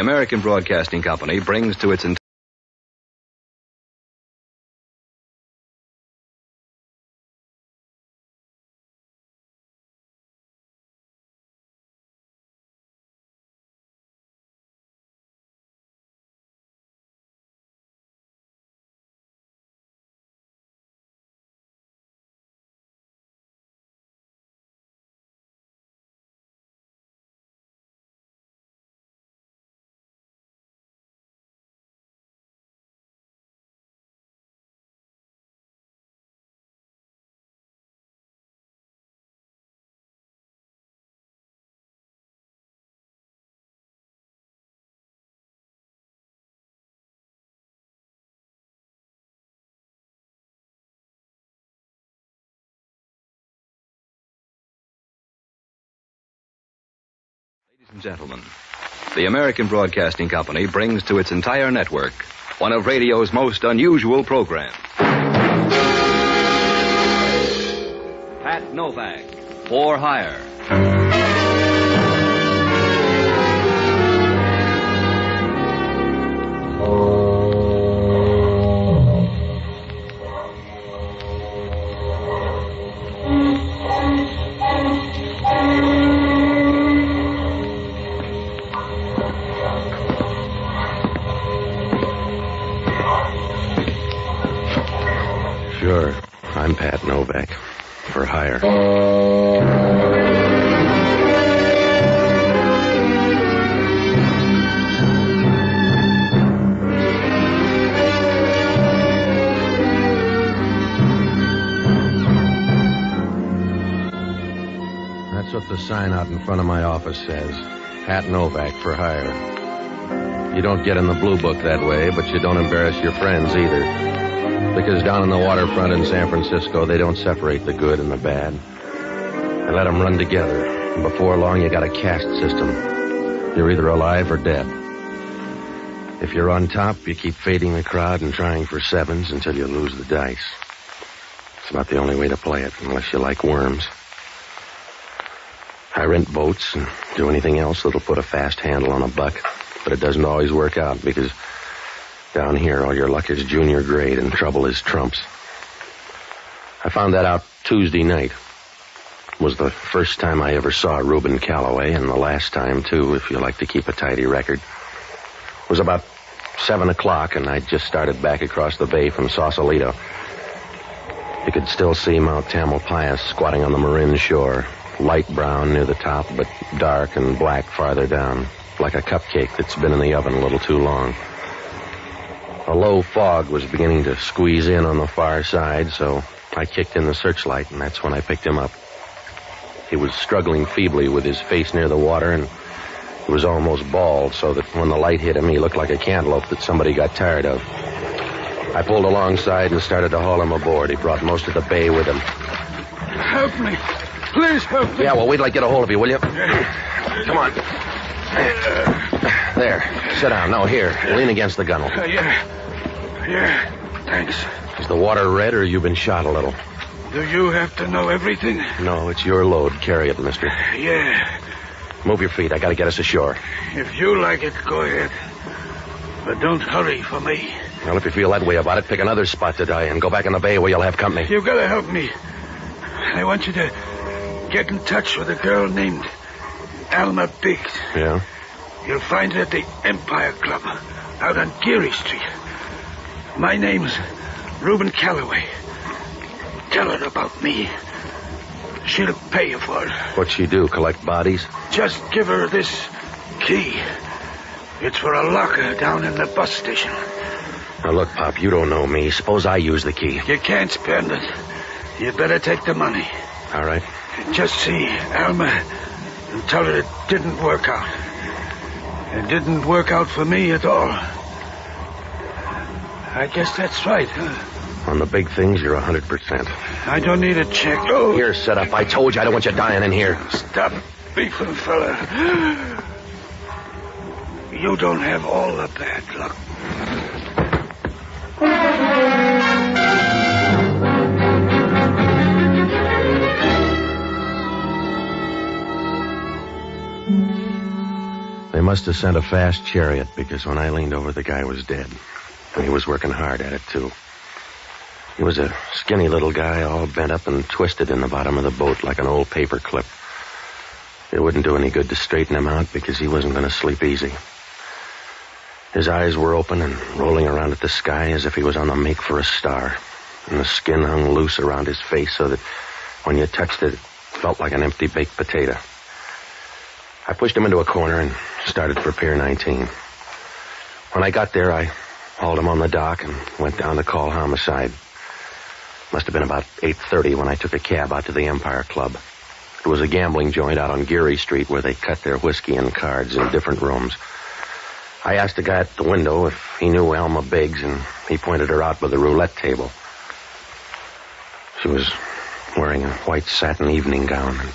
American Broadcasting Company brings to its Ladies and gentlemen, the American Broadcasting Company brings to its entire network one of radio's most unusual programs. Pat Novak, For Hire. Sure, I'm Pat Novak, For Hire. That's what the sign out in front of my office says. Pat Novak, For Hire. You don't get in the blue book that way, but you don't embarrass your friends either. Because down on the waterfront in San Francisco, they don't separate the good and the bad. They let them run together. And before long, you got a caste system. You're either alive or dead. If you're on top, you keep fading the crowd and trying for sevens until you lose the dice. It's about the only way to play it, unless you like worms. I rent boats and do anything else that'll put a fast handle on a buck. But it doesn't always work out because down here, all your luck is junior grade and trouble is trumps. I found that out Tuesday night. It was the first time I ever saw Reuben Calloway, and the last time, too, if you like to keep a tidy record. It was about 7 o'clock, and I'd just started back across the bay from Sausalito. You could still see Mount Tamalpais squatting on the Marin shore, light brown near the top, but dark and black farther down, like a cupcake that's been in the oven a little too long. A low fog was beginning to squeeze in on the far side, so I kicked in the searchlight, and that's when I picked him up. He was struggling feebly with his face near the water, and he was almost bald, so that when the light hit him, he looked like a cantaloupe that somebody got tired of. I pulled alongside and started to haul him aboard. He brought most of the bay with him. Help me. Please help me. Yeah, well, wait till I get a hold of you, will you? Come on. There. Sit down. No, here. Lean against the gunwale. Yeah, thanks. Is the water red or you've been shot a little? Do you have to know everything? No, it's your load. Carry it, mister. Yeah. Move your feet. I gotta get us ashore. If you like it, go ahead. But don't hurry for me. Well, if you feel that way about it, pick another spot to die in. Go back in the bay where you'll have company. You've got to help me. I want you to get in touch with a girl named Alma Biggs. Yeah? You'll find her at the Empire Club out on Geary Street. My name's Reuben Calloway. Tell her about me. She'll pay you for it. What'd she do, collect bodies? Just give her this key. It's for a locker down in the bus station. Now, look, Pop, you don't know me. Suppose I use the key. You can't spend it. You better take the money. All right. Just see Alma and tell her it didn't work out. It didn't work out for me at all. I guess that's right, huh? On the big things, you're 100%. I don't need a check. Oh. Here, set up. I told you I don't want you dying in here. Stop beefing, fella. You don't have all the bad luck. must have sent a fast chariot, because when I leaned over, the guy was dead. And he was working hard at it, too. He was a skinny little guy, all bent up and twisted in the bottom of the boat like an old paper clip. It wouldn't do any good to straighten him out, because he wasn't going to sleep easy. His eyes were open and rolling around at the sky as if he was on the make for a star. And the skin hung loose around his face so that when you touched it, it felt like an empty baked potato. I pushed him into a corner and started for Pier 19. When I got there, I hauled him on the dock and went down to call homicide. Must have been about 8:30 when I took a cab out to the Empire Club. It was a gambling joint out on Geary Street where they cut their whiskey and cards in different rooms. I asked the guy at the window if he knew Alma Biggs, and he pointed her out by the roulette table. She was wearing a white satin evening gown, and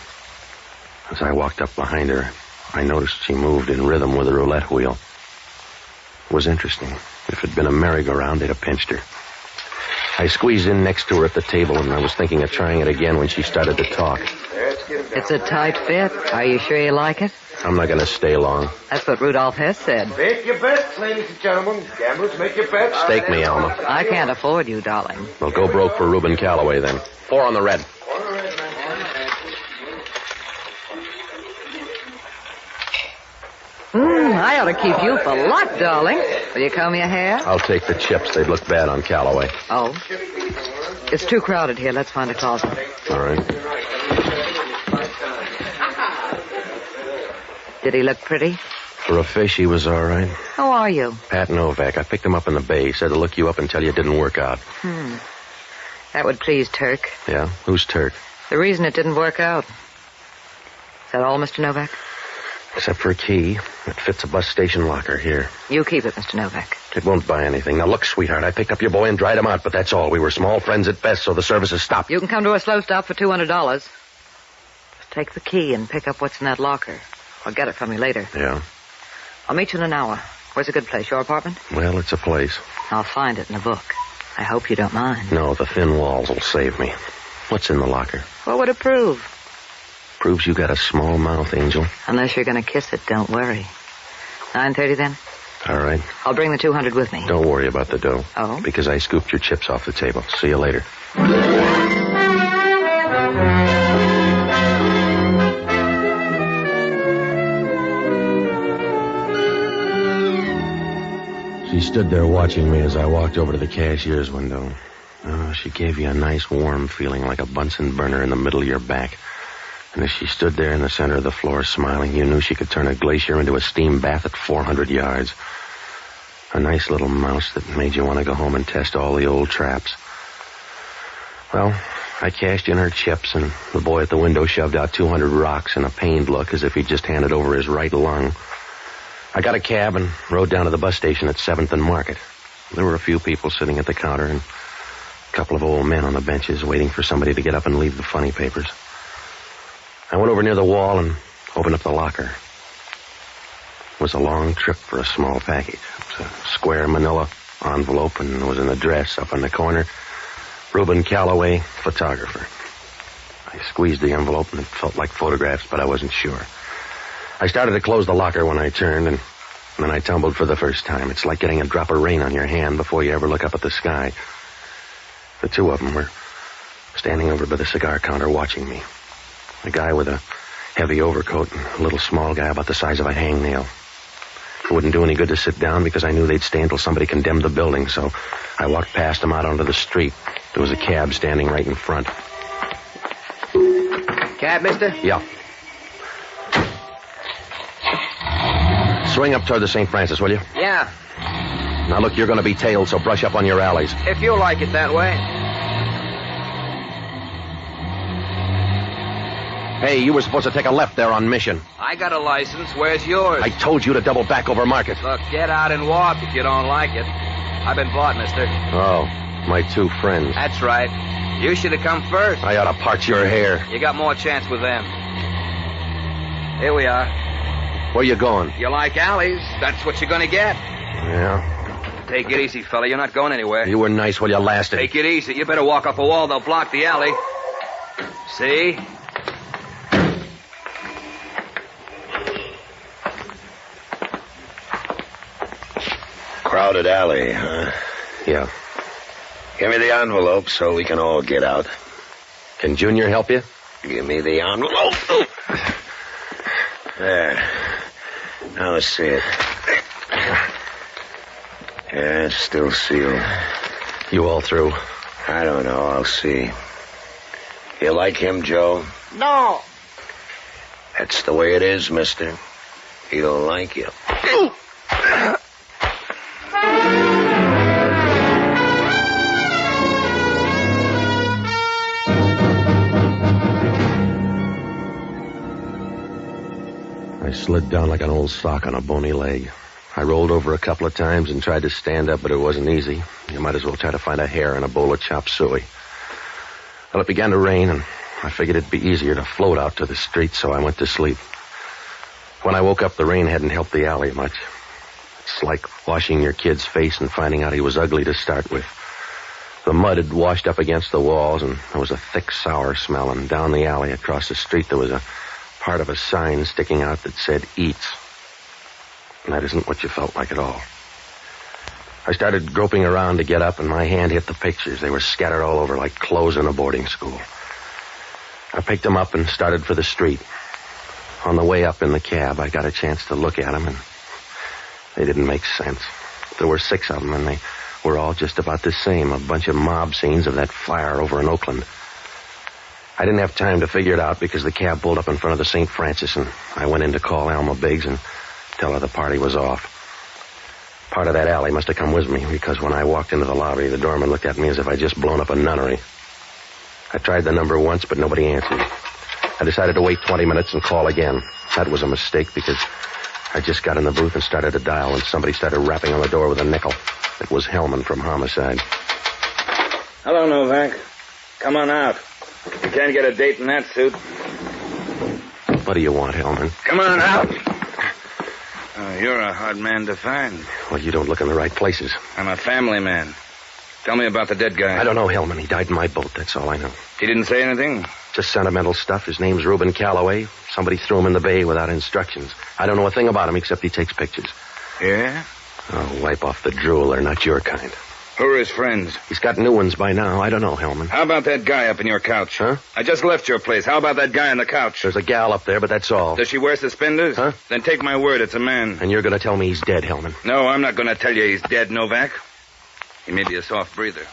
as I walked up behind her, I noticed she moved in rhythm with the roulette wheel. It was interesting. If it had been a merry-go-round, they'd have pinched her. I squeezed in next to her at the table, and I was thinking of trying it again when she started to talk. It's a tight fit. Are you sure you like it? I'm not going to stay long. That's what Rudolph Hess said. Make your bets, ladies and gentlemen. Gamblers, make your bets. Stake me, Alma. I can't afford you, darling. Well, go broke for Reuben Calloway, then. 4 on the red. I ought to keep you for luck, darling. Will you comb your hair? I'll take the chips. They'd look bad on Calloway. Oh. It's too crowded here. Let's find a closet. All right. Did he look pretty? For a fish, he was all right. How are you? Pat Novak. I picked him up in the bay. He said to look you up until you didn't work out. That would please Turk. Yeah? Who's Turk? The reason it didn't work out. Is that all, Mr. Novak? Except for a key. It fits a bus station locker here. You keep it, Mr. Novak. It won't buy anything. Now, look, sweetheart, I picked up your boy and dried him out, but that's all. We were small friends at best, so the services stopped. You can come to a slow stop for $200. Just take the key and pick up what's in that locker. I'll get it from you later. Yeah? I'll meet you in an hour. Where's a good place? Your apartment? Well, it's a place. I'll find it in a book. I hope you don't mind. No, the thin walls will save me. What's in the locker? What would it prove? Proves you got a small mouth, Angel. Unless you're going to kiss it, don't worry. 9:30 then? All right. I'll bring the 200 with me. Don't worry about the dough. Oh? Because I scooped your chips off the table. See you later. She stood there watching me as I walked over to the cashier's window. Oh, she gave you a nice warm feeling like a Bunsen burner in the middle of your back. And as she stood there in the center of the floor smiling, you knew she could turn a glacier into a steam bath at 400 yards. A nice little mouse that made you want to go home and test all the old traps. Well, I cashed in her chips, and the boy at the window shoved out 200 rocks in a pained look as if he'd just handed over his right lung. I got a cab and rode down to the bus station at 7th and Market. There were a few people sitting at the counter and a couple of old men on the benches waiting for somebody to get up and leave the funny papers. I went over near the wall and opened up the locker. It was a long trip for a small package. It was a square manila envelope, and there was an address up in the corner. Reuben Calloway, photographer. I squeezed the envelope, and it felt like photographs, but I wasn't sure. I started to close the locker when I turned, and then I tumbled for the first time. It's like getting a drop of rain on your hand before you ever look up at the sky. The two of them were standing over by the cigar counter watching me. A guy with a heavy overcoat and a little small guy about the size of a hangnail. It wouldn't do any good to sit down because I knew they'd stay until somebody condemned the building, so I walked past them out onto the street. There was a cab standing right in front. Cab, mister? Yeah. Swing up toward the St. Francis, will you? Yeah, Now, look, you're going to be tailed, so brush up on your alleys. if you like it that way. Hey, you were supposed to take a left there on Mission. I got a license. Where's yours? I told you to double back over Market. Look, get out and walk if you don't like it. I've been bought, mister. Oh, my two friends. That's right. You should have come first. I ought to part your hair. You got more chance with them. Here we are. Where you going? You like alleys, that's what you're gonna get. Yeah. Take it easy, fella. You're not going anywhere. You were nice while you lasted. Take it easy. You better walk up a wall. They'll block the alley. See? Crowded alley, huh? Yeah. Give me the envelope so we can all get out. Can Junior help you? Give me the envelope. There. Now let's see it. Yeah, it's still sealed. You all through? I don't know. I'll see. You like him, Joe? No. That's the way it is, mister. He'll like you. I slid down like an old sock on a bony leg. I rolled over a couple of times and tried to stand up, but it wasn't easy. You might as well try to find a hair in a bowl of chop suey. Well, it began to rain, and I figured it'd be easier to float out to the street, so I went to sleep. When I woke up, the rain hadn't helped the alley much. It's like washing your kid's face and finding out he was ugly to start with. The mud had washed up against the walls, and there was a thick, sour smell, and down the alley across the street there was a part of a sign sticking out that said Eats. And that isn't what you felt like at all. I started groping around to get up, and my hand hit the pictures. They were scattered all over like clothes in a boarding school. I picked them up and started for the street. On the way up in the cab, I got a chance to look at them, and they didn't make sense. There were 6 of them, and they were all just about the same, a bunch of mob scenes of that fire over in Oakland. I didn't have time to figure it out because the cab pulled up in front of the St. Francis, and I went in to call Alma Biggs and tell her the party was off. Part of that alley must have come with me, because when I walked into the lobby, the doorman looked at me as if I'd just blown up a nunnery. I tried the number once, but nobody answered. I decided to wait 20 minutes and call again. That was a mistake, because I just got in the booth and started to dial when somebody started rapping on the door with a nickel. It was Hellman from Homicide. Hello, Novak. Come on out. You can't get a date in that suit. What do you want, Hellman? Come on out. You're a hard man to find. Well, you don't look in the right places. I'm a family man. Tell me about the dead guy. I don't know, Hellman. He died in my boat. That's all I know. He didn't say anything? Just sentimental stuff. His name's Reuben Calloway. Somebody threw him in the bay without instructions. I don't know a thing about him except he takes pictures. Yeah? Oh, wipe off the drool. They're not your kind. Who are his friends? He's got new ones by now. I don't know, Hellman. How about that guy up in your couch? Huh? I just left your place. How about that guy on the couch? There's a gal up there, but that's all. Does she wear suspenders? Huh? Then take my word, it's a man. And you're going to tell me he's dead, Hellman. No, I'm not going to tell you he's dead, Novak. He may be a soft breather.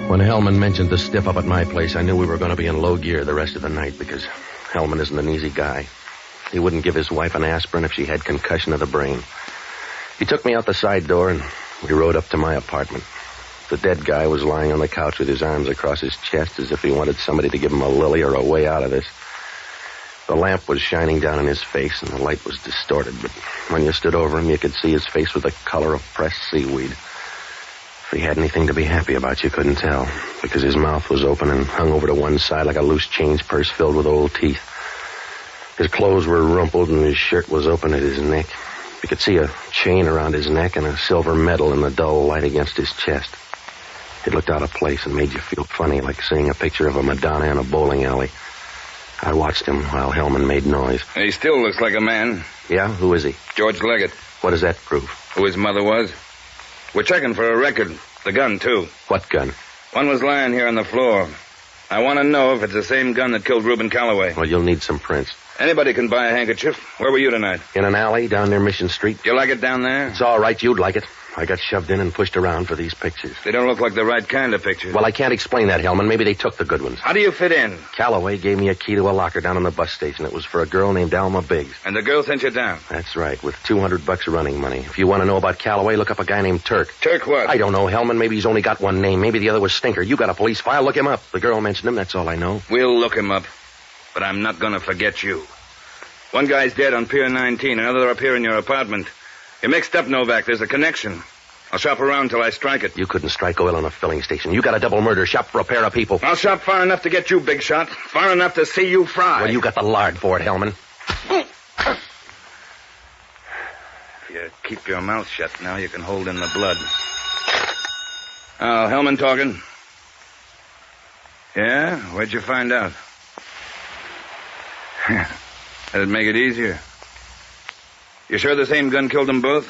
When Hellman mentioned the stiff up at my place, I knew we were going to be in low gear the rest of the night, because Hellman isn't an easy guy. He wouldn't give his wife an aspirin if she had concussion of the brain. He took me out the side door, and we rode up to my apartment. The dead guy was lying on the couch with his arms across his chest as if he wanted somebody to give him a lily or a way out of this. The lamp was shining down in his face, and the light was distorted, but when you stood over him, you could see his face was the color of pressed seaweed. If he had anything to be happy about, you couldn't tell, because his mouth was open and hung over to one side like a loose change purse filled with old teeth. His clothes were rumpled, and his shirt was open at his neck. You could see a chain around his neck and a silver medal in the dull light against his chest. It looked out of place and made you feel funny, like seeing a picture of a Madonna in a bowling alley. I watched him while Hellman made noise. He still looks like a man. Yeah? Who is he? George Leggett. What does that prove? Who his mother was. We're checking for a record. The gun, too. What gun? One was lying here on the floor. I want to know if it's the same gun that killed Reuben Calloway. Well, you'll need some prints. Anybody can buy a handkerchief. Where were you tonight? In an alley down near Mission Street. Do you like it down there? It's all right. You'd like it. I got shoved in and pushed around for these pictures. They don't look like the right kind of pictures. Well, I can't explain that, Hellman. Maybe they took the good ones. How do you fit in? Calloway gave me a key to a locker down on the bus station. It was for a girl named Alma Biggs. And the girl sent you down? That's right, with $200 running money. If you want to know about Calloway, look up a guy named Turk. Turk what? I don't know, Hellman. Maybe he's only got one name. Maybe the other was Stinker. You got a police file. Look him up. The girl mentioned him. That's all I know. We'll look him up. But I'm not going to forget you. One guy's dead on Pier 19. Another up here in your apartment. You're mixed up, Novak. There's a connection. I'll shop around till I strike it. You couldn't strike oil on a filling station. You got a double murder. Shop for a pair of people. I'll shop far enough to get you, big shot. Far enough to see you fry. Well, you got the lard for it, Hellman. If you keep your mouth shut now, you can hold in the blood. Oh, Hellman talking. Yeah? What'd you find out? That'd make it easier. You sure the same gun killed them both?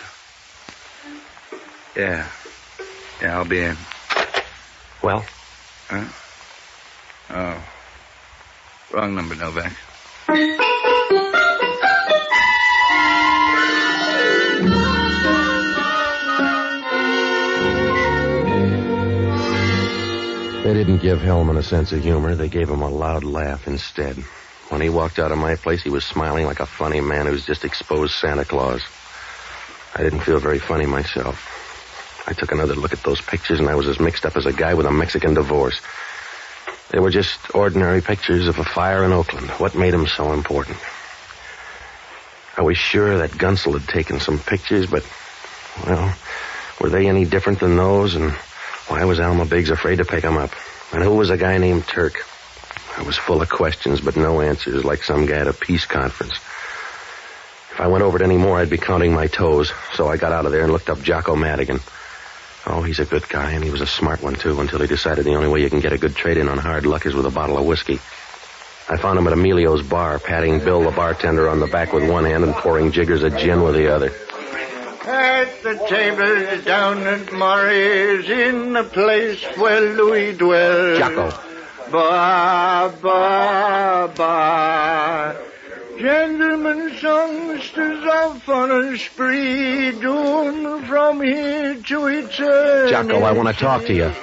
Yeah. Yeah, I'll be in. Well? Huh? Oh. Wrong number, Novak. They didn't give Hellman a sense of humor. They gave him a loud laugh instead. When he walked out of my place, he was smiling like a funny man who's just exposed Santa Claus. I didn't feel very funny myself. I took another look at those pictures, and I was as mixed up as a guy with a Mexican divorce. They were just ordinary pictures of a fire in Oakland. What made them so important? I was sure that Gunsel had taken some pictures, but, well, were they any different than those? And why was Alma Biggs afraid to pick them up? And who was a guy named Turk? I was full of questions, but no answers, like some guy at a peace conference. If I went over it any more, I'd be counting my toes. So I got out of there and looked up Jocko Madigan. Oh, he's a good guy, and he was a smart one, too, until he decided the only way you can get a good trade-in on hard luck is with a bottle of whiskey. I found him at Emilio's bar, patting Bill the bartender on the back with one hand and pouring jiggers of gin with the other. At the table down at Murray's, in the place where Louis dwells. Jocko. Ba, ba, ba. Gentlemen songsters off on a spree, doing from here to eternity. Jocko, I want to talk to you.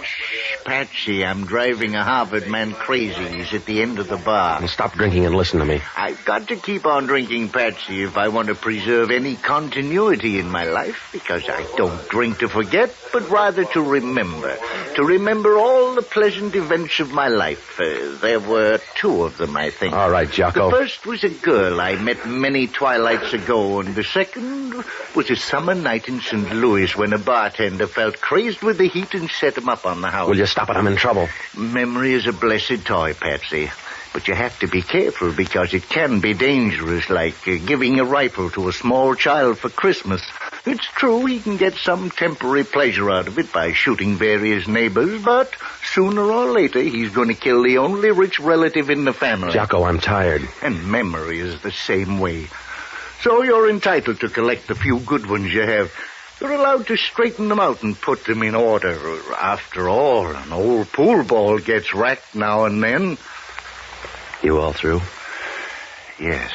Patsy, I'm driving a Harvard man crazy. He's at the end of the bar. And stop drinking and listen to me. I've got to keep on drinking, Patsy, if I want to preserve any continuity in my life, because I don't drink to forget, but rather to remember. To remember all the pleasant events of my life. There were two of them, I think. All right, Jocko. The first was a girl I met many twilights ago, and the second was a summer night in St. Louis when a bartender felt crazed with the heat and set him up on the house. Will you stop it? I'm in trouble. Memory is a blessed toy, Patsy. But you have to be careful because it can be dangerous, like giving a rifle to a small child for Christmas. It's true he can get some temporary pleasure out of it by shooting various neighbors, but sooner or later he's going to kill the only rich relative in the family. Jocko, I'm tired. And memory is the same way. So you're entitled to collect the few good ones you have. You're allowed to straighten them out and put them in order. After all, an old pool ball gets racked now and then. You all through? Yes,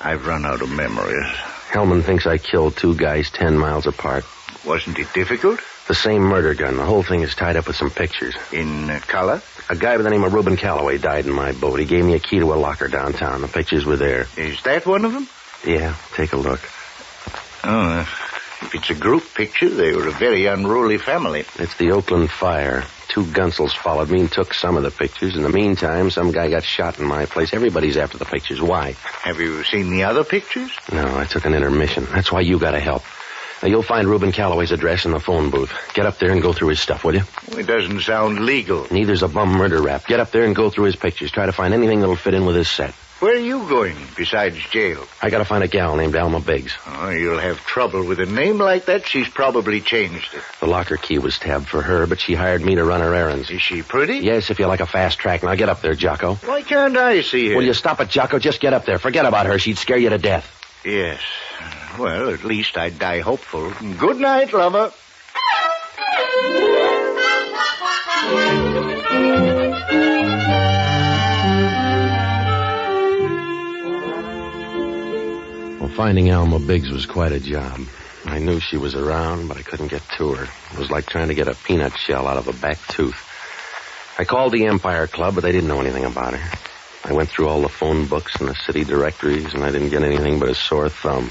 I've run out of memories. Hellman thinks I killed two guys 10 miles apart. Wasn't it difficult? The same murder gun. The whole thing is tied up with some pictures. In color? A guy by the name of Reuben Calloway died in my boat. He gave me a key to a locker downtown. The pictures were there. Is that one of them? Yeah, take a look. Oh, if it's a group picture, they were a very unruly family. It's the Oakland fire. Two Gunsels followed me and took some of the pictures. In the meantime, some guy got shot in my place. Everybody's after the pictures. Why? Have you seen the other pictures? No, I took an intermission. That's why you gotta help. Now, you'll find Reuben Calloway's address in the phone booth. Get up there and go through his stuff, will you? It doesn't sound legal. Neither's a bum murder rap. Get up there and go through his pictures. Try to find anything that'll fit in with his set. Where are you going besides jail? I gotta find a gal named Alma Biggs. Oh, you'll have trouble with a name like that. She's probably changed it. The locker key was tabbed for her, but she hired me to run her errands. Is she pretty? Yes, if you like a fast track. Now get up there, Jocko. Why can't I see her? Will you stop it, Jocko? Just get up there. Forget about her. She'd scare you to death. Yes. Well, at least I'd die hopeful. Good night, lover. Well, finding Alma Biggs was quite a job. I knew she was around, but I couldn't get to her. It was like trying to get a peanut shell out of a back tooth. I called the Empire Club, but they didn't know anything about her. I went through all the phone books and the city directories, and I didn't get anything but a sore thumb.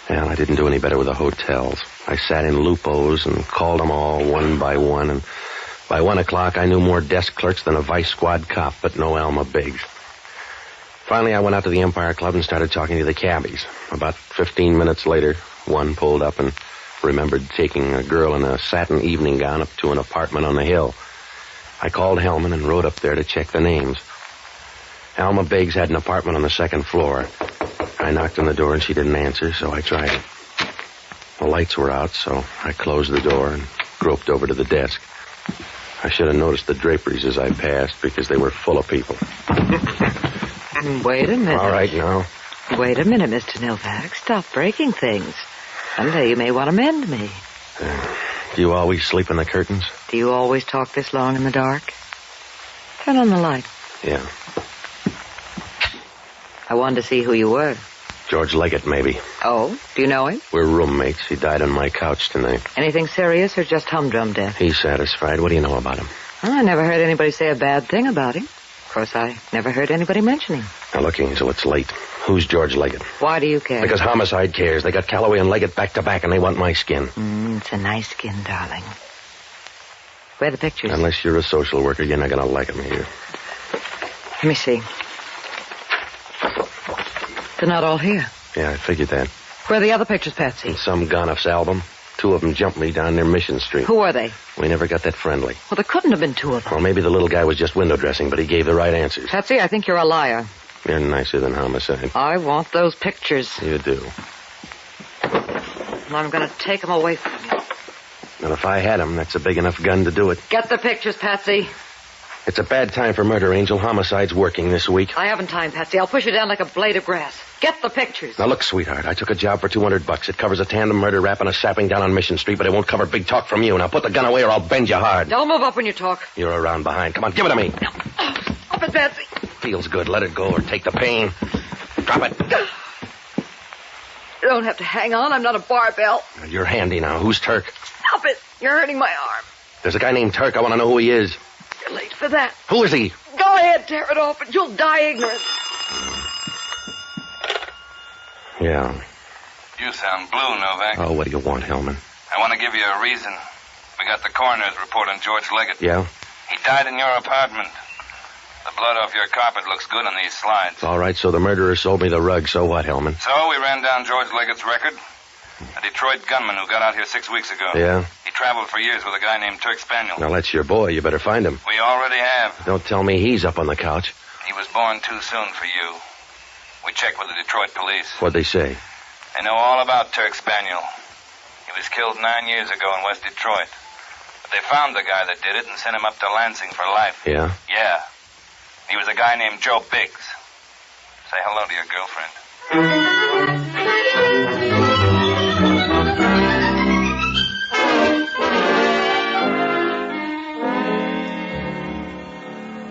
And I didn't do any better with the hotels. I sat in Lupo's and called them all one by one, and by 1 o'clock I knew more desk clerks than a vice squad cop, but no Alma Biggs. Finally, I went out to the Empire Club and started talking to the cabbies. About 15 minutes later, one pulled up and remembered taking a girl in a satin evening gown up to an apartment on the hill. I called Hellman and rode up there to check the names. Alma Biggs had an apartment on the second floor. I knocked on the door and she didn't answer, so I tried it. The lights were out, so I closed the door and groped over to the desk. I should have noticed the draperies as I passed because they were full of people. Wait a minute. All right, now. Wait a minute, Mr. Nilvac. Stop breaking things. Someday you may want to mend me. Do you always sleep in the curtains? Do you always talk this long in the dark? Turn on the light. Yeah. I wanted to see who you were. George Leggett, maybe. Oh, do you know him? We're roommates. He died on my couch tonight. Anything serious or just humdrum death? He's satisfied. What do you know about him? Oh, I never heard anybody say a bad thing about him. Of course, I never heard anybody mention him. Now, look, Angel, it's late. Who's George Leggett? Why do you care? Because homicide cares. They got Calloway and Leggett back to back, and they want my skin. It's a nice skin, darling. Where are the pictures? Unless you're a social worker, you're not going to like them here. Let me see. They're not all here. Yeah, I figured that. Where are the other pictures, Patsy? In some Gonoff's album. 2 of them jumped me down near Mission Street. Who were they? We never got that friendly. Well, there couldn't have been 2 of them. Well, maybe the little guy was just window dressing, but he gave the right answers. Patsy, I think you're a liar. You're nicer than homicide. I want those pictures. You do. And I'm going to take them away from you. And if I had them, that's a big enough gun to do it. Get the pictures, Patsy. It's a bad time for murder, Angel. Homicide's working this week. I haven't time, Patsy. I'll push you down like a blade of grass. Get the pictures. Now, look, sweetheart, I took a job for $200. It covers a tandem murder rap and a sapping down on Mission Street, but it won't cover big talk from you. Now, put the gun away or I'll bend you hard. Don't move up when you talk. You're around behind. Come on, give it to me. Up it, Patsy. Feels good. Let it go or take the pain. Drop it. You don't have to hang on. I'm not a barbell. You're handy now. Who's Turk? Stop it. You're hurting my arm. There's a guy named Turk. I want to know who he is. You're late for that. Who is he? Go ahead, tear it off, and you'll die ignorant. Yeah. You sound blue, Novak. Oh, what do you want, Hellman? I want to give you a reason. We got the coroner's report on George Leggett. Yeah? He died in your apartment. The blood off your carpet looks good on these slides. All right, so the murderer sold me the rug. So what, Hellman? So we ran down George Leggett's record. A Detroit gunman who got out here 6 weeks ago. Yeah? He traveled for years with a guy named Turk Spaniel. Now, that's your boy. You better find him. We already have. Don't tell me he's up on the couch. He was born too soon for you. We checked with the Detroit police. What'd they say? They know all about Turk Spaniel. He was killed 9 years ago in West Detroit. But they found the guy that did it and sent him up to Lansing for life. Yeah? Yeah. He was a guy named Joe Biggs. Say hello to your girlfriend.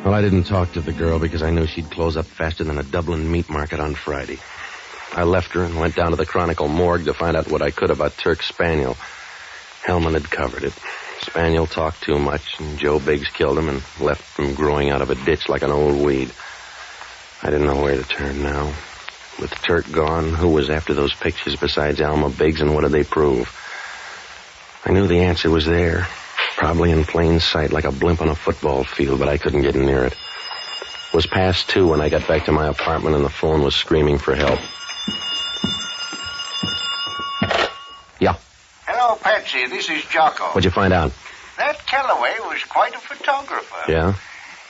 Well, I didn't talk to the girl because I knew she'd close up faster than a Dublin meat market on Friday. I left her and went down to the Chronicle morgue to find out what I could about Turk Spaniel. Hellman had covered it. Spaniel talked too much, and Joe Biggs killed him and left him growing out of a ditch like an old weed. I didn't know where to turn now. With Turk gone, who was after those pictures besides Alma Biggs, and what did they prove? I knew the answer was there, probably in plain sight like a blimp on a football field, but I couldn't get near it. It was past 2 when I got back to my apartment, and the phone was screaming for help. Yeah. Hello, Patsy. This is Jocko. What'd you find out? That Calloway was quite a photographer. Yeah?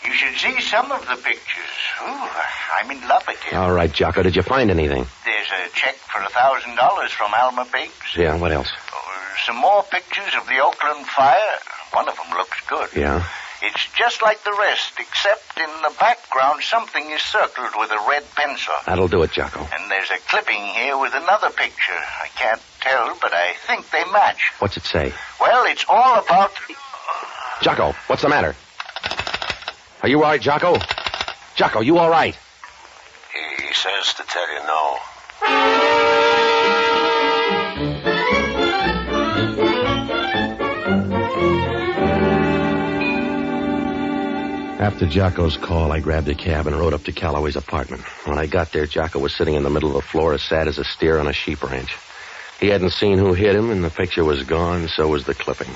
You should see some of the pictures. Ooh, I'm in love with him. All right, Jocko, did you find anything? There's a check for $1,000 from Alma Biggs. Yeah, what else? Some more pictures of the Oakland fire. One of them looks good. Yeah? It's just like the rest, except in the background something is circled with a red pencil. That'll do it, Jocko. And there's a clipping here with another picture. I can't tell, but I think they match. What's it say? Well, it's all about... Jocko, what's the matter? Are you all right, Jocko? Jocko, you all right? He says to tell you no. After Jocko's call, I grabbed a cab and rode up to Calloway's apartment. When I got there, Jocko was sitting in the middle of the floor as sad as a steer on a sheep ranch. He hadn't seen who hit him, and the picture was gone, so was the clipping.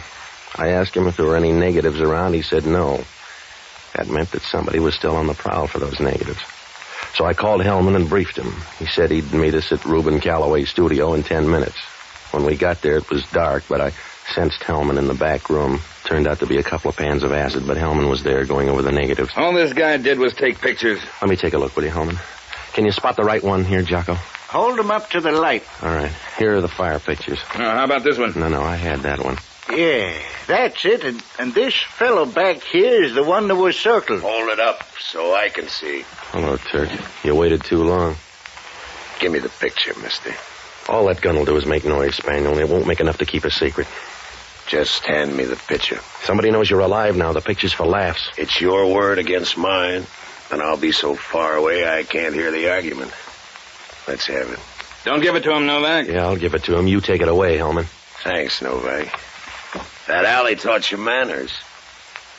I asked him if there were any negatives around. He said no. That meant that somebody was still on the prowl for those negatives. So I called Hellman and briefed him. He said he'd meet us at Reuben Calloway's studio in 10 minutes. When we got there, it was dark, but I sensed Hellman in the back room. Turned out to be a couple of pans of acid, but Hellman was there going over the negatives. All this guy did was take pictures. Let me take a look, will you, Hellman? Can you spot the right one here, Jocko? Hold them up to the light. All right. Here are the fire pictures. How about this one? No, I had that one. Yeah, that's it. And this fellow back here is the one that was circled. Hold it up so I can see. Hello, Turk. You waited too long. Give me the picture, mister. All that gun will do is make noise, Spaniel, and it won't make enough to keep a secret. Just hand me the picture. Somebody knows you're alive now. The picture's for laughs. It's your word against mine, and I'll be so far away I can't hear the argument. Let's have it. Don't give it to him, Novak. Yeah, I'll give it to him. You take it away, Hellman. Thanks, Novak. That alley taught you manners.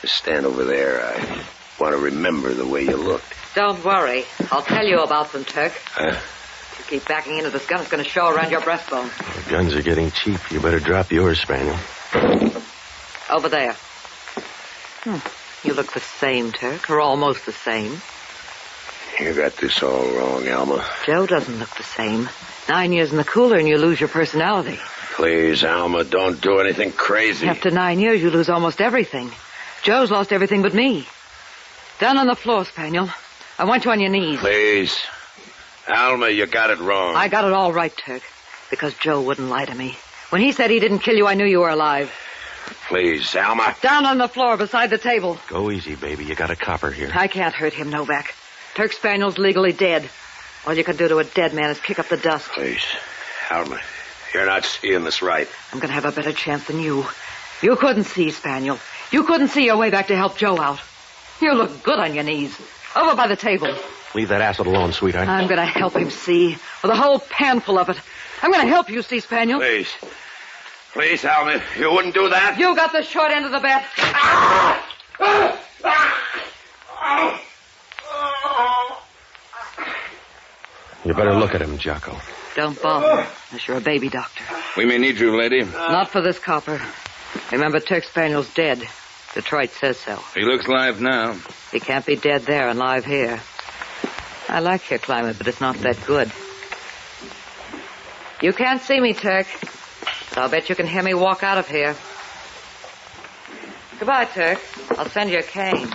Just stand over there. I want to remember the way you looked. Don't worry. I'll tell you about them, Turk. Huh? If you keep backing into this gun, it's going to show around your breastbone. The guns are getting cheap. You better drop yours, Spaniel. Over there. You look the same, Turk, or almost the same. You got this all wrong, Alma. Joe doesn't look the same. 9 years in the cooler and you lose your personality. Please, Alma, don't do anything crazy. After 9 years, you lose almost everything. Joe's lost everything but me. Down on the floor, Spaniel. I want you on your knees. Please. Alma, you got it wrong. I got it all right, Turk, because Joe wouldn't lie to me. When he said he didn't kill you, I knew you were alive. Please, Alma. Down on the floor beside the table. Go easy, baby. You got a copper here. I can't hurt him, Novak. Turk Spaniel's legally dead. All you can do to a dead man is kick up the dust. Please. Alma, you're not seeing this right. I'm going to have a better chance than you. You couldn't see, Spaniel. You couldn't see your way back to help Joe out. You look good on your knees. Over by the table. Leave that acid alone, sweetheart. I'm going to help him see. With a whole pan full of it. I'm going to help you see, Spaniel. Please. Please, Alma, you wouldn't do that? You got the short end of the bet. You better look at him, Jocko. Don't bother, unless you're a baby doctor. We may need you, lady. Not for this copper. Remember, Turk Spaniel's dead. Detroit says so. He looks live now. He can't be dead there and live here. I like your climate, but it's not that good. You can't see me, Turk. But I'll bet you can hear me walk out of here. Goodbye, Turk. I'll send you a cane.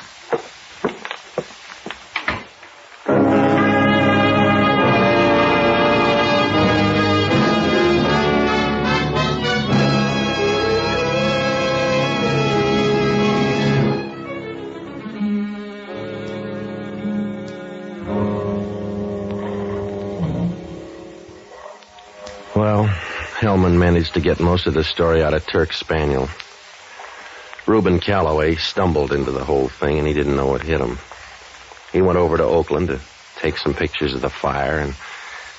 Well, Hellman managed to get most of the story out of Turk Spaniel. Reuben Calloway stumbled into the whole thing, and he didn't know what hit him. He went over to Oakland to take some pictures of the fire, and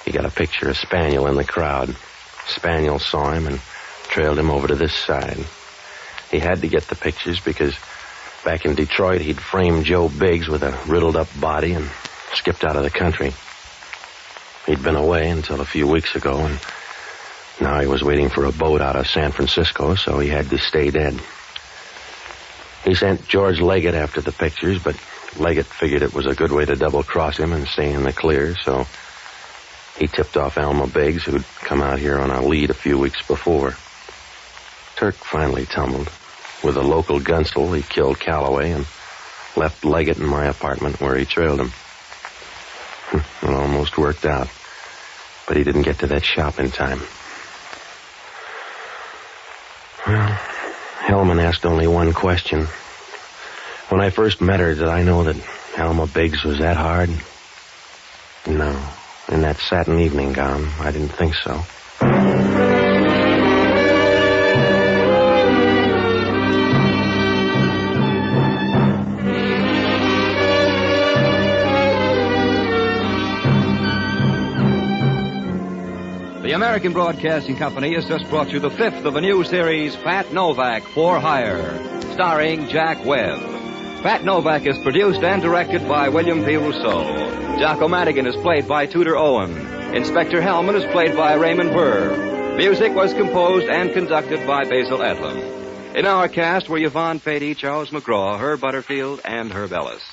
he got a picture of Spaniel in the crowd. Spaniel saw him and trailed him over to this side. He had to get the pictures because back in Detroit, he'd framed Joe Biggs with a riddled-up body and skipped out of the country. He'd been away until a few weeks ago, and now he was waiting for a boat out of San Francisco, so he had to stay dead. He sent George Leggett after the pictures, but Leggett figured it was a good way to double-cross him and stay in the clear, so he tipped off Alma Biggs, who'd come out here on a lead a few weeks before. Turk finally tumbled. With a local gunsel, he killed Calloway and left Leggett in my apartment where he trailed him. It almost worked out, but he didn't get to that shop in time. Well, Hellman asked only one question. When I first met her, did I know that Alma Biggs was that hard? No. In that satin evening gown, I didn't think so. The American Broadcasting Company has just brought you the fifth of a new series, Pat Novak for Hire, starring Jack Webb. Pat Novak is produced and directed by William P. Rousseau. Jocko Madigan is played by Tudor Owen. Inspector Hellman is played by Raymond Burr. Music was composed and conducted by Basil Edlund. In our cast were Yvonne Fady, Charles McGraw, Herb Butterfield, and Herb Ellis.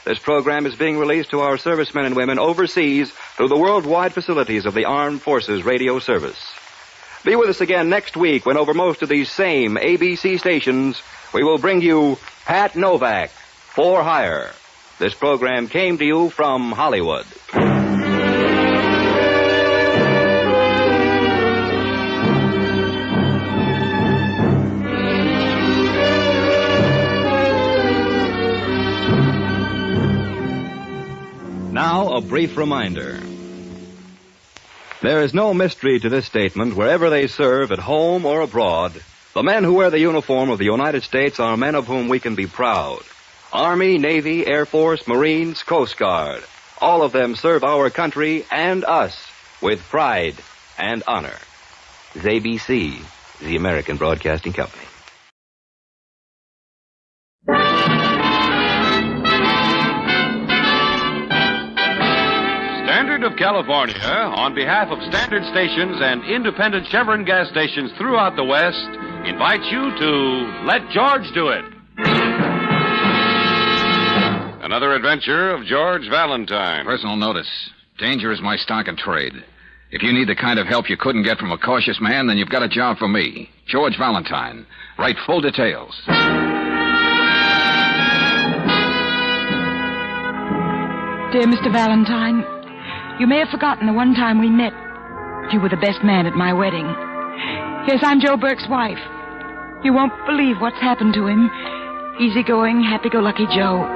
This program is being released to our servicemen and women overseas through the worldwide facilities of the Armed Forces Radio Service. Be with us again next week when over most of these same ABC stations, we will bring you Pat Novak for Hire. This program came to you from Hollywood. Now, a brief reminder. There is no mystery to this statement. Wherever they serve, at home or abroad, the men who wear the uniform of the United States are men of whom we can be proud. Army, Navy, Air Force, Marines, Coast Guard. All of them serve our country and us with pride and honor. It's ABC, the American Broadcasting Company. Standard of California, on behalf of Standard stations and independent Chevron gas stations throughout the West, invites you to Let George Do It. Another adventure of George Valentine. Personal notice. Danger is my stock and trade. If you need the kind of help you couldn't get from a cautious man, then you've got a job for me. George Valentine. Write full details. Dear Mr. Valentine, you may have forgotten the one time we met. You were the best man at my wedding. Yes, I'm Joe Burke's wife. You won't believe what's happened to him. Easygoing, happy-go-lucky Joe.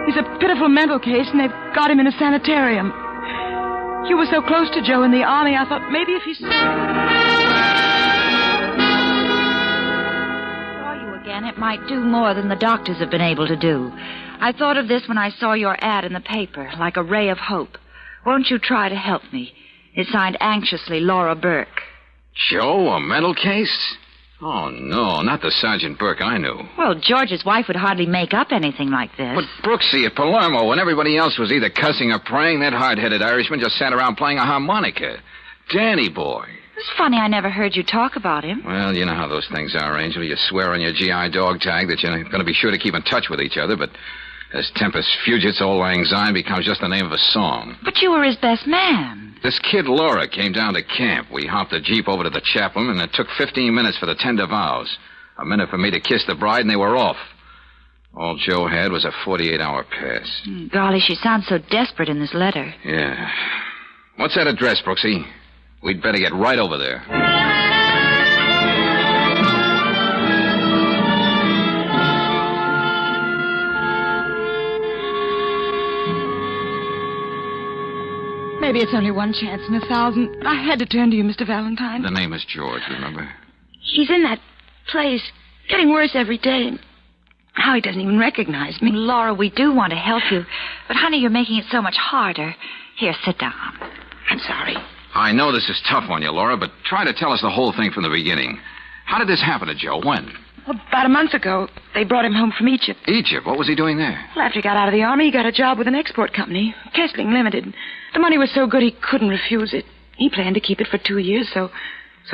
He's a pitiful mental case, and they've got him in a sanitarium. You were so close to Joe in the Army, I thought maybe if he saw you again, it might do more than the doctors have been able to do. I thought of this when I saw your ad in the paper, like a ray of hope. Won't you try to help me? It's signed anxiously, Laura Burke. Joe, a mental case? Oh, no, not the Sergeant Burke I knew. Well, George's wife would hardly make up anything like this. But Brooksy at Palermo, when everybody else was either cussing or praying, that hard-headed Irishman just sat around playing a harmonica. Danny boy. It's funny I never heard you talk about him. Well, you know how those things are, Angel. You swear on your GI dog tag that you're going to be sure to keep in touch with each other, but as Tempest Fugit's Auld Lang Syne becomes just the name of a song. But you were his best man. This kid Laura came down to camp. We hopped the Jeep over to the chapel, and it took 15 minutes for the tender vows. A minute for me to kiss the bride, and they were off. All Joe had was a 48-hour pass. Golly, she sounds so desperate in this letter. Yeah. What's that address, Brooksy? We'd better get right over there. Maybe it's only one chance in 1,000. I had to turn to you, Mr. Valentine. The name is George, remember? He's in that place, getting worse every day. How he doesn't even recognize me. Laura, we do want to help you. But, honey, you're making it so much harder. Here, sit down. I'm sorry. I know this is tough on you, Laura, but try to tell us the whole thing from the beginning. How did this happen to Joe? When? Well, about a month ago, they brought him home from Egypt. Egypt? What was he doing there? Well, after he got out of the Army, he got a job with an export company, Kessling Limited. The money was so good he couldn't refuse it. He planned to keep it for 2 years so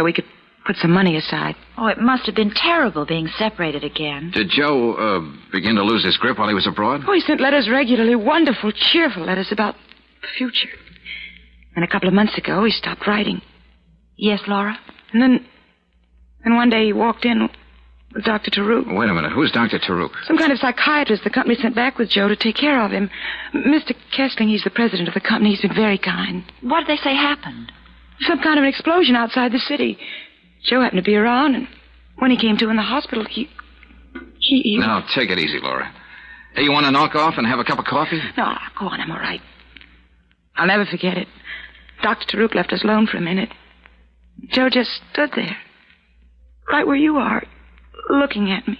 we could put some money aside. Oh, it must have been terrible being separated again. Did Joe begin to lose his grip while he was abroad? Oh, he sent letters regularly, wonderful, cheerful letters about the future. And a couple of months ago, he stopped writing. Yes, Laura? And then one day he walked in with Dr. Taruk. Wait a minute. Who's Dr. Taruk? Some kind of psychiatrist the company sent back with Joe to take care of him. Mr. Kessling, he's the president of the company. He's been very kind. What did they say happened? Some kind of an explosion outside the city. Joe happened to be around, and when he came to in the hospital, he... Now, take it easy, Laura. Hey, you want to knock off and have a cup of coffee? No, go on. I'm all right. I'll never forget it. Dr. Taruk left us alone for a minute. Joe just stood there, right where you are, looking at me,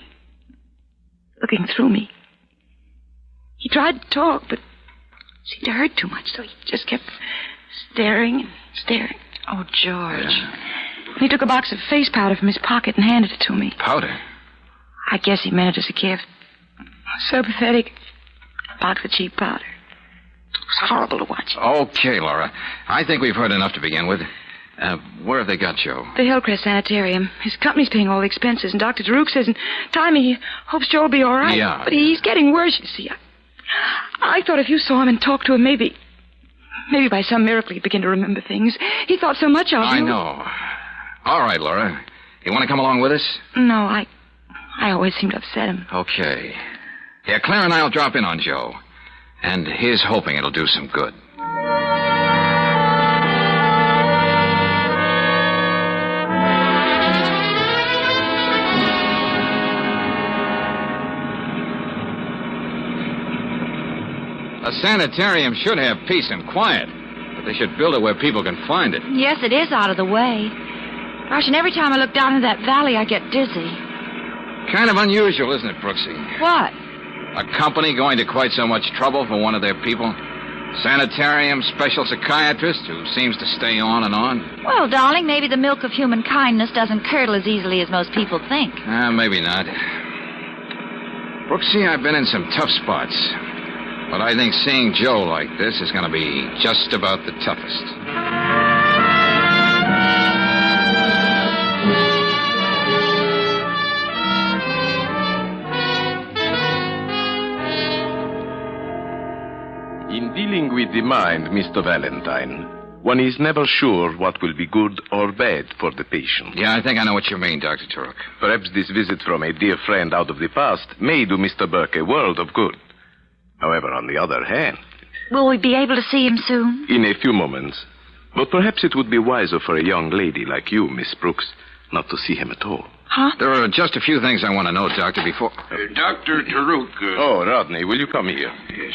looking through me. He tried to talk, but seemed to hurt too much, so he just kept staring and staring. Oh, George. Yeah. He took a box of face powder from his pocket and handed it to me. Powder? I guess he meant it as a gift. So pathetic. A box of cheap powder. It was horrible to watch. Okay, Laura. I think we've heard enough to begin with. Where have they got Joe? The Hillcrest Sanitarium. His company's paying all the expenses, and Dr. Taruk says in time he hopes Joe will be all right. Yeah. But he's getting worse, you see. I thought if you saw him and talked to him, maybe by some miracle he'd begin to remember things. He thought so much of you. I know. All right, Laura. You want to come along with us? No, I always seem to upset him. Okay. Yeah, Claire and I'll drop in on Joe. And here's hoping it'll do some good. A sanitarium should have peace and quiet, but they should build it where people can find it. Yes, it is out of the way. Gosh, and every time I look down in that valley, I get dizzy. Kind of unusual, isn't it, Brooksy? What? A company going to quite so much trouble for one of their people? Sanitarium special psychiatrist who seems to stay on and on? Well, darling, maybe the milk of human kindness doesn't curdle as easily as most people think. Maybe not. Brooksy, I've been in some tough spots. But I think seeing Joe like this is going to be just about the toughest. In dealing with the mind, Mr. Valentine, one is never sure what will be good or bad for the patient. Yeah, I think I know what you mean, Dr. Turok. Perhaps this visit from a dear friend out of the past may do Mr. Burke a world of good. However, on the other hand... Will we be able to see him soon? In a few moments. But perhaps it would be wiser for a young lady like you, Miss Brooks, not to see him at all. Huh? There are just a few things I want to know, Doctor, before... Dr. Turok... Oh, Rodney, will you come here? Yes.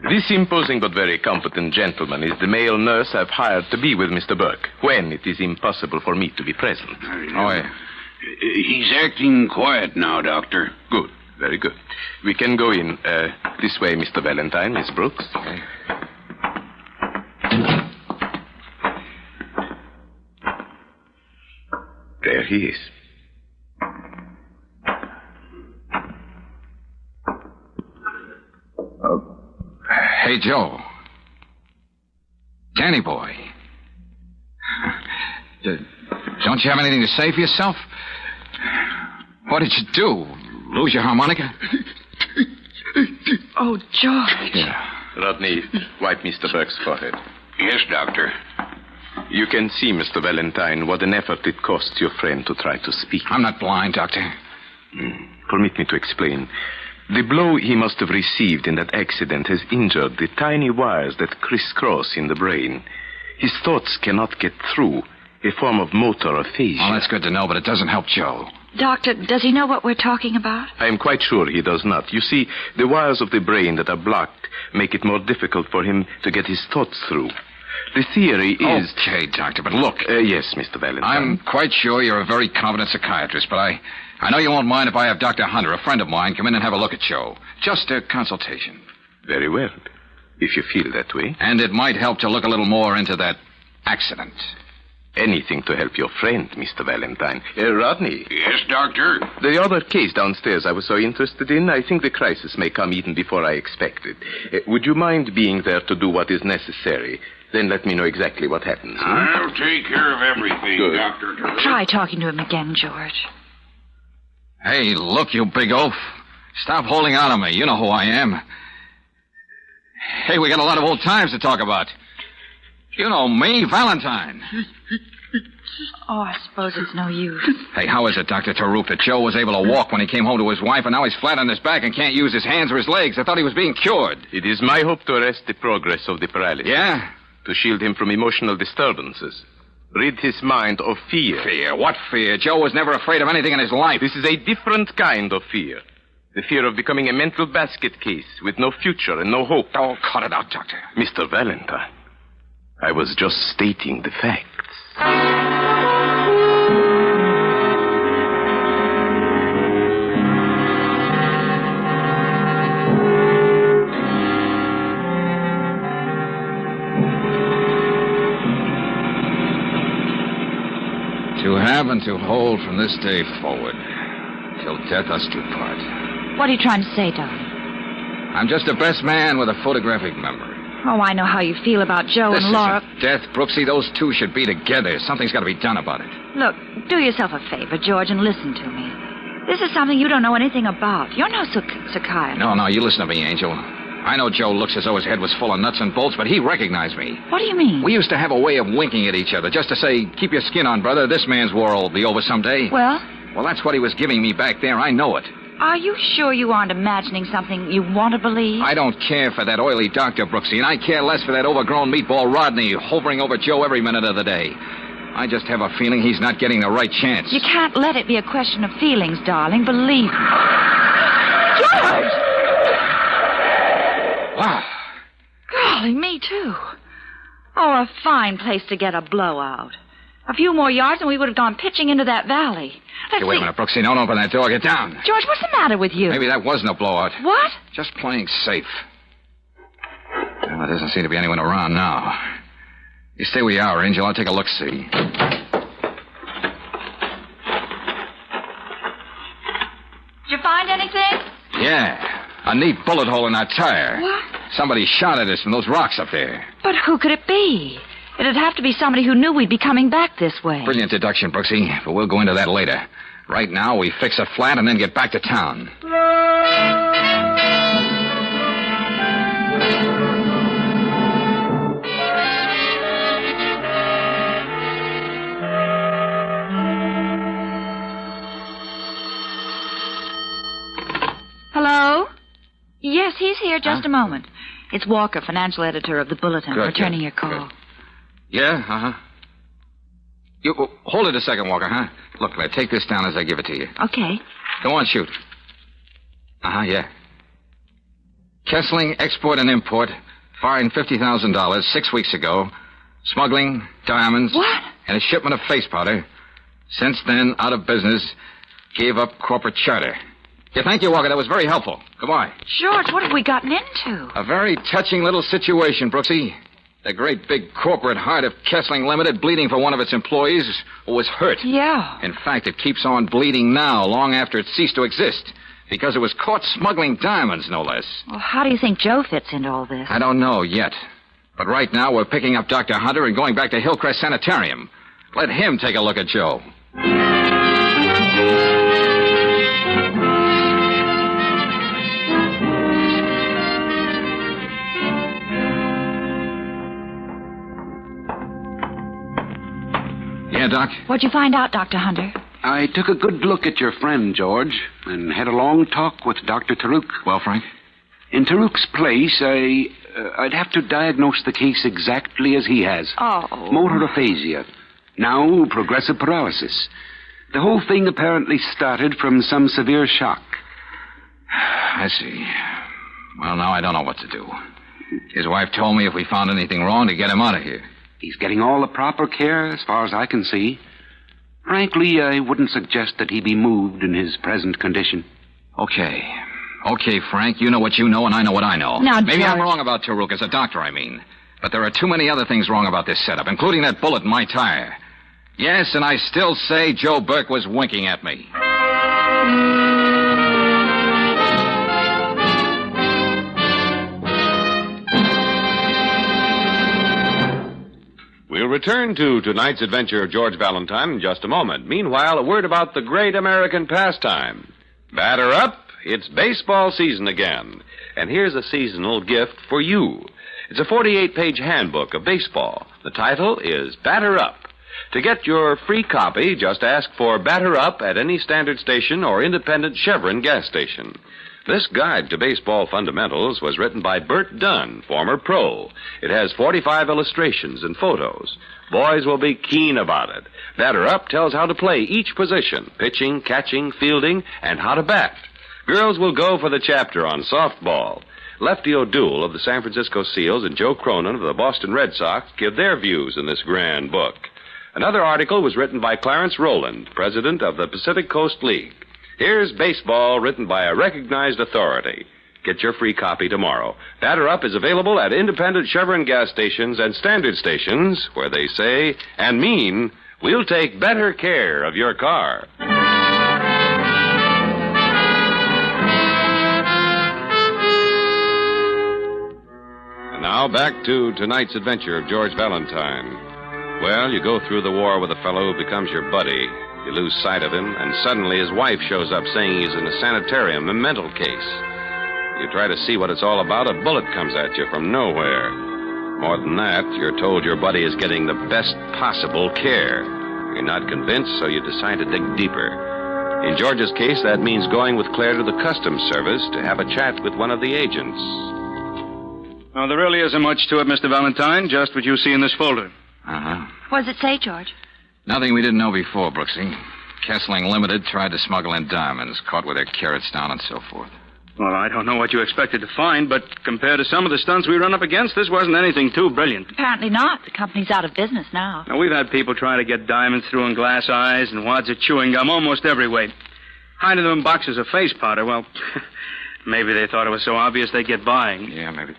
This imposing but very competent gentleman is the male nurse I've hired to be with Mr. Burke when it is impossible for me to be present. Oh, yeah. He's acting quiet now, Doctor. Good. Very good. We can go in this way, Mr. Valentine, Miss Brooks. Okay. There he is. Hey, Joe. Danny boy. Don't you have anything to say for yourself? What did you do? Lose your harmonica? Oh, George. Yeah. Rodney, wipe Mr. Burke's forehead. Yes, Doctor. You can see, Mr. Valentine, what an effort it costs your friend to try to speak. I'm not blind, Doctor. Permit me to explain. The blow he must have received in that accident has injured the tiny wires that crisscross in the brain. His thoughts cannot get through, a form of motor aphasia. Oh, that's good to know, but it doesn't help Joe. Doctor, does he know what we're talking about? I am quite sure he does not. You see, the wires of the brain that are blocked make it more difficult for him to get his thoughts through. The theory is... Okay, Doctor, but look... yes, Mr. Valentine. I'm quite sure you're a very competent psychiatrist, but I know you won't mind if I have Dr. Hunter, a friend of mine, come in and have a look at Joe. Just a consultation. Very well, if you feel that way. And it might help to look a little more into that accident. Anything to help your friend, Mr. Valentine. Rodney. Yes, Doctor? The other case downstairs I was so interested in, I think the crisis may come even before I expected. Would you mind being there to do what is necessary? Then let me know exactly what happens. I'll take care of everything, Good. Dr. Turok. Try talking to him again, George. Hey, look, you big oaf. Stop holding on to me. You know who I am. Hey, we got a lot of old times to talk about. You know me, Valentine. Oh, I suppose it's no use. Hey, how is it, Dr. Turok, that Joe was able to walk when he came home to his wife, and now he's flat on his back and can't use his hands or his legs? I thought he was being cured. It is my hope to arrest the progress of the paralysis. Yeah? To shield him from emotional disturbances. Rid his mind of fear. Fear? What fear? Joe was never afraid of anything in his life. This is a different kind of fear. The fear of becoming a mental basket case with no future and no hope. Oh, cut it out, Doctor. Mr. Valentine, I was just stating the facts. To have and to hold from this day forward, till death us do part. What are you trying to say, darling? I'm just a best man with a photographic memory. Oh, I know how you feel about Joe This and Laura. isn't death, Brooksy. Those two should be together. Something's got to be done about it. Look, do yourself a favor, George, and listen to me. This is something you don't know anything about. You're no psychiatrist. No, you listen to me, Angel. I know Joe looks as though his head was full of nuts and bolts, but he recognized me. What do you mean? We used to have a way of winking at each other, just to say, keep your skin on, brother. This man's war will be over someday. Well? Well, that's what he was giving me back there. I know it. Are you sure you aren't imagining something you want to believe? I don't care for that oily doctor, Brooksy, and I care less for that overgrown meatball Rodney hovering over Joe every minute of the day. I just have a feeling he's not getting the right chance. You can't let it be a question of feelings, darling. Believe me. George! Wow. golly, me too. Oh, a fine place to get a blowout. A few more yards and we would have gone pitching into that valley. Hey, wait a minute, Brooksy. Don't open that door. Get down. George, what's the matter with you? Maybe that wasn't a blowout. What? Just playing safe. Well, there doesn't seem to be anyone around now. You stay where you are, Angel. I'll take a look-see. Did you find anything? Yeah. A neat bullet hole in that tire. What? Somebody shot at us from those rocks up there. But who could it be? It'd have to be somebody who knew we'd be coming back this way. Brilliant deduction, Brooksy, but we'll go into that later. Right now, we fix a flat and then get back to town. Hello? Yes, he's here. Just a moment. It's Walker, financial editor of the Bulletin, Good, returning good, your call. good. Yeah, You hold it a second, Walker, huh? Look, I take this down as I give it to you. Okay. Go on, shoot. Yeah. Kessling Export and Import fined $50,000 6 weeks ago. Smuggling, diamonds. What? And a shipment of face powder. Since then, out of business. Gave up corporate charter. Yeah, thank you, Walker. That was very helpful. Goodbye. George, what have we gotten into? A very touching little situation, Brooksy. The great big corporate heart of Kessling Limited bleeding for one of its employees who was hurt. Yeah. In fact, it keeps on bleeding now, long after it ceased to exist. Because it was caught smuggling diamonds, no less. Well, how do you think Joe fits into all this? I don't know yet. But right now, we're picking up Dr. Hunter and going back to Hillcrest Sanitarium. Let him take a look at Joe. Yeah, Doc? What'd you find out, Dr. Hunter? I took a good look at your friend, George, and had a long talk with Dr. Taruk. Well, Frank? In Taruk's place, I'd have to diagnose the case exactly as he has. Oh. Motor aphasia. Now, progressive paralysis. The whole thing apparently started from some severe shock. I see. Well, now I don't know what to do. His wife told me if we found anything wrong to get him out of here. He's getting all the proper care as far as I can see. Frankly, I wouldn't suggest that he be moved in his present condition. Okay. Okay, Frank, you know what you know and I know what I know. Now, Maybe I'm George. wrong about Taruk as a doctor, I mean. But there are too many other things wrong about this setup, including that bullet in my tire. Yes, and I still say Joe Burke was winking at me. We'll return to tonight's adventure of George Valentine in just a moment. Meanwhile, a word about the great American pastime. Batter up, it's baseball season again. And here's a seasonal gift for you. It's a 48-page handbook of baseball. The title is Batter Up. To get your free copy, just ask for Batter Up at any standard station or independent Chevron gas station. This guide to baseball fundamentals was written by Bert Dunn, former pro. It has 45 illustrations and photos. Boys will be keen about it. Batter Up tells how to play each position, pitching, catching, fielding, and how to bat. Girls will go for the chapter on softball. Lefty O'Doul of the San Francisco Seals and Joe Cronin of the Boston Red Sox give their views in this grand book. Another article was written by Clarence Rowland, president of the Pacific Coast League. Here's baseball written by a recognized authority. Get your free copy tomorrow. Batter Up is available at independent Chevron gas stations and standard stations where they say and mean, we'll take better care of your car. And now back to tonight's adventure of George Valentine. Well, you go through the war with a fellow who becomes your buddy. You lose sight of him, and suddenly his wife shows up saying he's in a sanitarium, a mental case. You try to see what it's all about, a bullet comes at you from nowhere. More than that, you're told your buddy is getting the best possible care. You're not convinced, so you decide to dig deeper. In George's case, that means going with Claire to the Customs Service to have a chat with one of the agents. No, there really isn't much to it, Mr. Valentine. Just what you see in this folder. Uh-huh. What does it say, George? Nothing we didn't know before, Brooksy. Kessling Limited tried to smuggle in diamonds, caught with their carrots down and so forth. Well, I don't know what you expected to find, but compared to some of the stunts we run up against, this wasn't anything too brilliant. Apparently not. The company's out of business now. Now, we've had people try to get diamonds through in glass eyes and wads of chewing gum almost every way. Hiding them in boxes of face powder, well, maybe they thought it was so obvious they'd get buying. Yeah, maybe.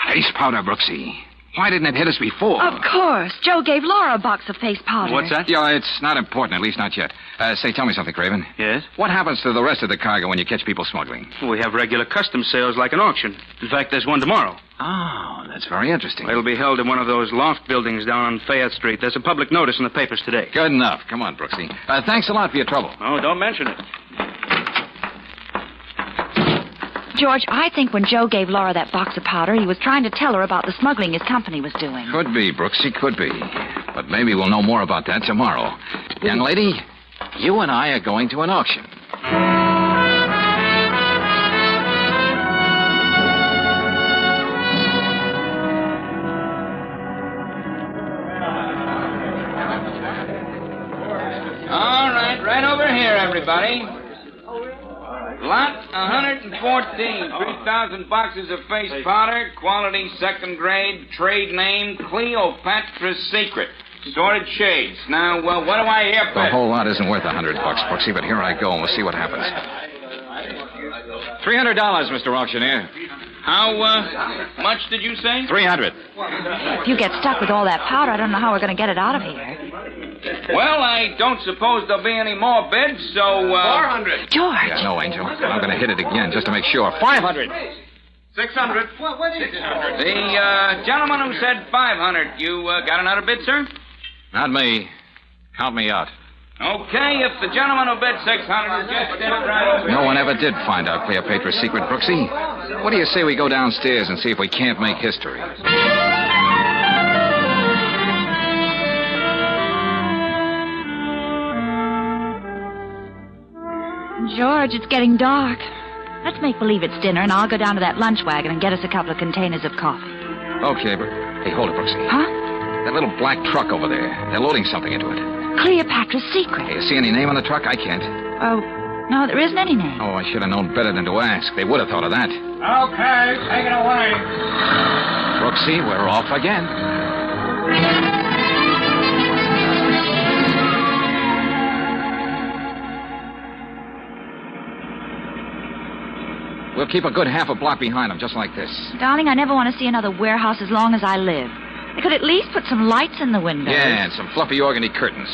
Face powder, Brooksy. Why didn't it hit us before? Of course. Joe gave Laura a box of face powder. What's that? Yeah, it's not important, at least not yet. Say, tell me something, Craven. Yes? What happens to the rest of the cargo when you catch people smuggling? We have regular customs sales like an auction. In fact, there's one tomorrow. Oh, that's very interesting. It'll be held in one of those loft buildings down on Fayette Street. There's a public notice in the papers today. Good enough. Come on, Brooksy. Thanks a lot for your trouble. Oh, don't mention it. George, I think when Joe gave Laura that box of powder, he was trying to tell her about the smuggling his company was doing. Could be, Brooksy, could be. But maybe we'll know more about that tomorrow. Young lady, you and I are going to an auction. All right over here, everybody. Lot 114, 3,000 boxes of face powder, quality second grade, trade name Cleopatra's Secret. Sorted shades. Now, what do I hear, The whole lot isn't worth $100, Brooksy, but here I go, and we'll see what happens. $300, Mr. Auctioneer. How much did you say? $300. If you get stuck with all that powder, I don't know how we're going to get it out of here. Well, I don't suppose there'll be any more bids, so, 400. George. Yeah, no, Angel. I'm going to hit it again just to make sure. 500. 600. The gentleman who said 500, you got another bid, sir? Not me. Count me out. Okay, if the gentleman who bid 600 is just in it right over No one ever did find out Cleopatra's secret, Brooksy. What do you say we go downstairs and see if we can't make history? George, it's getting dark. Let's make believe it's dinner, and I'll go down to that lunch wagon and get us a couple of containers of coffee. Okay, but... Hey, hold it, Brooksy. Huh? That little black truck over there. They're loading something into it. Cleopatra's Secret. Hey, you see any name on the truck? I can't. Oh, no, there isn't any name. Oh, I should have known better than to ask. They would have thought of that. Okay, take it away. Brooksy, we're off again. We'll keep a good half a block behind them, just like this. Darling, I never want to see another warehouse as long as I live. They could at least put some lights in the windows. Yeah, and some fluffy organdy curtains.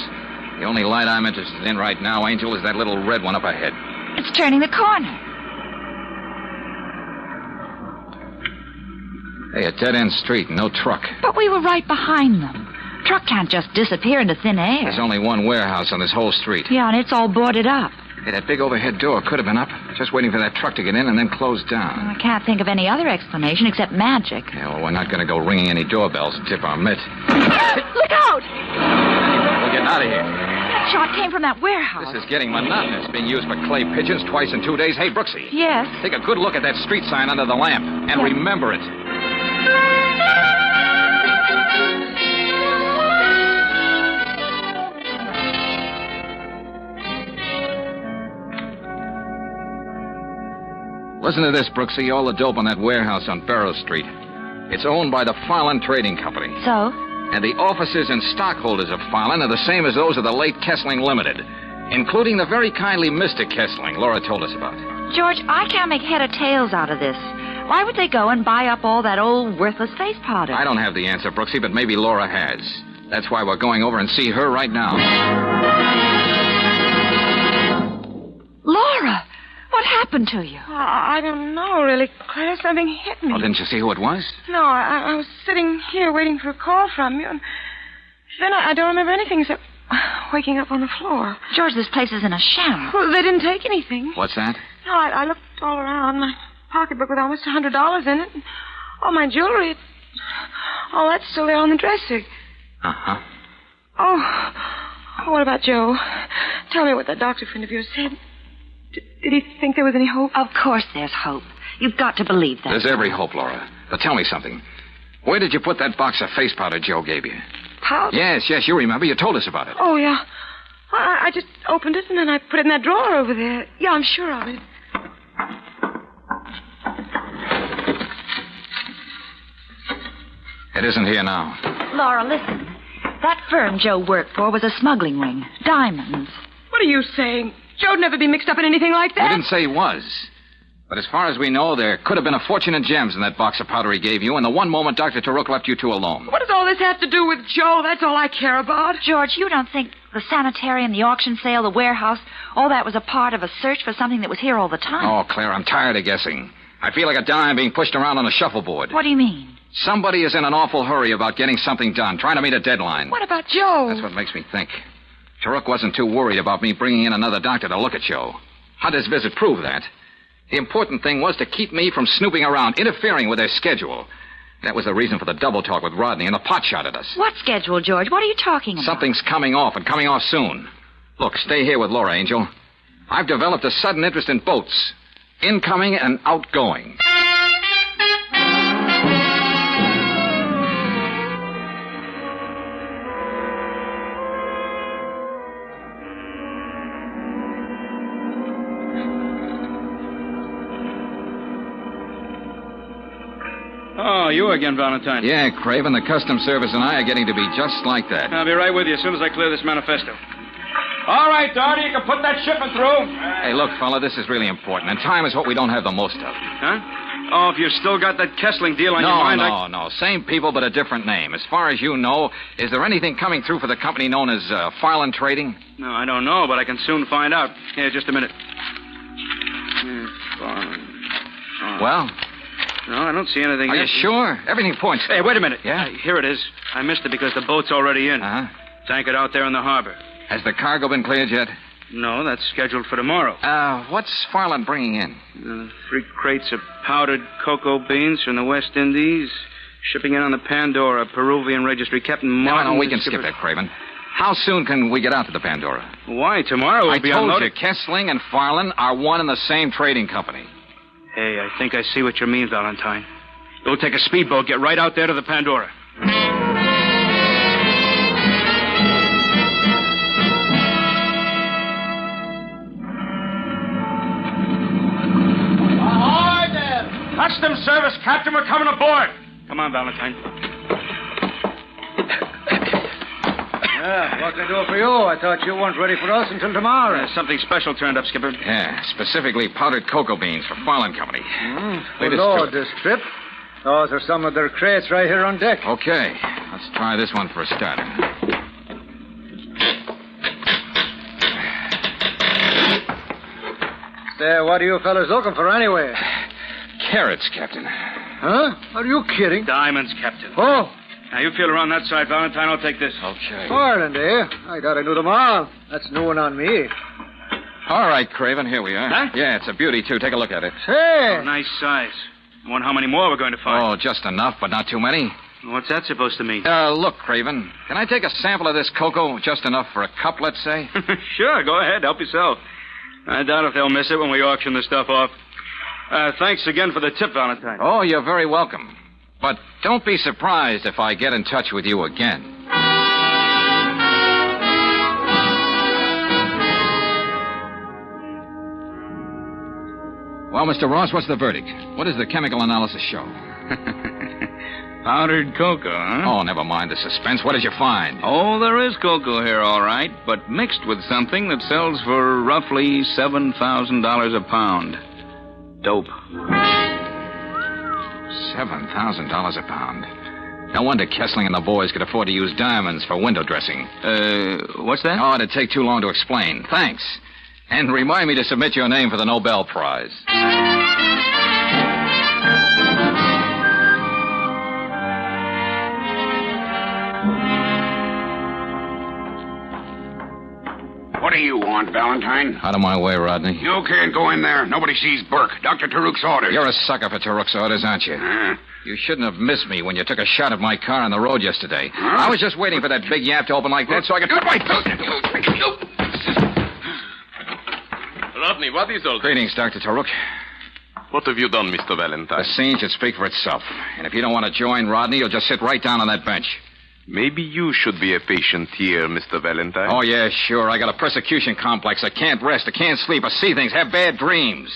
The only light I'm interested in right now, Angel, is that little red one up ahead. It's turning the corner. Hey, a dead-end street, no truck. But we were right behind them. Truck can't just disappear into thin air. There's only one warehouse on this whole street. Yeah, and it's all boarded up. Hey, that big overhead door could have been up, just waiting for that truck to get in and then closed down. I can't think of any other explanation except magic. Yeah, well, we're not going to go ringing any doorbells and tip our mitt. Look out! We're getting out of here. That shot came from that warehouse. This is getting monotonous, being used for clay pigeons twice in 2 days. Hey, Brooksy. Yes? Take a good look at that street sign under the lamp, and remember it. Listen to this, Brooksy. All the dope on that warehouse on Barrow Street. It's owned by the Fallon Trading Company. So? And the officers and stockholders of Fallon are the same as those of the late Kessling Limited, including the very kindly Mr. Kessling Laura told us about. George, I can't make head or tails out of this. Why would they go and buy up all that old worthless face powder? I don't have the answer, Brooksy, but maybe Laura has. That's why we're going over and see her right now. Laura! What happened to you? I don't know, really, Claire. Something hit me. Oh, didn't you see who it was? No, I was sitting here waiting for a call from you, and then I don't remember anything except waking up on the floor. George, this place is in a sham. Well, they didn't take anything. What's that? No, I looked all around. My pocketbook with almost $100 in it. And all my jewelry. All that's still there on the dresser. Uh-huh. Oh, what about Joe? Tell me what that doctor friend of yours said. Did he think there was any hope? Of course there's hope. You've got to believe that. There's every hope, Laura. But tell me something. Where did you put that box of face powder Joe gave you? Powder? Yes, you remember. You told us about it. Oh, yeah. I just opened it and then I put it in that drawer over there. Yeah, I'm sure of it. It isn't here now. Laura, listen. That firm Joe worked for was a smuggling ring. Diamonds. What are you saying? Joe'd never be mixed up in anything like that. We didn't say he was. But as far as we know, there could have been a fortune in gems in that box of powder he gave you, and the one moment Dr. Taruk left you two alone. What does all this have to do with Joe? That's all I care about. George, you don't think the sanitarium, the auction sale, the warehouse, all that was a part of a search for something that was here all the time? Oh, Claire, I'm tired of guessing. I feel like a dime being pushed around on a shuffleboard. What do you mean? Somebody is in an awful hurry about getting something done, trying to meet a deadline. What about Joe? That's what makes me think. Taruk wasn't too worried about me bringing in another doctor to look at Joe. Hunter's visit proved that. The important thing was to keep me from snooping around, interfering with their schedule. That was the reason for the double talk with Rodney and the pot shot at us. What schedule, George? What are you talking about? Something's coming off, and coming off soon. Look, stay here with Laura, Angel. I've developed a sudden interest in boats. Incoming and outgoing. Oh, you again, Valentine. Yeah, Craven, the Customs Service and I are getting to be just like that. I'll be right with you as soon as I clear this manifesto. All right, Doherty, you can put that shipment through. Hey, look, fella, this is really important, and time is what we don't have the most of. Huh? Oh, if you've still got that Kessling deal on your mind... No. Same people, but a different name. As far as you know, is there anything coming through for the company known as Farland Trading? No, I don't know, but I can soon find out. Here, just a minute. Well? No, I don't see anything. Are you sure? Everything points... Hey, wait a minute. Yeah? Here it is. I missed it because the boat's already in. Uh-huh. It's anchored out there in the harbor. Has the cargo been cleared yet? No, that's scheduled for tomorrow. What's Farland bringing in? 3 crates of powdered cocoa beans from the West Indies. Shipping in on the Pandora, Peruvian registry. Captain Martin... No, we can skip that, Craven. How soon can we get out to the Pandora? Why? Tomorrow we'll I be told unloaded. you, Kessling and Farland are one and the same trading company. Hey, I think I see what you mean, Valentine. We'll take a speedboat, get right out there to the Pandora. Ahoy there! Customs Service, Captain, we're coming aboard. Come on, Valentine. What can I do for you? I thought you weren't ready for us until tomorrow. Something special turned up, Skipper. Yeah, specifically powdered cocoa beans for Farland Company. Good Lord, this trip. Those are some of their crates right here on deck. Okay, let's try this one for a starter. Say, what are you fellas looking for anyway? Carrots, Captain. Huh? Are you kidding? Diamonds, Captain. Oh. Now, you feel around that side, Valentine. I'll take this. Okay. Ireland, eh? I thought I knew them all. That's new one on me. All right, Craven, here we are. Huh? Yeah, it's a beauty, too. Take a look at it. Hey! Oh, nice size. I wonder how many more we're going to find. Oh, just enough, but not too many. What's that supposed to mean? Look, Craven, can I take a sample of this cocoa? Just enough for a cup, let's say? Sure, go ahead. Help yourself. I doubt if they'll miss it when we auction the stuff off. Thanks again for the tip, Valentine. Oh, you're very welcome. But don't be surprised if I get in touch with you again. Well, Mr. Ross, what's the verdict? What does the chemical analysis show? Powdered cocoa, huh? Oh, never mind the suspense. What did you find? Oh, there is cocoa here, all right, but mixed with something that sells for roughly $7,000 a pound. Dope. $7,000 a pound. No wonder Kessling and the boys could afford to use diamonds for window dressing. What's that? Oh, it'd take too long to explain. Thanks. And remind me to submit your name for the Nobel Prize. What do you want, Valentine? Out of my way, Rodney. You can't go in there. Nobody sees Burke. Dr. Taruk's orders. You're a sucker for Taruk's orders, aren't you? You shouldn't have missed me when you took a shot at my car on the road yesterday. I was just waiting for that big yap to open like that so I could... Rodney, what is all this? Greetings, Dr. Taruk. What have you done, Mr. Valentine? The scene should speak for itself. And if you don't want to join Rodney, you'll just sit right down on that bench. Maybe you should be a patient here, Mr. Valentine. Oh, yeah, sure. I got a persecution complex. I can't rest. I can't sleep. I see things, have bad dreams.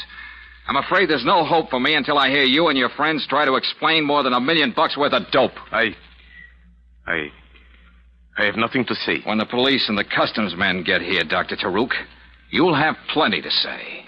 I'm afraid there's no hope for me until I hear you and your friends try to explain more than $1 million worth of dope. I I have nothing to say. When the police and the customs men get here, Dr. Taruk, you'll have plenty to say.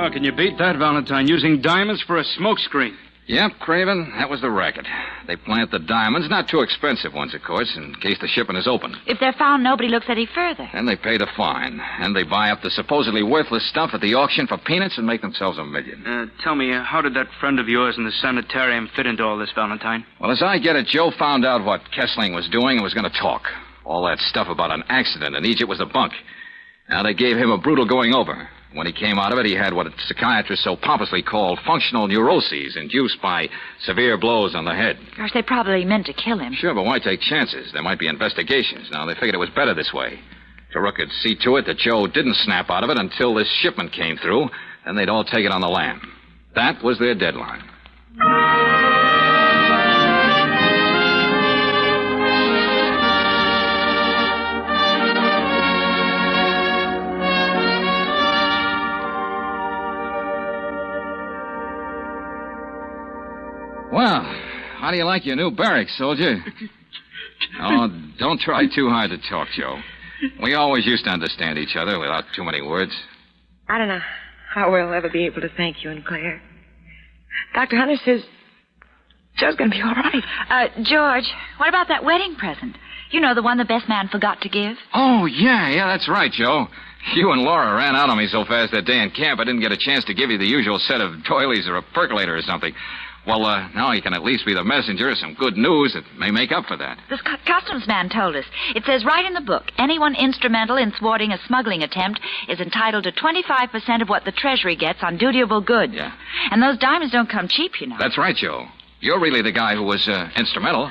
Oh, can you beat that, Valentine? Using diamonds for a smokescreen. Yep, Craven, that was the racket. They plant the diamonds, not too expensive ones, of course, in case the shipment is open. If they're found, nobody looks any further. And they pay the fine. And they buy up the supposedly worthless stuff at the auction for peanuts and make themselves $1 million. Tell me, how did that friend of yours in the sanitarium fit into all this, Valentine? Well, as I get it, Joe found out what Kessling was doing and was going to talk. All that stuff about an accident in Egypt was a bunk. Now, they gave him a brutal going over. When he came out of it, he had what psychiatrists so pompously call functional neuroses induced by severe blows on the head. Gosh, they probably meant to kill him. Sure, but why take chances? There might be investigations. Now, they figured it was better this way. Taruk could see to it that Joe didn't snap out of it until this shipment came through, then they'd all take it on the lam. That was their deadline. Well, how do you like your new barracks, soldier? Oh, don't try too hard to talk, Joe. We always used to understand each other without too many words. I don't know how we'll ever be able to thank you and Claire. Dr. Hunter says Joe's going to be all right. George, what about that wedding present? You know, the one the best man forgot to give? Oh, yeah, that's right, Joe. You and Laura ran out on me so fast that day in camp, I didn't get a chance to give you the usual set of doilies or a percolator or something. Well, now you can at least be the messenger of some good news that may make up for that. This customs man told us. It says right in the book, anyone instrumental in thwarting a smuggling attempt is entitled to 25% of what the Treasury gets on dutiable goods. Yeah. And those diamonds don't come cheap, you know. That's right, Joe. You're really the guy who was instrumental.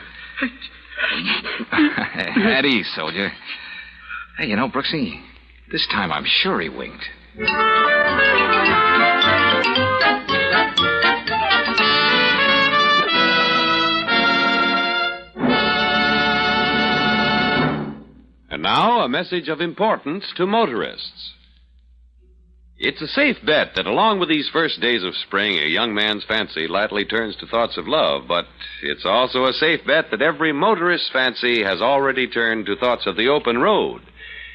At ease, soldier. Hey, you know, Brooksy, this time I'm sure he winked. And now, a message of importance to motorists. It's a safe bet that along with these first days of spring, a young man's fancy lightly turns to thoughts of love, but it's also a safe bet that every motorist's fancy has already turned to thoughts of the open road.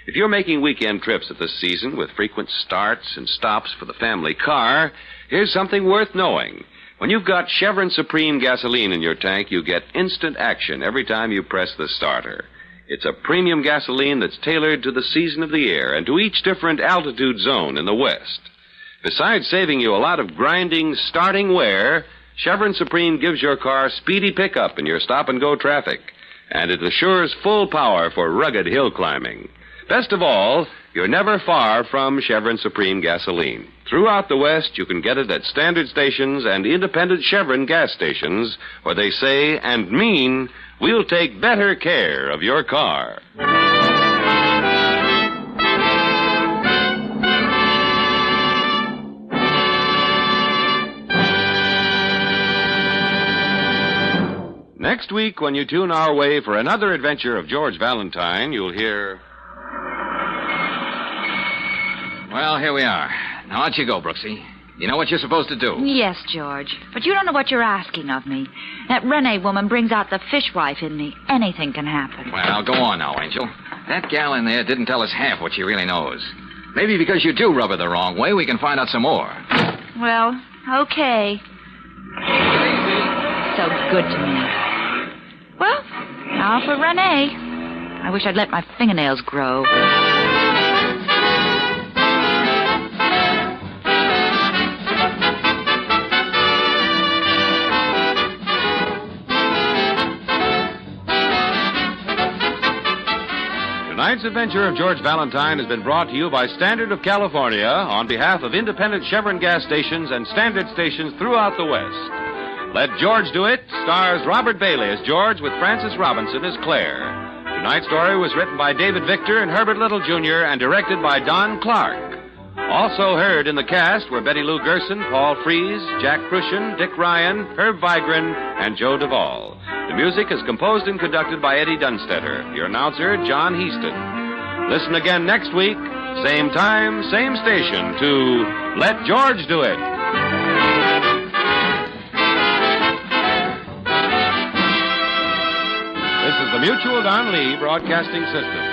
If you're making weekend trips at this season with frequent starts and stops for the family car, here's something worth knowing. When you've got Chevron Supreme gasoline in your tank, you get instant action every time you press the starter. It's a premium gasoline that's tailored to the season of the year and to each different altitude zone in the West. Besides saving you a lot of grinding, starting wear, Chevron Supreme gives your car speedy pickup in your stop-and-go traffic, and it assures full power for rugged hill climbing. Best of all, you're never far from Chevron Supreme gasoline. Throughout the West, you can get it at standard stations and independent Chevron gas stations, where they say and mean, we'll take better care of your car. Next week, when you tune our way for another adventure of George Valentine, you'll hear... Well, here we are. Now, out you go, Brooksy. You know what you're supposed to do. Yes, George. But you don't know what you're asking of me. That Renee woman brings out the fishwife in me. Anything can happen. Well, go on now, Angel. That gal in there didn't tell us half what she really knows. Maybe because you do rub her the wrong way, we can find out some more. Well, okay. So good to me. Well, now for Renee. I wish I'd let my fingernails grow. Tonight's adventure of George Valentine has been brought to you by Standard of California on behalf of independent Chevron gas stations and standard stations throughout the West. Let George Do It stars Robert Bailey as George with Frances Robinson as Claire. Tonight's story was written by David Victor and Herbert Little Jr. and directed by Don Clark. Also heard in the cast were Betty Lou Gerson, Paul Frees, Jack Crucian, Dick Ryan, Herb Vigran, and Joe Duvall. The music is composed and conducted by Eddie Dunstetter. Your announcer, John Heaston. Listen again next week, same time, same station, to Let George Do It. This is the Mutual Don Lee Broadcasting System.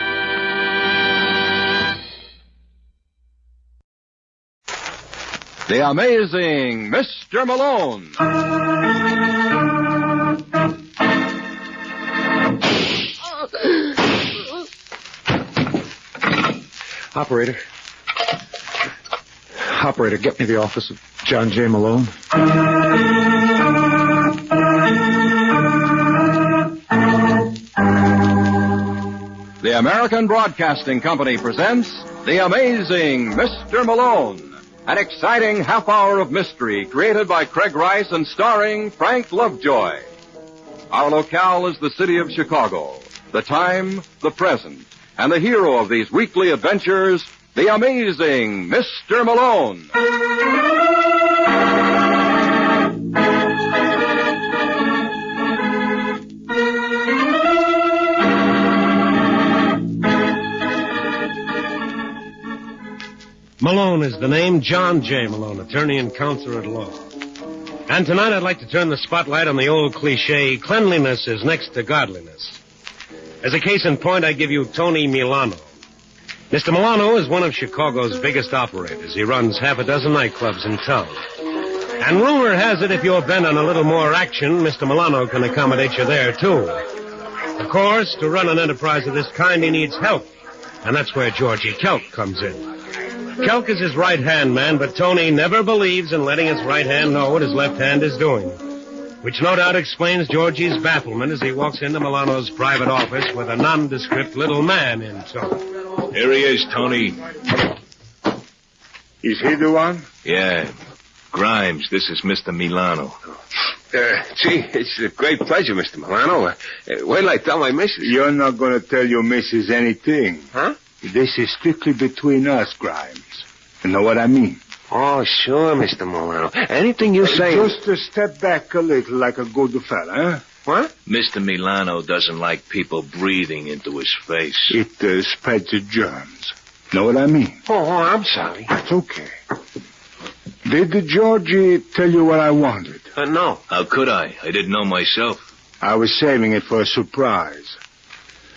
The amazing Mr. Malone. Operator, get me the office of John J. Malone. The American Broadcasting Company presents The Amazing Mr. Malone, an exciting half hour of mystery created by Craig Rice and starring Frank Lovejoy. Our locale is the city of Chicago, the time, the present, and the hero of these weekly adventures, the amazing Mr. Malone. Malone is the name, John J. Malone, attorney and counselor at law. And tonight I'd like to turn the spotlight on the old cliche, cleanliness is next to godliness. As a case in point, I give you Tony Milano. Mr. Milano is one of Chicago's biggest operators. He runs half a dozen nightclubs in town. And rumor has it if you're bent on a little more action, Mr. Milano can accommodate you there, too. Of course, to run an enterprise of this kind, he needs help. And that's where Georgie Kelk comes in. Kelk is his right-hand man, but Tony never believes in letting his right hand know what his left hand is doing. Which no doubt explains Georgie's bafflement as he walks into Milano's private office with a nondescript little man in tow. Here he is, Tony. Is he the one? Yeah. Grimes, this is Mr. Milano. Gee, it's a great pleasure, Mr. Milano. Wait till I tell my missus. You're not going to tell your missus anything. Huh? This is strictly between us, Grimes. You know what I mean? Oh, sure, Mr. Milano. Anything you say... Just to step back a little like a good fella, huh? What? Mr. Milano doesn't like people breathing into his face. It spreads the germs. Know what I mean? Oh, I'm sorry. It's okay. Did Georgie tell you what I wanted? No. How could I? I didn't know myself. I was saving it for a surprise.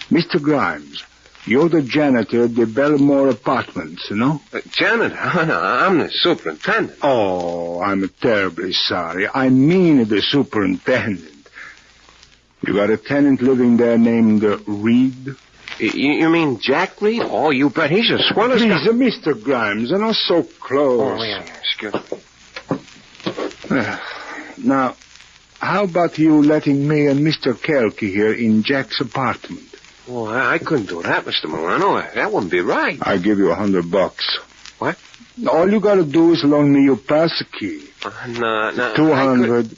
Mr. Grimes, you're the janitor at the Belmore Apartments, you know? Janitor? No, I'm the superintendent. Oh, I'm terribly sorry. I mean the superintendent. You got a tenant living there named Reed? You mean Jack Reed? Oh, you bet. He's a swell. Please, Mr. Grimes, you're not so close. Oh, yeah, excuse me. Now, how about you letting me and Mr. Kelky here in Jack's apartment? Oh, I couldn't do that, Mr. Milano. That wouldn't be right. I give you $100. What? All you gotta do is loan me your pass key. No. 200.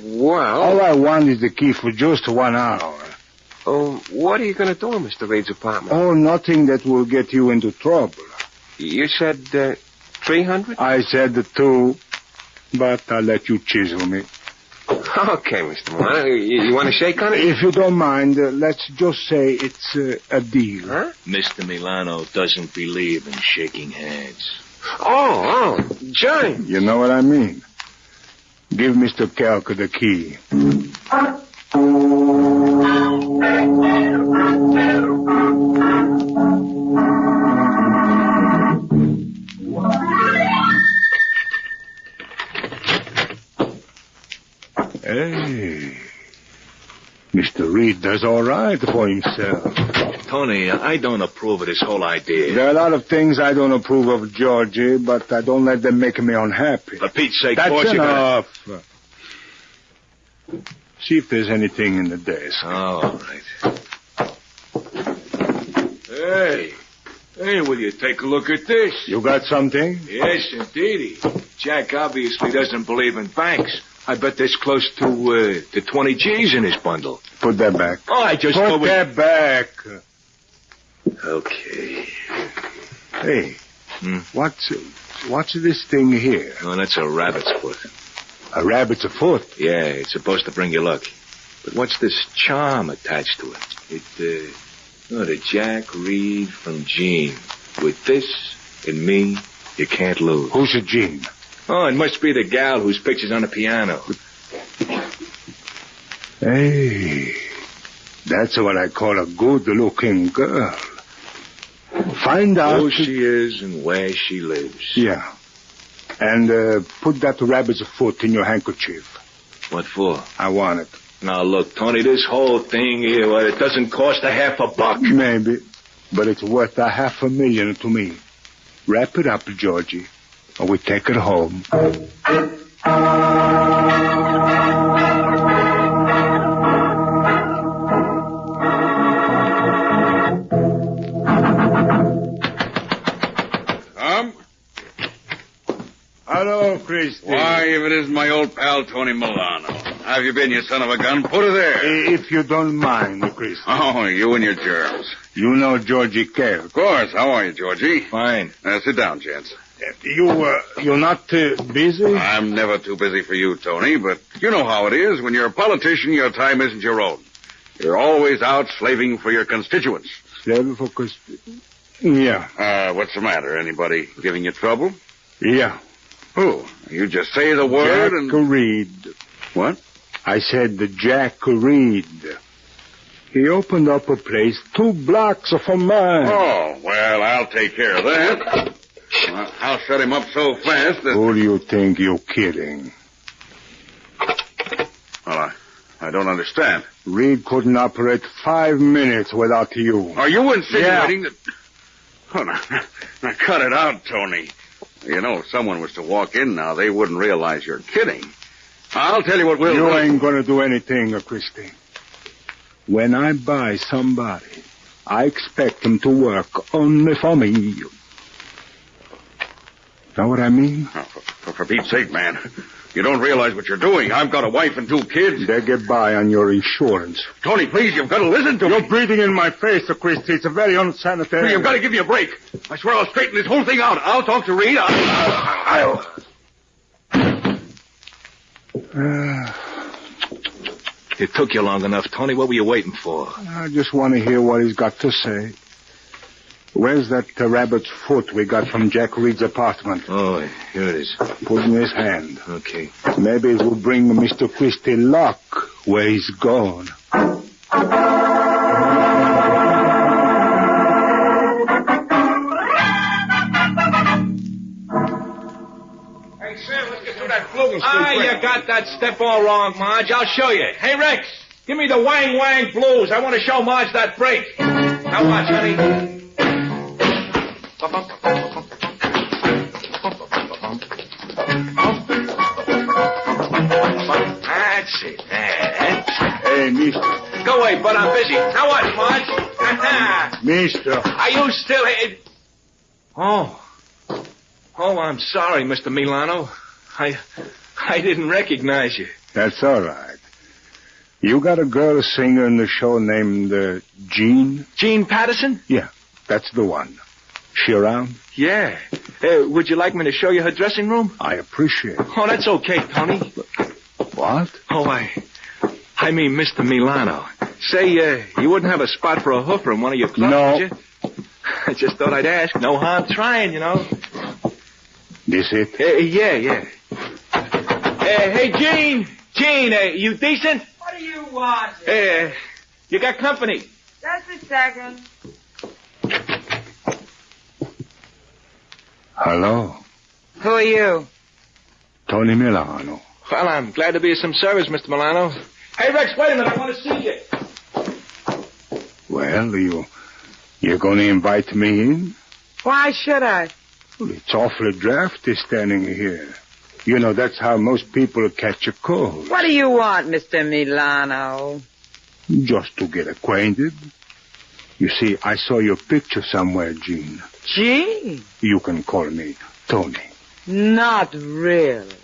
Well... All I want is the key for just 1 hour. Oh, what are you going to do in Mr. Reed's apartment? Oh, nothing that will get you into trouble. You said 300? I said 2, but I'll let you chisel me. Okay, Mr. Milano. You want to shake on it? If you don't mind, let's just say it's a deal. Huh? Mr. Milano doesn't believe in shaking hands. Oh, Johnny. You know what I mean. Give Mr. Kelk the key. Hey, Mr. Reed does all right for himself. Tony, I don't approve of this whole idea. There are a lot of things I don't approve of, Georgie, but I don't let them make me unhappy. For Pete's sake, That's boss, enough. See if there's anything in the desk. All right. Hey, will you take a look at this? You got something? Yes, indeedy. Jack obviously doesn't believe in banks. I bet there's close to 20 G's in his bundle. Put that back. Oh, I just Put that back. Okay. Hey, what's this thing here? Oh, that's a rabbit's foot. A rabbit's foot? Yeah, it's supposed to bring you luck. But what's this charm attached to it? Oh, the Jack Reed from Gene. With this and me, you can't lose. Who's a Gene? Oh, it must be the gal whose picture's on the piano. Hey, that's what I call a good-looking girl. Find out who she is and where she lives. Yeah. And put that rabbit's foot in your handkerchief. What for? I want it. Now, look, Tony, this whole thing here, well, it doesn't cost $50. Maybe, but it's worth $500,000 to me. Wrap it up, Georgie, or we take it home. Hello, Christy. Why, if it isn't my old pal, Tony Milano. How have you been, you son of a gun? Put her there. If you don't mind, Christy. Oh, you and your germs. You know Georgie Kerr. Of course. How are you, Georgie? Fine. Sit down, gents. You're not busy? I'm never too busy for you, Tony, but you know how it is. When you're a politician, your time isn't your own. You're always out slaving for your constituents. Slaving for constituents? Yeah. What's the matter? Anybody giving you trouble? Yeah. Who? You just say the word Jack Reed. What? I said the Jack Reed. He opened up a place 2 blocks from mine. Oh, well, I'll take care of that. I'll shut him up so fast that... Who do you think you're kidding? Well, I don't understand. Reed couldn't operate 5 minutes without you. Are you insinuating that... Oh, now, cut it out, Tony. You know, if someone was to walk in now, they wouldn't realize you're kidding. I'll tell you what we'll do. You ain't going to do anything, Christy. When I buy somebody, I expect them to work only for me. Know what I mean? Oh, for Pete's sake, man. You don't realize what you're doing. I've got a wife and 2 kids. They get by on your insurance. Tony, please, you've got to listen to me. You're breathing in my face, Christy. It's a very unsanitary... You've got to give me a break. I swear I'll straighten this whole thing out. I'll talk to Reed. It took you long enough, Tony. What were you waiting for? I just want to hear what he's got to say. Where's that rabbit's foot we got from Jack Reed's apartment? Oh, here it is. Put in his hand. Okay. Maybe it will bring Mr. Christie luck where he's gone. Hey, Sam, let's get through that Logan Street. You got that step all wrong, Marge. I'll show you. Hey, Rex, give me the Wang Wang Blues. I want to show Marge that break. Now watch, honey. That's it. Hey, mister. Go away, bud. I'm busy. Now what, Marge? Mister. Are you still here? Oh, I'm sorry, Mr. Milano. I didn't recognize you. That's all right. You got a girl singer in the show named Jean? Jean Patterson? Yeah, that's the one. She around? Yeah. Would you like me to show you her dressing room? I appreciate it. Oh, that's okay, Tony. What? Oh, I mean Mr. Milano. Say, you wouldn't have a spot for a hoofer in one of your clubs, No. would you? I just thought I'd ask. No harm trying, you know. This it? Yeah. Hey, Jean, you decent? What do you want? You got company. Just a second. Hello. Who are you? Tony Milano. Well, I'm glad to be of some service, Mr. Milano. Hey, Rex, wait a minute. I want to see you. Well, you're going to invite me in? Why should I? Well, it's awfully drafty standing here. You know, that's how most people catch a cold. What do you want, Mr. Milano? Just to get acquainted. You see, I saw your picture somewhere, Jean. Jean? You can call me Tony. Not really.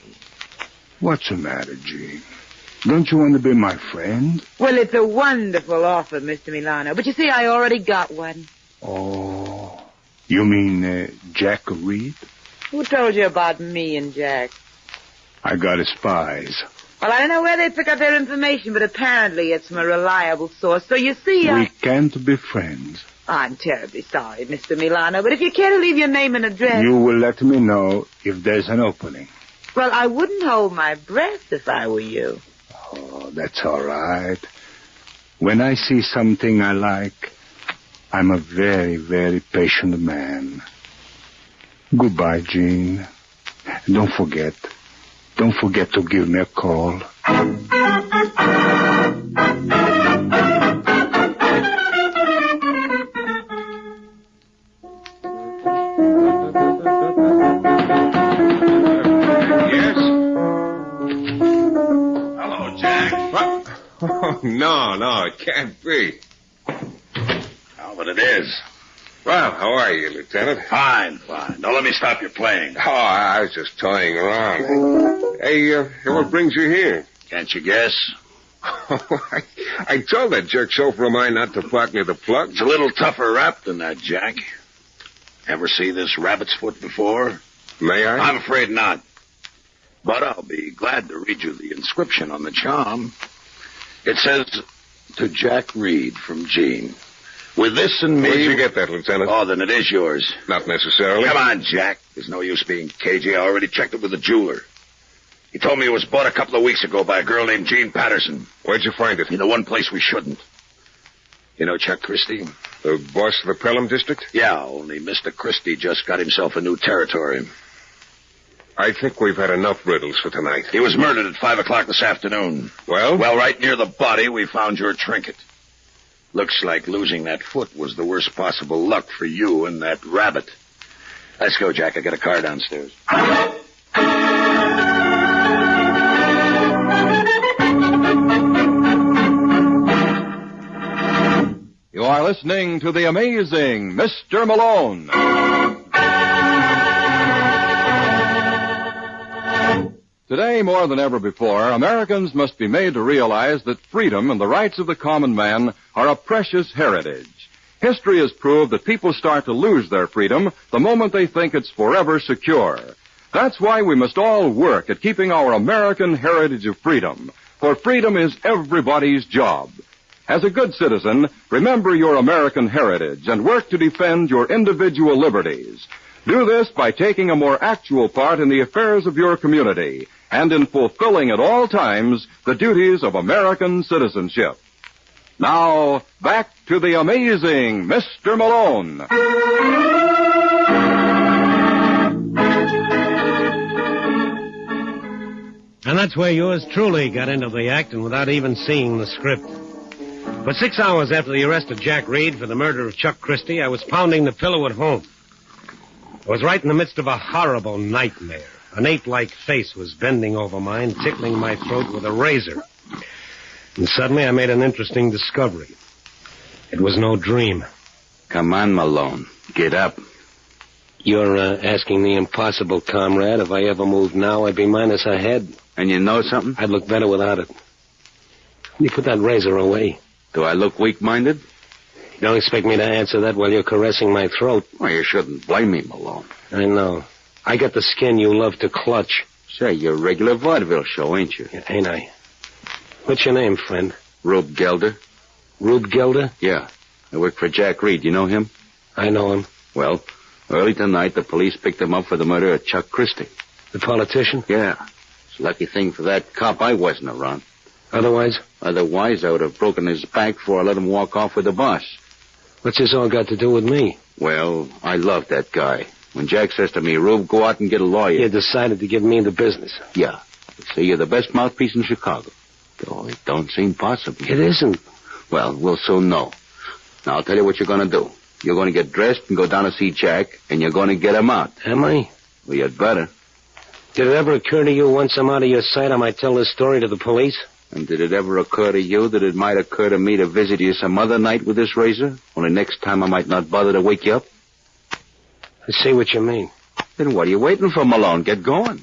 What's the matter, Jean? Don't you want to be my friend? Well, it's a wonderful offer, Mr. Milano. But you see, I already got one. Oh, you mean Jack Reed? Who told you about me and Jack? I got his spies. Well, I don't know where they pick up their information, but apparently it's from a reliable source. So you see, We can't be friends. I'm terribly sorry, Mr. Milano, but if you care to leave your name and address... You will let me know if there's an opening. Well, I wouldn't hold my breath if I were you. Oh, that's all right. When I see something I like, I'm a very, very patient man. Goodbye, Jean. Don't forget to give me a call. Hello, Jack. What? Oh, no, it can't be. Oh, but it is. Well, how are you, Lieutenant? Fine. Don't let me stop you playing. Oh, I was just toying around. Hey, what brings you here? Can't you guess? I told that jerk chauffeur of mine not to park near the plug. It's a little tougher rap than that, Jack. Ever see this rabbit's foot before? May I? I'm afraid not. But I'll be glad to read you the inscription on the charm. It says, to Jack Reed from Jean. With this and me... Where'd you get that, Lieutenant? Oh, then it is yours. Not necessarily. Come on, Jack. There's no use being cagey. I already checked it with the jeweler. He told me it was bought a couple of weeks ago by a girl named Jean Patterson. Where'd you find it? In the one place we shouldn't. You know Chuck Christie? The boss of the Pelham district? Yeah, only Mr. Christie just got himself a new territory. I think we've had enough riddles for tonight. He was murdered at 5 o'clock this afternoon. Well? Well, right near the body, we found your trinket. Looks like losing that foot was the worst possible luck for you and that rabbit. Let's go, Jack. I got a car downstairs. You are listening to the amazing Mr. Malone. Today, more than ever before, Americans must be made to realize that freedom and the rights of the common man are a precious heritage. History has proved that people start to lose their freedom the moment they think it's forever secure. That's why we must all work at keeping our American heritage of freedom, for freedom is everybody's job. As a good citizen, remember your American heritage and work to defend your individual liberties. Do this by taking a more actual part in the affairs of your community and in fulfilling at all times the duties of American citizenship. Now, back to the amazing Mr. Malone. And that's where yours truly got into the act and without even seeing the script. But 6 hours after the arrest of Jack Reed for the murder of Chuck Christie, I was pounding the pillow at home. I was right in the midst of a horrible nightmare. An ape-like face was bending over mine, tickling my throat with a razor. And suddenly I made an interesting discovery. It was no dream. Come on, Malone. Get up. You're asking the impossible, comrade. If I ever moved now, I'd be minus a head. And you know something? I'd look better without it. You put that razor away. Do I look weak-minded? You don't expect me to answer that while you're caressing my throat. Well, you shouldn't blame me, Malone. I know. I got the skin you love to clutch. Say, you're a regular vaudeville show, ain't you? Yeah, ain't I? What's your name, friend? Rube Gelder. Rube Gelder? Yeah. I work for Jack Reed. You know him? I know him. Well, early tonight, the police picked him up for the murder of Chuck Christie. The politician? Yeah. It's a lucky thing for that cop I wasn't around. Otherwise? Otherwise, I would have broken his back before I let him walk off with the boss. What's this all got to do with me? Well, I love that guy. When Jack says to me, Rube, go out and get a lawyer. You decided to give me the business. Yeah. Say you're the best mouthpiece in Chicago. Though it don't seem possible. It isn't. Well, we'll soon know. Now, I'll tell you what you're going to do. You're going to get dressed and go down to see Jack, and you're going to get him out. Am I? Well, you'd better. Did it ever occur to you once I'm out of your sight, I might tell this story to the police? And did it ever occur to you that it might occur to me to visit you some other night with this razor? Only next time I might not bother to wake you up? I see what you mean. Then what are you waiting for, Malone? Get going.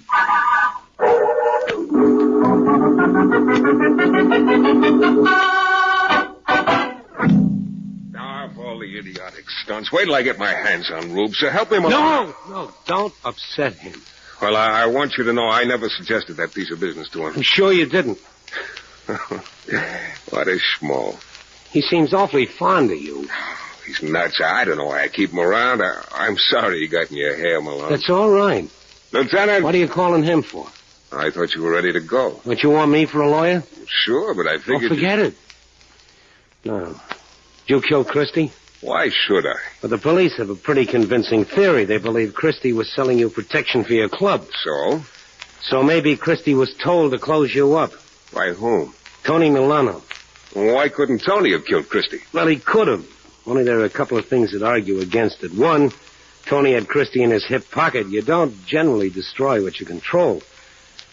Now, of all the idiotic stunts, wait till I get my hands on Rube, so help me, Malone. No, don't upset him. Well, I want you to know I never suggested that piece of business to him. I'm sure you didn't. What a schmo. He seems awfully fond of you. He's nuts. I don't know why I keep him around. I'm sorry you got in your hair, Malone. That's all right. Lieutenant! What are you calling him for? I thought you were ready to go. What, you want me for a lawyer? Sure, but I figured... Oh, forget it. No. Did you kill Christie? Why should I? Well, the police have a pretty convincing theory. They believe Christie was selling you protection for your club. So? So maybe Christie was told to close you up. By whom? Tony Milano. Well, why couldn't Tony have killed Christie? Well, he could have. Only there are a couple of things that argue against it. One, Tony had Christie in his hip pocket. You don't generally destroy what you control.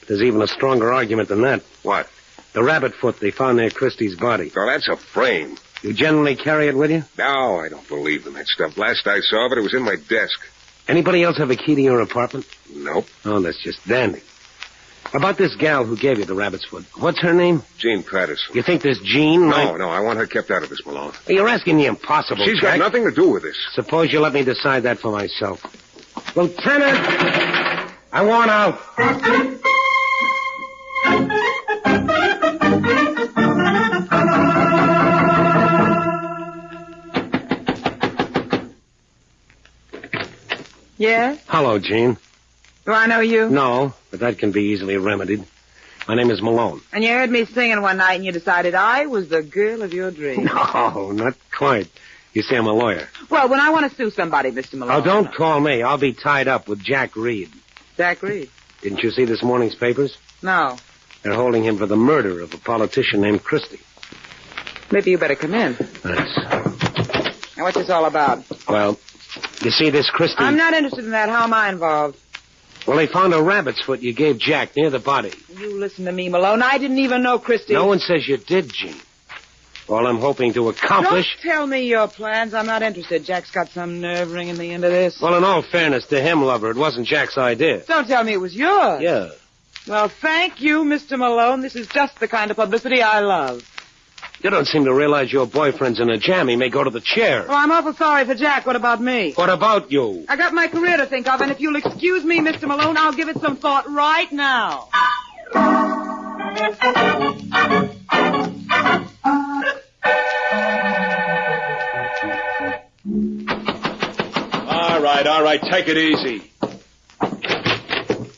But there's even a stronger argument than that. What? The rabbit foot they found near Christie's body. Oh, that's a frame. You generally carry it with you? No, I don't believe in that stuff. Last I saw of it, it was in my desk. Anybody else have a key to your apartment? Nope. Oh, that's just dandy. About this gal who gave you the rabbit's foot. What's her name? Jean Patterson. You think this Jean... No, I want her kept out of this, Malone. You're asking the impossible, She's Jack. got nothing to do with this. Suppose you let me decide that for myself. Lieutenant! I want out. Yes? Hello, Jean. Do I know you? No, but that can be easily remedied. My name is Malone. And you heard me singing one night and you decided I was the girl of your dreams. No, not quite. You see, I'm a lawyer. Well, when I want to sue somebody, Mr. Malone... Oh, don't call me. I'll be tied up with Jack Reed. Jack Reed? Didn't you see this morning's papers? No. They're holding him for the murder of a politician named Christie. Maybe you better come in. Thanks. Now, what's this all about? Well, you see this Christie... I'm not interested in that. How am I involved? Well, they found a rabbit's foot you gave Jack near the body. You listen to me, Malone. I didn't even know Christie... No one says you did, Jean. All I'm hoping to accomplish... Don't tell me your plans. I'm not interested. Jack's got some nerve ringing the end of this. Well, in all fairness to him, lover, it wasn't Jack's idea. Don't tell me it was yours. Yeah. Well, thank you, Mr. Malone. This is just the kind of publicity I love. You don't seem to realize your boyfriend's in a jam. He may go to the chair. Well, I'm awful sorry for Jack. What about me? What about you? I got my career to think of, and if you'll excuse me, Mr. Malone, I'll give it some thought right now. All right. Take it easy.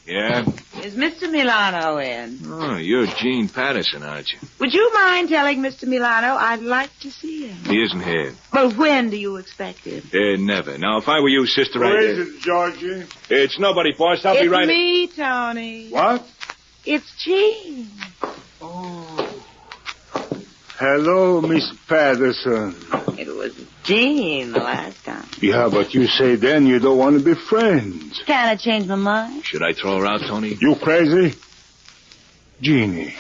Yeah? Is Mr. Milano in? Oh, you're Jean Patterson, aren't you? Would you mind telling Mr. Milano I'd like to see him? He isn't here. Well, when do you expect him? Never. Now, if I were you, sister, Who is it, Georgie? It's nobody, boss. I'll be right... It's me, Tony. What? It's Jean. Hello, Miss Patterson. It was Jean the last time. Yeah, but you say then you don't want to be friends. Can't I change my mind? Should I throw her out, Tony? You crazy? Jeannie,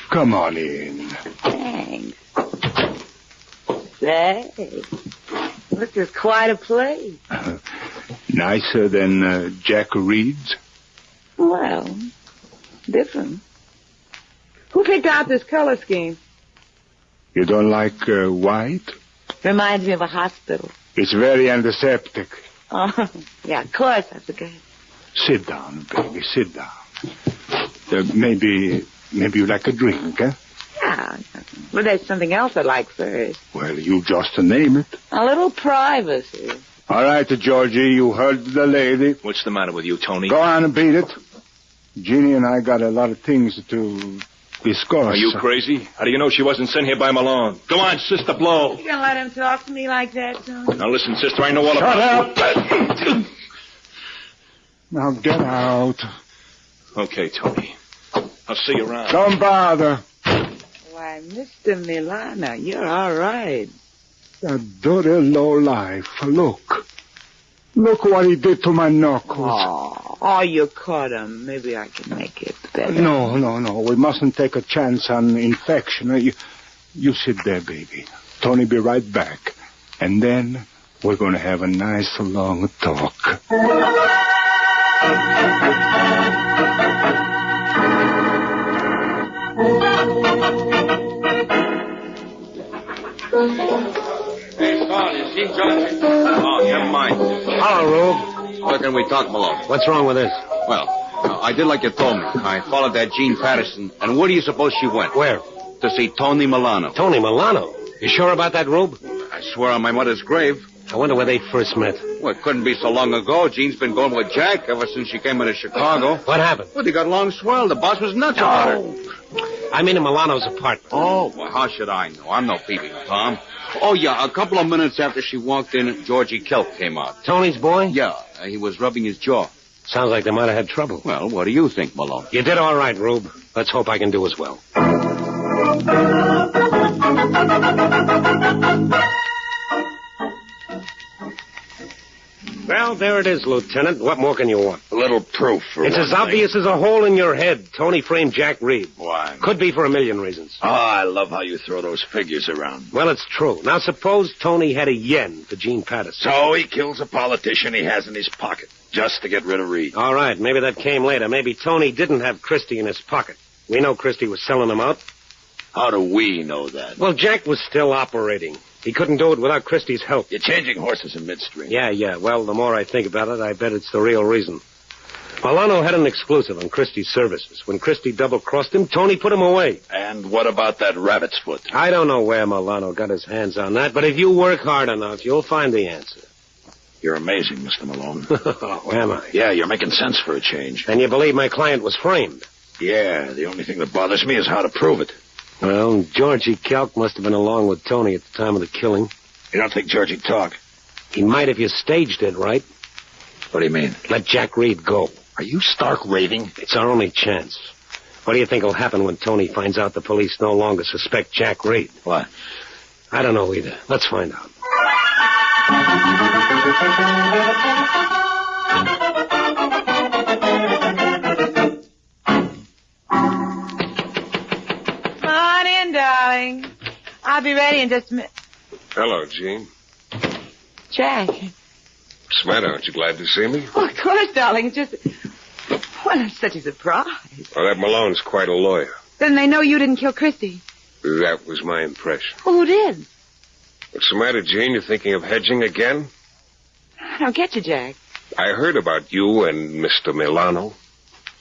come on in. Thanks. Say, this is quite a place. Nicer than Jack Reed's? Well, different. Who picked out this color scheme? You don't like white? Reminds me of a hospital. It's very antiseptic. Oh, yeah, of course, I forgot. Sit down, baby, sit down. Maybe you like a drink, eh? Yeah, but there's something else I'd like first. Well, you just name it. A little privacy. All right, Georgie, you heard the lady. What's the matter with you, Tony? Go on and beat it. Jeannie and I got a lot of things to discuss. Are you crazy? How do you know she wasn't sent here by Malone? Go on, sister, blow. You gonna let him talk to me like that, Tony? Now listen, sister, I know all about... Shut up! Now get out. Okay, Tony. I'll see you around. Don't bother. Why, Mr. Milano, you're all right. That dirty lowlife. Look what he did to my knuckles. Oh, you caught him. Maybe I can make it better. No. We mustn't take a chance on infection. You sit there, baby. Tony be right back. And then we're going to have a nice long talk. Hey, Paul, you seen Georgie? Oh, never mind. Hello, Rube. Where can we talk, Malone? What's wrong with this? Well, I did like you told me. I followed that Jean Patterson, and where do you suppose she went? Where? To see Tony Milano. Tony Milano? You sure about that, Rube? I swear on my mother's grave. I wonder where they first met. Well, it couldn't be so long ago. Jean's been going with Jack ever since she came into Chicago. What happened? Well, they got along swell. The boss was nuts about her. I mean in Milano's apartment. Oh, well, how should I know? I'm no peeping Tom. Oh, yeah, a couple of minutes after she walked in, Georgie Kelp came out. Tony's boy? Yeah, he was rubbing his jaw. Sounds like they might have had trouble. Well, what do you think, Malone? You did all right, Rube. Let's hope I can do as well. Well, there it is, Lieutenant. What more can you want? A little proof for It's as obvious as a hole in your head. Tony framed Jack Reed. Why? Could be for a million reasons. Oh, I love how you throw those figures around. Well, it's true. Now, suppose Tony had a yen for Jean Patterson. So he kills a politician he has in his pocket, just to get rid of Reed. All right, maybe that came later. Maybe Tony didn't have Christie in his pocket. We know Christie was selling him out. How do we know that? Well, Jack was still operating. He couldn't do it without Christie's help. You're changing horses in midstream. Yeah. Well, the more I think about it, I bet it's the real reason. Milano had an exclusive on Christie's services. When Christie double-crossed him, Tony put him away. And what about that rabbit's foot? I don't know where Milano got his hands on that, but if you work hard enough, you'll find the answer. You're amazing, Mr. Malone. Oh, am I? Yeah, you're making sense for a change. And you believe my client was framed? Yeah, the only thing that bothers me is how to prove it. Well, Georgie Kelk must have been along with Tony at the time of the killing. You don't think Georgie'd talk? He might if you staged it right. What do you mean? Let Jack Reed go. Are you stark raving? It's our only chance. What do you think will happen when Tony finds out the police no longer suspect Jack Reed? What? I don't know either. Let's find out. Come on in, darling. I'll be ready in just a minute. Hello, Jean. Jack. What's the matter? Aren't you glad to see me? Oh, of course, darling. It's just... Well, it's such a surprise. Well, that Malone's quite a lawyer. Then they know you didn't kill Christie. That was my impression. Well, who did? What's the matter, Jean? You thinking of hedging again? I don't get you, Jack. I heard about you and Mr. Milano.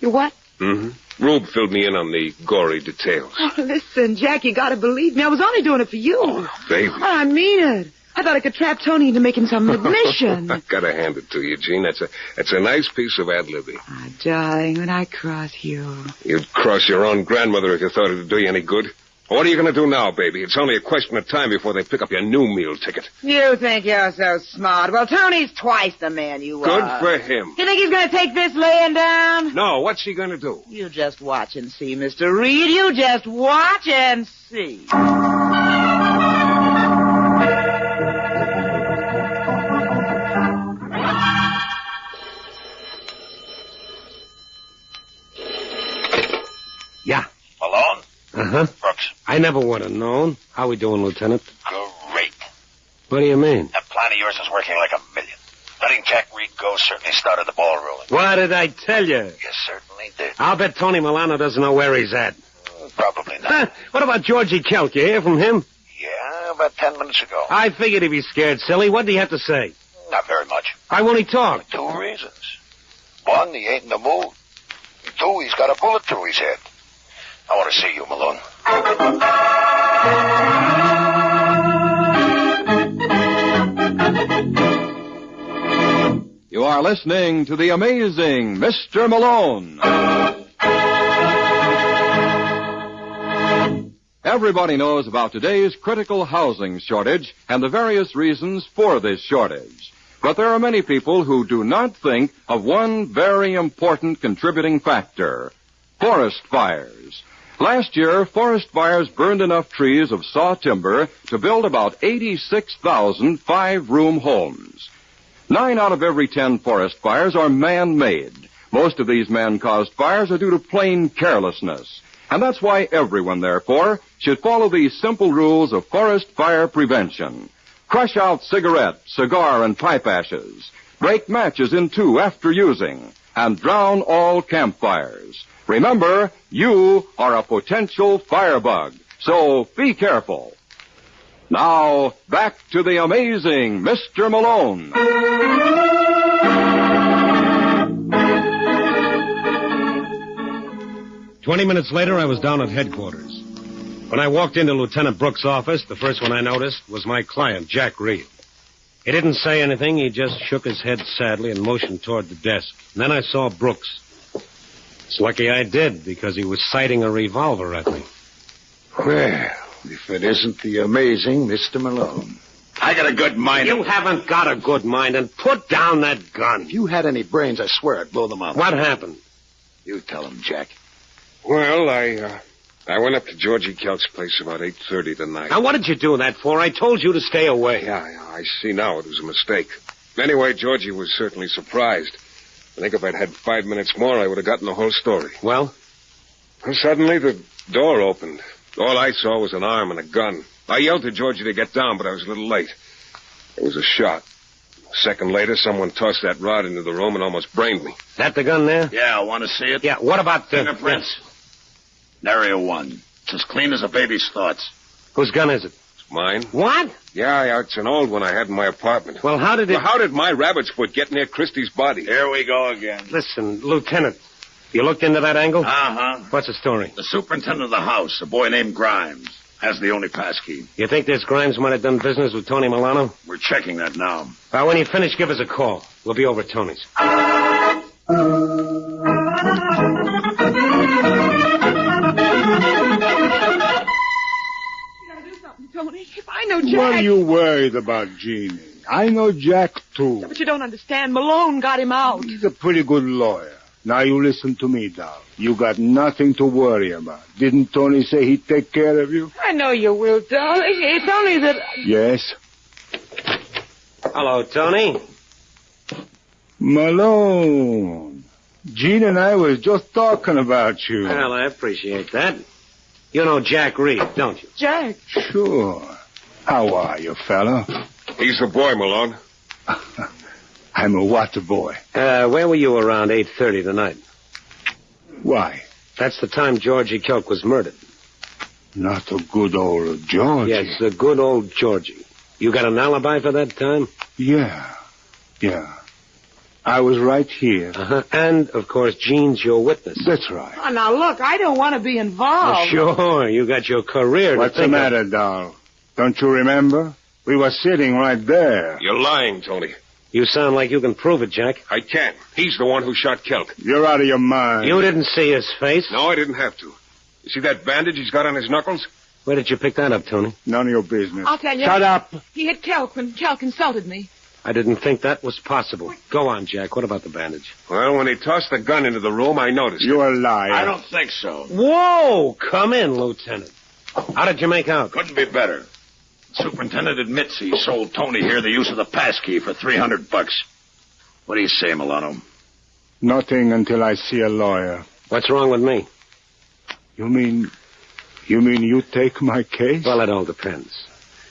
You what? Mm-hmm. Rube filled me in on the gory details. Oh, listen, Jack, you gotta believe me. I was only doing it for you. Oh, baby. Oh, I mean it. I thought I could trap Tony into making some admission. I gotta hand it to you, Jean. That's a nice piece of ad-libbing. Oh, darling, when I cross you... You'd cross your own grandmother if you thought it'd do you any good. What are you going to do now, baby? It's only a question of time before they pick up your new meal ticket. You think you're so smart. Well, Tony's twice the man you are. Good for him. You think he's going to take this laying down? No, what's he going to do? You just watch and see, Mr. Reed. You just watch and see. Yeah. Malone? Uh-huh. Brooks. I never would have known. How we doing, Lieutenant? Great. What do you mean? That plan of yours is working like a million. Letting Jack Reed go certainly started the ball rolling. What did I tell you? You certainly did. I'll bet Tony Milano doesn't know where he's at. Probably not. What about Georgie Kelk? You hear from him? Yeah, about 10 minutes ago. I figured he'd be scared, silly. What did he have to say? Not very much. Why won't he talk? 2 reasons. 1, he ain't in the mood. 2, he's got a bullet through his head. I want to see you, Malone. You are listening to the amazing Mr. Malone. Everybody knows about today's critical housing shortage and the various reasons for this shortage. But there are many people who do not think of one very important contributing factor: forest fires. Last year, forest fires burned enough trees of saw timber to build about 86,000 five-room homes. 9 out of every 10 forest fires are man-made. Most of these man-caused fires are due to plain carelessness. And that's why everyone, therefore, should follow these simple rules of forest fire prevention. Crush out cigarette, cigar, and pipe ashes. Break matches in 2 after using. And drown all campfires. Remember, you are a potential firebug, so be careful. Now, back to the amazing Mr. Malone. 20 minutes later, I was down at headquarters. When I walked into Lieutenant Brooks' office, the first one I noticed was my client, Jack Reed. He didn't say anything. He just shook his head sadly and motioned toward the desk. And then I saw Brooks. It's lucky I did, because he was sighting a revolver at me. Well, if it isn't the amazing Mr. Malone. I got a good mind. You haven't got a good mind, and put down that gun. If you had any brains, I swear I'd blow them up. What happened? You tell him, Jack. Well, I went up to Georgie Kelk's place about 8:30 tonight. Now, what did you do that for? I told you to stay away. Yeah, I see now it was a mistake. Anyway, Georgie was certainly surprised. I think if I'd had 5 minutes more, I would have gotten the whole story. Well? Suddenly, the door opened. All I saw was an arm and a gun. I yelled to Georgie to get down, but I was a little late. There was a shot. A second later, someone tossed that rod into the room and almost brained me. That the gun there? Yeah, want to see it? Yeah, what about the... Fingerprints. Nary one. It's as clean as a baby's thoughts. Whose gun is it? It's mine. What? Yeah, it's an old one I had in my apartment. Well, how did it... Well, how did my rabbit's foot get near Christie's body? Here we go again. Listen, Lieutenant, you looked into that angle? Uh-huh. What's the story? The superintendent of the house, a boy named Grimes, has the only passkey. You think this Grimes might have done business with Tony Milano? We're checking that now. When you finish, give us a call. We'll be over at Tony's. Tony, if I know Jack... What are you worried about, Jeannie? I know Jack, too. But you don't understand. Malone got him out. He's a pretty good lawyer. Now you listen to me, doll. You got nothing to worry about. Didn't Tony say he'd take care of you? I know you will, doll. It's only that... Yes? Hello, Tony. Malone. Gene and I was just talking about you. Well, I appreciate that. You know Jack Reed, don't you? Jack. Sure. How are you, fella? He's the boy, Malone. I'm a water boy. Where were you around 8:30 tonight? Why? That's the time Georgie Kelk was murdered. Not a good old Georgie. Yes, a good old Georgie. You got an alibi for that time? Yeah. I was right here. Uh-huh. And, of course, Gene's your witness. That's right. Oh, now, look, I don't want to be involved. Sure, you got your career What's to think the matter, doll? Don't you remember? We were sitting right there. You're lying, Tony. You sound like you can prove it, Jack. I can't. He's the one who shot Kelk. You're out of your mind. You didn't see his face? No, I didn't have to. You see that bandage he's got on his knuckles? Where did you pick that up, Tony? None of your business. I'll tell you. Shut up. He hit Kelk when Kelk insulted me. I didn't think that was possible. Go on, Jack. What about the bandage? Well, when he tossed the gun into the room, I noticed. You're a liar. I don't think so. Whoa! Come in, Lieutenant. How did you make out? Couldn't be better. Superintendent admits he sold Tony here the use of the passkey for $300. What do you say, Milano? Nothing until I see a lawyer. What's wrong with me? You mean you take my case? Well, it all depends.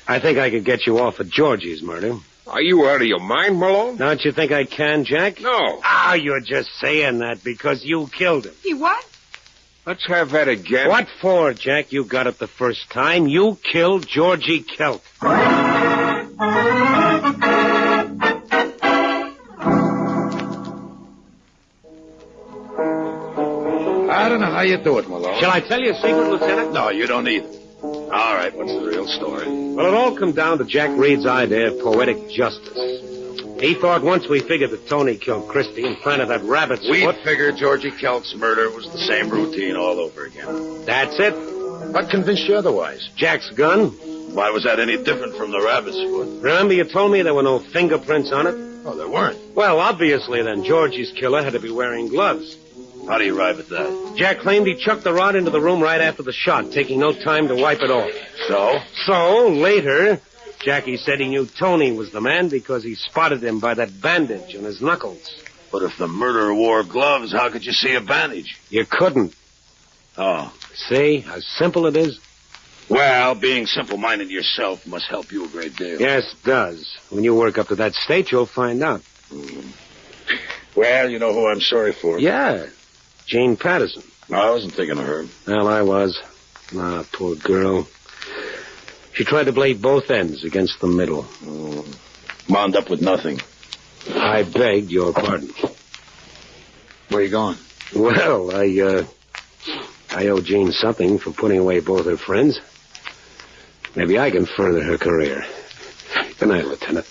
I think I could get you off for Georgie's murder. Are you out of your mind, Malone? Don't you think I can, Jack? No. You're just saying that because you killed him. He what? Let's have that again. What for, Jack? You got it the first time. You killed Georgie Kelk. I don't know how you do it, Malone. Shall I tell you a secret, Lieutenant? No, you don't either. All right, what's the real story? Well, it all come down to Jack Reed's idea of poetic justice. He thought once we figured that Tony killed Christie and planted that rabbit's We foot... figured Georgie Kelk's murder was the same routine all over again. That's it. What convinced you otherwise? Jack's gun. Why was that any different from the rabbit's foot? Remember you told me there were no fingerprints on it? Oh, there weren't. Well, obviously then, Georgie's killer had to be wearing gloves. How do you arrive at that? Jack claimed he chucked the rod into the room right after the shot, taking no time to wipe it off. So? So, later, Jackie said he knew Tony was the man because he spotted him by that bandage on his knuckles. But if the murderer wore gloves, how could you see a bandage? You couldn't. Oh. See how simple it is? Well, being simple-minded yourself must help you a great deal. Yes, it does. When you work up to that state, you'll find out. Well, you know who I'm sorry for? Yeah, Jane Patterson. No, I wasn't thinking of her. Well, I was. Poor girl. She tried to play both ends against the middle. Wound up with nothing. I begged your pardon. Where you going? Well, I I owe Jean something for putting away both her friends. Maybe I can further her career. Good night, Lieutenant.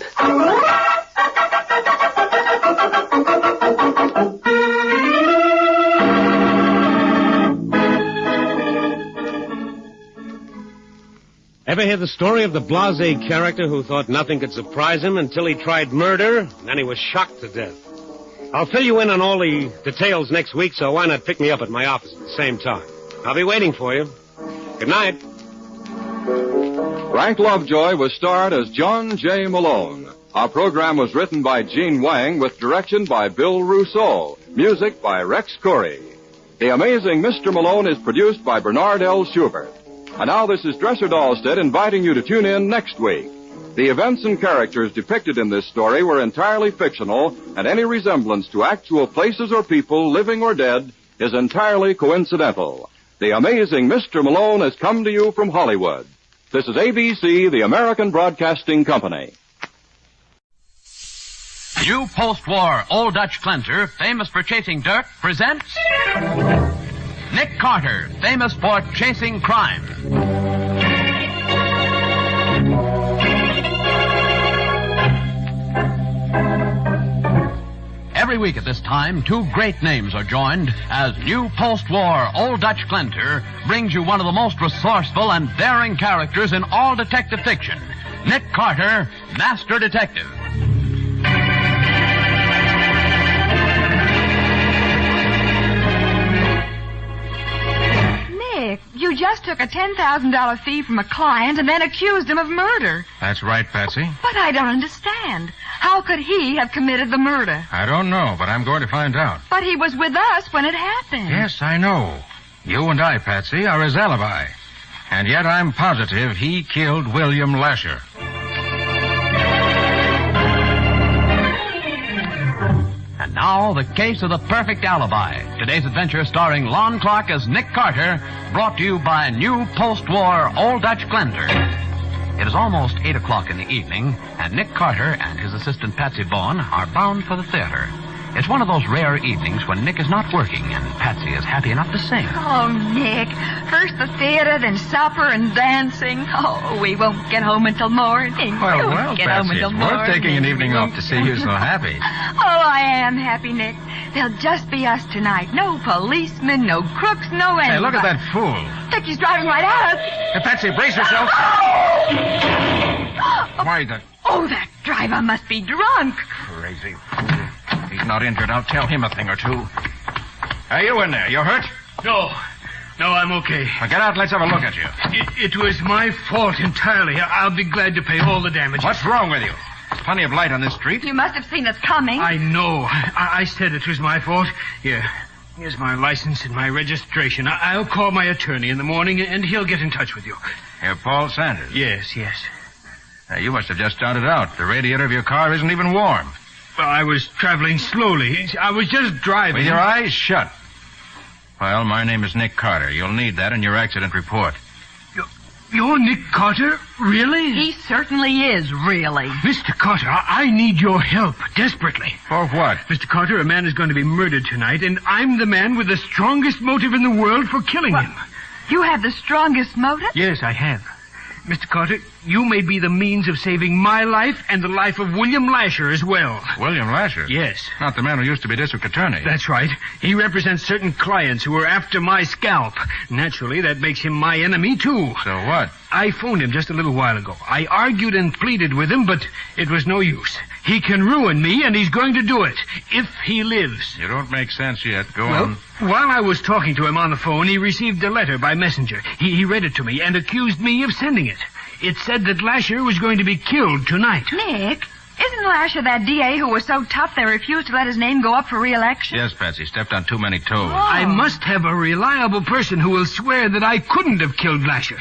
Ever hear the story of the blasé character who thought nothing could surprise him until he tried murder, and then he was shocked to death? I'll fill you in on all the details next week, so why not pick me up at my office at the same time? I'll be waiting for you. Good night. Frank Lovejoy was starred as John J. Malone. Our program was written by Gene Wang with direction by Bill Rousseau. Music by Rex Corey. The Amazing Mr. Malone is produced by Bernard L. Schubert. And now this is Dresser Dahlstedt inviting you to tune in next week. The events and characters depicted in this story were entirely fictional, and any resemblance to actual places or people, living or dead, is entirely coincidental. The Amazing Mr. Malone has come to you from Hollywood. This is ABC, the American Broadcasting Company. New post-war Old Dutch cleanser, famous for chasing dirt, presents Nick Carter, famous for chasing crime. Every week at this time, two great names are joined as new post-war Old Dutch cleanser brings you one of the most resourceful and daring characters in all detective fiction, Nick Carter, Master Detective. Nick, you just took a $10,000 fee from a client and then accused him of murder. That's right, Patsy. But I don't understand. How could he have committed the murder? I don't know, but I'm going to find out. But he was with us when it happened. Yes, I know. You and I, Patsy, are his alibi. And yet I'm positive he killed William Lasher. And now, the case of the perfect alibi. Today's adventure starring Lon Clark as Nick Carter, brought to you by new post-war Old Dutch cleanser. It is almost 8 o'clock in the evening, and Nick Carter and his assistant Patsy Bowen are bound for the theater. It's one of those rare evenings when Nick is not working and Patsy is happy enough to sing. Oh, Nick. First the theater, then supper and dancing. Oh, we won't get home until morning. Well, Patsy, it's worth taking an evening off to see you so happy. Oh, I am happy, Nick. There'll just be us tonight. No policemen, no crooks, no anybody. Hey, look at that fool. Dickie's driving right at us. Hey, Patsy, brace yourself. Why, Oh, that driver must be drunk. Crazy fool. He's not injured. I'll tell him a thing or two. Hey, you in there? You hurt? No, I'm okay. Well, get out and let's have a look at you. It was my fault entirely. I'll be glad to pay all the damage. What's wrong with you? Plenty of light on this street. You must have seen us coming. I know. I said it was my fault. Here's my license and my registration. I'll call my attorney in the morning, and he'll get in touch with you. You're Paul Sanders? Yes. You must have just started out. The radiator of your car isn't even warm. Well, I was traveling slowly. I was just driving. With your eyes shut. Well, my name is Nick Carter. You'll need that in your accident report. You're Nick Carter? Really? He certainly is, really. Mr. Carter, I need your help, desperately. For what? Mr. Carter, a man is going to be murdered tonight, and I'm the man with the strongest motive in the world for killing him. You have the strongest motive? Yes, I have. Mr. Carter, you may be the means of saving my life and the life of William Lasher as well. William Lasher? Yes. Not the man who used to be district attorney. That's right. He represents certain clients who are after my scalp. Naturally, that makes him my enemy, too. So what? I phoned him just a little while ago. I argued and pleaded with him, but it was no use. He can ruin me, and he's going to do it, if he lives. You don't make sense yet. Go on. While I was talking to him on the phone, he received a letter by messenger. He read it to me and accused me of sending it. It said that Lasher was going to be killed tonight. Nick, isn't Lasher that DA who was so tough they refused to let his name go up for re-election? Yes, Patsy. Stepped on too many toes. I must have a reliable person who will swear that I couldn't have killed Lasher.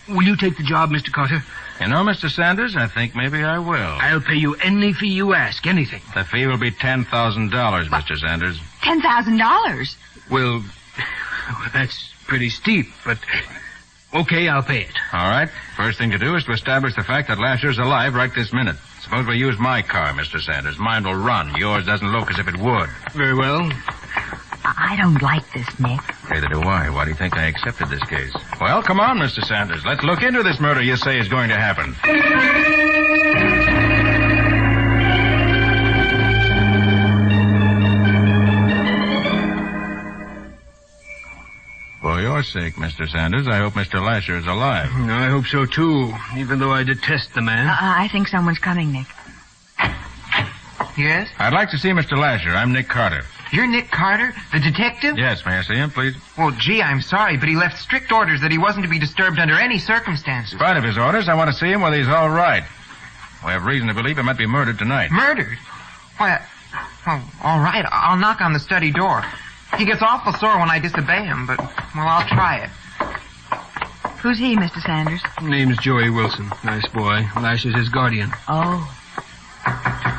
Will you take the job, Mr. Carter? You know, Mr. Sanders, I think maybe I will. I'll pay you any fee you ask, anything. The fee will be $10,000, Mr. Sanders. $10,000? Well, that's pretty steep, but okay, I'll pay it. All right. First thing to do is to establish the fact that Lasher's alive right this minute. Suppose we use my car, Mr. Sanders. Mine will run. Yours doesn't look as if it would. Very well. I don't like this, Nick. Neither do I. Why do you think I accepted this case? Well, come on, Mr. Sanders. Let's look into this murder you say is going to happen. For your sake, Mr. Sanders, I hope Mr. Lasher is alive. I hope so, too, even though I detest the man. I think someone's coming, Nick. Yes? I'd like to see Mr. Lasher. I'm Nick Carter. You're Nick Carter, the detective? Yes, may I see him, please? Well, gee, I'm sorry, but he left strict orders that he wasn't to be disturbed under any circumstances. In spite of his orders, I want to see him whether he's all right. We have reason to believe he might be murdered tonight. Murdered? Why, well, all right, I'll knock on the study door. He gets awful sore when I disobey him, but, well, I'll try it. Who's he, Mr. Sanders? Name's Joey Wilson. Nice boy. Lasher's his guardian. Oh.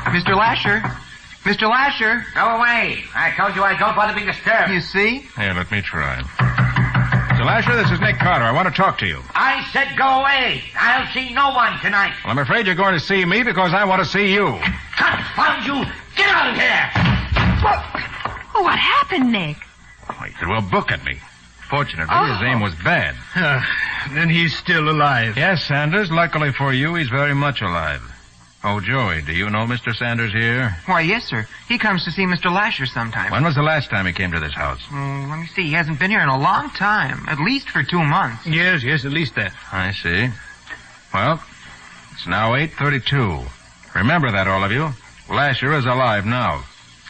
Mr. Lasher? Mr. Lasher? Go away. I told you I don't want to be disturbed. You see? Here, let me try. Mr. Lasher, this is Nick Carter. I want to talk to you. I said go away. I'll see no one tonight. Well, I'm afraid you're going to see me because I want to see you. Confound you. Get out of here. Oh, what happened, Nick? Oh, he threw a book at me. Fortunately, his aim was bad. Then he's still alive. Yes, Sanders. Luckily for you, he's very much alive. Oh, Joey, do you know Mr. Sanders here? Why, yes, sir. He comes to see Mr. Lasher sometimes. When was the last time he came to this house? Let me see. He hasn't been here in a long time. At least for 2 months. Yes, at least that. I see. Well, it's now 8:32. Remember that, all of you. Lasher is alive now.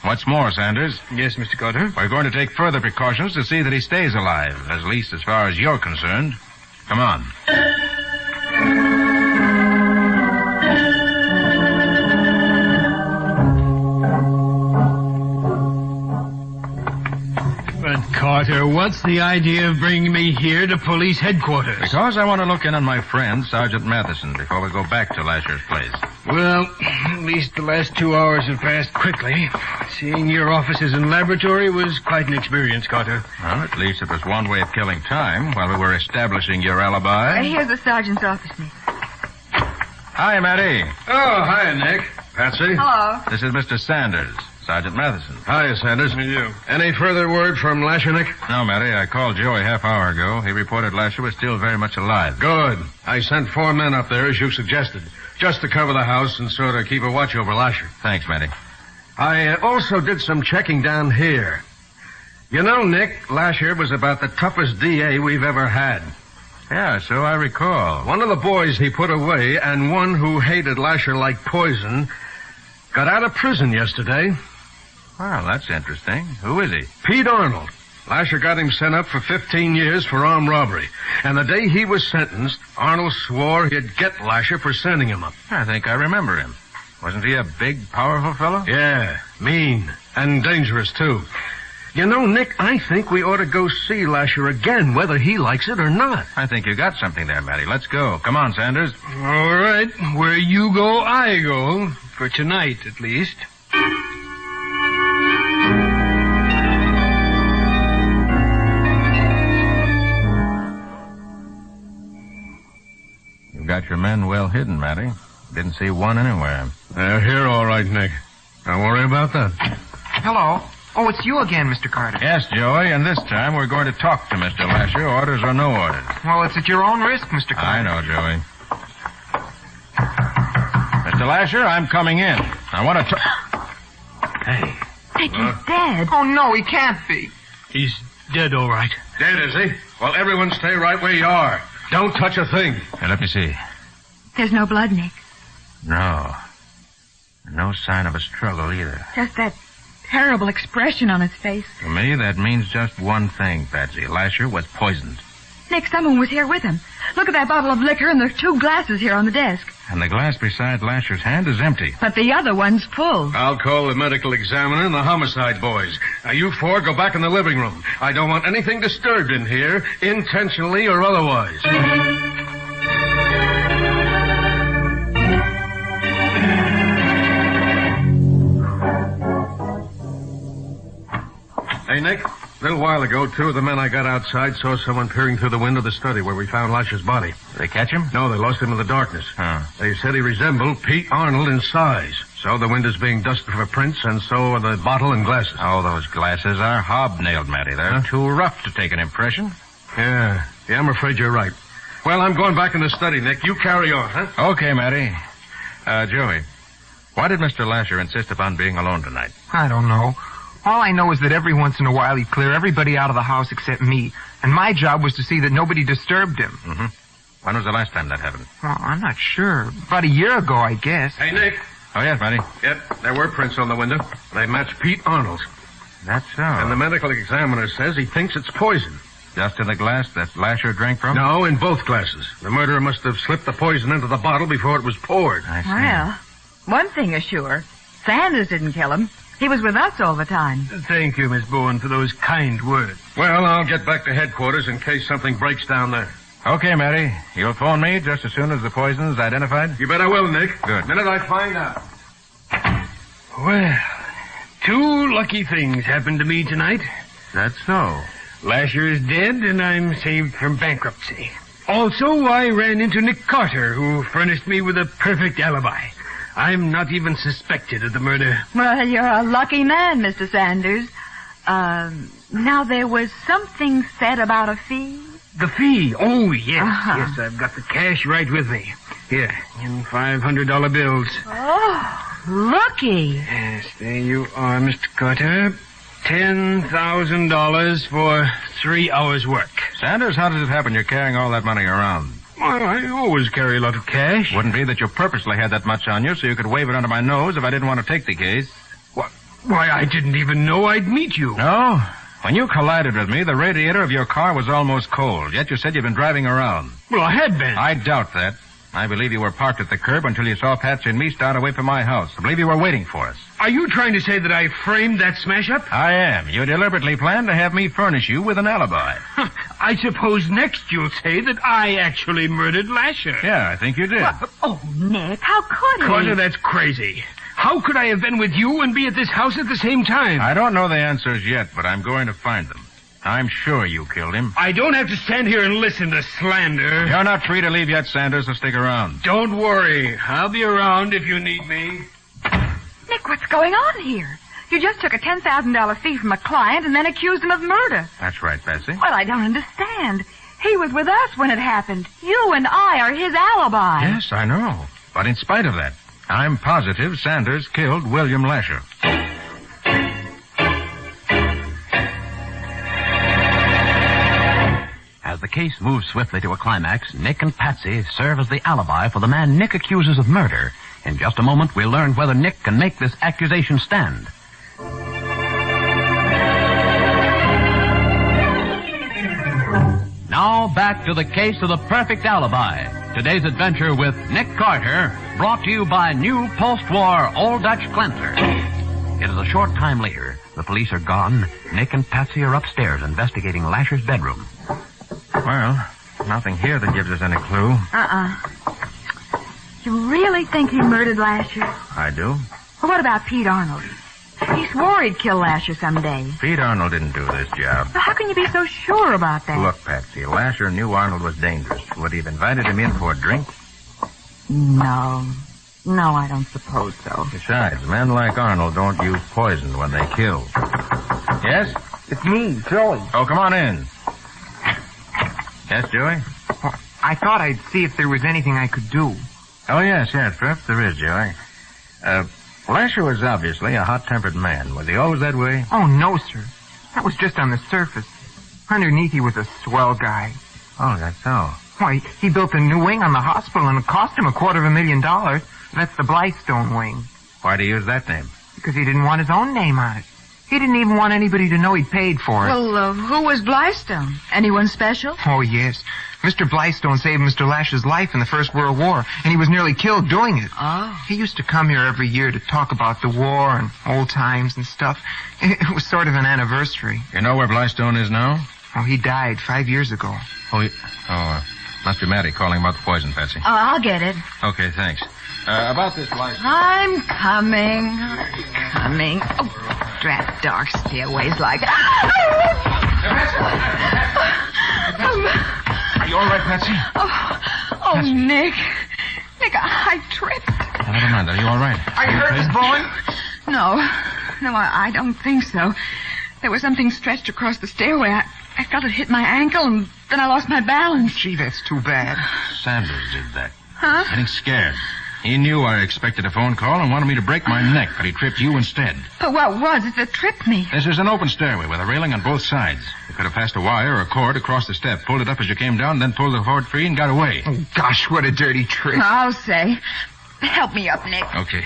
What's more, Sanders? Yes, Mr. Carter? We're going to take further precautions to see that he stays alive, at least as far as you're concerned. Come on. But, Carter, what's the idea of bringing me here to police headquarters? Because I want to look in on my friend, Sergeant Matheson, before we go back to Lasher's place. Well, at least the last 2 hours have passed quickly. Seeing your offices and laboratory was quite an experience, Carter. Well, at least it was one way of killing time while we were establishing your alibi. Here's the sergeant's office, Nick. Hi, Matty. Oh, hi, Nick. Patsy. Hello. This is Mr. Sanders, Sergeant Matheson. Hi, Sanders. Any further word from Lasher, Nick? No, Matty. I called Joey half hour ago. He reported Lasher was still very much alive. Good. I sent 4 men up there, as you suggested, just to cover the house and sort of keep a watch over Lasher. Thanks, Matty. I also did some checking down here. You know, Nick, Lasher was about the toughest DA we've ever had. Yeah, so I recall. One of the boys he put away, and one who hated Lasher like poison, got out of prison yesterday. Well, that's interesting. Who is he? Pete Arnold. Lasher got him sent up for 15 years for armed robbery. And the day he was sentenced, Arnold swore he'd get Lasher for sending him up. I think I remember him. Wasn't he a big, powerful fellow? Yeah, mean. And dangerous, too. You know, Nick, I think we ought to go see Lasher again, whether he likes it or not. I think you got something there, Matty. Let's go. Come on, Sanders. All right. Where you go, I go. For tonight, at least. You've got your men well hidden, Matty. Didn't see one anywhere. They're here all right, Nick. Don't worry about that. Hello. Oh, it's you again, Mr. Carter. Yes, Joey, and this time we're going to talk to Mr. Lasher, orders or no orders. Well, it's at your own risk, Mr. Carter. I know, Joey. Mr. Lasher, I'm coming in. I want to talk... Hey. Nick, he's dead. Oh, no, he can't be. He's dead, all right. Dead, is he? Well, everyone stay right where you are. Don't touch a thing. Hey, let me see. There's no blood, Nick. No. No sign of a struggle either. Just that terrible expression on his face. To me, that means just one thing, Patsy. Lasher was poisoned. Nick, someone was here with him. Look at that bottle of liquor, and there's 2 glasses here on the desk. And the glass beside Lasher's hand is empty. But the other one's full. I'll call the medical examiner and the homicide boys. Now, you 4 go back in the living room. I don't want anything disturbed in here, intentionally or otherwise. Hey, Nick, A little while ago, two of the men I got outside saw someone peering through the window of the study where we found Lasher's body. Did they catch him? No, they lost him in the darkness. Huh. They said he resembled Pete Arnold in size. So the window's being dusted for prints, and so are the bottle and glasses. Oh, those glasses are hobnailed, Matty. They're too rough to take an impression. Yeah, I'm afraid you're right. Well, I'm going back in the study, Nick. You carry on, huh? Okay, Matty. Joey, why did Mr. Lasher insist upon being alone tonight? I don't know. All I know is that every once in a while he'd clear everybody out of the house except me, and my job was to see that nobody disturbed him. Mm-hmm. When was the last time that happened? Well, I'm not sure. About a year ago, I guess. Hey, Nick. Oh, yes, Matty. Yep, there were prints on the window. They match Pete Arnold's. That's so. And the medical examiner says he thinks it's poison. Just in the glass that Lasher drank from? No, in both glasses. The murderer must have slipped the poison into the bottle before it was poured. I see. Well, one thing is sure. Sanders didn't kill him. He was with us all the time. Thank you, Miss Bowen, for those kind words. Well, I'll get back to headquarters in case something breaks down there. Okay, Matty. You'll phone me just as soon as the poison's identified? You bet I will, Nick. Good. Minute I find out. Well, two lucky things happened to me tonight. That's so. Lasher is dead, and I'm saved from bankruptcy. Also, I ran into Nick Carter, who furnished me with a perfect alibi. I'm not even suspected of the murder. Well, you're a lucky man, Mr. Sanders. Now, there was something said about a fee? The fee? Oh, yes. Uh-huh. Yes, I've got the cash right with me. Here, in $500 bills. Oh, looky. Yes, there you are, Mr. Carter. $10,000 for 3 hours' work. Sanders, how does it happen you're carrying all that money around? Well, I always carry a lot of cash. Wouldn't be that you purposely had that much on you so you could wave it under my nose if I didn't want to take the case. Why, I didn't even know I'd meet you. No? When you collided with me, the radiator of your car was almost cold, yet you said you'd been driving around. Well, I had been. I doubt that. I believe you were parked at the curb until you saw Patsy and me start away from my house. I believe you were waiting for us. Are you trying to say that I framed that smash-up? I am. You deliberately planned to have me furnish you with an alibi. I suppose next you'll say that I actually murdered Lasher. Yeah, I think you did. Oh, Nick, how could he? Carter, that's crazy. How could I have been with you and be at this house at the same time? I don't know the answers yet, but I'm going to find them. I'm sure you killed him. I don't have to stand here and listen to slander. You're not free to leave yet, Sanders, so stick around. Don't worry. I'll be around if you need me. Nick, what's going on here? You just took a $10,000 fee from a client and then accused him of murder. That's right, Patsy. Well, I don't understand. He was with us when it happened. You and I are his alibi. Yes, I know. But in spite of that, I'm positive Sanders killed William Lasher. As the case moves swiftly to a climax, Nick and Patsy serve as the alibi for the man Nick accuses of murder. In just a moment, we'll learn whether Nick can make this accusation stand. Now back to the case of the perfect alibi. Today's adventure with Nick Carter, brought to you by new post-war Old Dutch cleanser. It is a short time later. The police are gone. Nick and Patsy are upstairs investigating Lasher's bedroom. Well, nothing here that gives us any clue. You really think he murdered Lasher? I do. Well, what about Pete Arnold? He swore he'd kill Lasher someday. Pete Arnold didn't do this job. Well, how can you be so sure about that? Look, Patsy, Lasher knew Arnold was dangerous. Would he have invited him in for a drink? No, I don't suppose so. Besides, men like Arnold don't use poison when they kill. Yes? It's me, Joey. Oh, come on in. Yes, Joey? Well, I thought I'd see if there was anything I could do. Oh, yes, perhaps there is, Joey. Lasher was obviously a hot-tempered man. Was he always that way? Oh, no, sir. That was just on the surface. Underneath, he was a swell guy. Oh, that's so. Why, he built a new wing on the hospital, and it cost him $250,000. That's the Blythestone wing. Why'd he use that name? Because he didn't want his own name on it. He didn't even want anybody to know he'd paid for it. Well, who was Blythestone? Anyone special? Oh, yes. Mr. Blythestone saved Mr. Lasher's life in the First World War, and he was nearly killed doing it. Oh. He used to come here every year to talk about the war and old times and stuff. It was sort of an anniversary. You know where Blythestone is now? Oh, he died 5 years ago. Must be Matty calling about the poison, Patsy. Oh, I'll get it. Okay, thanks. About this Blythestone... I'm coming. Oh, drat dark stairways like... Patsy? Oh, Nick. Nick, I tripped. Now, never mind. Are you all right? Are you hurt, Miss Bowen? No, I don't think so. There was something stretched across the stairway. I felt it hit my ankle, and then I lost my balance. Gee, that's too bad. Sanders did that. Huh? Getting scared. He knew I expected a phone call and wanted me to break my neck, but he tripped you instead. But what was it that tripped me? This is an open stairway with a railing on both sides. You could have passed a wire or a cord across the step, pulled it up as you came down, then pulled the cord free and got away. Oh, gosh, what a dirty trick. I'll say. Help me up, Nick. Okay.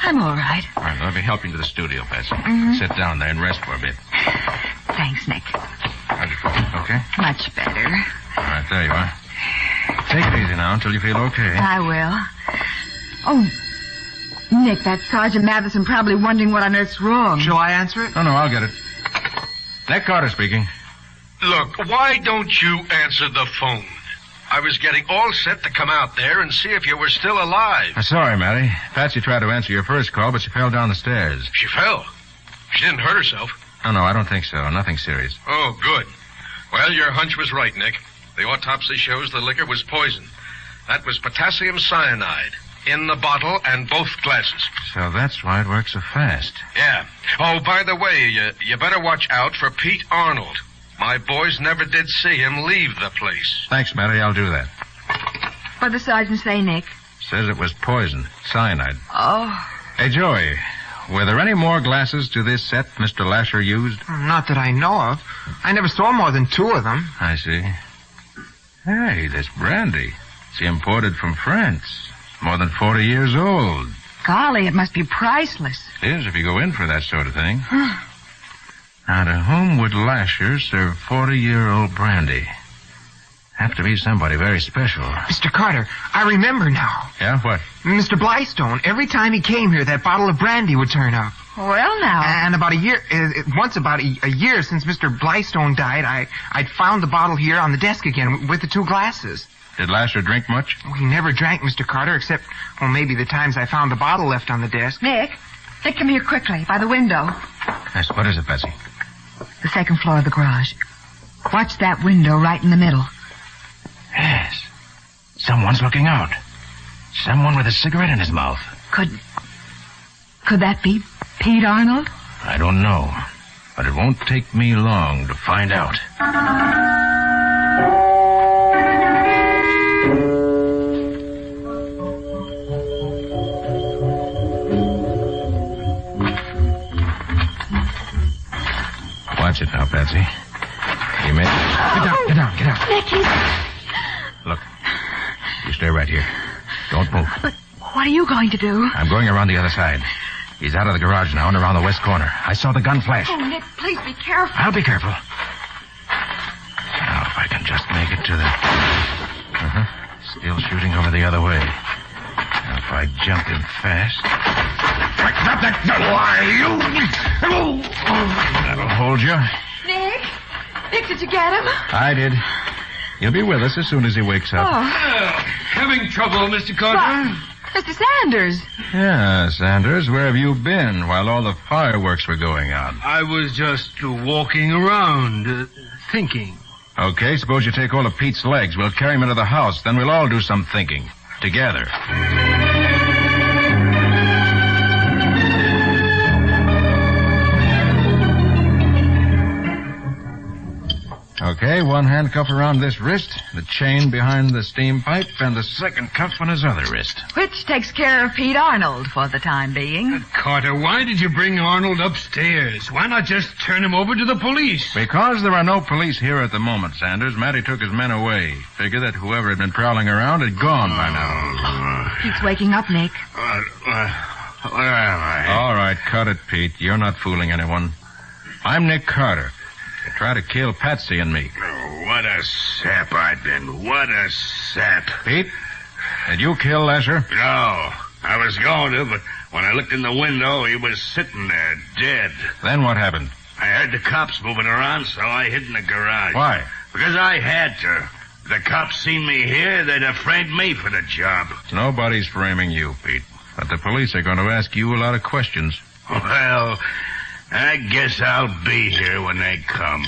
I'm all right. All right, let me help you to the studio, Patsy. Mhm. Sit down there and rest for a bit. Thanks, Nick. How'd you feel? Okay? Much better. All right, there you are. Take it easy now until you feel okay. I will. Oh, Nick, that Sergeant Matheson probably wondering what on earth's wrong. Shall I answer it? No, I'll get it. Nick Carter speaking. Look, why don't you answer the phone? I was getting all set to come out there and see if you were still alive. Sorry, Matty. Patsy tried to answer your first call, but she fell down the stairs. She fell. She didn't hurt herself. No, I don't think so. Nothing serious. Oh, good. Well, your hunch was right, Nick. The autopsy shows the liquor was poison. That was potassium cyanide in the bottle and both glasses. So that's why it works so fast. Yeah. Oh, by the way, you better watch out for Pete Arnold. My boys never did see him leave the place. Thanks, Matty. I'll do that. What'd the sergeant say, Nick? Says it was poison. Cyanide. Oh. Hey, Joey, were there any more glasses to this set Mr. Lasher used? Not that I know of. I never saw more than 2 of them. I see. Hey, this brandy. It's imported from France. More than 40 years old. Golly, it must be priceless. It is if you go in for that sort of thing. Now, to whom would Lasher serve 40-year-old brandy? Have to be somebody very special. Mr. Carter, I remember now. Yeah, what? Mr. Blystone, every time he came here, that bottle of brandy would turn up. Well, now. And about a year, once about a year since Mr. Blystone died, I'd found the bottle here on the desk again with the 2 glasses. Did Lasher drink much? Well, he never drank, Mr. Carter, except, well, maybe the times I found the bottle left on the desk. Nick, come here quickly, by the window. Yes, what is it, Patsy? The second floor of the garage. Watch that window right in the middle. Yes. Someone's looking out. Someone with a cigarette in his mouth. Could that be Pete Arnold? I don't know, but it won't take me long to find out. Watch it now, Patsy. You may... Get down. Nicky! Look, you stay right here. Don't move. But what are you going to do? I'm going around the other side. He's out of the garage now and around the west corner. I saw the gun flash. Oh, Nick, please be careful. I'll be careful. Now, if I can just make it to the... Still shooting over the other way. Now, if I jump him fast... Drop that gun! Why, you... That'll hold you. Nick, did you get him? I did. He'll be with us as soon as he wakes up. Having trouble, Mr. Carter? Mr. Sanders. Yeah, Sanders, where have you been while all the fireworks were going on? I was just walking around, thinking. Okay, suppose you take all of Pete's legs. We'll carry him into the house. Then we'll all do some thinking. Together. Okay, one handcuff around this wrist, the chain behind the steam pipe, and the second cuff on his other wrist. Which takes care of Pete Arnold for the time being. Carter, why did you bring Arnold upstairs? Why not just turn him over to the police? Because there are no police here at the moment, Sanders. Matty took his men away. Figured that whoever had been prowling around had gone by now. Pete's waking up, Nick. Where am I? All right, cut it, Pete. You're not fooling anyone. I'm Nick Carter. You try to kill Patsy and me. Oh, what a sap I've been. What a sap. Pete, did you kill Lasher? No. I was going to, but when I looked in the window, he was sitting there, dead. Then what happened? I heard the cops moving around, so I hid in the garage. Why? Because I had to. If the cops seen me here, they'd have framed me for the job. Nobody's framing you, Pete. But the police are going to ask you a lot of questions. Well, I guess I'll be here when they come.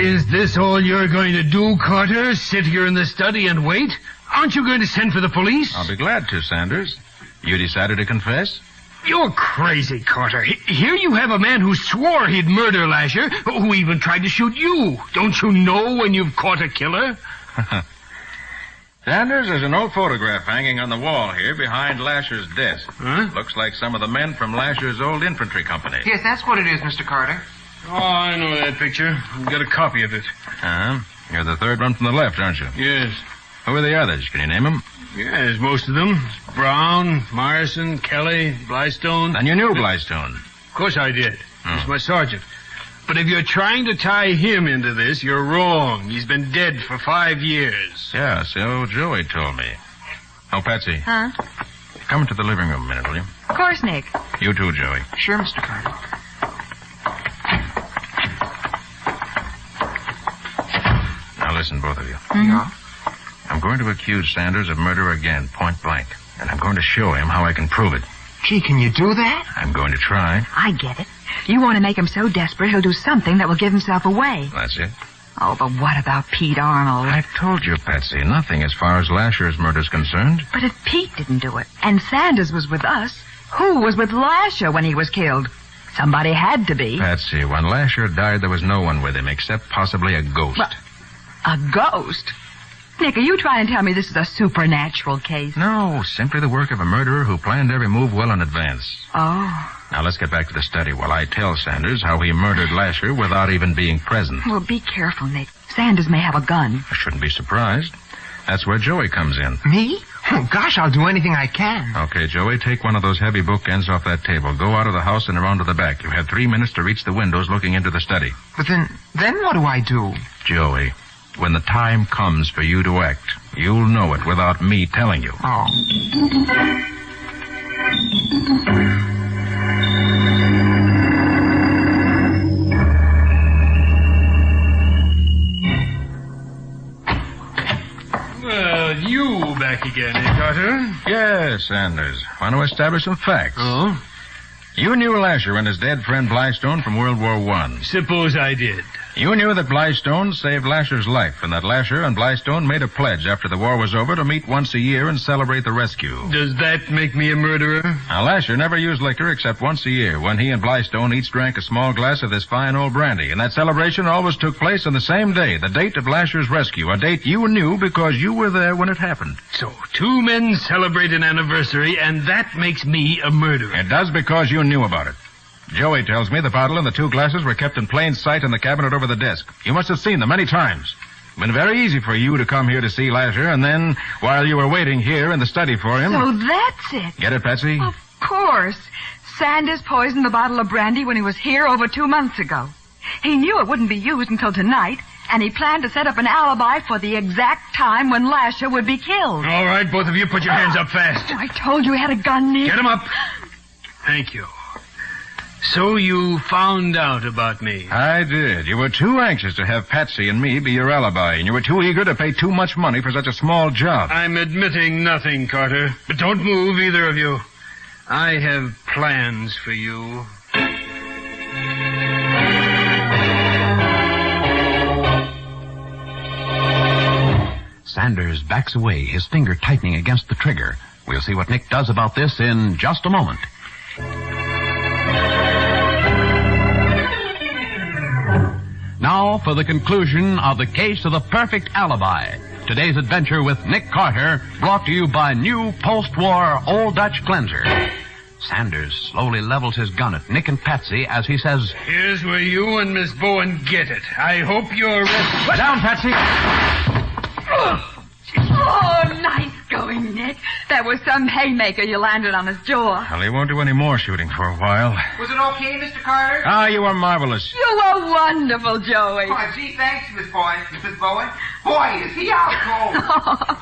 Is this all you're going to do, Carter? Sit here in the study and wait? Aren't you going to send for the police? I'll be glad to, Sanders. You decided to confess? You're crazy, Carter. Here you have a man who swore he'd murder Lasher, who even tried to shoot you. Don't you know when you've caught a killer? Sanders, there's an old photograph hanging on the wall here behind Lasher's desk. Huh? Looks like some of the men from Lasher's old infantry company. Yes, that's what it is, Mr. Carter. Oh, I know that picture. I've got a copy of it. Uh-huh. You're the third one from the left, aren't you? Yes. Who are the others? Can you name them? Yes, most of them. Brown, Myerson, Kelly, Blystone. And you knew Blystone? Of course I did. He's my sergeant. But if you're trying to tie him into this, you're wrong. He's been dead for 5 years. Yeah, so Joey told me. Oh, Patsy. Huh? Come into the living room a minute, will you? Of course, Nick. You too, Joey. Sure, Mr. Carter. Now listen, both of you. Yeah? I'm going to accuse Sanders of murder again, point blank. And I'm going to show him how I can prove it. Gee, can you do that? I'm going to try. I get it. You want to make him so desperate he'll do something that will give himself away. That's it. Oh, but what about Pete Arnold? I told you, Patsy, nothing as far as Lasher's murder's concerned. But if Pete didn't do it, and Sanders was with us, who was with Lasher when he was killed? Somebody had to be. Patsy, when Lasher died, there was no one with him except possibly a ghost. But a ghost? Nick, are you trying to tell me this is a supernatural case? No, simply the work of a murderer who planned every move well in advance. Oh. Now, let's get back to the study while I tell Sanders how he murdered Lasher without even being present. Well, be careful, Nick. Sanders may have a gun. I shouldn't be surprised. That's where Joey comes in. Me? Oh, gosh, I'll do anything I can. Okay, Joey, take one of those heavy bookends off that table. Go out of the house and around to the back. You have 3 minutes to reach the windows looking into the study. But then what do I do? Joey, when the time comes for you to act, you'll know it without me telling you. Oh. Well, you back again, eh, Carter? Yes, Sanders. Want to establish some facts. Oh? You knew Lasher and his dead friend Blystone from World War I. Suppose I did. You knew that Blystone saved Lasher's life, and that Lasher and Blystone made a pledge after the war was over to meet once a year and celebrate the rescue. Does that make me a murderer? Now, Lasher never used liquor except once a year, when he and Blystone each drank a small glass of this fine old brandy, and that celebration always took place on the same day, the date of Lasher's rescue, a date you knew because you were there when it happened. So, 2 men celebrate an anniversary, and that makes me a murderer. It does because you knew about it. Joey tells me the bottle and the 2 glasses were kept in plain sight in the cabinet over the desk. You must have seen them many times. It's been very easy for you to come here to see Lasher, and then, while you were waiting here in the study for him... So that's it. Get it, Patsy? Of course. Sanders poisoned the bottle of brandy when he was here over 2 months ago. He knew it wouldn't be used until tonight, and he planned to set up an alibi for the exact time when Lasher would be killed. All right, both of you, put your hands up fast. I told you he had a gun, Nick. Get him up. Thank you. So you found out about me. I did. You were too anxious to have Patsy and me be your alibi, and you were too eager to pay too much money for such a small job. I'm admitting nothing, Carter. But don't move, either of you. I have plans for you. Sanders backs away, his finger tightening against the trigger. We'll see what Nick does about this in just a moment. Now for the conclusion of the case of the perfect alibi. Today's adventure with Nick Carter, brought to you by new post-war Old Dutch cleanser. Sanders slowly levels his gun at Nick and Patsy as he says, Here's where you and Miss Bowen get it. I hope you're ready. Lay down, Patsy! Oh, nice going, Nick. That was some haymaker you landed on his jaw. Well, he won't do any more shooting for a while. Was it okay, Mr. Carter? Ah, you were marvelous. You were wonderful, Joey. Oh, gee, thanks, Miss Bowen. Miss Bowen. Boy, is he out cold.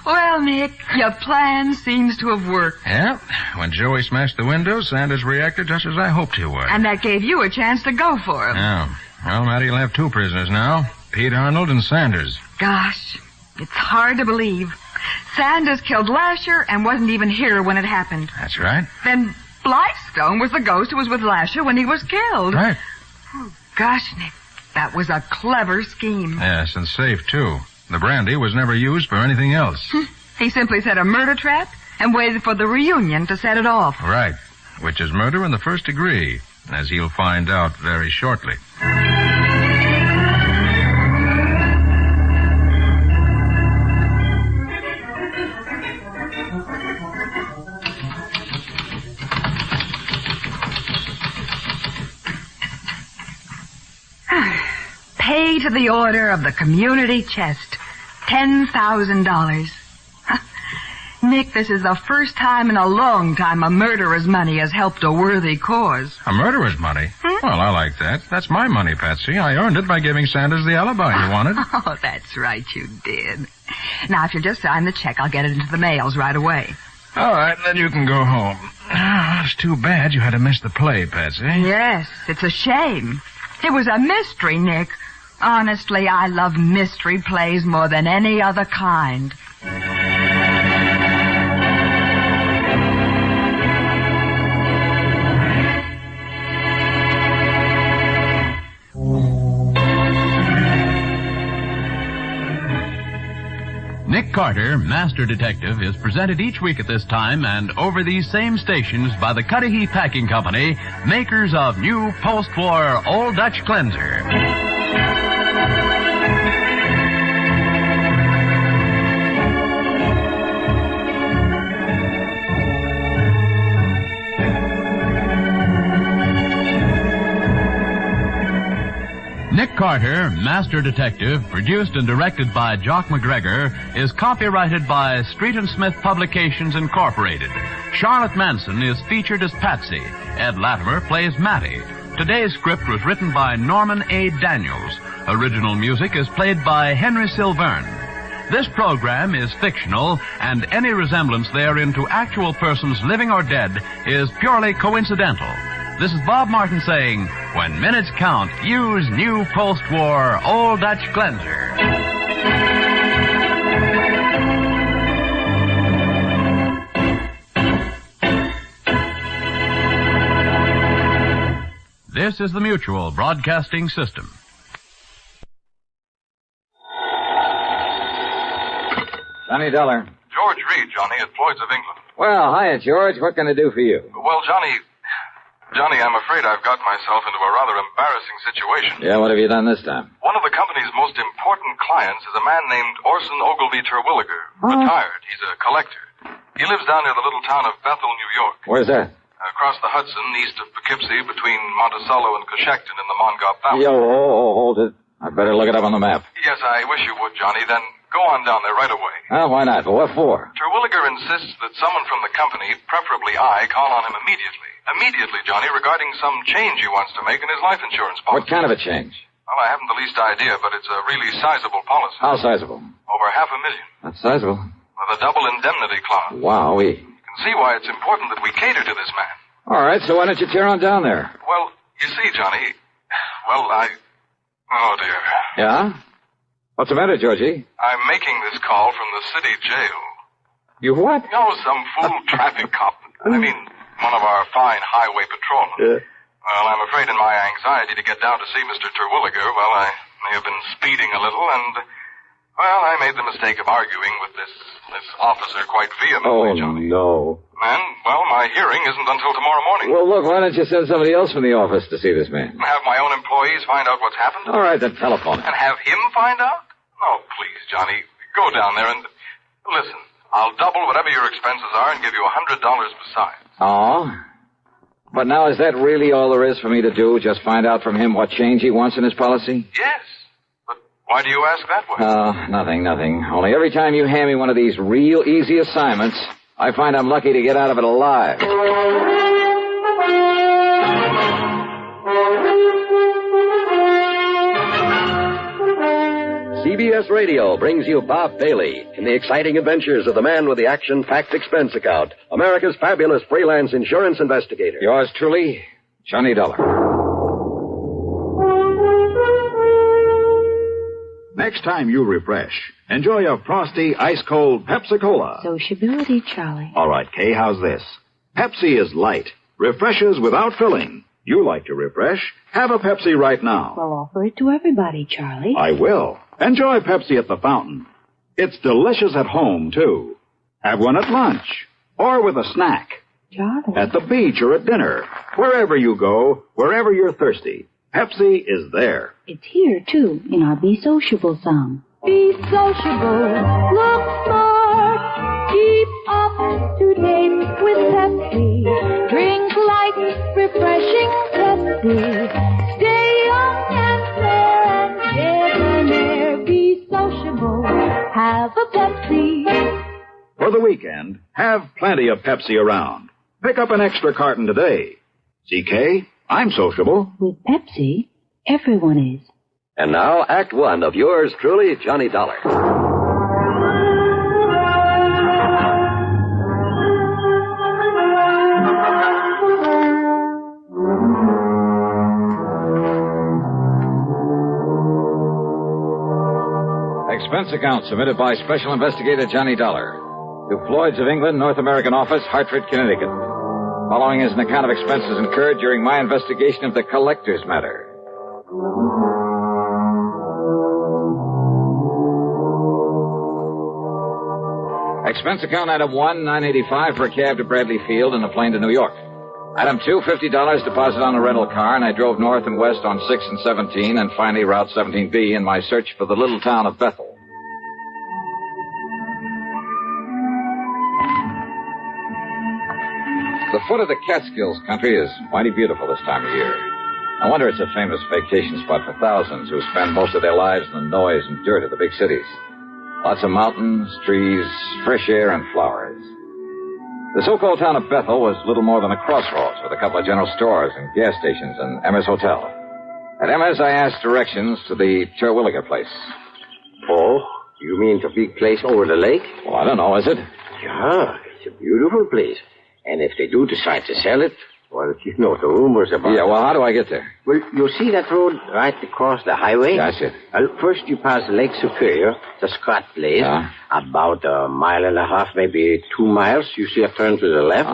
Well, Nick, your plan seems to have worked. Yeah. When Joey smashed the window, Sanders reacted just as I hoped he would. And that gave you a chance to go for him. Yeah. Well, Matty will have 2 prisoners now. Pete Arnold and Sanders. Gosh, it's hard to believe. Sanders killed Lasher and wasn't even here when it happened. That's right. Then Blystone was the ghost who was with Lasher when he was killed. Right. Oh, gosh, Nick. That was a clever scheme. Yes, and safe, too. The brandy was never used for anything else. He simply set a murder trap and waited for the reunion to set it off. Right, which is murder in the first degree, as he'll find out very shortly. Pay to the order of the community chest. $10,000. Nick, this is the first time in a long time a murderer's money has helped a worthy cause. A murderer's money? Well, I like that. That's my money, Patsy. I earned it by giving Sanders the alibi he wanted. Oh, that's right, you did. Now, if you'll just sign the check, I'll get it into the mails right away. All right, then you can go home. It's too bad you had to miss the play, Patsy. Yes, it's a shame. It was a mystery, Nick. Honestly, I love mystery plays more than any other kind. Nick Carter, Master Detective, is presented each week at this time and over these same stations by the Cudahy Packing Company, makers of new post-war Old Dutch Cleanser. Nick Carter, Master Detective, produced and directed by Jock McGregor, is copyrighted by Street & Smith Publications, Incorporated. Charlotte Manson is featured as Patsy. Ed Latimer plays Matty. Today's script was written by Norman A. Daniels. Original music is played by Henry Silverne. This program is fictional, and any resemblance therein to actual persons living or dead is purely coincidental. This is Bob Martin saying, when minutes count, use new post-war Old Dutch Cleanser. This is the Mutual Broadcasting System. Johnny Dollar. George Reed, Johnny, at Floyd's of England. Well, hiya, George. What can I do for you? Well, Johnny, I'm afraid I've got myself into a rather embarrassing situation. Yeah, what have you done this time? One of the company's most important clients is a man named Orson Ogilvy Terwilliger, retired. He's a collector. He lives down near the little town of Bethel, New York. Where's that? Across the Hudson, east of Poughkeepsie, between Monticello and Coshecton in the Mongop Valley. Hold it. I'd better look it up on the map. Yes, I wish you would, Johnny. Then go on down there right away. Oh, why not? What for? Terwilliger insists that someone from the company, preferably I, call on him immediately. Immediately, Johnny, regarding some change he wants to make in his life insurance policy. What kind of a change? Well, I haven't the least idea, but it's a really sizable policy. How sizable? Over $500,000. That's sizable. With a double indemnity clause. Wowee. You can see why it's important that we cater to this man. All right, so why don't you tear on down there? Well, you see, Johnny, oh, dear. Yeah? What's the matter, Georgie? I'm making this call from the city jail. You what? No, some fool traffic cop. I mean, one of our fine highway patrolmen. Well, I'm afraid in my anxiety to get down to see Mr. Terwilliger, well, I may have been speeding a little, and, well, I made the mistake of arguing with this officer quite vehemently, Johnny. No. And, well, my hearing isn't until tomorrow morning. Well, look, why don't you send somebody else from the office to see this man? Have my own employees find out what's happened? All right, then telephone him. And have him find out? Oh, please, Johnny, go down there and... Listen, I'll double whatever your expenses are and give you $100 besides. Oh? But now is that really all there is for me to do? Just find out from him what change he wants in his policy? Yes. But why do you ask that way? Nothing. Only every time you hand me one of these real easy assignments, I find I'm lucky to get out of it alive. CBS Radio brings you Bob Bailey in the exciting adventures of the man with the action-packed expense account, America's fabulous freelance insurance investigator. Yours truly, Johnny Dollar. Next time you refresh, enjoy a frosty, ice-cold Pepsi-Cola. Sociability, Charlie. All right, Kay, how's this? Pepsi is light, refreshes without filling, You like to refresh. Have a Pepsi right now. Well, offer it to everybody, Charlie. I will. Enjoy Pepsi at the fountain. It's delicious at home, too. Have one at lunch or with a snack. Charlie. At the beach or at dinner. Wherever you go, wherever you're thirsty, Pepsi is there. It's here, too, in our Be Sociable song. Be sociable, look smart, keep up to date with Pepsi. Drink light, refreshing Pepsi. Stay young and fair and debonair. Be sociable, have a Pepsi. For the weekend, have plenty of Pepsi around. Pick up an extra carton today. CK, I'm sociable. With Pepsi, everyone is. And now, Act One of yours truly, Johnny Dollar. Expense account submitted by Special Investigator Johnny Dollar to Floyd's of England, North American Office, Hartford, Connecticut. Following is an account of expenses incurred during my investigation of the collector's matter. Expense account item 1, $9.85 for a cab to Bradley Field and a plane to New York. Item 2, $50 deposit on a rental car, and I drove north and west on 6 and 17 and finally Route 17B in my search for the little town of Bethel. The foot of the Catskills country is mighty beautiful this time of year. No wonder it's a famous vacation spot for thousands who spend most of their lives in the noise and dirt of the big cities. Lots of mountains, trees, fresh air, and flowers. The so-called town of Bethel was little more than a crossroads with a couple of general stores and gas stations and Emma's Hotel. At Emma's, I asked directions to the Terwilliger place. Oh, you mean the big place over the lake? Well, I don't know, is it? Yeah, it's a beautiful place. And if they do decide to sell it, well, you know the rumors about it. Yeah, well, how do I get there? Well, you see that road right across the highway? Yeah, I see it. Well, first you pass Lake Superior, the Scott place. About a mile and a half, maybe 2 miles. You see a turn to the left.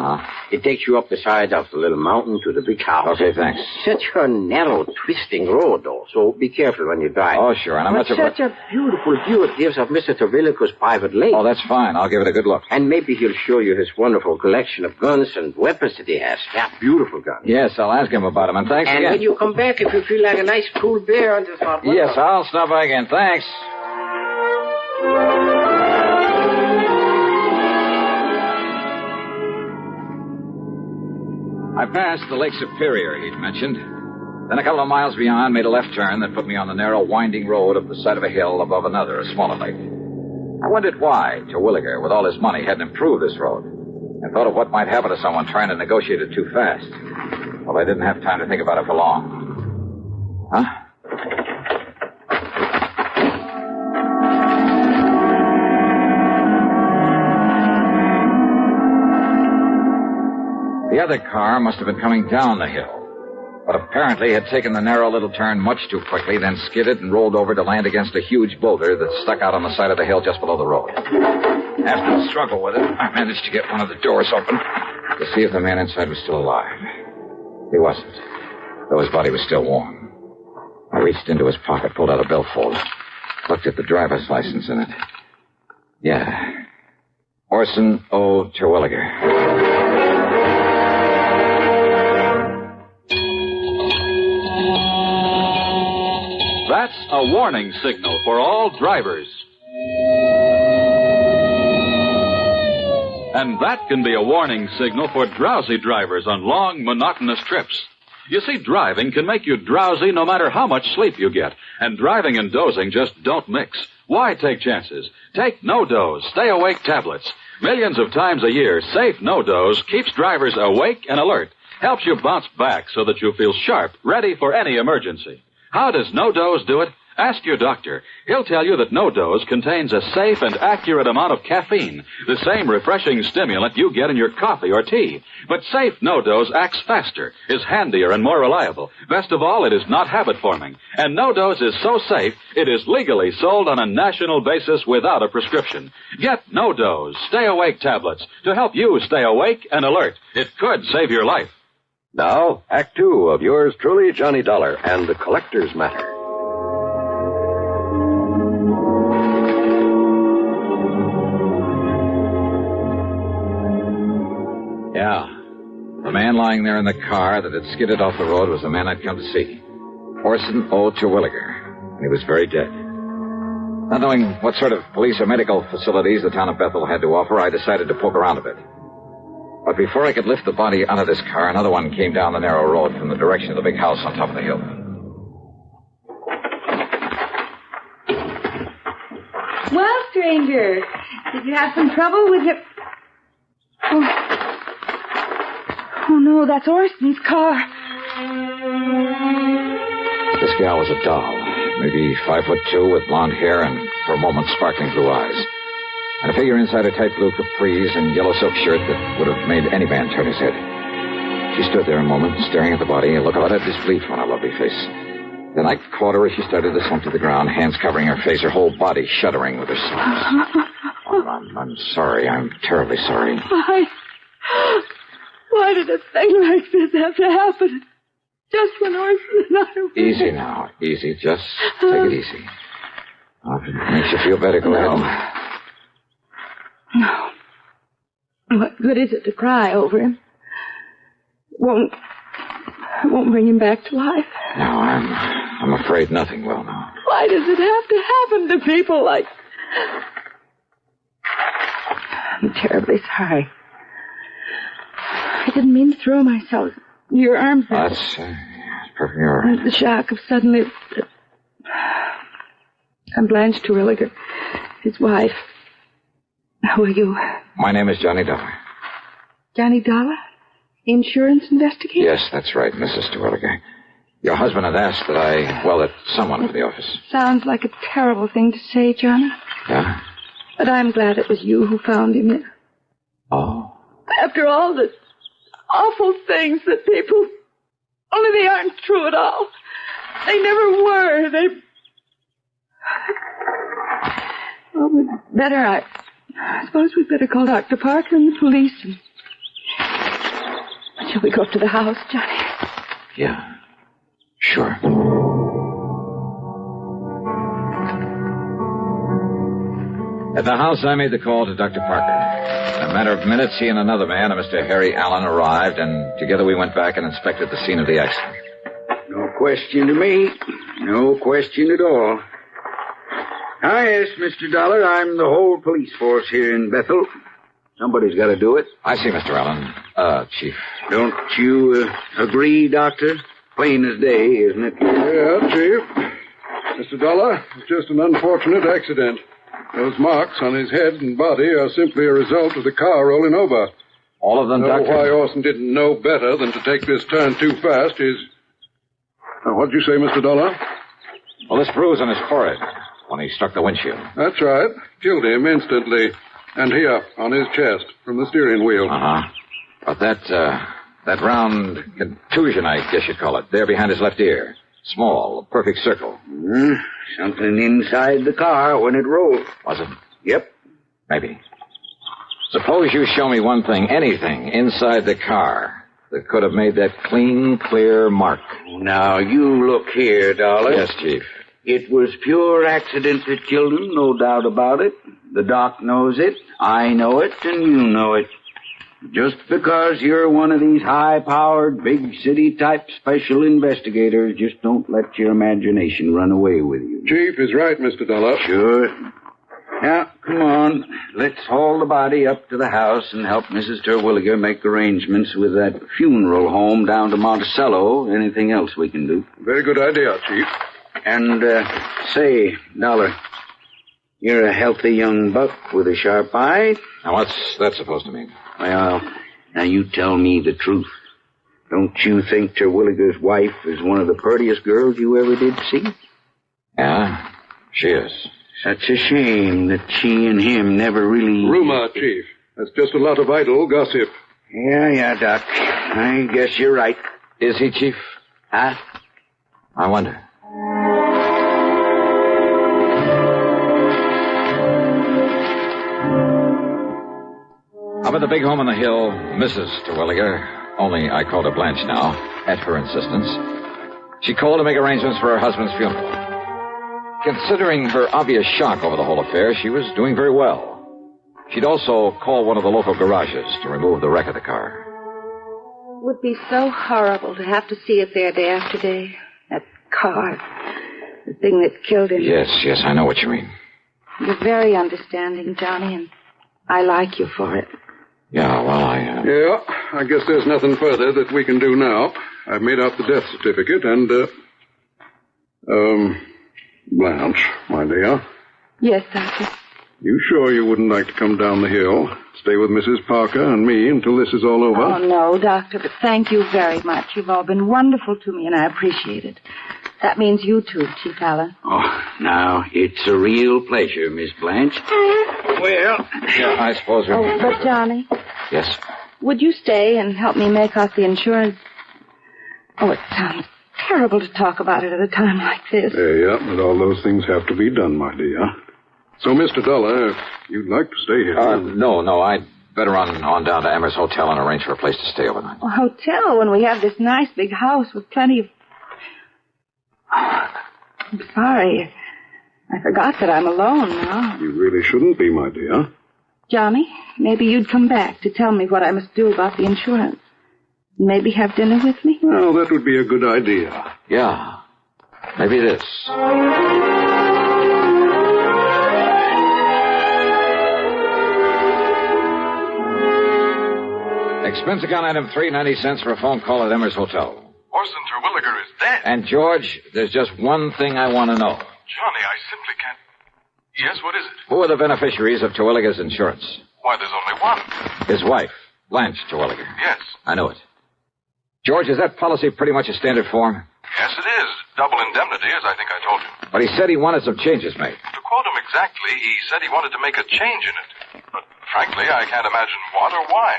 It takes you up the side of the little mountain to the big house. Okay, thanks. Such a narrow, twisting road, though, so be careful when you drive. Oh, sure, and I'm not such a beautiful view it gives of Mr. Terwilliger's private lake. Oh, that's fine. I'll give it a good look. And maybe he'll show you his wonderful collection of guns and weapons that he has. Yeah, beautiful guns. Yes, I'll ask him about them, and thanks and again. when you come back, if you feel like a nice cool beer on this hot weather. Yes, I'll stop by again. Thanks. I passed the Lake Superior he'd mentioned. Then a couple of miles beyond, made a left turn that put me on the narrow, winding road up the side of a hill above another, a smaller lake. I wondered why Terwilliger, with all his money, hadn't improved this road, and thought of what might happen to someone trying to negotiate it too fast. Well, I didn't have time to think about it for long. Huh? The other car must have been coming down the hill, but apparently had taken the narrow little turn much too quickly, then skidded and rolled over to land against a huge boulder that stuck out on the side of the hill just below the road. After a struggle with it, I managed to get one of the doors open to see if the man inside was still alive. He wasn't, though his body was still warm. I reached into his pocket, pulled out a billfold, looked at the driver's license in it. Yeah. Orson O. Terwilliger. That's a warning signal for all drivers. And that can be a warning signal for drowsy drivers on long, monotonous trips. You see, driving can make you drowsy no matter how much sleep you get. And driving and dozing just don't mix. Why take chances? Take No-Doze, Stay Awake tablets. Millions of times a year, safe No-Doze keeps drivers awake and alert. Helps you bounce back so that you feel sharp, ready for any emergency. How does No-Doze do it? Ask your doctor. He'll tell you that No-Doze contains a safe and accurate amount of caffeine, the same refreshing stimulant you get in your coffee or tea. But safe No-Doze acts faster, is handier, and more reliable. Best of all, it is not habit-forming. And No-Doze is so safe, it is legally sold on a national basis without a prescription. Get No-Doze, Stay Awake tablets to help you stay awake and alert. It could save your life. Now, Act Two of yours truly, Johnny Dollar, and the Collector's Matter. Yeah. The man lying there in the car that had skidded off the road was the man I'd come to see. Orson O. Terwilliger. And he was very dead. Not knowing what sort of police or medical facilities the town of Bethel had to offer, I decided to poke around a bit. But before I could lift the body out of this car, another one came down the narrow road from the direction of the big house on top of the hill. Well, stranger, did you have some trouble with your... Oh, no, that's Orson's car. This gal was a doll, maybe 5'2", with blonde hair and, for a moment, sparkling blue eyes. And a figure inside a tight blue capris and yellow silk shirt that would have made any man turn his head. She stood there a moment, staring at the body, a look of utter disbelief on her lovely face. Then I caught her as she started to slump to the ground, hands covering her face, her whole body shuddering with her sobs. I'm sorry. I'm terribly sorry. Why did a thing like this have to happen? Just when Orson and I were... Easy now. Easy. Just take it easy. If it makes you feel better, go ahead. No. What good is it to cry over him? It won't bring him back to life. No, I'm afraid nothing will now. Why does it have to happen to people like... I'm terribly sorry. I didn't mean to throw myself in your arms. That's perfectly all right. The shock of suddenly... I'm Blanche Terwilliger, his wife. Who are you? My name is Johnny Dollar. Johnny Dollar? Insurance investigator? Yes, that's right, Mrs. Terwilliger. Your husband had asked that someone from the office. Sounds like a terrible thing to say, Johnny. Yeah? But I'm glad it was you who found him here. Oh. After all the awful things that people... Only they aren't true at all. They never were. Well, I suppose we'd better call Dr. Parker and the police. Shall we go up to the house, Johnny? Yeah. Sure. At the house, I made the call to Dr. Parker. In a matter of minutes, he and another man, a Mr. Harry Allen, arrived, and together we went back and inspected the scene of the accident. No question to me. No question at all. Yes, Mr. Dollar, I'm the whole police force here in Bethel. Somebody's got to do it. I see, Mr. Allen. Chief. Don't you agree, Doctor? Plain as day, isn't it? Yeah, Chief. Mr. Dollar, it's just an unfortunate accident. Those marks on his head and body are simply a result of the car rolling over. All of them, Doctor? Why Orson didn't know better than to take this turn too fast is... What'd you say, Mr. Dollar? Well, this bruise on his forehead when he struck the windshield. That's right. Killed him instantly. And here, on his chest, from the steering wheel. Uh-huh. But that round contusion, I guess you'd call it, there behind his left ear. Small, a perfect circle. Something inside the car when it rolled. Was it? Yep. Maybe. Suppose you show me one thing, anything, inside the car that could have made that clean, clear mark. Now, you look here, Dollar. Yes, Chief. It was pure accident that killed him, no doubt about it. The doc knows it, I know it, and you know it. Just because you're one of these high-powered, big-city-type special investigators, just don't let your imagination run away with you. Chief is right, Mr. Dollar. Sure. Now, come on. Let's haul the body up to the house and help Mrs. Terwilliger make arrangements with that funeral home down to Monticello. Anything else we can do? Very good idea, Chief. And, say, Dollar, you're a healthy young buck with a sharp eye. Now, what's that supposed to mean? Well, now you tell me the truth. Don't you think Terwilliger's wife is one of the prettiest girls you ever did see? Yeah, she is. Such a shame that she and him never really... Rumor, Chief. That's just a lot of idle gossip. Yeah, Doc. I guess you're right. Is he, Chief? Huh? I wonder. Up at the big home on the hill, Mrs. Terwilliger only I called her Blanche now, at her insistence. She called to make arrangements for her husband's funeral. Considering her obvious shock over the whole affair, she was doing very well. She'd also called one of the local garages to remove the wreck of the car. It would be so horrible to have to see it there day after day. That car. The thing that killed him. Yes, I know what you mean. You're very understanding, Johnny, and I like you for it. Yeah, well, Yeah, I guess there's nothing further that we can do now. I've made out the death certificate and, Blanche, my dear. Yes, Doctor. You sure you wouldn't like to come down the hill, stay with Mrs. Parker and me until this is all over? Oh, no, Doctor, but thank you very much. You've all been wonderful to me, and I appreciate it. That means you too, Chief Allen. Oh, now, it's a real pleasure, Miss Blanche. Well, yeah, I suppose we... Oh, but Johnny, Yes? would you stay and help me make out the insurance? Oh, it sounds terrible to talk about it at a time like this. Yeah, but all those things have to be done, my dear. So, Mr. Dollar, if you'd like to stay here... No, I'd better run on down to Amherst Hotel and arrange for a place to stay overnight. A hotel when we have this nice big house with plenty of... I'm sorry. I forgot that I'm alone now. You really shouldn't be, my dear. Johnny, maybe you'd come back to tell me what I must do about the insurance. Maybe have dinner with me? Well, that would be a good idea. Yeah, maybe it is. Expense account item 3, 90 cents for a phone call at Emmer's Hotel. Orson Terwilliger is dead. And, George, there's just one thing I want to know. Johnny, I simply can't... Yes, what is it? Who are the beneficiaries of Terwilliger's insurance? Why, there's only one. His wife, Blanche Terwilliger. Yes. I know it. George, is that policy pretty much a standard form? Yes, it is. Double indemnity, as I think I told you. But he said he wanted some changes made. To quote him exactly, he said he wanted to make a change in it. But frankly, I can't imagine what or why.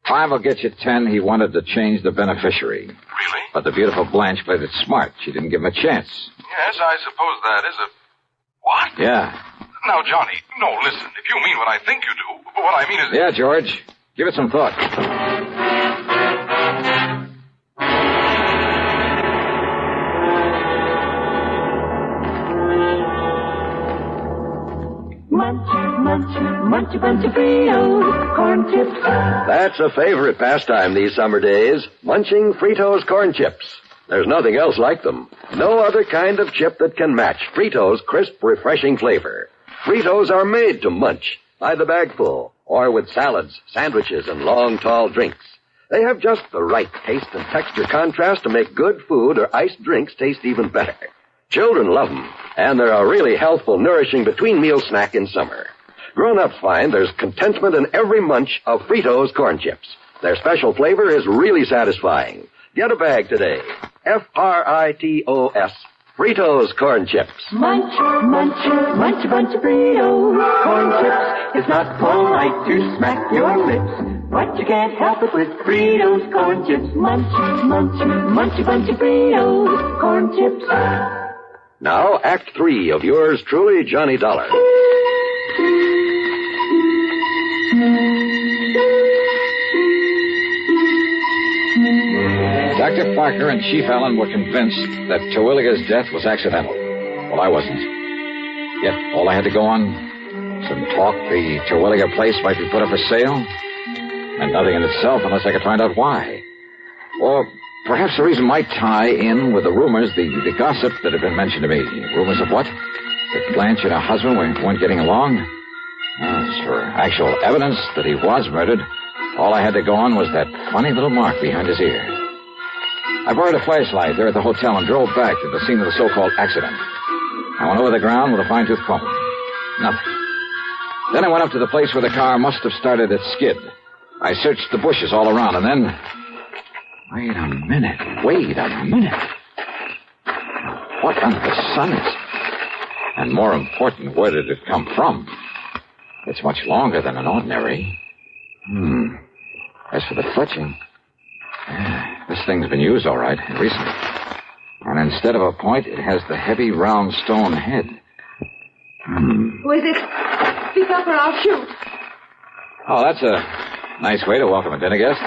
5 will get you 10. He wanted to change the beneficiary. Really? But the beautiful Blanche played it smart. She didn't give him a chance. Yes, I suppose that is a... What? Yeah. Now, Johnny, no, listen. If you mean what I think you do, what I mean is... Yeah, George. Give it some thought. Munch a bunch of Fritos, corn chips. That's a favorite pastime these summer days, munching Fritos corn chips. There's nothing else like them. No other kind of chip that can match Fritos' crisp, refreshing flavor. Fritos are made to munch, by the bagful, or with salads, sandwiches, and long, tall drinks. They have just the right taste and texture contrast to make good food or iced drinks taste even better. Children love them, and they're a really healthful, nourishing between-meal snack in summer. Grown-ups find there's contentment in every munch of Fritos corn chips. Their special flavor is really satisfying. Get a bag today. Fritos, Fritos corn chips. Munch a bunch of Fritos, corn chips. It's not polite to smack your lips, but you can't help it with Fritos corn chips. Munch a bunch of Fritos, corn chips. Now, Act 3 of yours truly, Johnny Dollar. Dr. Parker and Chief Allen were convinced that Terwilliger's death was accidental. Well, I wasn't. Yet, all I had to go on, some talk the Terwilliger place might be put up for sale, and nothing in itself unless I could find out why. Or perhaps the reason might tie in with the rumors, the gossip that had been mentioned to me. Rumors of what? That Blanche and her husband weren't getting along? As for actual evidence that he was murdered, all I had to go on was that funny little mark behind his ear. I borrowed a flashlight there at the hotel and drove back to the scene of the so-called accident. I went over the ground with a fine-tooth comb. Nothing. Then I went up to the place where the car must have started its skid. I searched the bushes all around, and then... Wait a minute. What under the sun is... And more important, where did it come from? It's much longer than an ordinary. As for the fletching... this thing's been used all right, recently. And instead of a point, it has the heavy, round stone head. Who is it? Speak up or I'll shoot. Oh, Nice way to welcome a dinner guest.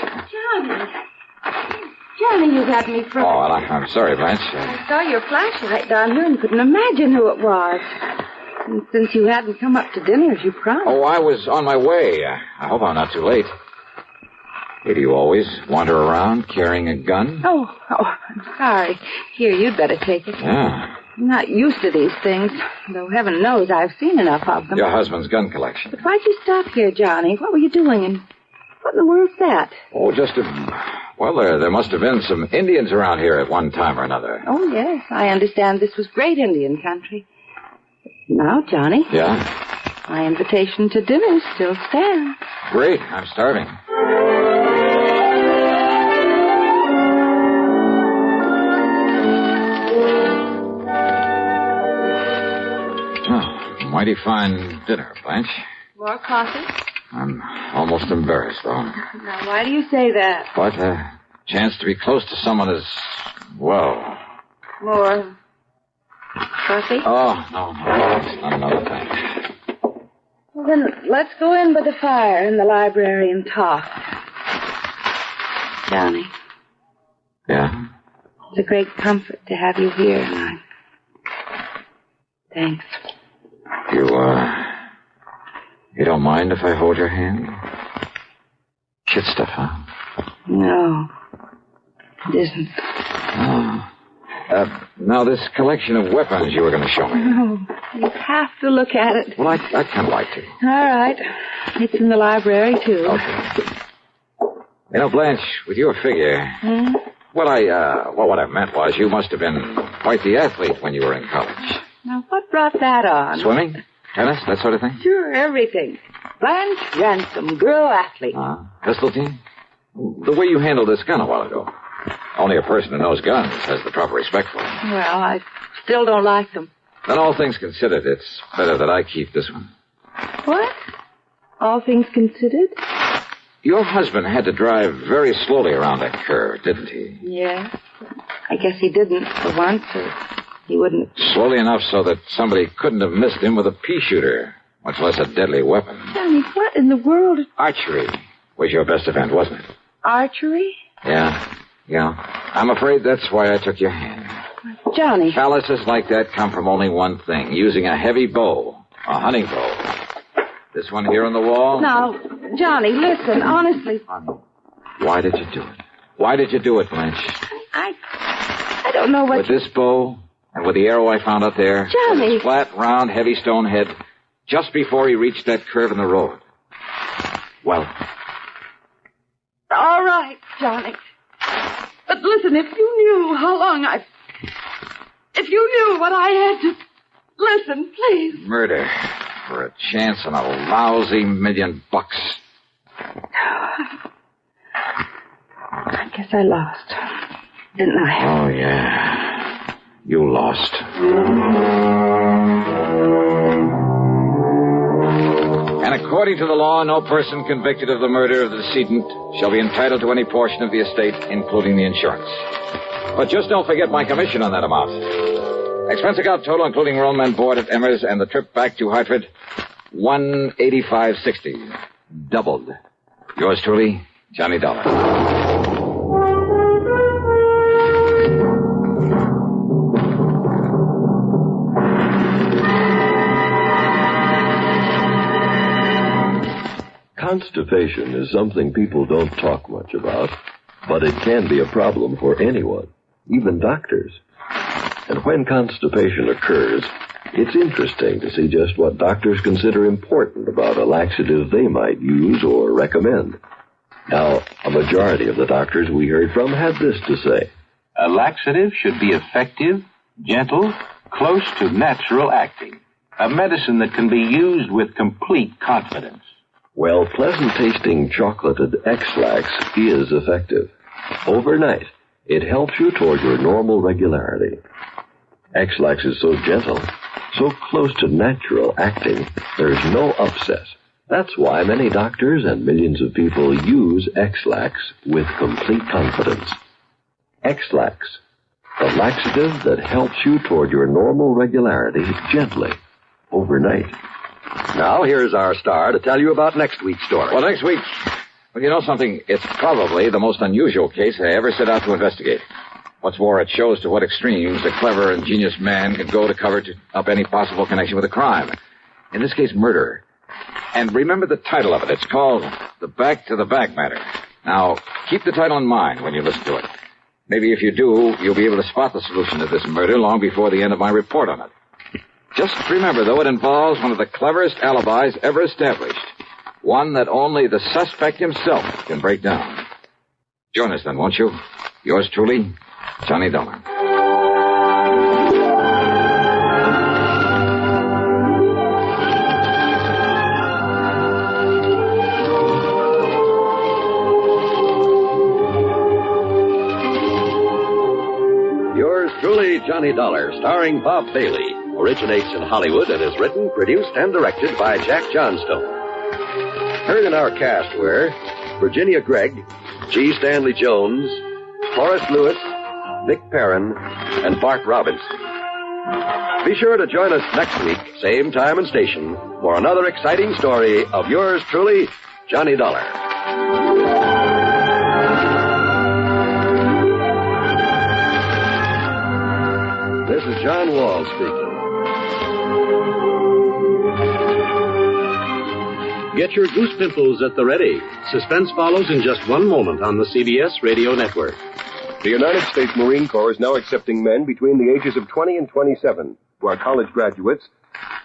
Johnny, you got me from... Oh, well, I'm sorry, Blanche. I saw your flashlight down here and couldn't imagine who it was. And since you hadn't come up to dinner as you promised... Oh, I was on my way. I hope I'm not too late. Hey, do you always wander around carrying a gun? Oh, I'm sorry. Here, you'd better take it. Yeah. I'm not used to these things, though heaven knows I've seen enough of them. Your husband's gun collection. But why'd you stop here, Johnny? What were you doing, and what in the world's that? Oh, well, there must have been some Indians around here at one time or another. Oh, yes, I understand this was great Indian country. Now, Johnny. Yeah? My invitation to dinner still stands. Great, I'm starving. Mighty fine dinner, Blanche. More coffee? I'm almost embarrassed, though. Now, why do you say that? But a chance to be close to someone is, well... More coffee? Oh, no, it's not another thing. Well, then, let's go in by the fire in the library and talk. Johnny. Yeah? It's a great comfort to have you here, and thanks. You don't mind if I hold your hand? Kid stuff, huh? No, it isn't. Oh. Now, this collection of weapons you were going to show me. No, you have to look at it. Well, I'd kind of like to. All right. It's in the library, too. Okay. You know, Blanche, with your figure... What I meant was you must have been quite the athlete when you were in college. Now, what brought that on? Swimming? Tennis? That sort of thing? Sure, everything. Blanche Ransom, girl athlete. Pistol team? The way you handled this gun a while ago. Only a person who knows guns has the proper respect for them. Well, I still don't like them. Then all things considered, it's better that I keep this one. What? All things considered? Your husband had to drive very slowly around that curve, didn't he? Yes. I guess he didn't for once, or he wouldn't. Slowly enough so that somebody couldn't have missed him with a pea shooter, much less a deadly weapon. Johnny, what in the world? Archery was your best event, wasn't it? Archery? Yeah. I'm afraid that's why I took your hand. Johnny. Calluses like that come from only one thing, using a heavy bow, a hunting bow. This one here on the wall? Now, Johnny, listen, honestly. Why did you do it? Why did you do it, Blanche? I don't know what... With this bow and with the arrow I found out there. Johnny. With his flat, round, heavy stone head, just before he reached that curve in the road. Well. All right, Johnny. But listen, if you knew how long if you knew what I had to... Listen, please. Murder. For a chance on a lousy $1,000,000. I guess I lost, didn't I? Oh, yeah. You lost. And according to the law, no person convicted of the murder of the decedent shall be entitled to any portion of the estate, including the insurance. But just don't forget my commission on that amount. Expense account total, including room and board at Emmer's and the trip back to Hartford, $185.60. Doubled. Yours truly, Johnny Dollar. Constipation is something people don't talk much about, but it can be a problem for anyone, even doctors. And when constipation occurs, it's interesting to see just what doctors consider important about a laxative they might use or recommend. Now, a majority of the doctors we heard from had this to say. A laxative should be effective, gentle, close to natural acting. A medicine that can be used with complete confidence. Well, pleasant-tasting chocolated X-Lax is effective. Overnight, it helps you toward your normal regularity. X-Lax is so gentle, so close to natural acting, there's no upset. That's why many doctors and millions of people use X-Lax with complete confidence. X-Lax, the laxative that helps you toward your normal regularity gently, overnight. Now, here's our star to tell you about next week's story. Well, next week, Well, you know something? It's probably the most unusual case I ever set out to investigate. What's more, it shows to what extremes a clever, ingenious man could go to cover up any possible connection with a crime. In this case, murder. And remember the title of it. It's called The Back to the Back Matter. Now, keep the title in mind when you listen to it. Maybe if you do, you'll be able to spot the solution to this murder long before the end of my report on it. Just remember, though, it involves one of the cleverest alibis ever established. One that only the suspect himself can break down. Join us then, won't you? Yours truly, Johnny Dollar. Yours truly, Johnny Dollar, starring Bob Bailey, originates in Hollywood and is written, produced, and directed by Jack Johnstone. Heard in our cast were Virginia Gregg, G. Stanley Jones, Forrest Lewis, Vic Perrin, and Bart Robinson. Be sure to join us next week, same time and station, for another exciting story of yours truly, Johnny Dollar. This is John Wall speaking. Get your goose pimples at the ready. Suspense follows in just one moment on the CBS Radio Network. The United States Marine Corps is now accepting men between the ages of 20 and 27 who are college graduates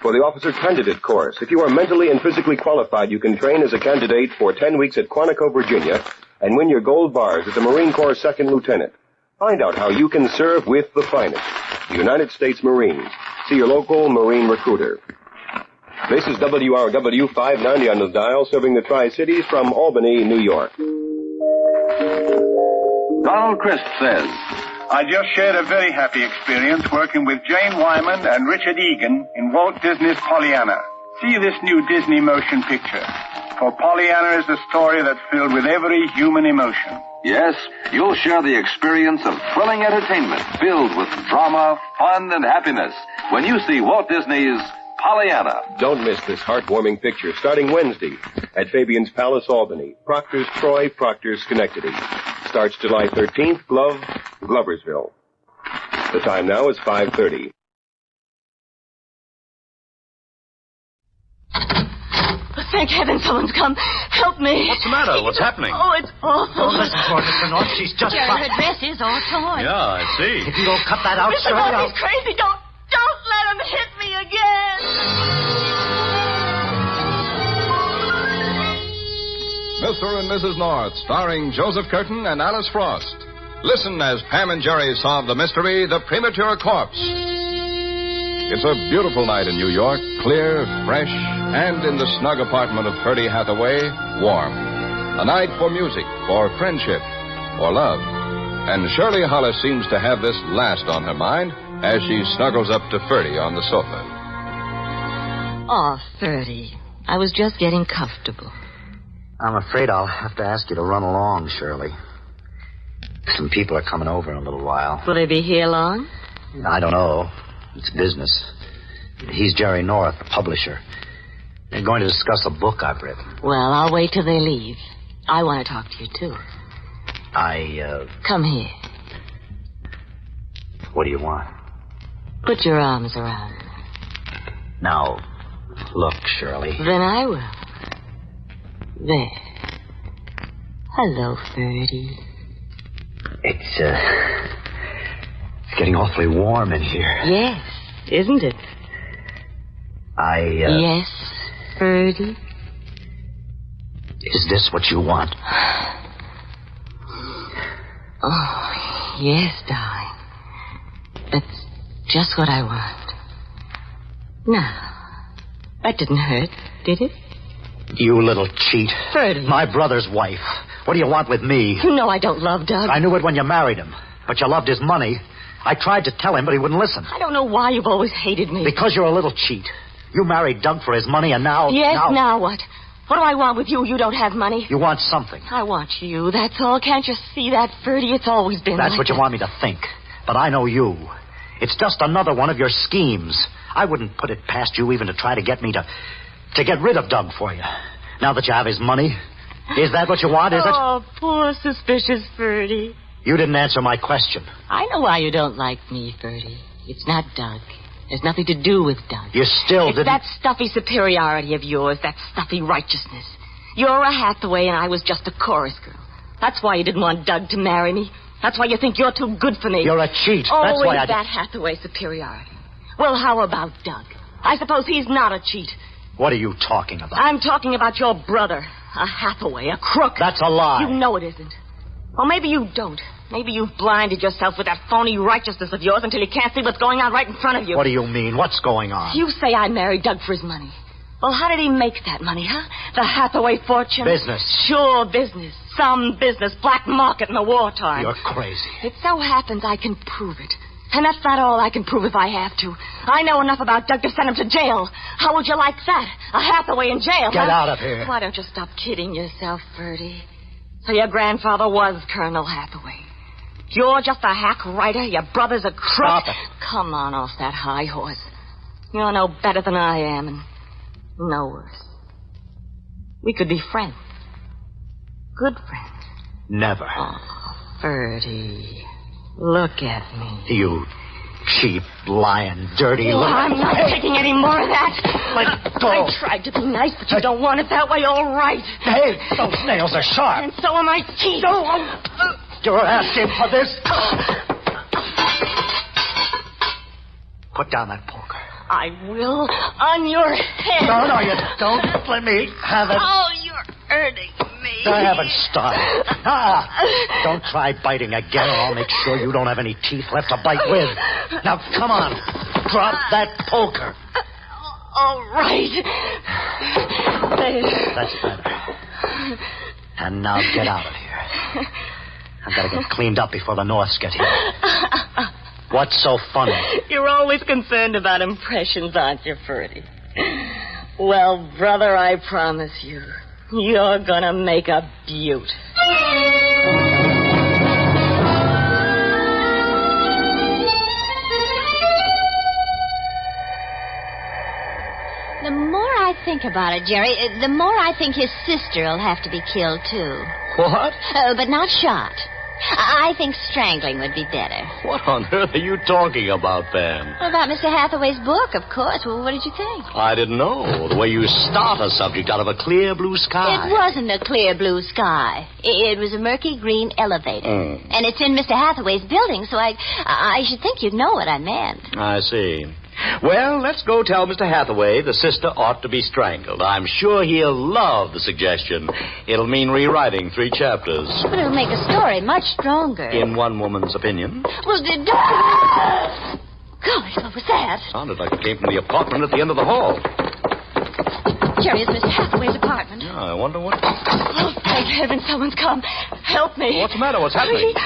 for the officer candidate course. If you are mentally and physically qualified, you can train as a candidate for 10 weeks at Quantico, Virginia, and win your gold bars as a Marine Corps second lieutenant. Find out how you can serve with the finest. The United States Marines. See your local Marine recruiter. This is WRW 590 on the dial, serving the Tri-Cities from Albany, New York. Donald Crisp says, I just shared a very happy experience working with Jane Wyman and Richard Egan in Walt Disney's Pollyanna. See this new Disney motion picture. For Pollyanna is a story that's filled with every human emotion. Yes, you'll share the experience of thrilling entertainment filled with drama, fun, and happiness when you see Walt Disney's Pollyanna. Don't miss this heartwarming picture starting Wednesday at Fabian's Palace, Albany. Proctor's Troy, Proctor's Schenectady. Starts July 13th, Gloversville. The time now is 5:30. Thank heaven someone's come. Help me. What's the matter? What's happening? Oh, it's awful. Don't listen to her, Mr. North. She's just Jerry, fine. her dress is all torn. Yeah, I see. If you don't cut that out, Mr. Shirley, North, he's crazy. Don't let him hit me again. Mr. and Mrs. North, starring Joseph Curtin and Alice Frost. Listen as Pam and Jerry solve the mystery, The Premature Corpse. It's a beautiful night in New York, clear, fresh, and in the snug apartment of Ferdy Hathaway, warm. A night for music, for friendship, for love. And Shirley Hollis seems to have this last on her mind as she snuggles up to Ferdy on the sofa. Oh, Ferdy, I was just getting comfortable. I'm afraid I'll have to ask you to run along, Shirley. Some people are coming over in a little while. Will they be here long? I don't know. It's business. He's Jerry North, the publisher. They're going to discuss a book I've written. Well, I'll wait till they leave. I want to talk to you, too. Come here. What do you want? Put your arms around me. Now, look, Shirley. Then I will. There. Hello, Ferdy. It's getting awfully warm in here. Yes, isn't it? Yes, Ferdy. Is this what you want? Oh, yes, darling. That's just what I want. Now, that didn't hurt, did it? You little cheat. Ferdy. My brother's wife. What do you want with me? You know I don't love Doug. I knew it when you married him. But you loved his money. I tried to tell him, but he wouldn't listen. I don't know why you've always hated me. Because you're a little cheat. You married Doug for his money, and now... Yes, now what? What do I want with you? You don't have money. You want something. I want you, that's all. Can't you see that, Ferdy? It's always been That's like what you want me to think. But I know you. It's just another one of your schemes. I wouldn't put it past you even to try to get me to get rid of Doug for you. Now that you have his money, Is that what you want, is it? Oh, poor suspicious Ferdy. You didn't answer my question. I know why you don't like me, Ferdy. It's not Doug. There's nothing to do with Doug. You still it's didn't... that stuffy superiority of yours, that stuffy righteousness. You're a Hathaway and I was just a chorus girl. That's why you didn't want Doug to marry me. That's why you think you're too good for me. You're a cheat. Always That's why I... that Hathaway superiority. Well, how about Doug? I suppose he's not a cheat. What are you talking about? I'm talking about your brother, a Hathaway, a crook. That's a lie. You know it isn't. Or maybe you don't. Maybe you've blinded yourself with that phony righteousness of yours until you can't see what's going on right in front of you. What do you mean? What's going on? You say I married Doug for his money. Well, how did he make that money, huh? The Hathaway fortune? Business. Sure, business. Some business. Black market in the wartime. You're crazy. It so happens I can prove it. And that's not all I can prove if I have to. I know enough about Doug to send him to jail. How would you like that? A Hathaway in jail, Get huh? out of here. Why don't you stop kidding yourself, Ferdy? So your grandfather was Colonel Hathaway. You're just a hack writer. Your brother's a crook. Stop it. Come on off that high horse. You're no better than I am, and no worse. We could be friends. Good friends. Never. Oh, Ferdy. Look at me. You cheap, lying, dirty Oh, little... I'm not taking any more of that. Let go. I tried to be nice, but you don't want it that way. All right. Hey, those nails are sharp. And so are my teeth. You're asking for this? Put down that poker. I will. On your head. No, you don't. Let me have it. Oh, you're hurting me. I haven't started. Don't try biting again, or I'll make sure you don't have any teeth left to bite with. Now, come on. Drop that poker. All right. There. That's better. And now get out of here. I've got to get cleaned up before the Norths get here. What's so funny? You're always concerned about impressions, aren't you, Ferdy? Well, brother, I promise you, you're gonna make a beaut. The more I think about it, Jerry, the more I think his sister will have to be killed, too. What? But not shot. I think strangling would be better. What on earth are you talking about, then? About Mr. Hathaway's book, of course. Well, what did you think? I didn't know. The way you start a subject out of a clear blue sky. It wasn't a clear blue sky. It was a murky green elevator. And it's in Mr. Hathaway's building, so I should think you'd know what I meant. I see. Well, let's go tell Mr. Hathaway the sister ought to be strangled. I'm sure he'll love the suggestion. It'll mean rewriting 3 chapters. But it'll make the story much stronger. In one woman's opinion. Well, Gosh, what was that? Sounded like it came from the apartment at the end of the hall. Jerry, it's Mr. Hathaway's apartment. Yeah, I wonder what... Oh, thank heaven someone's come. Help me. What's the matter? What's happening?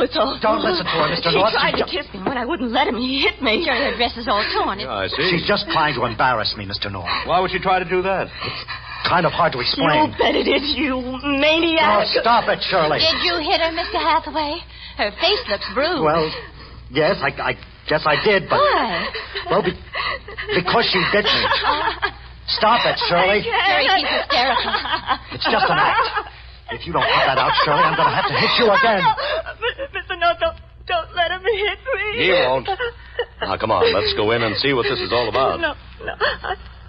It's all... Don't listen to her, Mr. North. He tried to kiss me. When I wouldn't let him, he hit me. Jerry, her dress is all torn. Yeah, I see. She's just trying to embarrass me, Mr. North. Why would she try to do that? It's kind of hard to explain. You bet it is, you maniac. Oh, stop it, Shirley. Did you hit her, Mr. Hathaway? Her face looks bruised. Well, yes, I guess I did, but... Why? Well, because she bit me. Stop it, Shirley. Jerry, she's hysterical. It's just an act. If you don't cut that out, Shirley, I'm going to have to hit you again. Mr. No, don't let him hit me. He won't. Now, come on, let's go in and see what this is all about. No.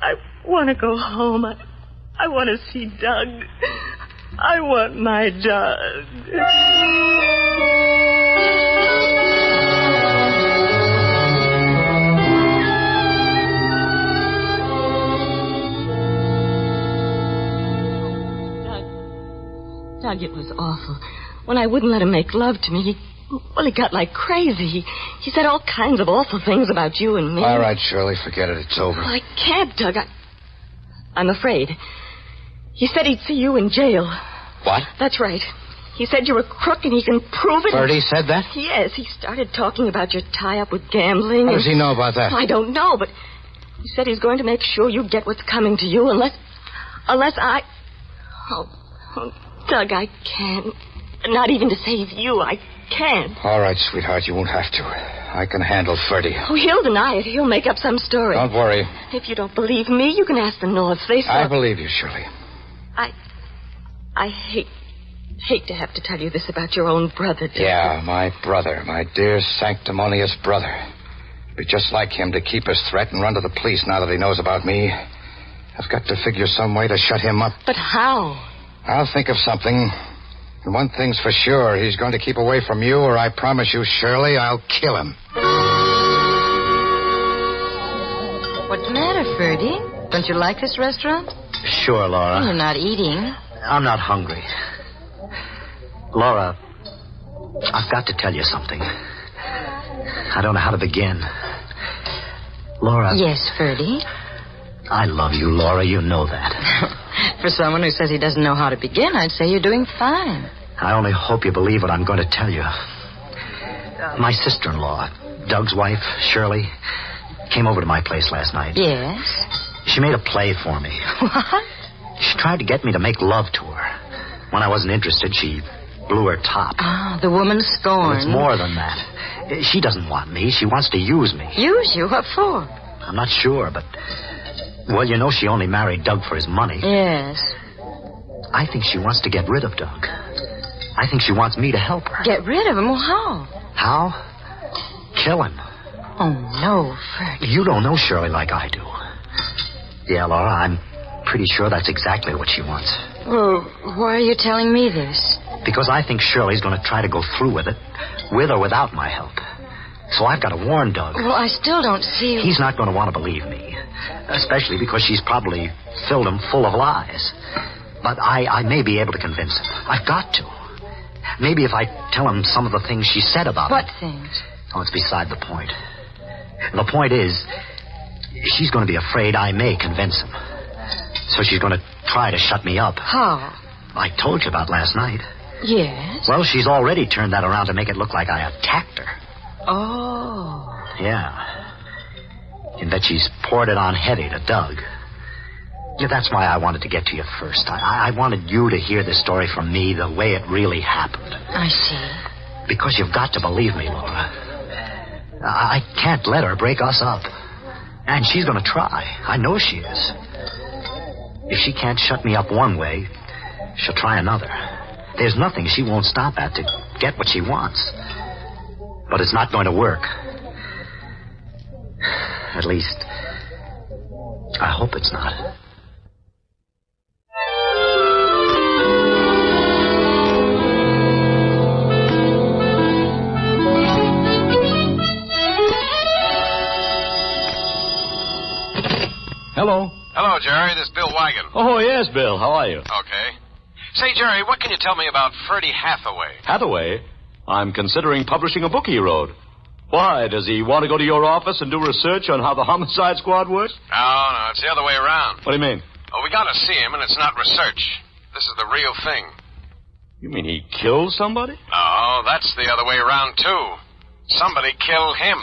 I want to go home. I want to see Doug. I want my Doug. Doug, it was awful. When I wouldn't let him make love to me, he got like crazy. He said all kinds of awful things about you and me. All right, Shirley, forget it. It's over. I can't, Doug. I'm afraid. He said he'd see you in jail. What? That's right. He said you were a crook and he can prove it. Ferdy said that? Yes, he started talking about your tie-up with gambling. How does he know about that? I don't know, but he said he's going to make sure you get what's coming to you unless I... Oh, Doug, I can't. Not even to save you, I can't. All right, sweetheart, you won't have to. I can handle Ferdy. Oh, he'll deny it. He'll make up some story. Don't worry. If you don't believe me, you can ask the Norths. They saw... I believe you, Shirley. I I hate to have to tell you this about your own brother, Doug. Yeah, my brother, my dear sanctimonious brother. It'd be just like him to keep his threat and run to the police now that he knows about me. I've got to figure some way to shut him up. But how? I'll think of something. And one thing's for sure. He's going to keep away from you, or I promise you, Shirley, I'll kill him. What's the matter, Ferdy? Don't you like this restaurant? Sure, Laura. You're not eating. I'm not hungry. Laura, I've got to tell you something. I don't know how to begin. Laura. Yes, Ferdy? I love you, Laura. You know that. For someone who says he doesn't know how to begin, I'd say you're doing fine. I only hope you believe what I'm going to tell you. My sister-in-law, Doug's wife, Shirley, came over to my place last night. Yes? She made a play for me. What? She tried to get me to make love to her. When I wasn't interested, she blew her top. Oh, the woman scorned. Well, it's more than that. She doesn't want me. She wants to use me. Use you? What for? I'm not sure, but... Well, you know she only married Doug for his money. Yes. I think she wants to get rid of Doug. I think she wants me to help her. Get rid of him? Well, how? How? Kill him. Oh, no, Ferdy. You don't know Shirley like I do. Yeah, Laura, I'm pretty sure that's exactly what she wants. Well, why are you telling me this? Because I think Shirley's going to try to go through with it, with or without my help. So I've got to warn Doug. Well, I still don't see... He's not going to want to believe me, especially because she's probably filled him full of lies. But I may be able to convince him. I've got to. Maybe if I tell him some of the things she said about him. What things? Oh, it's beside the point. The point is, she's going to be afraid I may convince him. So she's going to try to shut me up. How? I told you about last night. Yes? Well, she's already turned that around to make it look like I attacked her. Oh. Yeah. And that she's poured it on heavy to Doug. Yeah, that's why I wanted to get to you first. I wanted you to hear the story from me the way it really happened. I see. Because you've got to believe me, Laura. I can't let her break us up. And she's going to try. I know she is. If she can't shut me up one way, she'll try another. There's nothing she won't stop at to get what she wants. But it's not going to work. At least, I hope it's not. Hello. Hello, Jerry. This is Bill Wagon. Oh, yes, Bill. How are you? Okay. Say, Jerry, what can you tell me about Ferdy Hathaway? Hathaway? I'm considering publishing a book he wrote. Why, does he want to go to your office and do research on how the homicide squad works? No, it's the other way around. What do you mean? Well, we got to see him, and it's not research. This is the real thing. You mean he killed somebody? Oh, that's the other way around, too. Somebody killed him.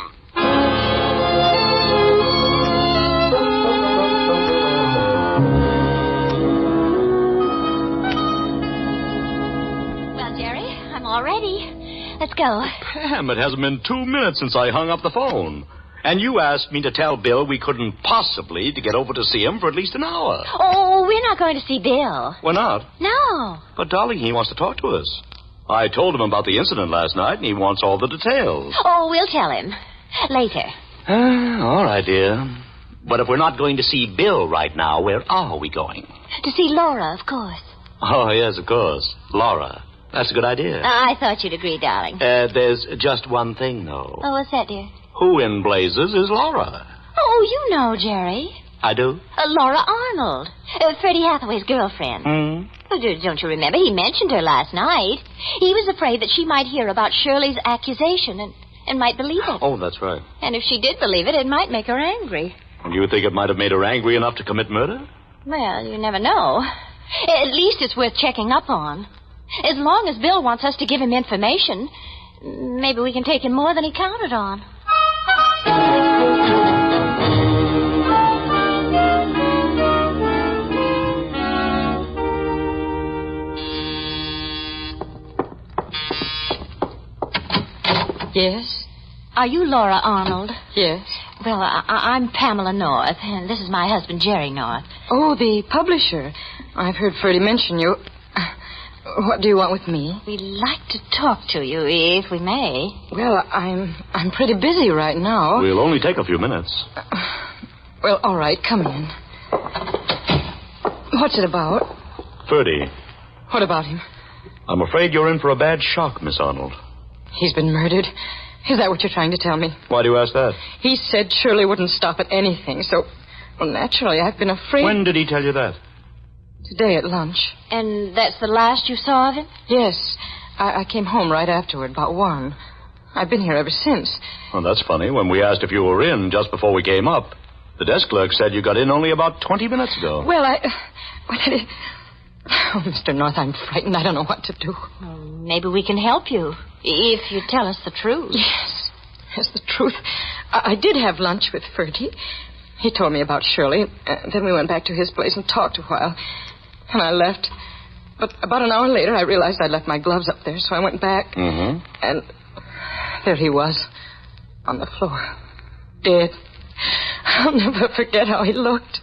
Well, Jerry, I'm all ready. Let's go. Pam, it hasn't been 2 minutes since I hung up the phone. And you asked me to tell Bill we couldn't possibly to get over to see him for at least an hour. Oh, we're not going to see Bill. Why not? No. But, darling, he wants to talk to us. I told him about the incident last night, and he wants all the details. Oh, we'll tell him. Later. All right, dear. But if we're not going to see Bill right now, where are we going? To see Laura, of course. Oh, yes, of course. Laura. That's a good idea. I thought you'd agree, darling. There's just one thing, though. Oh, what's that, dear? Who in blazes is Laura? Oh, you know, Jerry. I do? Laura Arnold. Freddie Hathaway's girlfriend. Don't you remember? He mentioned her last night. He was afraid that she might hear about Shirley's accusation and might believe it. Oh, that's right. And if she did believe it, it might make her angry. And you think it might have made her angry enough to commit murder? Well, you never know. At least it's worth checking up on. As long as Bill wants us to give him information, maybe we can take him more than he counted on. Yes? Are you Laura Arnold? Yes. Well, I'm Pamela North, and this is my husband, Jerry North. Oh, the publisher. I've heard Ferdy mention you. What do you want with me? We'd like to talk to you, if we may. Well, I'm pretty busy right now. We'll only take a few minutes. Well, all right, come in. What's it about? Ferdy, What about him? I'm afraid you're in for a bad shock, Miss Arnold. He's been murdered. Is that what you're trying to tell me? Why do you ask that? He said Shirley wouldn't stop at anything, so... Well, naturally, I've been afraid... When did he tell you that? Today at lunch. And that's the last you saw of him? Yes. I came home right afterward, about 1. I've been here ever since. Well, that's funny. When we asked if you were in just before we came up, the desk clerk said you got in only about 20 minutes ago. Well, Oh, Mr. North, I'm frightened. I don't know what to do. Well, maybe we can help you, if you tell us the truth. Yes, the truth. I did have lunch with Ferdy. He told me about Shirley. Then we went back to his place and talked a while. And I left. But about an hour later, I realized I'd left my gloves up there, so I went back. Mm-hmm. And there he was, on the floor, dead. I'll never forget how he looked.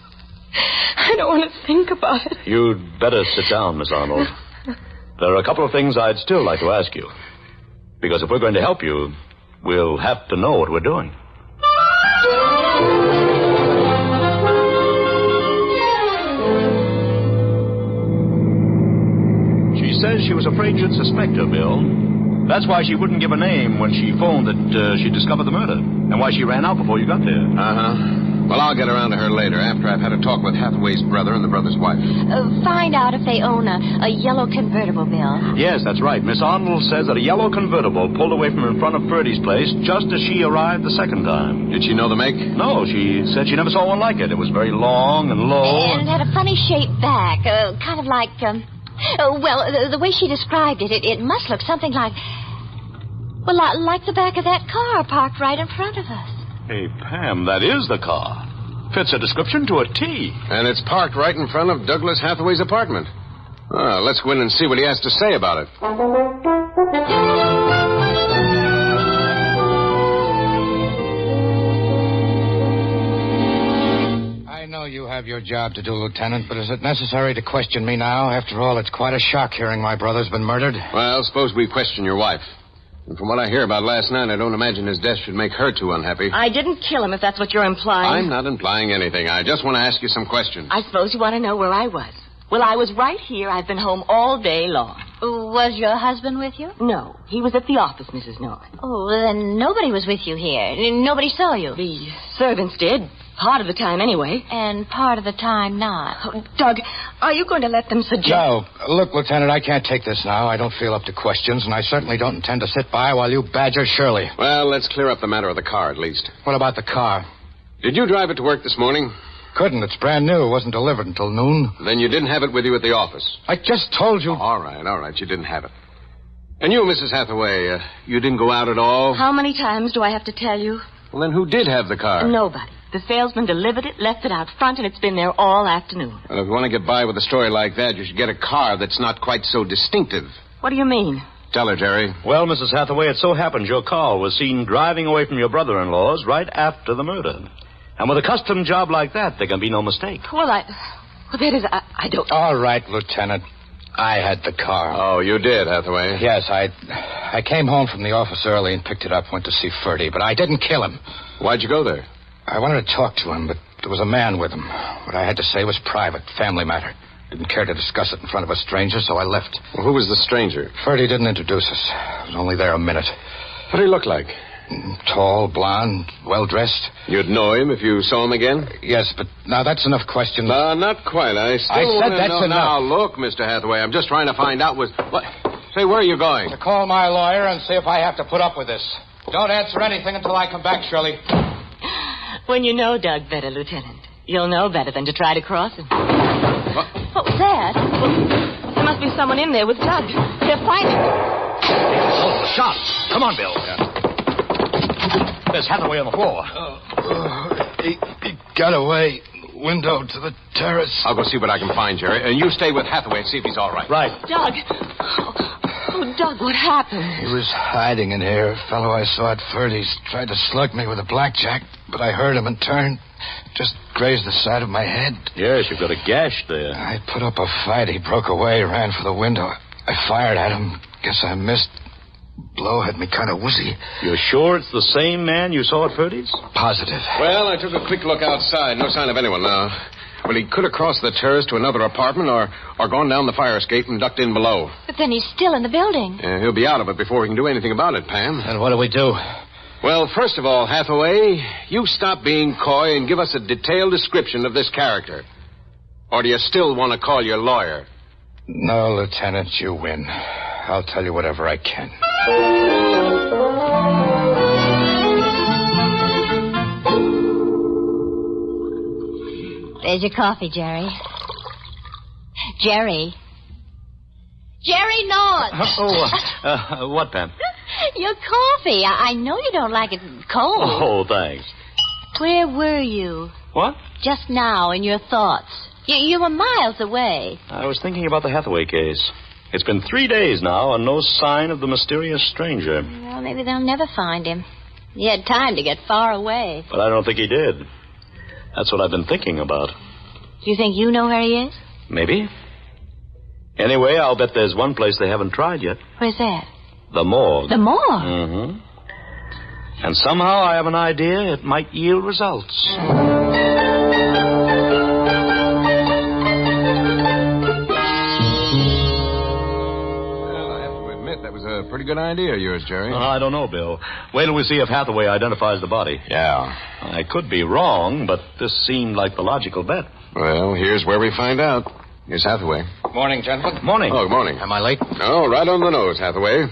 I don't want to think about it. You'd better sit down, Miss Arnold. There are a couple of things I'd still like to ask you. Because if we're going to help you, we'll have to know what we're doing. She says she was afraid you'd suspect her, Bill. That's why she wouldn't give a name when she phoned that she discovered the murder. And why she ran out before you got there. Uh-huh. Well, I'll get around to her later, after I've had a talk with Hathaway's brother and the brother's wife. Find out if they own a yellow convertible, Bill. Yes, that's right. Miss Arnold says that a yellow convertible pulled away from in front of Ferdy's place just as she arrived the second time. Did she know the make? No, she said she never saw one like it. It was very long and low. And it had a funny shaped back, kind of like, the way she described it, it must look something like... Well, like the back of that car parked right in front of us. Hey, Pam, that is the car. Fits a description to a T. And it's parked right in front of Douglas Hathaway's apartment. Let's go in and see what he has to say about it. I know you have your job to do, Lieutenant, but is it necessary to question me now? After all, it's quite a shock hearing my brother's been murdered. Well, suppose we question your wife. And from what I hear about last night, I don't imagine his death should make her too unhappy. I didn't kill him, if that's what you're implying. I'm not implying anything. I just want to ask you some questions. I suppose you want to know where I was. Well, I was right here. I've been home all day long. Was your husband with you? No, he was at the office, Mrs. North. Oh, then nobody was with you here. Nobody saw you. The servants did. Part of the time, anyway. And part of the time not. Oh, Doug, are you going to let them suggest... No. Look, Lieutenant, I can't take this now. I don't feel up to questions, and I certainly don't intend to sit by while you badger Shirley. Well, let's clear up the matter of the car, at least. What about the car? Did you drive it to work this morning? Couldn't. It's brand new. It wasn't delivered until noon. Then you didn't have it with you at the office. I just told you. All right. You didn't have it. And you, Mrs. Hathaway, you didn't go out at all? How many times do I have to tell you? Well, then who did have the car? Nobody. The salesman delivered it, left it out front, and it's been there all afternoon. Well, if you want to get by with a story like that, you should get a car that's not quite so distinctive. What do you mean? Tell her, Jerry. Well, Mrs. Hathaway, it so happens your car was seen driving away from your brother-in-law's right after the murder. And with a custom job like that, there can be no mistake. Well, that is, I don't... All right, Lieutenant. I had the car. Oh, you did, Hathaway? Yes, I came home from the office early and picked it up, went to see Ferdy, but I didn't kill him. Why'd you go there? I wanted to talk to him, but there was a man with him. What I had to say was private, family matter. Didn't care to discuss it in front of a stranger, so I left. Well, who was the stranger? Ferdy didn't introduce us. I was only there a minute. What did he look like? Tall, blonde, well-dressed. You'd know him if you saw him again? Yes, but now that's enough questions. Not quite. I said that's enough. Now, look, Mr. Hathaway, I'm just trying to find out what... Say, where are you going? To call my lawyer and see if I have to put up with this. Don't answer anything until I come back, Shirley. When you know Doug better, Lieutenant, you'll know better than to try to cross him. What was that? Well, there must be someone in there with Doug. They're fighting. Oh, the shot. Come on, Bill. There's Hathaway on the floor. He got away. Window to the terrace. I'll go see what I can find, Jerry. And you stay with Hathaway and see if he's all right. Right. Doug. Oh, Doug, what happened? He was hiding in here. A fellow I saw at Ferdy's tried to slug me with a blackjack, but I heard him and turned. Just grazed the side of my head. Yes, you've got a gash there. I put up a fight. He broke away, ran for the window. I fired at him. Guess I missed. Blow had me kind of woozy. You're sure it's the same man you saw at Ferdy's? Positive. Well, I took a quick look outside. No sign of anyone now. Well, he could have crossed the terrace to another apartment or gone down the fire escape and ducked in below. But then he's still in the building. He'll be out of it before we can do anything about it, Pam. And what do we do? Well, first of all, Hathaway, you stop being coy and give us a detailed description of this character. Or do you still want to call your lawyer? No, Lieutenant, you win. I'll tell you whatever I can. There's your coffee, Jerry. Jerry. Jerry North. What, Pam? Your coffee. I know you don't like it cold. Oh, thanks. Where were you? What? Just now, in your thoughts. You were miles away. I was thinking about the Hathaway case. It's been 3 days now and no sign of the mysterious stranger. Well, maybe they'll never find him. He had time to get far away. But I don't think he did. That's what I've been thinking about. Do you think you know where he is? Maybe. Anyway, I'll bet there's one place they haven't tried yet. Where's that? The morgue. The morgue? Mm-hmm. And somehow I have an idea it might yield results. A pretty good idea of yours, Jerry. I don't know, Bill. Wait till we see if Hathaway identifies the body. Yeah. I could be wrong, but this seemed like the logical bet. Well, here's where we find out. Here's Hathaway. Morning, gentlemen. Morning. Oh, good morning. Am I late? No, right on the nose, Hathaway.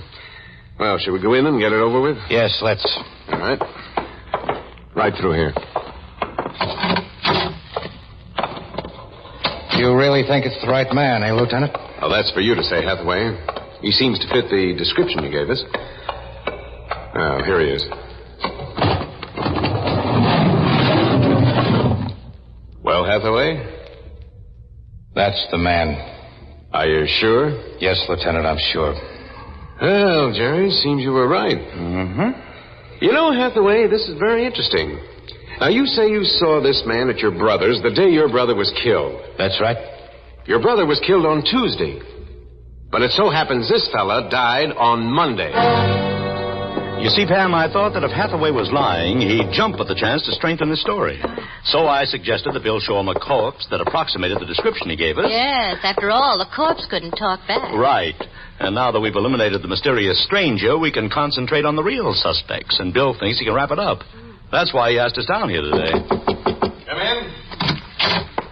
Well, should we go in and get it over with? Yes, let's. All right. Right through here. You really think it's the right man, eh, Lieutenant? Well, that's for you to say, Hathaway. He seems to fit the description you gave us. Oh, here he is. Well, Hathaway? That's the man. Are you sure? Yes, Lieutenant, I'm sure. Well, Jerry, seems you were right. Mm-hmm. You know, Hathaway, this is very interesting. Now, you say you saw this man at your brother's the day your brother was killed. That's right. Your brother was killed on Tuesday. But it so happens this fella died on Monday. You see, Pam, I thought that if Hathaway was lying, he'd jump at the chance to strengthen his story. So I suggested that Bill show him a corpse that approximated the description he gave us. Yes, after all, the corpse couldn't talk back. Right. And now that we've eliminated the mysterious stranger, we can concentrate on the real suspects, and Bill thinks he can wrap it up. That's why he asked us down here today. Come in.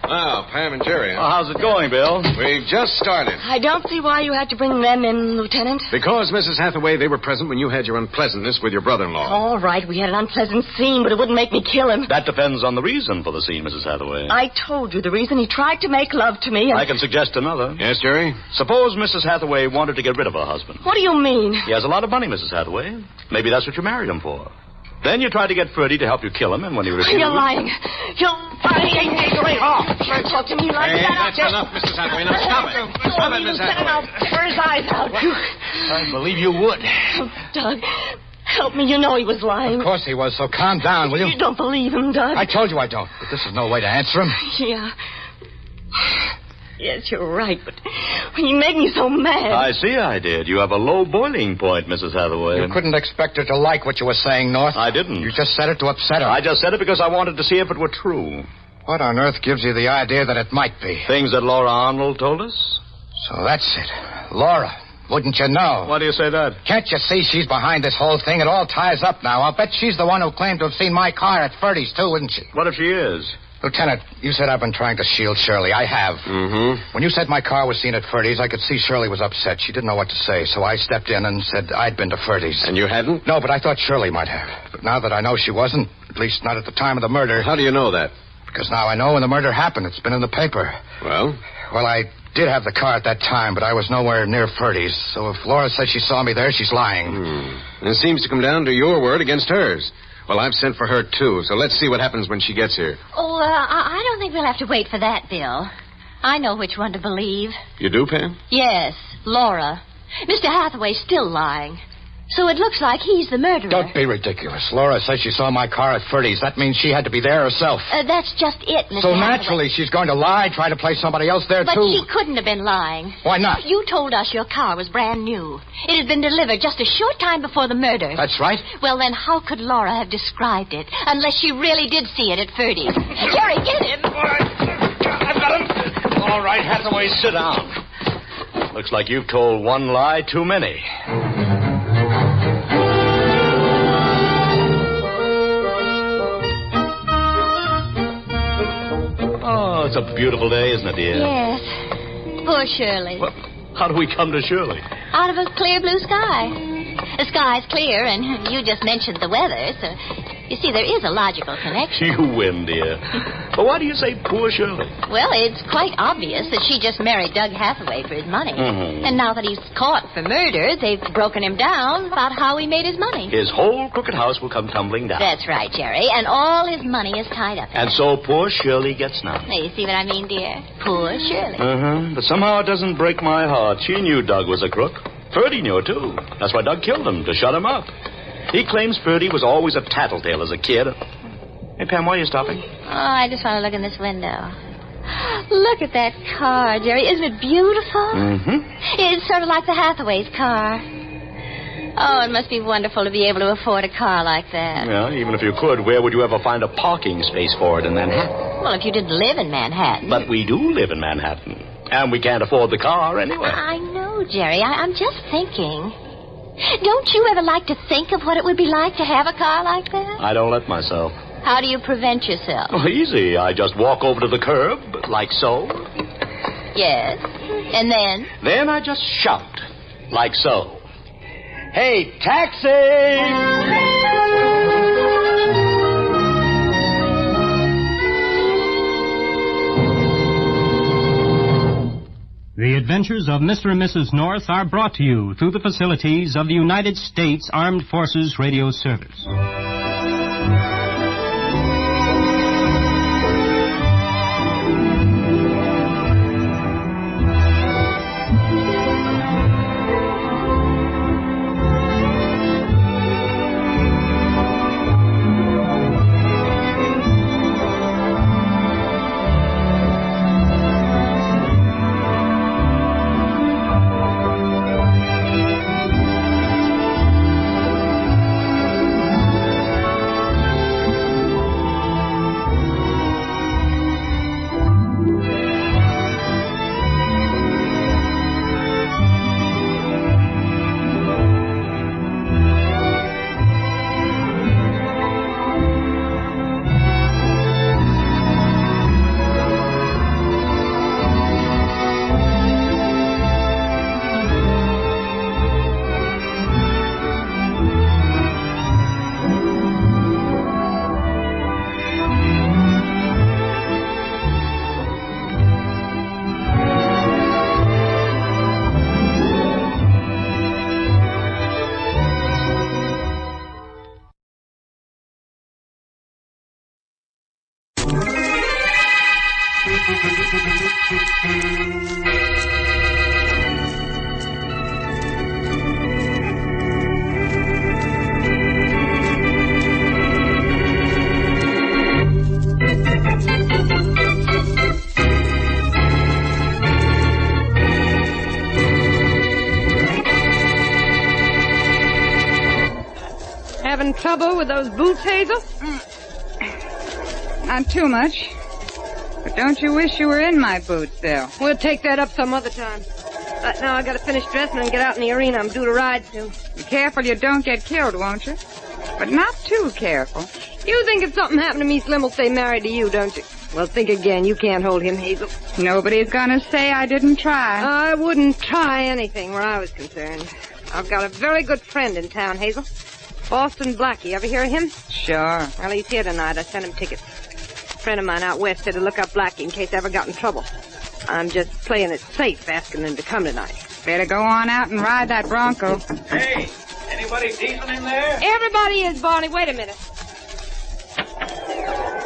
Oh, Pam and Jerry. Well, how's it going, Bill? We've just started. I don't see why you had to bring them in, Lieutenant. Because, Mrs. Hathaway, they were present when you had your unpleasantness with your brother-in-law. All right, we had an unpleasant scene, but it wouldn't make me kill him. That depends on the reason for the scene, Mrs. Hathaway. I told you the reason. He tried to make love to me. I can suggest another. Yes, Jerry? Suppose Mrs. Hathaway wanted to get rid of her husband. What do you mean? He has a lot of money, Mrs. Hathaway. Maybe that's what you married him for. Then you tried to get Ferdy to help you kill him, and when he refused... You're lying. You're lying. Hey, off. Don't talk to me like that. That's enough, Mrs. Hathaway. Now, stop it. Stop it, Mrs. Hathaway. I'll tear his eyes out. I believe you would. Oh, Doug, help me. You know he was lying. Of course he was, so calm down, will you? You don't believe him, Doug. I told you I don't, but this is no way to answer him. Yeah. Yes, you're right, but he made me so mad. I see I did. You have a low boiling point, Mrs. Hathaway. You couldn't expect her to like what you were saying, North. I didn't. You just said it to upset her. I just said it because I wanted to see if it were true. What on earth gives you the idea that it might be? Things that Laura Arnold told us. So that's it. Laura, wouldn't you know? Why do you say that? Can't you see she's behind this whole thing? It all ties up now. I'll bet she's the one who claimed to have seen my car at Ferdy's, too, isn't she? What if she is? Lieutenant, you said I've been trying to shield Shirley. I have. Mm-hmm. When you said my car was seen at Ferdy's, I could see Shirley was upset. She didn't know what to say, so I stepped in and said I'd been to Ferdy's. And you hadn't? No, but I thought Shirley might have. But now that I know she wasn't, at least not at the time of the murder... How do you know that? Because now I know when the murder happened. It's been in the paper. Well? Well, I did have the car at that time, but I was nowhere near Ferdy's. So if Laura says she saw me there, she's lying. It seems to come down to your word against hers. Well, I've sent for her, too, so let's see what happens when she gets here. Oh, I don't think we'll have to wait for that, Bill. I know which one to believe. You do, Pam? Yes, Laura. Mr. Hathaway's still lying. So it looks like he's the murderer. Don't be ridiculous. Laura says she saw my car at Ferdy's. That means she had to be there herself. That's just it, Miss So Hathaway. naturally, she's going to lie, try to place somebody else there, But too. she couldn't have been lying. Why not? You told us your car was brand new. It had been delivered just a short time before the murder. That's right. Well, then how could Laura have described it? Unless she really did see it at Ferdy's. Jerry, get him! I've got him. All right, Hathaway, sit down. Looks like you've told one lie too many. Oh, it's a beautiful day, isn't it, dear? Yes. Poor Shirley. Well, how do we come to Shirley? Out of a clear blue sky. The sky's clear, and you just mentioned the weather, so you see, there is a logical connection. You win, dear. But why do you say poor Shirley? Well, it's quite obvious that she just married Doug Hathaway for his money. Mhm. And now that he's caught for murder, they've broken him down about how he made his money. His whole crooked house will come tumbling down. That's right, Jerry, and all his money is tied up. And so poor Shirley gets none. Now, you see what I mean, dear? Poor Shirley. But somehow it doesn't break my heart. She knew Doug was a crook. Ferdy knew it, too. That's why Doug killed him, to shut him up. He claims Ferdy was always a tattletale as a kid. Hey, Pam, why are you stopping? Oh, I just want to look in this window. Look at that car, Jerry. Isn't it beautiful? Mm-hmm. It's sort of like the Hathaway's car. Oh, it must be wonderful to be able to afford a car like that. Yeah, even if you could, where would you ever find a parking space for it in Manhattan? Well, if you didn't live in Manhattan. But we do live in Manhattan. And we can't afford the car anyway. I know, Jerry. I'm just thinking. Don't you ever like to think of what it would be like to have a car like that? I don't let myself. How do you prevent yourself? Oh, easy. I just walk over to the curb, like so. Yes. And then? Then I just shout, like so. Hey, taxi! The adventures of Mr. and Mrs. North are brought to you through the facilities of the United States Armed Forces Radio Service. Having trouble with those boots, Hazel? Not too much. But don't you wish you were in my boots, Bill? We'll take that up some other time. Right now, I gotta finish dressing and get out in the arena. I'm due to ride soon. Be careful you don't get killed, won't you? But not too careful. You think if something happened to me, Slim will stay married to you, don't you? Well, think again. You can't hold him, Hazel. Nobody's gonna say I didn't try. I wouldn't try anything where I was concerned. I've got a very good friend in town, Hazel. Boston Blackie. Ever hear of him? Sure. Well, he's here tonight. I sent him tickets. A friend of mine out west said to look up Blackie in case I ever got in trouble. I'm just playing it safe, asking him to come tonight. Better go on out and ride that Bronco. Hey, anybody decent in there? Everybody is, Barney. Wait a minute.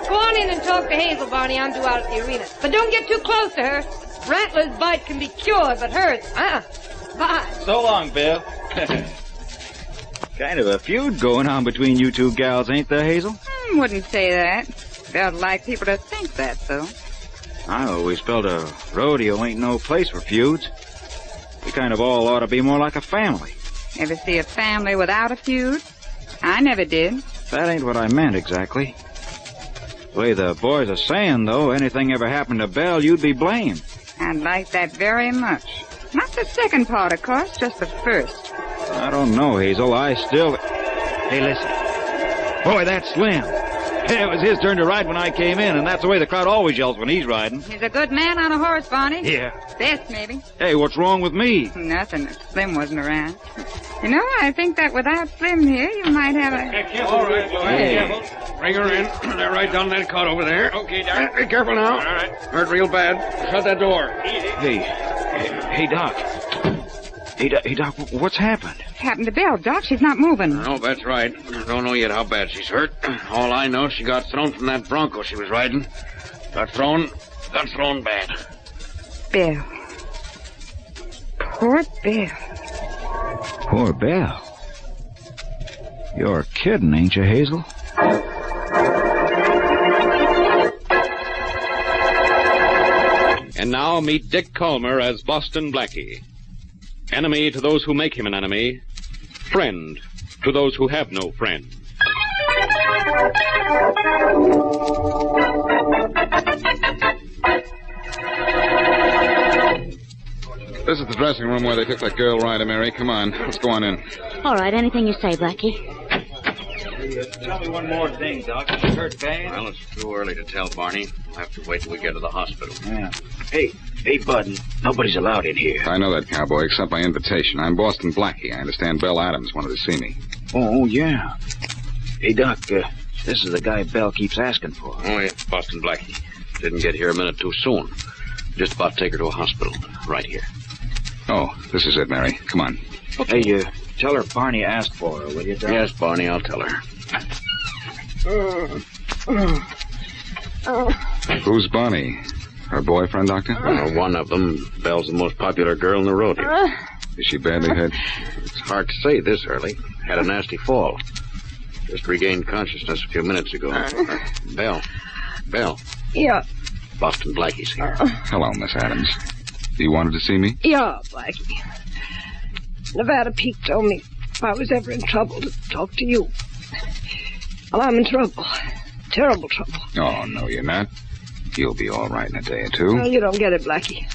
Go on in and talk to Hazel, Barney. I'm due out at the arena. But don't get too close to her. Rattler's bite can be cured, but hers, bye. So long, Bill. Kind of a feud going on between you two gals, ain't there, Hazel? Wouldn't say that. I'd like people to think that, though. I always felt a rodeo ain't no place for feuds. We kind of all ought to be more like a family. Ever see a family without a feud? I never did. That ain't what I meant exactly. The way the boys are saying, though, anything ever happened to Belle, you'd be blamed. I'd like that very much. Not the second part, of course, just the first. I don't know, Hazel. I still... Hey, listen. Boy, that's Slim. It was his turn to ride when I came in, and that's the way the crowd always yells when he's riding. He's a good man on a horse, Barney. Yeah. Best, maybe. Hey, what's wrong with me? Nothing if Slim wasn't around. You know, I think that without Slim here, you might have a... All right, careful. Bring her in. They're right down that cot over there. Okay, Doc. Be careful now. All right. Hurt real bad. Shut that door. Hey, Doc. Hey, Doc, what's happened? Happened to Belle, Doc. She's not moving. No, that's right. Don't know yet how bad she's hurt. All I know, she got thrown from that bronco she was riding. Got thrown bad. Belle. Poor Belle. Poor Belle. You're kidding, ain't you, Hazel? And now meet Dick Calmer as Boston Blackie. Enemy to those who make him an enemy. Friend to those who have no friend. This is the dressing room where they took that girl rider, Mary. Come on, let's go on in. All right, anything you say, Blackie. Tell me one more thing, Doc. Is she hurt bad? Well, it's too early to tell, Barney. We'll have to wait till we get to the hospital. Yeah. Hey, Bud, nobody's allowed in here. I know that, cowboy, except by invitation. I'm Boston Blackie. I understand Belle Adams wanted to see me. Oh, yeah. Hey, Doc, this is the guy Belle keeps asking for. Oh, yeah, Boston Blackie. Didn't get here a minute too soon. Just about to take her to a hospital. Right here. Oh, this is it, Mary. Come on. Okay. Hey, tell her Barney asked for her, will you, Doc? Yes, Barney, I'll tell her. Who's Barney? Her boyfriend, Doctor? One of them. Belle's the most popular girl in the rodeo. Is she badly hurt? It's hard to say this early. Had a nasty fall. Just regained consciousness a few minutes ago. Belle. Yeah. Boston Blackie's here. Hello, Miss Adams. You wanted to see me? Yeah, Blackie. Nevada Pete told me if I was ever in trouble to talk to you. Well, I'm in trouble. Terrible trouble. Oh, no, you're not. You'll be all right in a day or two. Well, you don't get it, Blackie.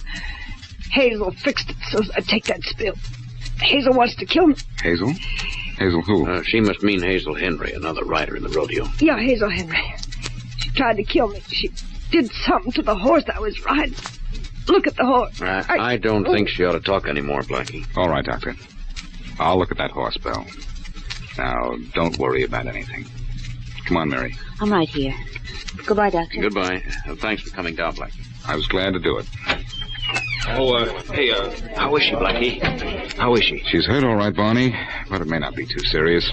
Hazel fixed it so I take that spill. Hazel wants to kill me. Hazel? Hazel who? She must mean Hazel Henry, another rider in the rodeo. Yeah, Hazel Henry. She tried to kill me. She did something to the horse I was riding. Look at the horse. I don't think she ought to talk anymore, Blackie. All right, Doctor. I'll look at that horse, Belle. Now, don't worry about anything. Come on, Mary. I'm right here. Goodbye, Doctor. Goodbye. Thanks for coming down, Blackie. I was glad to do it. Oh, how is she, Blackie? How is she? She's hurt all right, Barney, but it may not be too serious.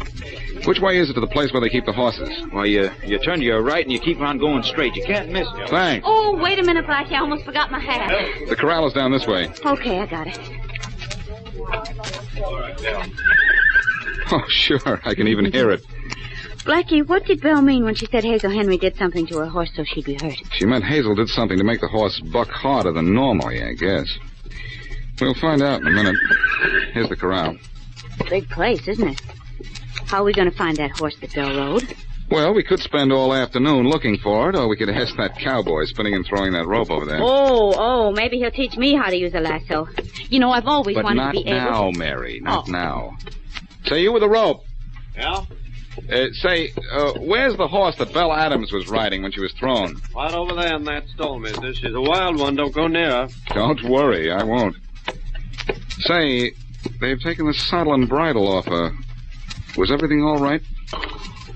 Which way is it to the place where they keep the horses? Well, you turn to your right and you keep on going straight. You can't miss it. Thanks. Oh, wait a minute, Blackie. I almost forgot my hat. The corral is down this way. Okay, I got it. Oh, sure. I can even hear it. Blackie, what did Belle mean when she said Hazel Henry did something to her horse so she'd be hurt? She meant Hazel did something to make the horse buck harder than normally, I guess. We'll find out in a minute. Here's the corral. Big place, isn't it? How are we going to find that horse that Belle rode? Well, we could spend all afternoon looking for it, or we could ask that cowboy spinning and throwing that rope over there. Oh, maybe he'll teach me how to use a lasso. You know, I've always wanted to be able to... But not now, Mary, not now. Say, you with the rope. Yeah? Where's the horse that Belle Adams was riding when she was thrown? Right over there in that stall, mister. She's a wild one. Don't go near her. Don't worry, I won't. Say, they've taken the saddle and bridle off her. Was everything all right?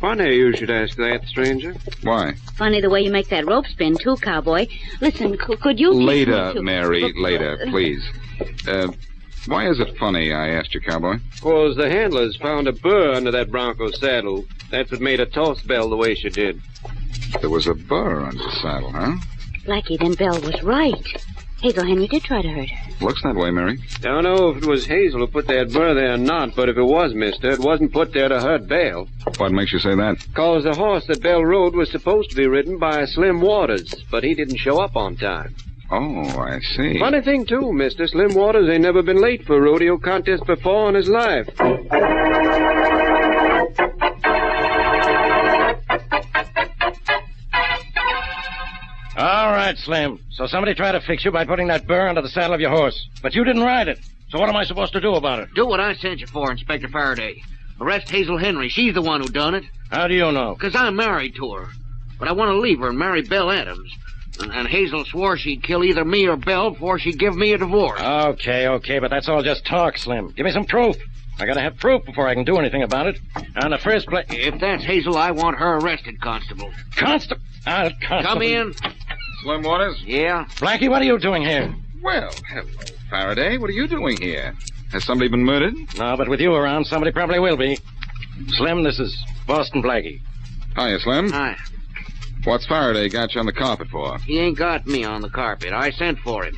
Funny you should ask that, stranger. Why? Funny the way you make that rope spin, too, cowboy. Listen, could you... Later, Mary, later, please. Why is it funny, I asked you, cowboy? 'Cause the handlers found a burr under that bronco saddle. That's what made her toss Belle the way she did. There was a burr under the saddle, huh? Blackie, then Belle was right. Hazel Henry did try to hurt her. Looks that way, Mary. Don't know if it was Hazel who put that burr there or not, but if it was, mister, it wasn't put there to hurt Belle. What makes you say that? Because the horse that Belle rode was supposed to be ridden by Slim Waters, but he didn't show up on time. Oh, I see. Funny thing, too, mister. Slim Waters ain't never been late for a rodeo contest before in his life. All right, Slim. So somebody tried to fix you by putting that burr under the saddle of your horse. But you didn't ride it. So what am I supposed to do about it? Do what I sent you for, Inspector Faraday. Arrest Hazel Henry. She's the one who done it. How do you know? Because I'm married to her. But I want to leave her and marry Belle Adams. And Hazel swore she'd kill either me or Belle before she'd give me a divorce. Okay, but that's all just talk, Slim. Give me some proof. I gotta have proof before I can do anything about it. In the first place... If that's Hazel, I want her arrested, Constable. Constable? Constable. Come in. Slim Waters? Yeah? Blackie, what are you doing here? Well, hello, Faraday. What are you doing here? Has somebody been murdered? No, but with you around, somebody probably will be. Slim, this is Boston Blackie. Hiya, Slim. Hi. What's Faraday got you on the carpet for? He ain't got me on the carpet. I sent for him.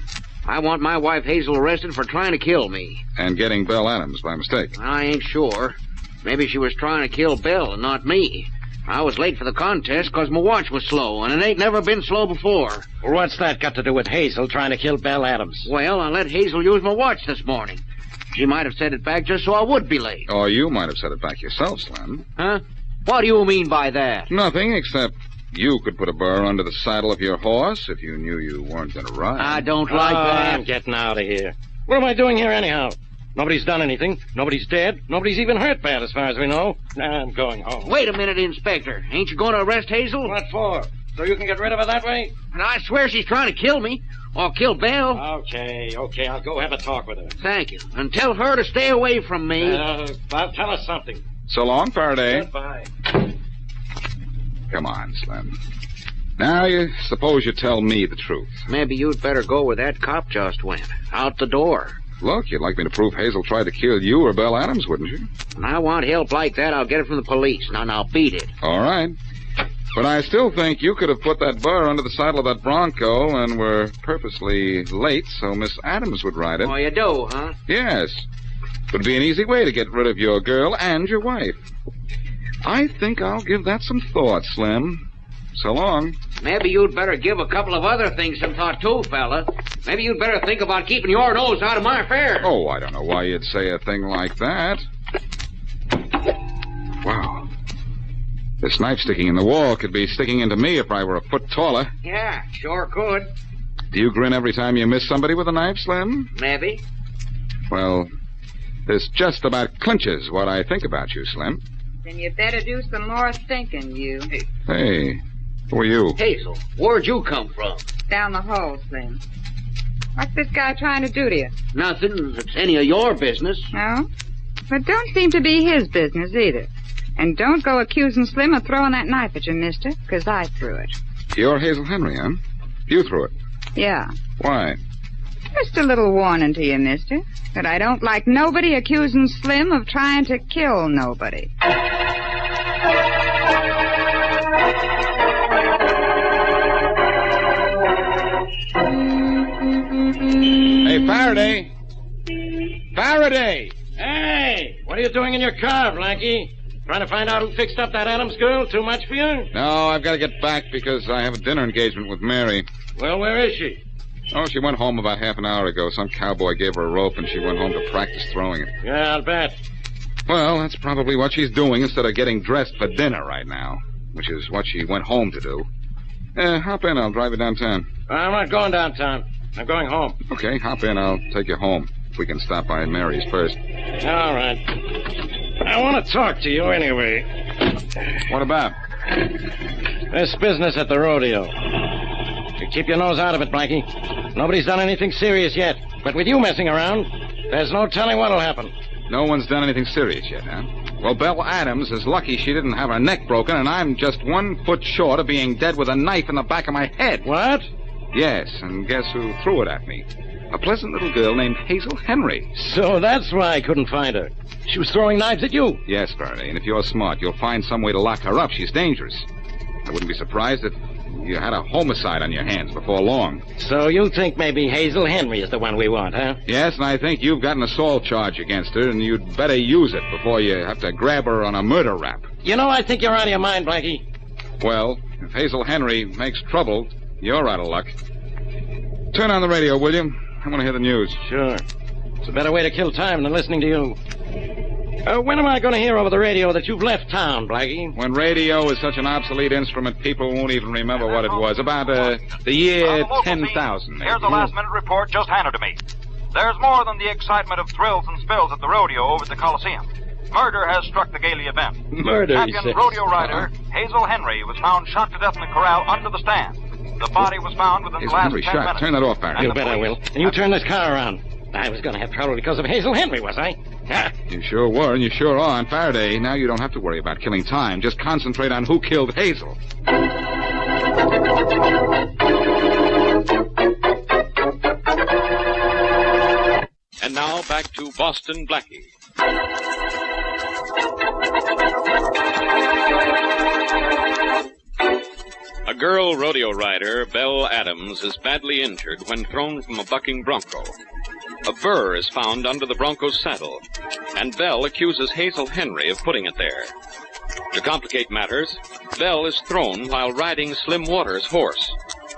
I want my wife Hazel arrested for trying to kill me. And getting Belle Adams by mistake. I ain't sure. Maybe she was trying to kill Belle and not me. I was late for the contest because my watch was slow, and it ain't never been slow before. Well, what's that got to do with Hazel trying to kill Belle Adams? Well, I let Hazel use my watch this morning. She might have set it back just so I would be late. Or you might have set it back yourself, Slim. Huh? What do you mean by that? Nothing, except you could put a burr under the saddle of your horse if you knew you weren't going to ride. I don't like that. I'm getting out of here. What am I doing here anyhow? Nobody's done anything. Nobody's dead. Nobody's even hurt bad as far as we know. I'm going home. Wait a minute, Inspector. Ain't you going to arrest Hazel? What for? So you can get rid of her that way? And I swear she's trying to kill me. Or kill Belle. Okay. I'll go have a talk with her. Thank you. And tell her to stay away from me. I'll tell her something. So long, Faraday. Goodbye. Come on, Slim. Now, suppose you tell me the truth. Maybe you'd better go where that cop just went. Out the door. Look, you'd like me to prove Hazel tried to kill you or Belle Adams, wouldn't you? When I want help like that, I'll get it from the police. Now, beat it. All right. But I still think you could have put that burr under the saddle of that Bronco and were purposely late so Miss Adams would ride it. Oh, you do, huh? Yes. Would be an easy way to get rid of your girl and your wife. I think I'll give that some thought, Slim. So long. Maybe you'd better give a couple of other things some thought, too, fella. Maybe you'd better think about keeping your nose out of my affairs. Oh, I don't know why you'd say a thing like that. Wow. This knife sticking in the wall could be sticking into me if I were a foot taller. Yeah, sure could. Do you grin every time you miss somebody with a knife, Slim? Maybe. Well, this just about clinches what I think about you, Slim. Then you better do some more thinking, you. Hey, who are you? Hazel, where'd you come from? Down the hall, Slim. What's this guy trying to do to you? Nothing. It's any of your business. No? But don't seem to be his business either. And don't go accusing Slim of throwing that knife at you, mister, because I threw it. You're Hazel Henry, huh? You threw it. Yeah. Why? Just a little warning to you, mister, that I don't like nobody accusing Slim of trying to kill nobody. Hey, Faraday! Faraday! Hey! What are you doing in your car, Blackie? Trying to find out who fixed up that Adams girl? Too much for you? No, I've got to get back because I have a dinner engagement with Mary. Well, where is she? Oh, she went home about half an hour ago. Some cowboy gave her a rope and she went home to practice throwing it. Yeah, I'll bet. Well, that's probably what she's doing instead of getting dressed for dinner right now, which is what she went home to do. Hop in. I'll drive you downtown. I'm not going downtown. I'm going home. Okay, hop in. I'll take you home. We can stop by Mary's first. All right. I want to talk to you anyway. What about? This business at the rodeo. You keep your nose out of it, Blackie. Nobody's done anything serious yet. But with you messing around, there's no telling what'll happen. No one's done anything serious yet, huh? Well, Belle Adams is lucky she didn't have her neck broken, and I'm just 1 foot short of being dead with a knife in the back of my head. What? Yes, and guess who threw it at me? A pleasant little girl named Hazel Henry. So that's why I couldn't find her. She was throwing knives at you. Yes, Faraday, and if you're smart, you'll find some way to lock her up. She's dangerous. I wouldn't be surprised if You had a homicide on your hands before long. So you think maybe Hazel Henry is the one we want, huh? Yes, and I think you've got an assault charge against her, and you'd better use it before you have to grab her on a murder rap. You know, I think you're out of your mind, Blackie. Well, if Hazel Henry makes trouble, you're out of luck. Turn on the radio, will you? I want to hear the news. Sure. It's a better way to kill time than listening to you. When am I going to hear over the radio that you've left town, Blackie? When radio is such an obsolete instrument, people won't even remember what it was. About the year 10,000, maybe. Here's a last-minute report just handed to me. There's more than the excitement of thrills and spills at the rodeo over at the Coliseum. Murder has struck the Gailey event. Murder, Champion rodeo rider Hazel Henry was found shot to death in the corral under the stand. The body was found within the last 10 minutes. Turn that off, Barry. You bet I will. And you turn this car around. I was going to have trouble because of Hazel Henry, was I? Ah. You sure were, and you sure are. And Faraday, now you don't have to worry about killing time. Just concentrate on who killed Hazel. And now back to Boston Blackie. A girl rodeo rider, Belle Adams, is badly injured when thrown from a bucking bronco. A burr is found under the bronco's saddle, and Belle accuses Hazel Henry of putting it there. To complicate matters, Belle is thrown while riding Slim Waters' horse,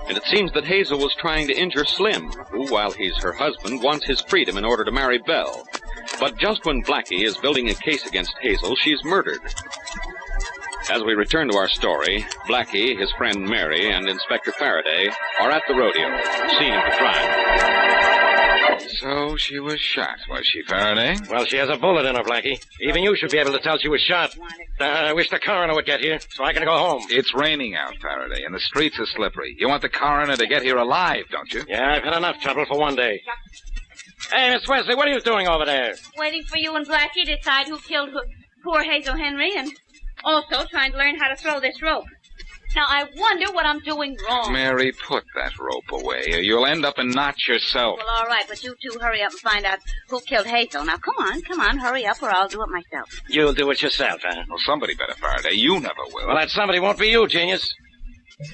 and it seems that Hazel was trying to injure Slim, who, while he's her husband, wants his freedom in order to marry Belle. But just when Blackie is building a case against Hazel, she's murdered. As we return to our story, Blackie, his friend Mary, and Inspector Faraday are at the rodeo, scene of the crime. So she was shot, was she, Faraday? Well, she has a bullet in her, Blackie. Even you should be able to tell she was shot. I wish the coroner would get here so I can go home. It's raining out, Faraday, and the streets are slippery. You want the coroner to get here alive, don't you? Yeah, I've had enough trouble for one day. Hey, Miss Wesley, what are you doing over there? Waiting for you and Blackie to decide who killed poor Hazel Henry, and also trying to learn how to throw this rope. Now, I wonder what I'm doing wrong. Mary, put that rope away, or you'll end up in knots yourself. Well, all right, but you two hurry up and find out who killed Hazel. Now, come on, hurry up, or I'll do it myself. You'll do it yourself, huh? Well, somebody better, Faraday. You never will. Well, that somebody won't be you, genius.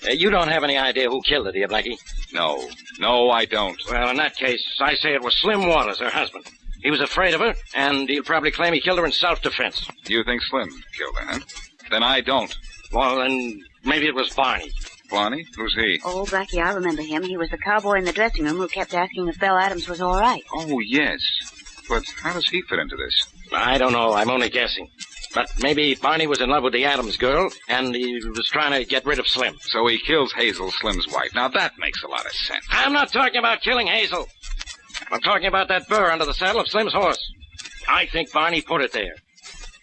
You don't have any idea who killed her, do you, Blackie? No, I don't. Well, in that case, I say it was Slim Waters, her husband. He was afraid of her, and he'll probably claim he killed her in self-defense. You think Slim killed her, huh? Then I don't. Well, then maybe it was Barney. Barney? Who's he? Oh, Blackie, I remember him. He was the cowboy in the dressing room who kept asking if Belle Adams was all right. Oh, yes. But how does he fit into this? I don't know. I'm only guessing. But maybe Barney was in love with the Adams girl, and he was trying to get rid of Slim. So he kills Hazel, Slim's wife. Now, that makes a lot of sense. I'm not talking about killing Hazel. I'm talking about that burr under the saddle of Slim's horse. I think Barney put it there.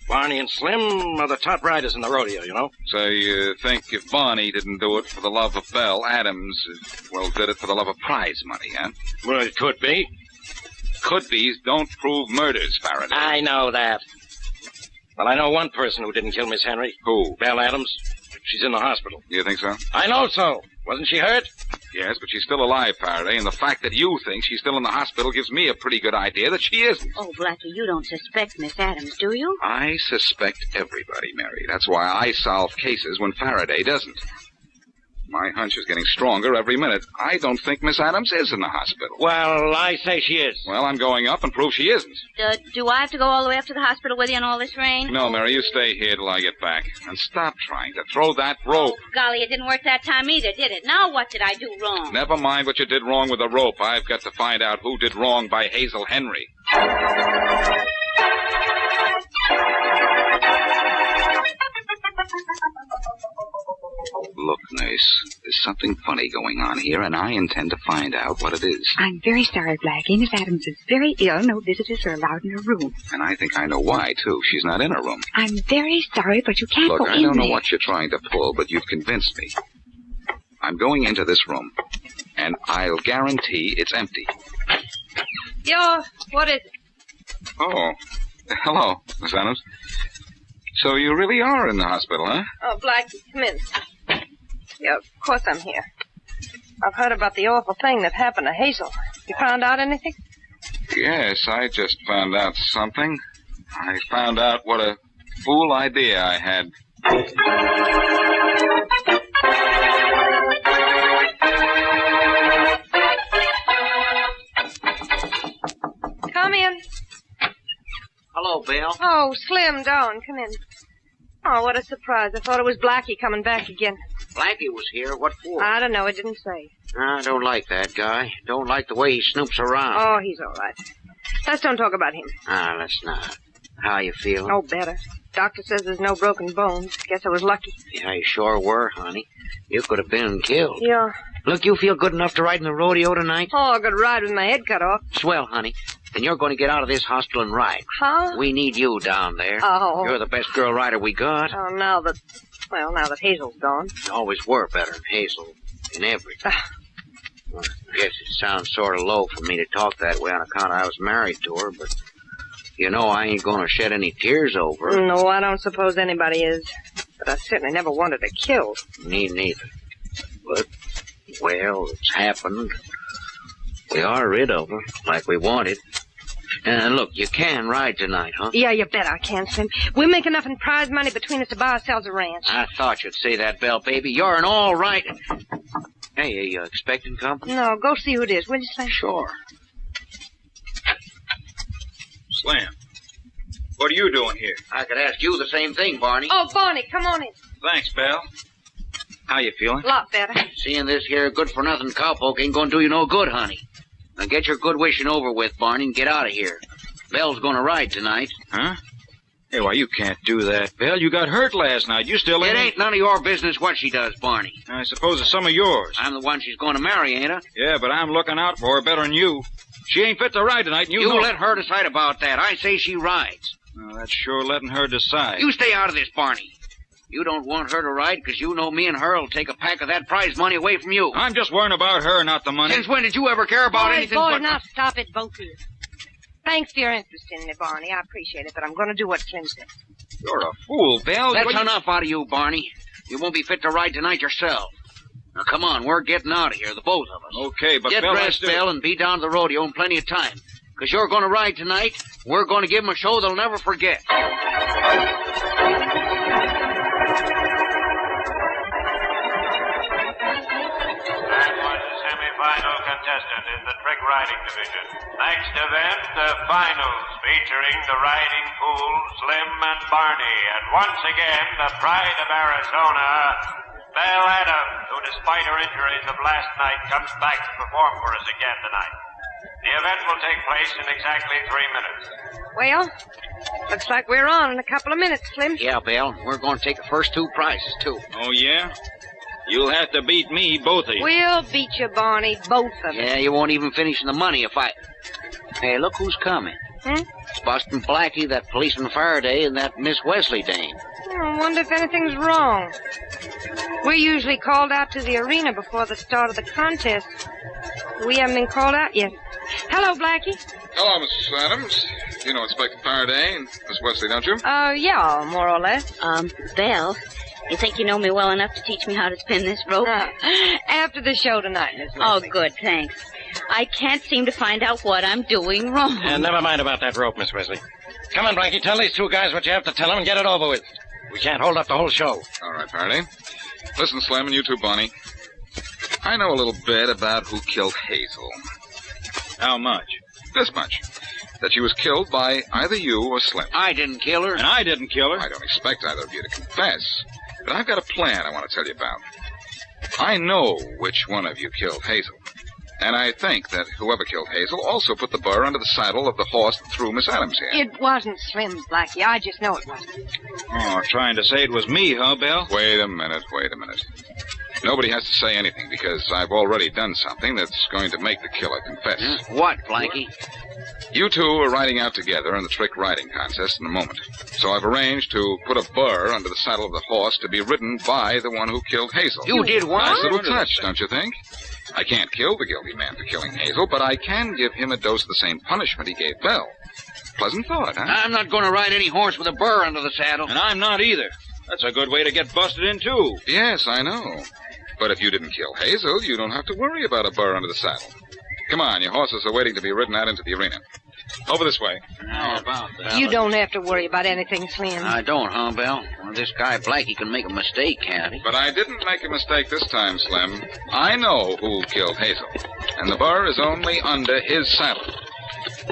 Barney and Slim are the top riders in the rodeo, you know. So you think if Barney didn't do it for the love of Belle, Adams, did it for the love of prize money, huh? Well, it could be. Could-be's don't prove murders, Faraday. I know that. Well, I know one person who didn't kill Miss Henry. Who? Belle Adams. She's in the hospital. You think so? I know so. Wasn't she hurt? Yes, but she's still alive, Faraday, and the fact that you think she's still in the hospital gives me a pretty good idea that she isn't. Oh, Blackie, you don't suspect Miss Adams, do you? I suspect everybody, Mary. That's why I solve cases when Faraday doesn't. My hunch is getting stronger every minute. I don't think Miss Adams is in the hospital. Well, I say she is. Well, I'm going up and prove she isn't. Do I have to go all the way up to the hospital with you in all this rain? No, Mary, you stay here till I get back. And stop trying to throw that rope. Oh, golly, it didn't work that time either, did it? Now what did I do wrong? Never mind what you did wrong with the rope. I've got to find out who did wrong by Hazel Henry. Look, nurse, there's something funny going on here, and I intend to find out what it is. I'm very sorry, Blackie. Miss Adams is very ill. No visitors are allowed in her room. And I think I know why, too. She's not in her room. I'm very sorry, but you can't Look, go in I don't know there. what you're trying to pull, but you've convinced me. I'm going into this room, and I'll guarantee it's empty. What is it? Oh, hello, Miss Adams. So you really are in the hospital, huh? Oh, Blackie, come in. Yeah, of course I'm here. I've heard about the awful thing that happened to Hazel. You found out anything? Yes, I just found out something. I found out what a fool idea I had. Hello, Bill. Oh, Slim, Dawn, come in. Oh, what a surprise. I thought it was Blackie coming back again. Blackie was here. What for? I don't know. It didn't say. I don't like that guy. Don't like the way he snoops around. Oh, he's all right. Let's don't talk about him. Let's not. How you feeling? Oh, better. Doctor says there's no broken bones. Guess I was lucky. Yeah, you sure were, honey. You could have been killed. Yeah. Look, you feel good enough to ride in the rodeo tonight? Oh, I could ride with my head cut off. Swell, honey. Then you're going to get out of this hospital and ride. Huh? We need you down there. Oh. You're the best girl rider we got. Oh, now that Hazel's gone. You always were better than Hazel in everything. Well, I guess it sounds sort of low for me to talk that way on account I was married to her, but you know I ain't going to shed any tears over her. No, I don't suppose anybody is. But I certainly never wanted her killed. Me neither. But, well, it's happened. We are rid of her, like we wanted. And look, you can ride tonight, huh? Yeah, you bet I can, Slim. We'll make enough in prize money between us to buy ourselves a ranch. I thought you'd say that, Belle, baby. You're an all right... Hey, are you expecting company? No, go see who it is, will you, Slim? Sure. Slim, what are you doing here? I could ask you the same thing, Barney. Oh, Barney, come on in. Thanks, Belle. How you feeling? A lot better. Seeing this here good-for-nothing cowpoke ain't gonna do you no good, honey. Now get your good wishing over with, Barney, and get out of here. Belle's gonna ride tonight. Huh? Hey, why, you can't do that, Belle. You got hurt last night. You still It ain't none of your business what she does, Barney. I suppose it's some of yours. I'm the one she's going to marry, ain't I? Yeah, but I'm looking out for her better than you. She ain't fit to ride tonight, and you know... You let her decide about that. I say she rides. Oh, that's sure letting her decide. You stay out of this, Barney. You don't want her to ride because you know me and her will take a pack of that prize money away from you. I'm just worrying about her, not the money. Since when did you ever care about anything boys, but... now stop it, both of you. Thanks for your interest in me, Barney. I appreciate it, but I'm going to do what Slim says. You're a fool, Belle. That's enough out of you, Barney. You won't be fit to ride tonight yourself. Now, come on, we're getting out of here, the both of us. Okay, but Get Belle, dressed, Belle, and be down to the rodeo in plenty of time. Because you're going to ride tonight. We're going to give them a show they'll never forget. Final contestant in the trick riding division. Next event, the finals featuring the riding pool, Slim and Barney. And once again, the pride of Arizona, Belle Adams, who despite her injuries of last night comes back to perform for us again tonight. The event will take place in exactly 3 minutes. Well, looks like we're on in a couple of minutes, Slim. Yeah, Belle. We're going to take the first 2 prizes, too. Oh, yeah? You'll have to beat me, both of you. We'll beat you, Barney, both of us. Yeah, you won't even finish the money if I... Hey, look who's coming. It's Boston Blackie, that policeman Faraday, and that Miss Wesley dame. I wonder if anything's wrong. We're usually called out to the arena before the start of the contest. We haven't been called out yet. Hello, Blackie. Hello, Mrs. Adams. You know Inspector Faraday and Miss Wesley, don't you? Yeah, more or less. Belle, you think you know me well enough to teach me how to spin this rope? After the show tonight, Miss Wesley. Oh, good, thanks. I can't seem to find out what I'm doing wrong. Never mind about that rope, Miss Wesley. Come on, Blackie, tell these 2 guys what you have to tell them and get it over with. We can't hold up the whole show. All right, Faraday. Listen, Slim, and you too, Bonnie. I know a little bit about who killed Hazel. How much? This much. That she was killed by either you or Slim. I didn't kill her. And I didn't kill her. I don't expect either of you to confess. But I've got a plan I want to tell you about. I know which one of you killed Hazel. And I think that whoever killed Hazel also put the burr under the saddle of the horse that threw Miss Adams here. It wasn't Slim, Blackie. I just know it wasn't. Oh, trying to say it was me, huh, Belle? Wait a minute. Nobody has to say anything because I've already done something that's going to make the killer confess. What, Blackie? You two are riding out together in the trick riding contest in a moment. So I've arranged to put a burr under the saddle of the horse to be ridden by the one who killed Hazel. You did what? Nice little touch, don't you think? I can't kill the guilty man for killing Hazel, but I can give him a dose of the same punishment he gave Belle. Pleasant thought, huh? I'm not going to ride any horse with a burr under the saddle. And I'm not either. That's a good way to get busted in, too. Yes, I know. But if you didn't kill Hazel, you don't have to worry about a burr under the saddle. Come on, your horses are waiting to be ridden out into the arena. Over this way. How about that? You don't have to worry about anything, Slim. I don't, huh, Belle? Well, this guy Blackie can make a mistake, can't he? But I didn't make a mistake this time, Slim. I know who killed Hazel. And the burr is only under his saddle.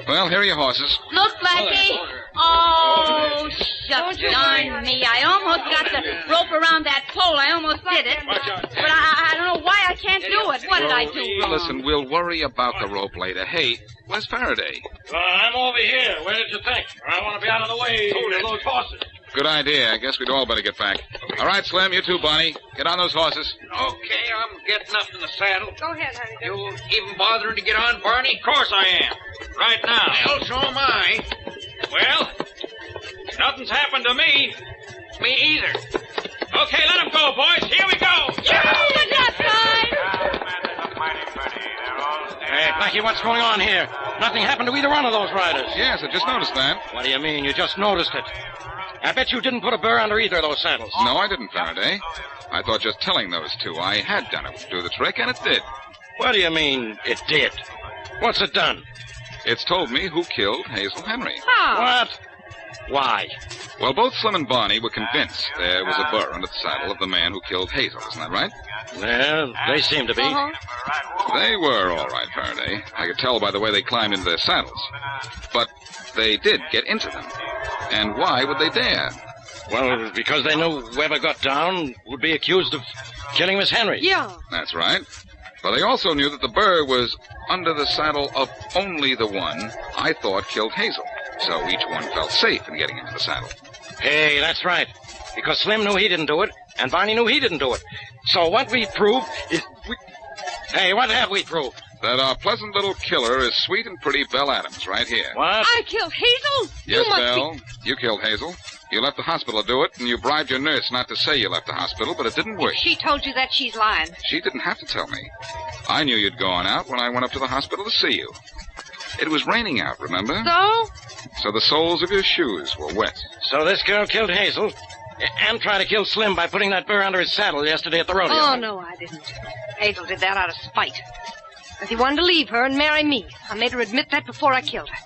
Well, here are your horses. Look, Blackie. Oh, shucks, darn me. I almost got the rope around that pole. I almost did it. But I don't know why I can't do it. What did I do wrong? Listen, we'll worry about the rope later. Hey, where's Faraday? I'm over here. Where did you think? I want to be out of the way of those horses. Good idea. I guess we'd all better get back. All right, Slim, you too, Bonnie. Get on those horses. Okay, I'm getting up in the saddle. Go ahead, honey. You even bothering to get on, Barney? Of course I am. Right now. Well, so am I. Well, nothing's happened to me. Me either. Okay, let him go, boys. Here we go. Good job, guys. Hey, Blackie, what's going on here? Nothing happened to either one of those riders. Yes, I just noticed that. What do you mean? You just noticed it? I bet you didn't put a burr under either of those saddles. No, I didn't, Faraday. I thought just telling those two I had done it would do the trick, and it did. What do you mean, it did? What's it done? It's told me who killed Hazel Henry. How? What? Why? Well, both Slim and Barney were convinced there was a burr under the saddle of the man who killed Hazel. Isn't that right? Well, they seem to be. They were all right, Faraday. I could tell by the way they climbed into their saddles. But they did get into them. And why would they dare? Well, because they knew whoever got down would be accused of killing Miss Henry. Yeah. That's right. But they also knew that the burr was under the saddle of only the one I thought killed Hazel. So each one felt safe in getting into the saddle. Hey, that's right. Because Slim knew he didn't do it, and Barney knew he didn't do it. So what we proved is... Hey, what have we proved? That our pleasant little killer is sweet and pretty Belle Adams right here. What? I killed Hazel? Yes, Belle. You killed Hazel. You left the hospital to do it, and you bribed your nurse not to say you left the hospital, but it didn't work. She told you that, she's lying. She didn't have to tell me. I knew you'd gone out when I went up to the hospital to see you. It was raining out, remember? So the soles of your shoes were wet. So this girl killed Hazel and tried to kill Slim by putting that burr under his saddle yesterday at the rodeo. Oh, no, I didn't. Hazel did that out of spite. Because he wanted to leave her and marry me. I made her admit that before I killed her.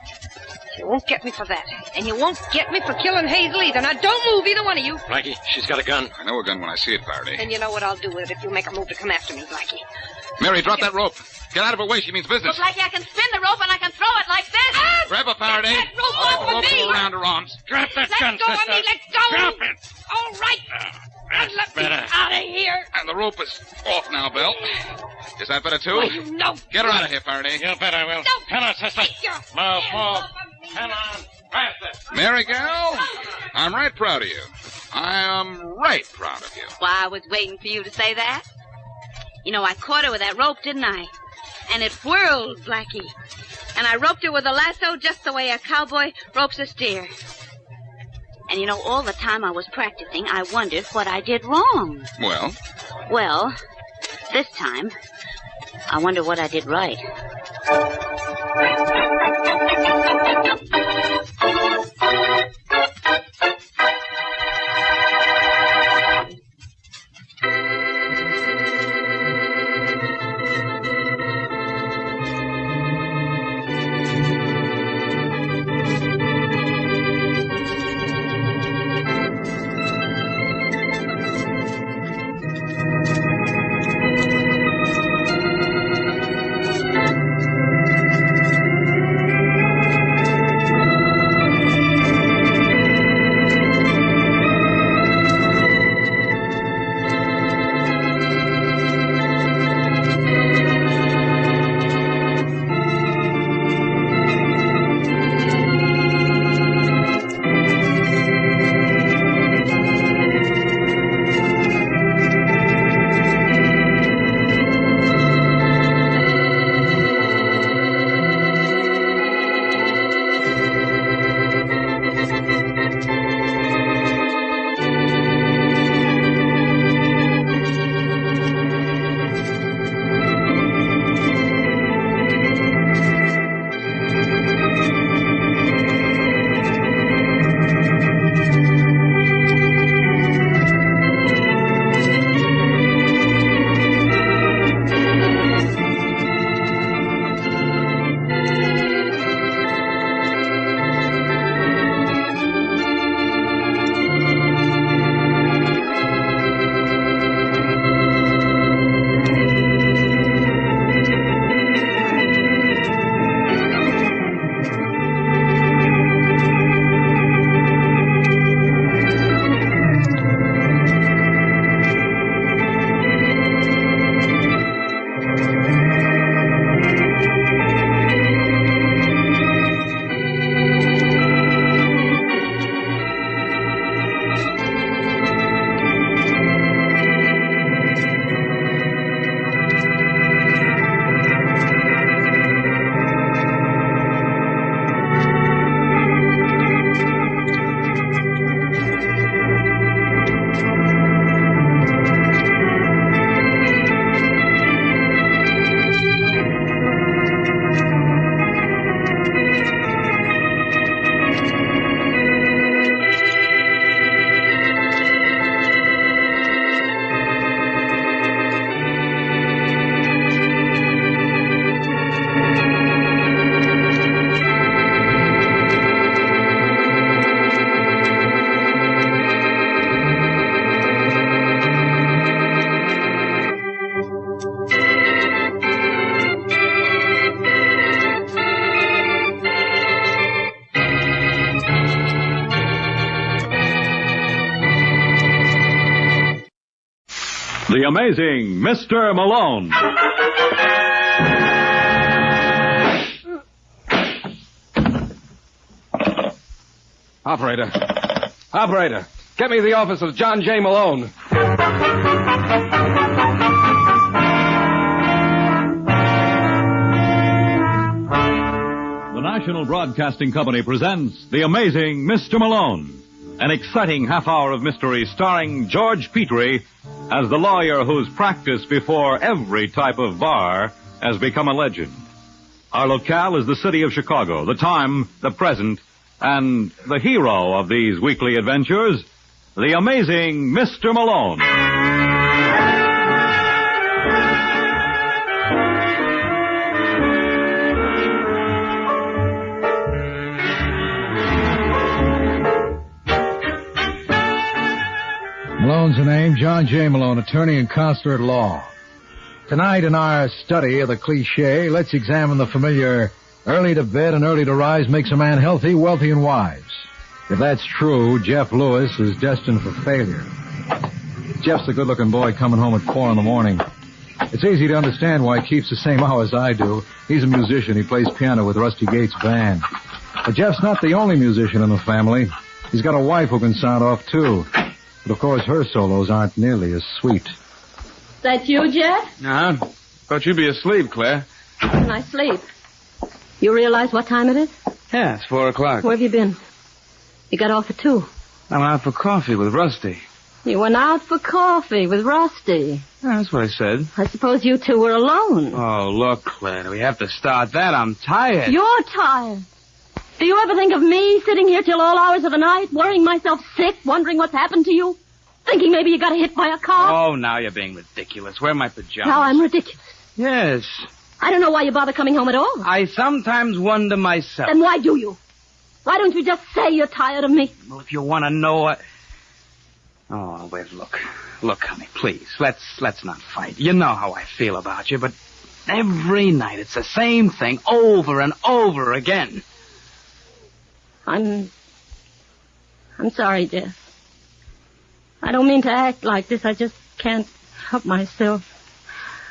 You won't get me for that. And you won't get me for killing Hazel either. Now, don't move, either one of you. Blackie, she's got a gun. I know a gun when I see it, Faraday. And you know what I'll do with it if you make a move to come after me, Blackie. Mary, drop that rope. Get out of her way. She means business. Look, Blackie, I can spin the rope and I can throw it like this. Grab her, Faraday. Get that rope off of me. Around her arms. Drop that gun, Let go sister. of me. Let go. Drop it. All right. And let me better. out of here. And the rope is off now, Belle. Is that better, too? Why, you know. Get her out of here, Faraday. You bet I will. No. Come on, sister. Move. Come on. Faster. Mary gal, I'm right proud of you. I am right proud of you. Why, I was waiting for you to say that. You know, I caught her with that rope, didn't I? And it whirled, Blackie. And I roped her with a lasso just the way a cowboy ropes a steer. And you know, all the time I was practicing, I wondered what I did wrong. Well? Well, this time, I wonder what I did right. The Amazing Mr. Malone. Operator, get me the office of John J. Malone. The National Broadcasting Company presents The Amazing Mr. Malone, an exciting half-hour of mystery starring George Petrie as the lawyer whose practice before every type of bar has become a legend. Our locale is the city of Chicago, the time, the present, and the hero of these weekly adventures, the amazing Mr. Malone. Malone's the name, John J. Malone, attorney and counselor at law. Tonight in our study of the cliche, let's examine the familiar early to bed and early to rise makes a man healthy, wealthy, and wise. If that's true, Jeff Lewis is destined for failure. Jeff's the good-looking boy coming home at 4 in the morning. It's easy to understand why he keeps the same hours I do. He's a musician. He plays piano with Rusty Gates' band. But Jeff's not the only musician in the family. He's got a wife who can sound off, too. But, of course, her solos aren't nearly as sweet. That you, Jeff? No, thought you'd be asleep, Claire. How can I sleep? You realize what time it is? Yeah, it's 4 o'clock. Where have you been? You got off at 2. I went out for coffee with Rusty. You went out for coffee with Rusty. Yeah, that's what I said. I suppose you two were alone. Oh, look, Claire, do we have to start that? I'm tired. You're tired. Do you ever think of me sitting here till all hours of the night, worrying myself sick, wondering what's happened to you? Thinking maybe you got hit by a car? Oh, now you're being ridiculous. Where are my pajamas? Now I'm ridiculous. Yes. I don't know why you bother coming home at all. I sometimes wonder myself. Then why do you? Why don't you just say you're tired of me? Well, if you want to know... Oh, wait, look. Look, honey, please. Let's not fight. You know how I feel about you, but every night it's the same thing over and over again. I'm sorry, Jeff. I don't mean to act like this. I just can't help myself.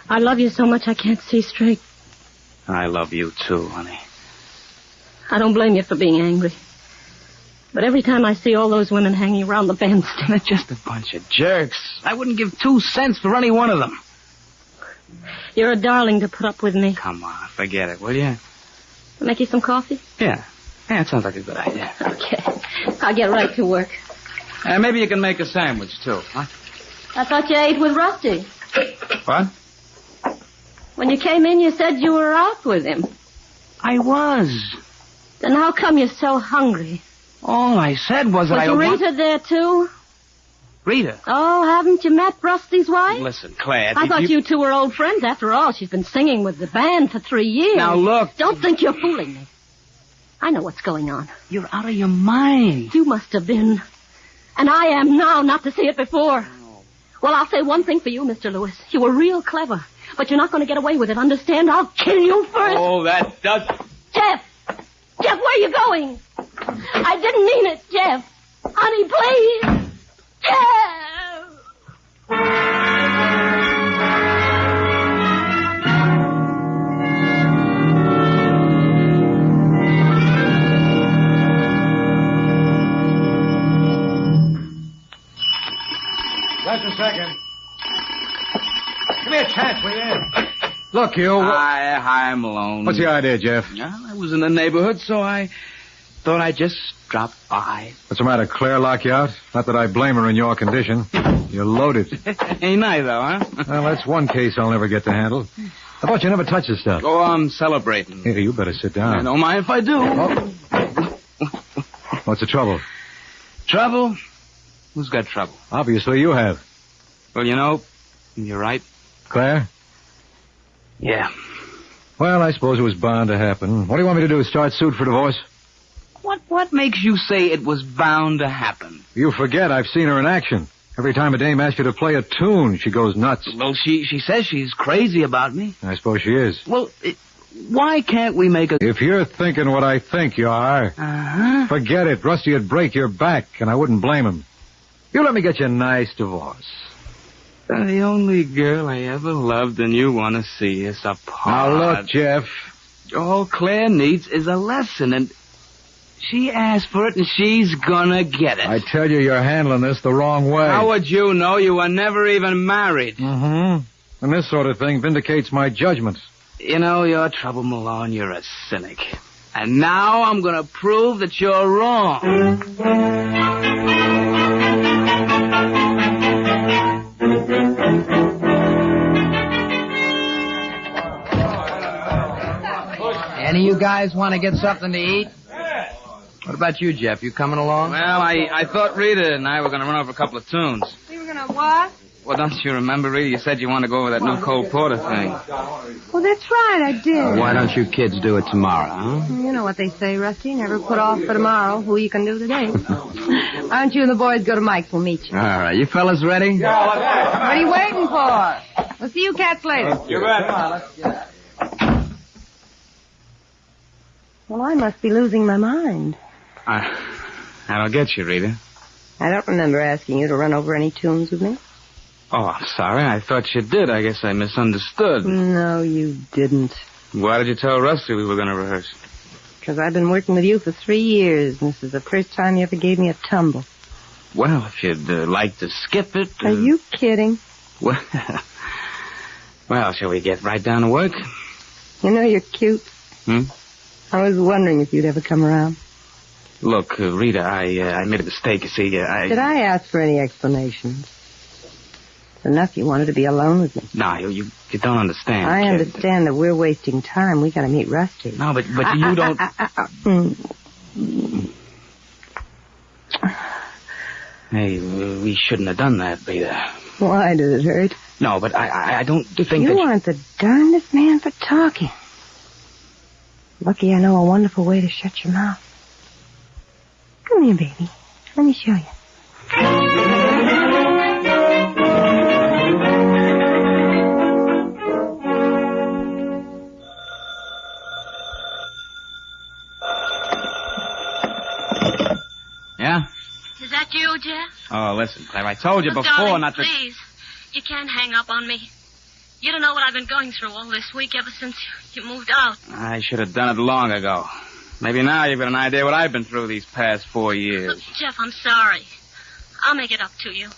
I love you so much I can't see straight. I love you too, honey. I don't blame you for being angry. But every time I see all those women hanging around the bandstand... They're just a bunch of jerks. I wouldn't give 2 cents for any one of them. You're a darling to put up with me. Come on, forget it, will you? Make you some coffee? Yeah, it sounds like a good idea. Okay. I'll get right to work. Maybe you can make a sandwich, too, huh? I thought you ate with Rusty. What? When you came in, you said you were out with him. I was. Then how come you're so hungry? All I said was that Was Rita there, too? Rita? Oh, haven't you met Rusty's wife? Listen, Claire... I thought you two were old friends. After all, she's been singing with the band for 3 years. Now, look... Don't think you're fooling me. I know what's going on. You're out of your mind. You must have been. And I am now, not to see it before. Well, I'll say one thing for you, Mr. Lewis. You were real clever. But you're not going to get away with it, understand? I'll kill you first. Oh, that does... Jeff! Jeff, where are you going? I didn't mean it, Jeff. Honey, please. Jeff! Just a second. Give me a chance, will you? Look, you... Hi, Malone. What's the idea, Jeff? I was in the neighborhood, so I thought I'd just drop by. What's the matter, Claire lock you out? Not that I blame her in your condition. You're loaded. Ain't I, though, huh? Well, that's one case I'll never get to handle. I thought you never touched this stuff. Oh, I'm celebrating. Here, you better sit down. I don't mind if I do. Oh. What's the trouble? Trouble? Who's got trouble? Obviously you have. Well, you know, you're right. Claire? Yeah. Well, I suppose it was bound to happen. What do you want me to do, start suit for divorce? What makes you say it was bound to happen? You forget I've seen her in action. Every time a dame asks you to play a tune, she goes nuts. Well, she says she's crazy about me. I suppose she is. Well, why can't we make a... If you're thinking what I think you are, forget it. Rusty would break your back, and I wouldn't blame him. You let me get you a nice divorce. The only girl I ever loved, and you want to see us apart. Now, look, Jeff. All Claire needs is a lesson, and she asked for it, and she's gonna get it. I tell you, you're handling this the wrong way. How would you know? You were never even married. Mm-hmm. And this sort of thing vindicates my judgment. You know, your trouble, Malone, you're a cynic. And now I'm gonna prove that you're wrong. Any of you guys want to get something to eat? What about you, Jeff? You coming along? Well, I thought Rita and I were gonna run over a couple of tunes. You were gonna what? Well, don't you remember, Rita? You said you wanted to go over that new Cole Porter thing. Well, that's right, I did. Why don't you kids do it tomorrow, huh? You know what they say, Rusty. Never put off for tomorrow who you can do today. Why don't you and the boys go to Mike's? We'll meet you. All right. You fellas ready? What are you waiting for? We'll see you cats later. You bet. Come on, let's get Well, I must be losing my mind. I don't get you, Rita. I don't remember asking you to run over any tunes with me. Oh, I'm sorry. I thought you did. I guess I misunderstood. No, you didn't. Why did you tell Rusty we were going to rehearse? Because I've been working with you for 3 years, and this is the first time you ever gave me a tumble. Well, if you'd like to skip it... Are you kidding? Well, shall we get right down to work? You know you're cute. Hmm? I was wondering if you'd ever come around. Look, Rita, I made a mistake. You see, Did I ask for any explanations? Enough you wanted to be alone with me. No, you don't understand. I kid. understand that we're wasting time. We gotta meet Rusty. No, but you don't... Hey, we shouldn't have done that, Rita. Why did it hurt? No, but I don't think You that... aren't the darndest man for talking. Lucky I know a wonderful way to shut your mouth. Come here, baby. Let me show you. Yeah? Is that you, Jeff? Oh, listen, Claire, I told you Look, before darling, not to... Please, you can't hang up on me. You don't know what I've been going through all this week ever since you moved out. I should have done it long ago. Maybe now you've got an idea what I've been through these past 4 years. Look, Jeff, I'm sorry. I'll make it up to you.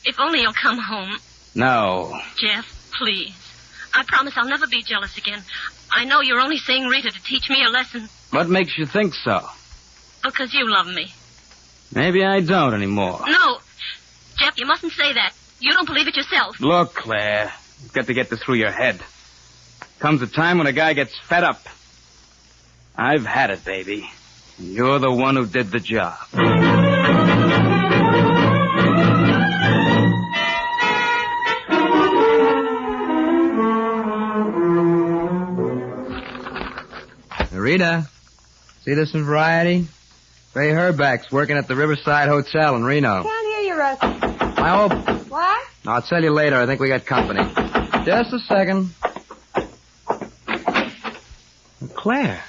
If only you'll come home. No. Jeff, please. I promise I'll never be jealous again. I know you're only saying Rita to teach me a lesson What makes you think so? because you love me. Maybe I don't anymore. No, Jeff, you mustn't say that. You don't believe it yourself. Look, Claire, you've got to get this through your head. Comes a time when a guy gets fed up. I've had it, baby. And you're the one who did the job. Rita, see this in Variety? Ray Herback's working at the Riverside Hotel in Reno. Can't hear you, Rusty. I hope... What? I'll tell you later. I think we got company. Just a second. Claire.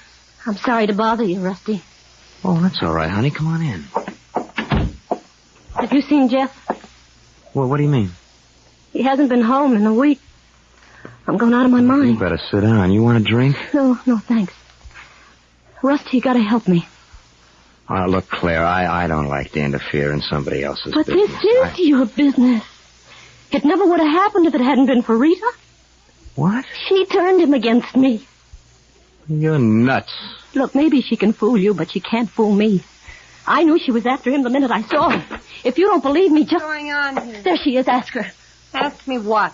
I'm sorry to bother you, Rusty. Oh, that's all right, honey. Come on in. Have you seen Jeff? Well, what do you mean? He hasn't been home in a week. I'm going out of my mind. You better sit down. You want a drink? No, thanks. Rusty, you gotta help me. Look, Claire, I don't like to interfere in somebody else's But business. this is your business. It never would have happened if it hadn't been for Rita. What? She turned him against me. You're nuts. Look, maybe she can fool you, but she can't fool me. I knew she was after him the minute I saw her. If you don't believe me, just... What's going on here? There she is. Ask her. Ask me what?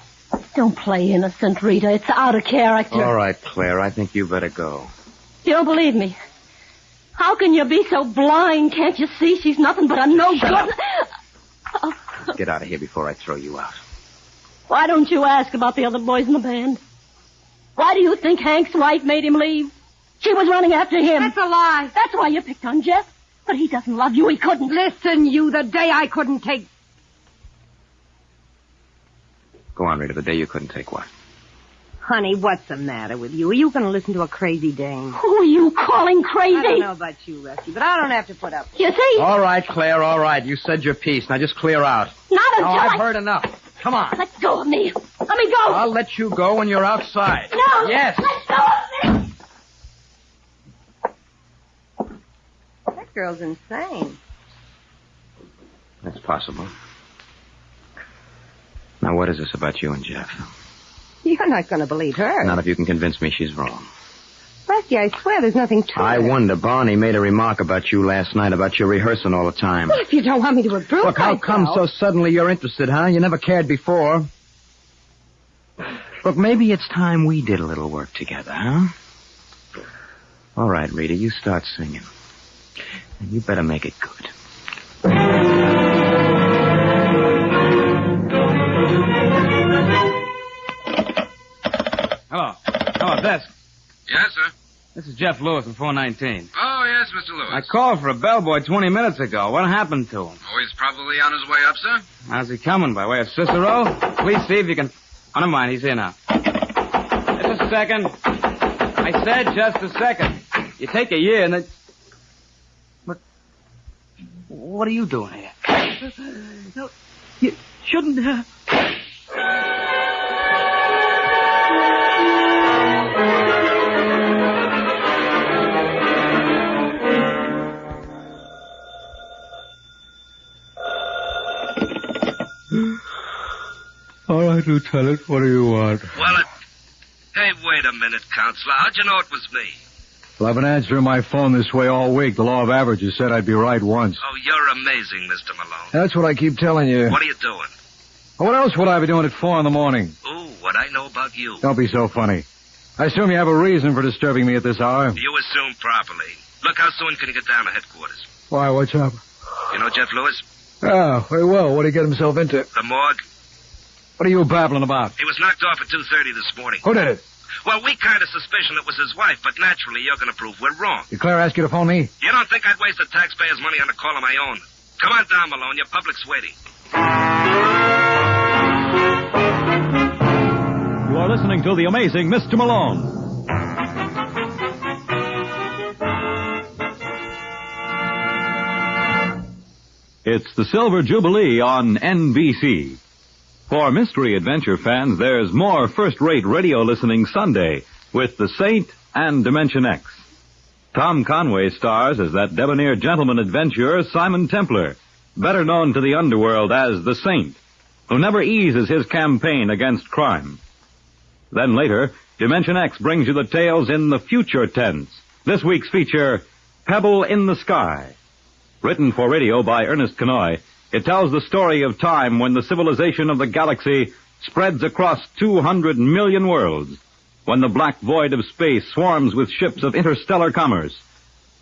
Don't play innocent, Rita. It's out of character. All right, Claire, I think you better go. You don't believe me? How can you be so blind? Can't you see she's nothing but a no-good... Get out of here before I throw you out. Why don't you ask about the other boys in the band? Why do you think Hank's wife made him leave? She was running after him. That's a lie. That's why you picked on Jeff. But he doesn't love you. He couldn't. Listen, you, the day I couldn't take... Go on, Rita. The day you couldn't take what? Honey, what's the matter with you? Are you going to listen to a crazy dame? Who are you calling crazy? I don't know about you, Rusty, but I don't have to put up with You see? All right, Claire, all right. You said your piece. Now just clear out. Not until I've I... heard enough. Come on. Let go of me. Let me go. I'll let you go when you're outside. No. Yes. Let go of me. That girl's insane. That's possible. Now, what is this about you and Jeff? You're not going to believe her. Not if you can convince me she's wrong. Blackie, I swear there's nothing to I it. wonder. Barney made a remark about you last night, about you rehearsing all the time. Well, if you don't want me to approve Look, how myself... come so suddenly you're interested, huh? You never cared before. Look, maybe it's time we did a little work together, huh? All right, Rita, you start singing. And you better make it good. Hello. Hello, desk. Yes, sir. This is Jeff Lewis from 419. Oh, yes, Mr. Lewis. I called for a bellboy 20 minutes ago. What happened to him? Oh, he's probably on his way up, sir. How's he coming? By way of Cicero? Please see if you can... Oh, never mind. He's here now. Just a second. I said just a second. You take a year and then... What are you doing here? No, you shouldn't have... All right, Lieutenant, what do you want? Well, Hey, wait a minute, Counselor. How'd you know it was me? Well, I've been answering my phone this way all week. The law of averages said I'd be right once. Oh, you're amazing, Mr. Malone. That's what I keep telling you. What are you doing? What else would I be doing at 4 a.m? Ooh, what I know about you. Don't be so funny. I assume you have a reason for disturbing me at this hour. You assume properly. Look, how soon can you get down to headquarters? Why, what's up? You know Jeff Lewis? Oh, very well. What did he get himself into? The morgue. What are you babbling about? He was knocked off at 2:30 this morning. Who did it? Well, we kind of suspicion it was his wife, but naturally you're going to prove we're wrong. Did Claire ask you to phone me? You don't think I'd waste the taxpayers' money on a call of my own? Come on down, Malone. Your public's waiting. You are listening to The Amazing Mr. Malone. It's the Silver Jubilee on NBC. For mystery adventure fans, there's more first-rate radio listening Sunday with The Saint and Dimension X. Tom Conway stars as that debonair gentleman adventurer Simon Templar, better known to the underworld as The Saint, who never eases his campaign against crime. Then later, Dimension X brings you the tales in the future tense. This week's feature, Pebble in the Sky. Written for radio by Ernest Kenoy, it tells the story of time when the civilization of the galaxy spreads across 200 million worlds, when the black void of space swarms with ships of interstellar commerce.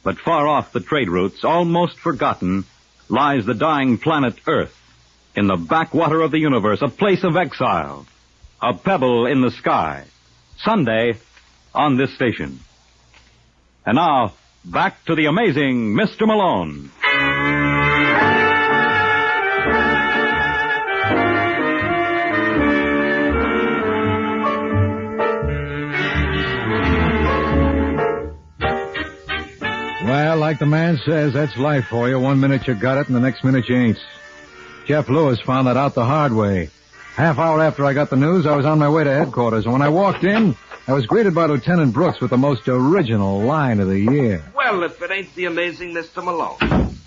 But far off the trade routes, almost forgotten, lies the dying planet Earth, in the backwater of the universe, a place of exile, a pebble in the sky. Sunday on this station. And now, back to the amazing Mr. Malone. Well, like the man says, that's life for you. 1 minute you got it, and the next minute you ain't. Jeff Lewis found that out the hard way. Half hour after I got the news, I was on my way to headquarters, and when I walked in, I was greeted by Lieutenant Brooks with the most original line of the year. Well, if it ain't the amazing Mr. Malone.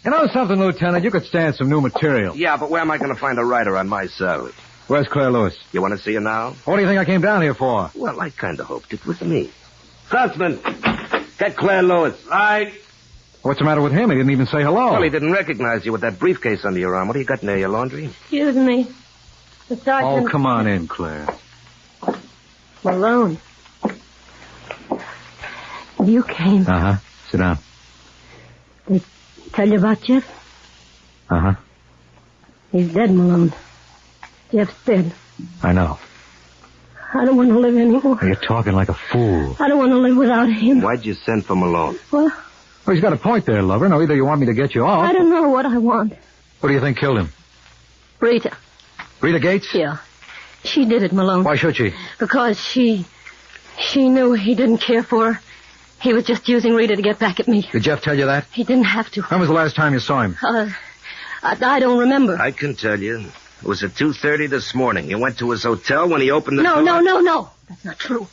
You know something, Lieutenant? You could stand some new material. Yeah, but where am I going to find a writer on my salary? Where's Claire Lewis? You want to see her now? What do you think I came down here for? Well, I kind of hoped it was me. Huntsman, get Claire Lewis. Right. What's the matter with him? He didn't even say hello. Well, he didn't recognize you with that briefcase under your arm. What do you got near your laundry? Excuse me. The sergeant... Oh, come on in, Claire. Malone. You came. Uh-huh. Sit down. They tell you about Jeff? Uh-huh. He's dead, Malone. Jeff's dead. I know. I don't want to live anymore. You're talking like a fool. I don't want to live without him. Why'd you send for Malone? Well, He's got a point there, lover. Now, either you want me to get you off... I don't know what I want. What do you think killed him? Rita. Rita Gates? Yeah. She did it, Malone. Why should she? Because she knew he didn't care for her. He was just using Rita to get back at me. Did Jeff tell you that? He didn't have to. When was the last time you saw him? I don't remember. I can tell you. It was at 2:30 this morning. You went to his hotel when he opened the door? No. That's not true.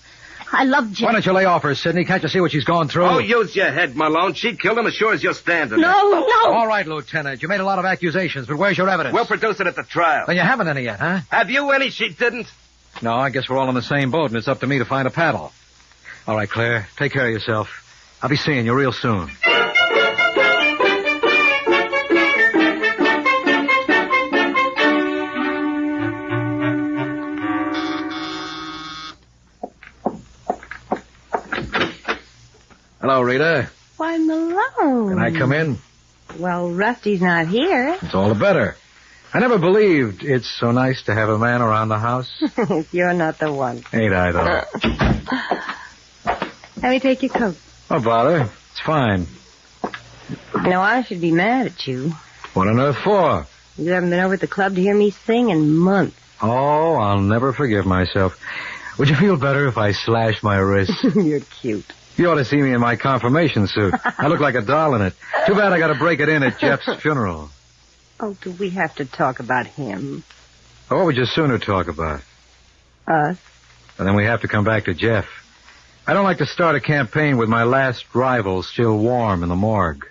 I love Jeff. Why don't you lay off her, Sidney? Can't you see what she's going through? Oh, use your head, Malone. She killed him as sure as you're standing there. No. All right, Lieutenant. You made a lot of accusations, but where's your evidence? We'll produce it at the trial. Then you haven't any yet, huh? Have you any? She didn't. No, I guess we're all in the same boat, and it's up to me to find a paddle. All right, Claire. Take care of yourself. I'll be seeing you real soon. Hello, Rita. Why, Malone. Can I come in? Well, Rusty's not here. It's all the better. I never believed it's so nice to have a man around the house. You're not the one. Ain't I, though? Let me take your coat. Oh, bother. It's fine. You know, I should be mad at you. What on earth for? You haven't been over at the club to hear me sing in months. Oh, I'll never forgive myself. Would you feel better if I slashed my wrist? You're cute. You ought to see me in my confirmation suit. I look like a doll in it. Too bad I got to break it in at Jeff's funeral. Oh, do we have to talk about him? What would you sooner talk about? Us? And then we have to come back to Jeff. I don't like to start a campaign with my last rival still warm in the morgue.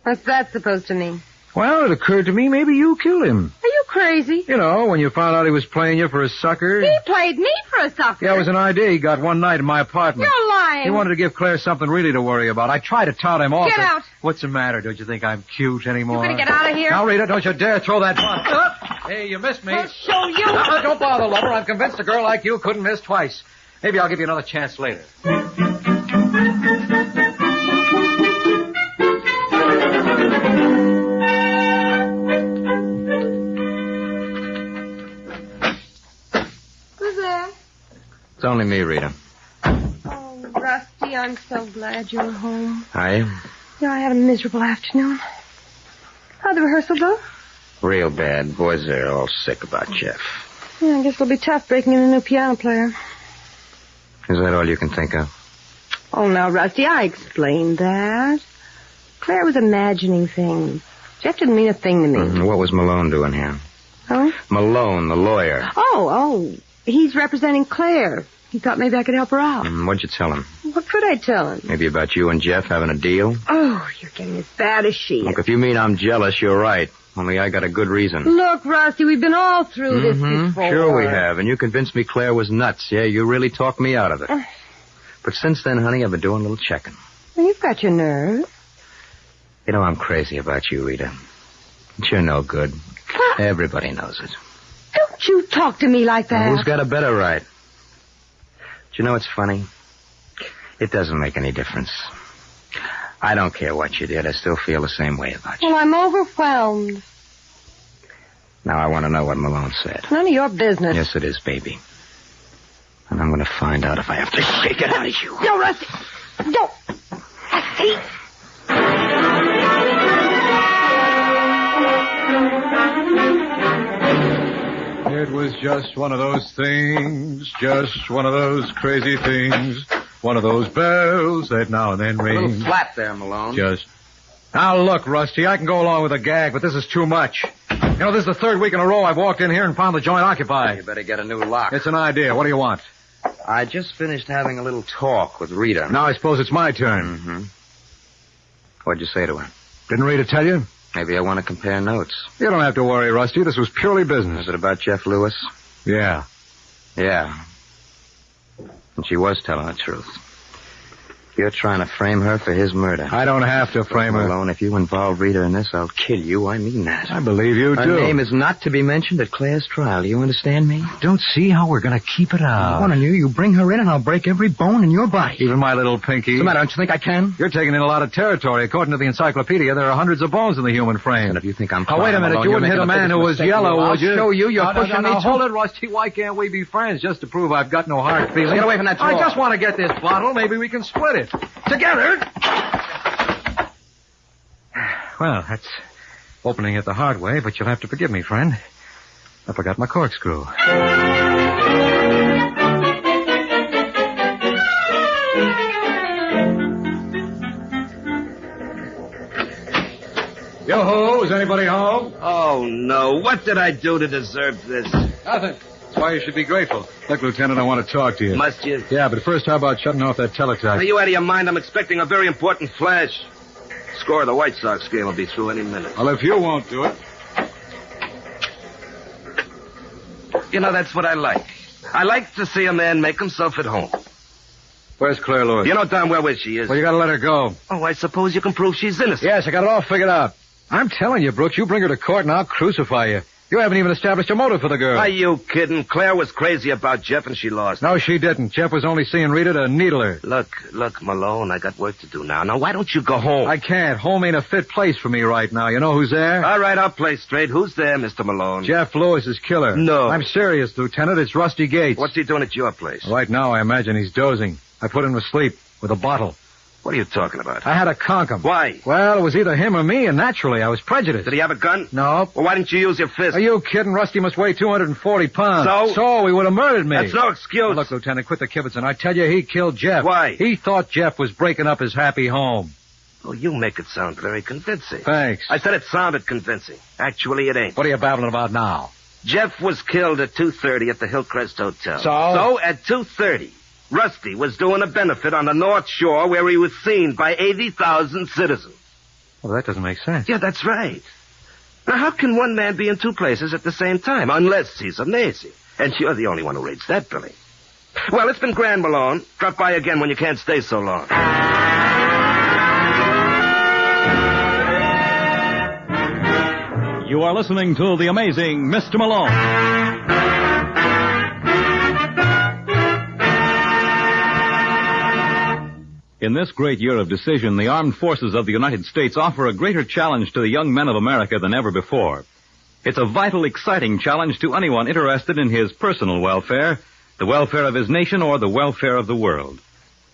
What's that supposed to mean? Well, it occurred to me maybe you killed him. Are you crazy? You know, when you found out he was playing you for a sucker. He played me for a sucker. Yeah, it was an idea he got one night in my apartment. You're lying. He wanted to give Claire something really to worry about. I tried to tout him off. Get out. What's the matter? Don't you think I'm cute anymore? You're going to get out of here? Now, Rita, don't you dare throw that bottle. Hey, you missed me. I'll show you. Don't bother, lover. I'm convinced a girl like you couldn't miss twice. Maybe I'll give you another chance later. It's only me, Rita. Oh, Rusty, I'm so glad you're home. Are you? Yeah, I had a miserable afternoon. How'd the rehearsal go? Real bad. Boys are all sick about Jeff. Yeah, I guess it'll be tough breaking in a new piano player. Is that all you can think of? Oh, now, Rusty, I explained that. Claire was imagining things. Jeff didn't mean a thing to me. What was Malone doing here? Huh? Malone, the lawyer. Oh, he's representing Claire. He thought maybe I could help her out. What'd you tell him? What could I tell him? Maybe about you and Jeff having a deal? Oh, you're getting as bad as she is. Look, if you mean I'm jealous, you're right. Only I got a good reason. Look, Rusty, we've been all through this before. Sure we have, and you convinced me Claire was nuts. Yeah, you really talked me out of it. But since then, honey, I've been doing a little checking. Well, you've got your nerve. You know, I'm crazy about you, Rita. But you're no good. Everybody knows it. Don't you talk to me like that. Who's got a better right? Do you know what's funny? It doesn't make any difference. I don't care what you did. I still feel the same way about you. Well, I'm overwhelmed. Now I want to know what Malone said. None of your business. Yes, it is, baby. And I'm going to find out if I have to shake it out of you. No, Rusty. Don't. Rusty. It was just one of those things, just one of those crazy things, one of those bells that now and then ring. A little flat there, Malone. Now, look, Rusty, I can go along with a gag, but this is too much. You know, this is the third week in a row I've walked in here and found the joint occupied. You better get a new lock. It's an idea. What do you want? I just finished having a little talk with Rita. Now I suppose it's my turn. Mm-hmm. What'd you say to her? Didn't Rita tell you? Maybe I want to compare notes. You don't have to worry, Rusty. This was purely business. Is it about Jeff Lewis? Yeah. Yeah. And she was telling the truth. You're trying to frame her for his murder. I don't have to frame her. Malone, if you involve Rita in this, I'll kill you. I mean that. I believe you Her do. name is not to be mentioned at Claire's trial. Do you understand me? Don't see how we're going to keep it out. One of you bring her in and I'll break every bone in your body. Even my little pinky. What's the matter? Don't you think I can? You're taking in a lot of territory. According to the encyclopedia, there are hundreds of bones in the human frame. And if you think I'm Oh, wait a minute. Malone, you wouldn't hit a man who was yellow, would you? I'll show you. You're pushing me now, too. hold it, Rusty. Why can't we be friends just to prove I've got no hard feelings? Get away from that drawer. I just want to get this bottle. Maybe we can split it. Together. Well, that's opening it the hard way, but you'll have to forgive me, friend. I forgot my corkscrew. Yo-ho, is anybody home? Oh, no. What did I do to deserve this? Nothing. That's why you should be grateful. Look, Lieutenant, I want to talk to you. Must you? Yeah, but first, how about shutting off that teletype? Are you out of your mind? I'm expecting a very important flash. Score of the White Sox game will be through any minute. Well, if you won't do it. You know, that's what I like. I like to see a man make himself at home. Where's Claire Lewis? You know darn well where she is. Well, you gotta let her go. Oh, I suppose you can prove she's innocent. Yes, I got it all figured out. I'm telling you, Brooks, you bring her to court and I'll crucify you. You haven't even established a motive for the girl. Are you kidding? Claire was crazy about Jeff and she lost. No, she didn't. Jeff was only seeing Rita to needle her. Look, Malone, I got work to do now. Now, why don't you go home? I can't. Home ain't a fit place for me right now. You know who's there? All right, I'll play straight. Who's there, Mr. Malone? Jeff Lewis's killer. No. I'm serious, Lieutenant. It's Rusty Gates. What's he doing at your place? Right now, I imagine he's dozing. I put him to sleep with a bottle. What are you talking about? I had to conk him. Why? Well, it was either him or me, and naturally, I was prejudiced. Did he have a gun? No. Well, why didn't you use your fist? Are you kidding? Rusty must weigh 240 pounds. So he would have murdered me. That's no excuse. Now, look, Lieutenant, quit the kibitzing. I tell you, he killed Jeff. Why? He thought Jeff was breaking up his happy home. Oh, you make it sound very convincing. Thanks. I said it sounded convincing. Actually, it ain't. What are you babbling about now? Jeff was killed at 2:30 at the Hillcrest Hotel. So at 2:30, Rusty was doing a benefit on the North Shore where he was seen by 80,000 citizens. Well, that doesn't make sense. Yeah, that's right. Now, how can one man be in two places at the same time? Unless he's amazing. And you're the only one who reads that, Billy. Well, it's been grand, Malone. Drop by again when you can't stay so long. You are listening to The Amazing Mr. Malone. In this great year of decision, the armed forces of the United States offer a greater challenge to the young men of America than ever before. It's a vital, exciting challenge to anyone interested in his personal welfare, the welfare of his nation, or the welfare of the world.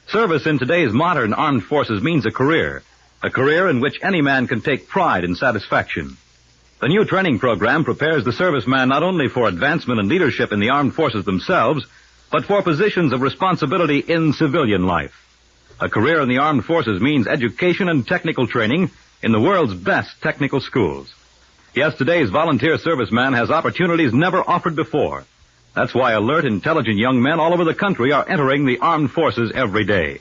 Service in today's modern armed forces means a career in which any man can take pride and satisfaction. The new training program prepares the serviceman not only for advancement and leadership in the armed forces themselves, but for positions of responsibility in civilian life. A career in the armed forces means education and technical training in the world's best technical schools. Yes, today's volunteer serviceman has opportunities never offered before. That's why alert, intelligent young men all over the country are entering the armed forces every day.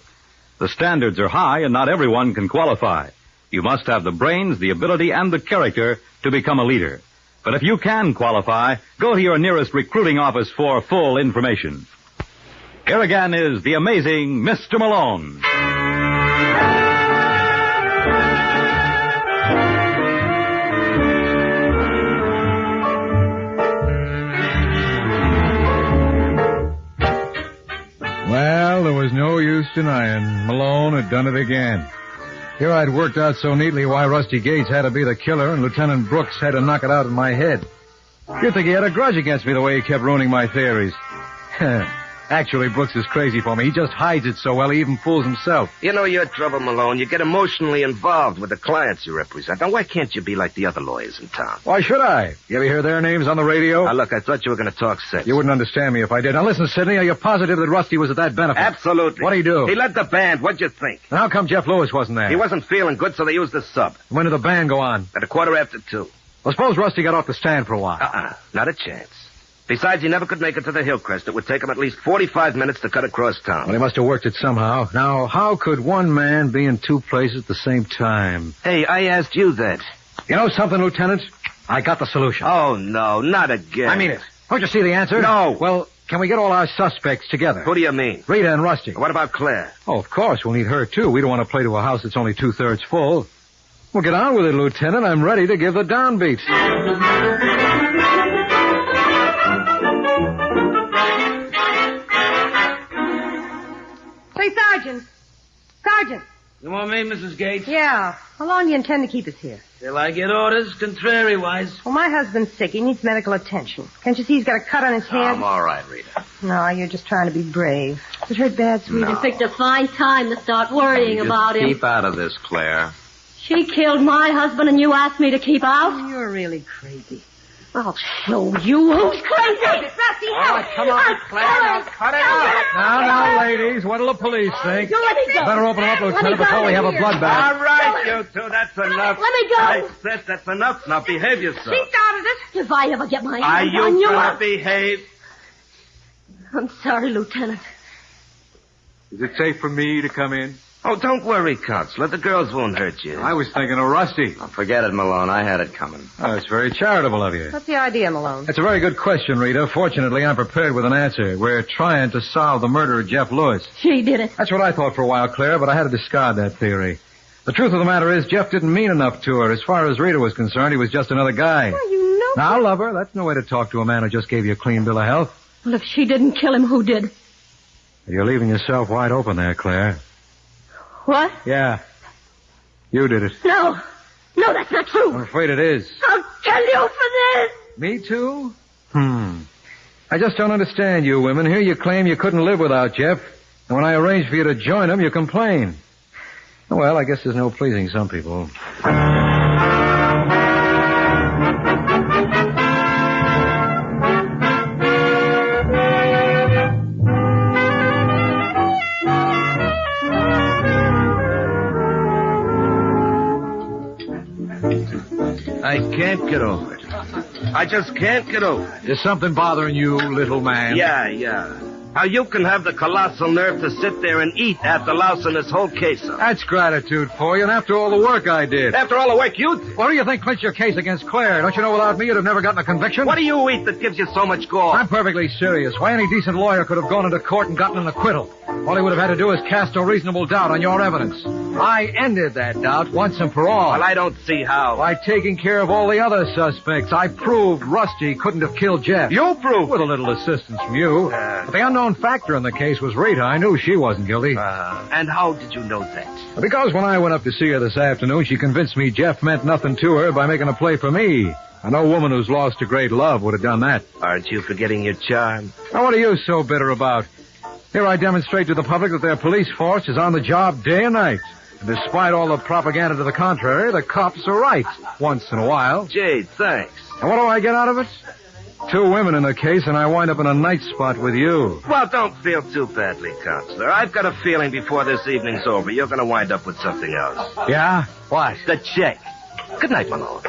The standards are high and not everyone can qualify. You must have the brains, the ability, and the character to become a leader. But if you can qualify, go to your nearest recruiting office for full information. Here again is the amazing Mr. Malone. Well, there was no use denying. Malone had done it again. Here I'd worked out so neatly why Rusty Gates had to be the killer and Lieutenant Brooks had to knock it out in my head. You'd think he had a grudge against me the way he kept ruining my theories. Actually, Brooks is crazy for me. He just hides it so well he even fools himself. You know your trouble, Malone. You get emotionally involved with the clients you represent. Now, why can't you be like the other lawyers in town? Why should I? You ever hear their names on the radio? Now, look, I thought you were going to talk sense. You wouldn't understand me if I did. Now, listen, Sidney, are you positive that Rusty was at that benefit? Absolutely. What'd he do? He led the band. What'd you think? And how come Jeff Lewis wasn't there? He wasn't feeling good, so they used the sub. When did the band go on? At 2:15. Well, suppose Rusty got off the stand for a while. Not a chance. Besides, he never could make it to the Hillcrest. It would take him at least 45 minutes to cut across town. Well, he must have worked it somehow. Now, how could one man be in two places at the same time? Hey, I asked you that. You know something, Lieutenant? I got the solution. Oh, no, not again. I mean it. Don't you see the answer? No. Well, can we get all our suspects together? Who do you mean? Rita and Rusty. What about Claire? Oh, of course, we'll need her, too. We don't want to play to a house that's only 2/3 full. Well, get on with it, Lieutenant. I'm ready to give the downbeat. Say, Sergeant. Sergeant. You want me, Mrs. Gates? Yeah. How long do you intend to keep us here? Till I get orders, contrary-wise. Well, my husband's sick. He needs medical attention. Can't you see he's got a cut on his head? I'm all right, Rita. No, you're just trying to be brave. Was it hurt bad, sweetie? You picked a fine time to start worrying about him. Keep out of this, Claire. She killed my husband and you asked me to keep out? You're really crazy. I'll show you who's crazy. Rusty, help. Come on, Claire. Now cut it out. Now, ladies, what'll the police think? You let me go. Better open them up, Lieutenant, before we have a bloodbath. All right, you two, that's enough. Let me go. I said that's enough. Now behave yourself. She started it. If I ever get my Are hands you on you, gonna behave? I'm sorry, Lieutenant. Is it safe for me to come in? Oh, don't worry, Constable. The girls won't hurt you. I was thinking of Rusty. Oh, forget it, Malone. I had it coming. Oh, it's very charitable of you. What's the idea, Malone? That's a very good question, Rita. Fortunately, I'm prepared with an answer. We're trying to solve the murder of Jeff Lewis. She did it. That's what I thought for a while, Claire, but I had to discard that theory. The truth of the matter is, Jeff didn't mean enough to her. As far as Rita was concerned, he was just another guy. Well, you know. Now, lover, that's no way to talk to a man who just gave you a clean bill of health. Well, if she didn't kill him, who did? You're leaving yourself wide open there, Claire. What? Yeah. You did it. No. No, that's not true. I'm afraid it is. I'll kill you for this. Me too? I just don't understand you women. Here you claim you couldn't live without Jeff, and when I arrange for you to join him, you complain. Well, I guess there's no pleasing some people. I can't get over it. I just can't get over it. Is something bothering you, little man? Yeah. How you can have the colossal nerve to sit there and eat after lousing this whole case up. That's gratitude for you, and after all the work I did. After all the work you did? What do you think clinched your case against Claire? Don't you know without me you'd have never gotten a conviction? What do you eat that gives you so much gall? I'm perfectly serious. Why, any decent lawyer could have gone into court and gotten an acquittal. All he would have had to do is cast a reasonable doubt on your evidence. I ended that doubt once and for all. Well, I don't see how. By taking care of all the other suspects. I proved Rusty couldn't have killed Jeff. You proved? With a little assistance from you. But the unknown factor in the case was Rita. I knew she wasn't guilty. And how did you know that? Because when I went up to see her this afternoon, she convinced me Jeff meant nothing to her by making a play for me. And no woman who's lost a great love would have done that. Aren't you forgetting your charm? Now, what are you so bitter about? Here I demonstrate to the public that their police force is on the job day and night. And despite all the propaganda to the contrary, the cops are right once in a while. Gee, thanks. And what do I get out of it? 2 women in the case, and I wind up in a night spot with you. Well, don't feel too badly, Counselor. I've got a feeling before this evening's over, you're going to wind up with something else. Yeah? What? The check. Good night, Malone.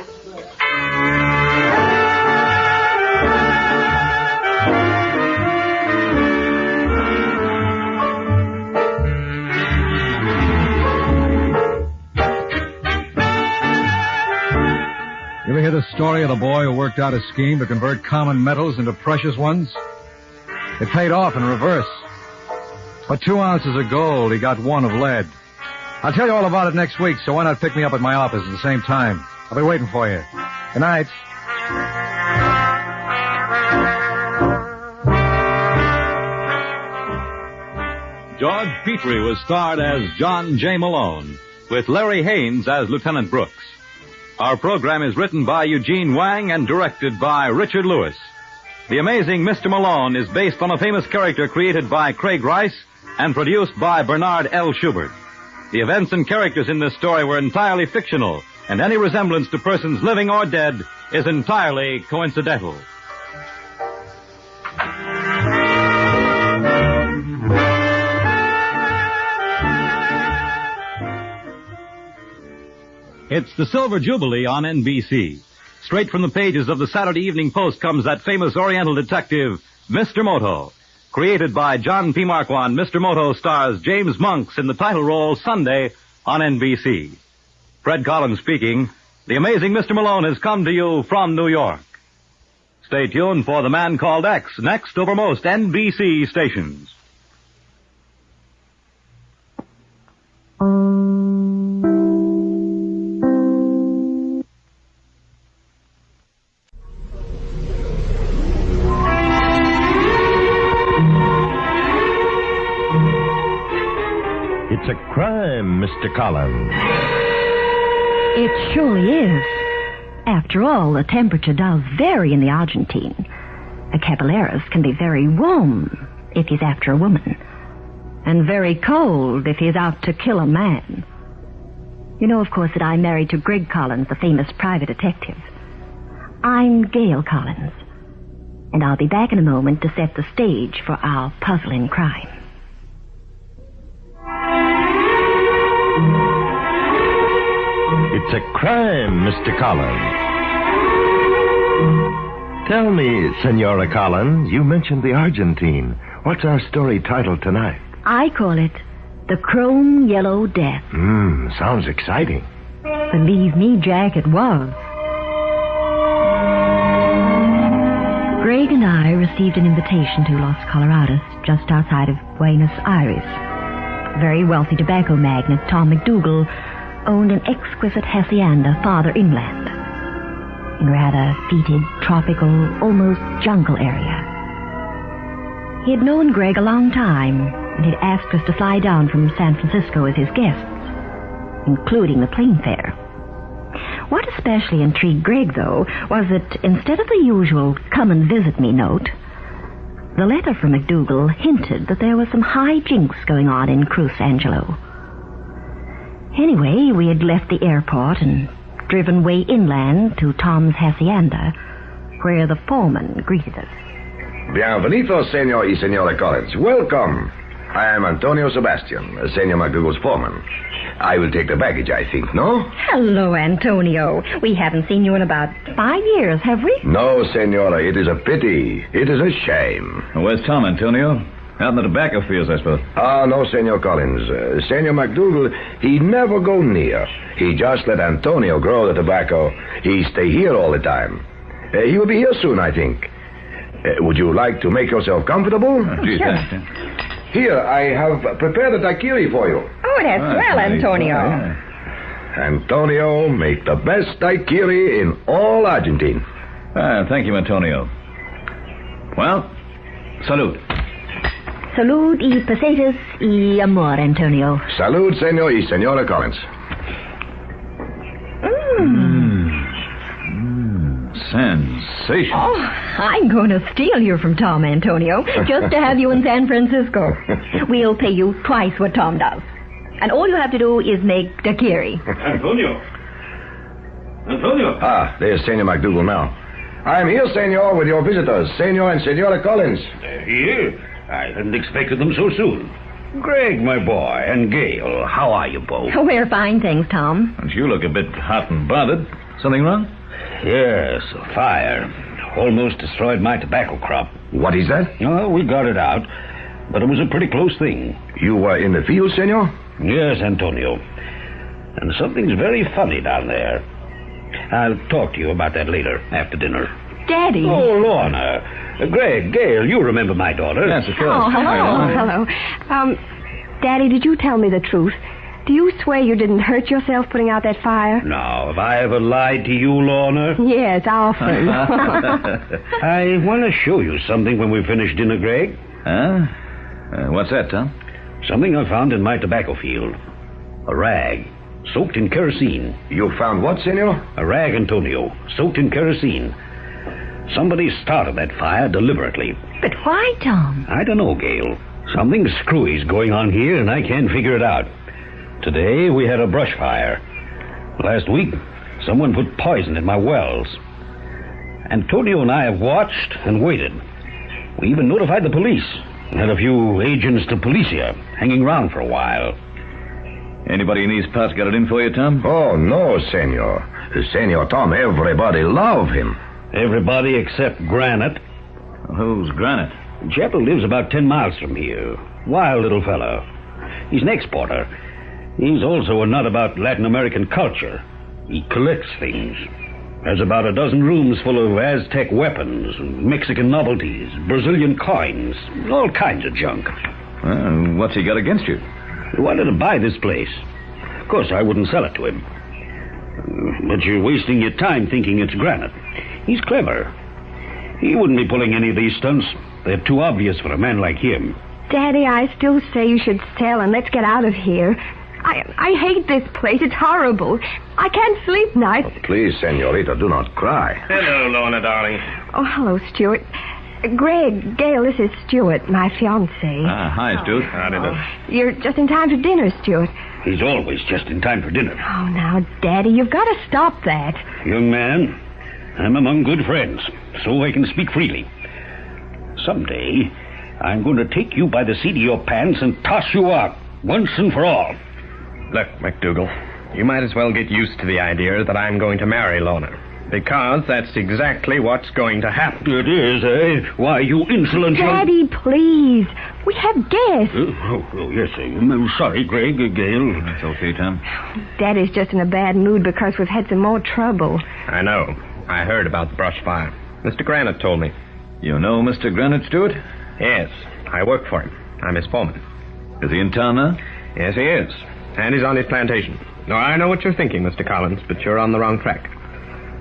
You ever hear the story of the boy who worked out a scheme to convert common metals into precious ones? It paid off in reverse. For 2 ounces of gold, he got 1 of lead. I'll tell you all about it next week, so why not pick me up at my office at the same time? I'll be waiting for you. Good night. George Petrie was starred as John J. Malone, with Larry Haynes as Lieutenant Brooks. Our program is written by Eugene Wang and directed by Richard Lewis. The Amazing Mr. Malone is based on a famous character created by Craig Rice and produced by Bernard L. Schubert. The events and characters in this story were entirely fictional, and any resemblance to persons living or dead is entirely coincidental. It's the Silver Jubilee on NBC. Straight from the pages of the Saturday Evening Post comes that famous Oriental detective, Mr. Moto. Created by John P. Marquand, Mr. Moto stars James Monks in the title role Sunday on NBC. Fred Collins speaking. The Amazing Mr. Malone has come to you from New York. Stay tuned for The Man Called X, next over most NBC stations. It's a crime, Mr. Collins. It surely is. After all, the temperature does vary in the Argentine. A caballeros can be very warm if he's after a woman, and very cold if he's out to kill a man. You know, of course, that I'm married to Greg Collins, the famous private detective. I'm Gail Collins, and I'll be back in a moment to set the stage for our puzzling crime. It's a crime, Mr. Collins. Tell me, Senora Collins, you mentioned the Argentine. What's our story title tonight? I call it The Chrome Yellow Death. Sounds exciting. Believe me, Jack, it was. Greg and I received an invitation to Los Colorados, just outside of Buenos Aires. Very wealthy tobacco magnate Tom McDougal owned an exquisite hacienda farther inland, in a rather fetid, tropical, almost jungle area. He had known Greg a long time, and he'd asked us to fly down from San Francisco as his guests, including the plane fare. What especially intrigued Greg, though, was that instead of the usual come and visit me note, the letter from McDougal hinted that there was some high jinks going on in Cruz Angelo. Anyway, we had left the airport and driven way inland to Tom's hacienda, where the foreman greeted us. Bienvenido, Senor y Senora Collins. Welcome. I am Antonio Sebastian, Senor McDougal's foreman. I will take the baggage, I think, no? Hello, Antonio. We haven't seen you in about 5 years, have we? No, Senora, it is a pity. It is a shame. Where's Tom, Antonio? Out in the tobacco fields, I suppose. No, Senor Collins. Senor McDougal, he never go near. He just let Antonio grow the tobacco. He stay here all the time. He will be here soon, I think. Would you like to make yourself comfortable? Gee, sure. thanks. Here, I have prepared a daiquiri for you. Oh, that's well, Antonio. Antonio, make the best daiquiri in all Argentine. Thank you, Antonio. Well, salud. Salud y pesetas y amor, Antonio. Salud, Senor y Senora Collins. Sensation. Oh, I'm going to steal you from Tom, Antonio, just to have you in San Francisco. We'll pay you twice what Tom does. And all you have to do is make daiquiri. Antonio. There's Senor McDougal now. I'm here, Senor, with your visitors, Senor and Senora Collins. Here? I hadn't expected them so soon. Greg, my boy, and Gail, how are you both? We're fine, thanks, Tom. And you look a bit hot and bothered. Something wrong? Yes, a fire. Almost destroyed my tobacco crop. What is that? Oh, we got it out, but it was a pretty close thing. You were in the field, Senor? Yes, Antonio. And something's very funny down there. I'll talk to you about that later, after dinner. Daddy. Oh, Lorna. Greg, Gail, you remember my daughter. Yes, of course. Oh, hello. Daddy, did you tell me the truth? Do you swear you didn't hurt yourself putting out that fire? Now, have I ever lied to you, Lorna? Yes, often. I want to show you something when we finish dinner, Greg. Huh? What's that, Tom? Something I found in my tobacco field. A rag, soaked in kerosene. You found what, Senor? A rag, Antonio, soaked in kerosene. Somebody started that fire deliberately. But why, Tom? I don't know, Gail. Something screwy's going on here, and I can't figure it out. Today, we had a brush fire. Last week, someone put poison in my wells. Antonio and I have watched and waited. We even notified the police. Had a few agents de policia hanging around for a while. Anybody in these parts got it in for you, Tom? Oh, no, Senor. Senor Tom, everybody love him. Everybody except Granite. Who's Granite? A chap who lives about 10 miles from here. Wild little fellow. He's an exporter. He's also a nut about Latin American culture. He collects things. Has about a dozen rooms full of Aztec weapons, Mexican novelties, Brazilian coins, all kinds of junk. Well, what's he got against you? He wanted to buy this place. Of course, I wouldn't sell it to him. But you're wasting your time thinking it's Granite. He's clever. He wouldn't be pulling any of these stunts. They're too obvious for a man like him. Daddy, I still say you should sell and let's get out of here. I hate this place. It's horrible. I can't sleep nights. Oh, please, Senorita, do not cry. Hello, Lorna, darling. Oh, hello, Stuart. Greg, Gail, this is Stuart, my fiancé. Hi, Stuart. Howdy, You're just in time for dinner, Stuart. He's always just in time for dinner. Oh, now, Daddy, you've got to stop that. Young man, I'm among good friends, so I can speak freely. Someday, I'm going to take you by the seat of your pants and toss you out, once and for all. Look, McDougal, you might as well get used to the idea that I'm going to marry Lorna. Because that's exactly what's going to happen. It is, eh? Why, you insolent young... Daddy, please. We have guests. Yes, I'm sorry, Greg, Gail. It's okay, Tom. Daddy's just in a bad mood because we've had some more trouble. I know. I heard about the brush fire. Mr. Granite told me. You know Mr. Granite, Stewart? Yes. I work for him. I'm his foreman. Is he in town now? Yes, he is. And he's on his plantation. Now, I know what you're thinking, Mr. Collins, but you're on the wrong track.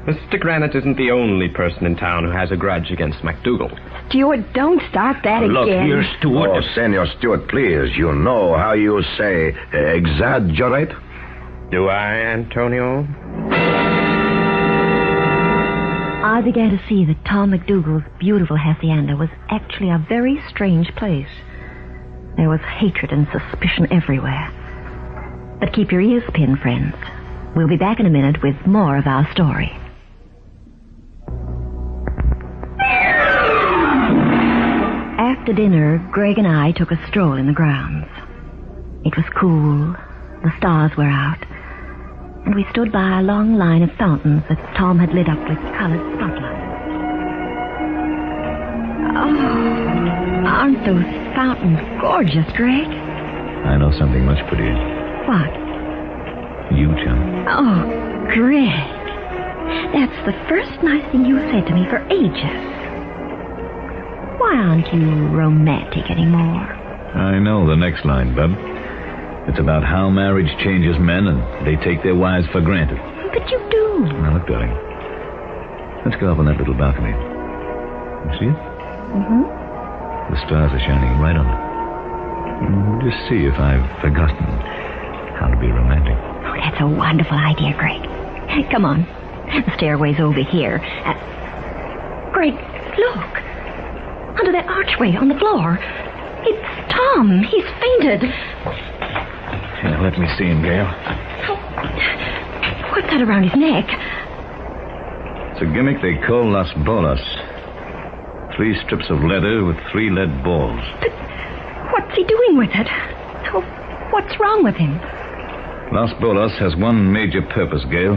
Mr. Granite isn't the only person in town who has a grudge against McDougal. Stuart, don't start that again. Look here, Stuart. Oh, Senor Stuart, please. You know how you say exaggerate? Do I, Antonio? I began to see that Tom McDougal's beautiful hacienda was actually a very strange place. There was hatred and suspicion everywhere. But keep your ears pinned, friends. We'll be back in a minute with more of our story. After dinner, Greg and I took a stroll in the grounds. It was cool, the stars were out, and we stood by a long line of fountains that Tom had lit up with colored spotlights. Oh, aren't those fountains gorgeous, Greg? I know something much prettier. What? You, Chum. Oh, Greg. That's the first nice thing you said to me for ages. Why aren't you romantic anymore? I know the next line, Bub. It's about how marriage changes men and they take their wives for granted. But you do. Now, look, darling. Let's go up on that little balcony. You see it? Mm-hmm. The stars are shining right on it. We'll just see if I've forgotten how to be romantic. Oh, that's a wonderful idea, Greg. Come on. The stairway's over here. Greg, look. Under that archway on the floor. It's Tom. He's fainted. Yeah, let me see him, Gail. What's that around his neck? It's a gimmick they call Las Bolas. 3 strips of leather with 3 lead balls. But what's he doing with it? Oh, what's wrong with him? Las Bolas has one major purpose, Gail.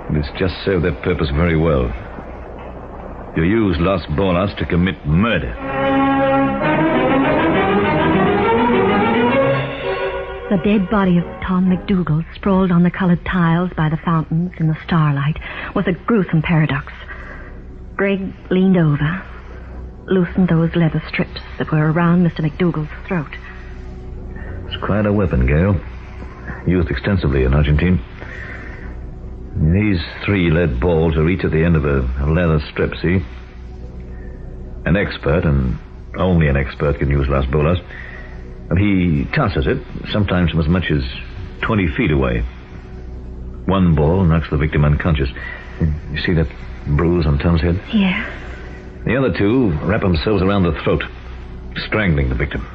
And it's just served that purpose very well. You use Las Bolas to commit murder. The dead body of Tom McDougal, sprawled on the colored tiles by the fountains in the starlight, was a gruesome paradox. Greg leaned over, loosened those leather strips that were around Mr. McDougal's throat. It's quite a weapon, Gail. Used extensively in Argentine. These 3 lead balls are each at the end of a leather strip, see? An expert, and only an expert, can use Las Bolas. And he tosses it, sometimes from as much as 20 feet away. One ball knocks the victim unconscious. You see that bruise on Tom's head? Yeah. The other 2 wrap themselves around the throat, strangling the victim.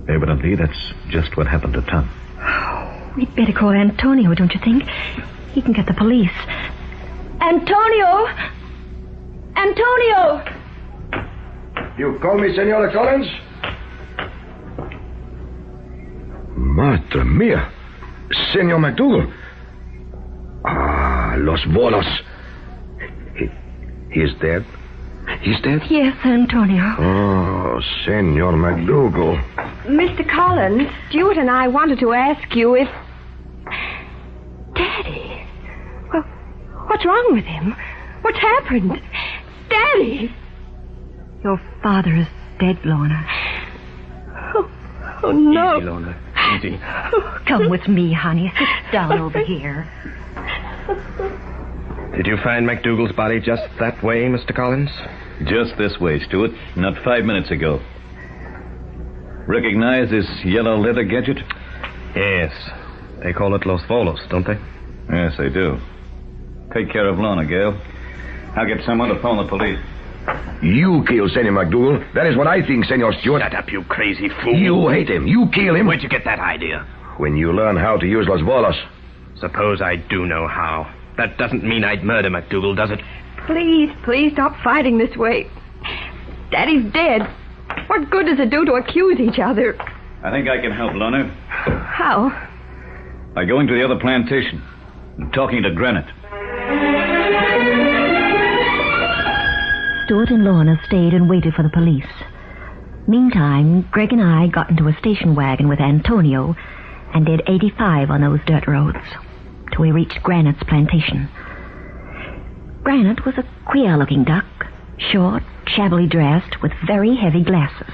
Evidently, that's just what happened to Tom. We'd better call Antonio, don't you think? He can get the police. Antonio! Antonio! You call me, Senora Collins? Madre mia. Senor McDougal. Ah, Los Bolas. He's dead? He's dead? Yes, Antonio. Oh, Senor McDougal. Mr. Collins, Stuart and I wanted to ask you if... Daddy. Well, what's wrong with him? What's happened? Daddy! Your father is dead, Lorna. Oh, no. Easy, Lorna. Easy. Come with me, honey. Sit down over here. Did you find McDougal's body just that way, Mr. Collins? Just this way, Stuart. Not 5 minutes ago. Recognize this yellow leather gadget? Yes. They call it Los Bolas, don't they? Yes, they do. Take care of Lorna, Gail. I'll get someone to phone the police. You kill Senor McDougal. That is what I think, Senor Stuart. Shut up, you crazy fool. You hate him. You kill him. Where'd you get that idea? When you learn how to use Las Bolas. Suppose I do know how. That doesn't mean I'd murder MacDougal, does it? Please, please stop fighting this way. Daddy's dead. What good does it do to accuse each other? I think I can help, Lorna. How? By going to the other plantation and talking to Granite. Stuart and Lorna stayed and waited for the police. Meantime, Greg and I got into a station wagon with Antonio and did 85 on those dirt roads till we reached Granite's plantation. Granite was a queer-looking duck, short, shabbily dressed, with very heavy glasses.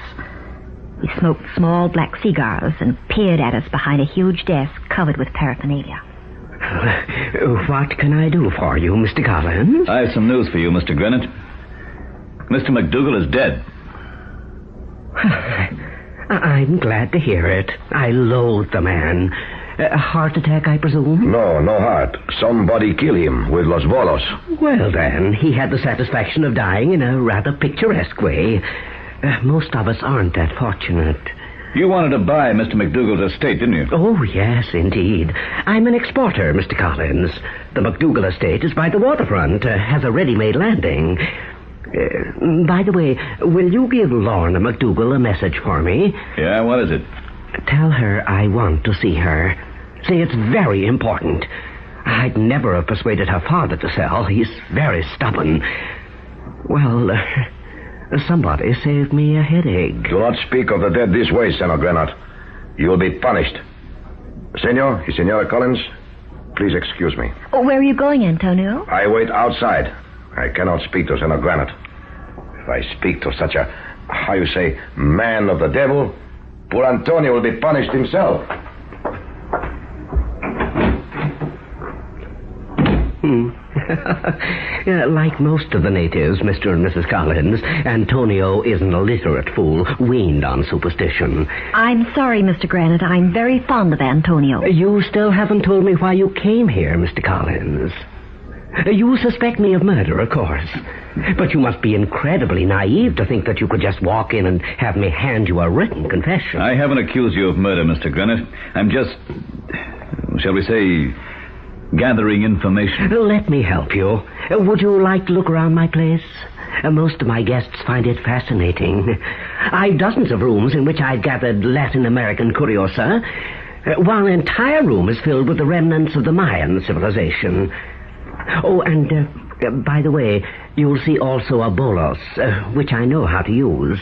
He smoked small black cigars and peered at us behind a huge desk covered with paraphernalia. What can I do for you, Mr. Collins? I have some news for you, Mr. Granite. Mr. MacDougal is dead. I'm glad to hear it. I loathe the man. A heart attack, I presume? No heart. Somebody killed him with Los Bolos. Well, then, he had the satisfaction of dying in a rather picturesque way. Most of us aren't that fortunate. You wanted to buy Mr. MacDougal's estate, didn't you? Oh, yes, indeed. I'm an exporter, Mr. Collins. The MacDougal estate is by the waterfront, has a ready-made landing. By the way, will you give Lorna MacDougal a message for me? Yeah, what is it? Tell her I want to see her. Say it's very important. I'd never have persuaded her father to sell. He's very stubborn. Well, somebody saved me a headache. Do not speak of the dead this way, Senor Granite. You will be punished. Senor, Senora Collins, please excuse me. Oh, where are you going, Antonio? I wait outside. I cannot speak to Senor Granite. If I speak to such a, how you say, man of the devil, poor Antonio will be punished himself. Like most of the natives, Mr. and Mrs. Collins, Antonio is an illiterate fool, weaned on superstition. I'm sorry, Mr. Granite. I'm very fond of Antonio. You still haven't told me why you came here, Mr. Collins. You suspect me of murder, of course. But you must be incredibly naive to think that you could just walk in and have me hand you a written confession. I haven't accused you of murder, Mr. Granite. I'm just, shall we say, gathering information. Let me help you. Would you like to look around my place? Most of my guests find it fascinating. I've dozens of rooms in which I've gathered Latin American curiosa. One entire room is filled with the remnants of the Mayan civilization. Oh, and by the way, you'll see also a bolos, which I know how to use.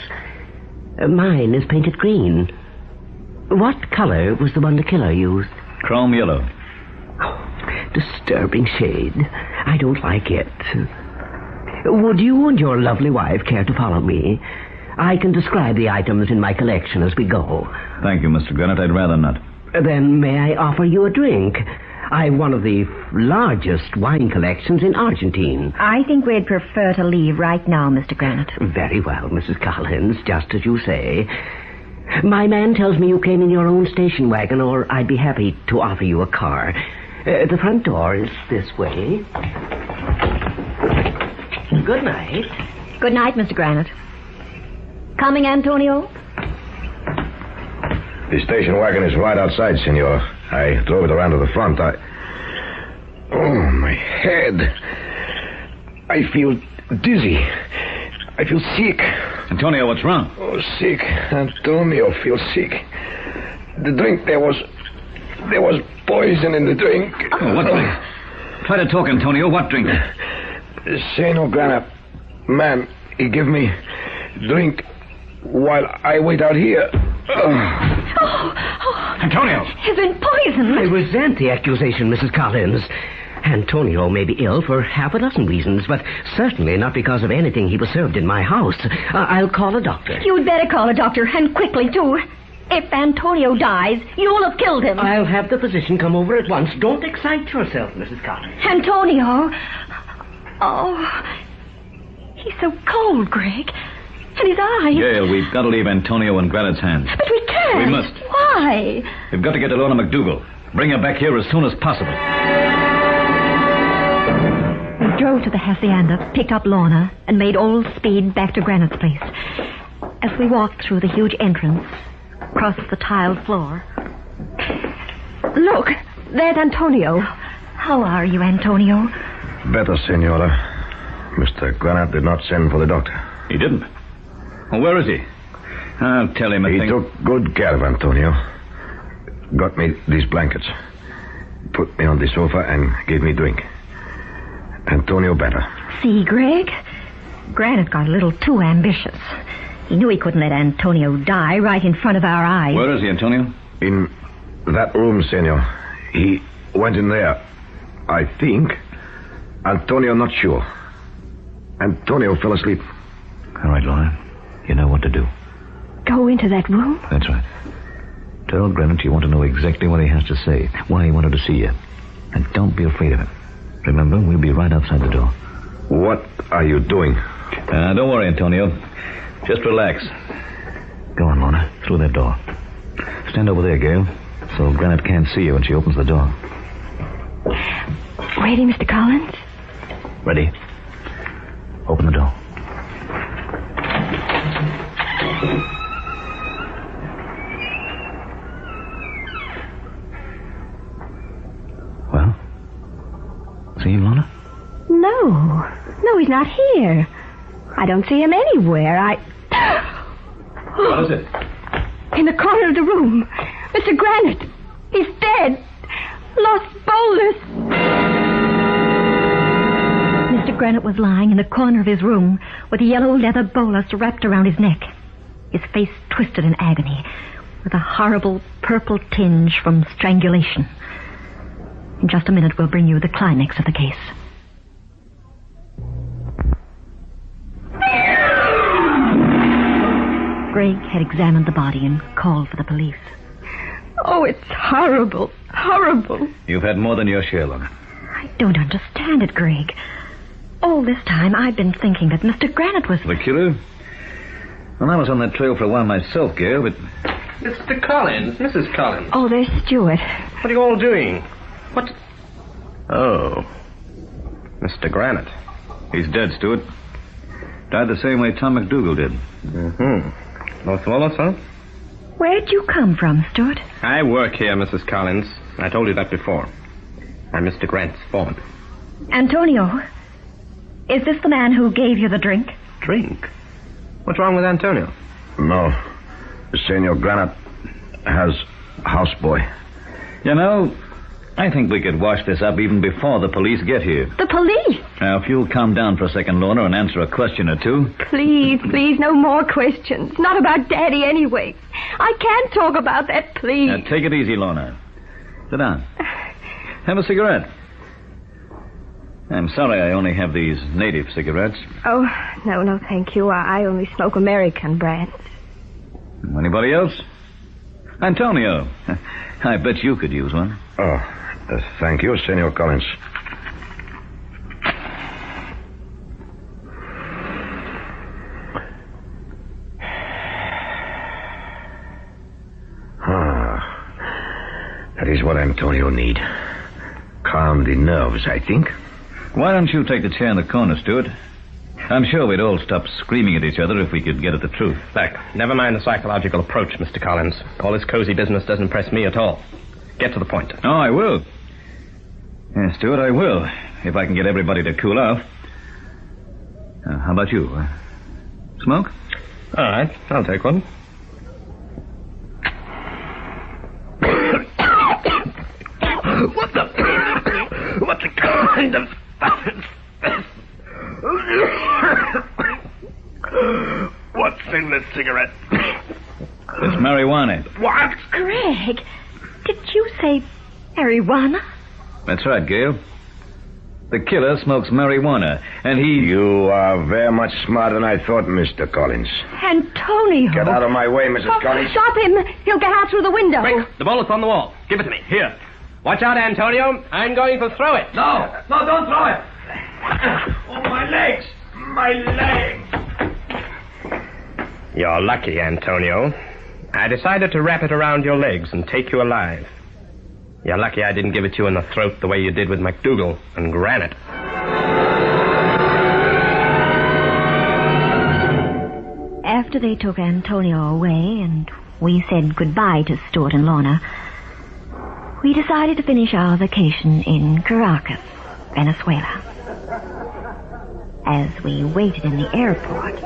Mine is painted green. What color was the one the killer used? Chrome yellow. Oh, disturbing shade. I don't like it. Would you and your lovely wife care to follow me? I can describe the items in my collection as we go. Thank you, Mr. Granite. I'd rather not. Then may I offer you a drink? I've one of the largest wine collections in Argentine. I think we'd prefer to leave right now, Mr. Granite. Very well, Mrs. Collins, just as you say. My man tells me you came in your own station wagon, or I'd be happy to offer you a car. The front door is this way. Good night. Good night, Mr. Granite. Coming, Antonio? The station wagon is right outside, senor. I drove it around to the front. Oh, my head. I feel dizzy. I feel sick. Antonio, what's wrong? Oh, sick. Antonio feels sick. The drink, there was poison in the drink. Oh, what drink? Try to talk, Antonio. What drink? Senor Granite, man, he give me drink while I wait out here. Antonio! He's been poisoned. I resent the accusation, Mrs. Collins. Antonio may be ill for half a dozen reasons, but certainly not because of anything he was served in my house. I'll call a doctor. You'd better call a doctor, and quickly, too. If Antonio dies, you'll have killed him. I'll have the physician come over at once. Don't excite yourself, Mrs. Collins. Antonio? Oh, he's so cold, Greg. And his eyes. Gail, we've got to leave Antonio in Granite's hands. But we can't. We must. Why? We've got to get to Lorna MacDougal. Bring her back here as soon as possible. We drove to the hacienda, picked up Lorna, and made all speed back to Granite's place. As we walked through the huge entrance, across the tiled floor. Look, there's Antonio. How are you, Antonio? Better, Senora. Mr. Granite did not send for the doctor. He didn't? Well, where is he? I'll tell him He took good care of Antonio. Got me these blankets. Put me on the sofa and gave me drink. Antonio better. See, Greg? Granite got a little too ambitious. He knew he couldn't let Antonio die right in front of our eyes. Where is he, Antonio? In that room, senor. He went in there. I think. Antonio not sure. Antonio fell asleep. All right, Lorna. You know what to do. Go into that room? That's right. Tell Granite you want to know exactly what he has to say, why he wanted to see you. And don't be afraid of him. Remember, we'll be right outside the door. What are you doing? Don't worry, Antonio. Just relax. Go on, Lorna. Through that door. Stand over there, Gail, so Granite can't see you when she opens the door. Ready, Mr. Collins? Ready? Open the door. Well? See him, Lorna? No, he's not here. I don't see him anywhere. What is it? In the corner of the room. Mr. Granite. He's dead. Los Bolas. Mr. Granite was lying in the corner of his room with a yellow leather bolus wrapped around his neck. His face twisted in agony with a horrible purple tinge from strangulation. In just a minute, we'll bring you the climax of the case. Greg had examined the body and called for the police. Oh, it's horrible. Horrible. You've had more than your share, Lorna. I don't understand it, Greg. All this time, I've been thinking that Mr. Granite was... The killer? Well, I was on that trail for a while myself, Gail, but... Mr. Collins, Mrs. Collins. Oh, there's Stuart. What are you all doing? What? Oh. Mr. Granite. He's dead, Stuart. Died the same way Tom McDougal did. Mm-hmm. Los Bolas, huh? Where'd you come from, Stuart? I work here, Mrs. Collins. I told you that before. I'm Mr. Grant's foreman. Antonio, is this the man who gave you the drink? Drink? What's wrong with Antonio? No. Senor Granite has houseboy. You know, I think we could wash this up even before the police get here. The police? Now, if you'll calm down for a second, Lorna, and answer a question or two. Please, no more questions. Not about Daddy anyway. I can't talk about that, please. Now, take it easy, Lorna. Sit down. Have a cigarette. I'm sorry I only have these native cigarettes. Oh, no, thank you. I only smoke American brands. Anybody else? Antonio. I bet you could use one. Oh, thank you, Senor Collins. That is what Antonio need. Calm the nerves, I think. Why don't you take the chair in the corner, Stuart? I'm sure we'd all stop screaming at each other if we could get at the truth. Back. Never mind the psychological approach, Mr. Collins. All this cozy business doesn't impress me at all. Get to the point. Oh, I will. Yes, Stuart, I will. If I can get everybody to cool off. How about you? Smoke? All right, I'll take one. What the kind of stuff is this? What's in this cigarette? It's marijuana. What? Greg, did you say marijuana? That's right, Gail. The killer smokes marijuana, and he... You are very much smarter than I thought, Mr. Collins. Antonio! Get out of my way, Mrs. Collins. Stop him! He'll get out through the window. Quick, the bullet's on the wall. Give it to me. Here. Watch out, Antonio. I'm going to throw it. No, don't throw it. Oh, my legs. My legs. You're lucky, Antonio. I decided to wrap it around your legs and take you alive. You're lucky I didn't give it to you in the throat the way you did with McDougal and Granite. After they took Antonio away and we said goodbye to Stuart and Lorna, we decided to finish our vacation in Caracas, Venezuela. As we waited in the airport,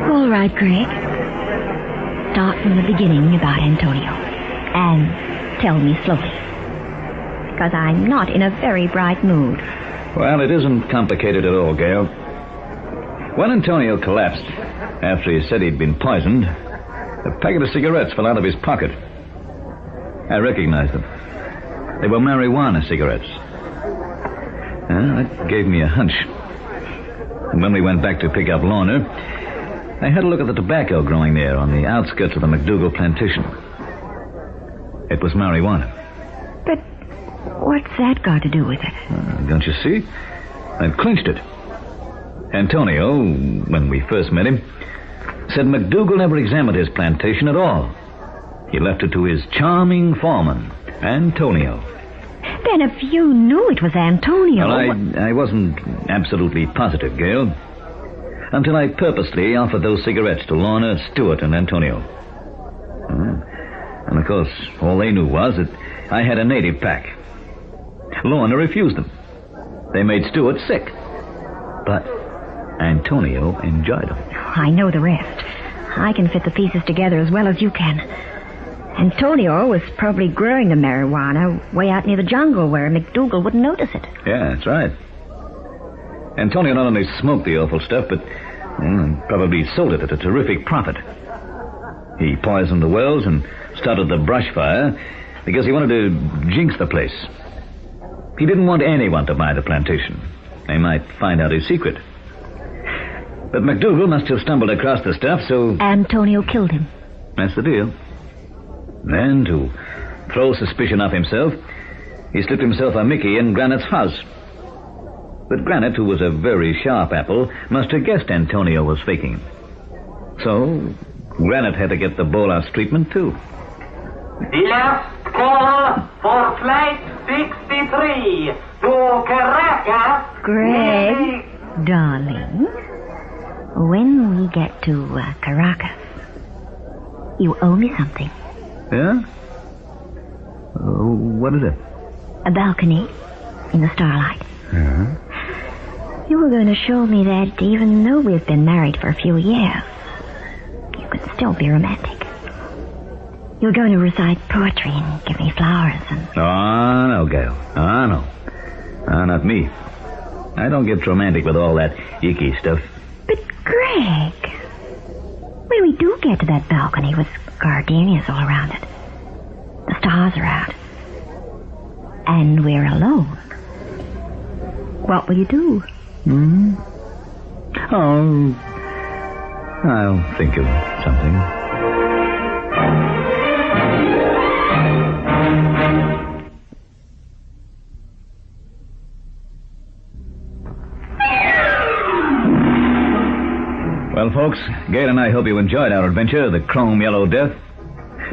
all right, Greg. Start from the beginning about Antonio. And tell me slowly. Because I'm not in a very bright mood. Well, it isn't complicated at all, Gail. When Antonio collapsed, after he said he'd been poisoned, a packet of cigarettes fell out of his pocket. I recognized them. They were marijuana cigarettes. That gave me a hunch. And when we went back to pick up Lorna, I had a look at the tobacco growing there on the outskirts of the McDougal plantation. It was marijuana. But what's that got to do with it? Don't you see? I've clinched it. Antonio, when we first met him, said McDougal never examined his plantation at all. He left it to his charming foreman, Antonio. Then if you knew it was Antonio... Well, I wasn't absolutely positive, Gail, until I purposely offered those cigarettes to Lorna, Stewart, and Antonio. And, of course, all they knew was that I had a native pack. Lorna refused them. They made Stewart sick. But Antonio enjoyed them. I know the rest. I can fit the pieces together as well as you can. Antonio was probably growing the marijuana way out near the jungle where McDougal wouldn't notice it. Yeah, that's right. Antonio not only smoked the awful stuff, but probably sold it at a terrific profit. He poisoned the wells and started the brush fire because he wanted to jinx the place. He didn't want anyone to buy the plantation. They might find out his secret. But McDougal must have stumbled across the stuff, so... Antonio killed him. That's the deal. Then, to throw suspicion off himself, he slipped himself a Mickey in Granite's house. But Granite, who was a very sharp apple, must have guessed Antonio was faking. So, Granite had to get the Bolas treatment, too. The last call for Flight 63 to Caracas. Greg, darling, when we get to Caracas, you owe me something. Yeah? What is it? A balcony in the starlight. Uh-huh. You were going to show me that even though we've been married for a few years, you could still be romantic. You were going to recite poetry and give me flowers and... Oh, no, Gail. Oh, no. Oh, not me. I don't get romantic with all that icky stuff. But, Greg, when we do get to that balcony with gardenias all around it, the stars are out, and we're alone, what will you do? Oh, I'll think of something. Well, folks, Gail and I hope you enjoyed our adventure, The Chrome Yellow Death.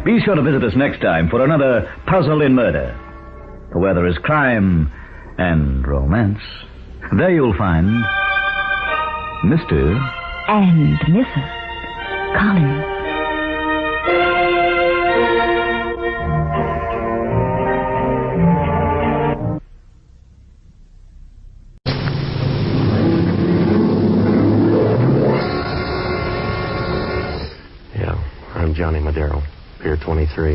Be sure to visit us next time for another Puzzle in Murder. For where there is crime and romance, there you'll find Mr. And Mrs. Collins. Johnny Madero, Pier 23.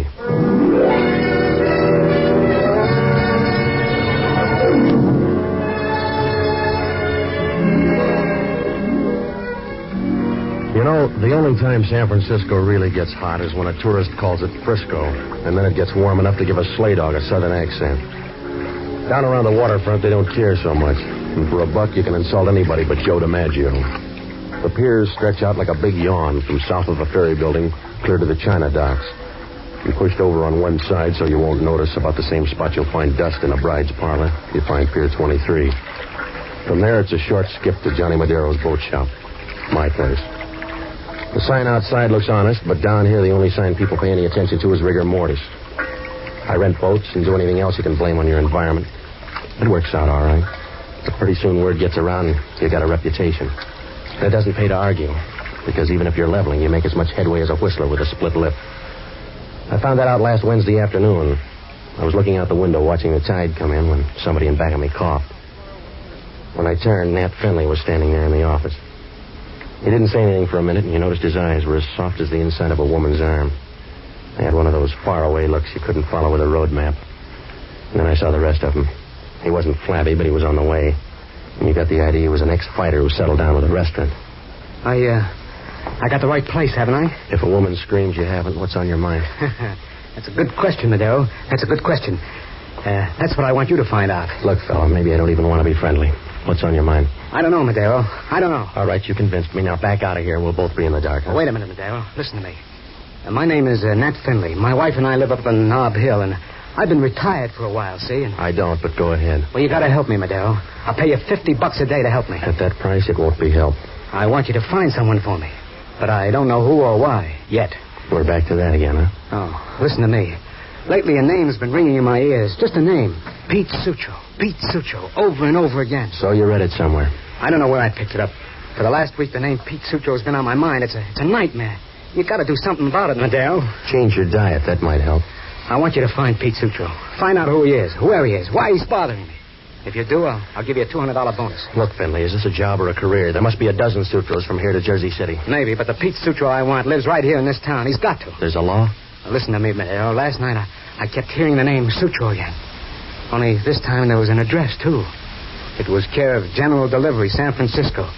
You know, the only time San Francisco really gets hot is when a tourist calls it Frisco, and then it gets warm enough to give a sleigh dog a southern accent. Down around the waterfront, they don't care so much. And for $1, you can insult anybody but Joe DiMaggio. The piers stretch out like a big yawn from south of the ferry building clear to the China docks. You pushed over on one side so you won't notice about the same spot you'll find dust in a bride's parlor. You find Pier 23. From there, it's a short skip to Johnny Madero's boat shop. My place. The sign outside looks honest, but down here the only sign people pay any attention to is rigor mortis. I rent boats and do anything else you can blame on your environment. It works out all right. But pretty soon word gets around you got a reputation. And it doesn't pay to argue. because even if you're leveling, you make as much headway as a whistler with a split lip. I found that out last Wednesday afternoon. I was looking out the window watching the tide come in when somebody in back of me coughed. When I turned, Nat Finley was standing there in the office. He didn't say anything for a minute, and you noticed his eyes were as soft as the inside of a woman's arm. They had one of those faraway looks you couldn't follow with a road map. And then I saw the rest of him. He wasn't flabby, but he was on the way. And you got the idea he was an ex-fighter who settled down with a restaurant. I got the right place, haven't I? If a woman screams you haven't, what's on your mind? That's a good question, Madero. That's a good question. That's what I want you to find out. Look, fella, maybe I don't even want to be friendly. What's on your mind? I don't know, Madero. I don't know. All right, you convinced me. Now back out of here. We'll both be in the dark. Huh? Wait a minute, Madero. Listen to me. My name is Nat Finley. My wife and I live up on Nob Hill, and I've been retired for a while, see? And... I don't, but go ahead. Well, you gotta help me, Madero. I'll pay you $50 a day to help me. At that price, it won't be help. I want you to find someone for me, but I don't know who or why yet. We're back to that again, huh? Oh, listen to me. Lately, a name's been ringing in my ears. Just a name. Pete Sutro. Pete Sutro. Over and over again. So you read it somewhere? I don't know where I picked it up. For the last week, the name Pete Sutro has been on my mind. It's a nightmare. You gotta do something about it, Madero. Change your diet. That might help. I want you to find Pete Sutro. Find out who he is, where he is, why he's bothering me. If you do, I'll give you a $200 bonus. Look, Finley, is this a job or a career? There must be a dozen Sutros from here to Jersey City. Maybe, but the Pete Sutro I want lives right here in this town. He's got to. There's a law? Now, listen to me, Madero. Last night, I kept hearing the name Sutro again. Only this time there was an address, too. It was care of General Delivery, San Francisco.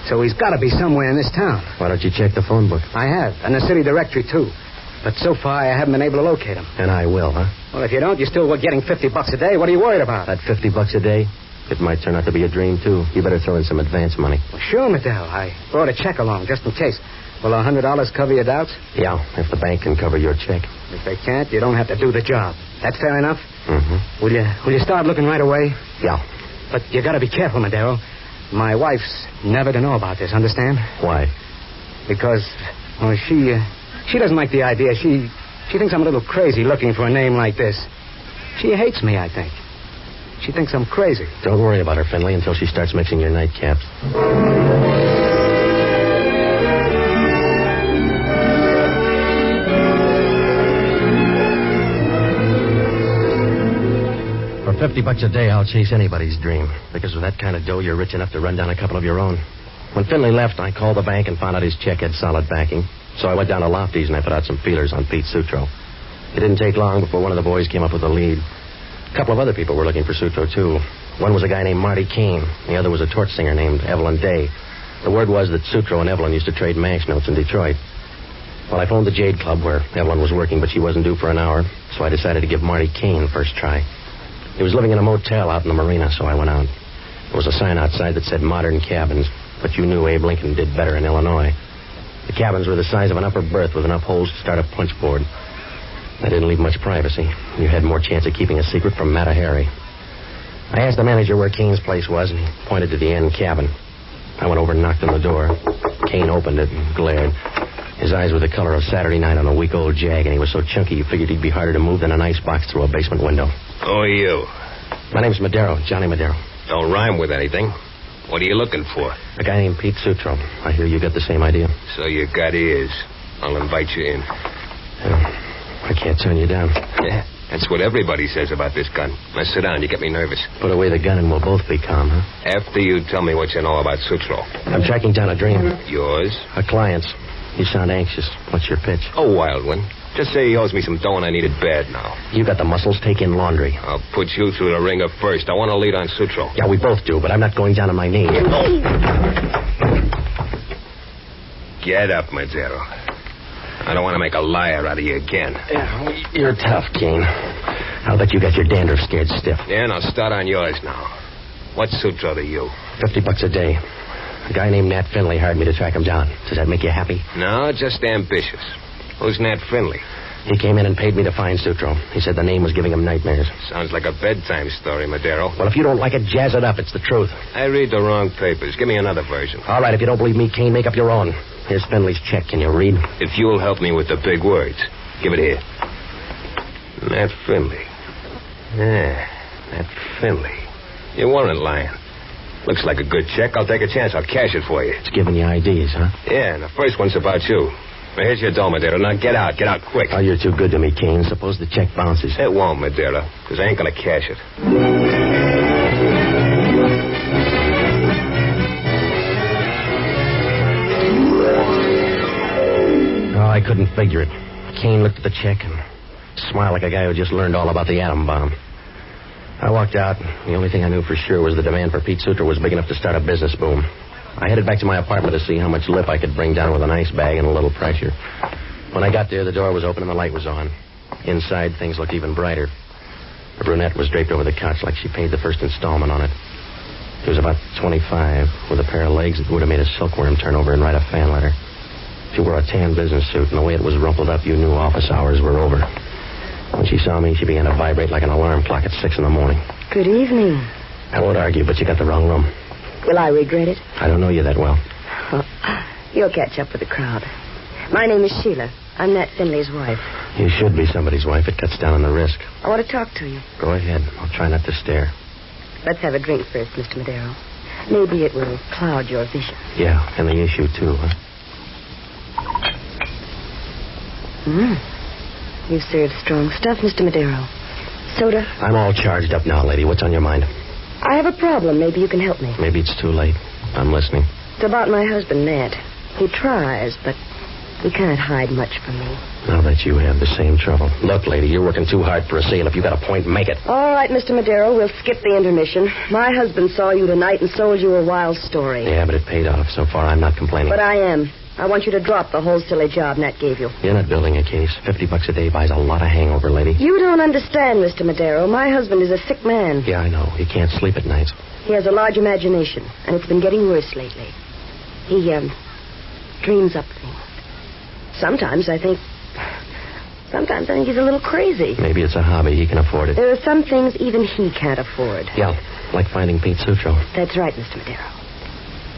So he's got to be somewhere in this town. Why don't you check the phone book? I have, and the city directory, too. But so far, I haven't been able to locate him. And I will, huh? Well, if you don't, you're still getting $50 a day. What are you worried about? That $50 a day? It might turn out to be a dream, too. You better throw in some advance money. Well, sure, Madero. I brought a check along, just in case. Will $100 cover your doubts? Yeah, if the bank can cover your check. If they can't, you don't have to do the job. That fair enough? Mm-hmm. Will you start looking right away? Yeah. But you got to be careful, Madero. My wife's never to know about this, understand? Why? Because, well, she doesn't like the idea. She thinks I'm a little crazy looking for a name like this. She hates me, I think. She thinks I'm crazy. Don't worry about her, Finley, until she starts mixing your nightcaps. For $50 a day, I'll chase anybody's dream. Because with that kind of dough, you're rich enough to run down a couple of your own. When Finley left, I called the bank and found out his check had solid backing. So I went down to Lofty's and I put out some feelers on Pete Sutro. It didn't take long before one of the boys came up with a lead. A couple of other people were looking for Sutro, too. One was a guy named Marty Kane. The other was a torch singer named Evelyn Day. The word was that Sutro and Evelyn used to trade mash notes in Detroit. Well, I phoned the Jade Club where Evelyn was working, but she wasn't due for an hour, so I decided to give Marty Kane first try. He was living in a motel out in the marina, so I went out. There was a sign outside that said modern cabins, but you knew Abe Lincoln did better in Illinois. The cabins were the size of an upper berth with enough holes to start a punch board. That didn't leave much privacy. You had more chance of keeping a secret from Mata Hari. I asked the manager where Kane's place was, and he pointed to the end cabin. I went over and knocked on the door. Kane opened it and glared. His eyes were the color of Saturday night on a week-old jag, and he was so chunky you figured he'd be harder to move than an icebox through a basement window. Who are you? My name's Madero, Johnny Madero. Don't rhyme with anything. What are you looking for? A guy named Pete Sutro. I hear you got the same idea. So you got ears. I'll invite you in. I can't turn you down. Yeah, that's what everybody says about this gun. Now sit down. You get me nervous. Put away the gun and we'll both be calm, huh? After you tell me what you know about Sutro. I'm tracking down a dream. Yours? A client's. You sound anxious. What's your pitch? A wild one. Just say he owes me some dough and I need it bad now. You got the muscles. Take in laundry. I'll put you through the ringer first. I want to lead on Sutro. Yeah, we both do, but I'm not going down on my knees. Get up, Madero. I don't want to make a liar out of you again. Yeah, you're tough, Kane. I'll bet you got your dandruff scared stiff. Yeah, and I'll start on yours now. What's Sutro to you? $50 a day. A guy named Nat Finley hired me to track him down. Does that make you happy? No, just ambitious. Who's Nat Finley? He came in and paid me to find Sutro. He said the name was giving him nightmares. Sounds like a bedtime story, Madero. Well, if you don't like it, jazz it up. It's the truth. I read the wrong papers. Give me another version. All right, if you don't believe me, Kane, make up your own. Here's Finley's check. Can you read? If you'll help me with the big words. Give it here. Nat Finley. Yeah, Nat Finley. You weren't lying. Looks like a good check. I'll take a chance. I'll cash it for you. It's giving you IDs, huh? Yeah, and the first one's about you. Now, here's your dough, Madero. Now, get out. Get out quick. Oh, you're too good to me, Kane. Suppose the check bounces. It won't, Madero, because I ain't going to cash it. Oh, I couldn't figure it. Kane looked at the check and smiled like a guy who just learned all about the atom bomb. I walked out. The only thing I knew for sure was the demand for Pete Sutro was big enough to start a business boom. I headed back to my apartment to see how much lip I could bring down with an ice bag and a little pressure. When I got there, the door was open and the light was on. Inside, things looked even brighter. The brunette was draped over the couch like she paid the first installment on it. She was about 25, with a pair of legs that would have made a silkworm turn over and write a fan letter. She wore a tan business suit, and the way it was rumpled up, you knew office hours were over. When she saw me, she began to vibrate like an alarm clock at 6 in the morning. Good evening. I won't argue, but you got the wrong room. Will I regret it? I don't know you that well. Oh, you'll catch up with the crowd. My name is Sheila. I'm Nat Finley's wife. You should be somebody's wife. It cuts down on the risk. I want to talk to you. Go ahead. I'll try not to stare. Let's have a drink first, Mr. Madero. Maybe it will cloud your vision. Yeah, and the issue, too, huh? You serve strong stuff, Mr. Madero. Soda? I'm all charged up now, lady. What's on your mind? I have a problem. Maybe you can help me. Maybe it's too late. I'm listening. It's about my husband, Nat. He tries, but he can't hide much from me. Now that you have the same trouble. Look, lady, you're working too hard for a sale. If you got a point, make it. All right, Mr. Madero, we'll skip the intermission. My husband saw you tonight and sold you a wild story. Yeah, but it paid off. So far, I'm not complaining. But I am. I want you to drop the whole silly job Nat gave you. You're not building a case. $50 a day buys a lot of hangover, lady. You don't understand, Mr. Madero. My husband is a sick man. Yeah, I know. He can't sleep at night. He has a large imagination, and it's been getting worse lately. He, dreams up things. Sometimes I think he's a little crazy. Maybe it's a hobby. He can afford it. There are some things even he can't afford. Yeah, like finding Pete Sutro. That's right, Mr. Madero.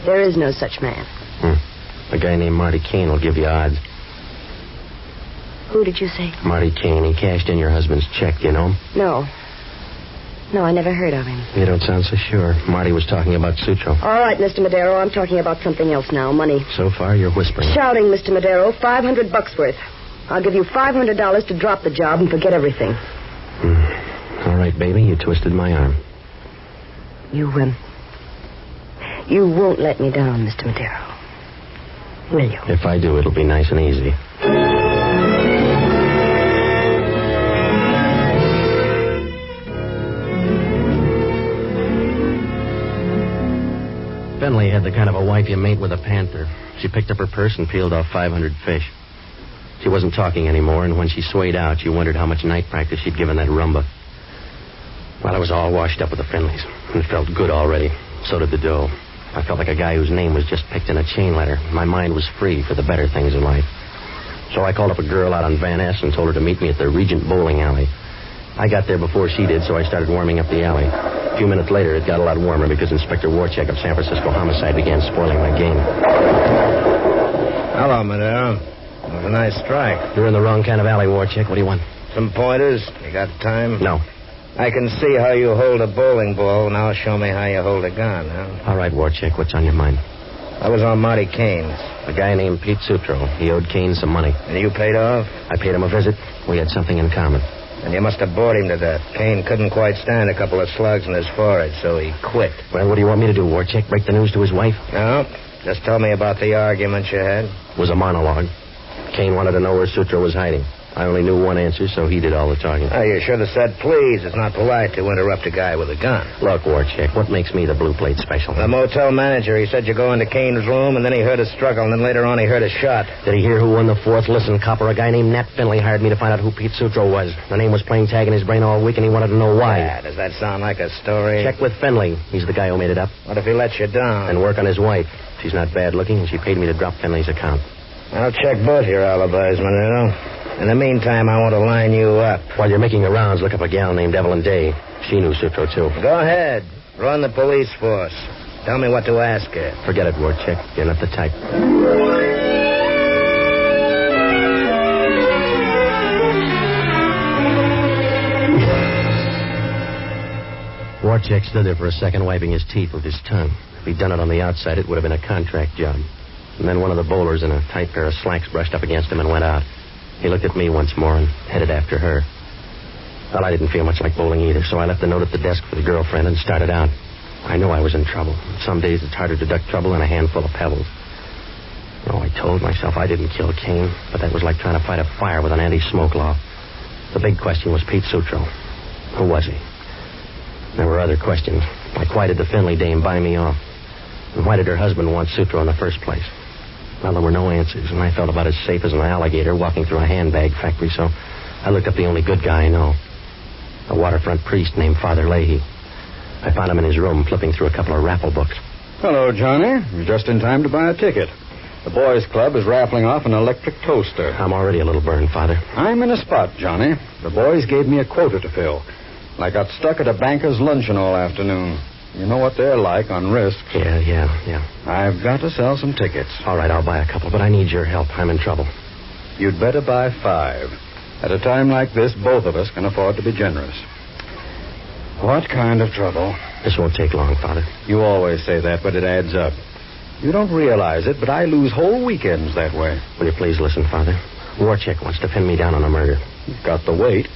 There is no such man. A guy named Marty Kane will give you odds. Who did you say? Marty Kane. He cashed in your husband's check, you know him? No. No, I never heard of him. You don't sound so sure. Marty was talking about Sutro. All right, Mr. Madero, I'm talking about something else now. Money. So far, you're whispering. Shouting, Mr. Madero. $500 worth. I'll give you $500 to drop the job and forget everything. All right, baby. You twisted my arm. You won't let me down, Mr. Madero. Will you? If I do, it'll be nice and easy. Finley had the kind of a wife you mate with a panther. She picked up her purse and peeled off 500 fish. She wasn't talking anymore, and when she swayed out, you wondered how much night practice she'd given that rumba. Well, I was all washed up with the Finleys, and it felt good already. So did the dough. I felt like a guy whose name was just picked in a chain letter. My mind was free for the better things in life. So I called up a girl out on Van Ness and told her to meet me at the Regent Bowling Alley. I got there before she did, so I started warming up the alley. A few minutes later, it got a lot warmer because Inspector Warcheck of San Francisco Homicide began spoiling my game. Hello, Madero. It was a nice strike. You're in the wrong kind of alley, Warcheck. What do you want? Some pointers? You got time? No. I can see how you hold a bowling ball. Now show me how you hold a gun, huh? All right, Warcheck. What's on your mind? I was on Marty Kane's. A guy named Pete Sutro. He owed Kane some money. And you paid off? I paid him a visit. We had something in common. And you must have bored him to death. Kane couldn't quite stand a couple of slugs in his forehead, so he quit. Well, what do you want me to do, Warcheck? Break the news to his wife? No. Just tell me about the argument you had. It was a monologue. Kane wanted to know where Sutro was hiding. I only knew one answer, so he did all the talking. Oh, you should have said please. It's not polite to interrupt a guy with a gun. Look, Warcheck, what makes me the blue plate special? The motel manager, he said you go into Kane's room, and then he heard a struggle, and then later on he heard a shot. Did he hear who won the fourth? Listen, copper, a guy named Nat Finley hired me to find out who Pete Sutro was. The name was playing tag in his brain all week, and he wanted to know why. Yeah, does that sound like a story? Check with Finley. He's the guy who made it up. What if he let you down? And work on his wife. She's not bad looking, and she paid me to drop Finley's account. I'll check both your alibis, Manero. In the meantime, I want to line you up. While you're making the rounds, look up a gal named Evelyn Day. She knew Sutro, too. Go ahead. Run the police force. Tell me what to ask her. Forget it, Warcheck. You're not the type. Warchek stood there for a second, wiping his teeth with his tongue. If he'd done it on the outside, it would have been a contract job. And then one of the bowlers in a tight pair of slacks brushed up against him and went out. He looked at me once more and headed after her. Well, I didn't feel much like bowling either, so I left a note at the desk for the girlfriend and started out. I knew I was in trouble. Some days it's harder to duck trouble than a handful of pebbles. Oh, I told myself I didn't kill Kane, but that was like trying to fight a fire with an anti-smoke law. The big question was Pete Sutro. Who was he? There were other questions, like why did the Finley dame buy me off? And why did her husband want Sutro in the first place? Well, there were no answers, and I felt about as safe as an alligator walking through a handbag factory, so I looked up the only good guy I know. A waterfront priest named Father Leahy. I found him in his room flipping through a couple of raffle books. Hello, Johnny. You're just in time to buy a ticket. The boys' club is raffling off an electric toaster. I'm already a little burned, Father. I'm in a spot, Johnny. The boys gave me a quota to fill. I got stuck at a banker's luncheon all afternoon. You know what they're like on risk. Yeah. I've got to sell some tickets. All right, I'll buy a couple, but I need your help. I'm in trouble. You'd better buy 5. At a time like this, both of us can afford to be generous. What kind of trouble? This won't take long, Father. You always say that, but it adds up. You don't realize it, but I lose whole weekends that way. Will you please listen, Father? Warchek wants to pin me down on a murder. You've got the weight.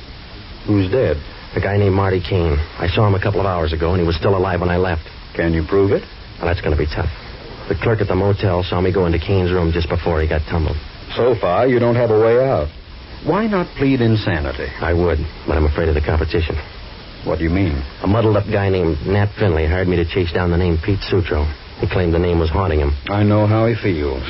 Who's dead? A guy named Marty Kane. I saw him a couple of hours ago, and he was still alive when I left. Can you prove it? Well, that's going to be tough. The clerk at the motel saw me go into Kane's room just before he got tumbled. So far, you don't have a way out. Why not plead insanity? I would, but I'm afraid of the competition. What do you mean? A muddled-up guy named Nat Finley hired me to chase down the name Pete Sutro. He claimed the name was haunting him. I know how he feels.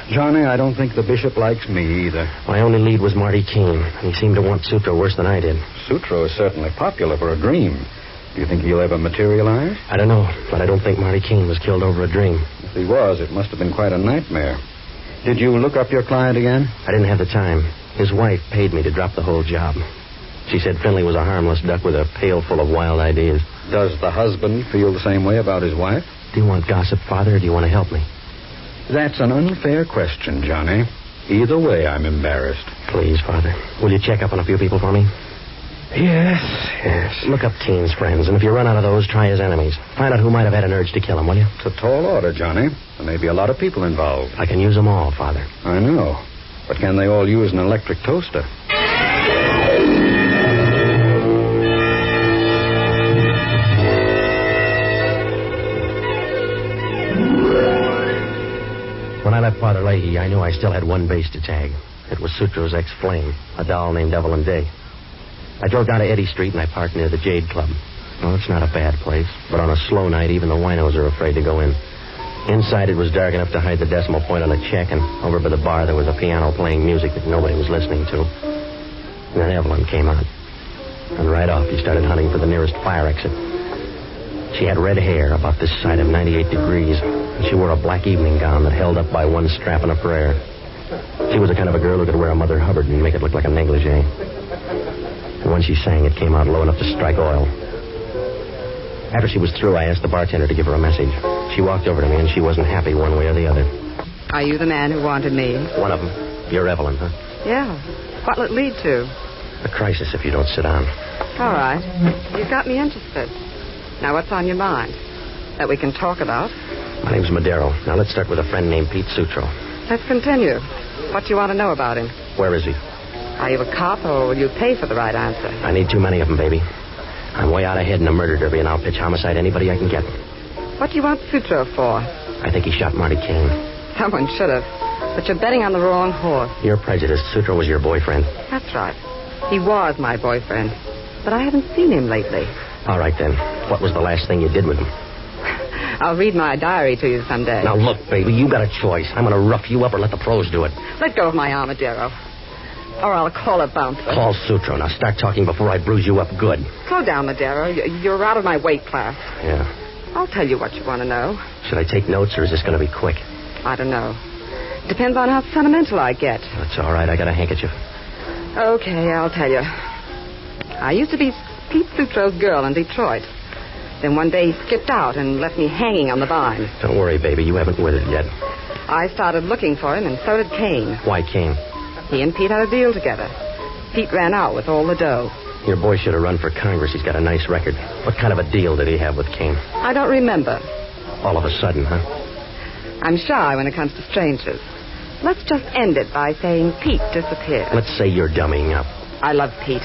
Johnny, I don't think the bishop likes me either. My only lead was Marty Kane. He seemed to want Sutro worse than I did. Sutro is certainly popular for a dream. Do you think he'll ever materialize? I don't know, but I don't think Marty Kane was killed over a dream. If he was, it must have been quite a nightmare. Did you look up your client again? I didn't have the time. His wife paid me to drop the whole job. She said Finley was a harmless duck with a pail full of wild ideas. Does the husband feel the same way about his wife? Do you want gossip, Father, or do you want to help me? That's an unfair question, Johnny. Either way, I'm embarrassed. Please, Father. Will you check up on a few people for me? Yes. Look up Kane's friends, and if you run out of those, try his enemies. Find out who might have had an urge to kill him, will you? It's a tall order, Johnny. There may be a lot of people involved. I can use them all, Father. I know. But can they all use an electric toaster? When I left Father Leahy, I knew I still had one base to tag. It was Sutro's ex-flame, a doll named Evelyn Day. I drove down to Eddy Street and I parked near the Jade Club. Well, it's not a bad place, but on a slow night, even the winos are afraid to go in. Inside, it was dark enough to hide the decimal point on a check, and over by the bar, there was a piano playing music that nobody was listening to. And then Evelyn came out. And right off, he started hunting for the nearest fire exit. She had red hair about this side of 98 degrees, and she wore a black evening gown that held up by one strap and a prayer. She was the kind of a girl who could wear a Mother Hubbard and make it look like a negligee. And when she sang, it came out low enough to strike oil. After she was through, I asked the bartender to give her a message. She walked over to me, and she wasn't happy one way or the other. Are you the man who wanted me? One of them. You're Evelyn, huh? Yeah. What'll it lead to? A crisis if you don't sit down. All right. You've got me interested. Now, what's on your mind? That we can talk about? My name's Madero. Now, let's start with a friend named Pete Sutro. Let's continue. What do you want to know about him? Where is he? Are you a cop, or will you pay for the right answer? I need too many of them, baby. I'm way out ahead in a murder derby, and I'll pitch homicide anybody I can get. What do you want Sutro for? I think he shot Marty Kane. Someone should have. But you're betting on the wrong horse. You're prejudiced. Sutro was your boyfriend. That's right. He was my boyfriend. But I haven't seen him lately. All right, then. What was the last thing you did with him? I'll read my diary to you someday. Now, look, baby, you got a choice. I'm going to rough you up or let the pros do it. Let go of my arm, Madero. Or I'll call a bouncer. Call Sutro. Now, start talking before I bruise you up good. Slow down, Madero. You're out of my weight class. Yeah. I'll tell you what you want to know. Should I take notes, or is this going to be quick? I don't know. Depends on how sentimental I get. That's all right. I got a handkerchief. Okay, I'll tell you. I used to be Pete Sutro's girl in Detroit. Then one day he skipped out and left me hanging on the vine. Don't worry, baby. You haven't withered yet. I started looking for him, and so did Kane. Why Kane? He and Pete had a deal together. Pete ran out with all the dough. Your boy should have run for Congress. He's got a nice record. What kind of a deal did he have with Kane? I don't remember. All of a sudden, huh? I'm shy when it comes to strangers. Let's just end it by saying Pete disappeared. Let's say you're dummying up. I love Pete,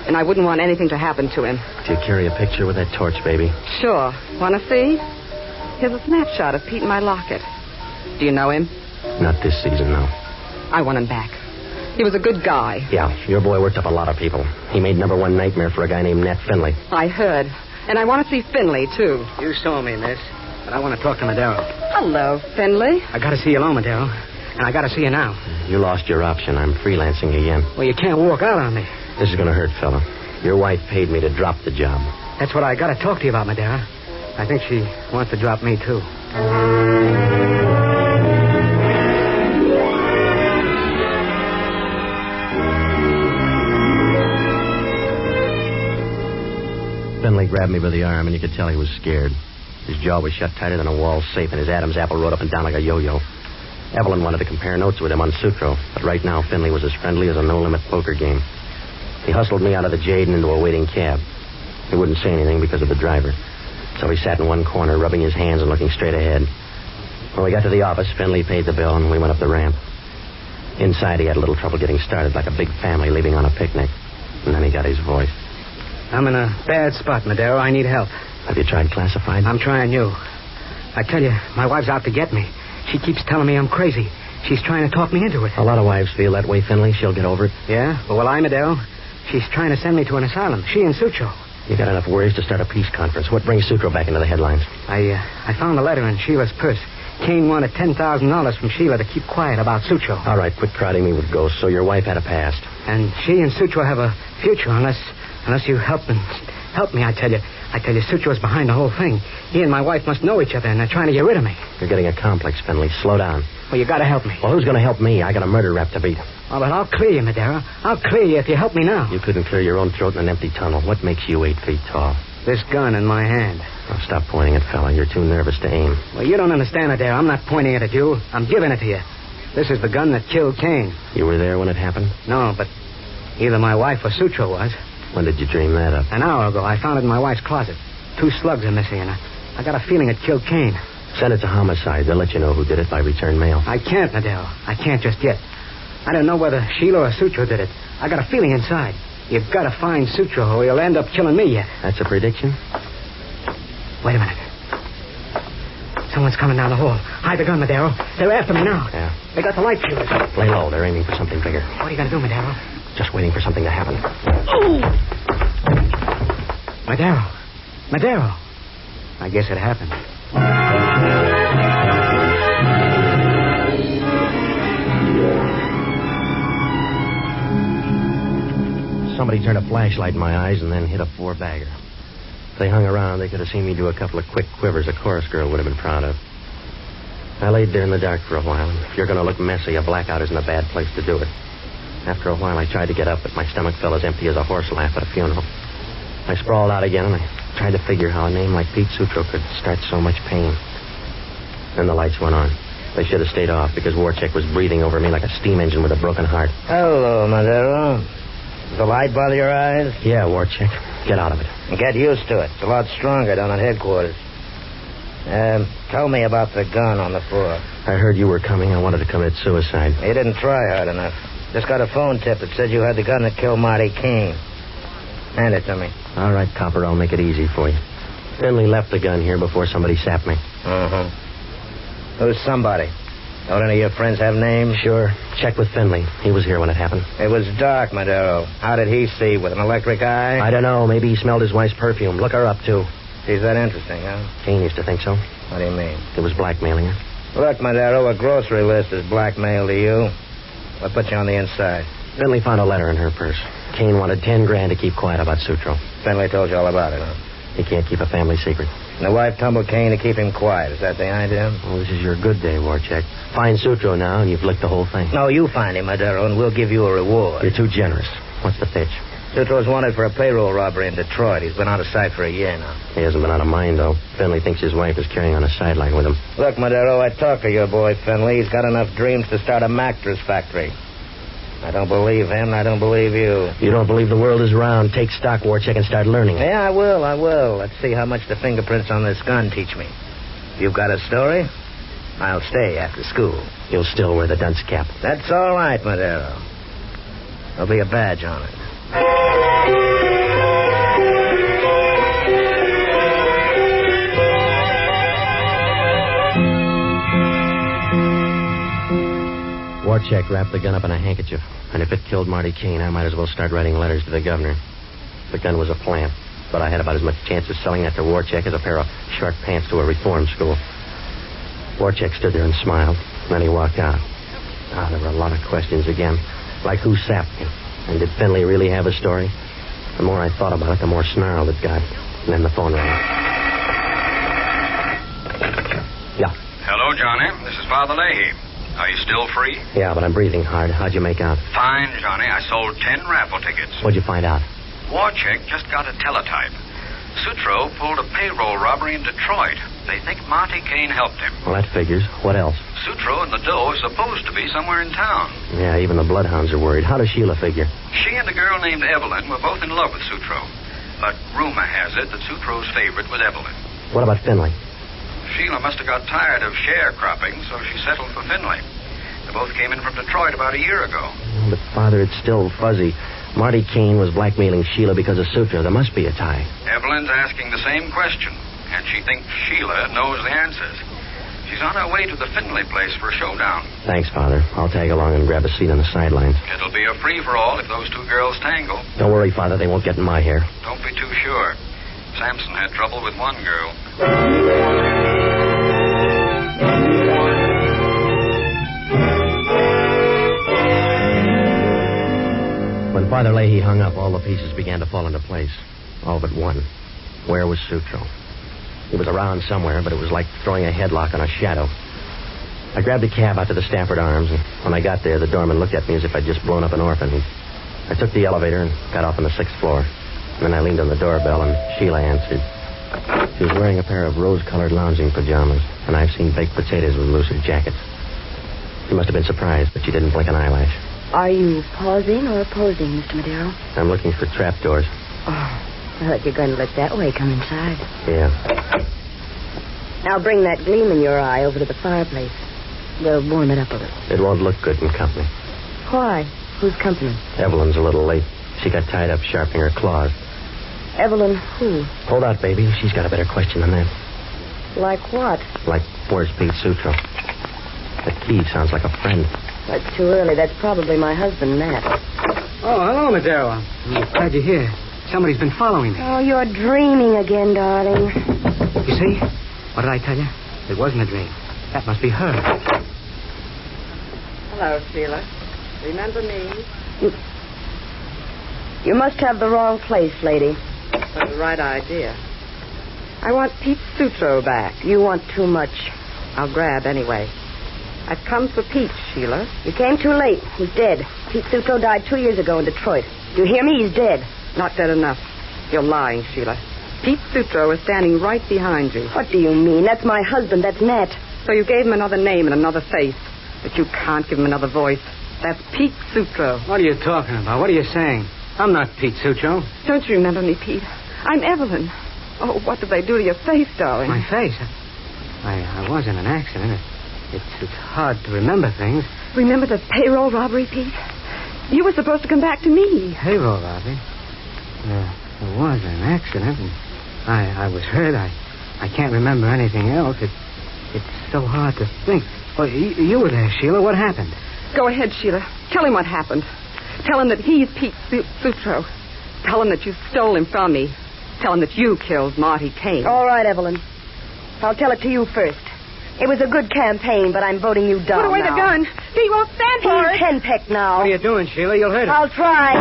and I wouldn't want anything to happen to him. Do you carry a picture with that torch, baby? Sure. Want to see? Here's a snapshot of Pete in my locket. Do you know him? Not this season, no. I want him back. He was a good guy. Yeah, your boy worked up a lot of people. He made #1 nightmare for a guy named Nat Finley. I heard. And I want to see Finley, too. You saw me, miss. But I want to talk to Madero. Hello, Finley. I got to see you alone, Madero. And I got to see you now. You lost your option. I'm freelancing again. Well, you can't walk out on me. This is going to hurt, fella. Your wife paid me to drop the job. That's what I got to talk to you about, Madero. I think she wants to drop me, too. Finley grabbed me by the arm, and you could tell he was scared. His jaw was shut tighter than a wall safe, and his Adam's apple rode up and down like a yo-yo. Evelyn wanted to compare notes with him on Sutro, but right now Finley was as friendly as a no-limit poker game. He hustled me out of the Jade and into a waiting cab. He wouldn't say anything because of the driver, so he sat in one corner, rubbing his hands and looking straight ahead. When we got to the office, Finley paid the bill, and we went up the ramp. Inside, he had a little trouble getting started, like a big family leaving on a picnic. And then he got his voice. I'm in a bad spot, Madero. I need help. Have you tried classified? I'm trying you. I tell you, my wife's out to get me. She keeps telling me I'm crazy. She's trying to talk me into it. A lot of wives feel that way, Finley. She'll get over it. Yeah? Well, I, Madero, she's trying to send me to an asylum. She and Sutro. You got enough worries to start a peace conference. What brings Sutro back into the headlines? I found a letter in Sheila's purse. Kane wanted $10,000 from Sheila to keep quiet about Sutro. All right, quit crowding me with ghosts. So your wife had a past. And she and Sutro have a future unless you help me, I tell you. I tell you, Sutro's behind the whole thing. He and my wife must know each other, and they're trying to get rid of me. You're getting a complex, Finley. Slow down. Well, you got to help me. Well, who's going to help me? I got a murder rap to beat. Oh, but I'll clear you, Madero. I'll clear you if you help me now. You couldn't clear your own throat in an empty tunnel. What makes you 8 feet tall? This gun in my hand. Oh, stop pointing it, fella. You're too nervous to aim. Well, you don't understand, Madero. I'm not pointing it at you. I'm giving it to you. This is the gun that killed Kane. You were there when it happened? No, but either my wife or Sutro was. When did you dream that up? An hour ago. I found it in my wife's closet. 2 slugs are missing, and I got a feeling it killed Kane. Send it to homicide. They'll let you know who did it by return mail. I can't, Madero. I can't just yet. I don't know whether Sheila or Sutro did it. I got a feeling inside. You've got to find Sutro, or he'll end up killing me yet. That's a prediction? Wait a minute. Someone's coming down the hall. Hide the gun, Madero. They're after me now. Yeah. They got the light fuse. Lay low. They're aiming for something bigger. What are you going to do, Madero? Just waiting for something to happen. Oh! Madero. I guess it happened. Somebody turned a flashlight in my eyes and then hit a 4-bagger. If they hung around, they could have seen me do a couple of quick quivers a chorus girl would have been proud of. I laid there in the dark for a while, and if you're going to look messy, a blackout isn't a bad place to do it. After a while, I tried to get up, but my stomach felt as empty as a horse laugh at a funeral. I sprawled out again, and I tried to figure how a name like Pete Sutro could start so much pain. Then the lights went on. They should have stayed off, because Warcheck was breathing over me like a steam engine with a broken heart. Hello, Madero. Does the light bother your eyes? Yeah, Warcheck. Get out of it. Get used to it. It's a lot stronger down at headquarters. Tell me about the gun on the floor. I heard you were coming. I wanted to commit suicide. You didn't try hard enough. Just got a phone tip that said you had the gun that killed Marty Kane. Hand it to me. All right, Copper, I'll make it easy for you. Finley left the gun here before somebody sapped me. Uh-huh. Who's somebody? Don't any of your friends have names? Sure. Check with Finley. He was here when it happened. It was dark, Madero. How did he see? With an electric eye? I don't know. Maybe he smelled his wife's perfume. Look her up, too. She's that interesting, huh? Kane used to think so. What do you mean? It was blackmailing her. Look, Madero, a grocery list is blackmail to you. What put you on the inside? Finley found a letter in her purse. Kane wanted $10,000 to keep quiet about Sutro. Finley told you all about it, huh? He can't keep a family secret. And the wife tumbled Kane to keep him quiet. Is that the idea? Well, this is your good day, Warcheck. Find Sutro now, and you've licked the whole thing. No, you find him, Madero, and we'll give you a reward. You're too generous. What's the pitch? Sutro's wanted for a payroll robbery in Detroit. He's been out of sight for a year now. He hasn't been out of mind, though. Finley thinks his wife is carrying on a sideline with him. Look, Madero, I talked to your boy, Finley. He's got enough dreams to start a mattress factory. I don't believe him, and I don't believe you. You don't believe the world is round. Take stock, Warchek, and start learning. Yeah, I will. Let's see how much the fingerprints on this gun teach me. You've got a story? I'll stay after school. You'll still wear the dunce cap. That's all right, Madero. There'll be a badge on it. Warchek wrapped the gun up in a handkerchief, and if it killed Marty Kane, I might as well start writing letters to the governor. The gun was a plant, but I had about as much chance of selling that to Warchek as a pair of short pants to a reform school. Warchek stood there and smiled, and then he walked out. There were a lot of questions again, like who sapped me, and did Finley really have a story? The more I thought about it, the more snarled it got, and then the phone rang. Yeah. Hello, Johnny. This is Father Leahy. Are you still free? Yeah, but I'm breathing hard. How'd you make out? Fine, Johnny. I sold 10 raffle tickets. What'd you find out? Warchek just got a teletype. Sutro pulled a payroll robbery in Detroit. They think Marty Kane helped him. Well, that figures. What else? Sutro and the dough are supposed to be somewhere in town. Yeah, even the bloodhounds are worried. How does Sheila figure? She and a girl named Evelyn were both in love with Sutro. But rumor has it that Sutro's favorite was Evelyn. What about Finley? Sheila must have got tired of sharecropping, so she settled for Finley. They both came in from Detroit about a year ago. But, Father, it's still fuzzy. Marty Kane was blackmailing Sheila because of Sutro. There must be a tie. Evelyn's asking the same question, and she thinks Sheila knows the answers. She's on her way to the Finley place for a showdown. Thanks, Father. I'll tag along and grab a seat on the sidelines. It'll be a free-for-all if those two girls tangle. Don't worry, Father. They won't get in my hair. Don't be too sure. Samson had trouble with one girl. When Father Leahy hung up, all the pieces began to fall into place. All but one. Where was Sutro? He was around somewhere, but it was like throwing a headlock on a shadow. I grabbed a cab out to the Stafford Arms, and when I got there, the doorman looked at me as if I'd just blown up an orphan. I took the elevator and got off on the 6th floor. Then I leaned on the doorbell, and Sheila answered. She was wearing a pair of rose-colored lounging pajamas, and I've seen baked potatoes with looser jackets. She must have been surprised, but she didn't blink an eyelash. Are you pausing or opposing, Mr. Madero? I'm looking for trapdoors. Oh, I thought you were going to look that way. Come inside. Yeah. Now bring that gleam in your eye over to the fireplace. We'll warm it up a little. It won't look good in company. Why? Who's company? Evelyn's a little late. She got tied up sharpening her claws. Evelyn who? Hold out, baby. She's got a better question than that. Like what? Like, where's Pete Sutro? That key sounds like a friend. That's too early. That's probably my husband, Matt. Oh, hello, Madero. I'm glad you're here. Somebody's been following me. Oh, you're dreaming again, darling. You see? What did I tell you? It wasn't a dream. That must be her. Hello, Sheila. Remember me? You must have the wrong place, lady. But the right idea. I want Pete Sutro back. You want too much. I'll grab anyway. I've come for Pete, Sheila. You came too late. He's dead. Pete Sutro died 2 years ago in Detroit. Do you hear me? He's dead. Not dead enough. You're lying, Sheila. Pete Sutro is standing right behind you. What do you mean? That's my husband. That's Nat. So you gave him another name and another face. But you can't give him another voice. That's Pete Sutro. What are you talking about? What are you saying? I'm not Pete Sutro. Don't you remember me, Pete? I'm Evelyn. Oh, what did they do to your face, darling? My face? I was in an accident. It's hard to remember things. Remember the payroll robbery, Pete? You were supposed to come back to me. Payroll robbery? There was an accident, and I was hurt. I can't remember anything else. It's so hard to think. Well, you were there, Sheila. What happened? Go ahead, Sheila. Tell him what happened. Tell him that he's Pete Sutro. Tell him that you stole him from me. Tell him that you killed Marty Kane. All right, Evelyn. I'll tell it to you first. It was a good campaign, but I'm voting you down. Put away the gun. Pete won't stand for it. He's henpecked now. What are you doing, Sheila? You'll hurt him. I'll try.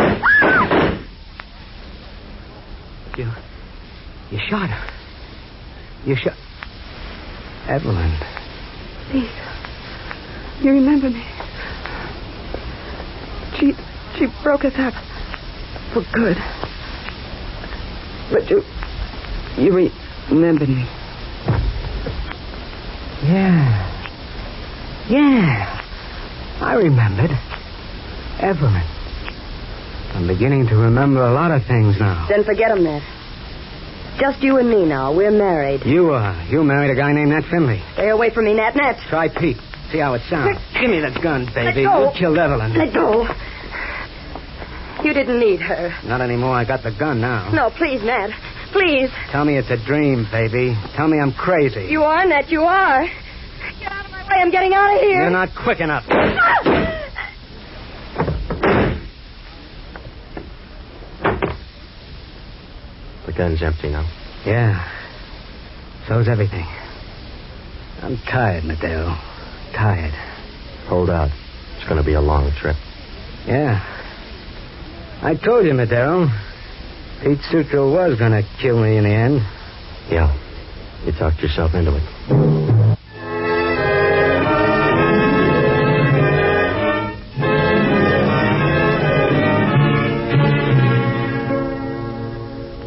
You shot her. You shot... Evelyn. Pete. You remember me. She broke us up. For good. But you remembered me. Yeah. I remembered. Evelyn. I'm beginning to remember a lot of things now. Then forget him, Ned. Just you and me now. We're married. You married a guy named Nat Finley. Stay away from me, Nat. Try Pete. See how it sounds. Give me the gun, baby. Let go. You killed Evelyn. Let go. You didn't need her. Not anymore. I got the gun now. No, please, Nat. Please. Tell me it's a dream, baby. Tell me I'm crazy. You are, Nat. You are. Get out of my way. I'm getting out of here. You're not quick enough. The gun's empty now. Yeah. So's everything. I'm tired, Madero. Tired. Hold out. It's going to be a long trip. Yeah. I told you, Madero. Pete Sutro was going to kill me in the end. Yeah. You talked yourself into it.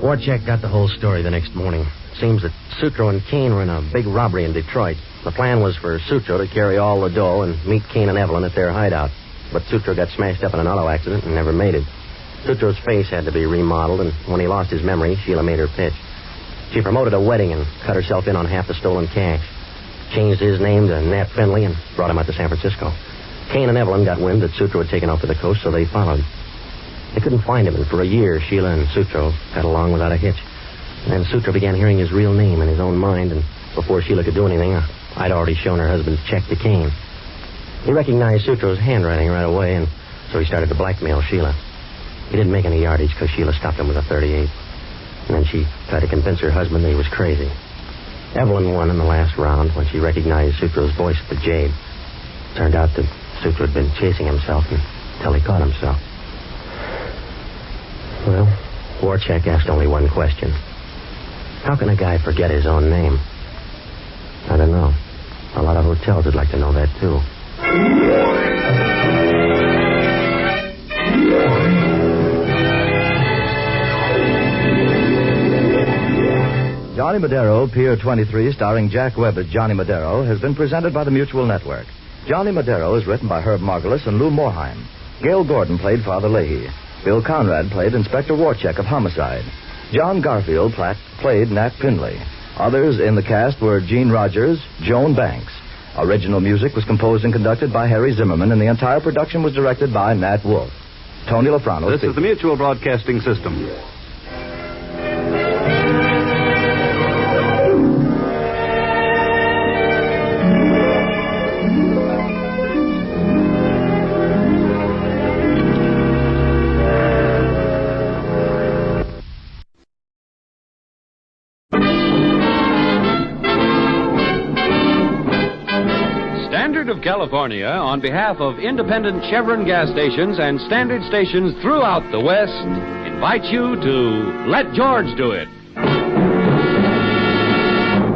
Warchek got the whole story the next morning. Seems that Sutro and Kane were in a big robbery in Detroit. The plan was for Sutro to carry all the dough and meet Kane and Evelyn at their hideout. But Sutro got smashed up in an auto accident and never made it. Sutro's face had to be remodeled, and when he lost his memory, Sheila made her pitch. She promoted a wedding and cut herself in on half the stolen cash. Changed his name to Nat Finley and brought him out to San Francisco. Kane and Evelyn got wind that Sutro had taken off to the coast, so they followed. They couldn't find him, and for a year, Sheila and Sutro got along without a hitch. And then Sutro began hearing his real name in his own mind, and before Sheila could do anything, I'd already shown her husband's check to Kane. He recognized Sutro's handwriting right away, and so he started to blackmail Sheila. He didn't make any yardage because Sheila stopped him with a .38. And then she tried to convince her husband that he was crazy. Evelyn won in the last round when she recognized Sutro's voice at the Jade. Turned out that Sutro had been chasing himself until he caught himself. Well, Warchek asked only one question. How can a guy forget his own name? I don't know. A lot of hotels would like to know that, too. Johnny Madero, Pier 23, starring Jack Webb as Johnny Madero, has been presented by the Mutual Network. Johnny Madero is written by Herb Margolis and Lou Morheim. Gail Gordon played Father Leahy. Bill Conrad played Inspector Warchek of Homicide. John Garfield played Nat Finley. Others in the cast were Gene Rogers, Joan Banks. Original music was composed and conducted by Harry Zimmerman, and the entire production was directed by Nat Wolff. Tony Lafrano. This is the Mutual Broadcasting System. Of California, on behalf of independent Chevron gas stations and standard stations throughout the West, invite you to Let George Do It.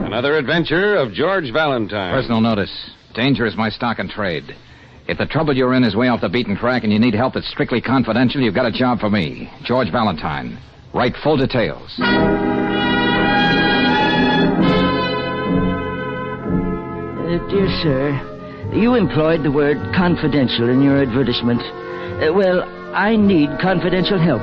Another adventure of George Valentine. Personal notice. Danger is my stock and trade. If the trouble you're in is way off the beaten track and you need help that's strictly confidential, you've got a job for me, George Valentine. Write full details. Dear sir, you employed the word confidential in your advertisement. Well, I need confidential help.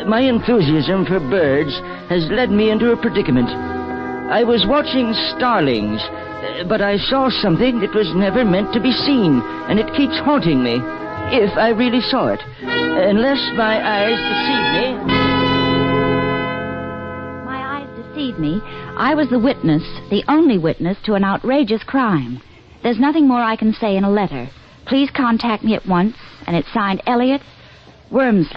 My enthusiasm for birds has led me into a predicament. I was watching starlings, but I saw something that was never meant to be seen, and it keeps haunting me, if I really saw it. Unless my eyes deceive me. My eyes deceive me. I was the witness, the only witness to an outrageous crime. There's nothing more I can say in a letter. Please contact me at once, and it's signed Elliot Wormsley.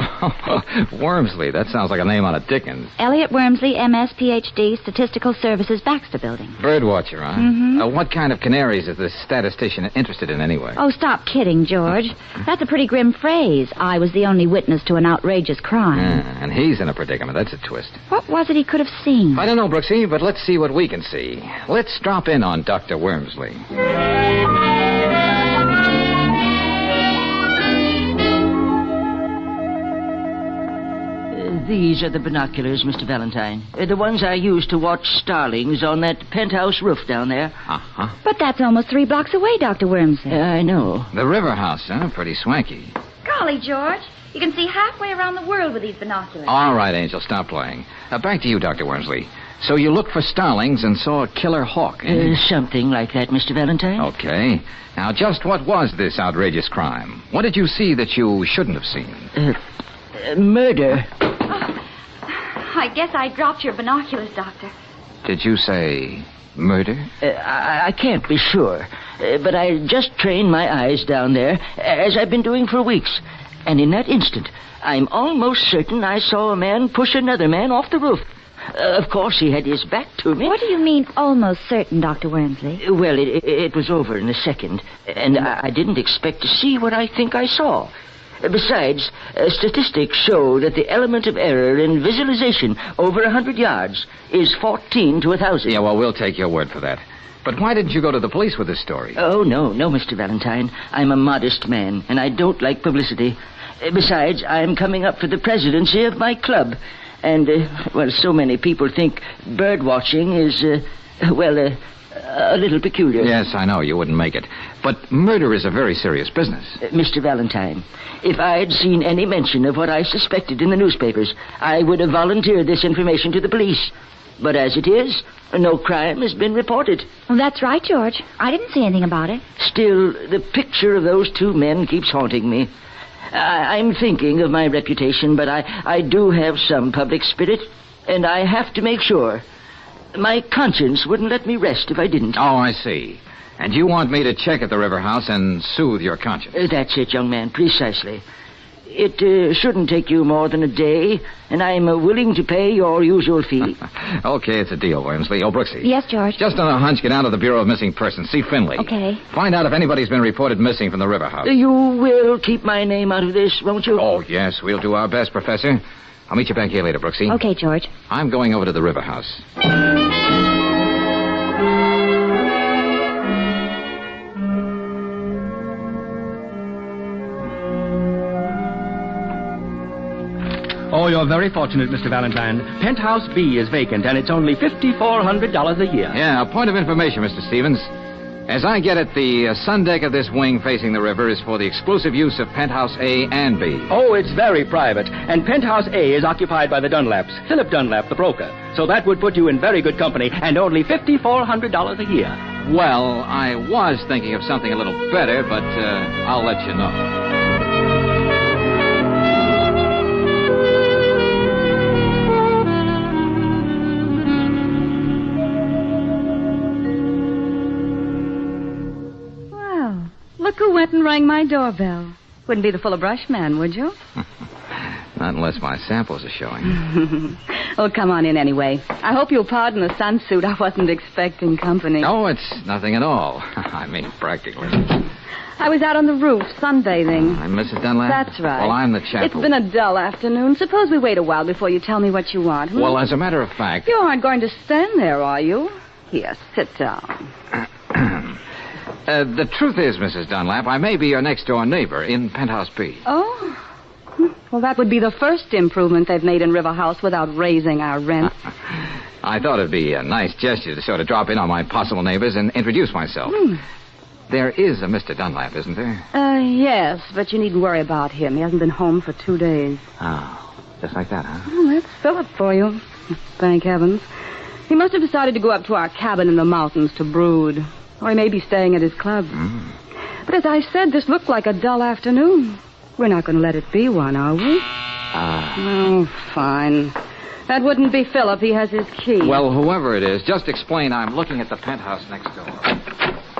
Wormsley, that sounds like a name on a Dickens. Elliot Wormsley, MS, PhD, Statistical Services, Baxter Building. Birdwatcher, huh? Mm-hmm. What kind of canaries is this statistician interested in anyway? Oh, stop kidding, George. That's a pretty grim phrase. I was the only witness to an outrageous crime. Yeah, and he's in a predicament. That's a twist. What was it he could have seen? I don't know, Brooksy, but let's see what we can see. Let's drop in on Dr. Wormsley. These are the binoculars, Mr. Valentine. The ones I used to watch starlings on that penthouse roof down there. Uh-huh. But that's almost 3 blocks away, Dr. Wormsley. I know. The River House, huh? Pretty swanky. Golly, George. You can see halfway around the world with these binoculars. All right, Angel, stop playing. Back to you, Dr. Wormsley. So you looked for starlings and saw a killer hawk, eh? Something like that, Mr. Valentine. Okay. Now, just what was this outrageous crime? What did you see that you shouldn't have seen? Murder. I guess I dropped your binoculars, Doctor. Did you say murder? I can't be sure. But I just trained my eyes down there, as I've been doing for weeks. And in that instant, I'm almost certain I saw a man push another man off the roof. Of course, he had his back to me. What do you mean, almost certain, Dr. Wormsley? Well, it was over in a second, and I didn't expect to see what I think I saw. Besides, statistics show that the element of error in visualization over 100 yards is 14 to 1,000. Yeah, well, we'll take your word for that. But why didn't you go to the police with this story? Oh, no, Mr. Valentine. I'm a modest man, and I don't like publicity. Besides, I'm coming up for the presidency of my club. And, so many people think bird watching is, a little peculiar. Yes, I know. You wouldn't make it. But murder is a very serious business. Mr. Valentine, if I'd seen any mention of what I suspected in the newspapers, I would have volunteered this information to the police. But as it is, no crime has been reported. Well, that's right, George. I didn't see anything about it. Still, the picture of those two men keeps haunting me. I'm thinking of my reputation, but I do have some public spirit, and I have to make sure. My conscience wouldn't let me rest if I didn't. Oh, I see. And you want me to check at the River House and soothe your conscience? That's it, young man, precisely. It shouldn't take you more than a day, and I'm willing to pay your usual fee. Okay, it's a deal, Wormsley. Oh, Brooksy. Yes, George? Just on a hunch, get out of the Bureau of Missing Persons. See Finley. Okay. Find out if anybody's been reported missing from the River House. You will keep my name out of this, won't you? Oh, yes, we'll do our best, Professor. I'll meet you back here later, Brooksy. Okay, George. I'm going over to the River House. Oh, you're very fortunate, Mr. Valentine. Penthouse B is vacant, and it's only $5,400 a year. Yeah, a point of information, Mr. Stevens. As I get it, the sun deck of this wing facing the river is for the exclusive use of Penthouse A and B. Oh, it's very private. And Penthouse A is occupied by the Dunlaps, Philip Dunlap, the broker. So that would put you in very good company, and only $5,400 a year. Well, I was thinking of something a little better, but I'll let you know. Look who went and rang my doorbell. Wouldn't be the full of brush man, would you? Not unless my samples are showing. Oh, come on in anyway. I hope you'll pardon the sunsuit. I wasn't expecting company. No, it's nothing at all. I mean, practically. I was out on the roof, sunbathing. I'm Mrs. Dunlap? That's right. Well, I'm the chap It's been a dull afternoon. Suppose we wait a while before you tell me what you want. Well, as a matter of fact... You aren't going to stand there, are you? Here, sit down. The truth is, Mrs. Dunlap, I may be your next-door neighbor in Penthouse B. Oh? Well, that would be the first improvement they've made in River House without raising our rent. I thought it'd be a nice gesture to sort of drop in on my possible neighbors and introduce myself. There is a Mr. Dunlap, isn't there? Yes, but you needn't worry about him. He hasn't been home for 2 days. Oh, just like that, huh? Well, that's Philip for you. Thank heavens. He must have decided to go up to our cabin in the mountains to brood. Or he may be staying at his club. But as I said, this looked like a dull afternoon. We're not going to let it be one, are we? Oh, fine. That wouldn't be Philip. He has his key. Well, whoever it is, just explain I'm looking at the penthouse next door.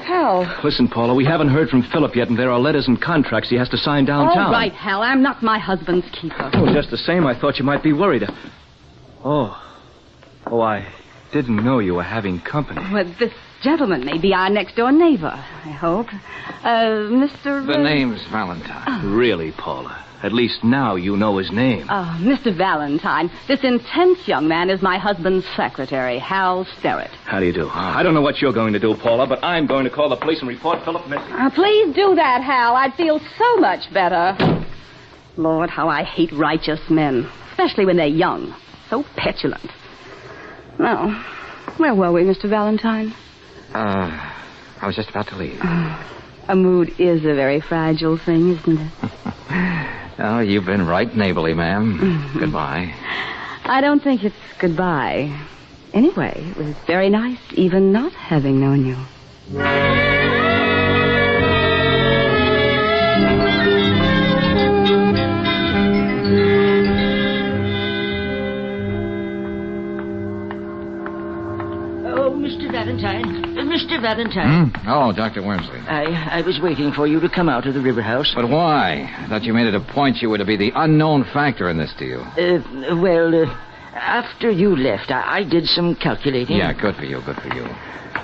Hal. Listen, Paula, we haven't heard from Philip yet, and there are letters and contracts he has to sign downtown. All right, Hal. I'm not my husband's keeper. Oh, just the same, I thought you might be worried. Oh, I didn't know you were having company. Well, this gentleman may be our next-door neighbor, I hope. Mr... The name's Valentine. Really, Paula? At least now you know his name. Mr. Valentine, this intense young man is my husband's secretary, Hal Sterrett. How do you do? I don't know what you're going to do, Paula, but I'm going to call the police and report Philip missing. Please do that, Hal. I'd feel so much better. Lord, how I hate righteous men, especially when they're young. So petulant. Now, where were we, Mr. Valentine? I was just about to leave. A mood is a very fragile thing, isn't it? Oh, you've been right neighborly, ma'am. Goodbye. I don't think it's goodbye. Anyway, it was very nice, even not having known you. Mr. Valentine. Oh, Dr. Wormsley. I was waiting for you to come out of the river house. But why? I thought you made it a point you were to be the unknown factor in this deal. After you left, I did some calculating. Yeah, good for you, good for you.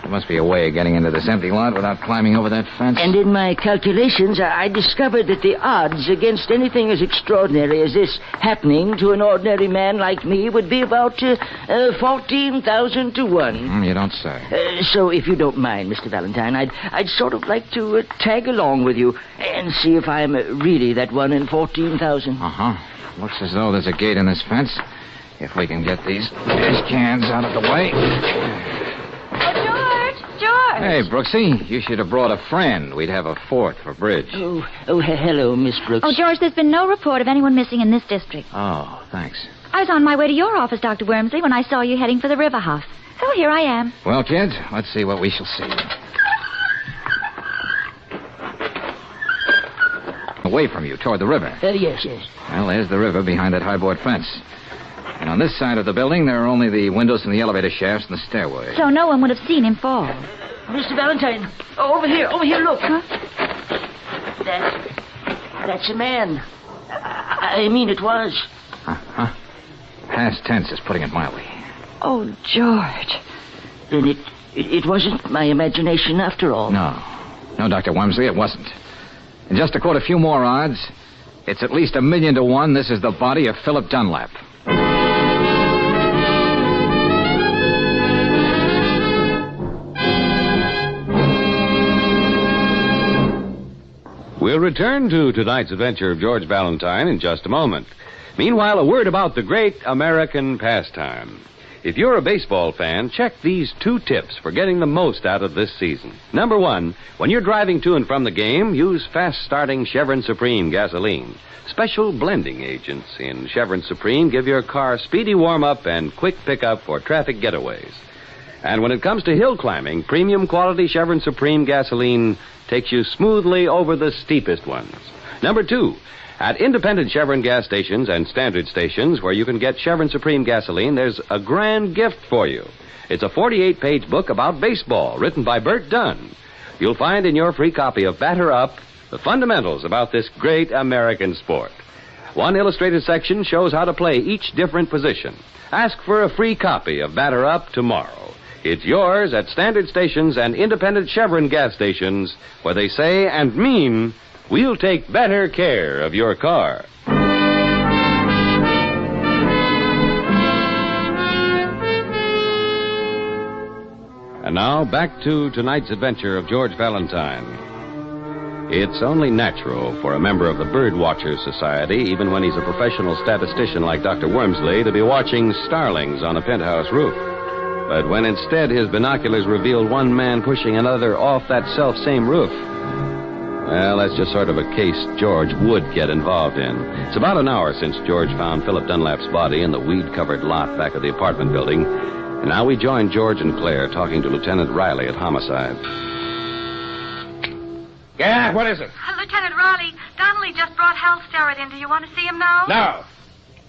There must be a way of getting into this empty lot without climbing over that fence. And in my calculations, I discovered that the odds against anything as extraordinary as this happening to an ordinary man like me would be about 14,000 to 1. You don't say. So if you don't mind, Mr. Valentine, I'd sort of like to tag along with you and see if I'm really that 1 in 14,000. Uh-huh. Looks as though there's a gate in this fence. If we can get these cans out of the way. George! Hey, Brooksy, you should have brought a friend. We'd have a fourth for bridge. Oh, hello, Miss Brooks. Oh, George, there's been no report of anyone missing in this district. Oh, thanks. I was on my way to your office, Dr. Wormsley, when I saw you heading for the river house. So here I am. Well, kid, let's see what we shall see. Away from you, toward the river. Yes. Well, there's the river behind that high-board fence. And on this side of the building, there are only the windows from the elevator shafts and the stairway. So no one would have seen him fall. Mr. Valentine, over here, look. Huh? That's a man. I mean, it was. Huh? Past tense is putting it mildly. Oh, George. Then it wasn't my imagination after all. No, Dr. Wormsley, it wasn't. And just to quote a few more odds, it's at least 1,000,000 to 1 this is the body of Philip Dunlap. We'll return to tonight's adventure of George Valentine in just a moment. Meanwhile, a word about the great American pastime. If you're a baseball fan, check these 2 tips for getting the most out of this season. Number 1, when you're driving to and from the game, use fast-starting Chevron Supreme gasoline. Special blending agents in Chevron Supreme give your car speedy warm-up and quick pickup for traffic getaways. And when it comes to hill climbing, premium quality Chevron Supreme gasoline takes you smoothly over the steepest ones. Number 2, at independent Chevron gas stations and standard stations where you can get Chevron Supreme gasoline, there's a grand gift for you. It's a 48-page book about baseball written by Bert Dunn. You'll find in your free copy of Batter Up the fundamentals about this great American sport. One illustrated section shows how to play each different position. Ask for a free copy of Batter Up tomorrow. It's yours at standard stations and independent Chevron gas stations where they say and mean, we'll take better care of your car. And now, back to tonight's adventure of George Valentine. It's only natural for a member of the Bird Watchers Society, even when he's a professional statistician like Dr. Wormsley, to be watching starlings on a penthouse roof. But when instead his binoculars revealed one man pushing another off that self-same roof, well, that's just sort of a case George would get involved in. It's about an hour since George found Philip Dunlap's body in the weed-covered lot back of the apartment building. And now we join George and Claire talking to Lieutenant Riley at Homicide. Yeah, what is it? Lieutenant Riley, Donnelly just brought Hal Starrett in. Do you want to see him now? No.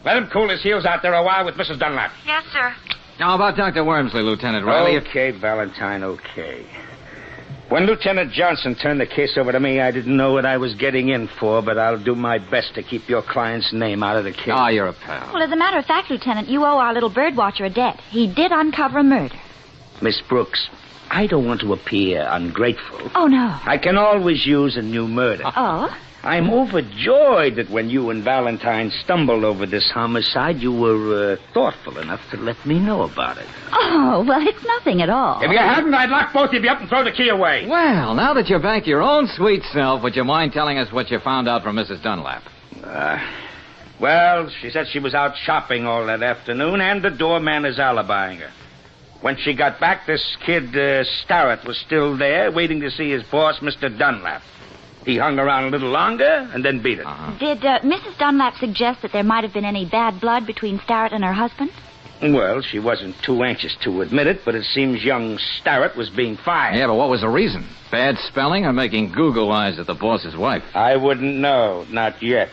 Let him cool his heels out there a while with Mrs. Dunlap. Yes, sir. How about Dr. Wormsley, Lieutenant Riley? Okay, Valentine, okay. When Lieutenant Johnson turned the case over to me, I didn't know what I was getting in for, but I'll do my best to keep your client's name out of the case. Oh, you're a pal. Well, as a matter of fact, Lieutenant, you owe our little bird watcher a debt. He did uncover a murder. Miss Brooks, I don't want to appear ungrateful. Oh, no. I can always use a new murder. Oh? I'm overjoyed that when you and Valentine stumbled over this homicide, you were thoughtful enough to let me know about it. Oh, well, it's nothing at all. If you hadn't, I'd lock both of you up and throw the key away. Well, now that you're back your own sweet self, would you mind telling us what you found out from Mrs. Dunlap? Well, she said she was out shopping all that afternoon, and the doorman is alibying her. When she got back, this kid, Starrett, was still there, waiting to see his boss, Mr. Dunlap. He hung around a little longer and then beat it. Did Mrs. Dunlap suggest that there might have been any bad blood between Starrett and her husband? Well, she wasn't too anxious to admit it, but it seems young Starrett was being fired. Yeah, but what was the reason? Bad spelling or making Google eyes at the boss's wife? I wouldn't know. Not yet.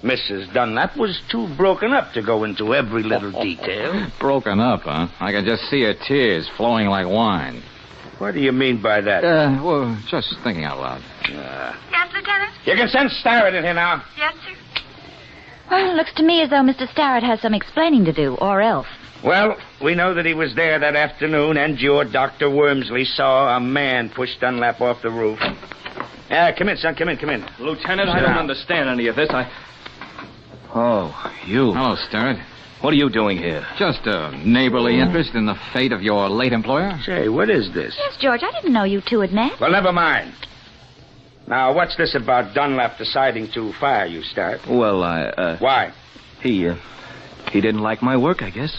Mrs. Dunlap was too broken up to go into every little detail. Broken up, huh? I can just see her tears flowing like wine. What do you mean by that? Well, just thinking out loud. Yes, Lieutenant? You can send Starrett in here now. Yes, sir. Well, it looks to me as though Mr. Starrett has some explaining to do, or else. Well, we know that he was there that afternoon, and your Dr. Wormsley saw a man push Dunlap off the roof. Come in, son. Come in. Lieutenant, I don't understand any of this. Oh, you. Hello, Starrett. What are you doing here? Just a neighborly interest in the fate of your late employer. Say, what is this? Yes, George, I didn't know you two had met. Well, never mind. Now, what's this about Dunlap deciding to fire you, Starrett? Well, Why? He didn't like my work, I guess.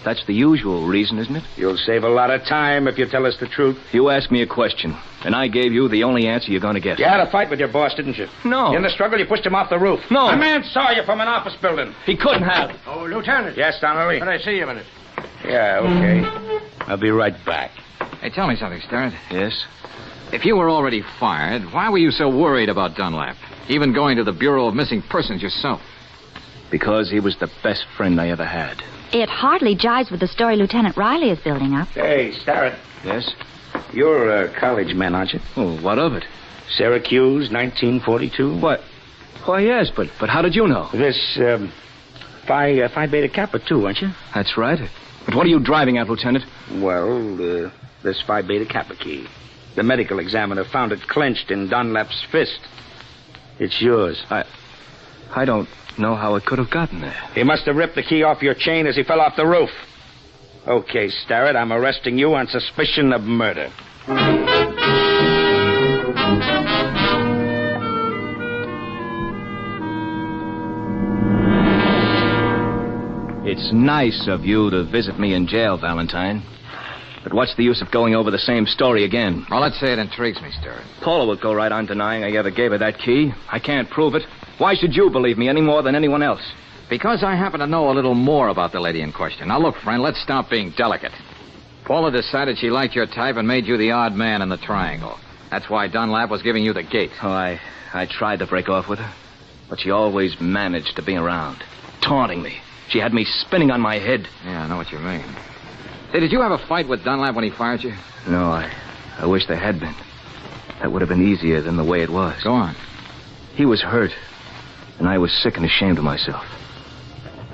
That's the usual reason, isn't it? You'll save a lot of time if you tell us the truth. You asked me a question, and I gave you the only answer you're going to get. You had a fight with your boss, didn't you? No. In the struggle, you pushed him off the roof. No. A man saw you from an office building. He couldn't have. Oh, Lieutenant. Yes, Donnelly? Can I see you a minute? Yeah, okay. I'll be right back. Hey, tell me something, Starrett. Yes? If you were already fired, why were you so worried about Dunlap? Even going to the Bureau of Missing Persons yourself? Because he was the best friend I ever had. It hardly jives with the story Lieutenant Riley is building up. Hey, Starrett. Yes? You're a college man, aren't you? Oh, what of it? Syracuse, 1942. What? Why, yes, but how did you know? This, Phi Beta Kappa, too, aren't you? That's right. But what are you driving at, Lieutenant? Well, this Phi Beta Kappa key. The medical examiner found it clenched in Dunlap's fist. It's yours. I don't know how it could have gotten there. He must have ripped the key off your chain as he fell off the roof. Okay, Starrett, I'm arresting you on suspicion of murder. It's nice of you to visit me in jail, Valentine. But what's the use of going over the same story again? Well, let's say it intrigues me, Starrett. Paula would go right on denying I ever gave her that key. I can't prove it. Why should you believe me any more than anyone else? Because I happen to know a little more about the lady in question. Now, look, friend, let's stop being delicate. Paula decided she liked your type and made you the odd man in the triangle. That's why Dunlap was giving you the gate. Oh, I tried to break off with her, but she always managed to be around, taunting me. She had me spinning on my head. Yeah, I know what you mean. Say, did you have a fight with Dunlap when he fired you? No, I wish there had been. That would have been easier than the way it was. Go on. He was hurt, and I was sick and ashamed of myself.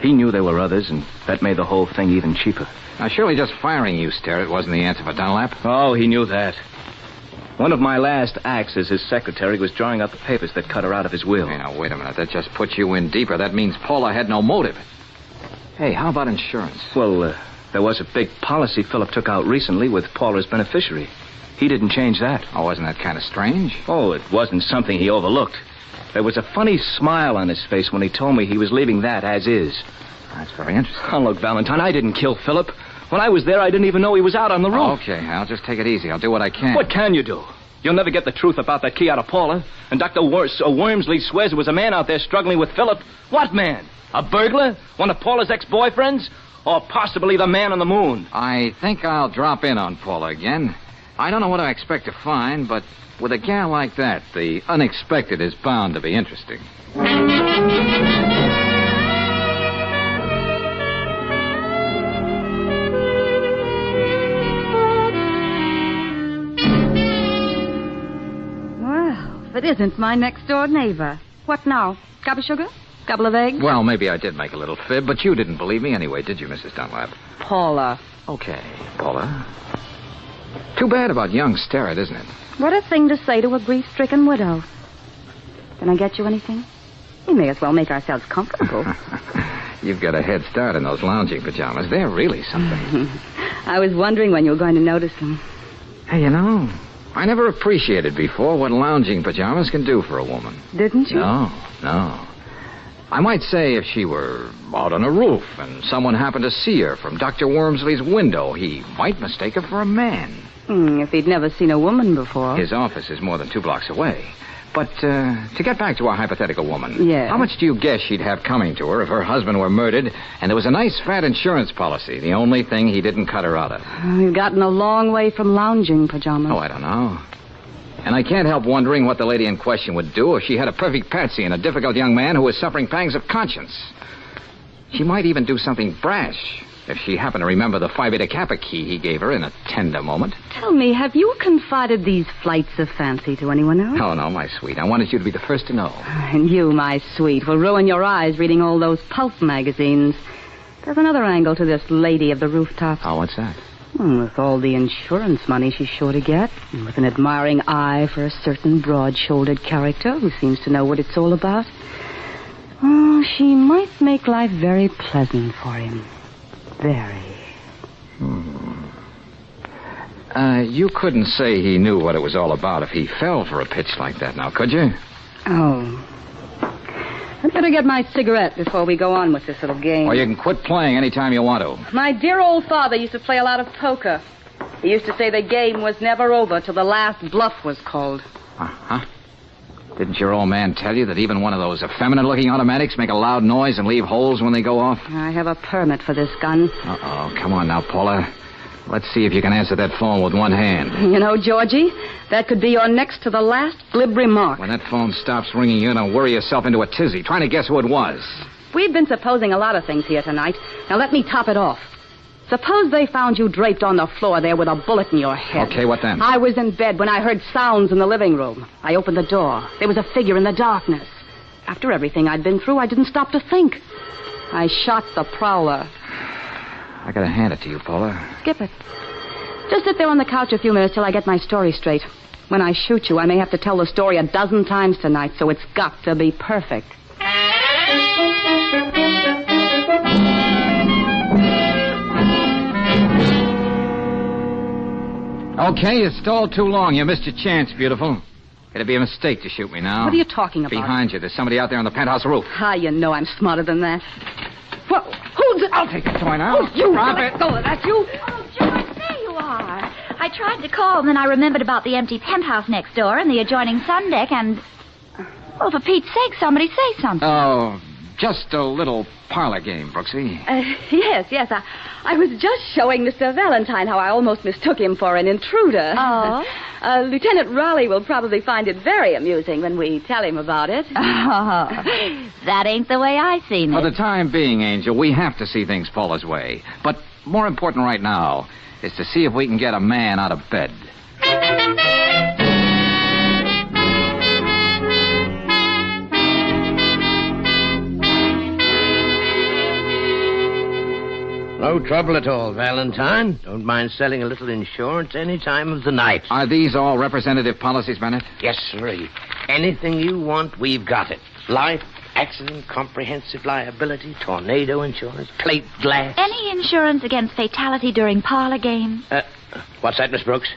He knew there were others, and that made the whole thing even cheaper. Now, surely just firing you, Starrett, wasn't the answer for Dunlap. Oh, he knew that. One of my last acts as his secretary was drawing up the papers that cut her out of his will. Hey, now, wait a minute. That just puts you in deeper. That means Paula had no motive. Hey, how about insurance? Well, there was a big policy Philip took out recently with Paula's beneficiary. He didn't change that. Oh, wasn't that kind of strange? Oh, it wasn't something he overlooked. There was a funny smile on his face when he told me he was leaving that as is. That's very interesting. Oh, look, Valentine, I didn't kill Philip. When I was there, I didn't even know he was out on the roof. Okay, I'll just take it easy. I'll do what I can. What can you do? You'll never get the truth about that key out of Paula. And Dr. Wormsley swears there was a man out there struggling with Philip. What man? A burglar? One of Paula's ex-boyfriends? Or possibly the man on the moon? I think I'll drop in on Paula again. I don't know what I expect to find, but with a gal like that, the unexpected is bound to be interesting. Well, if it isn't my next-door neighbor. What now? Cup of sugar? Couple of eggs? Well, maybe I did make a little fib, but you didn't believe me anyway, did you, Mrs. Dunlap? Paula. Okay, Paula. Too bad about young Starrett, isn't it? What a thing to say to a grief-stricken widow. Can I get you anything? We may as well make ourselves comfortable. You've got a head start in those lounging pajamas. They're really something. I was wondering when you were going to notice them. Hey, you know, I never appreciated before what lounging pajamas can do for a woman. Didn't you? No. I might say if she were out on a roof and someone happened to see her from Dr. Wormsley's window, he might mistake her for a man. If he'd never seen a woman before. His office is more than 2 blocks away. But to get back to our hypothetical woman, Yes. how much do you guess she'd have coming to her if her husband were murdered and there was a nice fat insurance policy, the only thing he didn't cut her out of? We've gotten a long way from lounging pajamas. Oh, I don't know. And I can't help wondering what the lady in question would do if she had a perfect patsy and a difficult young man who was suffering pangs of conscience. She might even do something brash if she happened to remember the Phi Beta Kappa key he gave her in a tender moment. Tell me, have you confided these flights of fancy to anyone else? Oh, no, my sweet. I wanted you to be the first to know. And you, my sweet, will ruin your eyes reading all those pulp magazines. There's another angle to this lady of the rooftop. Oh, what's that? With all the insurance money she's sure to get, and with an admiring eye for a certain broad-shouldered character who seems to know what it's all about, she might make life very pleasant for him. Very. You couldn't say he knew what it was all about if he fell for a pitch like that now, could you? Oh. I'd better get my cigarette before we go on with this little game. Or you can quit playing any time you want to. My dear old father used to play a lot of poker. He used to say the game was never over till the last bluff was called. Uh-huh. Didn't your old man tell you that even one of those effeminate-looking automatics make a loud noise and leave holes when they go off? I have a permit for this gun. Uh-oh. Come on now, Paula. Let's see if you can answer that phone with one hand. You know, Georgie, that could be your next to the last glib remark. When that phone stops ringing, you're going to worry yourself into a tizzy, trying to guess who it was. We've been supposing a lot of things here tonight. Now let me top it off. Suppose they found you draped on the floor there with a bullet in your head. Okay, what then? I was in bed when I heard sounds in the living room. I opened the door. There was a figure in the darkness. After everything I'd been through, I didn't stop to think. I shot the prowler. I gotta hand it to you, Paula. Skip it. Just sit there on the couch a few minutes till I get my story straight. When I shoot you, I may have to tell the story 12 times tonight, so it's got to be perfect. Okay, you stalled too long. You missed your chance, beautiful. It'd be a mistake to shoot me now. What are you talking about? Behind you. There's somebody out there on the penthouse roof. You know I'm smarter than that. Well, I'll take the toy now. Oh, you Drop let it. go of that, you. Oh, George, there you are. I tried to call, and then I remembered about the empty penthouse next door and the adjoining sun deck, and... Well, for Pete's sake, somebody say something. Oh, just a little parlor game, Brooksy. Yes. I was just showing Mr. Valentine how I almost mistook him for an intruder. Oh? Lieutenant Raleigh will probably find it very amusing when we tell him about it. Oh, that ain't the way I seen it. For the time being, Angel, we have to see things Paula's way. But more important right now is to see if we can get a man out of bed. No trouble at all, Valentine. Don't mind selling a little insurance any time of the night. Are these all representative policies, Bennett? Yes, sirree. Anything you want, we've got it. Life, accident, comprehensive liability, tornado insurance, plate glass. Any insurance against fatality during parlor games? What's that, Miss Brooks?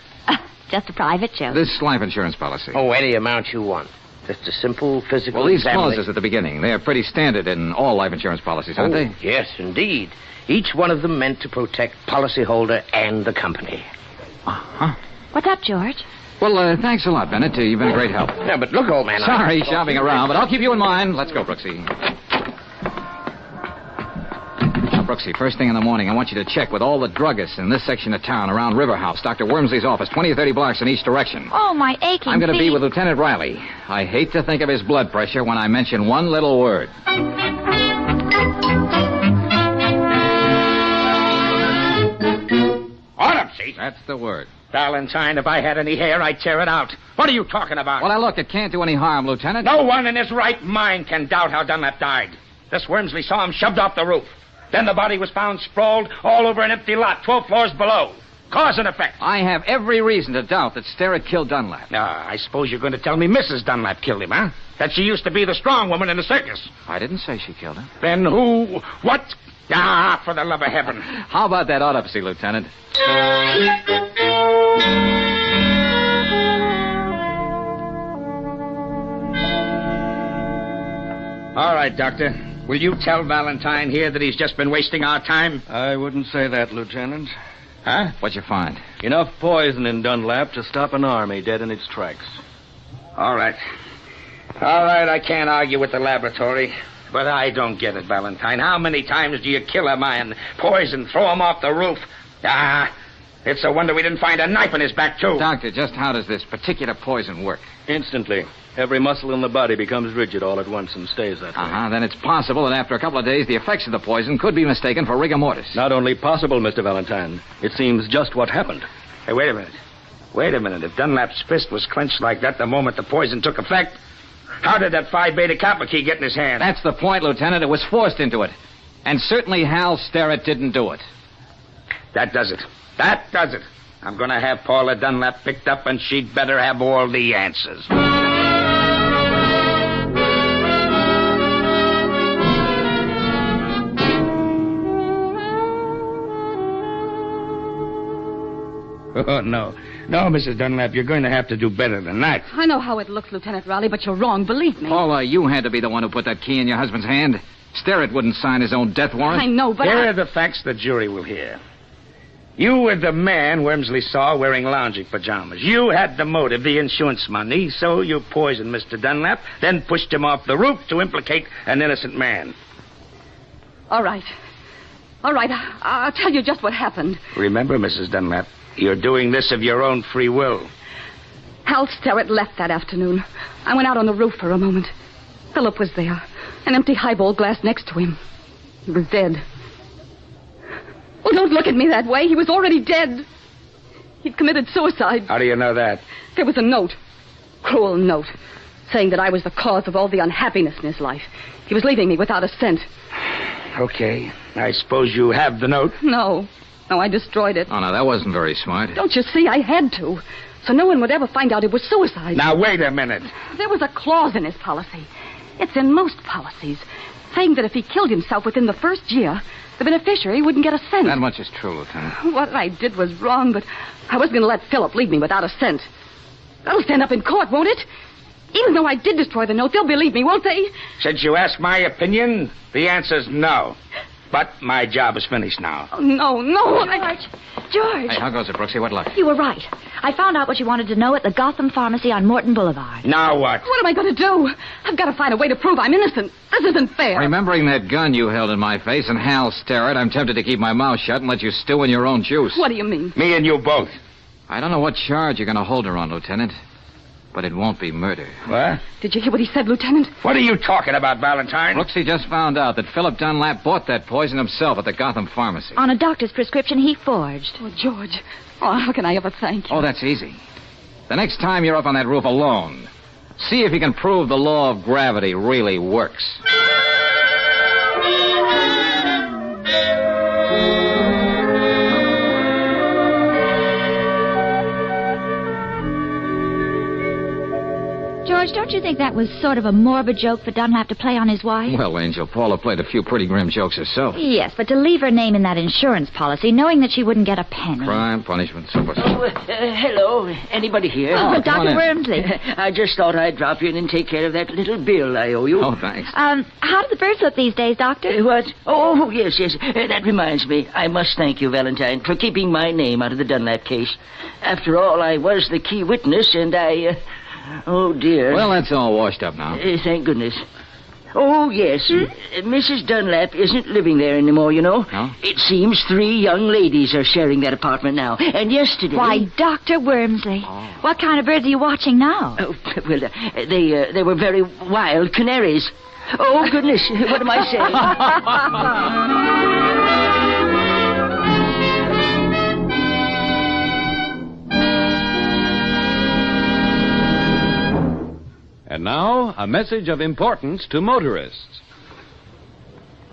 Just a private joke. This life insurance policy. Oh, any amount you want. Just a simple physical Well, these examination. clauses at the beginning, they're pretty standard in all life insurance policies, aren't they? Yes, indeed. Each one of them meant to protect policyholder and the company. Uh-huh. What's up, George? Well, thanks a lot, Bennett. You've been a great help. Yeah, but look, old man. Sorry, shopping around, but I'll keep you in mind. Let's go, Brooksy. Now, Brooksy, first thing in the morning, I want you to check with all the druggists in this section of town around River House, Dr. Wormsley's office, 20 or 30 blocks in each direction. Oh, my aching I'm going to be feet. with Lieutenant Riley. I hate to think of his blood pressure when I mention one little word. Autopsy? That's the word. Valentine, if I had any hair, I'd tear it out. What are you talking about? Well, now, look, it can't do any harm, Lieutenant. No one in his right mind can doubt how Dunlap died. This Wormsley saw him shoved off the roof. Then the body was found sprawled all over an empty lot, 12 floors below. Cause and effect. I have every reason to doubt that Sterrett killed Dunlap. I suppose you're going to tell me Mrs. Dunlap killed him, huh? That she used to be the strong woman in the circus. I didn't say she killed him. Then who? What? Ah, for the love of heaven. How about that autopsy, Lieutenant? All right, Doctor. Will you tell Valentine here that he's just been wasting our time? I wouldn't say that, Lieutenant. Huh? What'd you find? Enough poison in Dunlap to stop an army dead in its tracks. All right. All right, I can't argue with the laboratory. But I don't get it, Valentine. How many times do you kill a man, poison, throw him off the roof? It's a wonder we didn't find a knife in his back, too. Doctor, just how does this particular poison work? Instantly. Every muscle in the body becomes rigid all at once and stays that way. Then it's possible that after a couple of days, the effects of the poison could be mistaken for rigor mortis. Not only possible, Mr. Valentine. It seems just what happened. Hey, wait a minute. Wait a minute. If Dunlap's fist was clenched like that the moment the poison took effect, how did that Phi Beta Kappa key get in his hand? That's the point, Lieutenant. It was forced into it. And certainly Hal Sterrett didn't do it. That does it. That does it. I'm going to have Paula Dunlap picked up, and she'd better have all the answers. Oh, no. No, Mrs. Dunlap, you're going to have to do better than that. I know how it looks, Lieutenant Raleigh, but you're wrong, believe me. Paula, you had to be the one who put that key in your husband's hand. Sterrett wouldn't sign his own death warrant. I know, but Here are the facts the jury will hear. You were the man Wormsley saw wearing lounging pajamas. You had the motive, the insurance money, so you poisoned Mr. Dunlap, then pushed him off the roof to implicate an innocent man. All right. All right, I'll tell you just what happened. Remember, Mrs. Dunlap, you're doing this of your own free will. Hal Sterrett left that afternoon. I went out on the roof for a moment. Philip was there, an empty highball glass next to him. He was dead. Well, don't look at me that way. He was already dead. He'd committed suicide. How do you know that? There was a note, cruel note, saying that I was the cause of all the unhappiness in his life. He was leaving me without a cent. Okay. I suppose you have the note. No, I destroyed it. Oh, no, that wasn't very smart. Don't you see? I had to. So no one would ever find out it was suicide. Now, wait a minute. There was a clause in his policy. It's in most policies, saying that if he killed himself within the first year, the beneficiary wouldn't get a cent. That much is true, Lieutenant. What I did was wrong, but I wasn't going to let Philip leave me without a cent. That'll stand up in court, won't it? Even though I did destroy the note, they'll believe me, won't they? Since you asked my opinion, the answer's no. But my job is finished now. Oh, no. George. Hey, how goes it, Brooksy? What luck? You were right. I found out what you wanted to know at the Gotham Pharmacy on Morton Boulevard. Now what? What am I going to do? I've got to find a way to prove I'm innocent. This isn't fair. Remembering that gun you held in my face and Hal Sterrett, I'm tempted to keep my mouth shut and let you stew in your own juice. What do you mean? Me and you both. I don't know what charge you're going to hold her on, Lieutenant, but it won't be murder. What? Did you hear what he said, Lieutenant? What are you talking about, Valentine? Brooksy just found out that Philip Dunlap bought that poison himself at the Gotham Pharmacy. On a doctor's prescription he forged. Oh, George. Oh, how can I ever thank you? Oh, that's easy. The next time you're up on that roof alone, see if you can prove the law of gravity really works. George, don't you think that was sort of a morbid joke for Dunlap to play on his wife? Well, Angel, Paula played a few pretty grim jokes herself. Yes, but to leave her name in that insurance policy, knowing that she wouldn't get a penny. Crime, punishment, so forth. Hello. Anybody here? Oh, Dr. Wormsley. I just thought I'd drop in and take care of that little bill I owe you. Oh, thanks. How do the birds look these days, Doctor? What? Oh, yes. That reminds me. I must thank you, Valentine, for keeping my name out of the Dunlap case. After all, I was the key witness, and I... Oh, dear. Well, that's all washed up now. Thank goodness. Oh, yes. Mrs. Dunlap isn't living there anymore, you know. No? It seems 3 young ladies are sharing that apartment now. And yesterday... Why, Dr. Wormsley. Oh. What kind of birds are you watching now? Oh, well, they were very wild canaries. Oh, goodness. What am I saying? And now, a message of importance to motorists.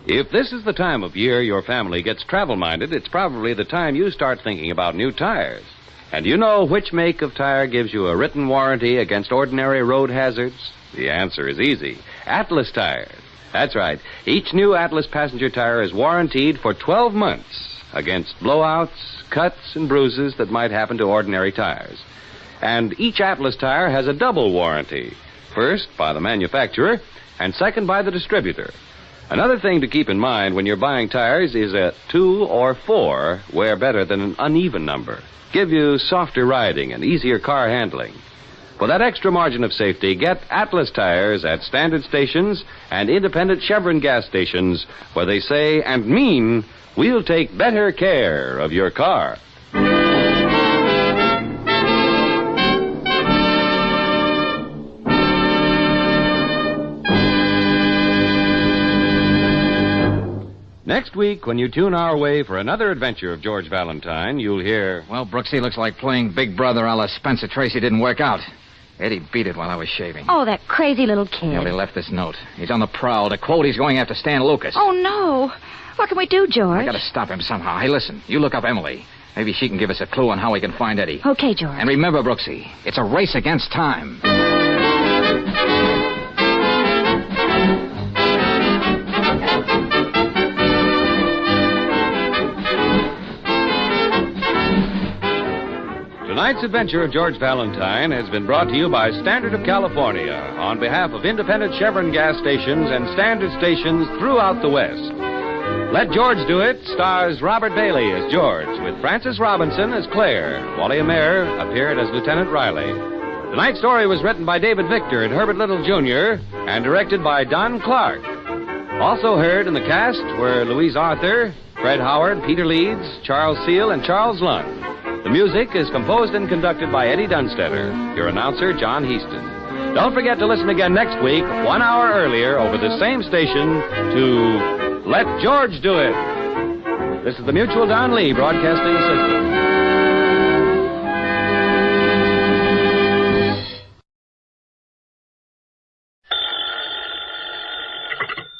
If this is the time of year your family gets travel-minded, it's probably the time you start thinking about new tires. And you know which make of tire gives you a written warranty against ordinary road hazards? The answer is easy. Atlas tires. That's right. Each new Atlas passenger tire is warranted for 12 months against blowouts, cuts, and bruises that might happen to ordinary tires. And each Atlas tire has a double warranty. First, by the manufacturer, and second, by the distributor. Another thing to keep in mind when you're buying tires is a 2 or 4 wear better than an uneven number. Give you softer riding and easier car handling. For that extra margin of safety, get Atlas tires at standard stations and independent Chevron gas stations, where they say and mean, we'll take better care of your car. Next week, when you tune our way for another adventure of George Valentine, you'll hear... Well, Brooksy, looks like playing Big Brother a la Spencer Tracy didn't work out. Eddie beat it while I was shaving. Oh, that crazy little kid. Yeah, he left this note. He's on the prowl. To quote, he's going after Stan Lucas. Oh, no. What can we do, George? I gotta stop him somehow. Hey, listen, you look up Emily. Maybe she can give us a clue on how we can find Eddie. Okay, George. And remember, Brooksy, it's a race against time. Tonight's adventure of George Valentine has been brought to you by Standard of California on behalf of independent Chevron gas stations and standard stations throughout the West. Let George Do It stars Robert Bailey as George, with Frances Robinson as Claire. Wally Amer appeared as Lieutenant Riley. Tonight's story was written by David Victor and Herbert Little, Jr., and directed by Don Clark. Also heard in the cast were Louise Arthur, Fred Howard, Peter Leeds, Charles Seal, and Charles Lund. The music is composed and conducted by Eddie Dunstetter. Your announcer, John Heaston. Don't forget to listen again next week, 1 hour earlier, over the same station, to Let George Do It. This is the Mutual Don Lee Broadcasting System.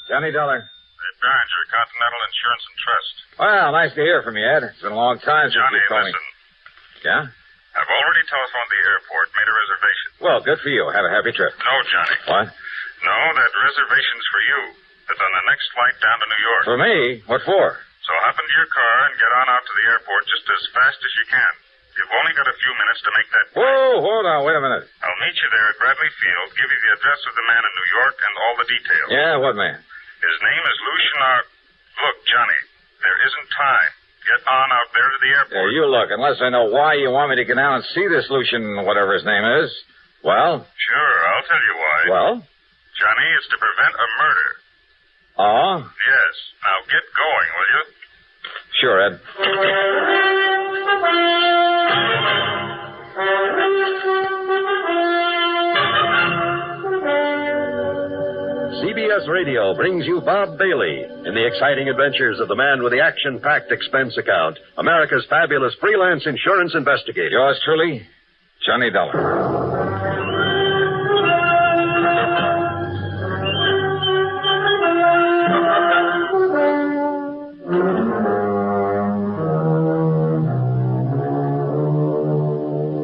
Johnny Dollar. Hey, Barringer, Continental Insurance and Trust. Well, nice to hear from you, Ed. It's been a long time since Johnny, you called me. listen. Yeah? I've already telephoned the airport, made a reservation. Well, good for you. Have a happy trip. No, Johnny. What? No, that reservation's for you. It's on the next flight down to New York. For me? What for? So hop into your car and get on out to the airport just as fast as you can. You've only got a few minutes to make that flight. Whoa, hold on. Wait a minute. I'll meet you there at Bradley Field, give you the address of the man in New York and all the details. Yeah, what man? His name is Lou Chenard. Look, Johnny, there isn't time. Get on out there to the airport. Yeah, you look. Unless I know why you want me to get down and see this Lucian, whatever his name is. Well? Sure, I'll tell you why. Well? Johnny, it's to prevent a murder. Oh? Yes. Now get going, will you? Sure, Ed. CBS Radio brings you Bob Bailey in the exciting adventures of the man with the action-packed expense account, America's fabulous freelance insurance investigator. Yours truly, Johnny Dollar.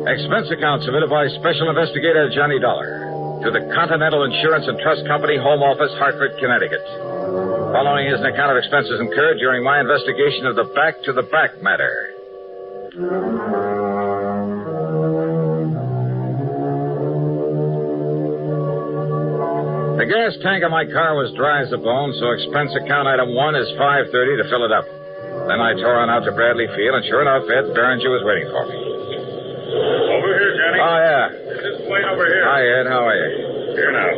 Expense account submitted by Special Investigator Johnny Dollar to the Continental Insurance and Trust Company, Home Office, Hartford, Connecticut. Following is an account of expenses incurred during my investigation of the back-to-the-back matter. The gas tank of my car was dry as a bone, so expense account item 1 is $5.30 to fill it up. Then I tore on out to Bradley Field, and sure enough, Ed Berenger was waiting for me. Over here, Johnny. Oh, yeah. This plane over here. Hi, Ed. How are you? Here now.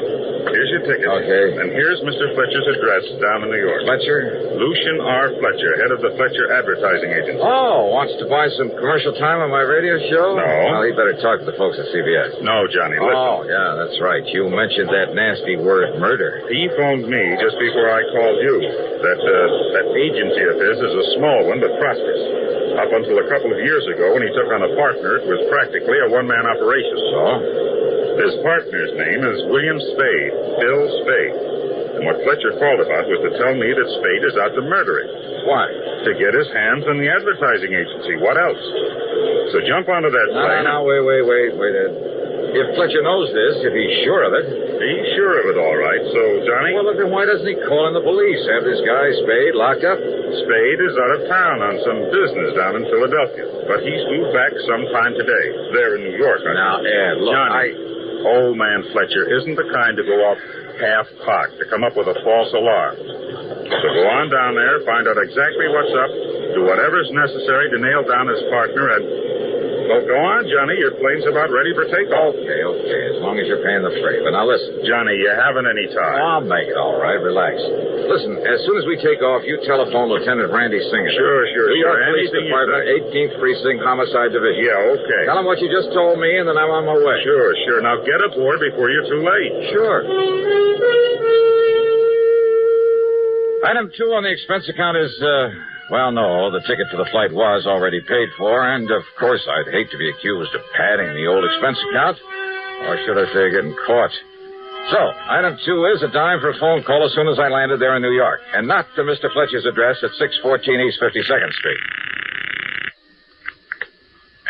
Here's your ticket. Okay. And here's Mr. Fletcher's address down in New York. Fletcher? Lucian R. Fletcher, head of the Fletcher Advertising Agency. Oh, wants to buy some commercial time on my radio show? No. Well, he better talk to the folks at CBS. No, Johnny, listen. Oh, yeah, that's right. You mentioned that nasty word, murder. He phoned me just before I called you. That agency of his is a small one, but prosperous. Up until a couple of years ago, when he took on a partner, it was practically a one-man operation. So? His partner's name is William Spade, Bill Spade. And what Fletcher called about was to tell me that Spade is out to murder him. Why? To get his hands on the advertising agency. What else? So jump onto that plane. No, wait, Ed. If Fletcher knows this, if he's sure of it... He's sure of it, all right. So, Johnny... Well, then why doesn't he call in the police? Have this guy, Spade, locked up? Spade is out of town on some business down in Philadelphia. But he's due back sometime today. There in New York. Now, Ed, look, Johnny, old man Fletcher isn't the kind to go off half-cocked, to come up with a false alarm. So go on down there, find out exactly what's up, do whatever's necessary to nail down his partner, and... Well, go on, Johnny. Your plane's about ready for takeoff. Okay. As long as you're paying the freight. But now listen. Johnny, you haven't any time. I'll make it all right. Relax. Listen, as soon as we take off, you telephone Lieutenant Randy Singer. Sure. New York Police Department, 18th Precinct, Homicide Division. Yeah, okay. Tell him what you just told me, and then I'm on my way. Sure. Now get aboard before you're too late. Sure. Item 2 on the expense account is, well, no, the ticket for the flight was already paid for, and of course I'd hate to be accused of padding the old expense account, or should I say getting caught. So, item 2 is a dime for a phone call as soon as I landed there in New York, and not to Mr. Fletcher's address at 614 East 52nd Street.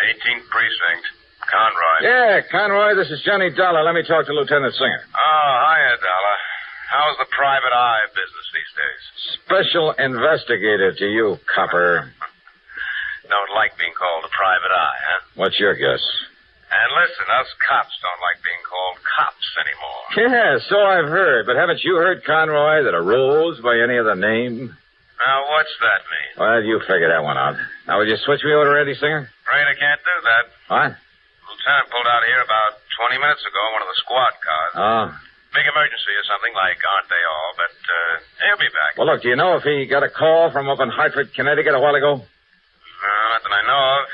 18th Precinct. Conroy. Yeah, Conroy, this is Johnny Dollar. Let me talk to Lieutenant Singer. Oh, hiya, Dollar. How's the private eye business these days? Special investigator to you, copper. Don't like being called a private eye, huh? What's your guess? And listen, us cops don't like being called cops anymore. Yeah, so I've heard. But haven't you heard, Conroy, that a rose by any other name? Now, what's that mean? Well, you figure that one out. Now, will you switch me over to Randy Singer? Afraid I can't do that. What? Lieutenant pulled out here about 20 minutes ago in one of the squad cars. Oh. Big emergency or something like aren't they all, but he'll be back. Well, look, do you know if he got a call from up in Hartford, Connecticut a while ago? Not that I know of.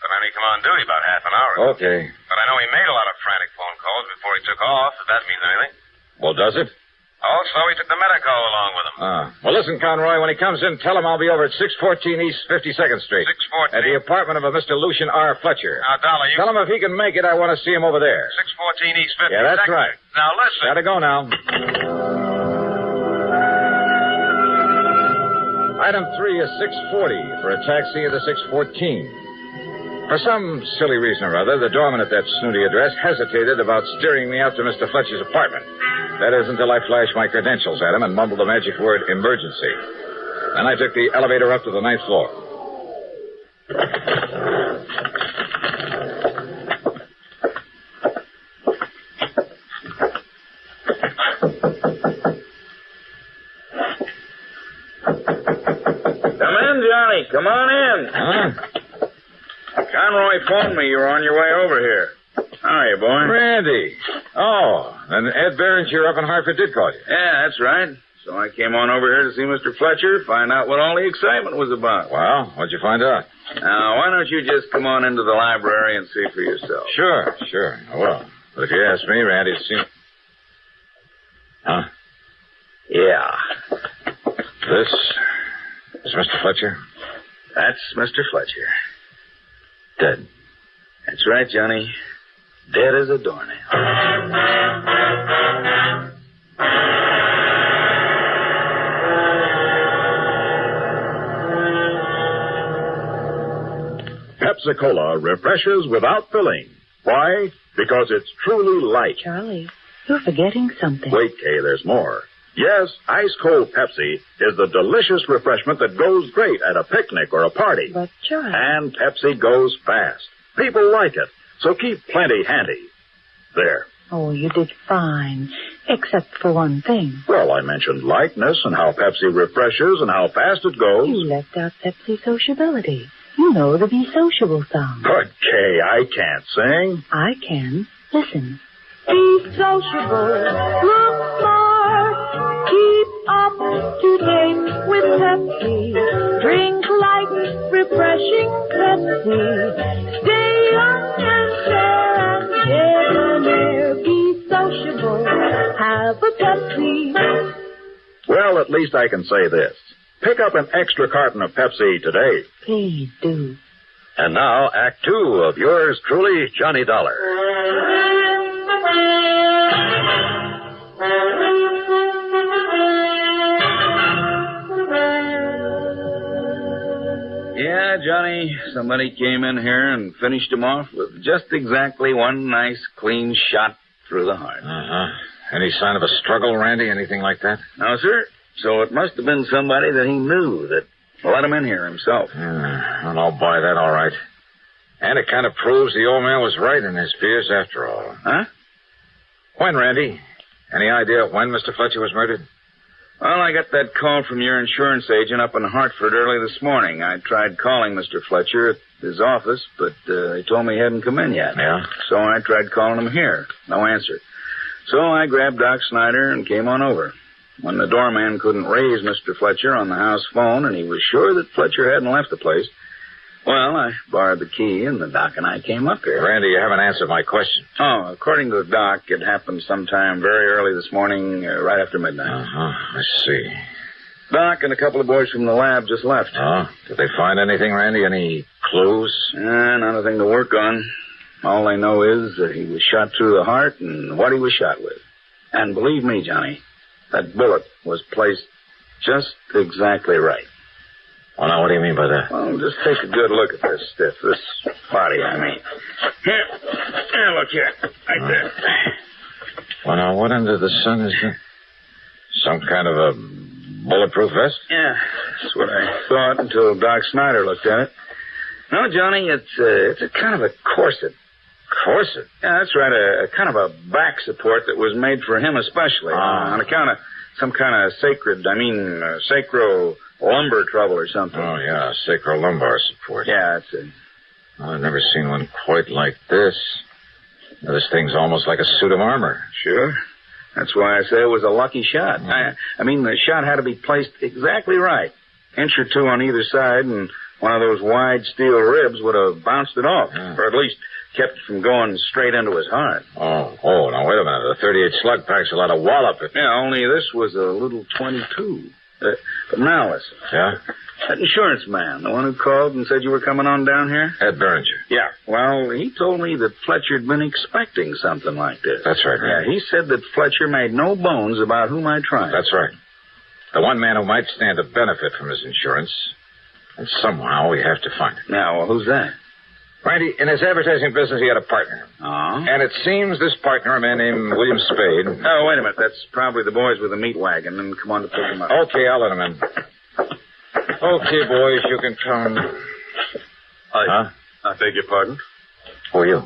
But then he come on duty about half an hour ago. Okay. But I know he made a lot of frantic phone calls before he took off, if that means anything. Well, does it? Also, he took the medical along with him. Well, listen, Conroy, when he comes in, tell him I'll be over at 614 East 52nd Street. 614? At the apartment of a Mr. Lucian R. Fletcher. Now, Dollar, you... Tell him if he can make it, I want to see him over there. 614 East 52nd. Yeah, that's right. Now, listen. Gotta go now. Item 3 is 640 for a taxi at the 614. For some silly reason or other, the doorman at that snooty address hesitated about steering me up to Mr. Fletcher's apartment. That is, until I flashed my credentials at him and mumbled the magic word, emergency. Then I took the elevator up to the 9th floor. Come in, Johnny. Come on in. Huh? Conroy phoned me. You were on your way over here. How are you, boy? Randy. Oh, then Ed Berenger up in Hartford did call you. Yeah, that's right. So I came on over here to see Mr. Fletcher, find out what all the excitement was about. Well, what'd you find out? Now, why don't you just come on into the library and see for yourself? Sure. I will. But if you ask me, Randy, it seems... Huh? Yeah. This is Mr. Fletcher? That's Mr. Fletcher. Dead. That's right, Johnny. Dead as a doornail. Pepsi-Cola refreshes without filling. Why? Because it's truly light. Charlie, you're forgetting something. Wait, Kay, there's more. Yes, ice-cold Pepsi is the delicious refreshment that goes great at a picnic or a party. But, Charlie... And Pepsi goes fast. People like it, so keep plenty handy. There. Oh, you did fine, except for one thing. Well, I mentioned lightness and how Pepsi refreshes and how fast it goes. You left out Pepsi sociability. You know the Be Sociable song. But, Kay, I can't sing. I can. Listen. Be sociable, look smart, keep up to date with Pepsi. Drink light, refreshing Pepsi. Stay young and fair and debonair. Be sociable, have a Pepsi. Well, at least I can say this. Pick up an extra carton of Pepsi today. Please do. And now, Act 2 of yours truly, Johnny Dollar. Yeah, Johnny, somebody came in here and finished him off with just exactly one nice, clean shot through the heart. Uh-huh. Any sign of a struggle, Randy? Anything like that? No, sir. So it must have been somebody that he knew that let him in here himself. Well, I'll buy that all right. And it kind of proves the old man was right in his fears after all. Huh? When, Randy? Any idea when Mr. Fletcher was murdered? Well, I got that call from your insurance agent up in Hartford early this morning. I tried calling Mr. Fletcher at his office, but they told me he hadn't come in yet. Yeah? So I tried calling him here. No answer. So I grabbed Doc Snyder and came on over. When the doorman couldn't raise Mr. Fletcher on the house phone, and he was sure that Fletcher hadn't left the place, well, I borrowed the key, and the Doc and I came up here. Randy, you haven't answered my question. Oh, according to the Doc, it happened sometime very early this morning, right after midnight. I see. Doc and a couple of boys from the lab just left. Oh, did they find anything, Randy? Any clues? Nothing to work on. All they know is that he was shot through the heart and what he was shot with. And believe me, Johnny, that bullet was placed just exactly right. Well, now, what do you mean by that? Well, just take a good look at this stiff, this body, I mean. Here, look here, right there. Well, now, what under the sun is that? Some kind of a bulletproof vest? Yeah, that's what I thought until Doc Snyder looked at it. No, Johnny, it's a kind of a corset. Corset? Yeah, that's right, a kind of a back support that was made for him especially. On account of some kind of sacro lumbar trouble or something. Oh, yeah, sacrolumbar support. Yeah, that's it. Well, I've never seen one quite like this. This thing's almost like a suit of armor. Sure. That's why I say it was a lucky shot. I mean, the shot had to be placed exactly right. Inch or two on either side, and one of those wide steel ribs would have bounced it off, or at least kept it from going straight into his heart. Oh, now wait a minute. The 38 slug packs a lot of wallop. Yeah, only this was a little 22. But now listen. Yeah? That insurance man, the one who called and said you were coming on down here? Ed Beringer. Yeah. Well, he told me that Fletcher'd been expecting something like this. That's right. Yeah, he said that Fletcher made no bones about who might try. That's right. The one man who might stand to benefit from his insurance. And somehow we have to find him. Now, well, who's that? Randy, in his advertising business, he had a partner. Oh? And it seems this partner, a man named William Spade... Oh, wait a minute. That's probably the boys with the meat wagon. And come on to pick him up. Okay, I'll let him in. Okay, boys, you can come. I beg your pardon? Who are you?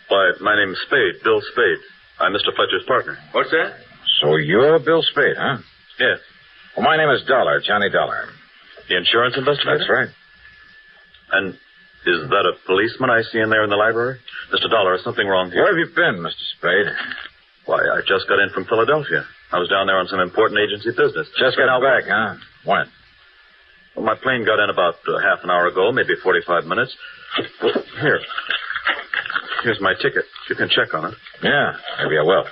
Why, my name's Spade, Bill Spade. I'm Mr. Fletcher's partner. What's that? So you're Bill Spade, huh? Yes. Well, my name is Dollar, Johnny Dollar. The insurance investigator? That's right. And is that a policeman I see in there in the library? Mr. Dollar, is something wrong here? Where have you been, Mr. Spade? Why, I just got in from Philadelphia. I was down there on some important agency business. Just got back, huh? When? Well, my plane got in about half an hour ago, maybe 45 minutes. Well, here's my ticket. You can check on it. Yeah, maybe I will.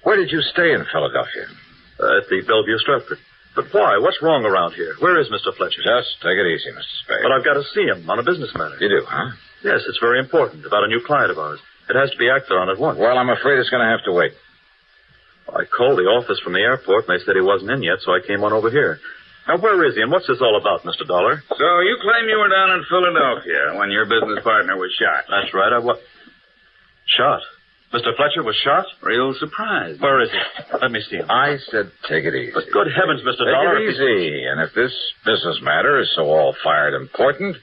Where did you stay in Philadelphia? At the Bellevue Stratford. But why? What's wrong around here? Where is Mr. Fletcher? Just take it easy, Mr. Spade. But I've got to see him on a business matter. You do, huh? Yes, it's very important. About a new client of ours. It has to be acted on at once. Well, I'm afraid it's going to have to wait. I called the office from the airport, and they said he wasn't in yet, so I came on over here. Now, where is he, and what's this all about, Mr. Dollar? So you claim you were down in Philadelphia when your business partner was shot? That's right, I was. Shot? Mr. Fletcher was shot? Real surprise. Where is he? Let me see him. I said take it easy. But good heavens, Mr. Dollar. Take it easy. And if this business matter is so all-fired important,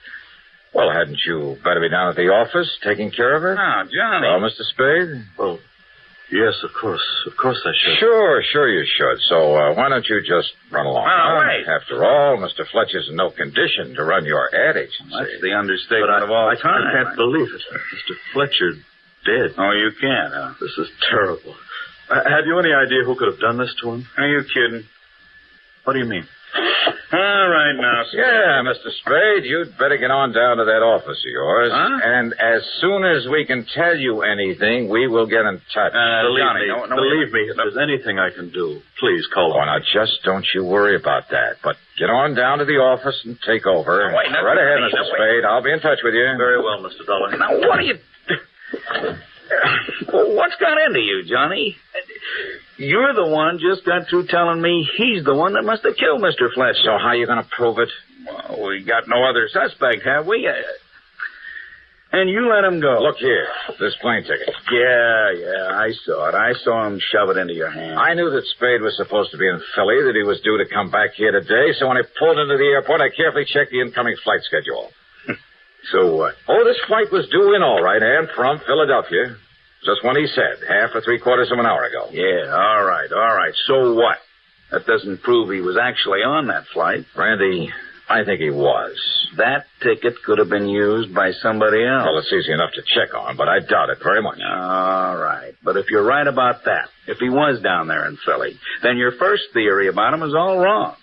well, hadn't you better be down at the office taking care of it? Now, Johnny. Well, Mr. Spade? Well, yes, of course. Of course I should. Sure you should. So why don't you just run along? Wait. After all, Mr. Fletcher's in no condition to run your ad agency. That's the understatement of all time. I can't believe it. Mr. Fletcher dead. Oh, you can't, huh? This is terrible. Have you any idea who could have done this to him? Are you kidding? What do you mean? All right, now. Yeah, Mr. Spade, you'd better get on down to that office of yours. Huh? And as soon as we can tell you anything, we will get in touch. Believe me, if there's anything I can do, please call on. Now, just don't you worry about that. But get on down to the office and take over. Wait, right ahead, Mr. Spade. I'll be in touch with you. Very well, Mr. Dollar. Now, what are you... What's got into you, Johnny? You're the one just got through telling me he's the one that must have killed Mr. Fletcher. So how are you going to prove it? Well, we got no other suspect, have we? And you let him go. Look here, this plane ticket. Yeah, I saw it. I saw him shove it into your hand. I knew that Spade was supposed to be in Philly, that he was due to come back here today, so when I pulled into the airport, I carefully checked the incoming flight schedule. So what? Oh, this flight was due in all right, and from Philadelphia. Just when he said, half or 3/4 of an hour ago. Yeah, all right. So what? That doesn't prove he was actually on that flight. Randy, I think he was. That ticket could have been used by somebody else. Well, it's easy enough to check on, but I doubt it very much. All right. But if you're right about that, if he was down there in Philly, then your first theory about him is all wrong.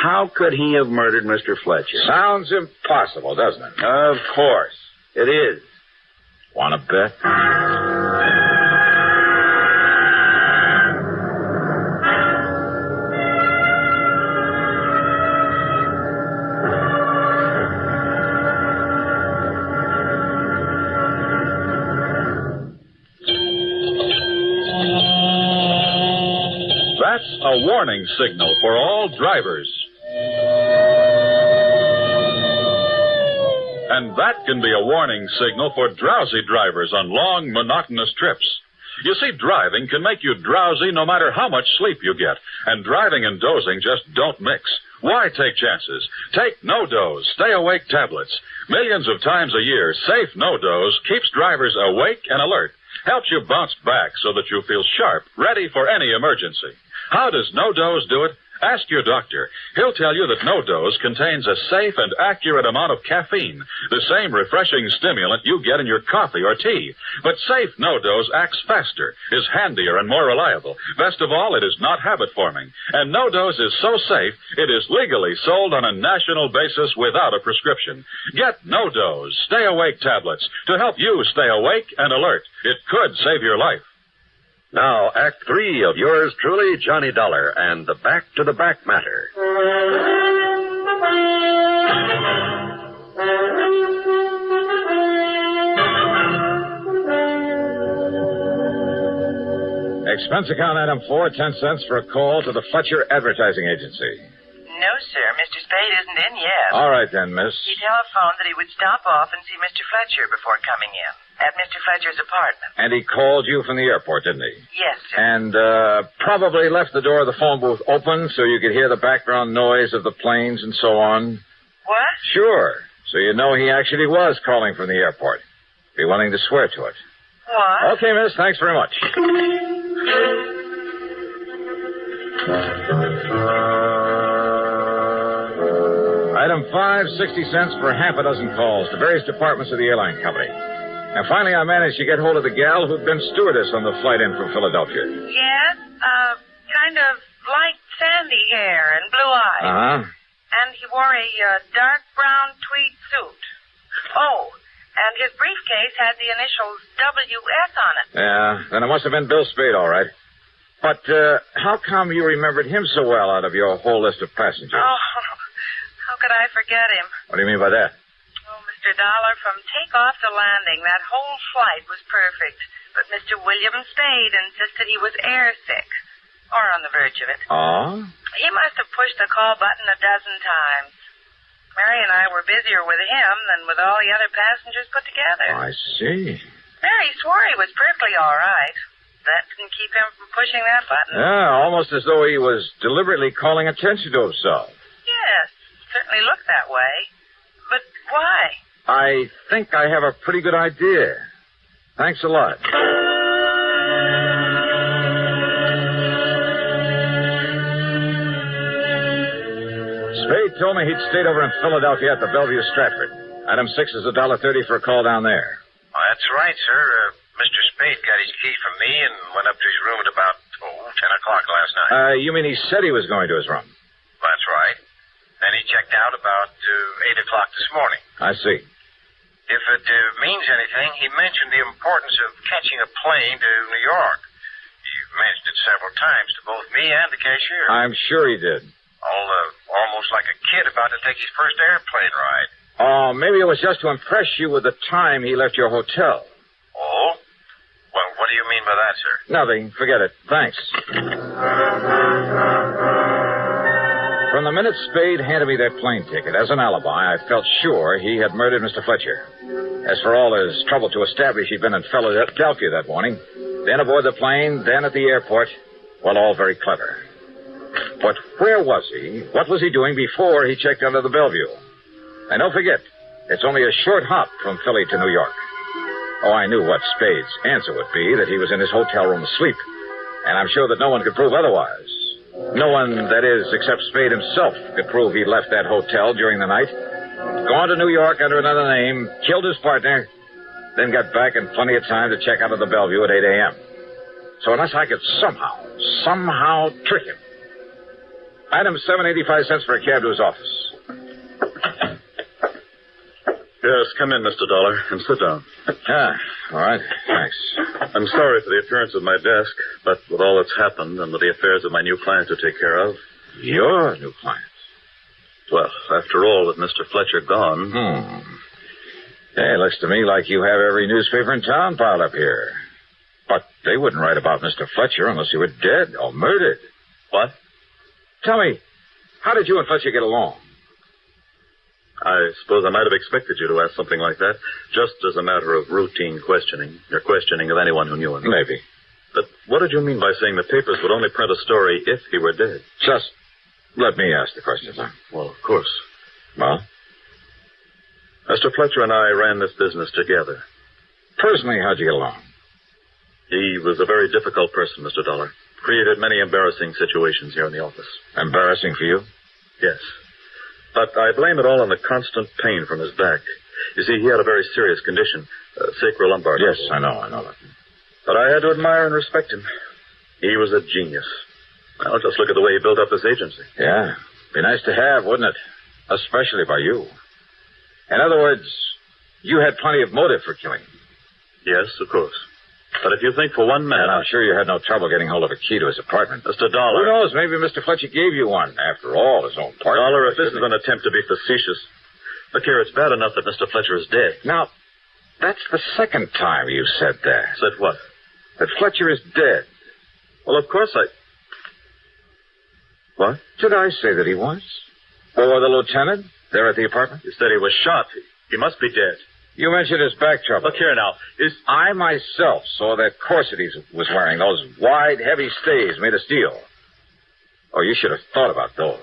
How could he have murdered Mr. Fletcher? Sounds impossible, doesn't it? Of course. It is. Want to bet? That's a warning signal for all drivers. And that can be a warning signal for drowsy drivers on long, monotonous trips. You see, driving can make you drowsy no matter how much sleep you get. And driving and dozing just don't mix. Why take chances? Take No-Doze Stay-Awake tablets. Millions of times a year, safe No-Doze keeps drivers awake and alert. Helps you bounce back so that you feel sharp, ready for any emergency. How does No-Doze do it? Ask your doctor. He'll tell you that No-Doze contains a safe and accurate amount of caffeine, the same refreshing stimulant you get in your coffee or tea. But safe No-Doze acts faster, is handier, and more reliable. Best of all, it is not habit-forming. And No-Doze is so safe, it is legally sold on a national basis without a prescription. Get No-Doze Stay-Awake tablets to help you stay awake and alert. It could save your life. Now, Act 3 of yours truly, Johnny Dollar, and the Back to the Back Matter. Expense account item 4, 10 cents for a call to the Fletcher Advertising Agency. No, sir. Mr. Spade isn't in yet. All right, then, miss. He telephoned that he would stop off and see Mr. Fletcher before coming in at Mr. Fletcher's apartment. And he called you from the airport, didn't he? Yes, sir. And probably left the door of the phone booth open so you could hear the background noise of the planes and so on. What? Sure. So you know he actually was calling from the airport. Be willing to swear to it. What? Okay, miss. Thanks very much. Item 5, 60 cents for half a dozen calls to various departments of the airline company. And finally, I managed to get hold of the gal who'd been stewardess on the flight in from Philadelphia. Yes? Kind of light sandy hair and blue eyes. Uh-huh. And he wore a dark brown tweed suit. Oh, and his briefcase had the initials W.S. on it. Yeah, then it must have been Bill Spade, all right. But how come you remembered him so well out of your whole list of passengers? Oh, how could I forget him? What do you mean by that? Oh, Mr. Dollar, from takeoff to landing, that whole flight was perfect. But Mr. William Spade insisted he was airsick. Or on the verge of it. Oh? He must have pushed the call button a dozen times. Mary and I were busier with him than with all the other passengers put together. I see. Mary swore he was perfectly all right. That didn't keep him from pushing that button. Yeah, almost as though he was deliberately calling attention to himself. Yes, certainly looked that way. But why? I think I have a pretty good idea. Thanks a lot. Spade told me he'd stayed over in Philadelphia at the Bellevue Stratford. Item 6 is $1.30 for a call down there. Well, that's right, sir. Mr. Spade got his key from me and went up to his room at about 10 o'clock last night. You mean he said he was going to his room? That's right. Then he checked out about 8 o'clock this morning. I see. If it means anything, he mentioned the importance of catching a plane to New York. He mentioned it several times to both me and the cashier. I'm sure he did. Almost like a kid about to take his first airplane ride. Oh, maybe it was just to impress you with the time he left your hotel. Oh? Well, what do you mean by that, sir? Nothing. Forget it. Thanks. From the minute Spade handed me that plane ticket as an alibi, I felt sure he had murdered Mr. Fletcher. As for all his trouble to establish he'd been in Philadelphia that morning, then aboard the plane, then at the airport, well, all very clever. But where was he? What was he doing before he checked out of the Bellevue? And don't forget, it's only a short hop from Philly to New York. Oh, I knew what Spade's answer would be, that he was in his hotel room asleep. And I'm sure that no one could prove otherwise. No one, that is, except Spade himself, could prove he left that hotel during the night, gone to New York under another name, killed his partner, then got back in plenty of time to check out of the Bellevue at 8 a.m. So unless I could somehow trick him, I'd him $7.85 for a cab to his office. Yes, come in, Mr. Dollar, and sit down. All right. Thanks. I'm sorry for the appearance of my desk, but with all that's happened and with the affairs of my new client to take care of... Your new client? Well, after all, with Mr. Fletcher gone... Hey, looks to me like you have every newspaper in town piled up here. But they wouldn't write about Mr. Fletcher unless he were dead or murdered. What? Tell me, how did you and Fletcher get along? I suppose I might have expected you to ask something like that, just as a matter of routine questioning, or questioning of anyone who knew him. Maybe. But what did you mean by saying the papers would only print a story if he were dead? Just let me ask the question, then. Well, of course. Well? Mr. Fletcher and I ran this business together. Personally, how'd you get along? He was a very difficult person, Mr. Dollar. Created many embarrassing situations here in the office. Embarrassing for you? Yes. But I blame it all on the constant pain from his back. You see, he had a very serious condition, sacrolumbar. Yes, I know that. But I had to admire and respect him. He was a genius. Well, just look at the way he built up this agency. Yeah. Be nice to have, wouldn't it? Especially by you. In other words, you had plenty of motive for killing him. Yes, of course. But if you think for one man... And I'm sure you had no trouble getting hold of a key to his apartment. Mr. Dollar... Who knows? Maybe Mr. Fletcher gave you one. After all, his own partner. Dollar, if this is an attempt to be facetious... Look here, it's bad enough that Mr. Fletcher is dead. Now, that's the second time you've said that. Said what? That Fletcher is dead. Well, of course I... What? Did I say that he was? Or the lieutenant there at the apartment? You said he was shot. He must be dead. You mentioned his back trouble. Look here now. I myself saw that corset he was wearing, those wide, heavy stays made of steel. Oh, you should have thought about those.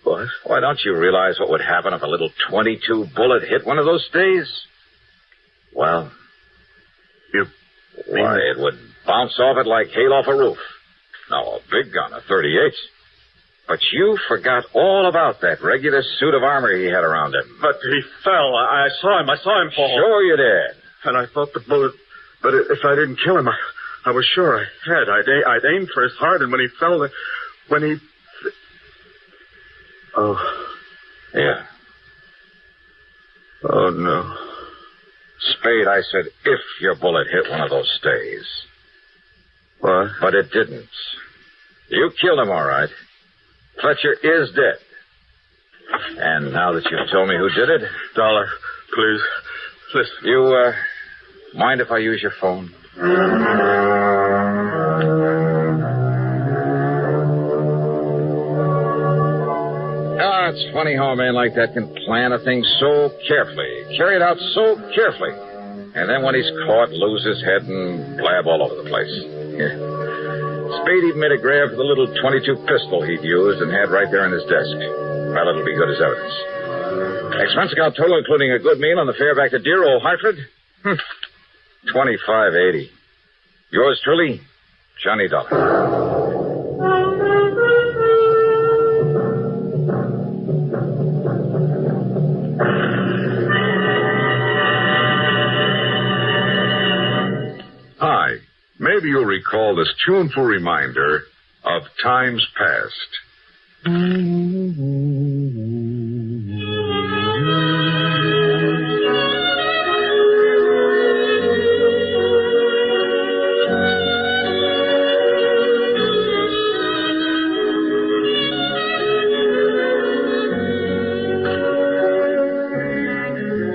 What? Why, don't you realize what would happen if a little .22 bullet hit one of those stays? Well, why, it would bounce off it like hail off a roof. Now, a big gun, a .38. But you forgot all about that regular suit of armor he had around him. But he fell. I saw him fall. Sure you did. And I thought the bullet... But if I didn't kill him, I was sure I had. I'd aimed for his heart, and when he fell... When he... Oh. Yeah. Oh, no. Spade, I said, if your bullet hit one of those stays. What? But it didn't. You killed him, all right. Fletcher is dead. And now that you've told me who did it... Dollar, please, listen. You, mind if I use your phone? Oh, it's funny how a man like that can plan a thing so carefully, carry it out so carefully, and then when he's caught, lose his head and blab all over the place. Yeah. Spade even made a grab for the little .22 pistol he'd used and had right there in his desk. Well, it'll be good as evidence. Expense account total, including a good meal and the fare back to dear old Hartford? $25.80. Yours truly, Johnny Dollar. Hi. Maybe you'll recall this tuneful reminder of times past.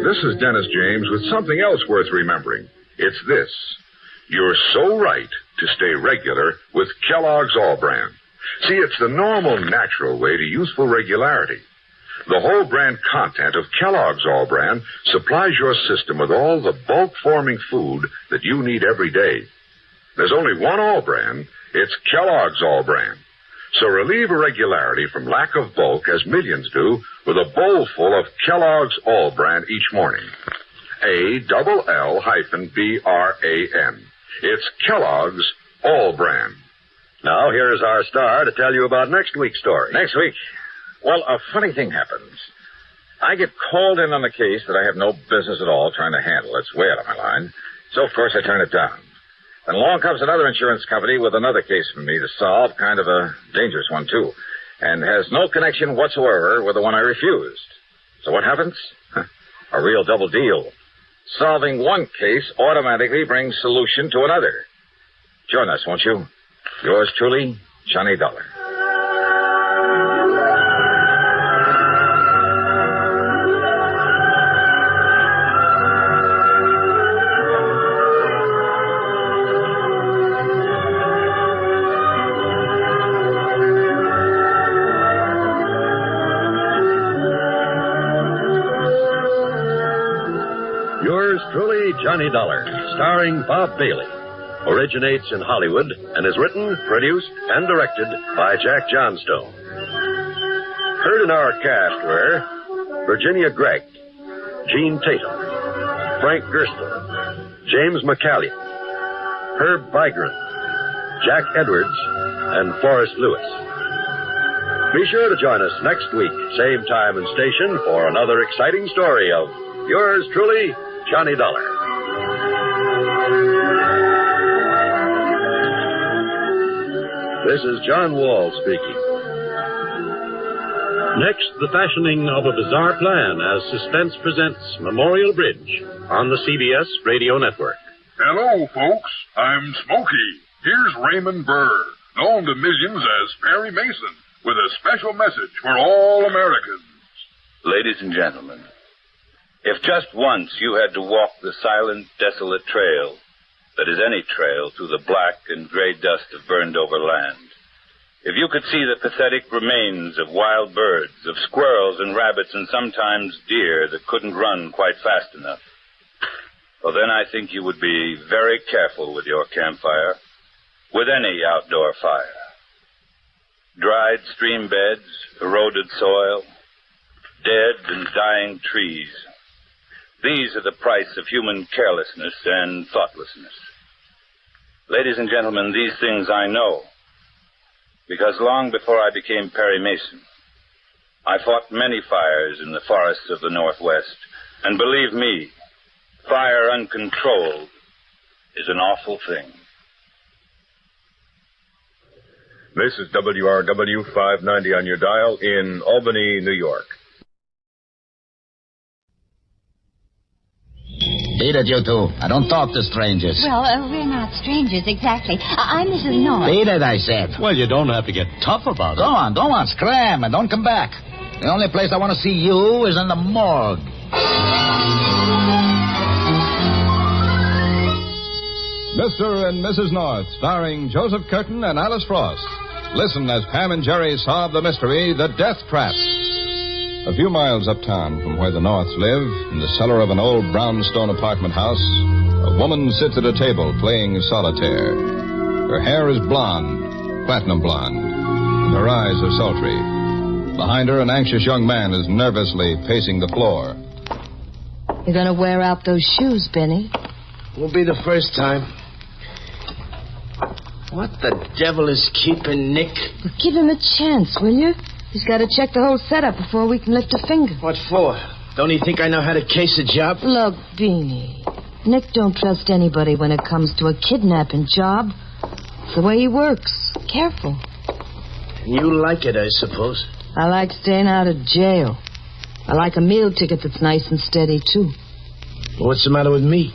This is Dennis James with something else worth remembering. It's this. You're so right to stay regular with Kellogg's All-Bran. See, it's the normal, natural way to useful regularity. The whole brand content of Kellogg's All-Bran supplies your system with all the bulk-forming food that you need every day. There's only one All-Bran. It's Kellogg's All-Bran. So relieve irregularity from lack of bulk, as millions do, with a bowl full of Kellogg's All-Bran each morning. ALL-BRAN. It's Kellogg's All-Bran. Now, here's our star to tell you about next week's story. Next week? Well, a funny thing happens. I get called in on a case that I have no business at all trying to handle. It's way out of my line. So, of course, I turn it down. Then along comes another insurance company with another case for me to solve, kind of a dangerous one, too, and has no connection whatsoever with the one I refused. So what happens? A real double deal. Solving one case automatically brings solution to another. Join us, won't you? Yours truly, Johnny Dollar. Yours truly, Johnny Dollar, starring Bob Bailey. Originates in Hollywood and is written, produced, and directed by Jack Johnstone. Heard in our cast were Virginia Gregg, Gene Tatum, Frank Gerstle, James McCallion, Herb Vigran, Jack Edwards, and Forrest Lewis. Be sure to join us next week, same time and station, for another exciting story of yours truly, Johnny Dollar. This is John Wall speaking. Next, the fashioning of a bizarre plan as Suspense presents Memorial Bridge on the CBS Radio Network. Hello, folks. I'm Smokey. Here's Raymond Burr, known to millions as Perry Mason, with a special message for all Americans. Ladies and gentlemen, if just once you had to walk the silent, desolate trail that is any trail through the black and gray dust of burned-over land, if you could see the pathetic remains of wild birds, of squirrels and rabbits and sometimes deer that couldn't run quite fast enough, well, then I think you would be very careful with your campfire, with any outdoor fire. Dried stream beds, eroded soil, dead and dying trees. These are the price of human carelessness and thoughtlessness. Ladies and gentlemen, these things I know, because long before I became Perry Mason, I fought many fires in the forests of the Northwest, and believe me, fire uncontrolled is an awful thing. This is WRW 590 on your dial in Albany, New York. Beat it, you two. I don't talk to strangers. Well, we're not strangers, exactly. I'm Mrs. North. Beat it, I said. Well, you don't have to get tough about it. Go on, scram, and don't come back. The only place I want to see you is in the morgue. Mr. and Mrs. North, starring Joseph Curtin and Alice Frost. Listen as Pam and Jerry solve the mystery, The Death Trap. A few miles uptown from where the Norths live, in the cellar of an old brownstone apartment house, a woman sits at a table playing solitaire. Her hair is blonde, platinum blonde, and her eyes are sultry. Behind her, an anxious young man is nervously pacing the floor. You're going to wear out those shoes, Benny. Won't be the first time. What the devil is keeping Nick? Well, give him a chance, will you? He's got to check the whole setup before we can lift a finger. What for? Don't you think I know how to case a job? Look, Beanie, Nick don't trust anybody when it comes to a kidnapping job. It's the way he works. Careful. You like it, I suppose. I like staying out of jail. I like a meal ticket that's nice and steady, too. Well, what's the matter with me?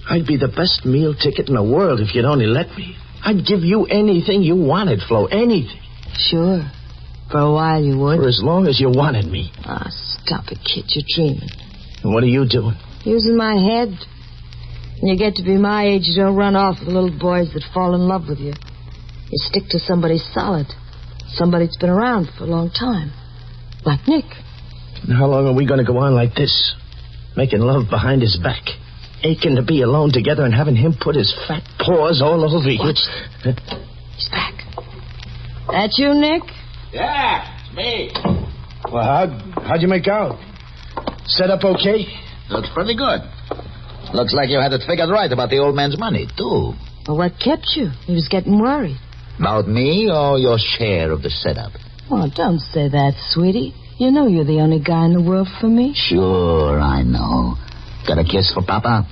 I'd be the best meal ticket in the world if you'd only let me. I'd give you anything you wanted, Flo, anything. Sure. For a while you would. For as long as you wanted me. Ah, stop it, kid. You're dreaming. And what are you doing? Using my head. When you get to be my age, you don't run off with little boys that fall in love with you. You stick to somebody solid. Somebody that's been around for a long time. Like Nick. And how long are we going to go on like this? Making love behind his back. Aching to be alone together and having him put his fat paws all over you. Watch. He's back. That you, Nick? Yeah, it's me. Well, how'd you make out? Set up okay? Looks pretty good. Looks like you had it figured right about the old man's money, too. Well, what kept you? He was getting worried. About me or your share of the setup? Oh, don't say that, sweetie. You know you're the only guy in the world for me. Sure, I know. Got a kiss for Papa?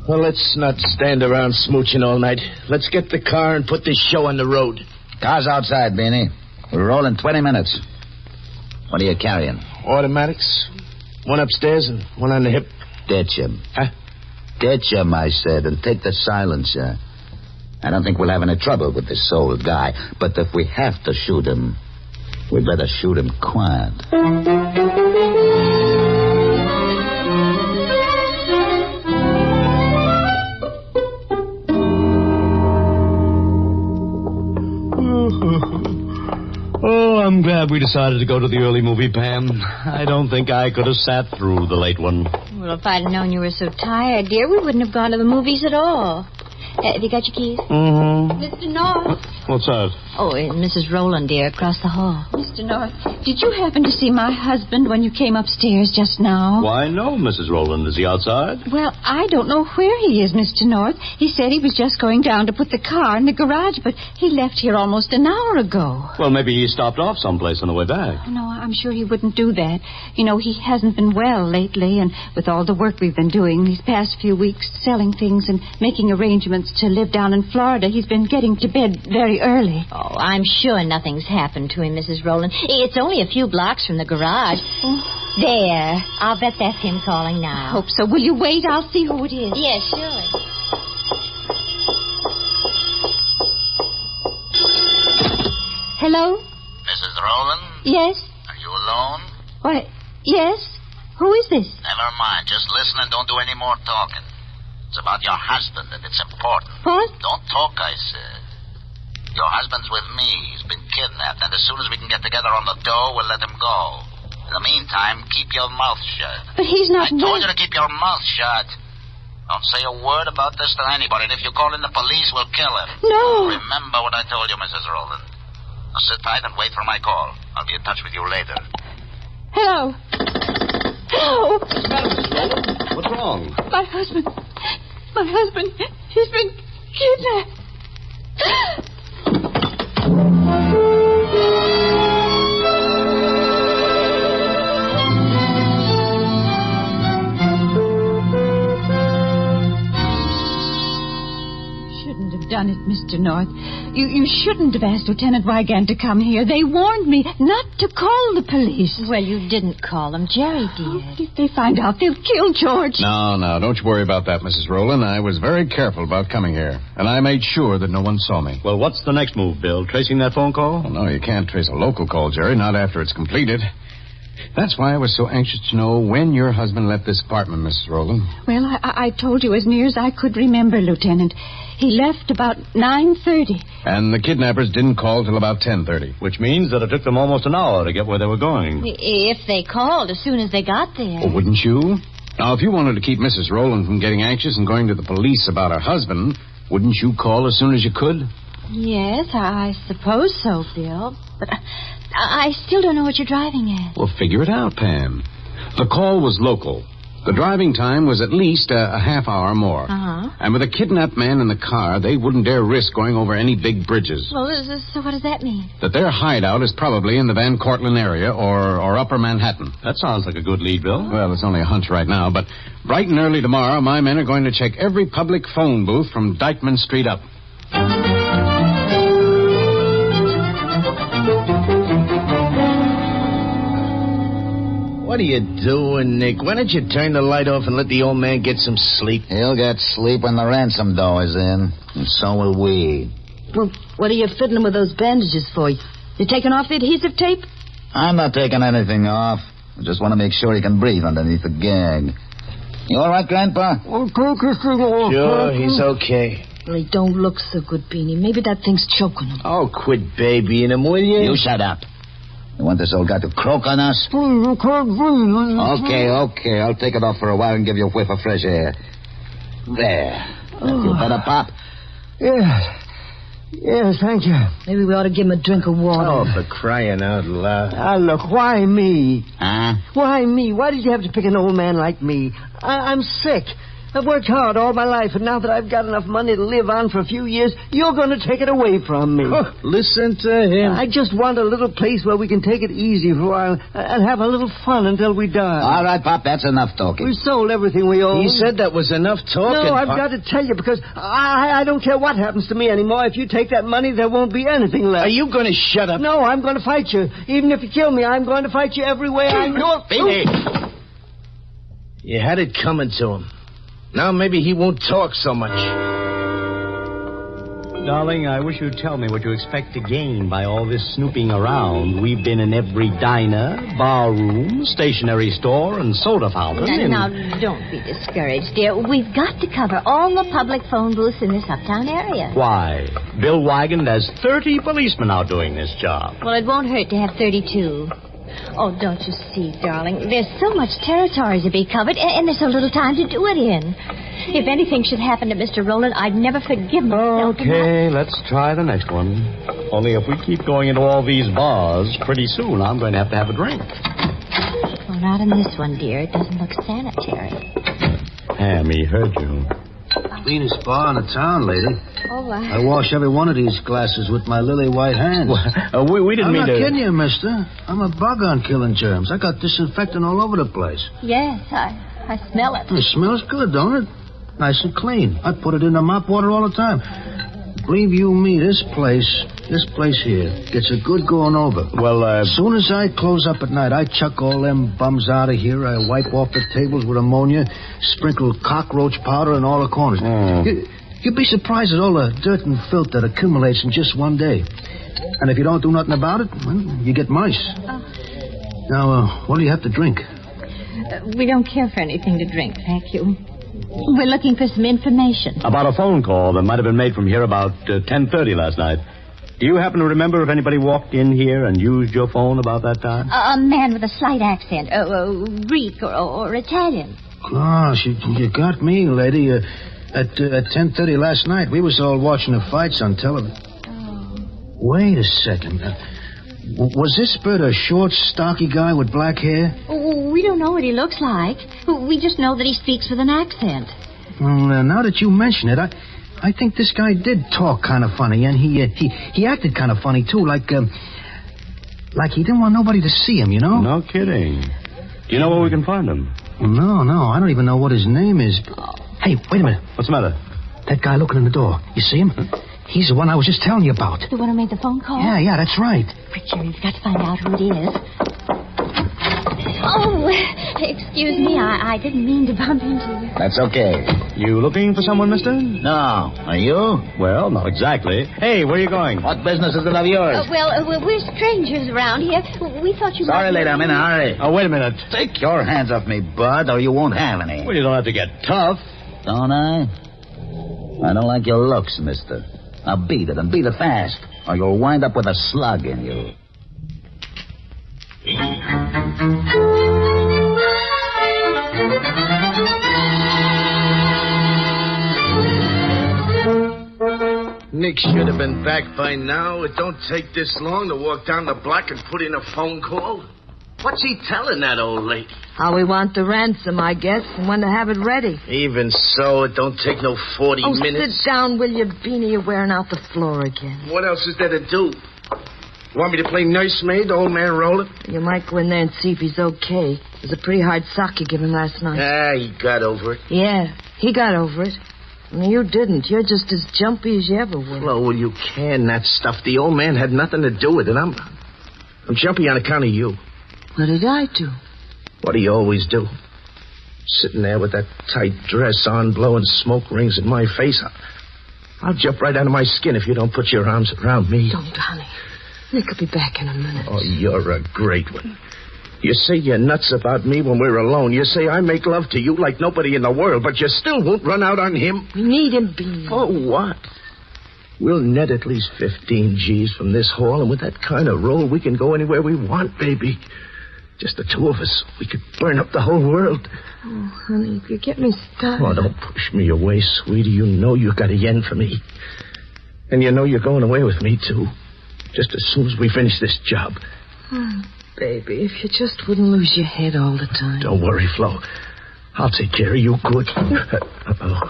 Well, let's not stand around smooching all night. Let's get the car and put this show on the road. Car's outside, Beanie. We're rolling 20 minutes. What are you carrying? Automatics. One upstairs and one on the hip. Ditch him. Huh? Ditch him, I said, and take the silencer. I don't think we'll have any trouble with this old guy, but if we have to shoot him, we'd better shoot him quiet. Oh, I'm glad we decided to go to the early movie, Pam. I don't think I could have sat through the late one. Well, if I'd known you were so tired, dear, we wouldn't have gone to the movies at all. Have you got your keys? Mm-hmm. Mr. North. What's that? Oh, Mrs. Rowland, dear, across the hall. Mr. North, did you happen to see my husband when you came upstairs just now? Why, no, Mrs. Rowland. Is he outside? Well, I don't know where he is, Mr. North. He said he was just going down to put the car in the garage, but he left here almost an hour ago. Well, maybe he stopped off someplace on the way back. Oh, no, I'm sure he wouldn't do that. You know, he hasn't been well lately, and with all the work we've been doing these past few weeks, selling things and making arrangements to live down in Florida, he's been getting to bed very early. Oh, I'm sure nothing's happened to him, Mrs. Rowland. It's only a few blocks from the garage. Oh. There. I'll bet that's him calling now. I hope so. Will you wait? I'll see who it is. Yes, sure. Hello? Mrs. Rowland? Yes? Are you alone? Why, yes. Who is this? Never mind. Just listen and don't do any more talking. It's about your husband, and it's important. What? Don't talk, I said. Your husband's with me. He's been kidnapped, and as soon as we can get together on the dough, we'll let him go. In the meantime, keep your mouth shut. But he's not... I told you to keep your mouth shut. Don't say a word about this to anybody, and if you call in the police, we'll kill him. No. Remember what I told you, Mrs. Rowland. Now sit tight and wait for my call. I'll be in touch with you later. Hello. Hello. What's wrong? My husband. My husband. He's been kidnapped. Done it, Mr. North. You shouldn't have asked Lieutenant Wygant to come here. They warned me not to call the police. Well, you didn't call them. Jerry did. Oh, if they find out, they'll kill George. No, don't you worry about that, Mrs. Rowland. I was very careful about coming here, and I made sure that no one saw me. Well, what's the next move, Bill? Tracing that phone call? Well, no, you can't trace a local call, Jerry, not after it's completed. That's why I was so anxious to know when your husband left this apartment, Mrs. Rowland. Well, I told you as near as I could remember, Lieutenant. He left about 9:30. And the kidnappers didn't call till about 10:30. Which means that it took them almost an hour to get where they were going. If they called as soon as they got there. Well, wouldn't you? Now, if you wanted to keep Mrs. Rowland from getting anxious and going to the police about her husband, wouldn't you call as soon as you could? Yes, I suppose so, Bill. But I still don't know what you're driving at. Well, figure it out, Pam. The call was local. The driving time was at least a half hour more. Uh-huh. And with a kidnapped man in the car, they wouldn't dare risk going over any big bridges. Well, so what does that mean? That their hideout is probably in the Van Cortlandt area or Upper Manhattan. That sounds like a good lead, Bill. Well, it's only a hunch right now, but bright and early tomorrow, my men are going to check every public phone booth from Dykeman Street up. What are you doing, Nick? Why don't you turn the light off and let the old man get some sleep? He'll get sleep when the ransom dough is in, and so will we. Well, what are you fiddling with those bandages for? You taking off the adhesive tape? I'm not taking anything off. I just want to make sure he can breathe underneath the gag. You all right, Grandpa? Sure, he's okay. Well, he don't look so good, Beanie. Maybe that thing's choking him. Oh, quit babying him, will you? You shut up. You want this old guy to croak on us? Okay. I'll take it off for a while and give you a whiff of fresh air. There. You better, Pop? Yes, thank you. Maybe we ought to give him a drink of water. Oh, for crying out loud. Ah, look, why me? Huh? Why me? Why did you have to pick an old man like me? I'm sick. I've worked hard all my life, and now that I've got enough money to live on for a few years, you're going to take it away from me. Listen to him. I just want a little place where we can take it easy for a while and have a little fun until we die. All right, Pop, that's enough talking. We've sold everything we own. He said that was enough talking. No, I've got to tell you, because I don't care what happens to me anymore. If you take that money, there won't be anything left. Are you going to shut up? No, I'm going to fight you. Even if you kill me, I'm going to fight you every way I know. Baby. You had it coming to him. Now maybe he won't talk so much. Darling, I wish you'd tell me what you expect to gain by all this snooping around. We've been in every diner, bar room, stationery store, and soda fountain. Now, don't be discouraged, dear. We've got to cover all the public phone booths in this uptown area. Why? Bill Wygant has 30 policemen out doing this job. Well, it won't hurt to have 32. Oh, don't you see, darling? There's so much territory to be covered, and there's so little time to do it in. If anything should happen to Mr. Rowland, I'd never forgive myself. Okay, let's try the next one. Only if we keep going into all these bars, pretty soon I'm going to have a drink. Well, not in this one, dear. It doesn't look sanitary. Pam, he heard you. Cleanest bar in the town, lady. Oh, I wash every one of these glasses with my lily white hands. Well, we didn't mean to... I'm not kidding you, mister. I'm a bug on killing germs. I got disinfectant all over the place. Yes, I smell it. It smells good, don't it? Nice and clean. I put it in the mop water all the time. Believe you me, this place here, gets a good going over. Well, as soon as I close up at night, I chuck all them bums out of here. I wipe off the tables with ammonia, sprinkle cockroach powder in all the corners. You'd be surprised at all the dirt and filth that accumulates in just one day. And if you don't do nothing about it, well, you get mice. Now, what do you have to drink? We don't care for anything to drink, thank you. We're looking for some information. About a phone call that might have been made from here about 10:30 last night. Do you happen to remember if anybody walked in here and used your phone about that time? A man with a slight accent, Greek or Italian. Gosh, you got me, lady. At 10:30 last night, we was all watching the fights on television. Wait a second. Was this bird a short, stocky guy with black hair? We don't know what he looks like. We just know that he speaks with an accent. Well, now that you mention it, I think this guy did talk kind of funny, and he acted kind of funny, too, like he didn't want nobody to see him, you know? No kidding. Do you know where we can find him? No, I don't even know what his name is. Hey, wait a minute. What's the matter? That guy looking in the door. You see him? He's the one I was just telling you about. The one who made the phone call? Yeah, that's right. Richard, we've got to find out who it is. Oh, excuse me. I didn't mean to bump into you. That's okay. You looking for someone, mister? No. Are you? Well, not exactly. Hey, where are you going? What business is it of yours? We're strangers around here. We thought you Sorry, lady, I'm in a hurry. Oh, wait a minute. Take your hands off me, bud, or you won't have any. Well, you don't have to get tough. Don't I? I don't like your looks, mister. Now beat it, and beat it fast, or you'll wind up with a slug in you. Nick should have been back by now. It don't take this long to walk down the block and put in a phone call. What's he telling that old lady? How we want the ransom, I guess, and when to have it ready. Even so, it don't take no 40 minutes. Sit down, will you, Beanie? You're wearing out the floor again. What else is there to do? You want me to play nursemaid, old man Roland? You might go in there and see if he's okay. It was a pretty hard sock you gave him last night. He got over it. Yeah, he got over it. I mean, you didn't. You're just as jumpy as you ever were. Flo, well, you can that stuff. The old man had nothing to do with it. I'm jumpy on account of you. What did I do? What do you always do? Sitting there with that tight dress on, blowing smoke rings in my face. I'll jump right out of my skin if you don't put your arms around me. Don't, honey. Nick will be back in a minute. Oh, you're a great one. You say you're nuts about me when we're alone. You say I make love to you like nobody in the world, but you still won't run out on him. We need him, Beanie. For what? We'll net at least 15 G's from this haul, and with that kind of roll, we can go anywhere we want, baby. Just the two of us. We could burn up the whole world. Oh, honey, you get me started. Oh, don't push me away, sweetie. You know you got a yen for me. And you know you're going away with me, too. Just as soon as we finish this job. Oh, baby, if you just wouldn't lose your head all the time. Don't worry, Flo. I'll take care of you good. Uh-oh.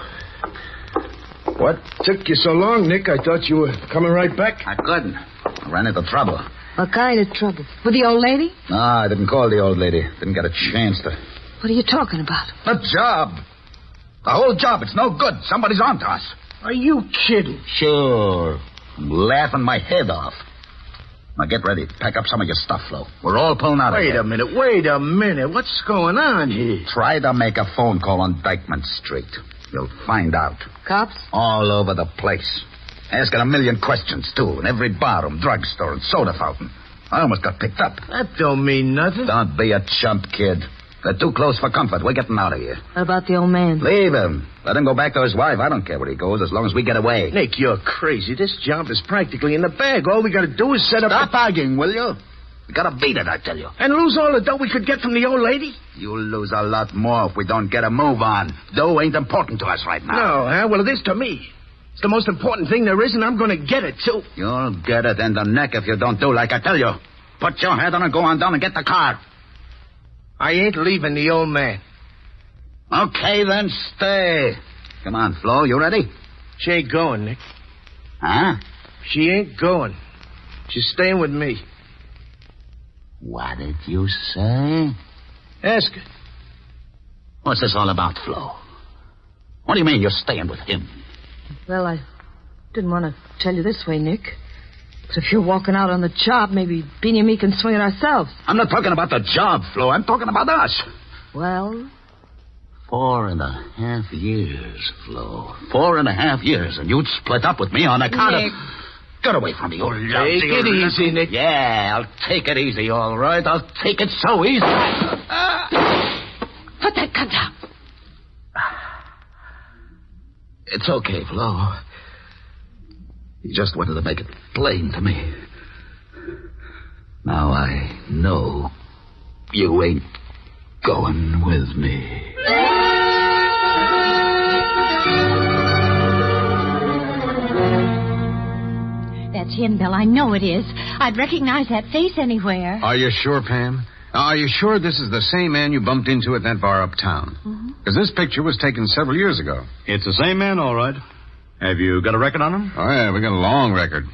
What took you so long, Nick? I thought you were coming right back. I couldn't. I ran into trouble. What kind of trouble? With the old lady? No, I didn't call the old lady. Didn't get a chance to. What are you talking about? The job. The whole job. It's no good. Somebody's on to us. Are you kidding? Sure. I'm laughing my head off. Now get ready. Pack up some of your stuff, Flo. We're all pulling out of here. Wait a minute. What's going on here? Try to make a phone call on Dykeman Street. You'll find out. Cops? All over the place. Asking a million questions, too. In every barroom, drugstore, and soda fountain. I almost got picked up. That don't mean nothing. Don't be a chump, kid. They're too close for comfort. We're getting out of here. What about the old man? Leave him. Let him go back to his wife. I don't care where he goes as long as we get away. Nick, you're crazy. This job is practically in the bag. All we got to do is set up... Stop arguing, will you? We got to beat it, I tell you. And lose all the dough we could get from the old lady? You'll lose a lot more if we don't get a move on. Dough ain't important to us right now. No, huh? Well, it is to me. It's the most important thing there is, and I'm going to get it, too. You'll get it in the neck if you don't do like I tell you. Put your head on and go on down and get the car. I ain't leaving the old man. Okay, then stay. Come on, Flo. You ready? She ain't going, Nick. Huh? She ain't going. She's staying with me. What did you say? Ask her. What's this all about, Flo? What do you mean you're staying with him? Well, I didn't want to tell you this way, Nick. But if you're walking out on the job, maybe Beanie and me can swing it ourselves. I'm not talking about the job, Flo. I'm talking about us. Well? 4.5 years, Flo. 4.5 years, and you'd split up with me on account Nick. of... Get away from me, you lousy... Take it easy, Nick. Yeah, I'll take it easy, all right. I'll take it so easy. Put that gun down. It's okay, Flo. He just wanted to make it plain to me. Now I know you ain't going with me. That's him, Bill. I know it is. I'd recognize that face anywhere. Are you sure, Pam? Are you sure this is the same man you bumped into at that bar uptown? Because this picture was taken several years ago. It's the same man, all right. Have you got a record on him? Oh, yeah, we got a long record.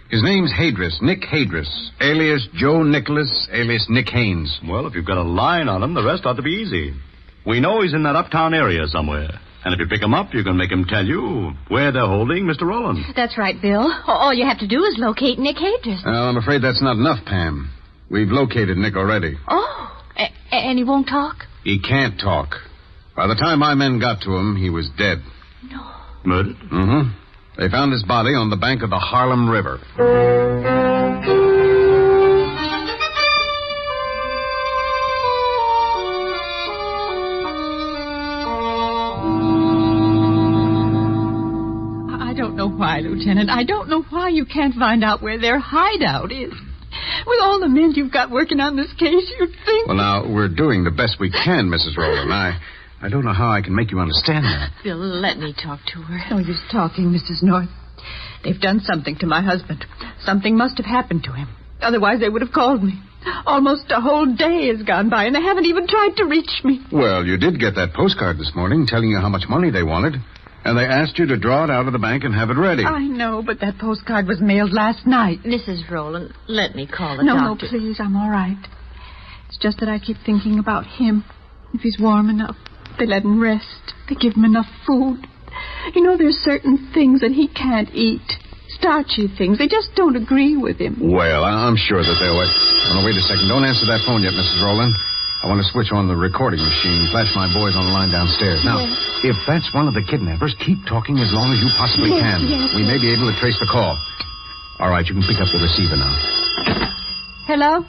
His name's Hadris, Nick Hadris, alias Joe Nicholas, alias Nick Haynes. Well, if you've got a line on him, the rest ought to be easy. We know he's in that uptown area somewhere. And if you pick him up, you can make him tell you where they're holding Mr. Rowland. That's right, Bill. All you have to do is locate Nick Hadris. Well, I'm afraid that's not enough, Pam. We've located Nick already. Oh, and he won't talk? He can't talk. By the time my men got to him, he was dead. No. Murdered? Mm-hmm. They found his body on the bank of the Harlem River. I don't know why, Lieutenant. I don't know why you can't find out where their hideout is. With all the men you've got working on this case, you'd think... Well, now, we're doing the best we can, Mrs. Rowland. I don't know how I can make you understand that. Bill, let me talk to her. No use talking, Mrs. North. They've done something to my husband. Something must have happened to him. Otherwise, they would have called me. Almost a whole day has gone by, and they haven't even tried to reach me. Well, you did get that postcard this morning telling you how much money they wanted. And they asked you to draw it out of the bank and have it ready. I know, but that postcard was mailed last night. Mrs. Rowland, let me call the doctor. doctor. No, please, I'm all right. It's just that I keep thinking about him. If he's warm enough, they let him rest. They give him enough food. You know, there's certain things that he can't eat. Starchy things. They just don't agree with him. Well, I'm sure that they'll... Now, wait a second. Don't answer that phone yet, Mrs. Rowland. I want to switch on the recording machine, flash my boys on the line downstairs. Now, if that's one of the kidnappers, keep talking as long as you possibly can. We may be able to trace the call. All right, you can pick up the receiver now. Hello?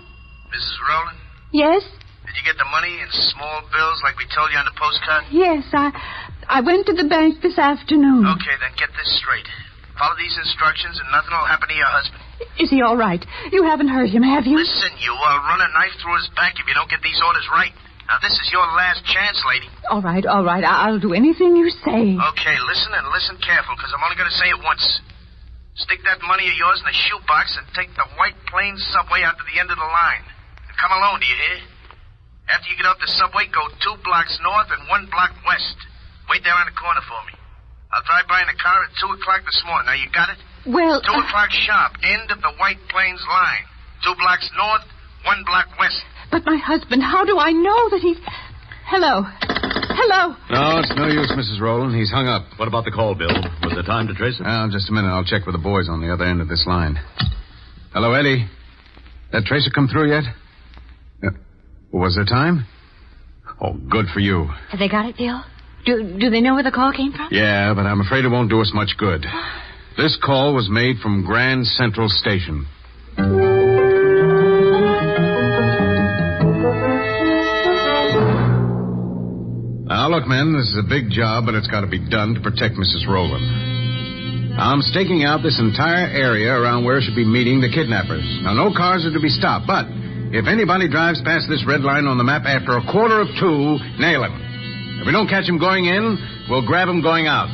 Mrs. Rowland? Yes? Did you get the money in small bills like we told you on the postcard? Yes, I went to the bank this afternoon. Okay, then get this straight. Follow these instructions and nothing will happen to your husband. Is he all right? You haven't hurt him, have you? Listen, I'll run a knife through his back if you don't get these orders right. Now, this is your last chance, lady. All right. I'll do anything you say. Okay, listen and listen careful, because I'm only going to say it once. Stick that money of yours in the shoebox and take the White Plains subway out to the end of the line. And come alone, do you hear? After you get off the subway, go 2 blocks north and 1 block west. Wait there on the corner for me. I'll drive by in a car at 2 o'clock this morning. Now, you got it? Well... 2 o'clock sharp, end of the White Plains line. 2 blocks north, 1 block west. But my husband, how do I know that he's... Hello. Hello. No, it's no use, Mrs. Rowland. He's hung up. What about the call, Bill? Was there time to trace it? Just a minute. I'll check with the boys on the other end of this line. Hello, Eddie. That tracer come through yet? Was there time? Oh, good for you. Have they got it, Bill? Do they know where the call came from? Yeah, but I'm afraid it won't do us much good. This call was made from Grand Central Station. Now, look, men, this is a big job, but it's got to be done to protect Mrs. Rowland. I'm staking out this entire area around where she'll be meeting the kidnappers. Now, no cars are to be stopped, but if anybody drives past this red line on the map after 1:45, nail him. If we don't catch him going in, we'll grab him going out.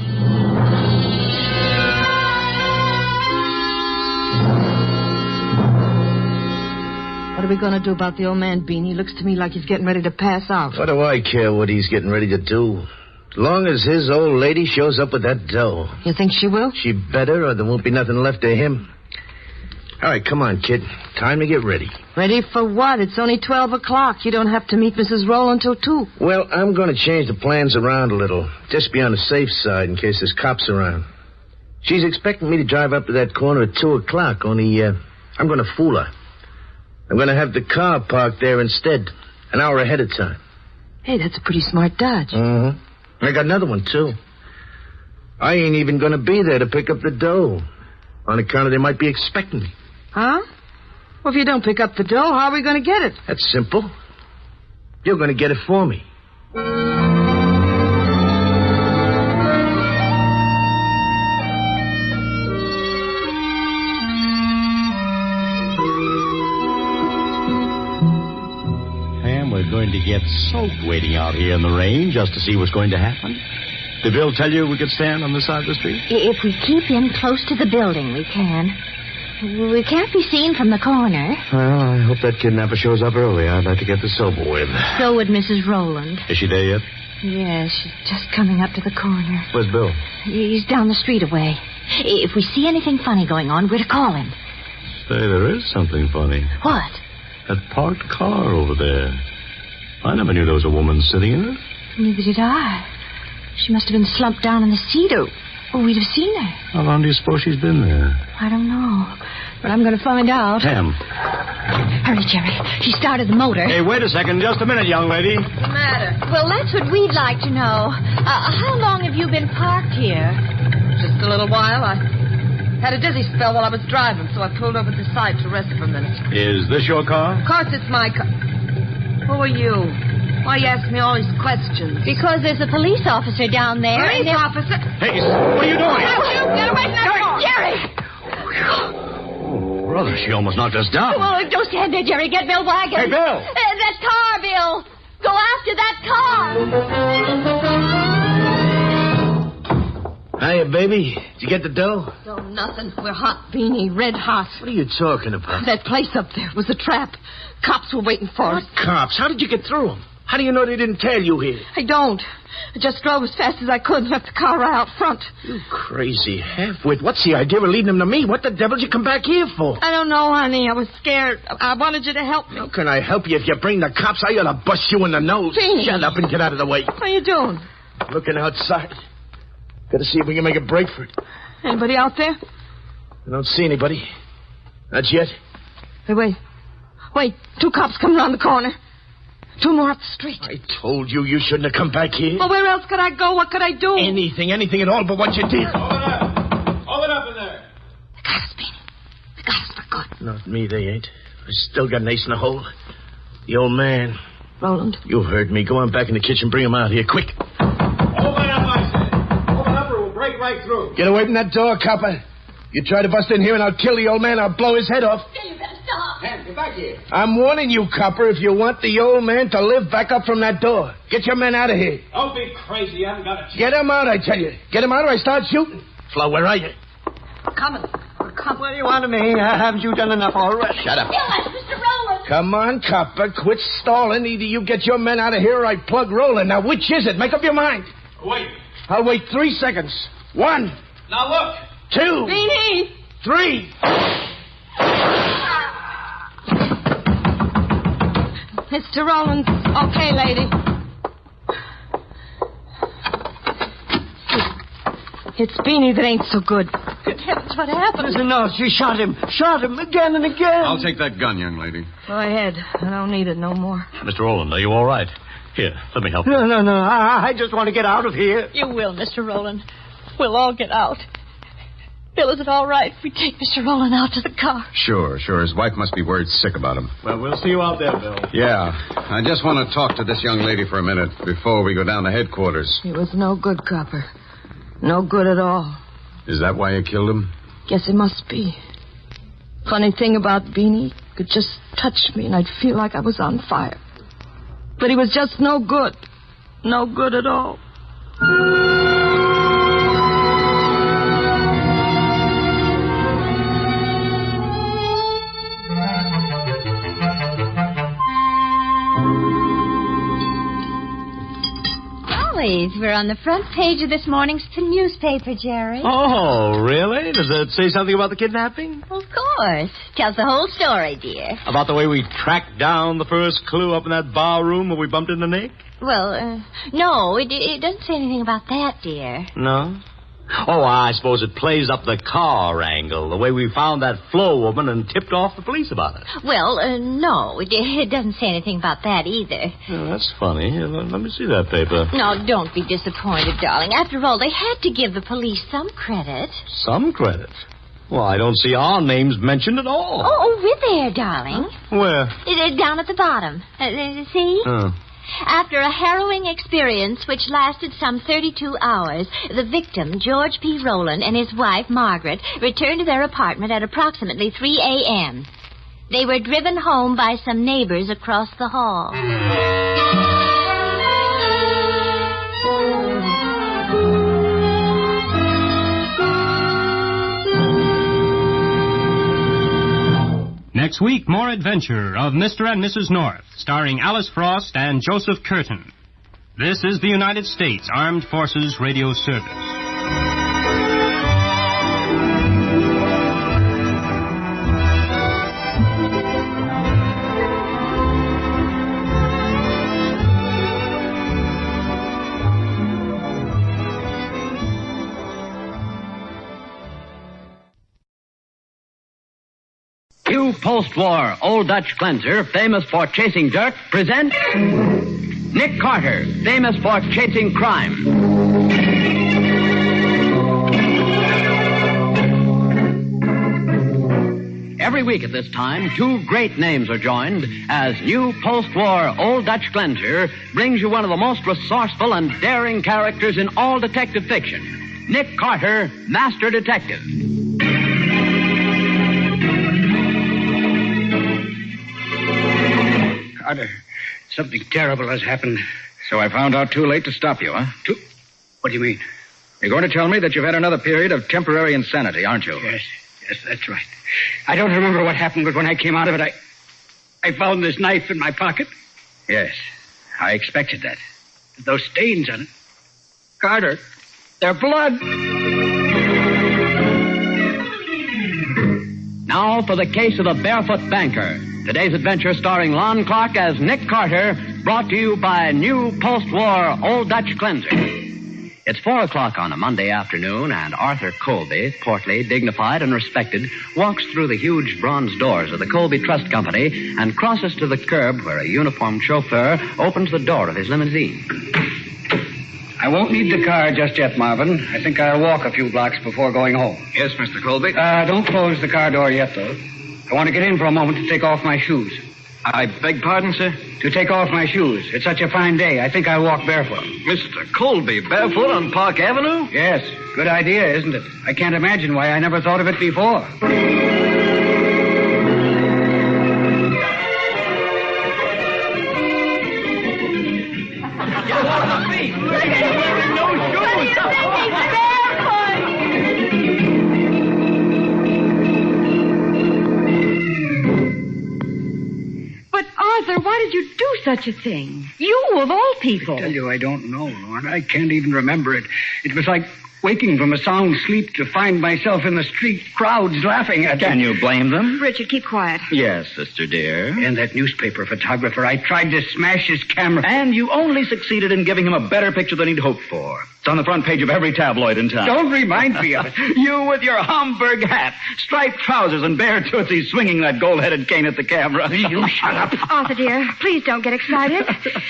What are we going to do about the old man, Beanie? He looks to me like he's getting ready to pass out. What do I care what he's getting ready to do? As long as his old lady shows up with that dough. You think she will? She better, or there won't be nothing left of him. All right, come on, kid. Time to get ready. Ready for what? It's only 12 o'clock. You don't have to meet Mrs. Rowland till 2. Well, I'm going to change the plans around a little. Just be on the safe side in case there's cops around. She's expecting me to drive up to that corner at 2 o'clock, only I'm going to fool her. I'm going to have the car parked there instead, an hour ahead of time. Hey, that's a pretty smart dodge. Mm-hmm. I got another one, too. I ain't even going to be there to pick up the dough, on account of they might be expecting me. Huh? Well, if you don't pick up the dough, how are we going to get it? That's simple. You're going to get it for me. We're going to get soaked waiting out here in the rain just to see what's going to happen. Did Bill tell you we could stand on this side of the street? If we keep in close to the building, we can. We can't be seen from the corner. Well, I hope that kidnapper shows up early. I'd like to get this over with. So would Mrs. Rowland. Is she there yet? Yes, she's just coming up to the corner. Where's Bill? He's down the street away. If we see anything funny going on, we're to call him. Say, there is something funny. What? That parked car over there. I never knew there was a woman sitting in it. Neither did I. She must have been slumped down in the seat, or we'd have seen her. How long do you suppose she's been there? I don't know, but I'm going to find out. Ham. Hurry, Jerry. She started the motor. Hey, wait a second. Just a minute, young lady. What's the matter? Well, that's what we'd like to know. How long have you been parked here? Just a little while. I had a dizzy spell while I was driving, so I pulled over to the side to rest for a minute. Is this your car? Of course it's my car. Who are you? Why you ask me all these questions? Because there's a police officer down there. Police officer? Hey, what are you doing? Get away from that car! Jerry! Oh, brother, she almost knocked us down. Well, don't stand there, Jerry. Get Bill Wagon. Hey, Bill! That car, Bill! Go after that car! Hiya, baby. Did you get the dough? No, nothing. We're hot, Beanie. Red hot. What are you talking about? That place up there was a trap. Cops were waiting for us. Cops? How did you get through them? How do you know they didn't tail you here? I don't. I just drove as fast as I could and left the car right out front. You crazy half-wit. What's the idea of leading them to me? What the devil did you come back here for? I don't know, honey. I was scared. I wanted you to help me. How can I help you if you bring the cops? I ought to bust you in the nose. Beanie. Shut up and get out of the way. What are you doing? Looking outside. Got to see if we can make a break for it. Anybody out there? I don't see anybody. Not yet. Hey, wait. Wait. 2 cops coming around the corner. 2 more up the street. I told you you shouldn't have come back here. Well, where else could I go? What could I do? Anything at all but what you did. Hold it up in there. They got us, Beanie. They got us for good. Not me, they ain't. I still got an ace in the hole. The old man. Rowland. You heard me. Go on back in the kitchen. Bring him out here, quick. Open up, I said. Open up or we'll break right through. Get away from that door, copper. You try to bust in here and I'll kill the old man. I'll blow his head off. You better stop. Ham, get back here. I'm warning you, copper, if you want the old man to live back up from that door. Get your men out of here. Don't be crazy. You haven't got a chance. Get him out, I tell you. Get him out or I start shooting. Flo, where are you? Coming. What do you want of me? Haven't you done enough already? Shut up. Kill us, Mr. Rowland. Come on, copper. Quit stalling. Either you get your men out of here or I plug Roland. Now, which is it? Make up your mind. Wait. I'll wait 3 seconds. 1. Now look. 2. Beanie! 3. Mr. Rollins. Okay, lady. It's Beanie that ain't so good. Good heavens, what happened? Listen, no, she shot him. Shot him again and again. I'll take that gun, young lady. Go ahead. I don't need it no more. Mr. Roland, are you all right? Here, let me help you. No. I just want to get out of here. You will, Mr. Roland. We'll all get out. Bill, is it all right if we take Mr. Roland out to the car? Sure. His wife must be worried sick about him. Well, we'll see you out there, Bill. Yeah. I just want to talk to this young lady for a minute before we go down to headquarters. He was no good, Copper. No good at all. Is that why you killed him? Guess it must be. Funny thing about Beanie, he could just touch me and I'd feel like I was on fire. But he was just no good. No good at all. We're on the front page of this morning's newspaper, Jerry. Oh, really? Does it say something about the kidnapping? Of course. Tells the whole story, dear. About the way we tracked down the first clue up in that bar room where we bumped into Nick? Well, no, it doesn't say anything about that, dear. No? Oh, I suppose it plays up the car angle, the way we found that Flo woman and tipped off the police about it. Well, no, it doesn't say anything about that either. Oh, that's funny. Let me see that paper. No, don't be disappointed, darling. After all, they had to give the police some credit. Some credit? Well, I don't see our names mentioned at all. Oh, we're there, darling. Where? Down at the bottom. See? Oh. After a harrowing experience which lasted some 32 hours, the victim, George P. Rowland, and his wife, Margaret, returned to their apartment at approximately 3 a.m. They were driven home by some neighbors across the hall. Next week, more adventure of Mr. and Mrs. North, starring Alice Frost and Joseph Curtin. This is the United States Armed Forces Radio Service. New post-war Old Dutch cleanser, famous for chasing dirt, presents Nick Carter, famous for chasing crime. Every week at this time, two great names are joined as new post-war Old Dutch cleanser brings you one of the most resourceful and daring characters in all detective fiction, Nick Carter, Master Detective. Carter, something terrible has happened. So I found out too late to stop you, huh? What do you mean? You're going to tell me that you've had another period of temporary insanity, aren't you? Yes, that's right. I don't remember what happened, but when I came out of it, I found this knife in my pocket. Yes, I expected that. Those stains on it. Carter, they're blood. Now for the case of the Barefoot Banker. Today's adventure starring Lon Clark as Nick Carter, brought to you by new post-war Old Dutch cleanser. It's 4 o'clock on a Monday afternoon, and Arthur Colby, portly, dignified, and respected, walks through the huge bronze doors of the Colby Trust Company and crosses to the curb where a uniformed chauffeur opens the door of his limousine. I won't need the car just yet, Marvin. I think I'll walk a few blocks before going home. Yes, Mr. Colby. Don't close the car door yet, though. I want to get in for a moment to take off my shoes. I beg pardon, sir? To take off my shoes. It's such a fine day. I think I'll walk barefoot. Mr. Colby, barefoot on Park Avenue? Yes. Good idea, isn't it? I can't imagine why I never thought of it before. such a thing? You, of all people. I tell you, I don't know, Lorna. I can't even remember it. It was like waking from a sound sleep to find myself in the street, crowds laughing at me. Can you blame them? Richard, keep quiet. Yes, sister dear. And that newspaper photographer, I tried to smash his camera. And you only succeeded in giving him a better picture than he'd hoped for. It's on the front page of every tabloid in town. Don't remind me of it. You with your Homburg hat, striped trousers, and bare tootsies swinging that gold-headed cane at the camera. You shut up. Arthur, dear, please don't get excited.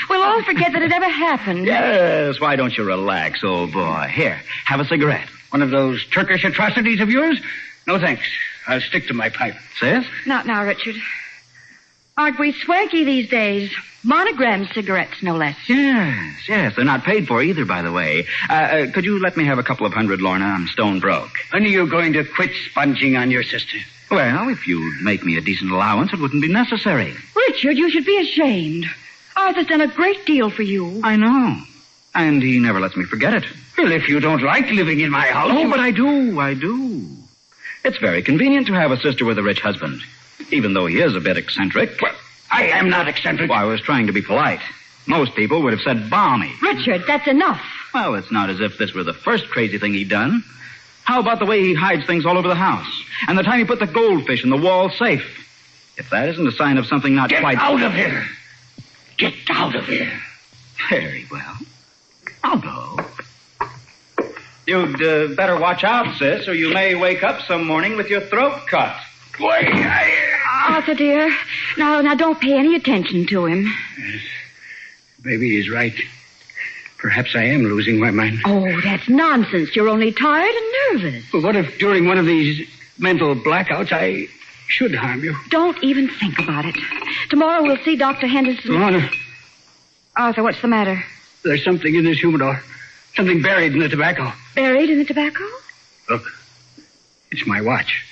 We'll all forget that it ever happened. Yes, why don't you relax, old boy? Here, have a cigarette. One of those Turkish atrocities of yours? No, thanks. I'll stick to my pipe. Sis? Not now, Richard. Aren't we swanky these days? Monogram cigarettes, no less. Yes. They're not paid for either, by the way. Could you let me have a couple of $100, Lorna? I'm stone broke. When are you going to quit sponging on your sister? Well, if you'd make me a decent allowance, it wouldn't be necessary. Richard, you should be ashamed. Arthur's done a great deal for you. I know. And he never lets me forget it. Well, if you don't like living in my house... Oh, but I do. It's very convenient to have a sister with a rich husband, even though he is a bit eccentric. Well, I am not eccentric. Well, I was trying to be polite. Most people would have said balmy. Richard, that's enough. Well, it's not as if this were the first crazy thing he'd done. How about the way he hides things all over the house? And the time he put the goldfish in the wall safe? If that isn't a sign of something not Get quite... out of here. Get out of here. Very well. I'll go. You'd better watch out, sis, or you may wake up some morning with your throat cut. Arthur, dear. Now, don't pay any attention to him. Yes. Maybe he's right. Perhaps I am losing my mind. Oh, that's nonsense. You're only tired and nervous. Well, what if during one of these mental blackouts I should harm you? Don't even think about it. Tomorrow we'll see Dr. Henderson. Lorna. Arthur, what's the matter? There's something in this humidor. Something buried in the tobacco. Buried in the tobacco? Look. It's my watch.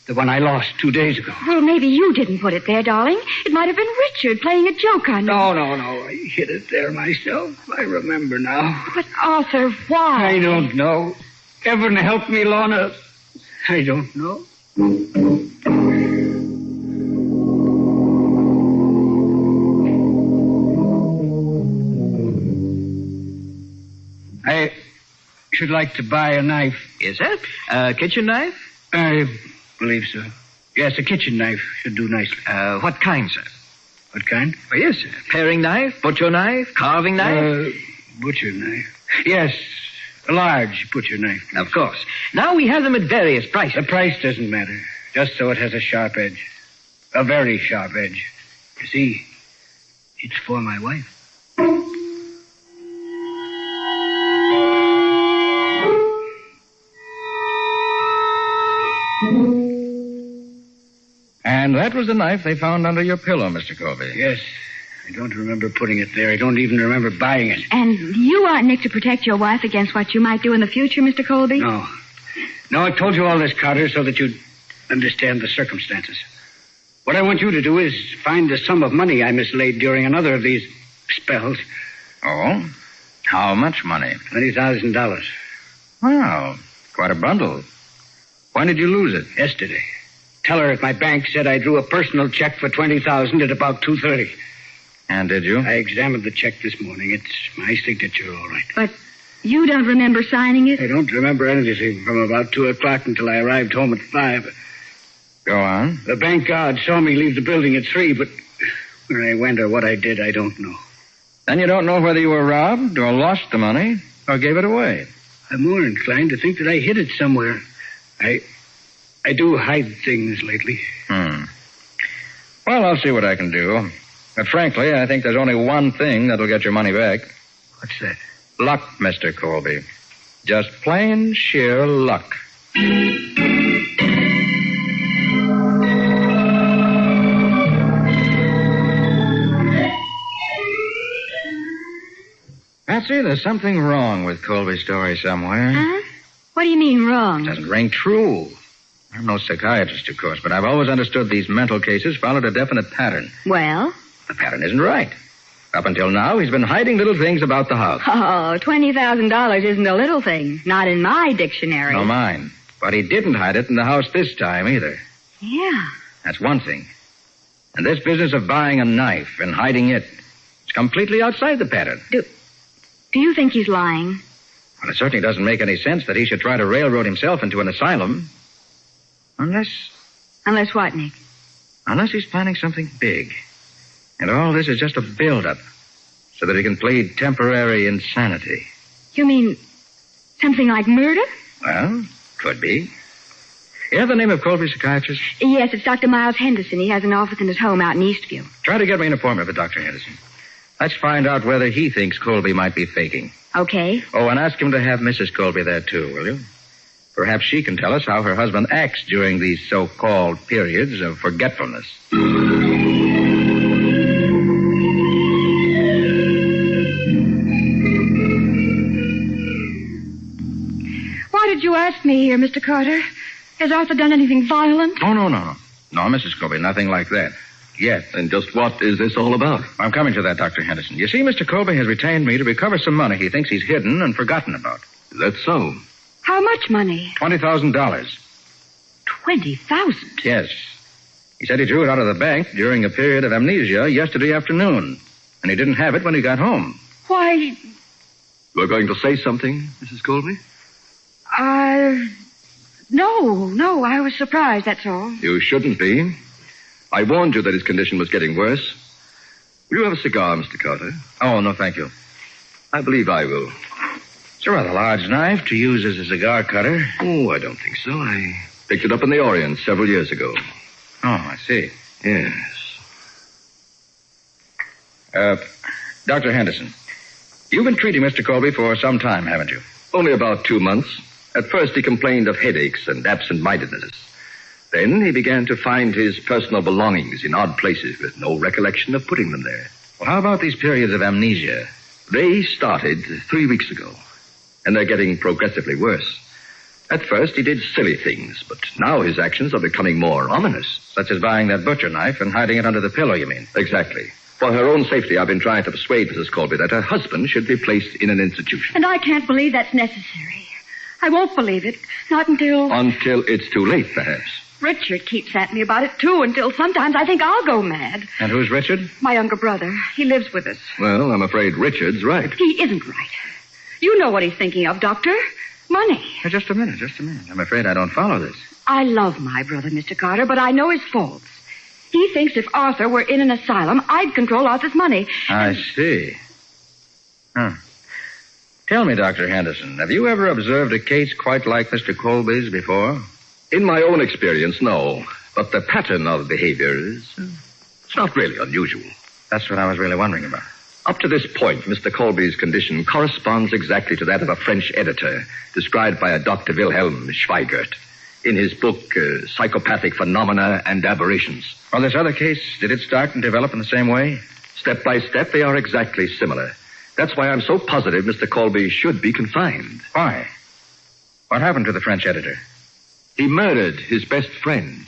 The one I lost 2 days ago. Well, maybe you didn't put it there, darling. It might have been Richard playing a joke on you. No. I hid it there myself. I remember now. But, Arthur, why? I don't know. Heaven help me, Lorna. I don't know. I should like to buy a knife. Is it? A kitchen knife? I believe so. Yes, a kitchen knife should do nicely. What kind, sir? What kind? Oh, yes, sir. Paring knife, butcher knife, carving knife? Butcher knife. Yes, a large butcher knife. Of course. Now we have them at various prices. The price doesn't matter. Just so it has a sharp edge. A very sharp edge. You see, it's for my wife. And that was the knife they found under your pillow, Mr. Colby. Yes. I don't remember putting it there. I don't even remember buying it. And you aren't Nick to protect your wife against what you might do in the future, Mr. Colby? No, I told you all this, Carter, so that you'd understand the circumstances. What I want you to do is find the sum of money I mislaid during another of these spells. Oh? How much money? $20,000. Wow, quite a bundle. When did you lose it? Yesterday. Teller at my bank said I drew a personal check for $20,000 at about 2:30. And did you? I examined the check this morning. It's my signature, all right. But you don't remember signing it? I don't remember anything from about 2 o'clock until I arrived home at 5. Go on. The bank guard saw me leave the building at 3, but where I went or what I did, I don't know. Then you don't know whether you were robbed or lost the money or gave it away. I'm more inclined to think that I hid it somewhere. I do hide things lately. Well, I'll see what I can do. But frankly, I think there's only one thing that'll get your money back. What's that? Luck, Mr. Colby. Just plain sheer luck. Patsy, there's something wrong with Colby's story somewhere. Huh? What do you mean wrong? It doesn't ring true. I'm no psychiatrist, of course, but I've always understood these mental cases followed a definite pattern. Well? The pattern isn't right. Up until now, he's been hiding little things about the house. Oh, $20,000 isn't a little thing. Not in my dictionary. No, mine. But he didn't hide it in the house this time, either. Yeah. That's one thing. And this business of buying a knife and hiding it, It's completely outside the pattern. Do you think he's lying? Well, it certainly doesn't make any sense that he should try to railroad himself into an asylum. Unless what, Nick? Unless he's planning something big. And all this is just a build-up so that he can plead temporary insanity. You mean something like murder? Well, could be. You have the name of Colby's psychiatrist? Yes, it's Dr. Miles Henderson. He has an office in his home out in Eastview. Try to get me an appointment with Dr. Henderson. Let's find out whether he thinks Colby might be faking. Okay. Oh, and ask him to have Mrs. Colby there, too, will you? Perhaps she can tell us how her husband acts during these so-called periods of forgetfulness. Why did you ask me here, Mr. Carter? Has Arthur done anything violent? Oh, no. No, Mrs. Colby, nothing like that. Yet. And just what is this all about? I'm coming to that, Dr. Henderson. You see, Mr. Colby has retained me to recover some money he thinks he's hidden and forgotten about. Is that so? How much money? $20,000. $20,000? Yes. He said he drew it out of the bank during a period of amnesia yesterday afternoon. And he didn't have it when he got home. Why... You're going to say something, Mrs. Colby? No, I was surprised, that's all. You shouldn't be. I warned you that his condition was getting worse. Will you have a cigar, Mr. Carter? Oh, no, thank you. I believe I will. It's a rather large knife to use as a cigar cutter. Oh, I don't think so. I picked it up in the Orient several years ago. Oh, I see. Yes. Dr. Henderson, you've been treating Mr. Colby for some time, haven't you? Only about 2 months. At first, he complained of headaches and absent-mindedness. Then he began to find his personal belongings in odd places with no recollection of putting them there. Well, how about these periods of amnesia? They started 3 weeks ago, and they're getting progressively worse. At first, he did silly things, but now his actions are becoming more ominous. Such as buying that butcher knife and hiding it under the pillow, you mean? Exactly. For her own safety, I've been trying to persuade Mrs. Colby that her husband should be placed in an institution. And I can't believe that's necessary. I won't believe it. Not until... Until it's too late, perhaps. Richard keeps at me about it, too, until sometimes I think I'll go mad. And who's Richard? My younger brother. He lives with us. Well, I'm afraid Richard's right. He isn't right. You know what he's thinking of, Doctor. Money. Just a minute. I'm afraid I don't follow this. I love my brother, Mr. Carter, but I know his faults. He thinks if Arthur were in an asylum, I'd control Arthur's money. I see. Tell me, Dr. Henderson, have you ever observed a case quite like Mr. Colby's before? In my own experience, no. But the pattern of behavior is... it's not really unusual. That's what I was really wondering about. Up to this point, Mr. Colby's condition corresponds exactly to that of a French editor, described by a Dr. Wilhelm Schweigert in his book, Psychopathic Phenomena and Aberrations. Well, this other case, did it start and develop in the same way? Step by step, they are exactly similar. That's why I'm so positive Mr. Colby should be confined. Why? What happened to the French editor? He murdered his best friend.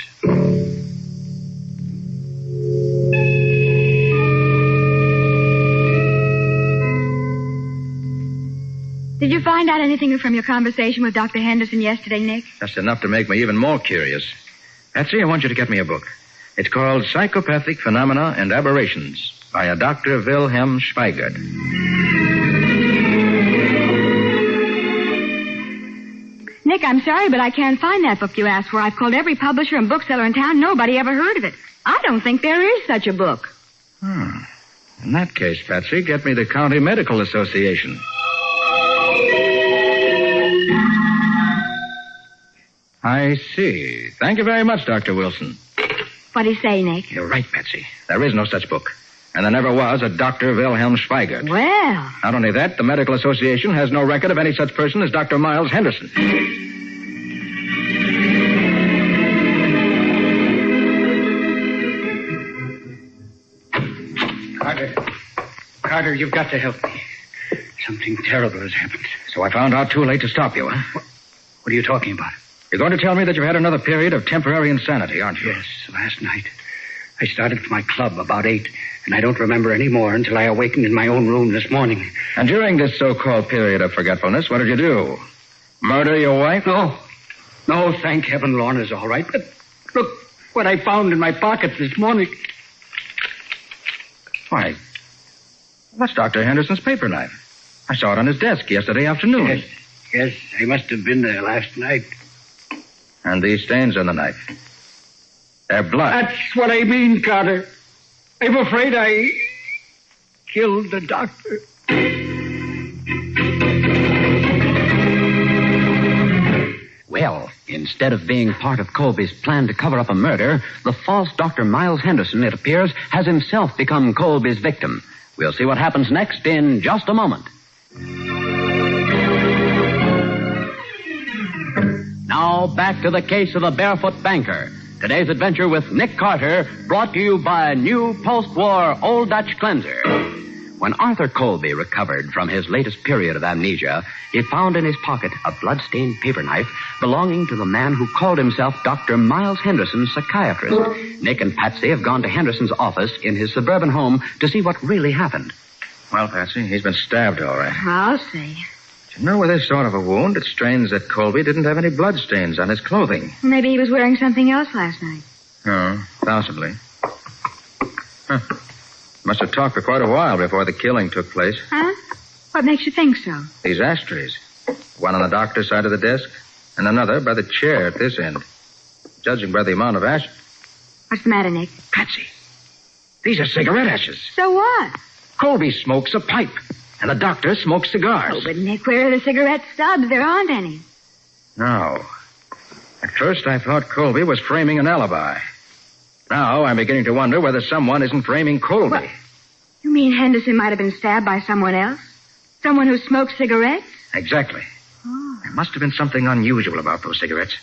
Did you find out anything from your conversation with Dr. Henderson yesterday, Nick? Just enough to make me even more curious. Patsy, I want you to get me a book. It's called Psychopathic Phenomena and Aberrations by a Dr. Wilhelm Schweigert. Nick, I'm sorry, but I can't find that book you asked for. I've called every publisher and bookseller in town. Nobody ever heard of it. I don't think there is such a book. In that case, Patsy, get me the County Medical Association. I see. Thank you very much, Dr. Wilson. What'd he say, Nick? You're right, Patsy. There is no such book. And there never was a Dr. Wilhelm Schweigert. Well. Not only that, the Medical Association has no record of any such person as Dr. Miles Henderson. Carter, you've got to help me. Something terrible has happened. So I found out too late to stop you, huh? What are you talking about? You're going to tell me that you've had another period of temporary insanity, aren't you? Yes, last night. I started for my club about 8, and I don't remember any more until I awakened in my own room this morning. And during this so-called period of forgetfulness, what did you do? Murder your wife? No, thank heaven Lorna's all right. But look what I found in my pockets this morning. Why, That's Dr. Henderson's paper knife. I saw it on his desk yesterday afternoon. Yes, I must have been there last night. And these stains on the knife. They're blood. That's what I mean, Carter. I'm afraid I killed the doctor. Well, instead of being part of Colby's plan to cover up a murder, the false Dr. Miles Henderson, it appears, has himself become Colby's victim. We'll see what happens next in just a moment. Now, back to the case of the barefoot banker. Today's adventure with Nick Carter, brought to you by new post-war Old Dutch cleanser. When Arthur Colby recovered from his latest period of amnesia, he found in his pocket a blood-stained paper knife belonging to the man who called himself Dr. Miles Henderson, psychiatrist. Nick and Patsy have gone to Henderson's office in his suburban home to see what really happened. Well, Patsy, he's been stabbed, all right. I'll see. You know, with this sort of a wound, it's strange that Colby didn't have any bloodstains on his clothing. Maybe he was wearing something else last night. Oh, possibly. Huh. Must have talked for quite a while before the killing took place. Huh? What makes you think so? These ashtrays. One on the doctor's side of the desk, and another by the chair at this end. Judging by the amount of ash... What's the matter, Nick? Patsy, these are cigarette ashes. So what? Colby smokes a pipe, and the doctor smokes cigars. Oh, but Nick, where are the cigarette stubs? There aren't any. No. At first, I thought Colby was framing an alibi. Now, I'm beginning to wonder whether someone isn't framing Colby. What? You mean Henderson might have been stabbed by someone else? Someone who smokes cigarettes? Exactly. Oh. There must have been something unusual about those cigarettes.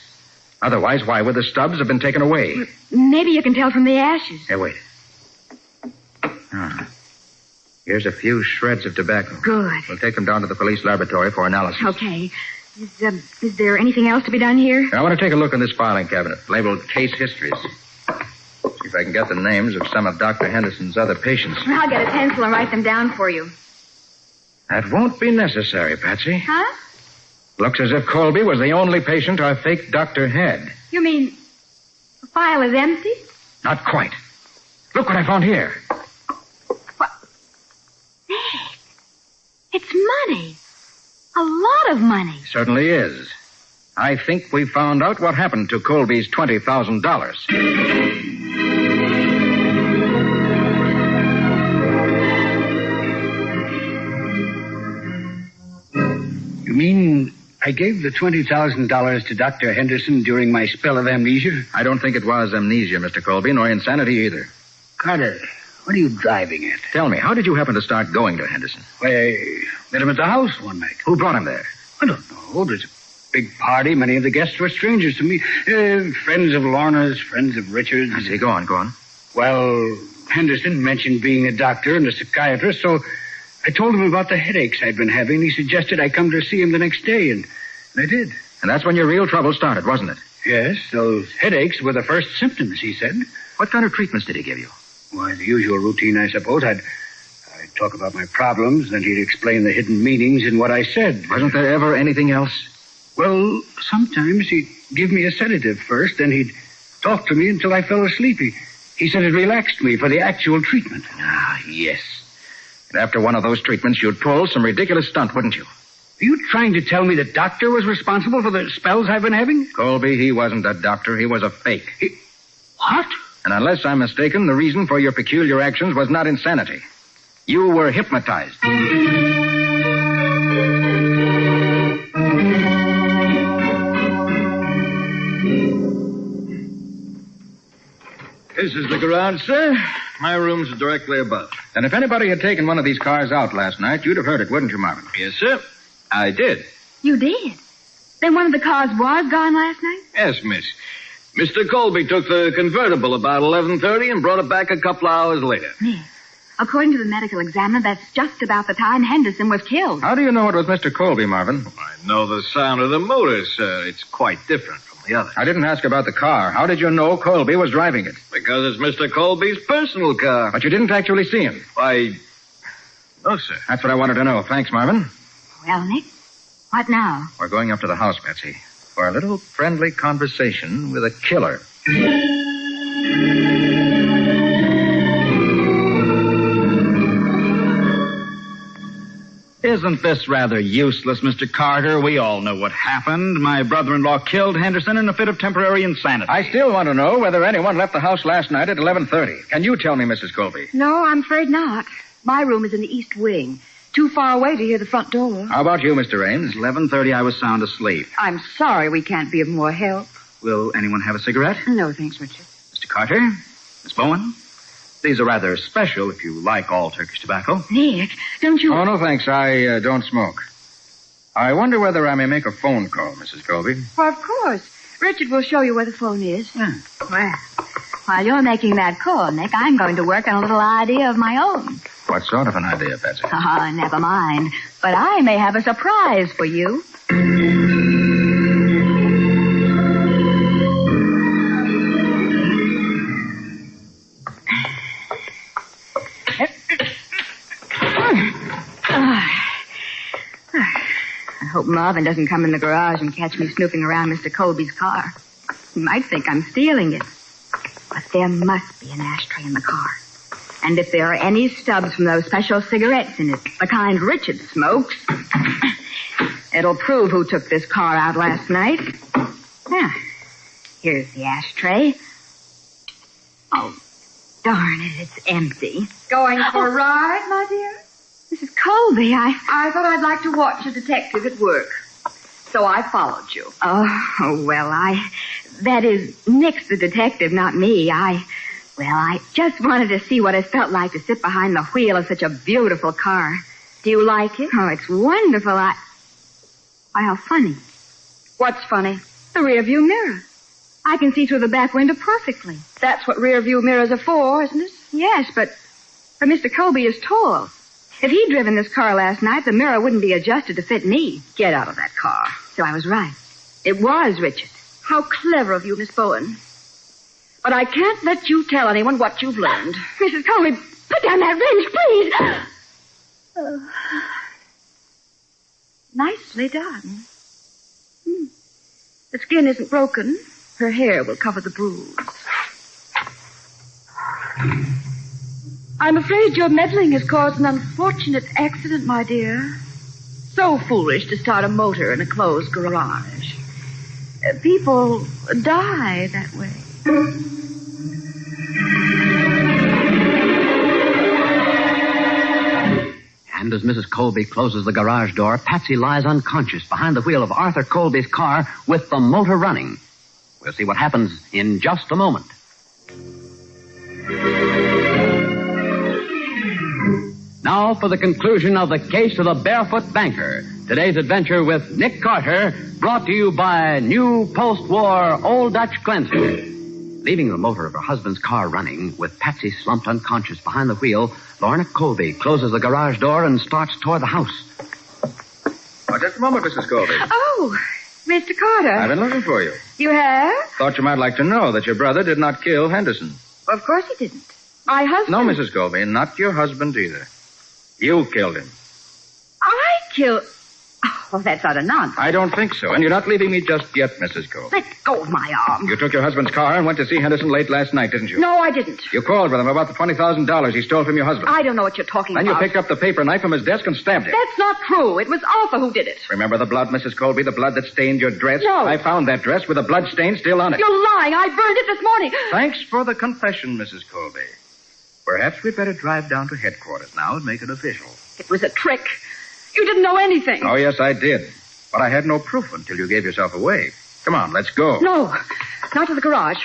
Otherwise, why would the stubs have been taken away? Maybe you can tell from the ashes. Here, wait. Here's a few shreds of tobacco. Good. We'll take them down to the police laboratory for analysis. Okay. Is there anything else to be done here? I want to take a look in this filing cabinet, labeled Case Histories. See if I can get the names of some of Dr. Henderson's other patients. I'll get a pencil and write them down for you. That won't be necessary, Patsy. Huh? Looks as if Colby was the only patient our fake doctor had. You mean the file is empty? Not quite. Look what I found here. What? Nick, it's money. A lot of money. Certainly is. I think we found out what happened to Colby's $20,000. You mean I gave the $20,000 to Dr. Henderson during my spell of amnesia? I don't think it was amnesia, Mr. Colby, nor insanity either. Carter, what are you driving at? Tell me, how did you happen to start going to Henderson? Why, I met him at the house one night. Who brought him there? I don't know. There's a big party. Many of the guests were strangers to me. Friends of Lorna's, friends of Richard's. I see. Go on. Well, Henderson mentioned being a doctor and a psychiatrist, so I told him about the headaches I'd been having. He suggested I come to see him the next day, and I did. And that's when your real trouble started, wasn't it? Yes, those headaches were the first symptoms, he said. What kind of treatments did he give you? Why, the usual routine, I suppose. I'd talk about my problems, then he'd explain the hidden meanings in what I said. Wasn't there ever anything else? Well, sometimes he'd give me a sedative first, then he'd talk to me until I fell asleep. He said it relaxed me for the actual treatment. Ah, yes. And after one of those treatments, you'd pull some ridiculous stunt, wouldn't you? Are you trying to tell me the doctor was responsible for the spells I've been having? Colby, he wasn't a doctor. He was a fake. What? And unless I'm mistaken, the reason for your peculiar actions was not insanity. You were hypnotized. This is the garage, sir. My room's directly above. And if anybody had taken one of these cars out last night, you'd have heard it, wouldn't you, Marvin? Yes, sir. I did. You did? Then one of the cars was gone last night? Yes, miss. Mr. Colby took the convertible about 11:30 and brought it back a couple of hours later. Yes. According to the medical examiner, that's just about the time Henderson was killed. How do you know it was Mr. Colby, Marvin? I know the sound of the motor, sir. It's quite different from the others. I didn't ask about the car. How did you know Colby was driving it? Because it's Mr. Colby's personal car. But you didn't actually see him. Why, no, sir. That's what I wanted to know. Thanks, Marvin. Well, Nick, what now? We're going up to the house, Patsy, for a little friendly conversation with a killer. isn't this rather useless, Mr. Carter? We all know what happened. My brother-in-law killed Henderson in a fit of temporary insanity. I still want to know whether anyone left the house last night at 11:30. Can you tell me, Mrs. Colby? No, I'm afraid not. My room is in the east wing. Too far away to hear the front door. How about you, Mr. Ames? 11:30, I was sound asleep. I'm sorry we can't be of more help. Will anyone have a cigarette? No, thanks, Richard. Mr. Carter? Miss Bowen? These are rather special if you like all Turkish tobacco. Nick, don't you... Oh, no, thanks. I don't smoke. I wonder whether I may make a phone call, Mrs. Colby. Well, of course. Richard will show you where the phone is. Well, while you're making that call, Nick, I'm going to work on a little idea of my own. What sort of an idea, Patsy? Ah, never mind. But I may have a surprise for you. I hope Marvin doesn't come in the garage and catch me snooping around Mr. Colby's car. He might think I'm stealing it. But there must be an ashtray in the car. And if there are any stubs from those special cigarettes in it, the kind Richard smokes, it'll prove who took this car out last night. Ah, here's the ashtray. Oh, darn it, it's empty. Going for a ride, my dear? Mrs. Colby, I thought I'd like to watch a detective at work. So I followed you. Oh, well, that is, Nick's the detective, not me. I just wanted to see what it felt like to sit behind the wheel of such a beautiful car. Do you like it? Oh, it's wonderful. Why, how funny. What's funny? The rear view mirror. I can see through the back window perfectly. That's what rear view mirrors are for, isn't it? Yes, but Mr. Colby is tall. If he'd driven this car last night, the mirror wouldn't be adjusted to fit me. Get out of that car. So I was right. It was Richard. How clever of you, Miss Bowen. But I can't let you tell anyone what you've learned. Mrs. Colby, put down that wrench, please. Nicely done. The skin isn't broken. Her hair will cover the bruise. I'm afraid your meddling has caused an unfortunate accident, my dear. So foolish to start a motor in a closed garage. People die that way. And as Mrs. Colby closes the garage door, Patsy lies unconscious behind the wheel of Arthur Colby's car with the motor running. We'll see what happens in just a moment. Now for the conclusion of the case of the Barefoot Banker. Today's adventure with Nick Carter, brought to you by new post-war Old Dutch Cleanser. Leaving the motor of her husband's car running, with Patsy slumped unconscious behind the wheel, Lorna Colby closes the garage door and starts toward the house. Oh, just a moment, Mrs. Colby. Oh, Mr. Carter. I've been looking for you. You have? Thought you might like to know that your brother did not kill Henderson. Well, of course he didn't. My husband... No, Mrs. Colby, not your husband either. You killed him. I killed... Oh, that's utter nonsense. I don't think so. And you're not leaving me just yet, Mrs. Colby. Let go of my arm. You took your husband's car and went to see Henderson late last night, didn't you? No, I didn't. You called with him about the $20,000 he stole from your husband. I don't know what you're talking Then about. you picked up the paper knife from his desk and stabbed him. That's not true. It was Arthur who did it. Remember the blood, Mrs. Colby? The blood that stained your dress? No. I found that dress with the blood stain still on it. You're lying. I burned it this morning. Thanks for the confession, Mrs. Colby. Perhaps we'd better drive down to headquarters now and make it official. It was a trick. You didn't know anything. Oh, yes, I did. But I had no proof until you gave yourself away. Come on, let's go. No, not to the garage.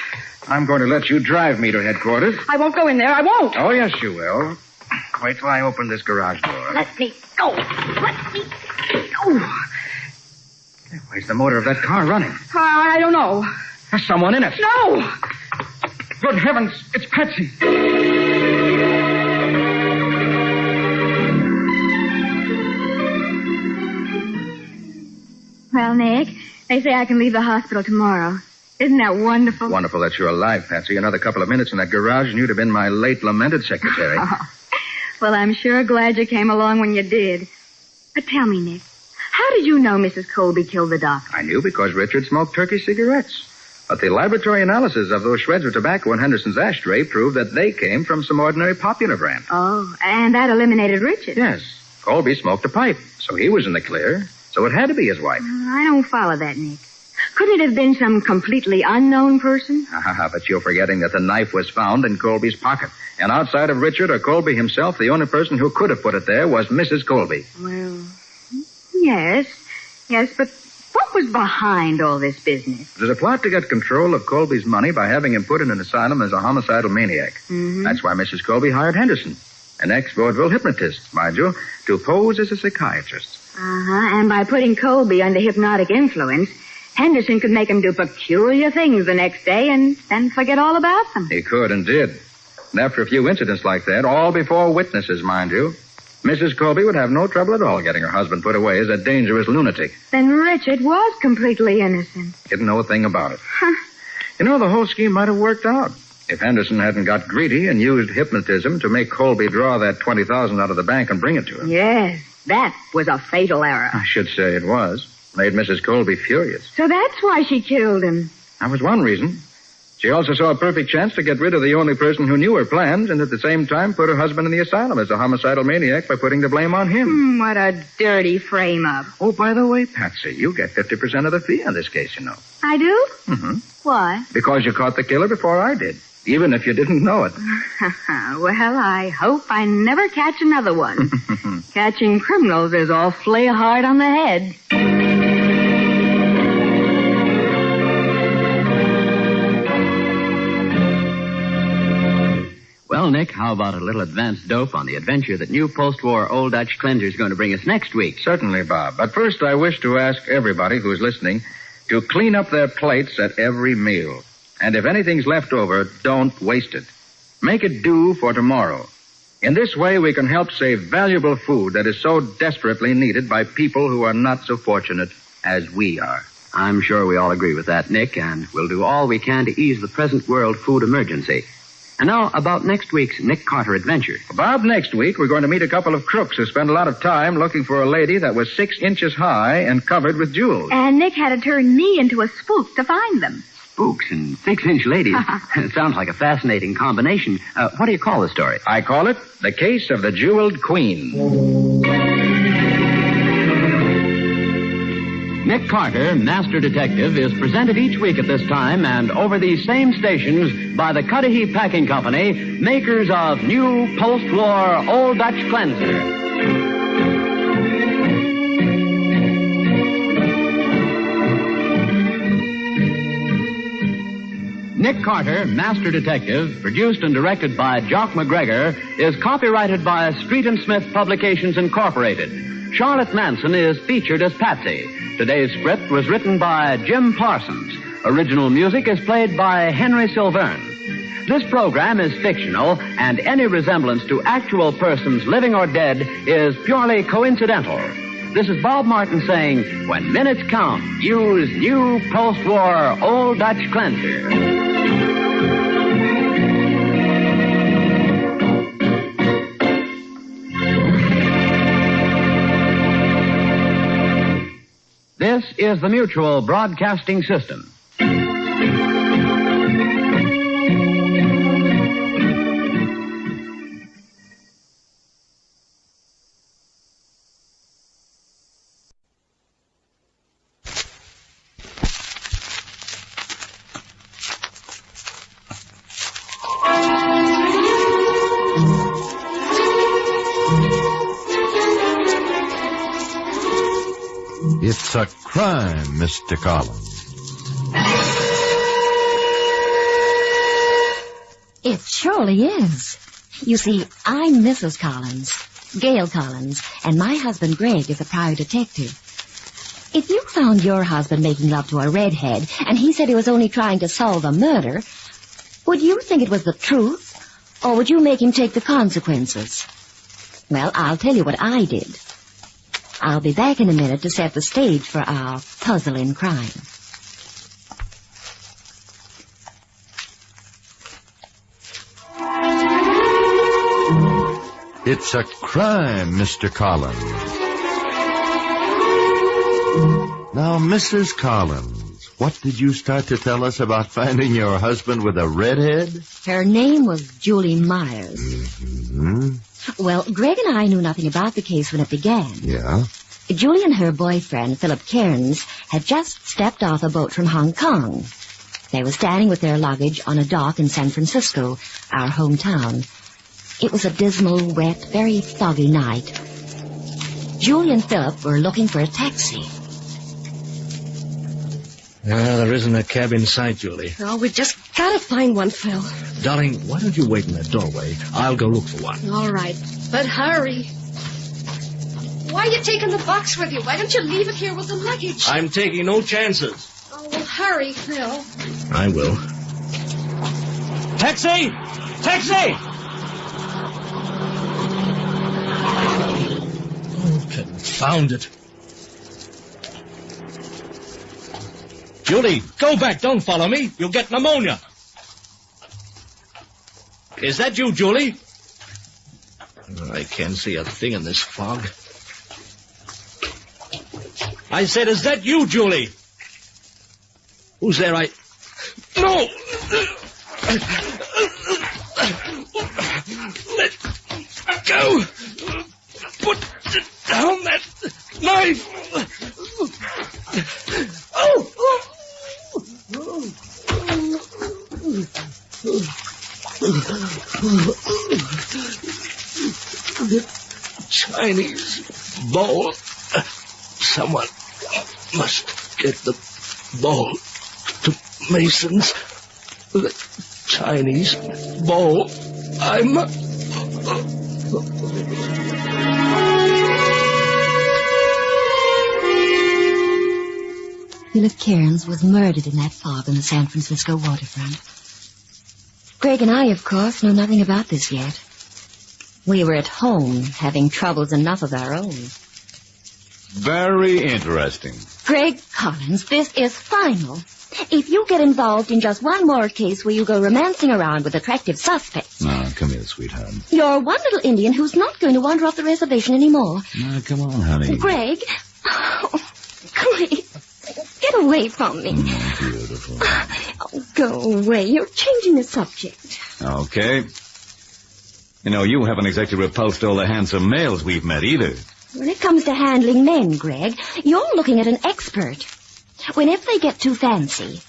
I'm going to let you drive me to headquarters. I won't go in there. I won't. Oh, yes, you will. Wait till I open this garage door. Let me go. Let me go. Where's the motor of that car running? I don't know. There's someone in it. No. Good heavens, it's Patsy. Well, Nick, they say I can leave the hospital tomorrow. Isn't that wonderful? Wonderful that you're alive, Patsy. Another couple of minutes in that garage and you'd have been my late lamented secretary. Oh. Well, I'm sure glad you came along when you did. But tell me, Nick, how did you know Mrs. Colby killed the doctor? I knew because Richard smoked Turkish cigarettes. But the laboratory analysis of those shreds of tobacco in Henderson's ashtray proved that they came from some ordinary popular brand. Oh, and that eliminated Richard. Yes. Colby smoked a pipe, so he was in the clear. So it had to be his wife. I don't follow that, Nick. Couldn't it have been some completely unknown person? But you're forgetting that the knife was found in Colby's pocket. And outside of Richard or Colby himself, the only person who could have put it there was Mrs. Colby. Well, yes, but what was behind all this business? There's a plot to get control of Colby's money by having him put in an asylum as a homicidal maniac. Mm-hmm. That's why Mrs. Colby hired Henderson, an ex-vaudeville hypnotist, mind you, to pose as a psychiatrist. And by putting Colby under hypnotic influence, Henderson could make him do peculiar things the next day and then forget all about them. He could and did. And after a few incidents like that, all before witnesses, mind you, Mrs. Colby would have no trouble at all getting her husband put away as a dangerous lunatic. Then Richard was completely innocent. Didn't know a thing about it. The whole scheme might have worked out if Henderson hadn't got greedy and used hypnotism to make Colby draw that $20,000 out of the bank and bring it to him. Yes, that was a fatal error. I should say it was. Made Mrs. Colby furious. So that's why she killed him. That was one reason. She also saw a perfect chance to get rid of the only person who knew her plans and at the same time put her husband in the asylum as a homicidal maniac by putting the blame on him. What a dirty frame-up. Oh, by the way, Patsy, you get 50% of the fee on this case, you know. I do? Mm-hmm. Why? Because you caught the killer before I did, even if you didn't know it. Well, I hope I never catch another one. Catching criminals is awfully hard on the head. Well, Nick, how about a little advance dope on the adventure that new post-war Old Dutch Cleanser is going to bring us next week? Certainly, Bob. But first, I wish to ask everybody who's listening to clean up their plates at every meal. And if anything's left over, don't waste it. Make it do for tomorrow. In this way, we can help save valuable food that is so desperately needed by people who are not so fortunate as we are. I'm sure we all agree with that, Nick, and we'll do all we can to ease the present world food emergency. And now, about next week's Nick Carter adventure. Bob, next week, we're going to meet a couple of crooks who spent a lot of time looking for a lady that was 6 inches high and covered with jewels. And Nick had to turn me into a spook to find them. Spooks and 6-inch ladies. It sounds like a fascinating combination. What do you call the story? I call it The Case of the Jeweled Queen. Nick Carter, Master Detective, is presented each week at this time and over these same stations by the Cudahy Packing Company, makers of new post-war Old Dutch Cleanser. Nick Carter, Master Detective, produced and directed by Jock McGregor, is copyrighted by Street & Smith Publications, Incorporated. Charlotte Manson is featured as Patsy. Today's script was written by Jim Parsons. Original music is played by Henry Silverne. This program is fictional, and any resemblance to actual persons, living or dead, is purely coincidental. This is Bob Martin saying, when minutes count, use new post-war Old Dutch Cleanser. This is the Mutual Broadcasting System. It's a crime, Mr. Collins. It surely is. You see, I'm Mrs. Collins, Gail Collins, and my husband Greg is a private detective. If you found your husband making love to a redhead, and he said he was only trying to solve a murder, would you think it was the truth, or would you make him take the consequences? Well, I'll tell you what I did. I'll be back in a minute to set the stage for our puzzle in crime. It's a crime, Mr. Collins. Now, Mrs. Collins, What did you start to tell us about finding your husband with a redhead? Her name was Julie Myers. Mm-hmm. Well, Greg and I knew nothing about the case when it began. Yeah? Julie and her boyfriend, Philip Cairns, had just stepped off a boat from Hong Kong. They were standing with their luggage on a dock in San Francisco, our hometown. It was a dismal, wet, very foggy night. Julie and Philip were looking for a taxi. There isn't a cab in sight, Julie. Oh, we just gotta find one, Phil. Darling, why don't you wait in that doorway? I'll go look for one. All right, but hurry. Why are you taking the box with you? Why don't you leave it here with the luggage? I'm taking no chances. Oh, well, hurry, Phil. I will. Taxi! Taxi! Oh, confound it. Julie, go back. Don't follow me. You'll get pneumonia. Is that you, Julie? I can't see a thing in this fog. I said, is that you, Julie? Who's there? No! Let go! Put down that knife! Oh! The Chinese bowl. Someone must get the bowl to Mason's. The Chinese bowl. Philip Cairns was murdered in that fog on the San Francisco waterfront. Greg and I, of course, know nothing about this yet. We were at home, having troubles enough of our own. Very interesting. Greg Collins, this is final. If you get involved in just one more case where you go romancing around with attractive suspects... Now, come here, sweetheart. You're one little Indian who's not going to wander off the reservation anymore. Now, come on, honey. Greg, please, get away from me. Beautiful. Oh, go away. You're changing the subject. Okay. You know, you haven't exactly repulsed all the handsome males we've met either. When it comes to handling men, Greg, you're looking at an expert. Whenever they get too fancy,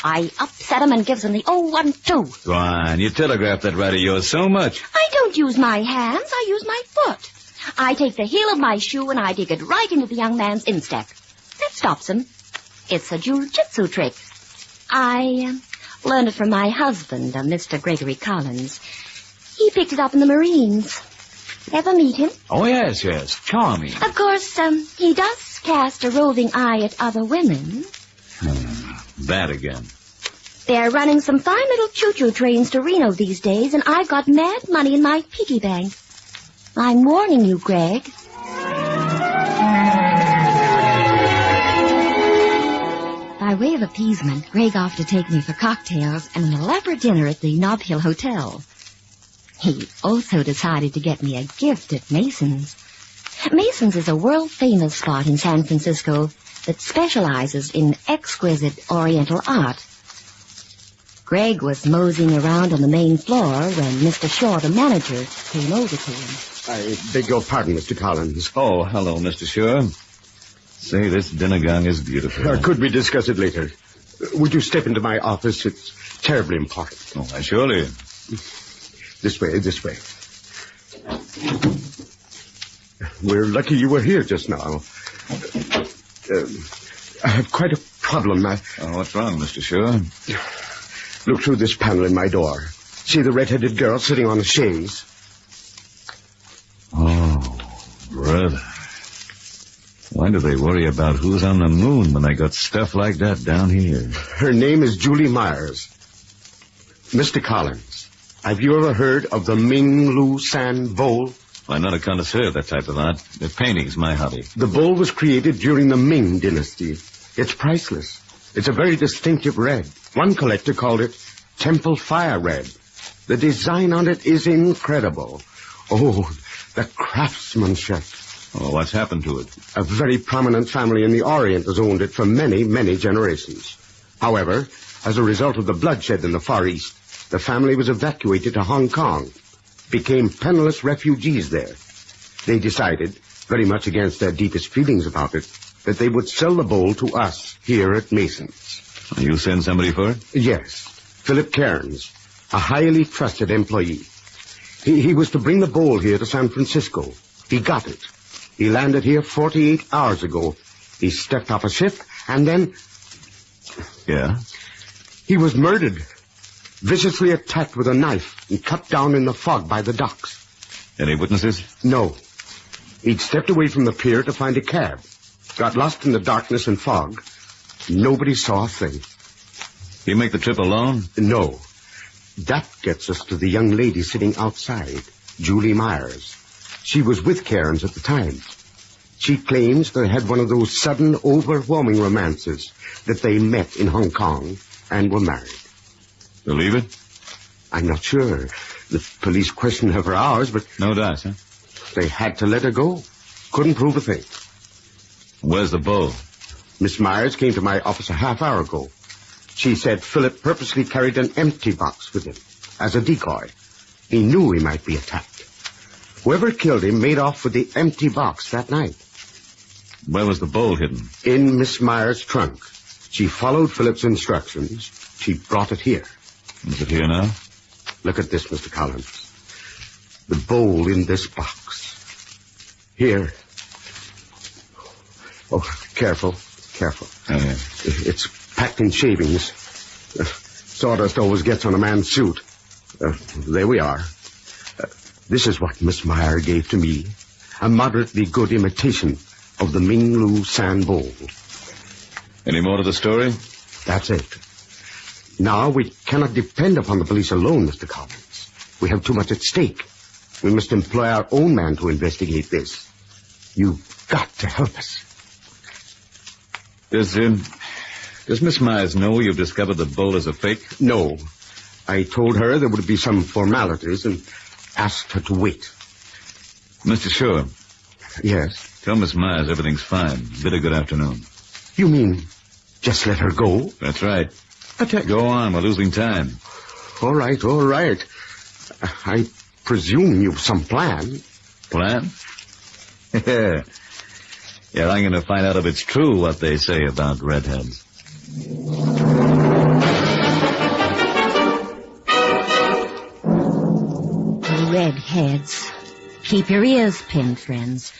I upset them and gives them the 0-1-2. Go on, you telegraph that right of yours so much. I don't use my hands, I use my foot. I take the heel of my shoe and I dig it right into the young man's instep. That stops him. It's a jiu-jitsu trick. I learned it from my husband, Mr. Gregory Collins. He picked it up in the Marines. Ever meet him? Oh, yes. Charming. Of course, he does cast a roving eye at other women. That again. They're running some fine little choo-choo trains to Reno these days, and I've got mad money in my piggy bank. I'm warning you, Greg. By way of appeasement, Greg offered to take me for cocktails and an elaborate dinner at the Nob Hill Hotel. He also decided to get me a gift at Mason's. Mason's is a world-famous spot in San Francisco that specializes in exquisite Oriental art. Greg was moseying around on the main floor when Mr. Shaw, the manager, came over to him. I beg your pardon, Mr. Collins. Oh, hello, Mr. Shaw. Say, this dinner gong is beautiful. Could we discuss it later? Would you step into my office? It's terribly important. Oh, surely. This way. We're lucky you were here just now. I have quite a problem. What's wrong, Mr. Shaw? Look through this panel in my door. See the red-headed girl sitting on the chaise? Oh, brother. Why do they worry about who's on the moon when they got stuff like that down here? Her name is Julie Myers. Mr. Collins, have you ever heard of the Ming Lu San bowl? I'm not a connoisseur of that type of art. The painting's my hobby. The bowl was created during the Ming dynasty. It's priceless. It's a very distinctive red. One collector called it Temple Fire Red. The design on it is incredible. Oh, the craftsmanship. Oh, what's happened to it? A very prominent family in the Orient has owned it for many, many generations. However, as a result of the bloodshed in the Far East, the family was evacuated to Hong Kong, became penniless refugees there. They decided, very much against their deepest feelings about it, that they would sell the bowl to us here at Mason's. You send somebody for it? Yes. Philip Cairns, a highly trusted employee. He was to bring the bowl here to San Francisco. He got it. He landed here 48 hours ago. He stepped off a ship, and then... Yeah? He was murdered. Viciously attacked with a knife and cut down in the fog by the docks. Any witnesses? No. He'd stepped away from the pier to find a cab. Got lost in the darkness and fog. Nobody saw a thing. You make the trip alone? No. That gets us to the young lady sitting outside, Julie Myers. She was with Cairns at the time. She claims they had one of those sudden, overwhelming romances that they met in Hong Kong and were married. Believe it? I'm not sure. The police questioned her for hours, but... No dice, huh? They had to let her go. Couldn't prove a thing. Where's the bowl? Miss Myers came to my office a half hour ago. She said Philip purposely carried an empty box with him as a decoy. He knew he might be attacked. Whoever killed him made off with the empty box that night. Where was the bowl hidden? In Miss Myers' trunk. She followed Philip's instructions. She brought it here. Is it here now? Look at this, Mr. Collins. The bowl in this box. Here. Oh, careful. Oh, yeah. It's packed in shavings. Sawdust always gets on a man's suit. There we are. This is what Miss Meyer gave to me. A moderately good imitation of the Ming Lu San bowl. Any more to the story? That's it. Now we cannot depend upon the police alone, Mr. Collins. We have too much at stake. We must employ our own man to investigate this. You've got to help us. Does Miss Myers know you've discovered the bowl is a fake? No. I told her there would be some formalities and asked her to wait. Mr. Shore. Yes? Tell Miss Myers everything's fine. Bid her good afternoon. You mean just let her go? That's right. Go on. We're losing time. All right. I presume you've some plan. Plan? Yeah, I'm going to find out if it's true what they say about redheads. Redheads. Keep your ears pinned, friends.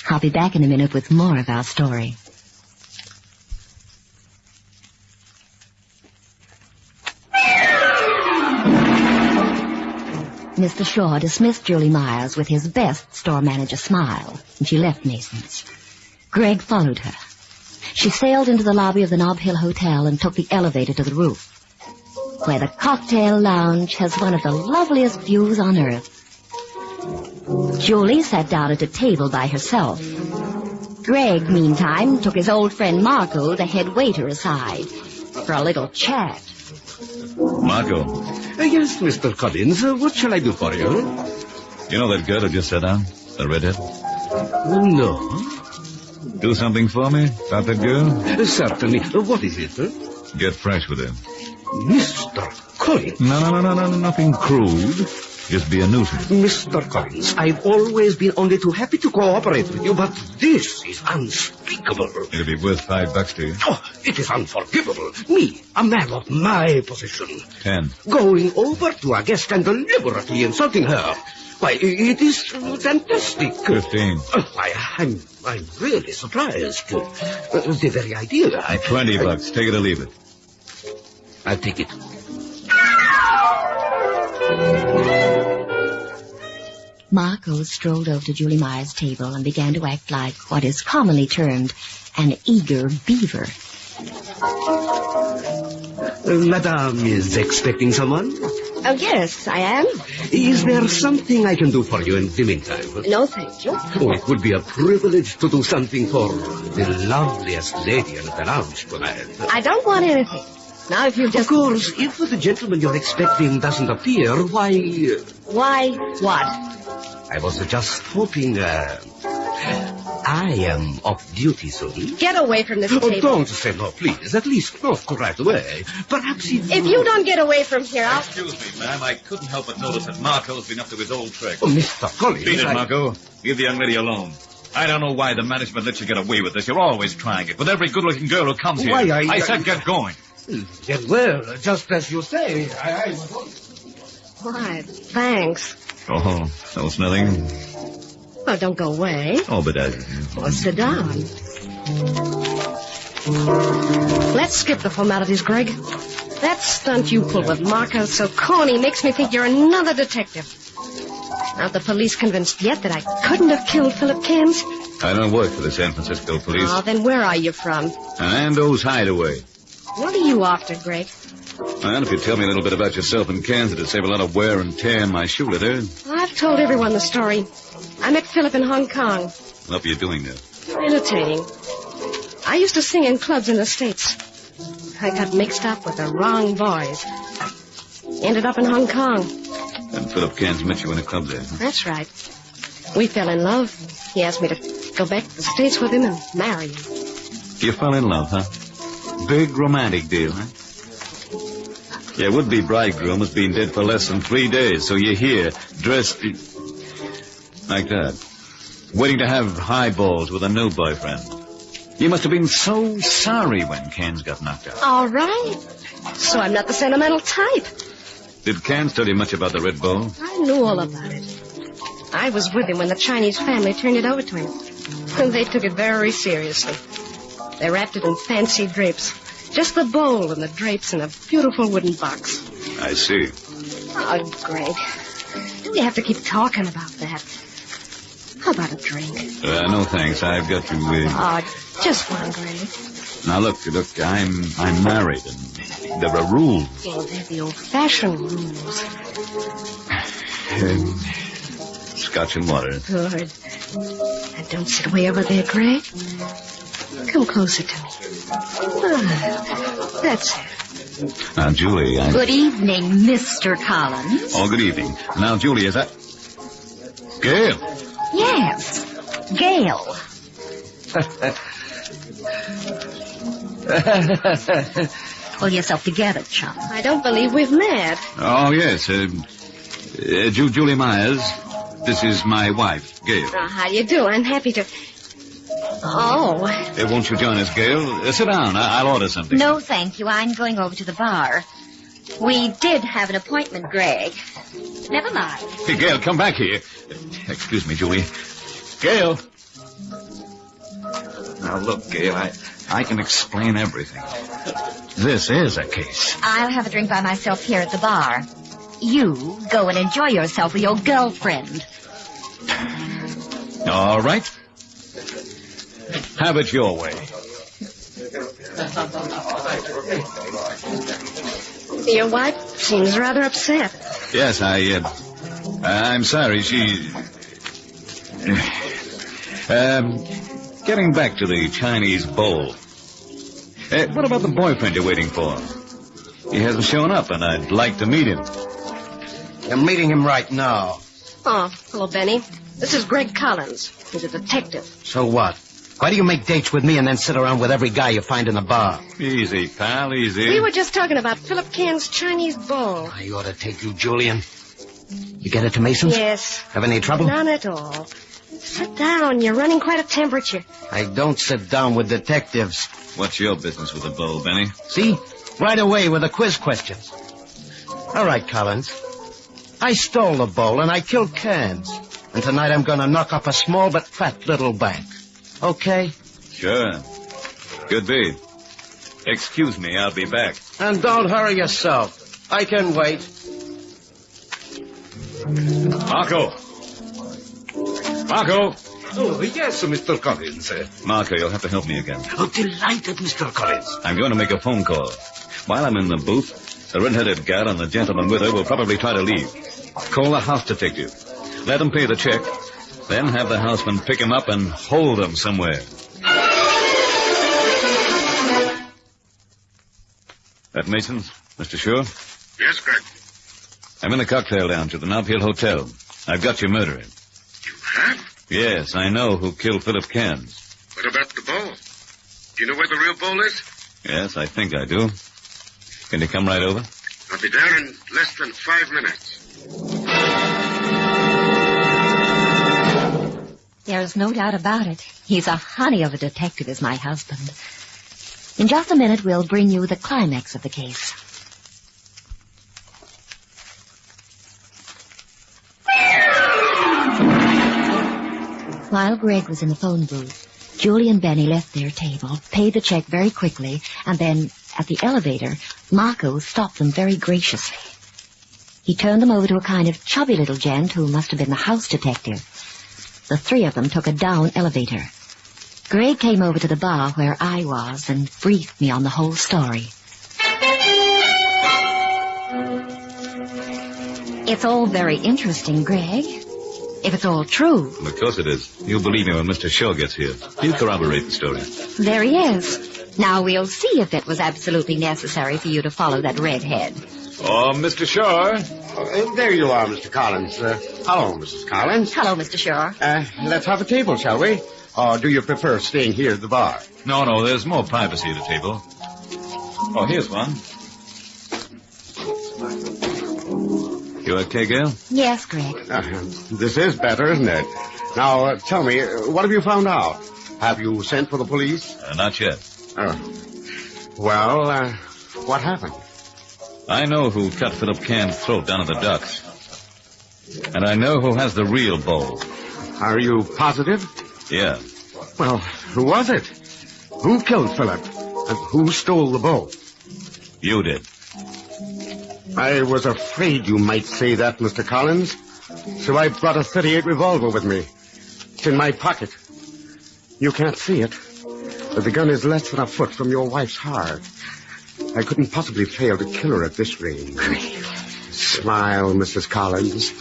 I'll be back in a minute with more of our story. Mr. Shaw dismissed Julie Myers with his best store manager smile, and she left Mason's. Greg followed her. She sailed into the lobby of the Nob Hill Hotel and took the elevator to the roof, where the cocktail lounge has one of the loveliest views on earth. Julie sat down at a table by herself. Greg, meantime, took his old friend Marco, the head waiter, aside for a little chat. Marco. Yes, Mr. Collins. What shall I do for you? You know that girl who just sat down? The redhead? No. Do something for me about that girl? Certainly. What is it? Get fresh with her. Mr. Collins. No, nothing crude. Just be a nuisance. Mr. Collins, I've always been only too happy to cooperate with you, but this is unspeakable. It'll be worth $5 to you. Oh, it is unforgivable. Me, a man of my position. 10. Going over to a guest and deliberately insulting her. Why, it is fantastic. 15. I'm really surprised. The very idea. $20. Take it or leave it. I'll take it. Marco strolled over to Julie Myers' table and began to act like what is commonly termed an eager beaver. Madame is expecting someone? Oh, yes, I am. Is there something I can do for you in the meantime? No, thank you. Oh, it would be a privilege to do something for the loveliest lady in the lounge tonight. I don't want anything. Now, if you just... Of course, if the gentleman you're expecting doesn't appear, why... Why what? I was just hoping, I am off duty, Sylvie. Get away from this table. Don't say no, please. At least not right away. Perhaps If you don't get away from here, I'll... Excuse me, ma'am. I couldn't help but notice that Marco's been up to his old trick. Oh, Mr. Collins. Beat it, Marco. Leave the young lady alone. I don't know why the management lets you get away with this. You're always trying it. With every good-looking girl who comes here. Why, I said get going. Yes, well, just as you say. Why, thanks. Oh, that was nothing. Oh, don't go away. Oh, but Well, sit down. Let's skip the formalities, Greg. That stunt you pulled with Marco so corny makes me think you're another detective. Aren't the police convinced yet that I couldn't have killed Philip Cairns? I don't work for the San Francisco police. Oh, then where are you from? Nando's Hideaway. What are you after, Greg? And if you tell me a little bit about yourself in Kansas, it'd save a lot of wear and tear in my shoe leather. I've told everyone the story. I met Philip in Hong Kong. What are you doing there? Entertaining. I used to sing in clubs in the States. I got mixed up with the wrong boys. Ended up in Hong Kong. And Philip Cairns met you in a club there. Huh? That's right. We fell in love. He asked me to go back to the States with him and marry him. You fell in love, huh? Big romantic deal, huh? Your would-be bridegroom has been dead for less than 3 days, so you're here, dressed like that, waiting to have highballs with a new boyfriend. You must have been so sorry when Cairns got knocked out. All right. So I'm not the sentimental type. Did Cairns tell you much about the Red Bull? I knew all about it. I was with him when the Chinese family turned it over to him. And they took it very seriously. They wrapped it in fancy drapes. Just the bowl and the drapes in a beautiful wooden box. I see. Oh, Greg. Do we have to keep talking about that? How about a drink? No, thanks. I've got to... Oh, just one, Greg. Now, look, I'm married, and there are rules. Oh, they're the old-fashioned rules. Scotch and water. Good. And don't sit way over there, Greg. Come closer to me. Ah, that's it. Now, Julie, Good evening, Mr. Collins. Oh, good evening. Now, Julie, is that... Gail? Yes, Gail. Pull yourself together, chum. I don't believe we've met. Oh, yes. Julie Myers. This is my wife, Gail. How do you do? I'm happy to... Oh. Won't you join us, Gail? Sit down. I'll order something. No, thank you. I'm going over to the bar. We did have an appointment, Greg. Never mind. Hey, Gail, come back here. Excuse me, Julie. Gail. Now, look, Gail, I can explain everything. This is a case. I'll have a drink by myself here at the bar. You go and enjoy yourself with your girlfriend. All right. Have it your way. Your wife seems rather upset. Yes, I'm sorry. She... Getting back to the Chinese bowl. What about the boyfriend you're waiting for? He hasn't shown up, and I'd like to meet him. You're meeting him right now. Oh, hello, Benny. This is Greg Collins. He's a detective. So what? Why do you make dates with me and then sit around with every guy you find in the bar? Easy, pal, easy. We were just talking about Philip Cairns' Chinese bowl. I ought to take you, Julian. You get it to Mason's? Yes. Have any trouble? None at all. Sit down. You're running quite a temperature. I don't sit down with detectives. What's your business with the bowl, Benny? See? Right away with the quiz questions. All right, Collins. I stole the bowl and I killed Cairns. And tonight I'm going to knock up a small but fat little bank. Okay? Sure. Could be. Excuse me, I'll be back. And don't hurry yourself. I can wait. Marco! Marco! Oh, yes, Mr. Collins. Marco, you'll have to help me again. Oh, delighted, Mr. Collins. I'm going to make a phone call. While I'm in the booth, the red-headed gal and the gentleman with her will probably try to leave. Call the house detective. Let him pay the check. Then have the houseman pick him up and hold him somewhere. That Mason's? Mr. Shore? Yes, Greg. I'm in the cocktail lounge at the Nob Hill Hotel. I've got your murderer. You have? Yes, I know who killed Philip Cairns. What about the bowl? Do you know where the real bowl is? Yes, I think I do. Can you come right over? I'll be there in less than 5 minutes. There's no doubt about it. He's a honey of a detective, is my husband. In just a minute, we'll bring you the climax of the case. While Greg was in the phone booth, Julie and Benny left their table, paid the check very quickly, and then, at the elevator, Marco stopped them very graciously. He turned them over to a kind of chubby little gent who must have been the house detective. The three of them took a down elevator. Greg came over to the bar where I was and briefed me on the whole story. It's all very interesting, Greg. If it's all true. Of course it is. You'll believe me when Mr. Shaw gets here. He'll corroborate the story. There he is. Now we'll see if it was absolutely necessary for you to follow that redhead. Oh, Mr. Shaw. There you are, Mr. Collins. Hello, Mrs. Collins. Hello, Mr. Shaw. Let's have a table, shall we? Or do you prefer staying here at the bar? No, there's more privacy at a table. Oh, here's one. You okay, Gail? Yes, Greg. This is better, isn't it? Now, tell me, what have you found out? Have you sent for the police? Not yet. Well, what happened? I know who cut Philip Cairns' throat down at the docks. And I know who has the real bowl. Are you positive? Yeah. Well, who was it? Who killed Philip? And who stole the bowl? You did. I was afraid you might say that, Mr. Collins. So I brought a .38 revolver with me. It's in my pocket. You can't see it, but the gun is less than a foot from your wife's heart. I couldn't possibly fail to kill her at this range. Smile, Mrs. Collins.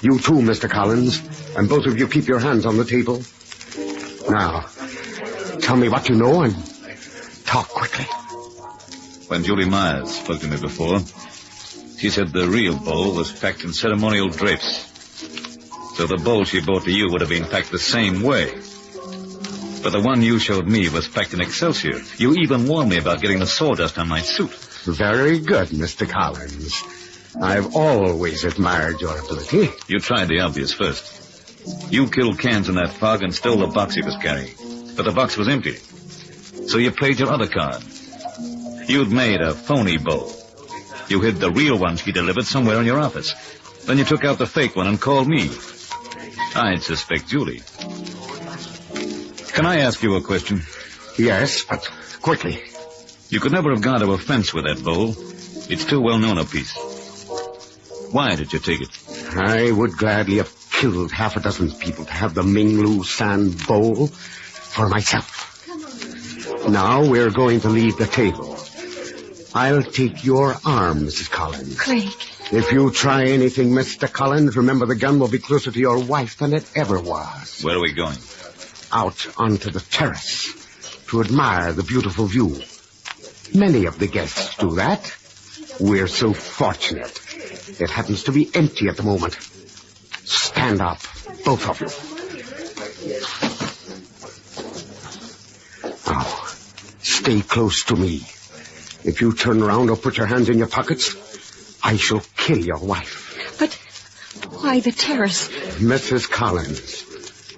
You too, Mr. Collins. And both of you keep your hands on the table. Now, tell me what you know and talk quickly. When Julie Myers spoke to me before, she said the real bowl was packed in ceremonial drapes. So the bowl she brought to you would have been packed the same way. But the one you showed me was packed in Excelsior. You even warned me about getting the sawdust on my suit. Very good, Mr. Collins. I've always admired your ability. You tried the obvious first. You killed Cairns in that fog and stole the box he was carrying. But the box was empty. So you played your other card. You'd made a phony bowl. You hid the real one she delivered somewhere in your office. Then you took out the fake one and called me. I'd suspect Julie. Can I ask you a question? Yes, but quickly. You could never have gone to a fence with that bowl. It's too well known a piece. Why did you take it? I would gladly have killed half a dozen people to have the Minglu Sand bowl for myself. Now we're going to leave the table. I'll take your arm, Mrs. Collins. Craig. If you try anything, Mr. Collins, remember the gun will be closer to your wife than it ever was. Where are we going? Out onto the terrace to admire the beautiful view. Many of the guests do that. We're so fortunate. It happens to be empty at the moment. Stand up, both of you. Now, stay close to me. If you turn around or put your hands in your pockets, I shall kill your wife. But why the terrace? Mrs. Collins,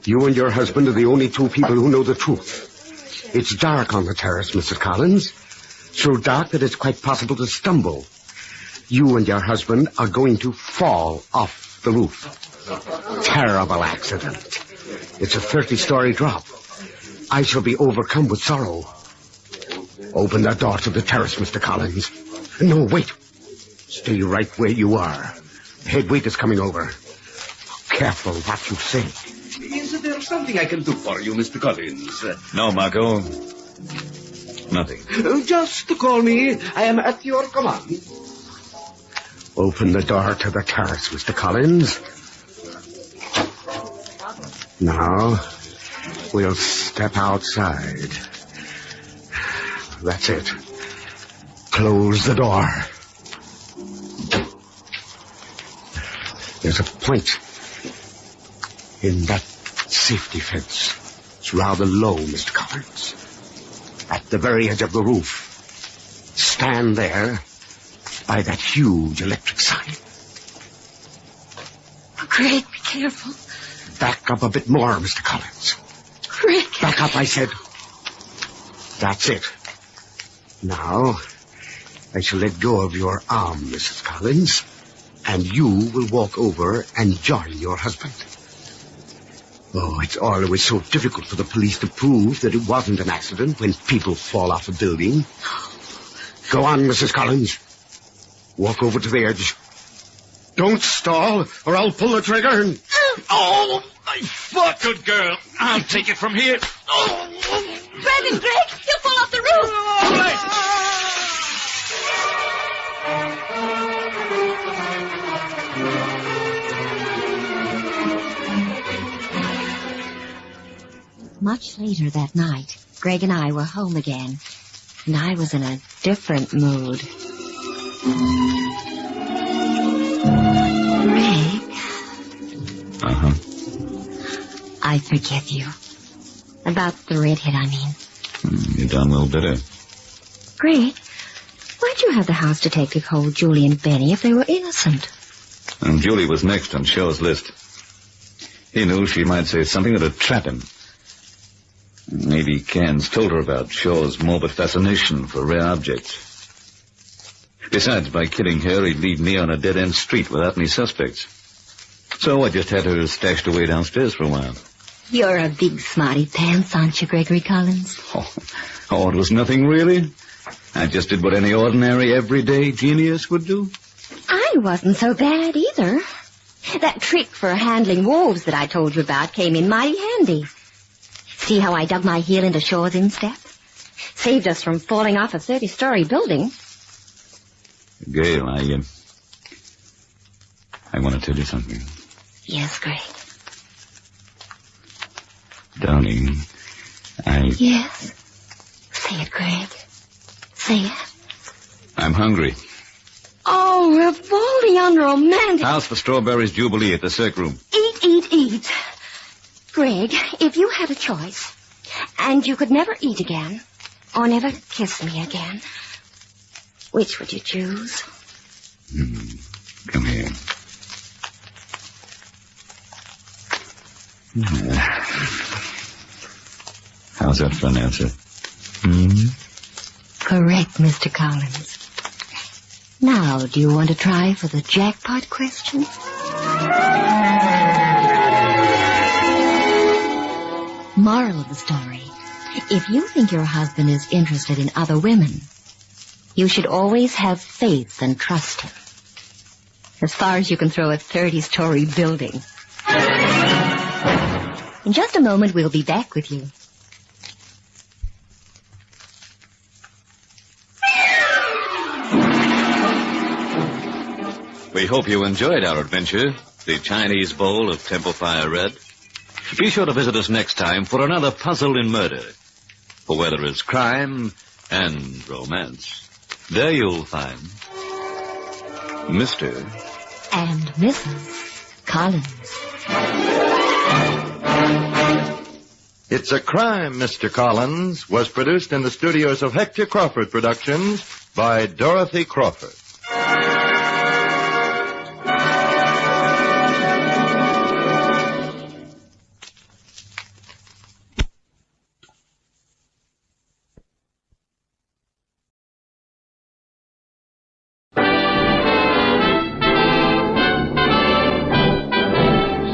you and your husband are the only two people who know the truth. It's dark on the terrace, Mrs. Collins. So dark that it's quite possible to stumble. You and your husband are going to fall off the roof. Terrible accident. It's a 30-story drop. I shall be overcome with sorrow. Open the door to the terrace, Mr. Collins. No, wait. Stay right where you are. The head waiter's coming over. Careful what you say. Is there something I can do for you, Mr. Collins? No, Marco. Nothing. Just call me. I am at your command. Open the door to the terrace, Mr. Collins. Now, we'll step outside. That's it. Close the door. There's a point in that safety fence. It's rather low, Mr. Collins. At the very edge of the roof. Stand there by that huge electric sign. Greg, be careful. Back up a bit more, Mr. Collins. Greg. Back up, I said. That's it. Now, I shall let go of your arm, Mrs. Collins, and you will walk over and join your husband. Oh, it's always so difficult for the police to prove that it wasn't an accident when people fall off a building. Go on, Mrs. Collins. Walk over to the edge. Don't stall, or I'll pull the trigger and... Oh, my foot! Good girl. I'll take it from here. Brandon, Greg, you'll fall off the roof. All right. Much later that night, Greg and I were home again, and I was in a different mood. Greg. Uh-huh. I forgive you. About the redhead, I mean. You done well did it. Greg, why'd you have the house detective hold Julie and Benny if they were innocent? And Julie was next on Shaw's list. He knew she might say something that'd trap him. Maybe Cairns told her about Shaw's morbid fascination for rare objects. Besides, by killing her, he'd leave me on a dead-end street without any suspects. So I just had her stashed away downstairs for a while. You're a big smarty pants, aren't you, Gregory Collins? Oh, it was nothing really. I just did what any ordinary, everyday genius would do. I wasn't so bad either. That trick for handling wolves that I told you about came in mighty handy. See how I dug my heel into Shaw's instep? Saved us from falling off a 30-story building. Gail, I want to tell you something. Yes, Greg. Darling, Yes? Say it, Greg. Say it. I'm hungry. Oh, revolting unromantic. House for Strawberries Jubilee at the Cirque Room. Eat. Greg, if you had a choice, and you could never eat again, or never kiss me again, which would you choose? Come here. How's that for an answer? Correct, Mr. Collins. Now, do you want to try for the jackpot question? Moral of the story. If you think your husband is interested in other women, you should always have faith and trust him. As far as you can throw a 30-story building. In just a moment, we'll be back with you. We hope you enjoyed our adventure, the Chinese bowl of Temple Fire Red. Be sure to visit us next time for another puzzle in murder. For where there is crime and romance, there you'll find Mr. And Mrs. Collins. It's a Crime, Mr. Collins was produced in the studios of Hector Crawford Productions by Dorothy Crawford.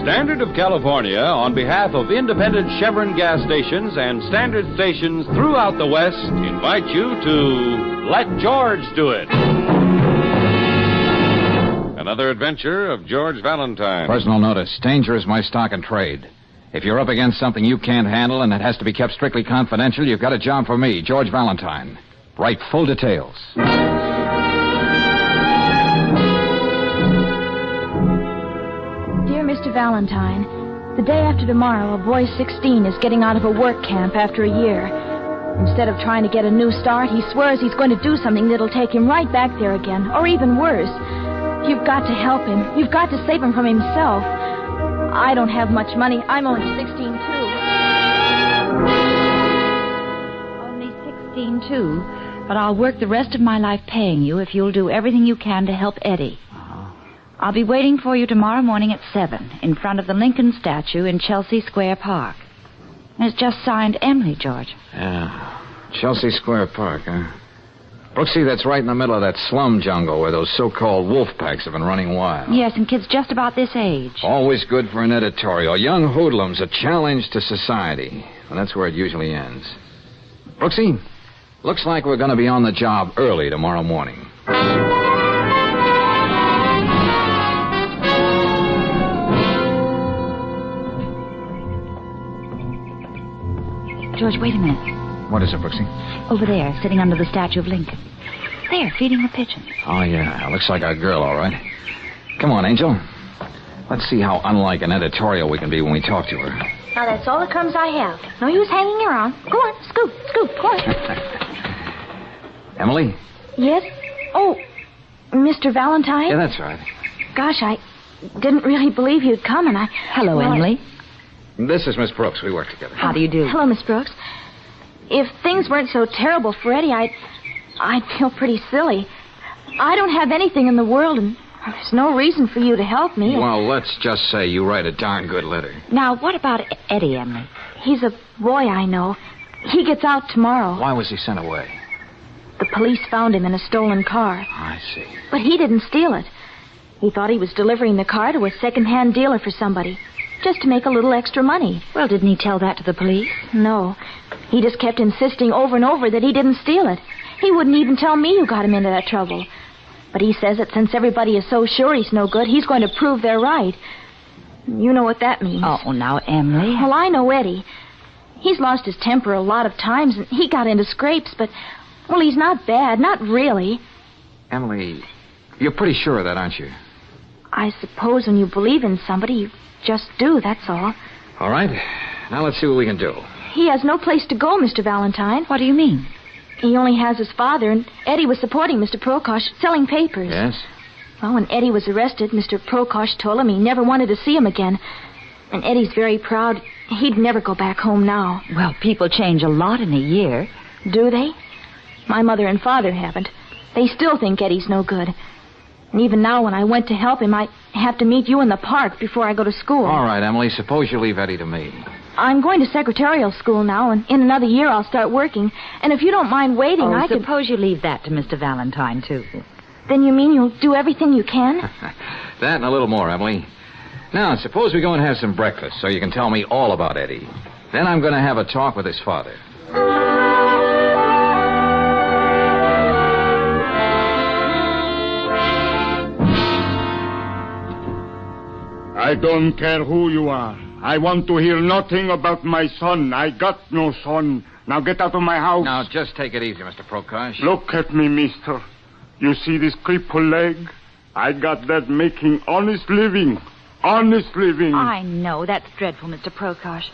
Standard of California, on behalf of independent Chevron gas stations and standard stations throughout the West, invite you to Let George Do It. Another adventure of George Valentine. Personal notice. Danger is my stock and trade. If you're up against something you can't handle and it has to be kept strictly confidential, you've got a job for me, George Valentine. Write full details. Dear Mr. Valentine, the day after tomorrow, a boy 16 is getting out of a work camp after a year. Instead of trying to get a new start, he swears he's going to do something that'll take him right back there again, or even worse. You've got to help him. You've got to save him from himself. I don't have much money. I'm only 16, too. Only 16, too. But I'll work the rest of my life paying you if you'll do everything you can to help Eddie. I'll be waiting for you tomorrow morning at 7 in front of the Lincoln statue in Chelsea Square Park. And it's just signed Emily, George. Yeah. Chelsea Square Park, huh? Brooksy, that's right in the middle of that slum jungle where those so-called wolf packs have been running wild. Yes, and kids just about this age. Always good for an editorial. Young hoodlums, a challenge to society. And that's where it usually ends. Brooksy, looks like we're going to be on the job early tomorrow morning. George, wait a minute. What is it, Brooksy? Over there, sitting under the statue of Lincoln. There, feeding the pigeons. Oh, yeah. Looks like our girl, all right. Come on, Angel. Let's see how unlike an editorial we can be when we talk to her. Now, that's all the crumbs I have. No use hanging around. Go on, scoop, go on. Emily? Yes? Oh, Mr. Valentine? Yeah, that's right. Gosh, I didn't really believe you'd come, and I... Hello, well, Emily. This is Miss Brooks. We work together. How do you do? Hello, Miss Brooks. If things weren't so terrible for Eddie, I'd feel pretty silly. I don't have anything in the world, and there's no reason for you to help me. Well, let's just say you write a darn good letter. Now, what about Eddie, Emily? He's a boy I know. He gets out tomorrow. Why was he sent away? The police found him in a stolen car. I see. But he didn't steal it. He thought he was delivering the car to a second-hand dealer for somebody, just to make a little extra money. Well, didn't he tell that to the police? No. He just kept insisting over and over that he didn't steal it. He wouldn't even tell me who got him into that trouble. But he says that since everybody is so sure he's no good, he's going to prove they're right. You know what that means. Oh, now, Emily. Well, I know Eddie. He's lost his temper a lot of times, and he got into scrapes, but, well, he's not bad, not really. Emily, you're pretty sure of that, aren't you? I suppose when you believe in somebody, you just do, that's all. All right. Now let's see what we can do. He has no place to go, Mr. Valentine. What do you mean? He only has his father, and Eddie was supporting Mr. Prokosh, selling papers. Yes? Well, when Eddie was arrested, Mr. Prokosh told him he never wanted to see him again. And Eddie's very proud. He'd never go back home now. Well, people change a lot in a year. Do they? My mother and father haven't. They still think Eddie's no good. And even now, when I went to help him, I have to meet you in the park before I go to school. All right, Emily, suppose you leave Eddie to me. I'm going to secretarial school now, and in another year I'll start working. And if you don't mind waiting, I could... suppose you leave that to Mr. Valentine, too. Then you mean you'll do everything you can? That and a little more, Emily. Now, suppose we go and have some breakfast so you can tell me all about Eddie. Then I'm going to have a talk with his father. I don't care who you are. I want to hear nothing about my son. I got no son. Now get out of my house. Now, just take it easy, Mr. Prokosh. Look at me, mister. You see this crippled leg? I got that making honest living. Honest living. I know. That's dreadful, Mr. Prokosh.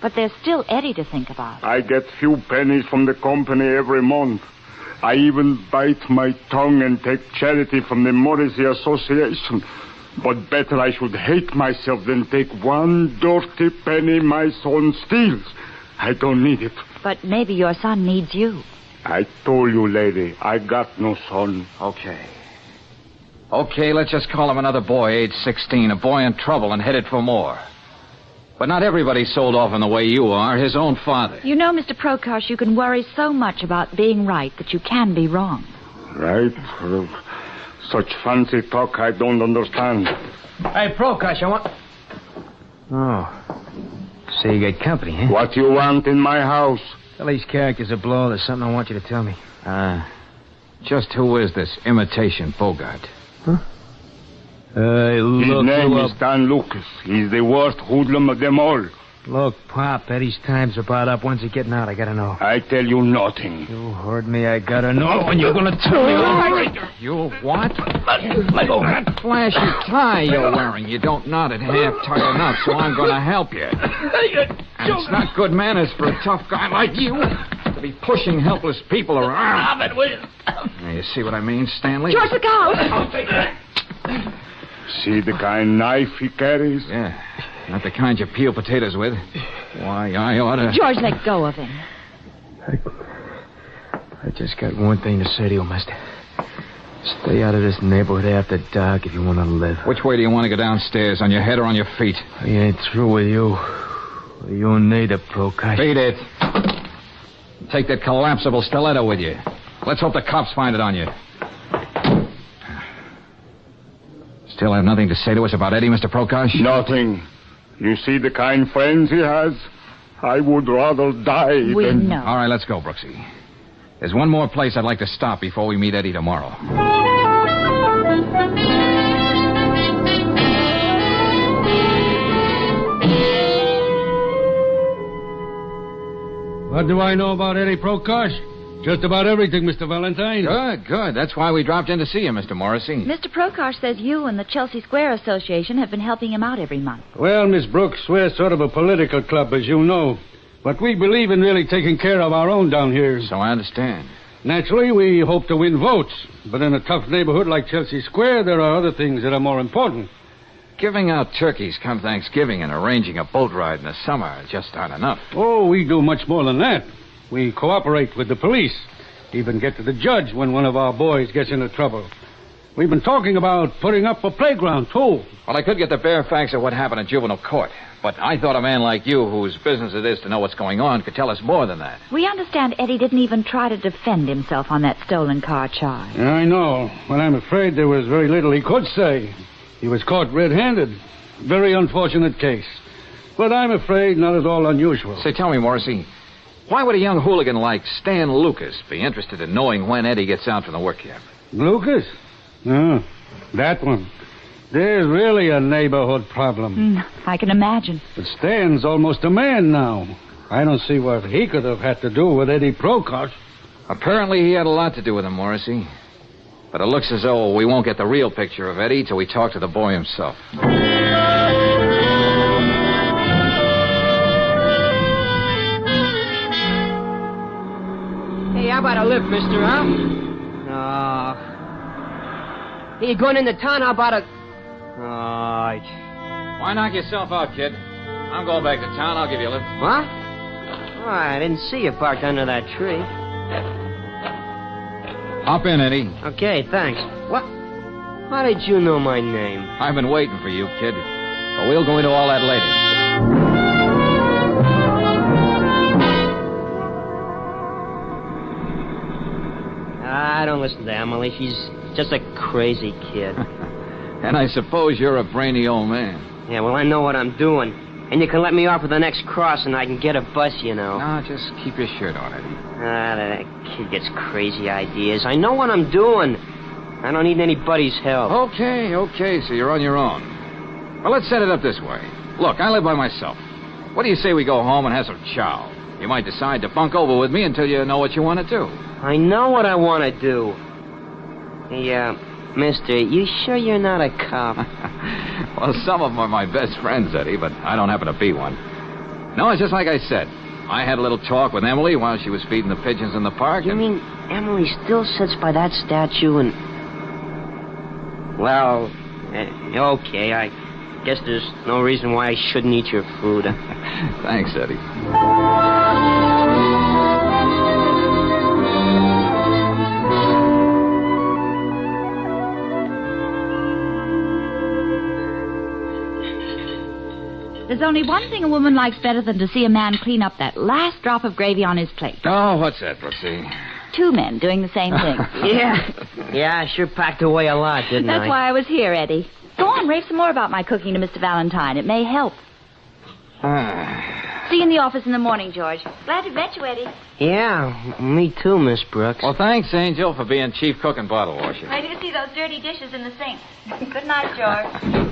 But there's still Eddie to think about. I get few pennies from the company every month. I even bite my tongue and take charity from the Morrissey Association. But better I should hate myself than take one dirty penny my son steals. I don't need it. But maybe your son needs you. I told you, lady, I got no son. Okay. Okay, let's just call him another boy, age 16, a boy in trouble and headed for more. But not everybody's sold off in the way you are, his own father. You know, Mr. Prokosh, you can worry so much about being right that you can be wrong. Right? Such fancy talk I don't understand. Hey, Prokosh, I want... Oh. So you got company, huh? What you want in my house? Tell these characters a blow. There's something I want you to tell me. Just who is this imitation Bogart? Huh? His name is Dan Lucas. He's the worst hoodlum of them all. Look, Pop, Eddie's time's about up. When's he getting out? I gotta know. I tell you nothing. You heard me. I gotta know. And you're gonna tell me. You what? Let go. That flashy tie you're wearing. You don't knot it half tight enough, so I'm gonna help you. And it's not good manners for a tough guy like you to be pushing helpless people around. Stop it, will you? Now, you see what I mean, Stanley? George, look out! See the kind of knife he carries? Yeah. Not the kind you peel potatoes with. Why, I ought to... George, let go of him. I just got one thing to say to you, mister. Stay out of this neighborhood after dark if you want to live. Which way do you want to go downstairs, on your head or on your feet? I ain't through with you. You need a Prokosh. Beat it. Take that collapsible stiletto with you. Let's hope the cops find it on you. Still have nothing to say to us about Eddie, Mr. Prokosh? Nothing. You see the kind friends he has? I would rather die We than... know. All right, let's go, Brooksy. There's one more place I'd like to stop before we meet Eddie tomorrow. What do I know about Eddie Prokosh? Just about everything, Mr. Valentine. Good. That's why we dropped in to see you, Mr. Morrissey. Mr. Prokosh says you and the Chelsea Square Association have been helping him out every month. Well, Miss Brooks, we're sort of a political club, as you know. But we believe in really taking care of our own down here. So I understand. Naturally, we hope to win votes. But in a tough neighborhood like Chelsea Square, there are other things that are more important. Giving out turkeys come Thanksgiving and arranging a boat ride in the summer just aren't enough. Oh, we do much more than that. We cooperate with the police. Even get to the judge when one of our boys gets into trouble. We've been talking about putting up a playground, too. Well, I could get the bare facts of what happened in juvenile court. But I thought a man like you, whose business it is to know what's going on, could tell us more than that. We understand Eddie didn't even try to defend himself on that stolen car charge. Yeah, I know. But I'm afraid there was very little he could say. He was caught red-handed. Very unfortunate case. But I'm afraid not at all unusual. Say, tell me, Morrissey, why would a young hooligan like Stan Lucas be interested in knowing when Eddie gets out from the work camp? Lucas? Oh, that one. There's really a neighborhood problem. I can imagine. But Stan's almost a man now. I don't see what he could have had to do with Eddie Prokosh. Apparently he had a lot to do with him, Morrissey. But it looks as though we won't get the real picture of Eddie till we talk to the boy himself. Hey, how about a lift, mister, huh? Hey, you going into town? How about a... Why knock yourself out, kid? I'm going back to town. I'll give you a lift. What? Oh, I didn't see you parked under that tree. Hop in, Eddie. Okay, thanks. What? How did you know my name? I've been waiting for you, kid. But we'll go into all that later. I don't listen to Emily. She's just a crazy kid. And I suppose you're a brainy old man. Yeah, well, I know what I'm doing. And you can let me off at the next cross and I can get a bus, you know. No, just keep your shirt on, Eddie. That kid gets crazy ideas. I know what I'm doing. I don't need anybody's help. Okay, so you're on your own. Well, let's set it up this way. Look, I live by myself. What do you say we go home and have some chow? You might decide to bunk over with me until you know what you want to do. I know what I want to do. Hey, mister, you sure you're not a cop? Well, some of them are my best friends, Eddie, but I don't happen to be one. No, it's just like I said. I had a little talk with Emily while she was feeding the pigeons in the park. You mean Emily still sits by that statue and... Well, okay, I guess there's no reason why I shouldn't eat your food. Thanks, Eddie. There's only one thing a woman likes better than to see a man clean up that last drop of gravy on his plate. Oh, what's that, Brooksy? Two men doing the same thing. Yeah, I sure packed away a lot, didn't I? That's why I was here, Eddie. Go on, rave some more about my cooking to Mr. Valentine. It may help. See you in the office in the morning, George. Glad to met you, Eddie. Yeah, me too, Miss Brooks. Well, thanks, Angel, for being chief cook and bottle washer. I do see those dirty dishes in the sink. Good night, George.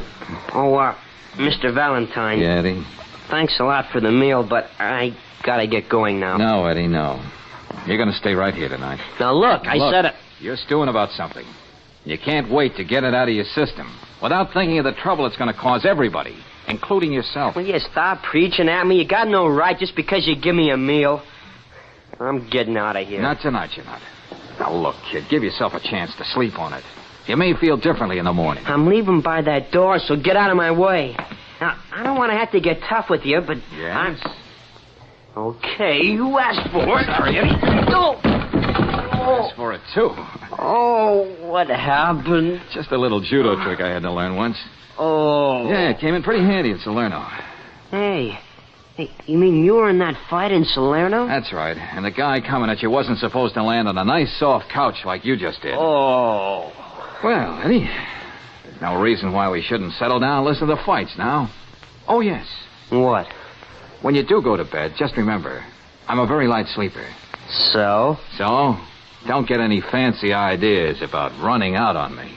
Oh, Mr. Valentine. Yeah, Eddie? Thanks a lot for the meal, but I gotta get going now. No, Eddie, no. You're gonna stay right here tonight. Now, look, I said it. You're stewing about something. You can't wait to get it out of your system without thinking of the trouble it's gonna cause everybody, including yourself. Will you stop preaching at me? You got no right just because you give me a meal. I'm getting out of here. Not tonight, you're not. Now, look, kid, give yourself a chance to sleep on it. You may feel differently in the morning. I'm leaving by that door, so get out of my way. Now, I don't want to have to get tough with you, but Yes? Okay, you asked for it. Sorry, Eddie. Oh. Asked for it, too. Oh, what happened? Just a little judo trick I had to learn once. Oh. Yeah, it came in pretty handy at Salerno. Hey, you mean you were in that fight in Salerno? That's right. And the guy coming at you wasn't supposed to land on a nice soft couch like you just did. Oh. Well, Eddie, there's no reason why we shouldn't settle down and listen to the fights now. Oh, yes. What? When you do go to bed, just remember, I'm a very light sleeper. So? So, don't get any fancy ideas about running out on me.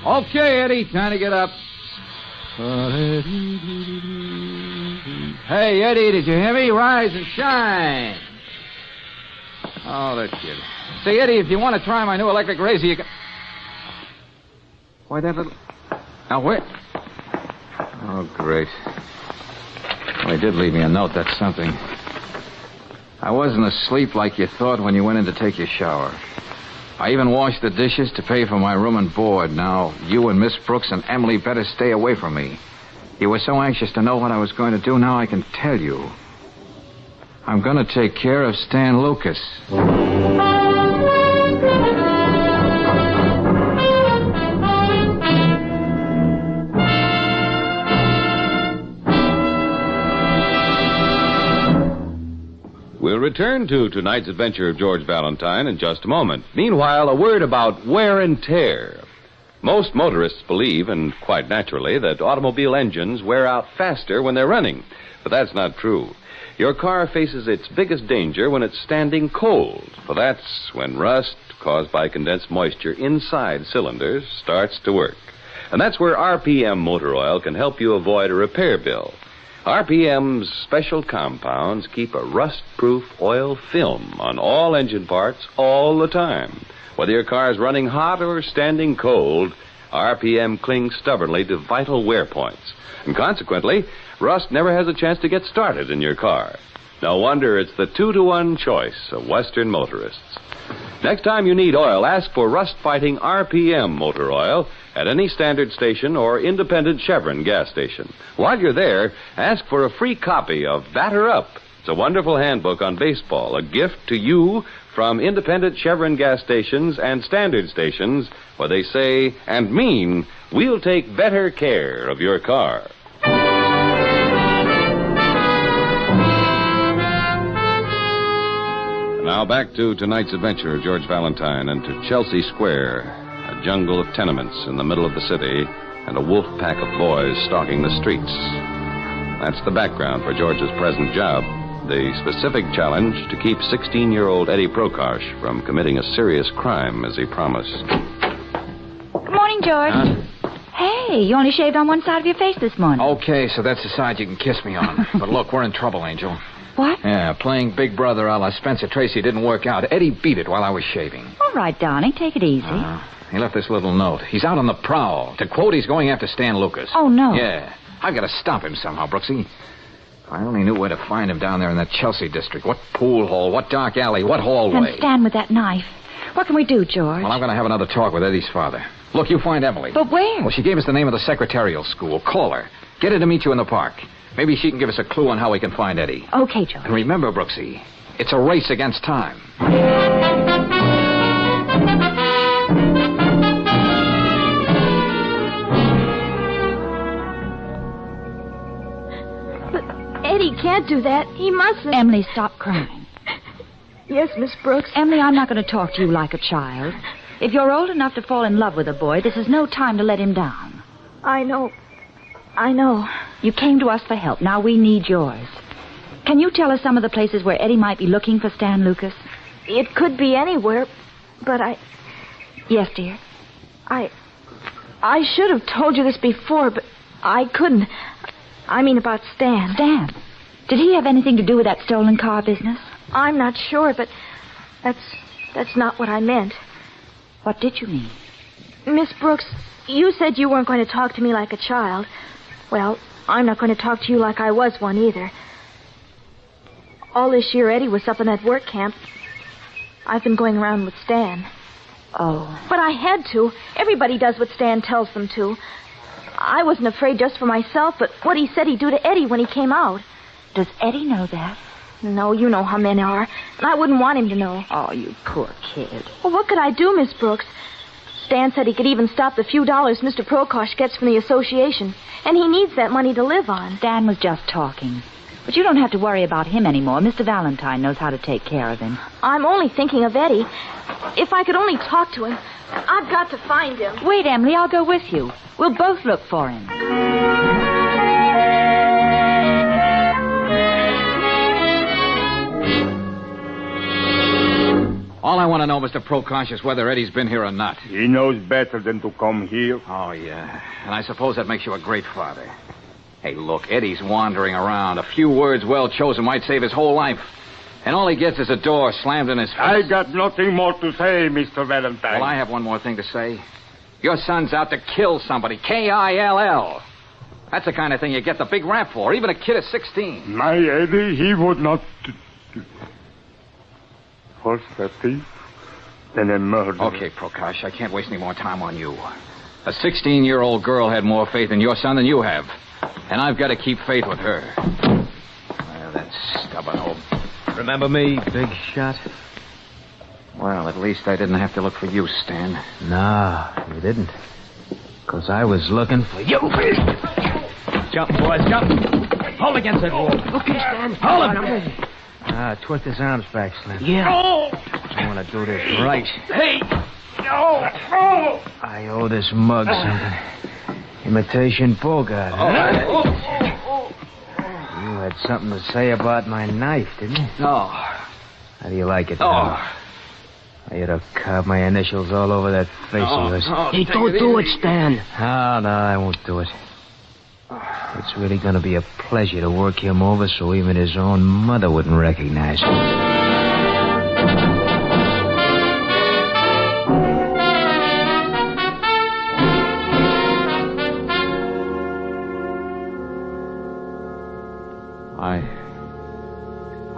Okay, Eddie, time to get up. Hey, Eddie, did you hear me? Rise and shine. Oh, that kid. Say, Eddie, if you want to try my new electric razor, you can... Why, that little... Now, where... Oh, great. Well, he did leave me a note. That's something. I wasn't asleep like you thought when you went in to take your shower. I even washed the dishes to pay for my room and board. Now, you and Miss Brooks and Emily better stay away from me. You were so anxious to know what I was going to do. Now I can tell you. I'm going to take care of Stan Lucas. We'll return to tonight's adventure of George Valentine in just a moment. Meanwhile, a word about wear and tear. Most motorists believe, and quite naturally, that automobile engines wear out faster when they're running. But that's not true. Your car faces its biggest danger when it's standing cold. For that's when rust caused by condensed moisture inside cylinders starts to work. And that's where RPM Motor Oil can help you avoid a repair bill. RPM's special compounds keep a rust-proof oil film on all engine parts all the time. Whether your car is running hot or standing cold, RPM clings stubbornly to vital wear points. And consequently, rust never has a chance to get started in your car. No wonder it's the 2-to-1 choice of Western motorists. Next time you need oil, ask for rust-fighting RPM Motor Oil at any standard station or independent Chevron gas station. While you're there, ask for a free copy of Batter Up. It's a wonderful handbook on baseball, a gift to you from independent Chevron gas stations and standard stations where they say and mean, we'll take better care of your car. Now back to tonight's adventure of George Valentine and to Chelsea Square, a jungle of tenements in the middle of the city and a wolf pack of boys stalking the streets. That's the background for George's present job, the specific challenge to keep 16-year-old Eddie Prokosh from committing a serious crime as he promised. Good morning, George. Hey, you only shaved on one side of your face this morning. Okay, so that's the side you can kiss me on. But look, we're in trouble, Angel. What? Yeah, playing Big Brother a la Spencer Tracy didn't work out. Eddie beat it while I was shaving. All right, darling, take it easy. He left this little note. He's out on the prowl. To quote, he's going after Stan Lucas. Oh, no. Yeah. I've got to stop him somehow, Brooksy. If I only knew where to find him down there in that Chelsea district. What pool hall, what dark alley, what hallway. And Stan with that knife. What can we do, George? Well, I'm going to have another talk with Eddie's father. Look, you find Emily. But where? Well, she gave us the name of the secretarial school. Call her. Get her to meet you in the park. Maybe she can give us a clue on how we can find Eddie. Okay, George. And remember, Brooksy, it's a race against time. But Eddie can't do that. He mustn't. Emily, stop crying. Yes, Miss Brooks. Emily, I'm not going to talk to you like a child. If you're old enough to fall in love with a boy, this is no time to let him down. I know. I know. You came to us for help. Now we need yours. Can you tell us some of the places where Eddie might be looking for Stan Lucas? It could be anywhere, but Yes, dear? I should have told you this before, but I couldn't. I mean about Stan. Stan? Did he have anything to do with that stolen car business? I'm not sure, but that's not what I meant. What did you mean? Miss Brooks, you said you weren't going to talk to me like a child. Well, I'm not going to talk to you like I was one either. All this year, Eddie was up in that work camp. I've been going around with Stan. Oh. But I had to. Everybody does what Stan tells them to. I wasn't afraid just for myself, but what he said he'd do to Eddie when he came out. Does Eddie know that? No, you know how men are. And I wouldn't want him to know. Oh, you poor kid. Well, what could I do, Miss Brooks? Stan said he could even stop the few dollars Mr. Prokosh gets from the association. And he needs that money to live on. Stan was just talking. But you don't have to worry about him anymore. Mr. Valentine knows how to take care of him. I'm only thinking of Eddie. If I could only talk to him. I've got to find him. Wait, Emily, I'll go with you. We'll both look for him. All I want to know, Mr. Prokosh, is whether Eddie's been here or not. He knows better than to come here. Oh, yeah. And I suppose that makes you a great father. Hey, look, Eddie's wandering around. A few words well chosen might save his whole life. And all he gets is a door slammed in his face. I got nothing more to say, Mr. Valentine. Well, I have one more thing to say. Your son's out to kill somebody. K-I-L-L. That's the kind of thing you get the big rap for, even a kid of 16. My Eddie, he would not... First a thief, then a murderer. Okay, Prokosh, I can't waste any more time on you. A 16-year-old girl had more faith in your son than you have. And I've got to keep faith with her. Well, that stubborn old... Remember me, big shot? Well, at least I didn't have to look for you, Stan. No, you didn't. Because I was looking for you. Jump, boys, jump. Hold against that wall. Okay, Stan. Hold him. Twist his arms back, Slim. Yeah. I want to do this right. Hey! No! Oh! I owe this mug something. Imitation Bogart, huh? You had something to say about my knife, didn't you? No. How do you like it, now? I ought to carve my initials all over that face of yours. Hey, don't do it, Stan. No, I won't do it. It's really going to be a pleasure to work him over so even his own mother wouldn't recognize him.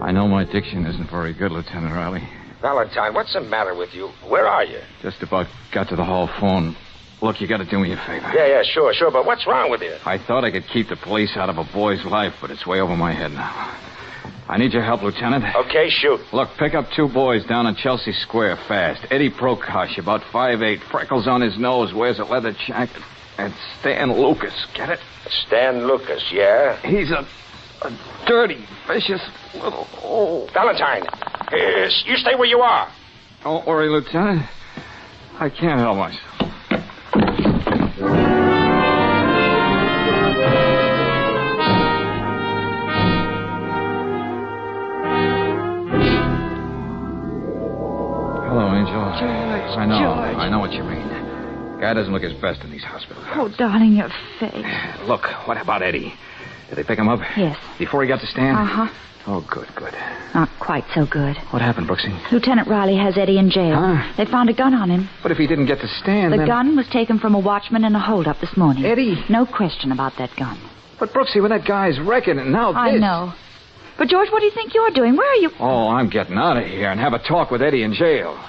I know my diction isn't very good, Lieutenant Riley. Valentine, what's the matter with you? Where are you? Just about got to the hall phone. Look, you got to do me a favor. Yeah, sure. But what's wrong with you? I thought I could keep the police out of a boy's life, but it's way over my head now. I need your help, Lieutenant. Okay, shoot. Look, pick up 2 boys down on Chelsea Square fast. Eddie Prokosh, about 5'8", freckles on his nose, wears a leather jacket. And Stan Lucas, get it? Stan Lucas, yeah? He's a dirty, vicious little... Oh. Valentine, you stay where you are. Don't worry, Lieutenant. I can't help myself. Hello, Angel. George, I know what you mean. Guy doesn't look his best in these hospitals. Oh, darling, your face. Look, what about Eddie? Did they pick him up? Yes. Before he got to Stan? Uh-huh. Oh, good. Not quite so good. What happened, Brooksy? Lieutenant Riley has Eddie in jail. Huh? They found a gun on him. But if he didn't get to Stan, The then... gun was taken from a watchman in a holdup this morning. Eddie? No question about that gun. But, Brooksy, when that guy's wrecking and now I this... know. But, George, what do you think you're doing? Where are you... Oh, I'm getting out of here and have a talk with Eddie in jail.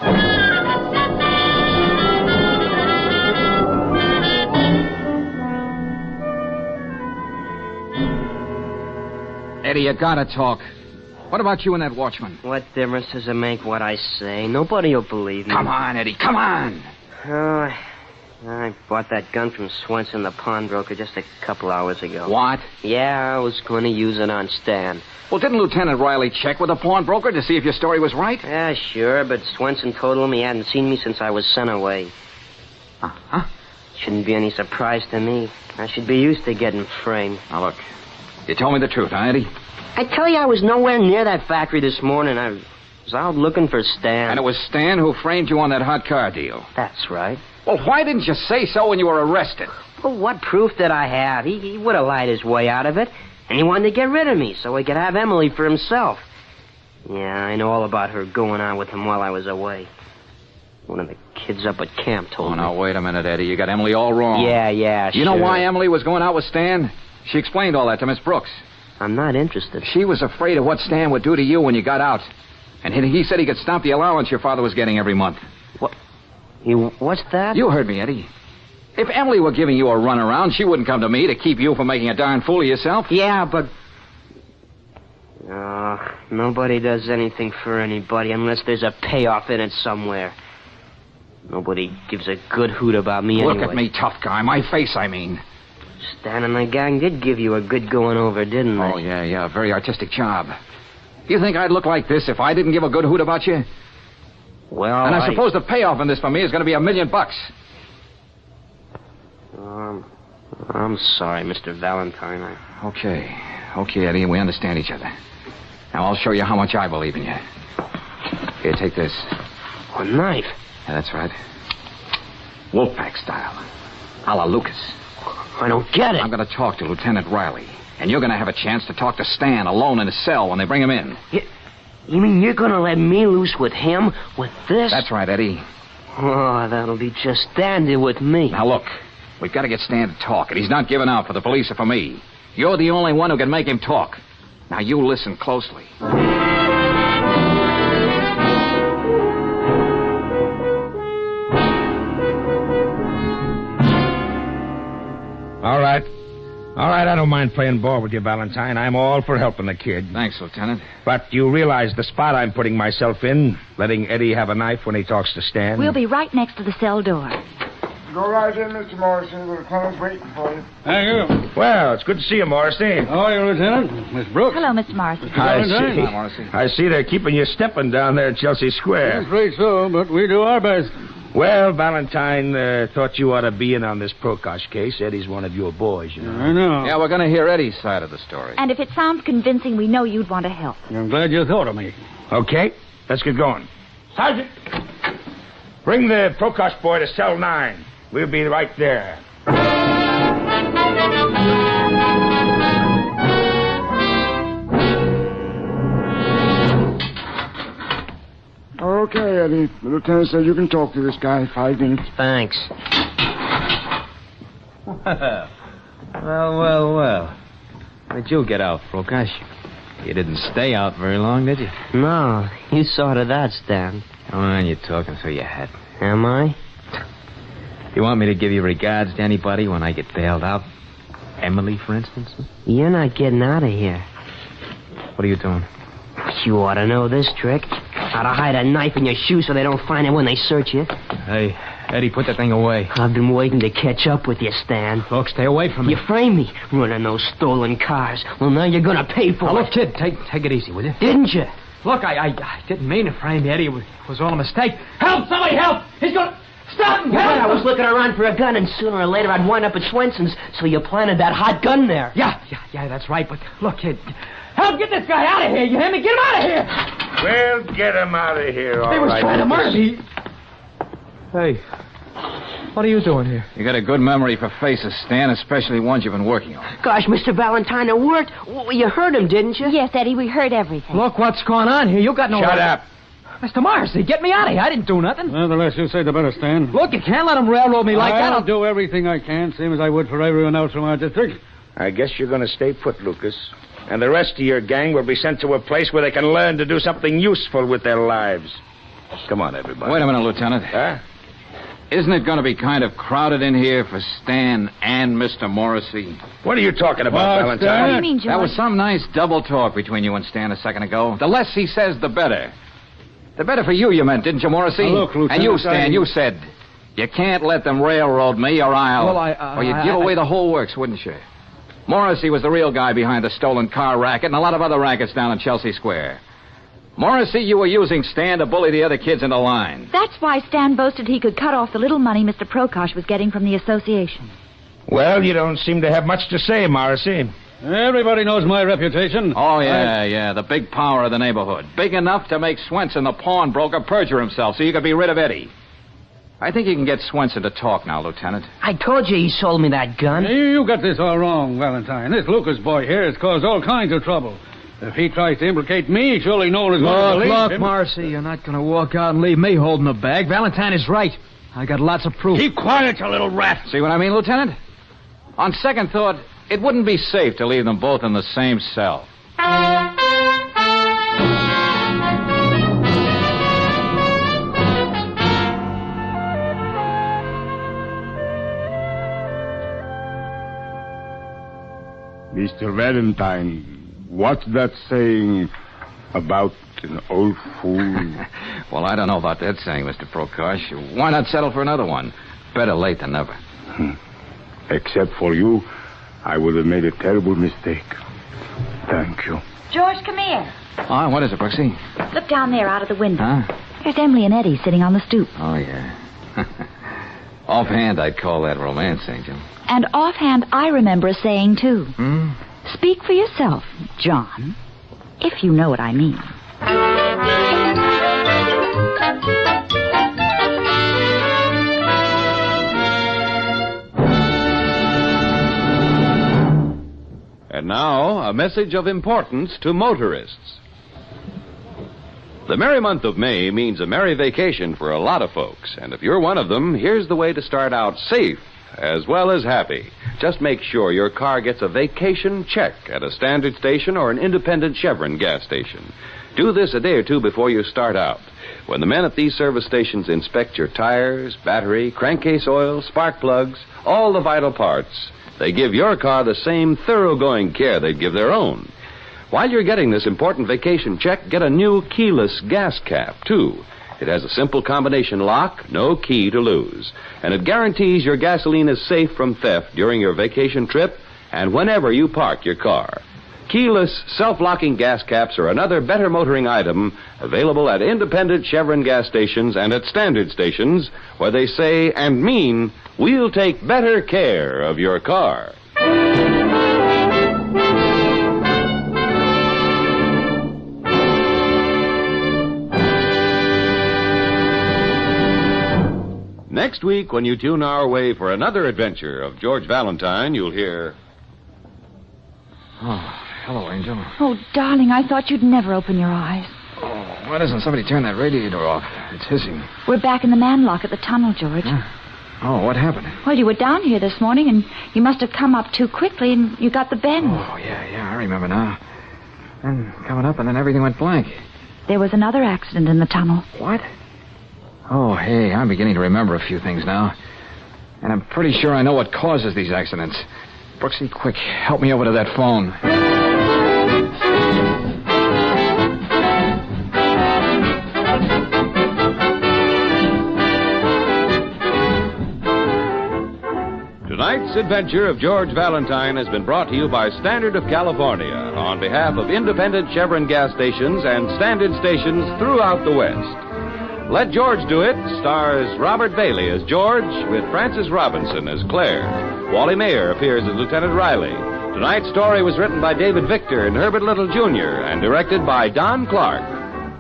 Eddie, you gotta talk. What about you and that watchman? What difference does it make what I say? Nobody will believe me. Come on, Eddie, come on. Oh, I bought that gun from Swenson, the pawnbroker, just a couple hours ago. What? Yeah, I was going to use it on Stan. Well, didn't Lieutenant Riley check with the pawnbroker to see if your story was right? Yeah, sure, but Swenson told him he hadn't seen me since I was sent away. Huh? Shouldn't be any surprise to me. I should be used to getting framed. Now, look, you told me the truth, huh, Eddie? I tell you, I was nowhere near that factory this morning. I was out looking for Stan. And it was Stan who framed you on that hot car deal. That's right. Well, why didn't you say so when you were arrested? Well, what proof did I have? He would have lied his way out of it. And he wanted to get rid of me so he could have Emily for himself. Yeah, I know all about her going on with him while I was away. One of the kids up at camp told me. Oh, now, wait a minute, Eddie. You got Emily all wrong. Yeah, You know why Emily was going out with Stan? She explained all that to Miss Brooks. I'm not interested. She was afraid of what Stan would do to you when you got out. And he said he could stop the allowance your father was getting every month. What? What's that? You heard me, Eddie. If Emily were giving you a runaround, she wouldn't come to me to keep you from making a darn fool of yourself. Yeah, but... nobody does anything for anybody unless there's a payoff in it somewhere. Nobody gives a good hoot about me anyway. Look at me, tough guy. My face, I mean. Stan and the gang did give you a good going over, didn't they? Oh, yeah. Very artistic job. You think I'd look like this if I didn't give a good hoot about you? Well, and I suppose the payoff in this for me is going to be $1 million. I'm sorry, Mr. Valentine. Okay, Eddie, we understand each other. Now, I'll show you how much I believe in you. Here, take this. A knife? Yeah, that's right. Wolfpack style. A la Lucas. I don't get it. I'm going to talk to Lieutenant Riley. And you're going to have a chance to talk to Stan alone in his cell when they bring him in. You mean you're going to let me loose with him? With this? That's right, Eddie. Oh, that'll be just dandy with me. Now, look. We've got to get Stan to talk, and he's not giving out for the police or for me. You're the only one who can make him talk. Now, you listen closely. All right, I don't mind playing ball with you, Valentine. I'm all for helping the kid. Thanks, Lieutenant. But you realize the spot I'm putting myself in, letting Eddie have a knife when he talks to Stan? We'll be right next to the cell door. Go right in, Mr. Morrissey. The lieutenant's waiting for you. Thank you. Well, it's good to see you, Morrissey. How are you, Lieutenant? Miss Brooks? Hello, Mr. Morrissey. I see they're keeping you stepping down there at Chelsea Square. I'm afraid so, but we do our best. Well, Valentine thought you ought to be in on this Prokosh case. Eddie's one of your boys, you know. I know. Yeah, we're going to hear Eddie's side of the story. And if it sounds convincing, we know you'd want to help. I'm glad you thought of me. Okay, let's get going. Sergeant, bring the Prokosh boy to cell 9. We'll be right there. Okay, Eddie. The lieutenant said you can talk to this guy 5 minutes. Thanks. Well. How'd you get out, Prokosh? You didn't stay out very long, did you? No, you saw to that, Stan. Come on, you're talking through your hat. Am I? You want me to give you regards to anybody when I get bailed out? Emily, for instance? You're not getting out of here. What are you doing? You ought to know this trick. How to hide a knife in your shoe so they don't find it when they search you. Hey, Eddie, put that thing away. I've been waiting to catch up with you, Stan. Look, stay away from me. You framed me, running those stolen cars. Well, now you're going to pay for it. Look, kid, take it easy, will you? Didn't you? Look, I didn't mean to frame you, Eddie. It was all a mistake. Help! Somebody help! He's going to... Stop him! Well, I was looking around for a gun, and sooner or later I'd wind up at Swenson's, so you planted that hot gun there. Yeah, that's right. But look, kid, help get this guy out of here. You hear me? Get him out of here! Well, get him out of here, all right. They was trying to murder me. Hey, what are you doing here? You got a good memory for faces, Stan, especially ones you've been working on. Gosh, Mr. Valentine, it worked. Well, you heard him, didn't you? Yes, Eddie, we heard everything. Look what's going on here. You got no... Shut up. Mr. Morrissey, get me out of here. I didn't do nothing. Well, the less you say, the better, Stan. Look, you can't let them railroad me like that. I'll do everything I can, same as I would for everyone else from our district. I guess you're going to stay put, Lucas. And the rest of your gang will be sent to a place where they can learn to do something useful with their lives. Come on, everybody. Wait a minute, Lieutenant. Huh? Isn't it going to be kind of crowded in here for Stan and Mr. Morrissey? What are you talking about, Valentine? What do you mean, George? That was some nice double talk between you and Stan a second ago. The less he says, the better. The better for you meant, didn't you, Morrissey? Now, look, Lieutenant, and you, Stan, you said, you can't let them railroad me or I'll... Well, or you'd give away the whole works, wouldn't you? Morrissey was the real guy behind the stolen car racket and a lot of other rackets down in Chelsea Square. Morrissey, you were using Stan to bully the other kids into line. That's why Stan boasted he could cut off the little money Mr. Prokosh was getting from the association. Well, you don't seem to have much to say, Morrissey. Everybody knows my reputation. Oh, yeah, the big power of the neighborhood. Big enough to make Swenson, the pawnbroker, perjure himself so you could be rid of Eddie. I think you can get Swenson to talk now, Lieutenant. I told you he sold me that gun. You got this all wrong, Valentine. This Lucas boy here has caused all kinds of trouble. If he tries to implicate me, surely no one is going to believe him. Morrissey, you're not going to walk out and leave me holding the bag. Valentine is right. I got lots of proof. Keep quiet, you little rat. See what I mean, Lieutenant? On second thought, It wouldn't be safe to leave them both in the same cell. Mr. Valentine, what's that saying about an old fool? Well, I don't know about that saying, Mr. Prokosh. Why not settle for another one? Better late than never. Except for you, I would have made a terrible mistake. Thank you. George, come here. Oh, what is it, Brooksy? Look down there out of the window. Huh? There's Emily and Eddie sitting on the stoop. Oh, yeah. Offhand, I'd call that romance, Angel. And offhand, I remember a saying, too. Speak for yourself, John, if you know what I mean. And now, a message of importance to motorists. The merry month of May means a merry vacation for a lot of folks. And if you're one of them, here's the way to start out safe as well as happy. Just make sure your car gets a vacation check at a standard station or an independent Chevron gas station. Do this a day or two before you start out. When the men at these service stations inspect your tires, battery, crankcase oil, spark plugs, all the vital parts, they give your car the same thoroughgoing care they'd give their own. While you're getting this important vacation check, get a new keyless gas cap, too. It has a simple combination lock, no key to lose. And it guarantees your gasoline is safe from theft during your vacation trip and whenever you park your car. Keyless, self-locking gas caps are another better motoring item available at independent Chevron gas stations and at standard stations where they say and mean, we'll take better care of your car. Next week, when you tune our way for another adventure of George Valentine, you'll hear... Oh, hello, Angel. Oh, darling, I thought you'd never open your eyes. Oh, why doesn't somebody turn that radiator off? It's hissing. We're back in the manlock at the tunnel, George. Oh, what happened? Well, you were down here this morning, and you must have come up too quickly, and you got the bend. Oh, yeah, I remember now. Then coming up, and then everything went blank. There was another accident in the tunnel. What? Oh, hey, I'm beginning to remember a few things now. And I'm pretty sure I know what causes these accidents. Brooksy, quick, help me over to that phone. Tonight's adventure of George Valentine has been brought to you by Standard of California on behalf of independent Chevron gas stations and standard stations throughout the West. Let George Do It stars Robert Bailey as George with Frances Robinson as Claire. Wally Mayer appears as Lieutenant Riley. Tonight's story was written by David Victor and Herbert Little Jr. and directed by Don Clark.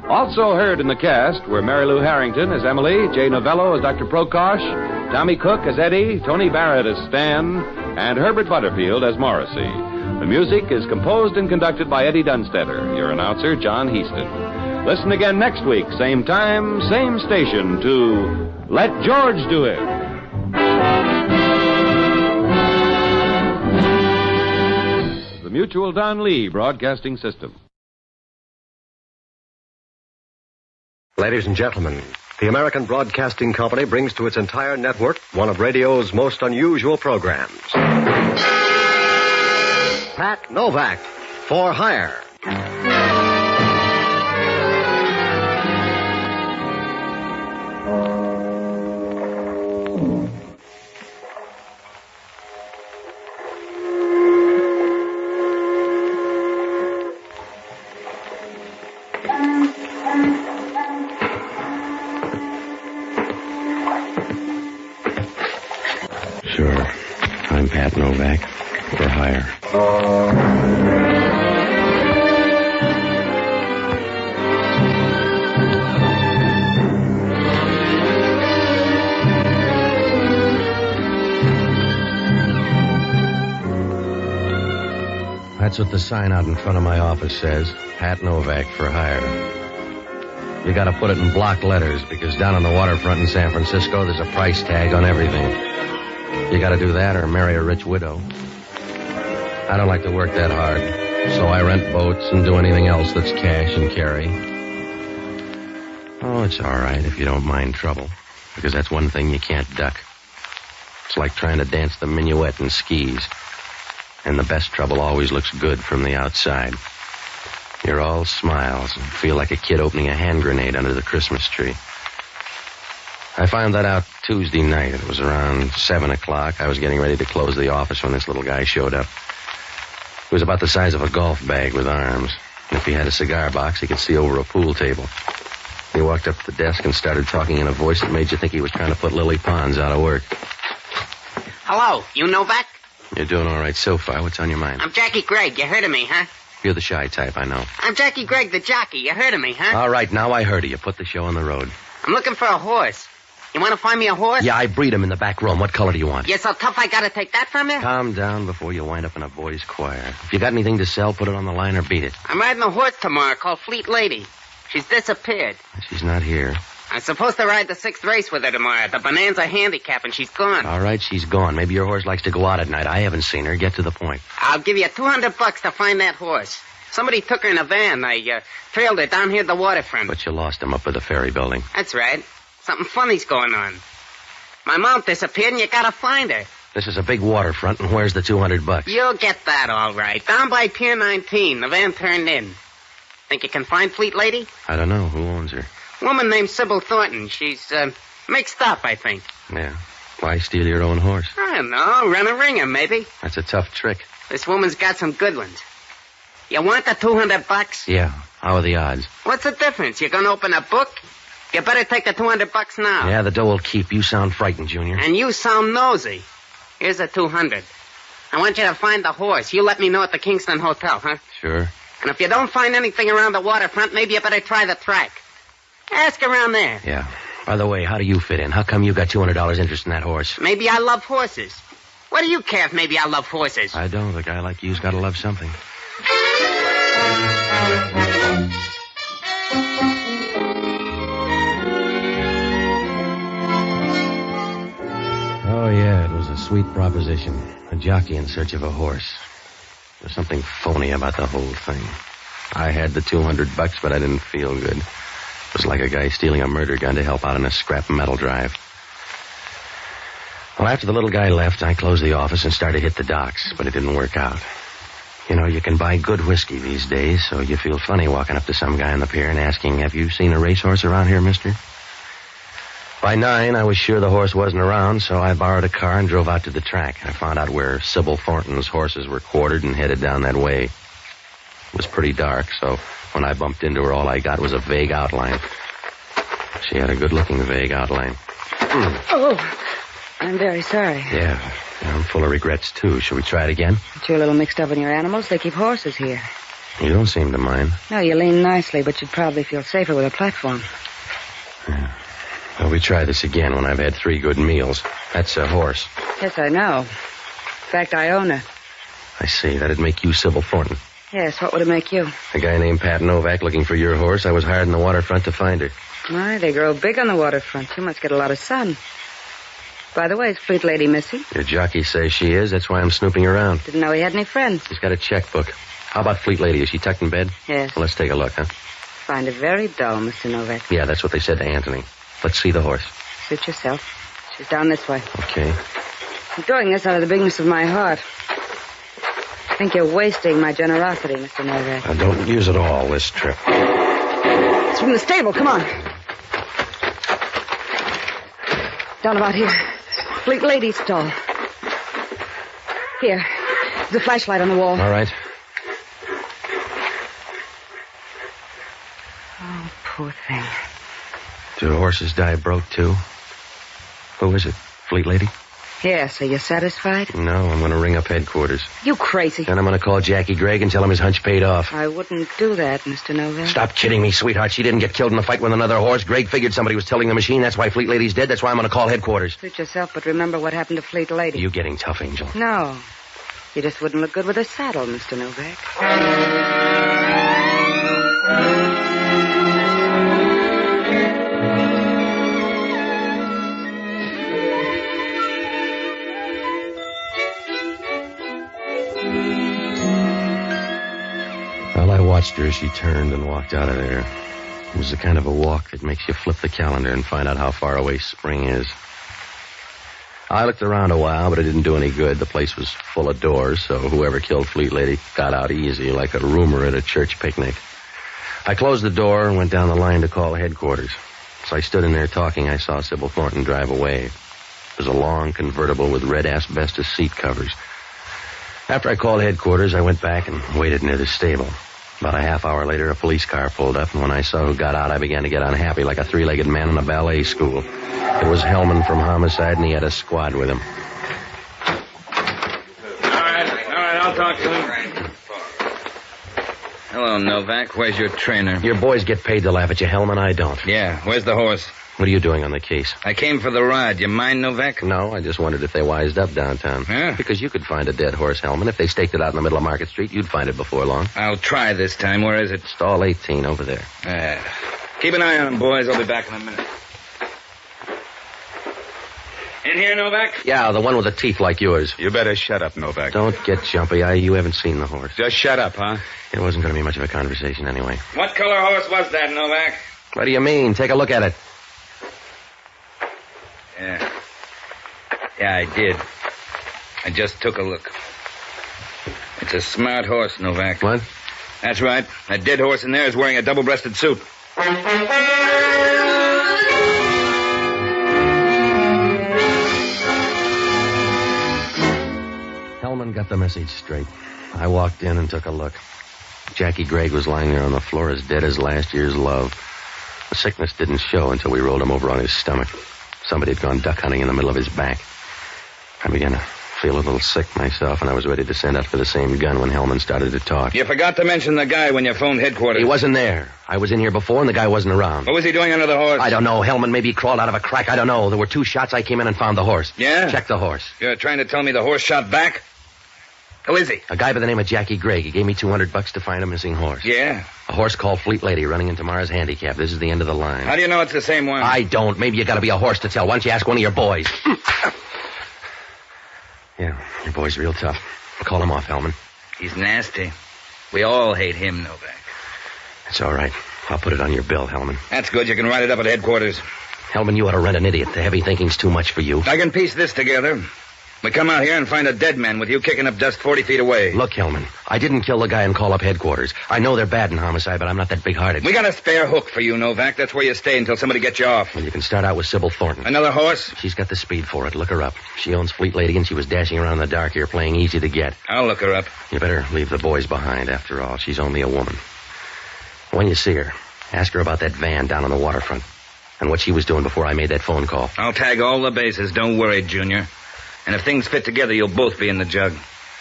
Also heard in the cast were Mary Lou Harrington as Emily, Jay Novello as Dr. Prokosh, Tommy Cook as Eddie, Tony Barrett as Stan, and Herbert Butterfield as Morrissey. The music is composed and conducted by Eddie Dunstetter. Your announcer, John Heaston. Listen again next week, same time, same station, to Let George Do It. The Mutual Don Lee Broadcasting System. Ladies and gentlemen, the American Broadcasting Company brings to its entire network one of radio's most unusual programs. Pat Novak, For Hire. Sure. I'm Pat Novak. For hire. That's what the sign out in front of my office says. Pat Novak for hire. You gotta put it in block letters because down on the waterfront in San Francisco, there's a price tag on everything. You gotta do that or marry a rich widow. I don't like to work that hard, so I rent boats and do anything else that's cash and carry. Oh, it's all right if you don't mind trouble, because that's one thing you can't duck. It's like trying to dance the minuet in skis, and the best trouble always looks good from the outside. You're all smiles and feel like a kid opening a hand grenade under the Christmas tree. I found that out Tuesday night. It was around 7 o'clock. I was getting ready to close the office when this little guy showed up. He was about the size of a golf bag with arms. And if he had a cigar box, he could see over a pool table. He walked up to the desk and started talking in a voice that made you think he was trying to put Lily Pons out of work. Hello, you Novak? You're doing all right so far. What's on your mind? I'm Jackie Gregg. You heard of me, huh? You're the shy type, I know. I'm Jackie Gregg, the jockey. You heard of me, huh? All right, now I heard of you. Put the show on the road. I'm looking for a horse. You want to find me a horse? Yeah, I breed him in the back room. What color do you want? You're so tough I gotta take that from you? Calm down before you wind up in a boys' choir. If you got anything to sell, put it on the line or beat it. I'm riding a horse tomorrow called Fleet Lady. She's disappeared. She's not here. I'm supposed to ride the 6th race with her tomorrow, the Bonanza Handicap, and she's gone. All right, she's gone. Maybe your horse likes to go out at night. I haven't seen her. Get to the point. I'll give you $200 to find that horse. Somebody took her in a van. I trailed her down here at the waterfront. But you lost him up at the ferry building. That's right. Something funny's going on. My mount disappeared, and you gotta find her. This is a big waterfront, and where's the $200? You'll get that all right. Down by Pier 19. The van turned in. Think you can find Fleet Lady? I don't know. Who owns her? Woman named Sybil Thornton. She's mixed up, I think. Yeah. Why steal your own horse? I don't know. Run a ringer, maybe. That's a tough trick. This woman's got some good ones. You want the $200? Yeah. How are the odds? What's the difference? You gonna open a book? You better take the $200 now. Yeah, the dough will keep. You sound frightened, Junior. And you sound nosy. Here's the $200. I want you to find the horse. You let me know at the Kingston Hotel, huh? Sure. And if you don't find anything around the waterfront, maybe you better try the track. Ask around there. Yeah. By the way, how do you fit in? How come you got $200 interest in that horse? Maybe I love horses. What do you care if maybe I love horses? I don't. A guy like you's got to love something. Oh, yeah, it was a sweet proposition. A jockey in search of a horse. There's something phony about the whole thing. I had the $200, but I didn't feel good. It was like a guy stealing a murder gun to help out in a scrap metal drive. Well, after the little guy left, I closed the office and started to hit the docks, but it didn't work out. You know, you can buy good whiskey these days, so you feel funny walking up to some guy on the pier and asking, "Have you seen a racehorse around here, mister?" By 9, I was sure the horse wasn't around, so I borrowed a car and drove out to the track. I found out where Sybil Thornton's horses were quartered and headed down that way. It was pretty dark, so when I bumped into her, all I got was a vague outline. She had a good-looking vague outline. Oh, I'm very sorry. Yeah, I'm full of regrets, too. Shall we try it again? But you're a little mixed up in your animals. They keep horses here. You don't seem to mind. No, you lean nicely, but you'd probably feel safer with a platform. Yeah. Well, we try this again when I've had 3 good meals. That's a horse. Yes, I know. In fact, I own her. I see. That'd make you Sybil Thornton. Yes, what would it make you? A guy named Pat Novak looking for your horse. I was hired in the waterfront to find her. My, they grow big on the waterfront. You must get a lot of sun. By the way, is Fleet Lady missing? Your jockey says she is. That's why I'm snooping around. Didn't know he had any friends. He's got a checkbook. How about Fleet Lady? Is she tucked in bed? Yes. Well, let's take a look, huh? Find it very dull, Mr. Novak. Yeah, that's what they said to Anthony. Let's see the horse. Suit yourself. She's down this way. Okay. I'm doing this out of the bigness of my heart. I think you're wasting my generosity, Mr. Novak. I don't use it all this trip. It's from the stable. Come on. Down about here. Fleet Lady's stall. Here. There's a flashlight on the wall. All right. Oh, poor thing. Do horses die broke, too? Who is it? Fleet Lady? Yes, are you satisfied? No, I'm going to ring up headquarters. You crazy. Then I'm going to call Jackie Gregg and tell him his hunch paid off. I wouldn't do that, Mr. Novak. Stop kidding me, sweetheart. She didn't get killed in a fight with another horse. Gregg figured somebody was tilting the machine. That's why Fleet Lady's dead. That's why I'm going to call headquarters. Suit yourself, but remember what happened to Fleet Lady. You getting tough, Angel. No. You just wouldn't look good with a saddle, Mr. Novak. watched her as she turned and walked out of there. It was the kind of a walk that makes you flip the calendar and find out how far away spring is. I looked around a while, but it didn't do any good. The place was full of doors, so whoever killed Fleet Lady got out easy, like a rumor at a church picnic. I closed the door and went down the line to call headquarters. As I stood in there talking, I saw Sybil Thornton drive away. It was a long convertible with red asbestos seat covers. After I called headquarters, I went back and waited near the stable. About a half hour later, a police car pulled up, and when I saw who got out, I began to get unhappy like a three-legged man in a ballet school. It was Hellman from Homicide, and he had a squad with him. All right, I'll talk to him. Hello, Novak. Where's your trainer? Your boys get paid to laugh at you, Hellman. I don't. Yeah, where's the horse? What are you doing on the case? I came for the ride. You mind, Novak? No, I just wondered if they wised up downtown. Yeah? Because you could find a dead horse, Hellman. If they staked it out in the middle of Market Street, you'd find it before long. I'll try this time. Where is it? Stall 18 over there. Keep an eye on him, boys. I'll be back in a minute. In here, Novak? Yeah, the one with the teeth like yours. You better shut up, Novak. Don't get jumpy. You haven't seen the horse. Just shut up, huh? It wasn't going to be much of a conversation anyway. What color horse was that, Novak? What do you mean? Take a look at it. Yeah, I did. I just took a look. It's a smart horse, Novak. What? That's right. That dead horse in there is wearing a double-breasted suit. Hellman got the message straight. I walked in and took a look. Jackie Gregg was lying there on the floor as dead as last year's love. The sickness didn't show until we rolled him over on his stomach. Somebody had gone duck hunting in the middle of his back. I began to feel a little sick myself, and I was ready to send out for the same gun when Hellman started to talk. You forgot to mention the guy when you phoned headquarters. He wasn't there. I was in here before, and the guy wasn't around. What was he doing under the horse? I don't know. Hellman maybe he crawled out of a crack. I don't know. There were 2 shots. I came in and found the horse. Yeah? Check the horse. You're trying to tell me the horse shot back? Who is he? A guy by the name of Jackie Gregg. He gave me $200 to find a missing horse. Yeah? A horse called Fleet Lady running into Mars Handicap. This is the end of the line. How do you know it's the same one? I don't. Maybe you gotta be a horse to tell. Why don't you ask one of your boys? Yeah, your boy's real tough. Call him off, Hellman. He's nasty. We all hate him, Novak. It's all right. I'll put it on your bill, Hellman. That's good. You can write it up at headquarters. Hellman, you ought to rent an idiot. The heavy thinking's too much for you. I can piece this together. We come out here and find a dead man with you kicking up dust 40 feet away. Look, Hellman, I didn't kill the guy and call up headquarters. I know they're bad in homicide, but I'm not that big-hearted. We got a spare hook for you, Novak. That's where you stay until somebody gets you off. Well, you can start out with Sybil Thornton. Another horse? She's got the speed for it. Look her up. She owns Fleet Lady, and she was dashing around in the dark here playing easy to get. I'll look her up. You better leave the boys behind, after all. She's only a woman. When you see her, ask her about that van down on the waterfront and what she was doing before I made that phone call. I'll tag all the bases. Don't worry, Junior. And if things fit together, you'll both be in the jug.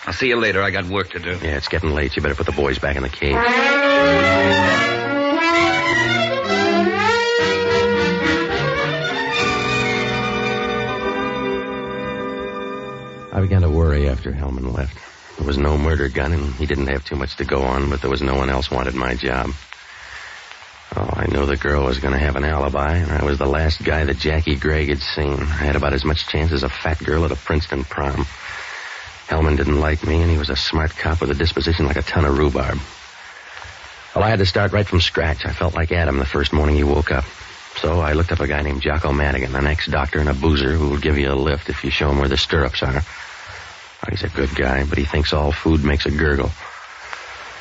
I'll see you later. I got work to do. Yeah, it's getting late. You better put the boys back in the cage. I began to worry after Hellman left. There was no murder gun, and he didn't have too much to go on, but there was no one else wanted my job. Oh, I knew the girl was going to have an alibi, and I was the last guy that Jackie Gregg had seen. I had about as much chance as a fat girl at a Princeton prom. Hellman didn't like me, and he was a smart cop with a disposition like a ton of rhubarb. Well, I had to start right from scratch. I felt like Adam the first morning he woke up. So I looked up a guy named Jocko Madigan, an ex-doctor and a boozer who will give you a lift if you show him where the stirrups are. He's a good guy, but he thinks all food makes a gurgle.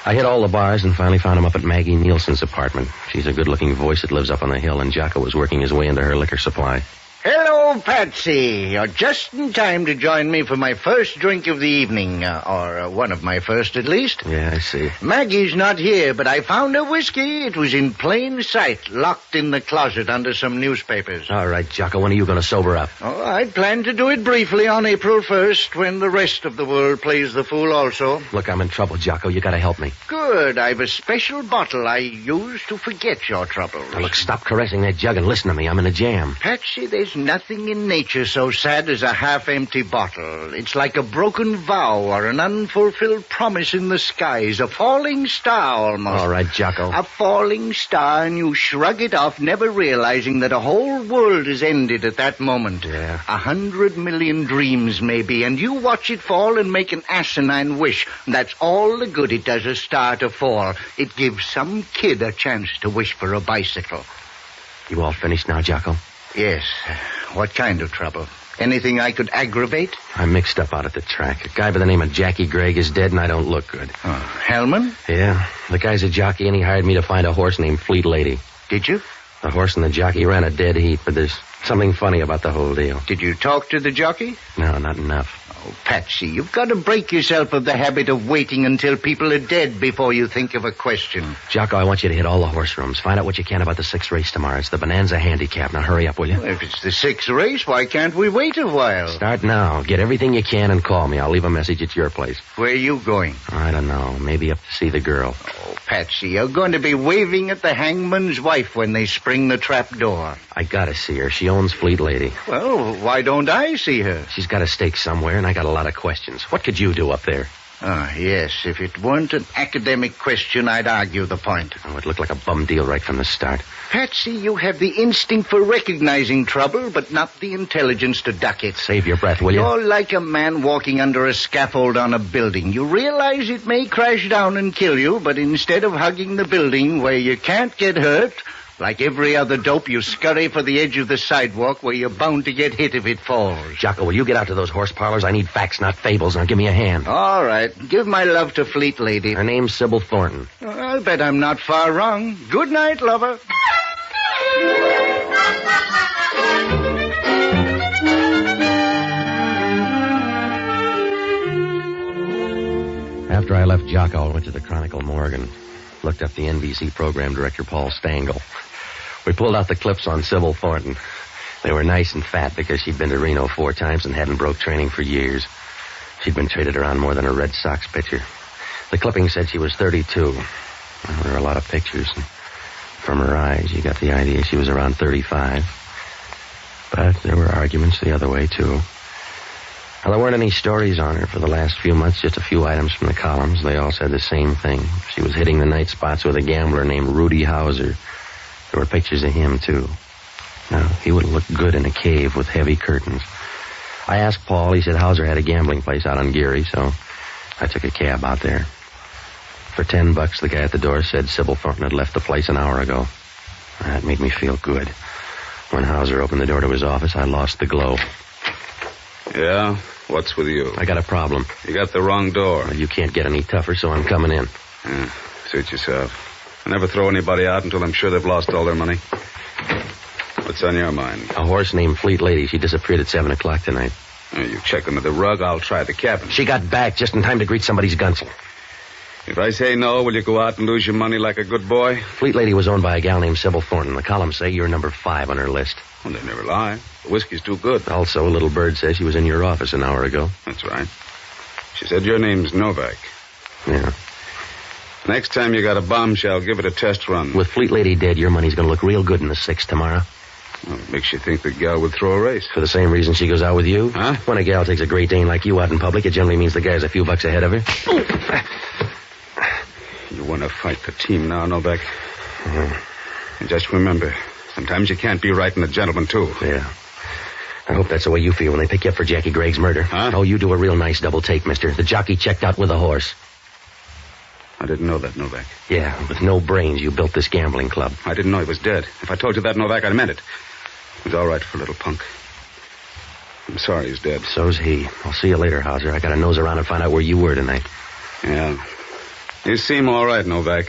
I hit all the bars and finally found him up at Maggie Nielsen's apartment. She's a good-looking voice that lives up on the hill, and Jocko was working his way into her liquor supply. Hello, Patsy. You're just in time to join me for my first drink of the evening, or one of my first, at least. Yeah, I see. Maggie's not here, but I found her whiskey. It was in plain sight, locked in the closet under some newspapers. All right, Jocko, when are you going to sober up? Oh, I plan to do it briefly on April 1st, when the rest of the world plays the fool also. Look, I'm in trouble, Jocko. You got to help me. Good. I've a special bottle I use to forget your troubles. Now, look, stop caressing that jug and listen to me. I'm in a jam. Patsy, there's There's nothing in nature so sad as a half-empty bottle. It's like a broken vow or an unfulfilled promise in the skies. A falling star, almost. All right, Jocko. A falling star, and you shrug it off, never realizing that a whole world is ended at that moment. Yeah. 100 million dreams, maybe, and you watch it fall and make an asinine wish. That's all the good it does, a star to fall. It gives some kid a chance to wish for a bicycle. You all finished now, Jocko? Yes. What kind of trouble? Anything I could aggravate? I'm mixed up out at the track. A guy by the name of Jackie Gregg is dead, and I don't look good. Oh, Hellman? Yeah. The guy's a jockey, and he hired me to find a horse named Fleet Lady. Did you? The horse and the jockey ran a dead heat, but there's something funny about the whole deal. Did you talk to the jockey? No, not enough. Oh, Patsy, you've got to break yourself of the habit of waiting until people are dead before you think of a question. Jocko, I want you to hit all the horse rooms. Find out what you can about the 6th race tomorrow. It's the Bonanza Handicap. Now, hurry up, will you? Well, if it's the 6th race, why can't we wait a while? Start now. Get everything you can and call me. I'll leave a message at your place. Where are you going? I don't know. Maybe up to see the girl. Oh, Patsy, you're going to be waving at the hangman's wife when they spring the trap door. I gotta see her. She owns Fleet Lady. Well, why don't I see her? She's got a stake somewhere, and I got a lot of questions. What could you do up there? Ah, yes. If it weren't an academic question, I'd argue the point. Oh, it looked like a bum deal right from the start. Patsy, you have the instinct for recognizing trouble, but not the intelligence to duck it. Save your breath, will you? You're like a man walking under a scaffold on a building. You realize it may crash down and kill you, but instead of hugging the building where you can't get hurt, like every other dope, you scurry for the edge of the sidewalk where you're bound to get hit if it falls. Jocko, will you get out to those horse parlors? I need facts, not fables. Now give me a hand. All right. Give my love to Fleet Lady. Her name's Sybil Thornton. I'll bet I'm not far wrong. Good night, lover. After I left Jocko, I went to the Chronicle morgue and looked up the NBC program director, Paul Stengel. We pulled out the clips on Sybil Thornton. They were nice and fat because she'd been to Reno 4 times and hadn't broke training for years. She'd been traded around more than a Red Sox pitcher. The clipping said she was 32. Well, there were a lot of pictures. And from her eyes, you got the idea she was around 35. But there were arguments the other way, too. Well, there weren't any stories on her for the last few months, just a few items from the columns. They all said the same thing. She was hitting the night spots with a gambler named Rudy Hauser. There were pictures of him, too. Now, he would look good in a cave with heavy curtains. I asked Paul. He said Hauser had a gambling place out on Geary, so I took a cab out there. For $10, the guy at the door said Sybil Thornton had left the place an hour ago. That made me feel good. When Hauser opened the door to his office, I lost the glow. Yeah? What's with you? I got a problem. You got the wrong door. Well, you can't get any tougher, so I'm coming in. Yeah, suit yourself. I never throw anybody out until I'm sure they've lost all their money. What's on your mind? A horse named Fleet Lady. She disappeared at 7 o'clock tonight. You check under the rug, I'll try the cabin. She got back just in time to greet somebody's gunsel. If I say no, will you go out and lose your money like a good boy? Fleet Lady was owned by a gal named Sybil Thornton. The columns say you're number 5 on her list. Well, they never lie. The whiskey's too good. Also, Little Bird says she was in your office an hour ago. That's right. She said your name's Novak. Yeah. Next time you got a bombshell, give it a test run. With Fleet Lady dead, your money's going to look real good in the 6th tomorrow. Well, it makes you think the gal would throw a race. For the same reason she goes out with you? Huh? When a gal takes a Great Dane like you out in public, it generally means the guy's a few bucks ahead of her. You want to fight the team now, Novak? And just remember, sometimes you can't be right and a gentleman, too. Yeah. I hope that's the way you feel when they pick you up for Jackie Gregg's murder. Huh? Oh, you do a real nice double take, mister. The jockey checked out with a horse. I didn't know that, Novak. Yeah, with no brains, you built this gambling club. I didn't know he was dead. If I told you that, Novak, I meant it. He's all right for a little punk. I'm sorry he's dead. So's he. I'll see you later, Hauser. I gotta nose around and find out where you were tonight. Yeah. You seem all right, Novak.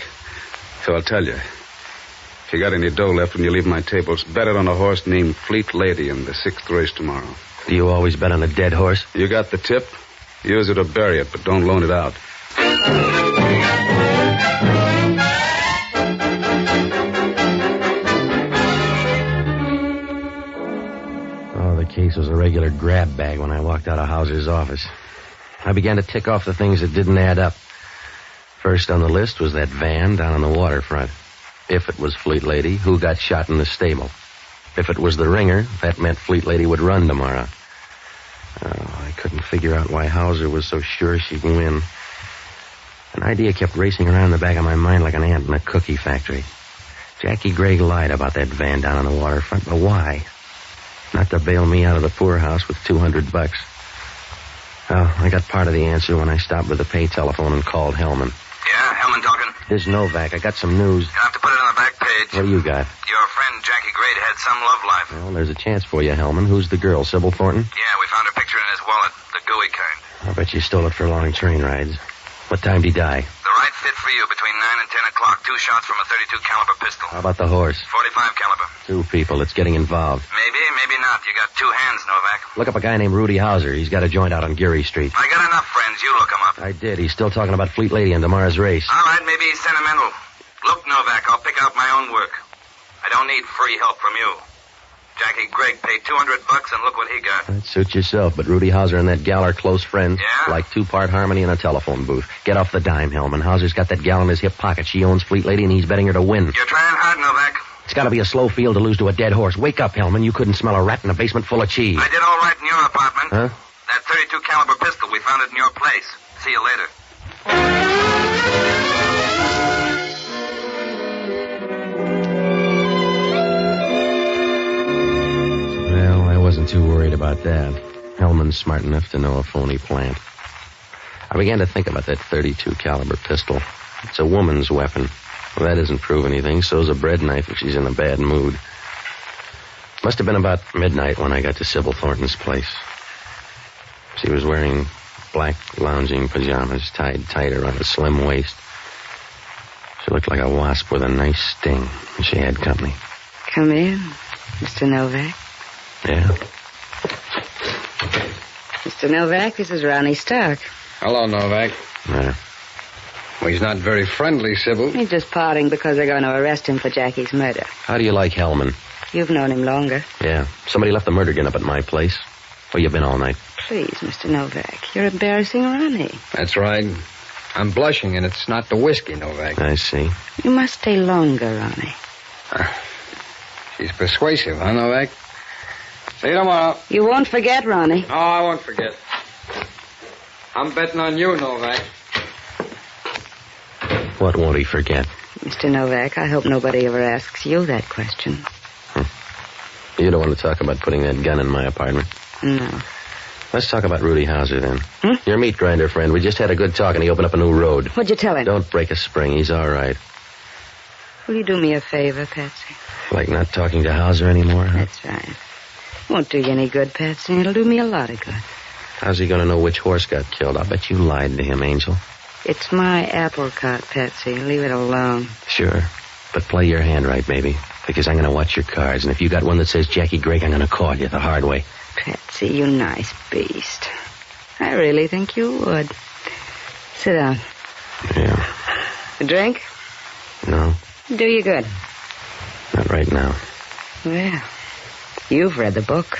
So I'll tell you. If you got any dough left when you leave my tables, bet it on a horse named Fleet Lady in the 6th race tomorrow. Do you always bet on a dead horse? You got the tip. Use it or bury it, but don't loan it out. Oh, the case was a regular grab bag when I walked out of Hauser's office. I began to tick off the things that didn't add up. First on the list was that van down on the waterfront. If it was Fleet Lady, who got shot in the stable? If it was the ringer, that meant Fleet Lady would run tomorrow. Oh, I couldn't figure out why Hauser was so sure she'd win. An idea kept racing around in the back of my mind like an ant in a cookie factory. Jackie Gregg lied about that van down on the waterfront, but why? Not to bail me out of the poorhouse with $200. Well, I got part of the answer when I stopped with the pay telephone and called Hellman. Yeah, Hellman talking. Here's Novak. I got some news. You'll have to put it on the back page. What do you got? Your friend Jackie Gray had some love life. Well, there's a chance for you, Hellman. Who's the girl, Sybil Thornton? Yeah, we found her picture in his wallet, the gooey kind. I bet you stole it for long train rides. What time did he die? The right fit for you between 9 and 10 o'clock. 2 shots from a .32 caliber pistol. How about the horse? 45 caliber. 2 people. It's getting involved. Maybe, maybe not. You got 2 hands, Novak. Look up a guy named Rudy Hauser. He's got a joint out on Geary Street. I got enough friends. You look him up. I did. He's still talking about Fleet Lady and tomorrow's race. All right, maybe he's sentimental. Look, Novak, I'll pick out my own work. I don't need free help from you. Jackie Gregg paid $200 and look what he got. That suits yourself, but Rudy Hauser and that gal are close friends. Yeah? Like 2-part harmony in a telephone booth. Get off the dime, Hellman. Hauser's got that gal in his hip pocket. She owns Fleet Lady, and he's betting her to win. You're trying hard, Novak. It's got to be a slow field to lose to a dead horse. Wake up, Hellman. You couldn't smell a rat in a basement full of cheese. I did all right in your apartment. Huh? That .32 caliber pistol, we found it in your place. See you later. Well, I wasn't too worried about that. Hellman's smart enough to know a phony plant. I began to think about that .32 caliber pistol. It's a woman's weapon. Well, that doesn't prove anything. So's a bread knife if she's in a bad mood. Must have been about midnight when I got to Sybil Thornton's place. She was wearing black lounging pajamas tied tight around a slim waist. She looked like a wasp with a nice sting, and she had company. Come in, Mr. Novak. Yeah? Mr. Novak, this is Ronnie Stark. Hello, Novak. Yeah. Well, he's not very friendly, Sybil. He's just parting because they're going to arrest him for Jackie's murder. How do you like Hellman? You've known him longer. Yeah. Somebody left the murder gun up at my place. Where you been all night? Please, Mr. Novak, you're embarrassing Ronnie. That's right. I'm blushing, and it's not the whiskey, Novak. I see. You must stay longer, Ronnie. She's persuasive, huh, Novak? See you tomorrow. You won't forget, Ronnie. No, I won't forget. I'm betting on you, Novak. What won't he forget? Mr. Novak, I hope nobody ever asks you that question. You don't want to talk about putting that gun in my apartment? No. Let's talk about Rudy Hauser, then. Your meat grinder friend. We just had a good talk, and he opened up a new road. What'd you tell him? Don't break a spring. He's all right. Will you do me a favor, Patsy? Like not talking to Hauser anymore, huh? That's right. Won't do you any good, Patsy. It'll do me a lot of good. How's he going to know which horse got killed? I'll bet you lied to him, Angel. It's my apple cart, Patsy. Leave it alone. Sure. But play your hand right, baby. Because I'm going to watch your cards. And if you got one that says Jackie Gregg, I'm going to call you the hard way. Patsy, you nice beast. I really think you would. Sit down. Yeah. A drink? No, Do you good. not right now. Well, you've read the book.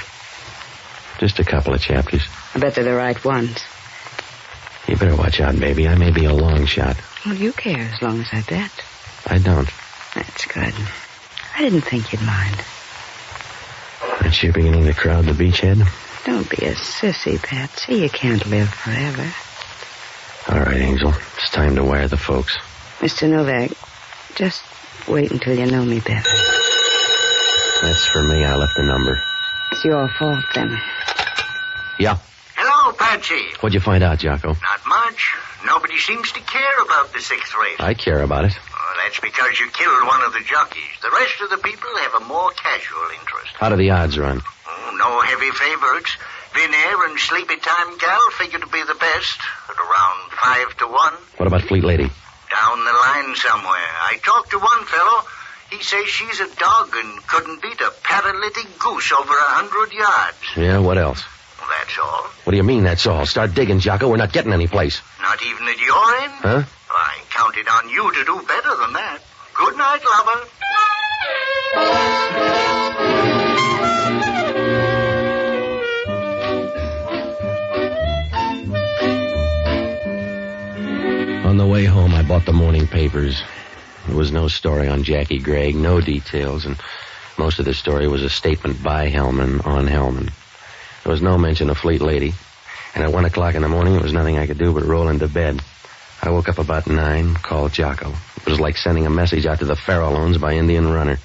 Just a couple of chapters. I bet they're the right ones. You better watch out, baby. I may be a long shot. Well, you care as long as I bet. I don't. That's good. I didn't think you'd mind. Aren't you beginning to crowd the beachhead? Don't be a sissy, Patsy. You can't live forever. All right, Angel. It's time to wire the folks. Mr. Novak, just wait until you know me better. That's for me. I left the number. It's your fault, then. Yeah. Hello, Patsy. What'd you find out, Jocko? Not much. Nobody seems to care about the 6th race. I care about it. Oh, that's because you killed one of the jockeys. The rest of the people have a more casual interest. How do the odds run? Oh, no heavy favorites. Vin Air and Sleepy Time Gal figure to be the best, at around 5 to 1. What about Fleet Lady? Down the line somewhere. I talked to one fellow. He says she's a dog and couldn't beat a paralytic goose over 100 yards. Yeah, what else? Well, that's all. What do you mean, that's all? Start digging, Jocko. We're not getting any place. Not even at your end? Huh? I counted on you to do better than that. Good night, lover. On the way home, I bought the morning papers. There was no story on Jackie Gregg, no details, and Most of the story was a statement by Hellman on Hellman. There was no mention of Fleet Lady. And at 1 o'clock in the morning, there was nothing I could do but roll into bed. I woke up about 9, called Jocko. It was like sending a message out to the Farallones by Indian Runner.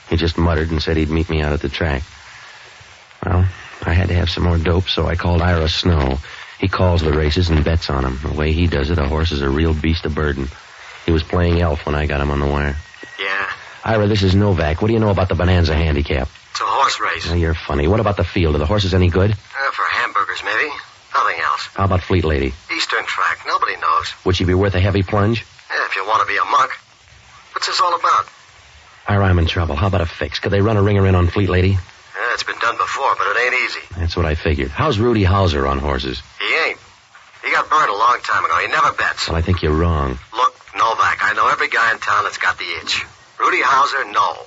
He just muttered and said he'd meet me out at the track. Well, I had to have some more dope, so I called Ira Snow. He calls the races and bets on them. The way he does it, a horse is a real beast of burden. He was playing elf when I got him on the wire. Yeah? Ira, this is Novak. What do you know about the Bonanza handicap? It's a horse race. Oh, you're funny. What about the field? Are the horses any good? For hamburgers, maybe. Nothing else. How about Fleet Lady? Eastern track. Nobody knows. Would she be worth a heavy plunge? Yeah, if you want to be a muck. What's this all about? Ira, I'm in trouble. How about a fix? Could they run a ringer in on Fleet Lady? Yeah, it's been done before, but it ain't easy. That's what I figured. How's Rudy Hauser on horses? He ain't. He got burned a long time ago. He never bets. Well, I think you're wrong. Look, Novak, I know every guy in town that's got the itch. Rudy Hauser, no.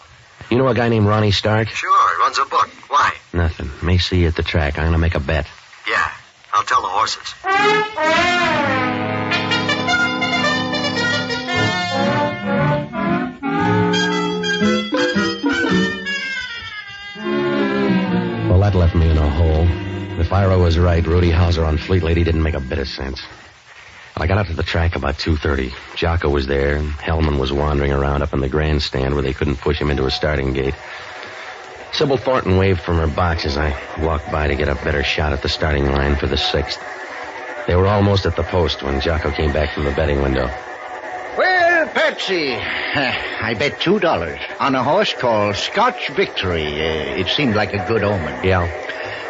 You know a guy named Ronnie Stark? Sure, he runs a book. Why? Nothing. May see you at the track. I'm going to make a bet. Yeah, I'll tell the horses. Well, that left me in a hole. If Ira was right, Rudy Hauser on Fleet Lady didn't make a bit of sense. I got up to the track about 2:30. Jocko was there, and Hellman was wandering around up in the grandstand where they couldn't push him into a starting gate. Sybil Thornton waved from her box as I walked by to get a better shot at the starting line for the 6th. They were almost at the post when Jocko came back from the betting window. Well, Patsy, I bet $2 on a horse called Scotch Victory. It seemed like a good omen. Yeah.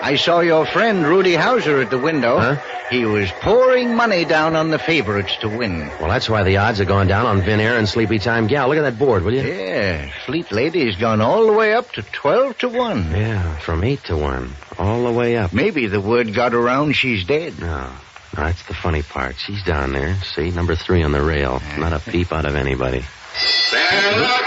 I saw your friend Rudy Hauser at the window. Huh? He was pouring money down on the favorites to win. Well, that's why the odds have gone down on Vin Air and Sleepy Time Gal. Look at that board, will you? Yeah, Fleet Lady's gone all the way up to 12-1. Yeah, from 8-1, all the way up. Maybe the word got around she's dead. No, that's the funny part. She's down there. See, number 3 on the rail. Not a peep out of anybody. Stand up!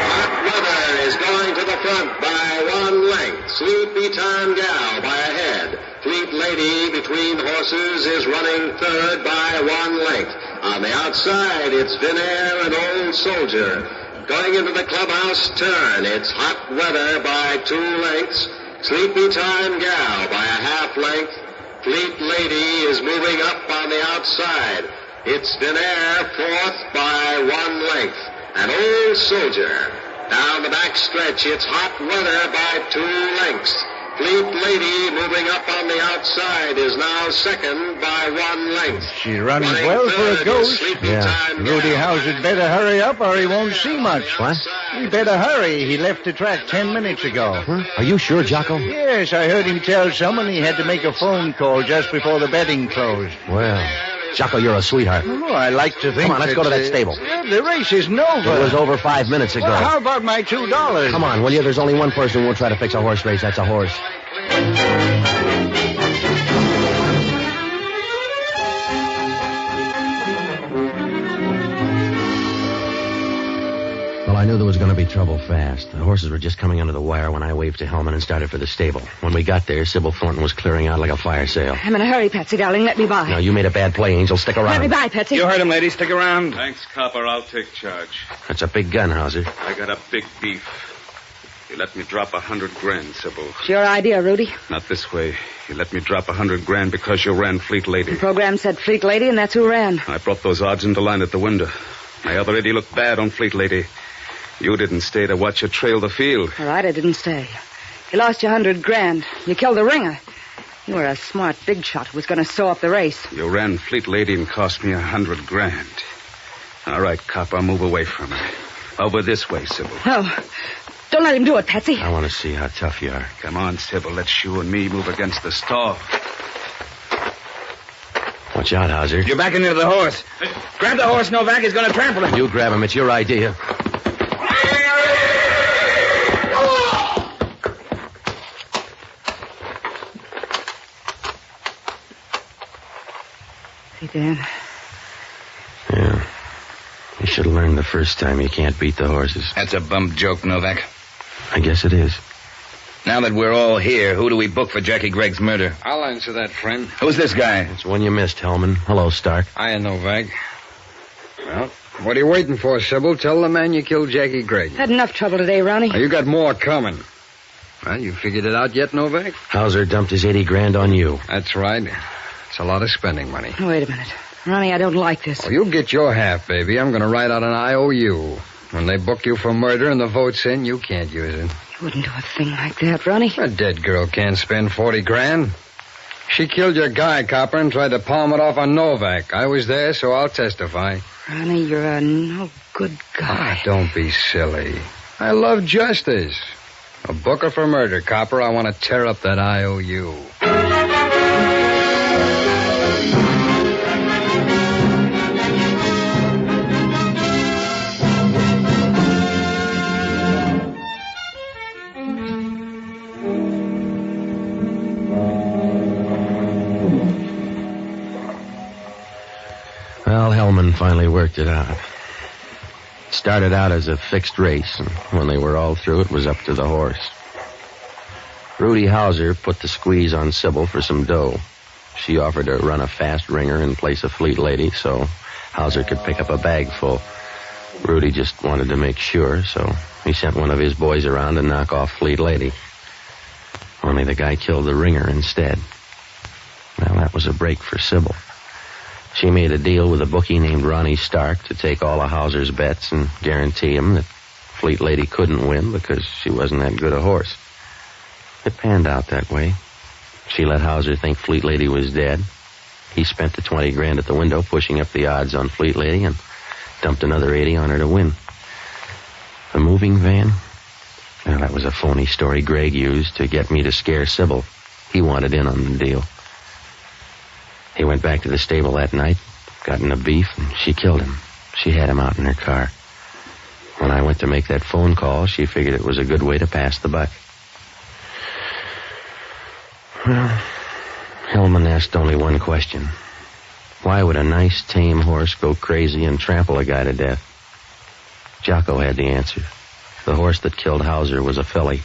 Hot Weather is going to the front by 1 length. Sleepy Time Gal by a head. Fleet Lady between horses is running 3rd by 1 length. On the outside, it's Vin Air and Old Soldier. Going into the clubhouse turn, it's Hot Weather by 2 lengths. Sleepy Time Gal by a half length. Fleet Lady is moving up on the outside. It's Vin Air 4th by 1 length. And Old Soldier. Down the back stretch, it's Hot Weather by 2 lengths. Fleet Lady moving up on the outside is now 2nd by 1 length. She's running well for a ghost. Yeah. Rudy Hauser'd better hurry up or he won't see much. What? He better hurry. He left the track 10 minutes ago. Huh? Are you sure, Jocko? Yes, I heard him tell someone he had to make a phone call just before the betting closed. Well, Jocko, you're a sweetheart. Oh, I like to think Come on, let's go to that stable. The race isn't over. It was over 5 minutes ago. Well, how about my $2? Come on, will you? There's only one person who will try to fix a horse race. That's a horse. Well, I knew there was going to be trouble fast. The horses were just coming under the wire when I waved to Hellman and started for the stable. When we got there, Sybil Thornton was clearing out like a fire sale. I'm in a hurry, Patsy, darling. Let me by. Now, you made a bad play, Angel. Stick around. Let me by, Patsy. You heard him, lady. Stick around. Thanks, Copper. I'll take charge. That's a big gun, Hauser. I got a big beef. You let me drop $100,000, Sybil. It's your idea, Rudy. Not this way. You let me drop $100,000 because you ran Fleet Lady. The program said Fleet Lady, and that's who ran. I brought those odds into line at the window. My other Eddie looked bad on Fleet Lady. You didn't stay to watch her trail the field. All right, I didn't stay. You lost your $100,000. You killed the ringer. You were a smart big shot who was going to sew up the race. You ran Fleet Lady and cost me $100,000. All right, Copper, move away from her. Over this way, Sybil. No. Don't let him do it, Patsy. I want to see how tough you are. Come on, Sybil. Let's you and me move against the stall. Watch out, Hauser. You're backing into the horse. Grab the horse, Novak. He's going to trample him. You grab him. It's your idea. See, Dan? Yeah. You should have learned the first time you can't beat the horses. That's a bum joke, Novak. I guess it is. Now that we're all here, who do we book for Jackie Gregg's murder? I'll answer that, friend. Who's this guy? It's one you missed, Hellman. Hello, Stark. I know, Novak. Well, what are you waiting for, Sybil? Tell the man you killed Jackie Gregg. Had enough trouble today, Ronnie. Now, you got more coming. Well, you figured it out yet, Novak? Hauser dumped his 80 grand on you. That's right. It's a lot of spending money. Wait a minute. Ronnie, I don't like this. Well, you'll get your half, baby. I'm going to write out an IOU. When they book you for murder and the vote's in, you can't use it. You wouldn't do a thing like that, Ronnie. A dead girl can't spend 40 grand. She killed your guy, Copper, and tried to palm it off on Novak. I was there, so I'll testify. Ronnie, you're a no good guy. Ah, don't be silly. I love justice. A book her for murder, Copper. I want to tear up that IOU. Well, Hellman finally worked it out. It started out as a fixed race, and when they were all through, it was up to the horse. Rudy Hauser put the squeeze on Sybil for some dough. She offered to run a fast ringer in place of Fleet Lady, so Hauser could pick up a bag full. Rudy just wanted to make sure, so he sent one of his boys around to knock off Fleet Lady. Only the guy killed the ringer instead. Well, that was a break for Sybil. She made a deal with a bookie named Ronnie Stark to take all of Hauser's bets and guarantee him that Fleet Lady couldn't win because she wasn't that good a horse. It panned out that way. She let Hauser think Fleet Lady was dead. He spent the 20 grand at the window pushing up the odds on Fleet Lady and dumped another 80 on her to win. The moving van? Well, that was a phony story Gregg used to get me to scare Sybil. He wanted in on the deal. He went back to the stable that night, got in a beef, and she killed him. She had him out in her car. When I went to make that phone call, she figured it was a good way to pass the buck. Well, Hellman asked only one question. Why would a nice, tame horse go crazy and trample a guy to death? Jocko had the answer. The horse that killed Hauser was a filly.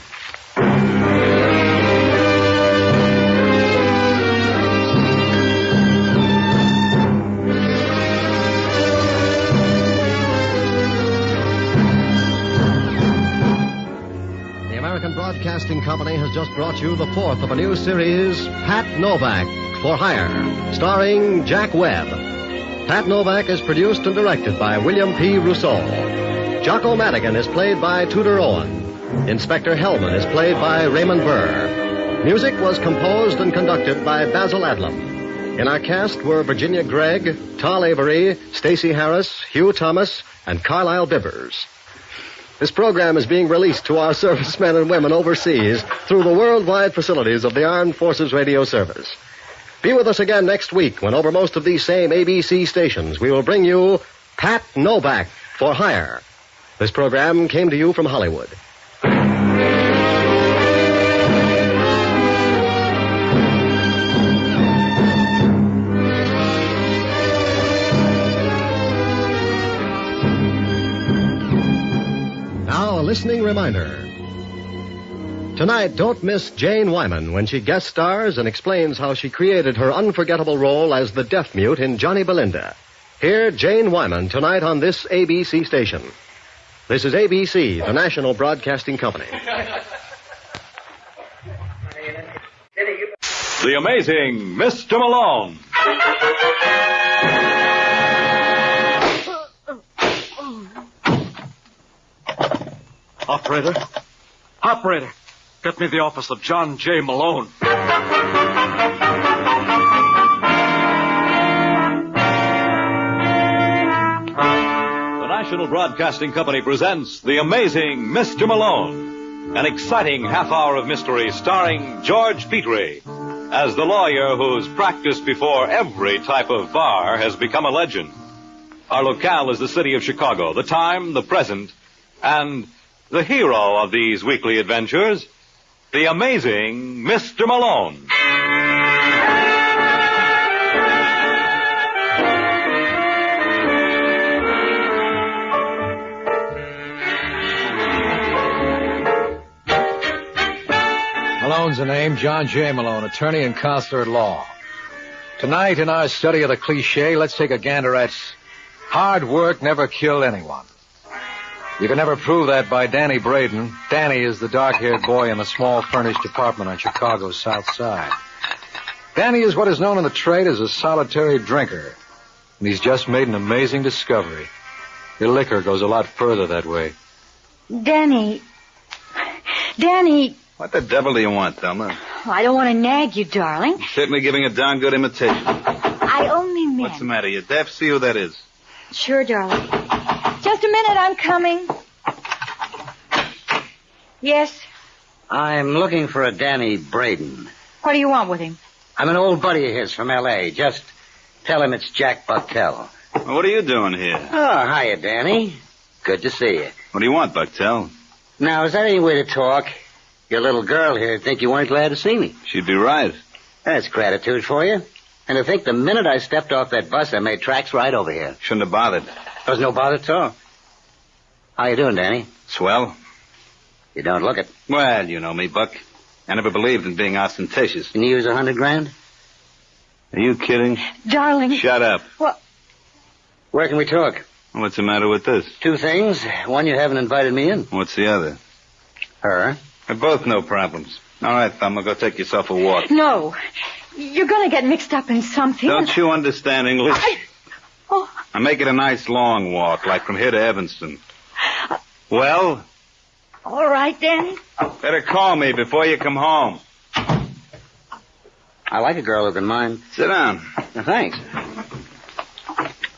Broadcasting Company has just brought you the fourth of a new series, Pat Novak, For Hire, starring Jack Webb. Pat Novak is produced and directed by William P. Rousseau. Jocko Madigan is played by Tudor Owen. Inspector Hellman is played by Raymond Burr. Music was composed and conducted by Basil Adlam. In our cast were Virginia Gregg, Tal Avery, Stacey Harris, Hugh Thomas, and Carlisle Bibbers. This program is being released to our servicemen and women overseas through the worldwide facilities of the Armed Forces Radio Service. Be with us again next week when over most of these same ABC stations we will bring you Pat Novak, For Hire. This program came to you from Hollywood. Listening reminder. Tonight, don't miss Jane Wyman when she guest stars and explains how she created her unforgettable role as the deaf mute in Johnny Belinda. Hear Jane Wyman tonight on this ABC station. This is ABC, the national broadcasting company. The amazing Mr. Malone. Operator, get me the office of John J. Malone. The National Broadcasting Company presents The Amazing Mr. Malone, an exciting half-hour of mystery starring George Petrie as the lawyer whose practice before every type of bar has become a legend. Our locale is the city of Chicago, the time, the present, and the hero of these weekly adventures, the amazing Mr. Malone. Malone's the name, John J. Malone, attorney and counselor at law. Tonight, in our study of the cliché, let's take a gander at Hard work never killed anyone. You can never prove that by Danny Braden. Danny is the dark-haired boy in a small furnished apartment on Chicago's South Side. Danny is what is known in the trade as a solitary drinker. And he's just made an amazing discovery. The liquor goes a lot further that way. Danny. What the devil do you want, Thelma? I don't want to nag you, darling. You're certainly giving a darn good imitation. I only meant... What's the matter? You deaf? See who that is. Sure, darling. Just a minute, I'm coming. Yes? I'm looking for a Danny Braden. What do you want with him? I'm an old buddy of his from L.A. Just tell him it's Jack Bucktel. Well, what are you doing here? Oh, hiya, Danny. Good to see you. What do you want, Bucktel? Now, is that any way to talk? Your little girl here would think you weren't glad to see me. She'd be right. That's gratitude for you. And to think the minute I stepped off that bus, I made tracks right over here. Shouldn't have bothered. There was no bother at all. How you doing, Danny? Swell. You don't look it. Well, you know me, Buck. I never believed in being ostentatious. Can you use $100,000? Are you kidding? Darling. Shut up. What? Where can we talk? What's the matter with this? Two things. One, you haven't invited me in. What's the other? Her. They're both no problems. All right, Thelma, go take yourself a walk. No. You're going to get mixed up in something. Don't you understand English? Oh. I make it a nice long walk, like from here to Evanston. Well? All right, Danny. Better call me before you come home. I like a girl who can mind. Sit down. Thanks.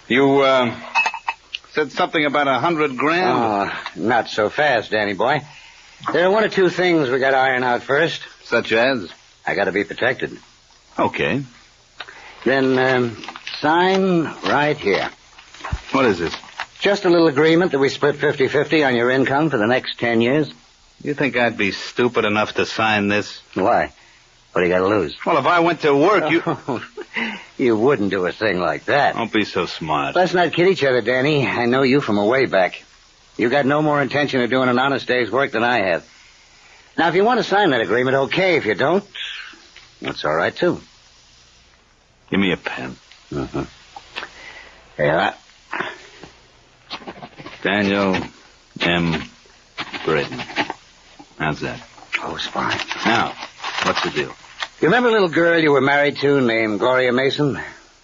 You, said something about $100,000? Oh, not so fast, Danny boy. There are one or two things we got to iron out first. Such as? I got to be protected. Okay. Then, sign right here. What is this? Just a little agreement that we split 50-50 on your income for the next 10 years. You think I'd be stupid enough to sign this? Why? What do you got to lose? Well, if I went to work, You wouldn't do a thing like that. Don't be so smart. Let's not kid each other, Danny. I know you from a way back. You got no more intention of doing an honest day's work than I have. Now, if you want to sign that agreement, okay. If you don't, that's all right, too. Give me a pen. Mm-hmm. Yeah. Daniel M. Braden. How's that? Oh, it's fine. Now, what's the deal? You remember a little girl you were married to named Gloria Mason?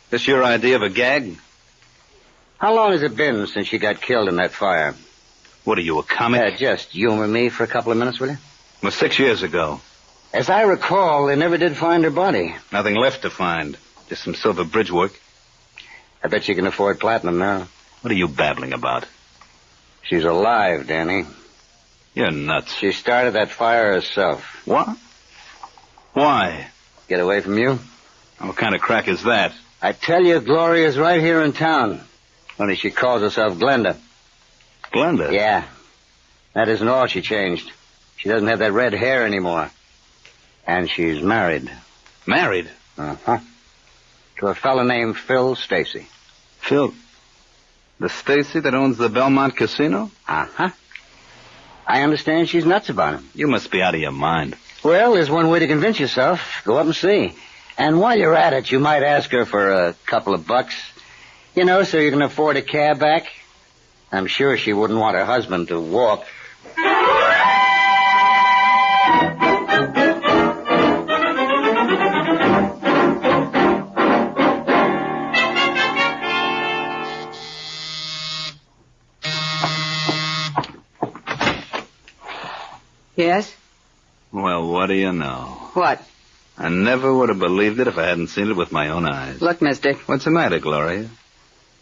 This your idea of a gag? How long has it been since she got killed in that fire? What are you, a comic? Just humor me for a couple of minutes, will you? Well, 6 years ago. As I recall, they never did find her body. Nothing left to find. Just some silver bridge work. I bet you can afford platinum now. What are you babbling about? She's alive, Danny. You're nuts. She started that fire herself. What? Why? Get away from you? What kind of crack is that? I tell you, Gloria's right here in town. Only she calls herself Glenda. Glenda? Yeah. That isn't all she changed. She doesn't have that red hair anymore. And she's married. Married? Uh-huh. To a fella named Phil Stacy. Phil? The Stacy that owns the Belmont Casino? Uh-huh. I understand she's nuts about him. You must be out of your mind. Well, there's one way to convince yourself. Go up and see. And while you're at it, you might ask her for a couple of bucks. You know, so you can afford a cab back. I'm sure she wouldn't want her husband to walk. Yes? Well, what do you know? What? I never would have believed it if I hadn't seen it with my own eyes. Look, mister. What's the matter, Gloria?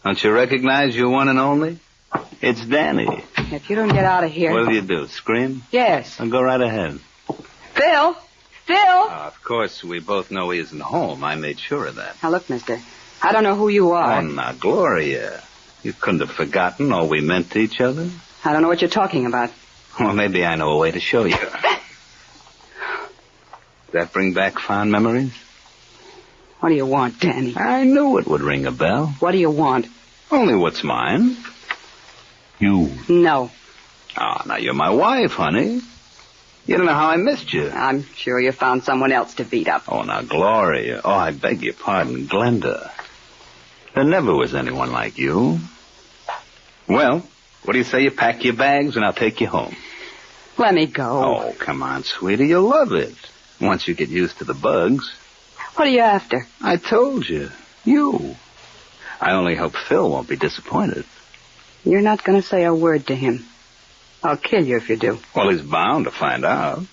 Don't you recognize your one and only? It's Danny. If you don't get out of here... What'll you do, scream? Yes. I'll go right ahead. Phil! Of course, we both know he isn't home. I made sure of that. Now, look, mister. I don't know who you are. Oh, now, Gloria. You couldn't have forgotten all we meant to each other? I don't know what you're talking about. Well, maybe I know a way to show you. Does that bring back fond memories? What do you want, Danny? I knew it would ring a bell. What do you want? Only what's mine. You. No. Oh, now you're my wife, honey. You don't know how I missed you. I'm sure you found someone else to beat up. Oh, now, Gloria. Oh, I beg your pardon, Glenda. There never was anyone like you. Well, what do you say you pack your bags and I'll take you home? Let me go. Oh, come on, sweetie. You'll love it. Once you get used to the bugs. What are you after? I told you. You. I only hope Phil won't be disappointed. You're not going to say a word to him. I'll kill you if you do. Well, he's bound to find out.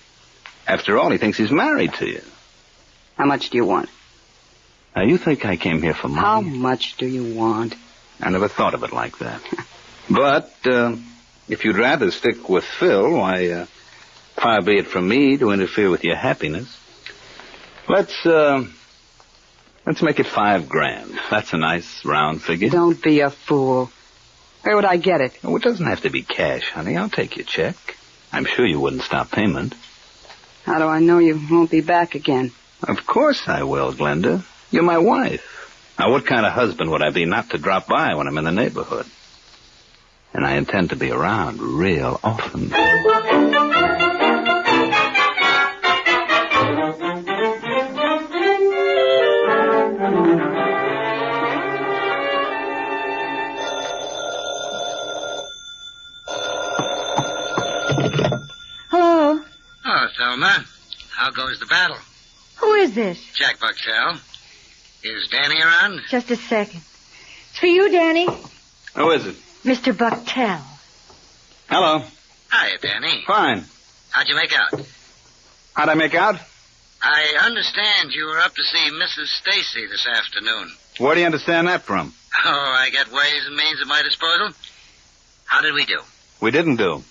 After all, he thinks he's married to you. How much do you want? Now, you think I came here for money? How much do you want? I never thought of it like that. But, if you'd rather stick with Phil, why, far be it from me to interfere with your happiness. Let's make it $5,000. That's a nice round figure. Don't be a fool. Where would I get it? Oh, it doesn't have to be cash, honey. I'll take your check. I'm sure you wouldn't stop payment. How do I know you won't be back again? Of course I will, Glenda. You're my wife. Now, what kind of husband would I be not to drop by when I'm in the neighborhood? And I intend to be around real often. Hello? Oh, Thelma. How goes the battle? Who is this? Jack Buckshell. Is Danny around? Just a second. It's for you, Danny. Who is it? Mr. Bucktel. Hello. Hiya, Danny. Fine. How'd you make out? How'd I make out? I understand you were up to see Mrs. Stacy this afternoon. Where do you understand that from? Oh, I got ways and means at my disposal. How did we do? We didn't do.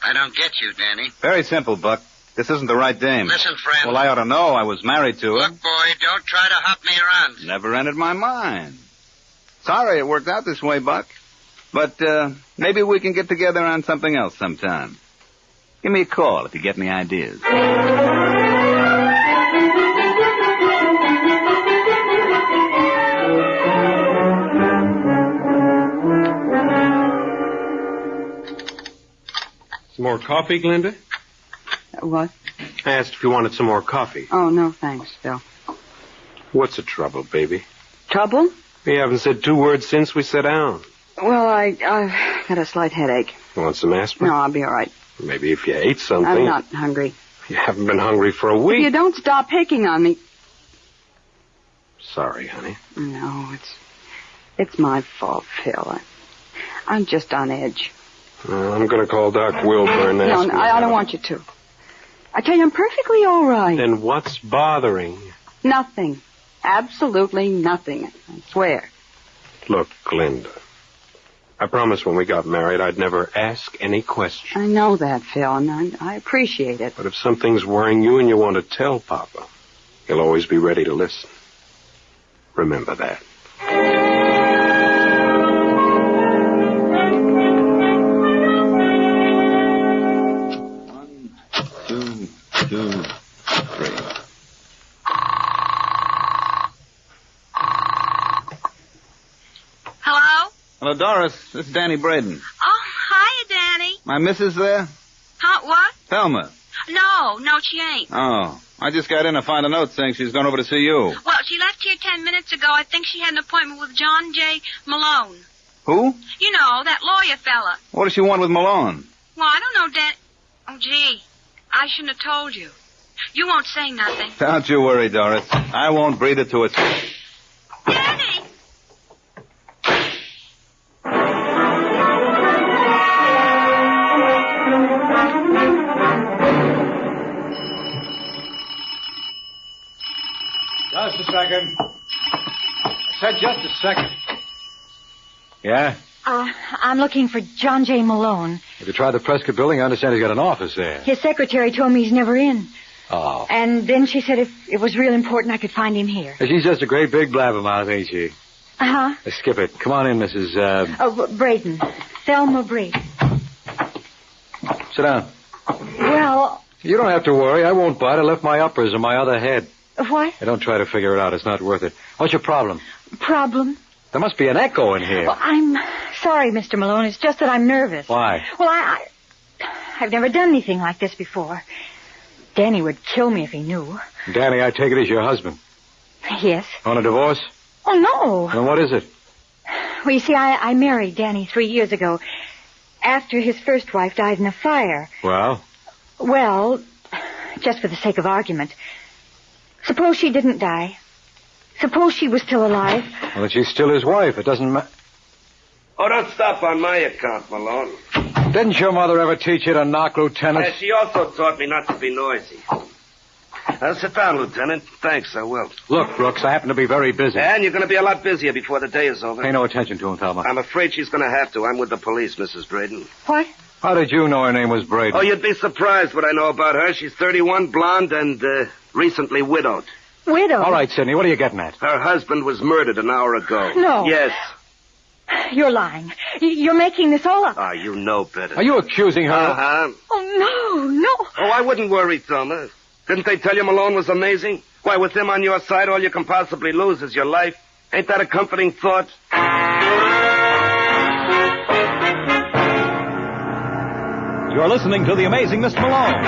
I don't get you, Danny. Very simple, Buck. This isn't the right dame. Listen, friend. Well, I ought to know. I was married to her. Look, boy, don't try to hop me around. Never entered my mind. Sorry it worked out this way, Buck. But maybe we can get together on something else sometime. Give me a call if you get any ideas. Some more coffee, Glenda? What? I asked if you wanted some more coffee. Oh, no, thanks, Phil. What's the trouble, baby? Trouble? We haven't said 2 words since we sat down. Well, I've got a slight headache. You want some aspirin? No, I'll be all right. Maybe if you ate something. I'm not hungry. You haven't been hungry for a week. If you don't stop picking on me. Sorry, honey. No, it's my fault, Phil. I'm just on edge. Well, I'm going to call Doc Wilbur and ask him. No, I don't want you to. I tell you, I'm perfectly all right. Then what's bothering you? Nothing. Absolutely nothing. I swear. Look, Glenda. I promised when we got married I'd never ask any questions. I know that, Phil, and I appreciate it. But if something's worrying you and you want to tell Papa, he'll always be ready to listen. Remember that. 1, 2, 3. Hello? Hello, Doris. This is Danny Braden. Oh, hiya, Danny. My missus there? Huh, what? Thelma. No, she ain't. Oh, I just got in to find a note saying she's gone over to see you. Well, she left here 10 minutes ago. I think she had an appointment with John J. Malone. Who? You know, that lawyer fella. What does she want with Malone? Well, I don't know, Dan. Oh, gee. I shouldn't have told you. You won't say nothing. Don't you worry, Doris. I won't breathe it to it. Danny! Just a second. I said just a second. Yeah? I'm looking for John J. Malone. If you tried the Prescott building, I understand he's got an office there. His secretary told me he's never in. Oh. And then she said if it was real important, I could find him here. She's just a great big blabbermouth, ain't she? Uh-huh. Skip it. Come on in, Mrs. Oh, Braden. Thelma Braden. Sit down. Well... You don't have to worry. I won't bite. I left my uppers on my other head. What? Hey, don't try to figure it out. It's not worth it. What's your problem? Problem? There must be an echo in here. Well, I'm sorry, Mr. Malone. It's just that I'm nervous. Why? Well, I've never done anything like this before. Danny would kill me if he knew. Danny, I take it as your husband. Yes. On a divorce? Oh, no. Then what is it? Well, you see, I married Danny 3 years ago, after his first wife died in a fire. Well? Well, just for the sake of argument, suppose she didn't die. Suppose she was still alive. Well, then she's still his wife. It doesn't matter. Oh, don't stop on my account, Malone. Didn't your mother ever teach you to knock, Lieutenant? She also taught me not to be noisy. Sit down, Lieutenant. Thanks, I will. Look, Brooks, I happen to be very busy. And you're going to be a lot busier before the day is over. Pay no attention to him, Thelma. I'm afraid she's going to have to. I'm with the police, Mrs. Braden. What? How did you know her name was Braden? Oh, you'd be surprised what I know about her. She's 31, blonde, and recently widowed. Widowed? All right, Sidney, what are you getting at? Her husband was murdered an hour ago. No. Yes. You're lying. You're making this all up. Ah, you know better. Are you accusing her? Uh-huh. Oh, no. Oh, I wouldn't worry, Thelma. Didn't they tell you Malone was amazing? Why, with him on your side, all you can possibly lose is your life. Ain't that a comforting thought? You're listening to The Amazing Miss Malone.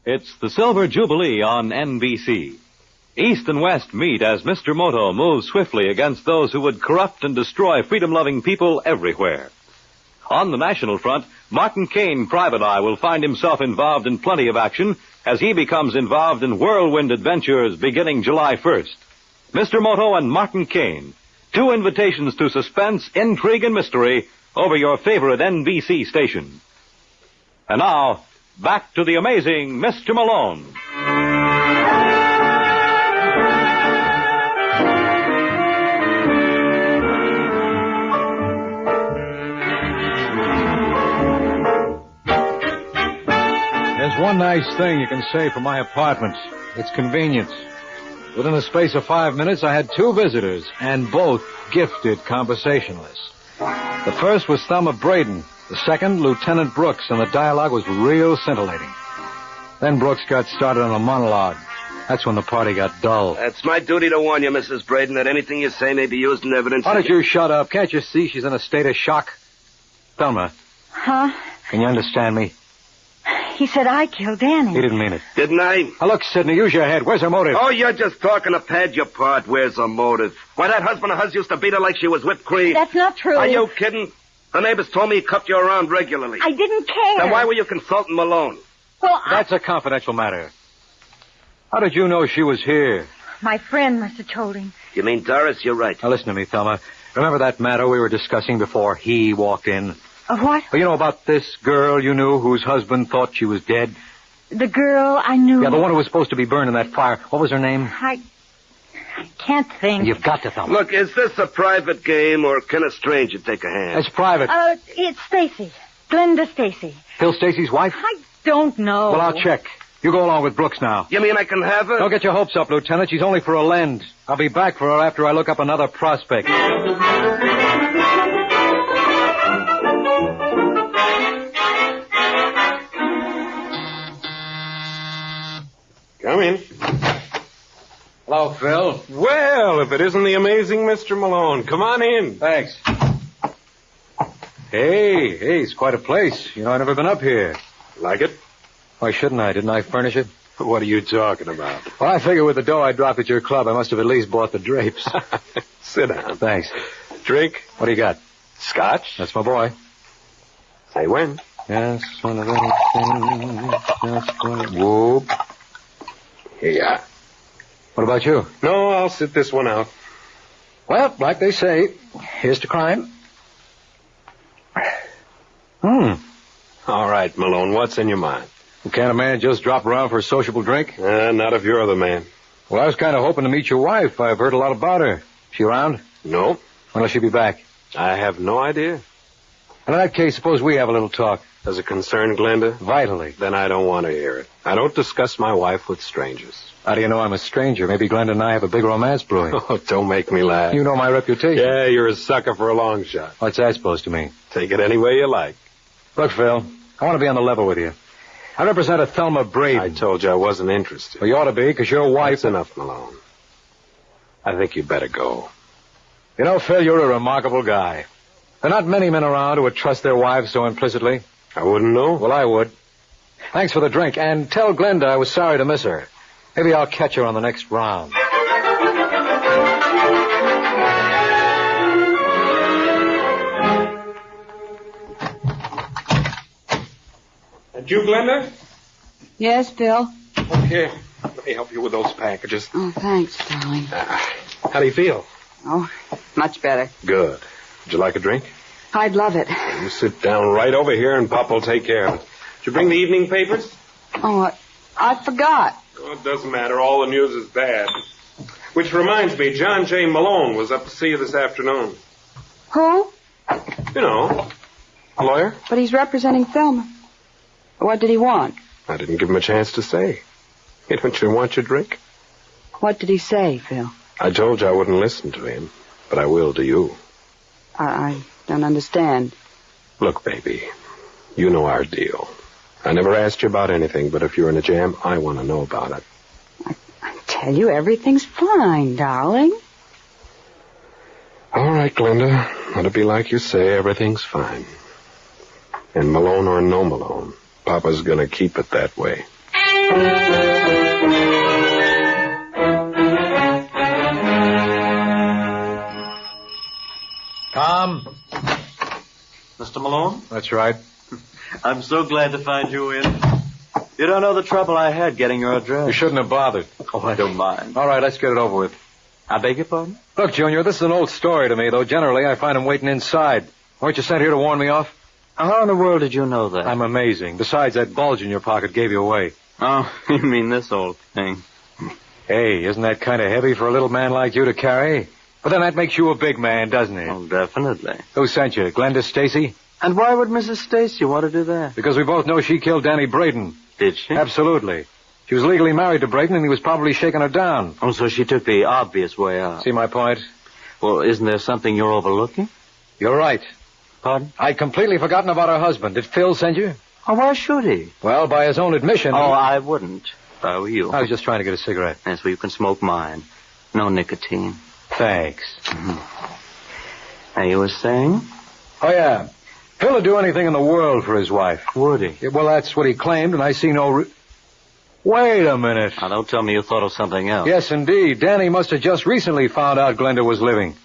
It's the Silver Jubilee on NBC. East and West meet as Mr. Moto moves swiftly against those who would corrupt and destroy freedom-loving people everywhere. On the national front, Martin Caine, Private Eye, will find himself involved in plenty of action as he becomes involved in whirlwind adventures beginning July 1st. Mr. Moto and Martin Caine, 2 invitations to suspense, intrigue, and mystery over your favorite NBC station. And now, back to the amazing Mr. Malone. There's one nice thing you can say for my apartment. It's convenience. Within the space of 5 minutes, I had 2 visitors, and both gifted conversationalists. The first was Thelma Braden. The second, Lieutenant Brooks, and the dialogue was real scintillating. Then Brooks got started on a monologue. That's when the party got dull. It's my duty to warn you, Mrs. Braden, that anything you say may be used in evidence. Why don't you shut up? Can't you see she's in a state of shock? Thelma. Huh? Can you understand me? He said I killed Danny. He didn't mean it. Didn't I? Now, look, Sidney, use your head. Where's her motive? Oh, you're just talking to pad your part. Where's her motive? Why, that husband of hers used to beat her like she was whipped cream. That's not true. Are you kidding? The neighbors told me he cuffed you around regularly. I didn't care. Then why were you consulting Malone? Well, That's a confidential matter. How did you know she was here? My friend must have told him. You mean Doris? You're right. Now, listen to me, Thelma. Remember that matter we were discussing before he walked in? What? Well, you know about this girl you knew whose husband thought she was dead? The girl I knew. Yeah, the one who was supposed to be burned in that fire. What was her name? I can't think. You've got to, Thelma. Look, is this a private game, or can a stranger take a hand? It's private. It's Stacy. Glenda Stacy. Phil Stacy's wife? I don't know. Well, I'll check. You go along with Brooks now. You mean I can have her? Don't get your hopes up, Lieutenant. She's only for a lend. I'll be back for her after I look up another prospect. Come in. Hello, Phil. Well, if it isn't the amazing Mr. Malone. Come on in. Thanks. Hey, it's quite a place. You know, I've never been up here. Like it? Why shouldn't I? Didn't I furnish it? What are you talking about? Well, I figure with the dough I dropped at your club, I must have at least bought the drapes. Sit down. Thanks. Drink? What do you got? Scotch? That's my boy. Say when. Yes, one of those things. Just one. Whoop. Here you are. What about you? No, I'll sit this one out. Well, like they say, here's to crime. All right, Malone, what's in your mind? Well, can't a man just drop around for a sociable drink? Not if you're the man. Well, I was kind of hoping to meet your wife. I've heard a lot about her. She around? No. When will she be back? I have no idea. In that case, suppose we have a little talk. Does it concern Glenda? Vitally. Then I don't want to hear it. I don't discuss my wife with strangers. How do you know I'm a stranger? Maybe Glenda and I have a big romance brewing. Oh, don't make me laugh. You know my reputation. Yeah, you're a sucker for a long shot. What's that supposed to mean? Take it any way you like. Look, Phil, I want to be on the level with you. I represent a Thelma Braden. I told you I wasn't interested. Well, you ought to be, because your wife... That's enough, Malone. I think you'd better go. You know, Phil, you're a remarkable guy. There are not many men around who would trust their wives so implicitly. I wouldn't know. Well, I would. Thanks for the drink, and tell Glenda I was sorry to miss her. Maybe I'll catch her on the next round. And you, Glenda? Yes, Bill? Here, let me help you with those packages. Oh, thanks, darling. How do you feel? Oh, much better. Good. Would you like a drink? I'd love it. You sit down right over here and Pop will take care of it. Did you bring the evening papers? Oh, I forgot. Oh, it doesn't matter. All the news is bad. Which reminds me, John J. Malone was up to see you this afternoon. Who? You know, a lawyer. But he's representing Thelma. What did he want? I didn't give him a chance to say. Hey, don't you want your drink? What did he say, Phil? I told you I wouldn't listen to him, but I will to you. I don't understand. Look, baby, you know our deal. I never asked you about anything, but if you're in a jam, I want to know about it. I tell you, everything's fine, darling. All right, Glenda. Let it be like you say, everything's fine. And Malone or no Malone, Papa's gonna keep it that way. Tom? Mr. Malone? That's right. I'm so glad to find you in. You don't know the trouble I had getting your address. You shouldn't have bothered. Oh, I don't mind. All right, let's get it over with. I beg your pardon? Look, Junior, this is an old story to me, though generally I find him waiting inside. Weren't you sent here to warn me off? How in the world did you know that? I'm amazing. Besides, that bulge in your pocket gave you away. Oh, you mean this old thing? Hey, isn't that kind of heavy for a little man like you to carry? But then that makes you a big man, doesn't it? Oh, definitely. Who sent you, Glenda Stacy? And why would Mrs. Stacy want to do that? Because we both know she killed Danny Braden. Did she? Absolutely. She was legally married to Braden, and he was probably shaking her down. Oh, so she took the obvious way out. See my point? Well, isn't there something you're overlooking? You're right. Pardon? I'd completely forgotten about her husband. Did Phil send you? Oh, why should he? Well, by his own admission... Oh, I wouldn't, if I were you. I was just trying to get a cigarette. That's where you can smoke mine. No nicotine. Thanks. Now, you were saying? Oh, yeah. Phil would do anything in the world for his wife. Would he? Yeah, well, that's what he claimed, and I see no... Wait a minute. Now, don't tell me you thought of something else. Yes, indeed. Danny must have just recently found out Glenda was living.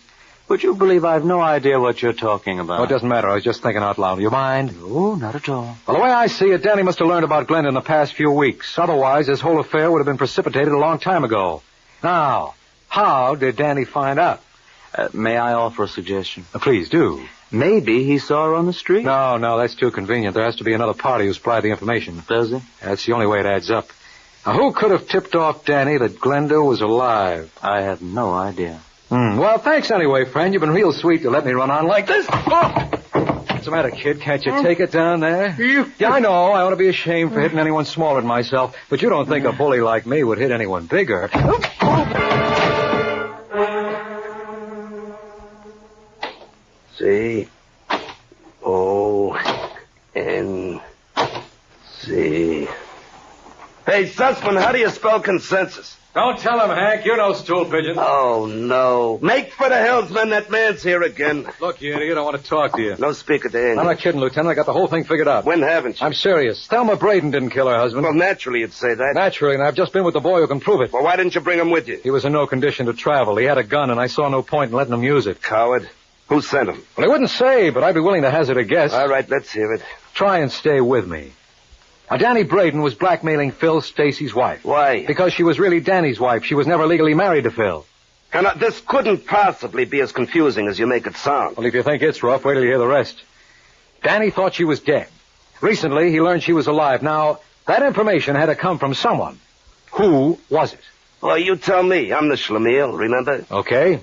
Would you believe I have no idea what you're talking about? Oh, it doesn't matter. I was just thinking out loud. You mind? No, not at all. Well, the way I see it, Danny must have learned about Glenda in the past few weeks. Otherwise, this whole affair would have been precipitated a long time ago. Now, how did Danny find out? May I offer a suggestion? Please do. Maybe he saw her on the street. No, that's too convenient. There has to be another party who supplied the information. Does he? That's the only way it adds up. Now, who could have tipped off Danny that Glenda was alive? I have no idea. Well, thanks anyway, friend. You've been real sweet to let me run on like this. Oh! What's the matter, kid? Can't you take it down there? Yeah, I know. I ought to be ashamed for hitting anyone smaller than myself. But you don't think a bully like me would hit anyone bigger. C-O-N-C. Hey, Sussman, how do you spell consensus? Don't tell him, Hank. You're no stool pigeon. Oh, no. Make for the hills, man. That man's here again. Look, you idiot, I want to talk to you. No speaker to English. I'm not kidding, Lieutenant. I got the whole thing figured out. When haven't you? I'm serious. Thelma Braden didn't kill her husband. Well, naturally you'd say that. Naturally, and I've just been with the boy who can prove it. Well, why didn't you bring him with you? He was in no condition to travel. He had a gun, and I saw no point in letting him use it. Coward. Who sent him? Well, he wouldn't say, but I'd be willing to hazard a guess. All right, let's hear it. Try and stay with me. Now, Danny Braden was blackmailing Phil Stacy's wife. Why? Because she was really Danny's wife. She was never legally married to Phil. And this couldn't possibly be as confusing as you make it sound. Well, if you think it's rough, wait till you hear the rest. Danny thought she was dead. Recently, he learned she was alive. Now, that information had to come from someone. Who was it? Well, you tell me. I'm the schlemiel, remember? Okay.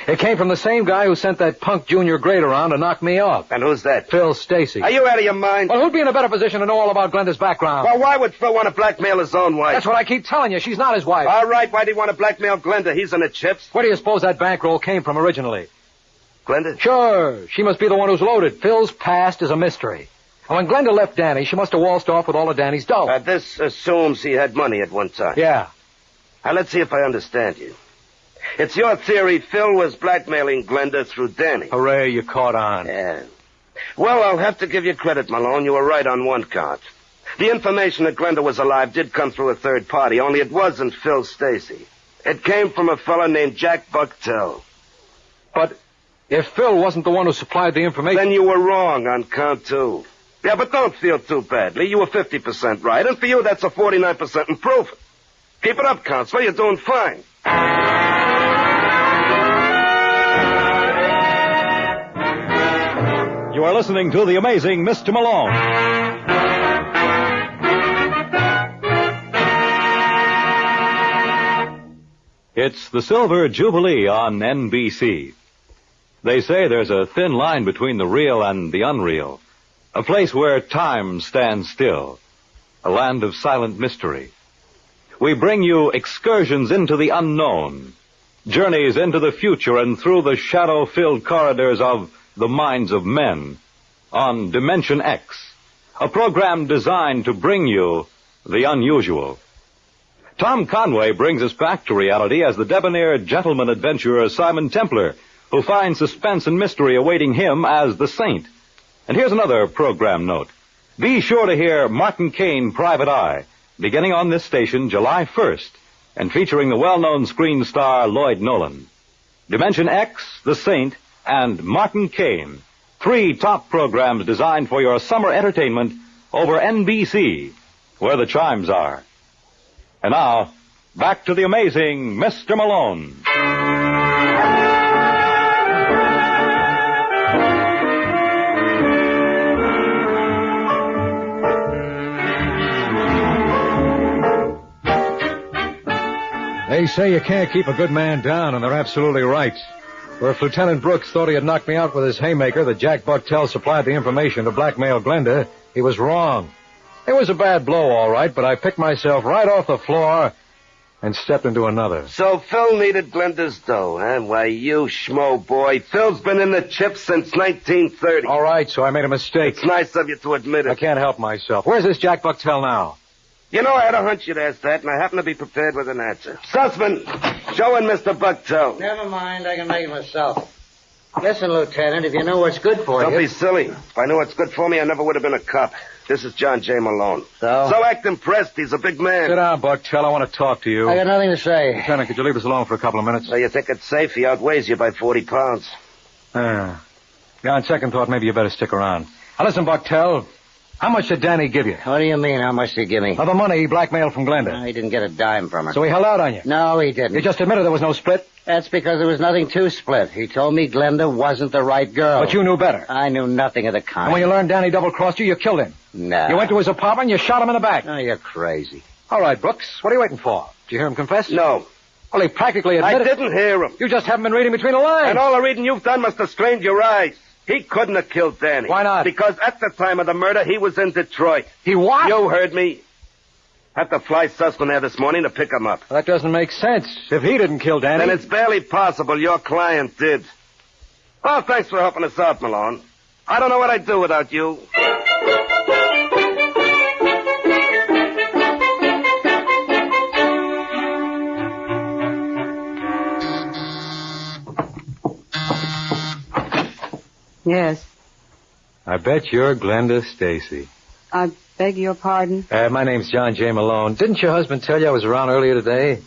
It came from the same guy who sent that punk Junior Grade around to knock me off. And who's that? Phil Stacy. Are you out of your mind? Well, who'd be in a better position to know all about Glenda's background? Well, why would Phil want to blackmail his own wife? That's what I keep telling you. She's not his wife. All right, why'd he want to blackmail Glenda? He's in the chips. Where do you suppose that bankroll came from originally? Glenda? Sure. She must be the one who's loaded. Phil's past is a mystery. And when Glenda left Danny, she must have waltzed off with all of Danny's dough. This assumes he had money at one time. Yeah. Now, let's see if I understand you. It's your theory Phil was blackmailing Glenda through Danny. Hooray, you caught on. Yeah. Well, I'll have to give you credit, Malone. You were right on one count. The information that Glenda was alive did come through a third party, only it wasn't Phil Stacy. It came from a fella named Jack Bucktel. But if Phil wasn't the one who supplied the information... Then you were wrong on count 2. Yeah, but don't feel too badly. You were 50% right, and for you, that's a 49% improvement. Keep it up, Counselor. You're doing fine. You are listening to The Amazing Mr. Malone. It's the Silver Jubilee on NBC. They say there's a thin line between the real and the unreal. A place where time stands still. A land of silent mystery. We bring you excursions into the unknown. Journeys into the future and through the shadow-filled corridors of the minds of men. On Dimension X. A program designed to bring you the unusual. Tom Conway brings us back to reality as the debonair gentleman adventurer Simon Templar, who finds suspense and mystery awaiting him as the Saint. And here's another program note. Be sure to hear Martin Caine, Private Eye, beginning on this station July 1st, and featuring the well-known screen star Lloyd Nolan. Dimension X, The Saint, and Martin Caine. 3 top programs designed for your summer entertainment over NBC, where the chimes are. And now, back to the amazing Mr. Malone. They say you can't keep a good man down, and they're absolutely right. For if Lieutenant Brooks thought he had knocked me out with his haymaker that Jack Bucktel supplied the information to blackmail Glenda, he was wrong. It was a bad blow, all right, but I picked myself right off the floor and stepped into another. So Phil needed Glenda's dough, huh? Why, you schmo boy. Phil's been in the chips since 1930. All right, so I made a mistake. It's nice of you to admit it. I can't help myself. Where's this Jack Bucktel now? You know, I had a hunch you'd ask that, and I happen to be prepared with an answer. Sussman, show in Mr. Bucktel. Never mind, I can make it myself. Listen, Lieutenant, if you know what's good for Don't you... be silly. If I knew what's good for me, I never would have been a cop. This is John J. Malone. So act impressed. He's a big man. Sit down, Bucktel. I want to talk to you. I got nothing to say. Lieutenant, could you leave us alone for a couple of minutes? So you think it's safe? He outweighs you by 40 pounds. Yeah, on second thought, maybe you better stick around. Now, listen, Bucktel. How much did Danny give you? What do you mean, how much did he give me? Of the money he blackmailed from Glenda. No, he didn't get a dime from her. So he held out on you? No, he didn't. You just admitted there was no split? That's because there was nothing to split. He told me Glenda wasn't the right girl. But you knew better. I knew nothing of the kind. And when you learned Danny double-crossed you, you killed him. No. You went to his apartment and you shot him in the back. Oh, you're crazy. All right, Brooks. What are you waiting for? Did you hear him confess? No. Well, he practically admitted... I didn't hear him. You just haven't been reading between the lines. And all the reading you've done must have strained your eyes. He couldn't have killed Danny. Why not? Because at the time of the murder, he was in Detroit. He what? You heard me. Had to fly Sussman there this morning to pick him up. Well, that doesn't make sense. If he didn't kill Danny... Then it's barely possible your client did. Well, thanks for helping us out, Malone. I don't know what I'd do without you. Yes. I bet you're Glenda Stacy. I beg your pardon? My name's John J. Malone. Didn't your husband tell you I was around earlier today?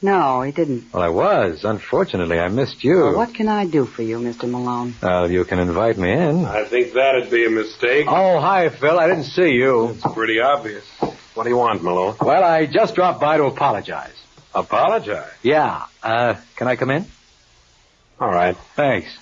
No, he didn't. Well, I was. Unfortunately, I missed you. Well, what can I do for you, Mr. Malone? Well, you can invite me in. I think that'd be a mistake. Oh, hi, Phil. I didn't see you. It's pretty obvious. What do you want, Malone? Well, I just dropped by to apologize. Apologize? Yeah. Can I come in? All right. Thanks.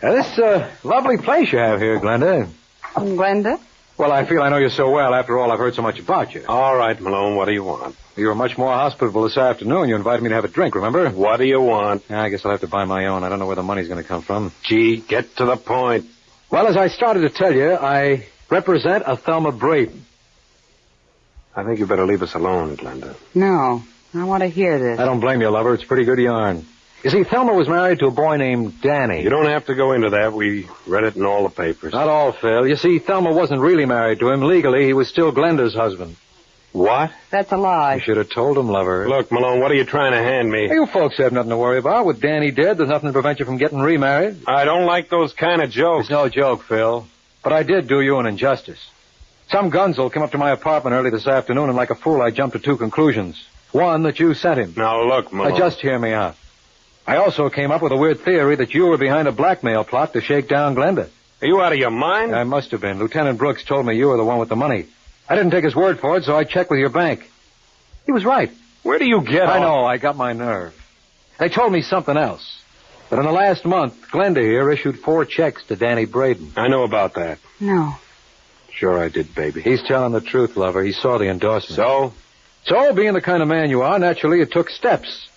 This lovely place you have here, Glenda. Glenda? Well, I feel I know you so well. After all, I've heard so much about you. All right, Malone, what do you want? You were much more hospitable this afternoon. You invited me to have a drink, remember? What do you want? I guess I'll have to buy my own. I don't know where the money's going to come from. Gee, get to the point. Well, as I started to tell you, I represent a Thelma Braden. I think you better leave us alone, Glenda. No, I want to hear this. I don't blame you, lover. It's pretty good yarn. You see, Thelma was married to a boy named Danny. You don't have to go into that. We read it in all the papers. Not all, Phil. You see, Thelma wasn't really married to him. Legally, he was still Glenda's husband. What? That's a lie. You should have told him, lover. Look, Malone, what are you trying to hand me? You folks have nothing to worry about. With Danny dead, there's nothing to prevent you from getting remarried. I don't like those kind of jokes. It's no joke, Phil. But I did do you an injustice. Some gunzel came up to my apartment early this afternoon, and like a fool, I jumped to two conclusions. One, that you sent him. Now, look, Malone. Just hear me out. I also came up with a weird theory that you were behind a blackmail plot to shake down Glenda. Are you out of your mind? I must have been. Lieutenant Brooks told me you were the one with the money. I didn't take his word for it, so I checked with your bank. He was right. Where do you get I know, I got my nerve. They told me something else. That in the last month, Glenda here issued 4 checks to Danny Braden. I know about that. No. Sure I did, baby. He's telling the truth, lover. He saw the endorsement. So? So, being the kind of man you are, naturally you took steps.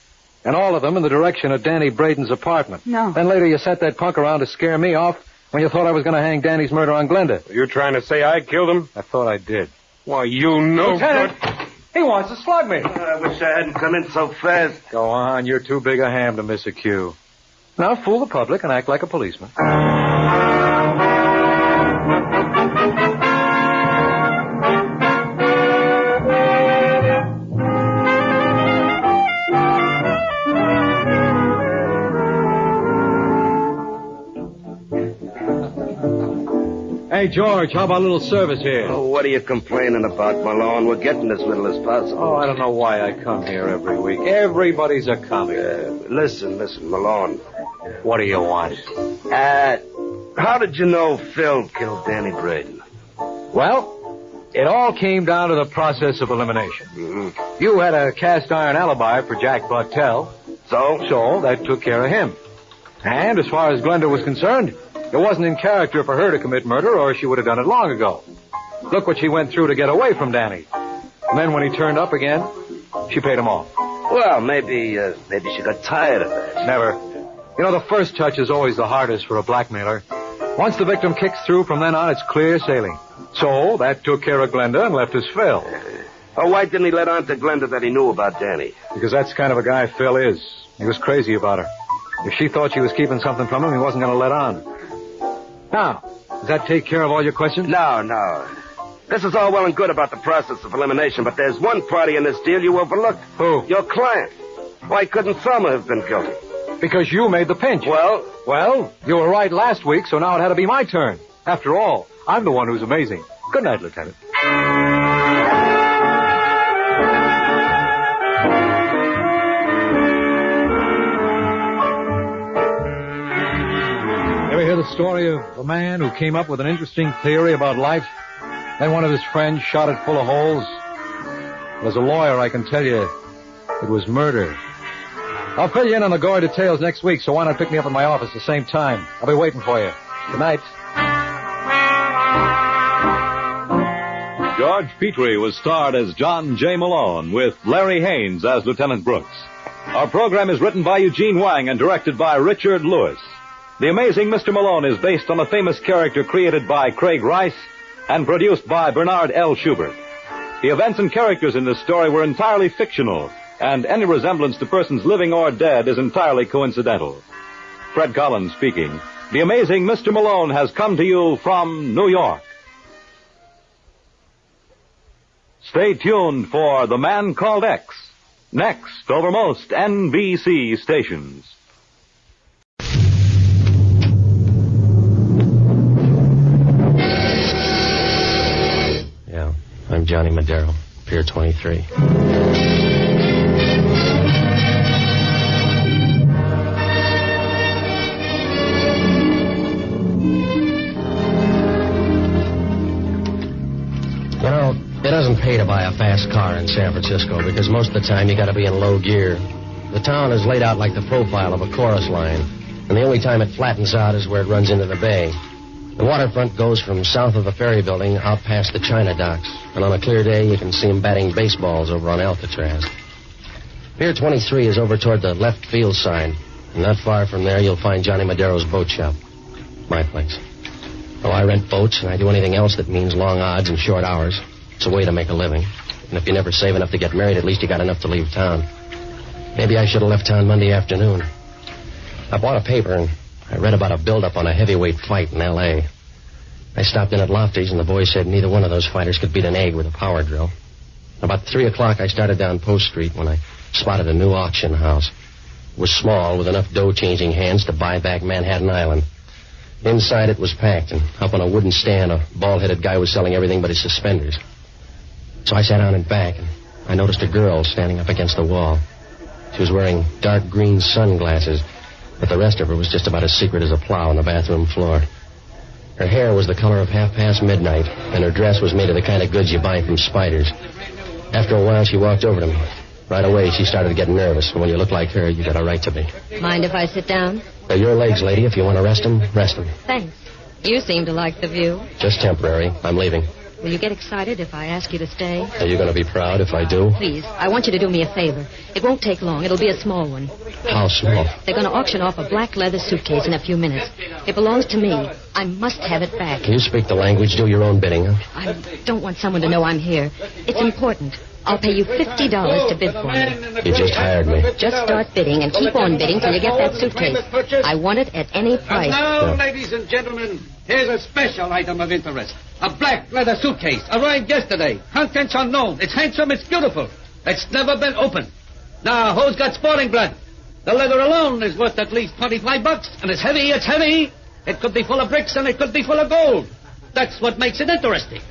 And all of them in the direction of Danny Braden's apartment. No. Then later you sent that punk around to scare me off when you thought I was going to hang Danny's murder on Glenda. You're trying to say I killed him? I thought I did. Why, you know... Lieutenant! He wants to slug me. I wish I hadn't come in so fast. Go on, you're too big a ham to miss a cue. Now fool the public and act like a policeman. Hey, George, how about a little service here? Oh, what are you complaining about, Malone? We're getting as little as possible. Oh, I don't know why I come here every week. Everybody's a comic. Listen, Malone. What do you want? How did you know Phil killed Danny Braden? Well, it all came down to the process of elimination. Mm-hmm. You had a cast-iron alibi for Jack Bartell. So that took care of him. And as far as Glenda was concerned, it wasn't in character for her to commit murder, or she would have done it long ago. Look what she went through to get away from Danny. And then when he turned up again, she paid him off. Well, maybe she got tired of that. Never. You know, the first touch is always the hardest for a blackmailer. Once the victim kicks through, from then on, it's clear sailing. So that took care of Glenda and left us Phil. Oh, why didn't he let on to Glenda that he knew about Danny? Because that's the kind of a guy Phil is. He was crazy about her. If she thought she was keeping something from him, he wasn't going to let on. Now, does that take care of all your questions? No. This is all well and good about the process of elimination, but there's one party in this deal you overlooked. Who? Your client. Why couldn't Selma have been guilty? Because you made the pinch. Well, you were right last week, so now it had to be my turn. After all, I'm the one who's amazing. Good night, Lieutenant. Ever hear the story of a man who came up with an interesting theory about life? Then one of his friends shot it full of holes? As a lawyer, I can tell you, it was murder. I'll fill you in on the gory details next week, so why not pick me up at my office at the same time? I'll be waiting for you. Good night. George Petrie was starred as John J. Malone, with Larry Haynes as Lieutenant Brooks. Our program is written by Eugene Wang and directed by Richard Lewis. The Amazing Mr. Malone is based on a famous character created by Craig Rice and produced by Bernard L. Schubert. The events and characters in this story were entirely fictional, and any resemblance to persons living or dead is entirely coincidental. Fred Collins speaking. The Amazing Mr. Malone has come to you from New York. Stay tuned for The Man Called X, next over most NBC stations. Yeah, I'm Johnny Madero, Pier 23. You know, it doesn't pay to buy a fast car in San Francisco because most of the time you got to be in low gear. The town is laid out like the profile of a chorus line, and the only time it flattens out is where it runs into the bay. The waterfront goes from south of the ferry building out past the China docks, and on a clear day you can see them batting baseballs over on Alcatraz. Pier 23 is over toward the left field side, and not far from there you'll find Johnny Madero's boat shop. My place. Oh, I rent boats, and I do anything else that means long odds and short hours. It's a way to make a living. And if you never save enough to get married, at least you got enough to leave town. Maybe I should have left town Monday afternoon. I bought a paper, and I read about a build-up on a heavyweight fight in L.A. I stopped in at Lofty's, and the boys said neither one of those fighters could beat an egg with a power drill. About 3 o'clock, I started down Post Street when I spotted a new auction house. It was small, with enough dough-changing hands to buy back Manhattan Island. Inside it was packed, and up on a wooden stand, a bald-headed guy was selling everything but his suspenders. So I sat down and back, and I noticed a girl standing up against the wall. She was wearing dark green sunglasses, but the rest of her was just about as secret as a plow on the bathroom floor. Her hair was the color of midnight, and her dress was made of the kind of goods you buy from Spiders. After a while, she walked over to me. Right away, she started to get nervous, and when you look like her, you got a right to be. Mind if I sit down? They're your legs, lady. If you want to rest them, rest them. Thanks. You seem to like the view. Just temporary. I'm leaving. Will you get excited if I ask you to stay? Are you going to be proud if I do? Please, I want you to do me a favor. It won't take long. It'll be a small one. How small? They're going to auction off a black leather suitcase in a few minutes. It belongs to me. I must have it back. Can you speak the language? Do your own bidding, huh? I don't want someone to know I'm here. It's important. I'll pay you $50 to bid for me. You just hired me. Just start bidding and keep on bidding till you get that suitcase. I want it at any price. Now, ladies and gentlemen, here's a special item of interest. A black leather suitcase. Arrived yesterday. Contents unknown. It's handsome. It's beautiful. It's never been opened. Now, who's got sporting blood? The leather alone is worth at least $25, and it's heavy. It's heavy. It could be full of bricks, and it could be full of gold. That's what makes it interesting.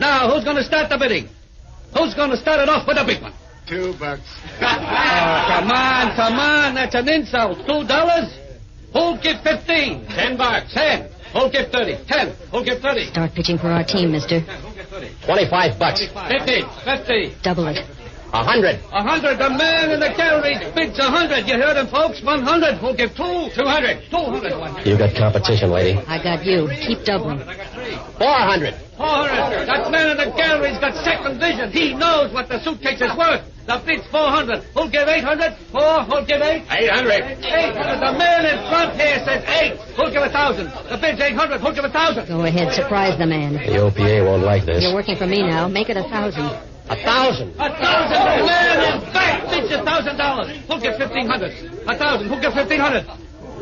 Now, who's going to start the bidding? Who's going to start it off with a big one? $2. Come on. That's an insult. $2? Who'll give 15? $10. 10. Who'll give 30? 10. Who'll give 30? Start pitching for our team, mister. $25. 50. Double it. 100. 100. The man in the gallery bids 100. You heard him, folks. 100. Who'll give 200. 200. You got competition, lady. I got you. Keep doubling. 400. 400. That man in the gallery's got second vision. He knows what the suitcase is worth. The bid's 400. Who'll give 800? 4. Who'll give 8? 800. 800. The man in front here says 8. Who'll give 1,000? The bid's 800. Who'll give 1,000? Go ahead. Surprise the man. The OPA won't like this. You're working for me now. Make it 1,000. 1,000. 1,000. The man in back bids $1,000. Who'll give 1,500? 1,000. Who'll give 1,500?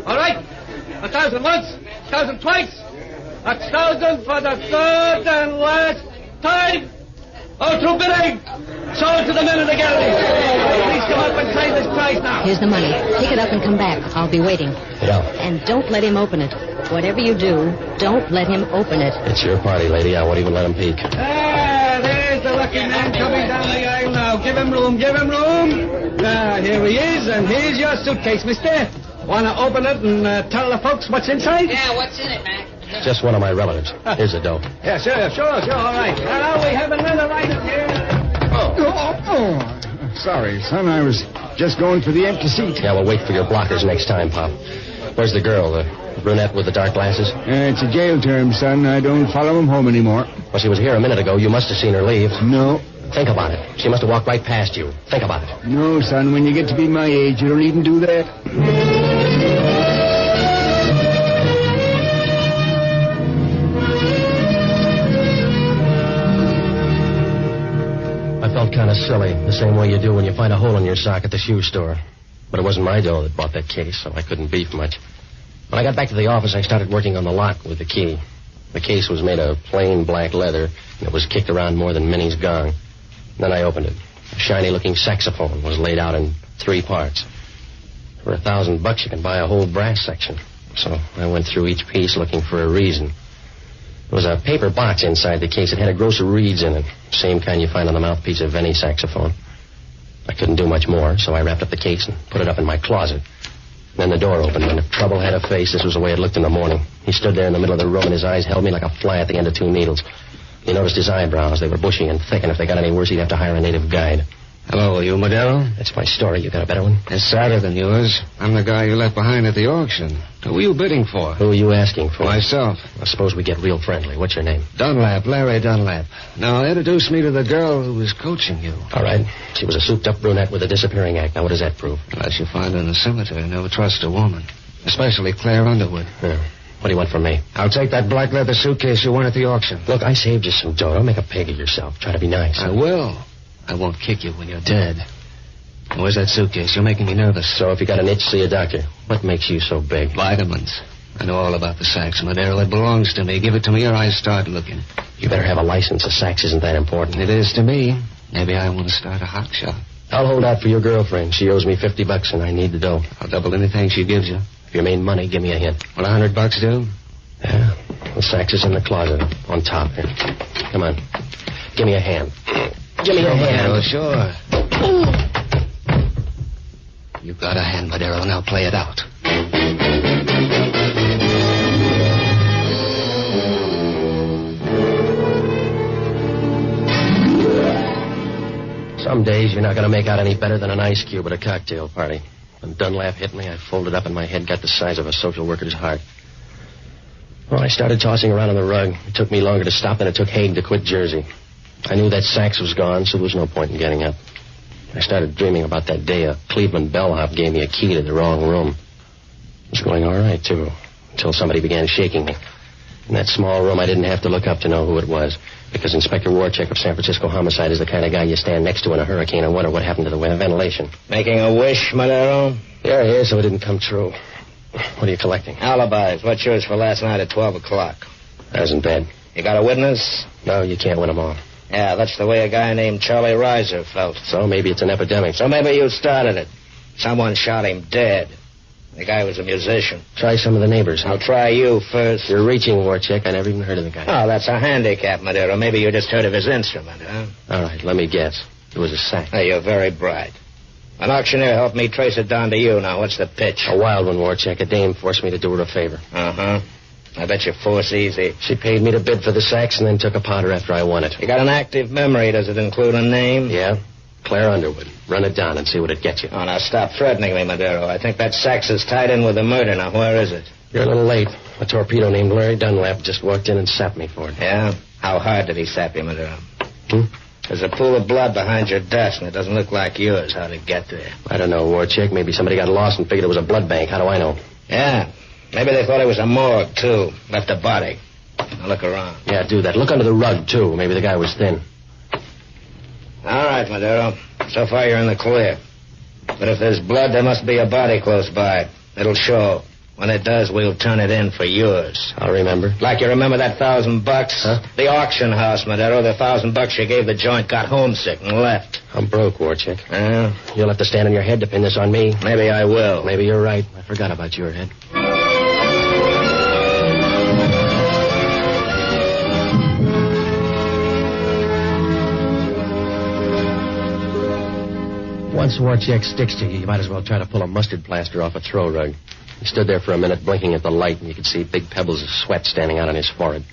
All right. 1,000 once. 1,000 twice. 1,000 for the third and last time. Oh, through bidding. Sold to the men in the gallery. Please come up and claim this prize now. Here's the money. Pick it up and come back. I'll be waiting. Yeah. And don't let him open it. Whatever you do, don't let him open it. It's your party, lady. I won't even let him peek. There's the lucky man coming down the aisle now. Give him room. Now, here he is, and here's your suitcase, mister. Want to open it and tell the folks what's inside? Yeah, what's in it, Mac? Just one of my relatives. Here's the dough. Yeah, sure. All right. Now, we have another item here. Oh, sorry, son. I was just going for the empty seat. Yeah, we'll wait for your blockers next time, Pop. Where's the girl, the brunette with the dark glasses? It's a jail term, son. I don't follow him home anymore. Well, she was here a minute ago. You must have seen her leave. No. Think about it. She must have walked right past you. Think about it. No, son. When you get to be my age, you don't even do that. I felt kind of silly, the same way you do when you find a hole in your sock at the shoe store. But it wasn't my dough that bought that case, so I couldn't beef much. When I got back to the office, I started working on the lock with the key. The case was made of plain black leather, and it was kicked around more than Minnie's gong. Then I opened it. A shiny-looking saxophone was laid out in 3 parts. For $1,000, you can buy a whole brass section. So I went through each piece looking for a reason. There was a paper box inside the case. It had a gross of reeds in it. Same kind you find on the mouthpiece of any saxophone. I couldn't do much more, so I wrapped up the case and put it up in my closet. Then the door opened, and if trouble had a face, this was the way it looked in the morning. He stood there in the middle of the room, and his eyes held me like a fly at the end of 2 needles. You noticed his eyebrows. They were bushy and thick, and if they got any worse, he'd have to hire a native guide. Hello, are you Modelo? That's my story. You got a better one? It's sadder than yours. I'm the guy you left behind at the auction. Who are you bidding for? Who are you asking for? Myself. I suppose we get real friendly. What's your name? Dunlap, Larry Dunlap. Now, introduce me to the girl who was coaching you. All right. She was a souped-up brunette with a disappearing act. Now, what does that prove? Unless you find her in the cemetery, never trust a woman. Especially Claire Underwood. Yeah. What do you want from me? I'll take that black leather suitcase you won at the auction. Look, I saved you some dough. Don't make a pig of yourself. Try to be nice. I will. I won't kick you when you're dead. Where's that suitcase? You're making me nervous. So if you got an itch, see a doctor. What makes you so big? Vitamins. I know all about the sax, Madero. It belongs to me. Give it to me or I start looking. You better have a license. A sax isn't that important. It is to me. Maybe I want to start a hot shop. I'll hold out for your girlfriend. She owes me $50 and I need the dough. I'll double anything she gives you. If you mean money, give me a hint. Will $100 do? Yeah, the sax is in the closet on top here. Come on. Give me a hand. Give me a hand. Madero, sure. You got a hand, Madero. Now play it out. Some days you're not going to make out any better than an ice cube at a cocktail party. When Dunlap hit me, I folded up and my head got the size of a social worker's heart. Well, I started tossing around on the rug. It took me longer to stop than it took Haig to quit Jersey. I knew that sax was gone, so there was no point in getting up. I started dreaming about that day a Cleveland bellhop gave me a key to the wrong room. It was going all right, too, until somebody began shaking me. In that small room, I didn't have to look up to know who it was, because Inspector Warchek of San Francisco Homicide is the kind of guy you stand next to in a hurricane and wonder what happened to the ventilation. Making a wish, Madero? Yeah, he is, so it didn't come true. What are you collecting? Alibis. What's yours for last night at 12 o'clock? That isn't bad. You got a witness? No, you can't win them all. Yeah, that's the way a guy named Charlie Reiser felt. So maybe it's an epidemic. So maybe you started it. Someone shot him dead. The guy was a musician. Try some of the neighbors. I'll try you first. You're reaching, Warchek. I never even heard of the guy. Oh, that's a handicap, Madero. Maybe you just heard of his instrument, huh? All right, let me guess. It was a sax. Hey, you're very bright. An auctioneer helped me trace it down to you. Now, what's the pitch? A wild one, Warchek. A dame forced me to do her a favor. Uh-huh. I bet you force easy. She paid me to bid for the sax and then took a powder after I won it. You got an active memory. Does it include a name? Yeah. Claire Underwood. Run it down and see what it gets you. Oh, now stop threatening me, Madero. I think that sax is tied in with the murder. Now, where is it? You're a little late. A torpedo named Larry Dunlap just walked in and sapped me for it. Yeah? How hard did he sap you, Madero? There's a pool of blood behind your desk, and it doesn't look like yours. How'd it get there? I don't know, Warchek. Maybe somebody got lost and figured it was a blood bank. How do I know? Yeah. Maybe they thought it was a morgue, too. Left a body. Now look around. Yeah, do that. Look under the rug, too. Maybe the guy was thin. All right, Madero. So far, you're in the clear. But if there's blood, there must be a body close by. It'll show. When it does, we'll turn it in for yours. I'll remember. Like you remember that $1,000? Huh? The auction house, Madero. The $1,000 you gave the joint got homesick and left. I'm broke, Warchek. You'll have to stand on your head to pin this on me. Maybe I will. Maybe you're right. I forgot about your head. Once Warchek sticks to you, you might as well try to pull a mustard plaster off a throw rug. He stood there for a minute blinking at the light, and you could see big pebbles of sweat standing out on his forehead.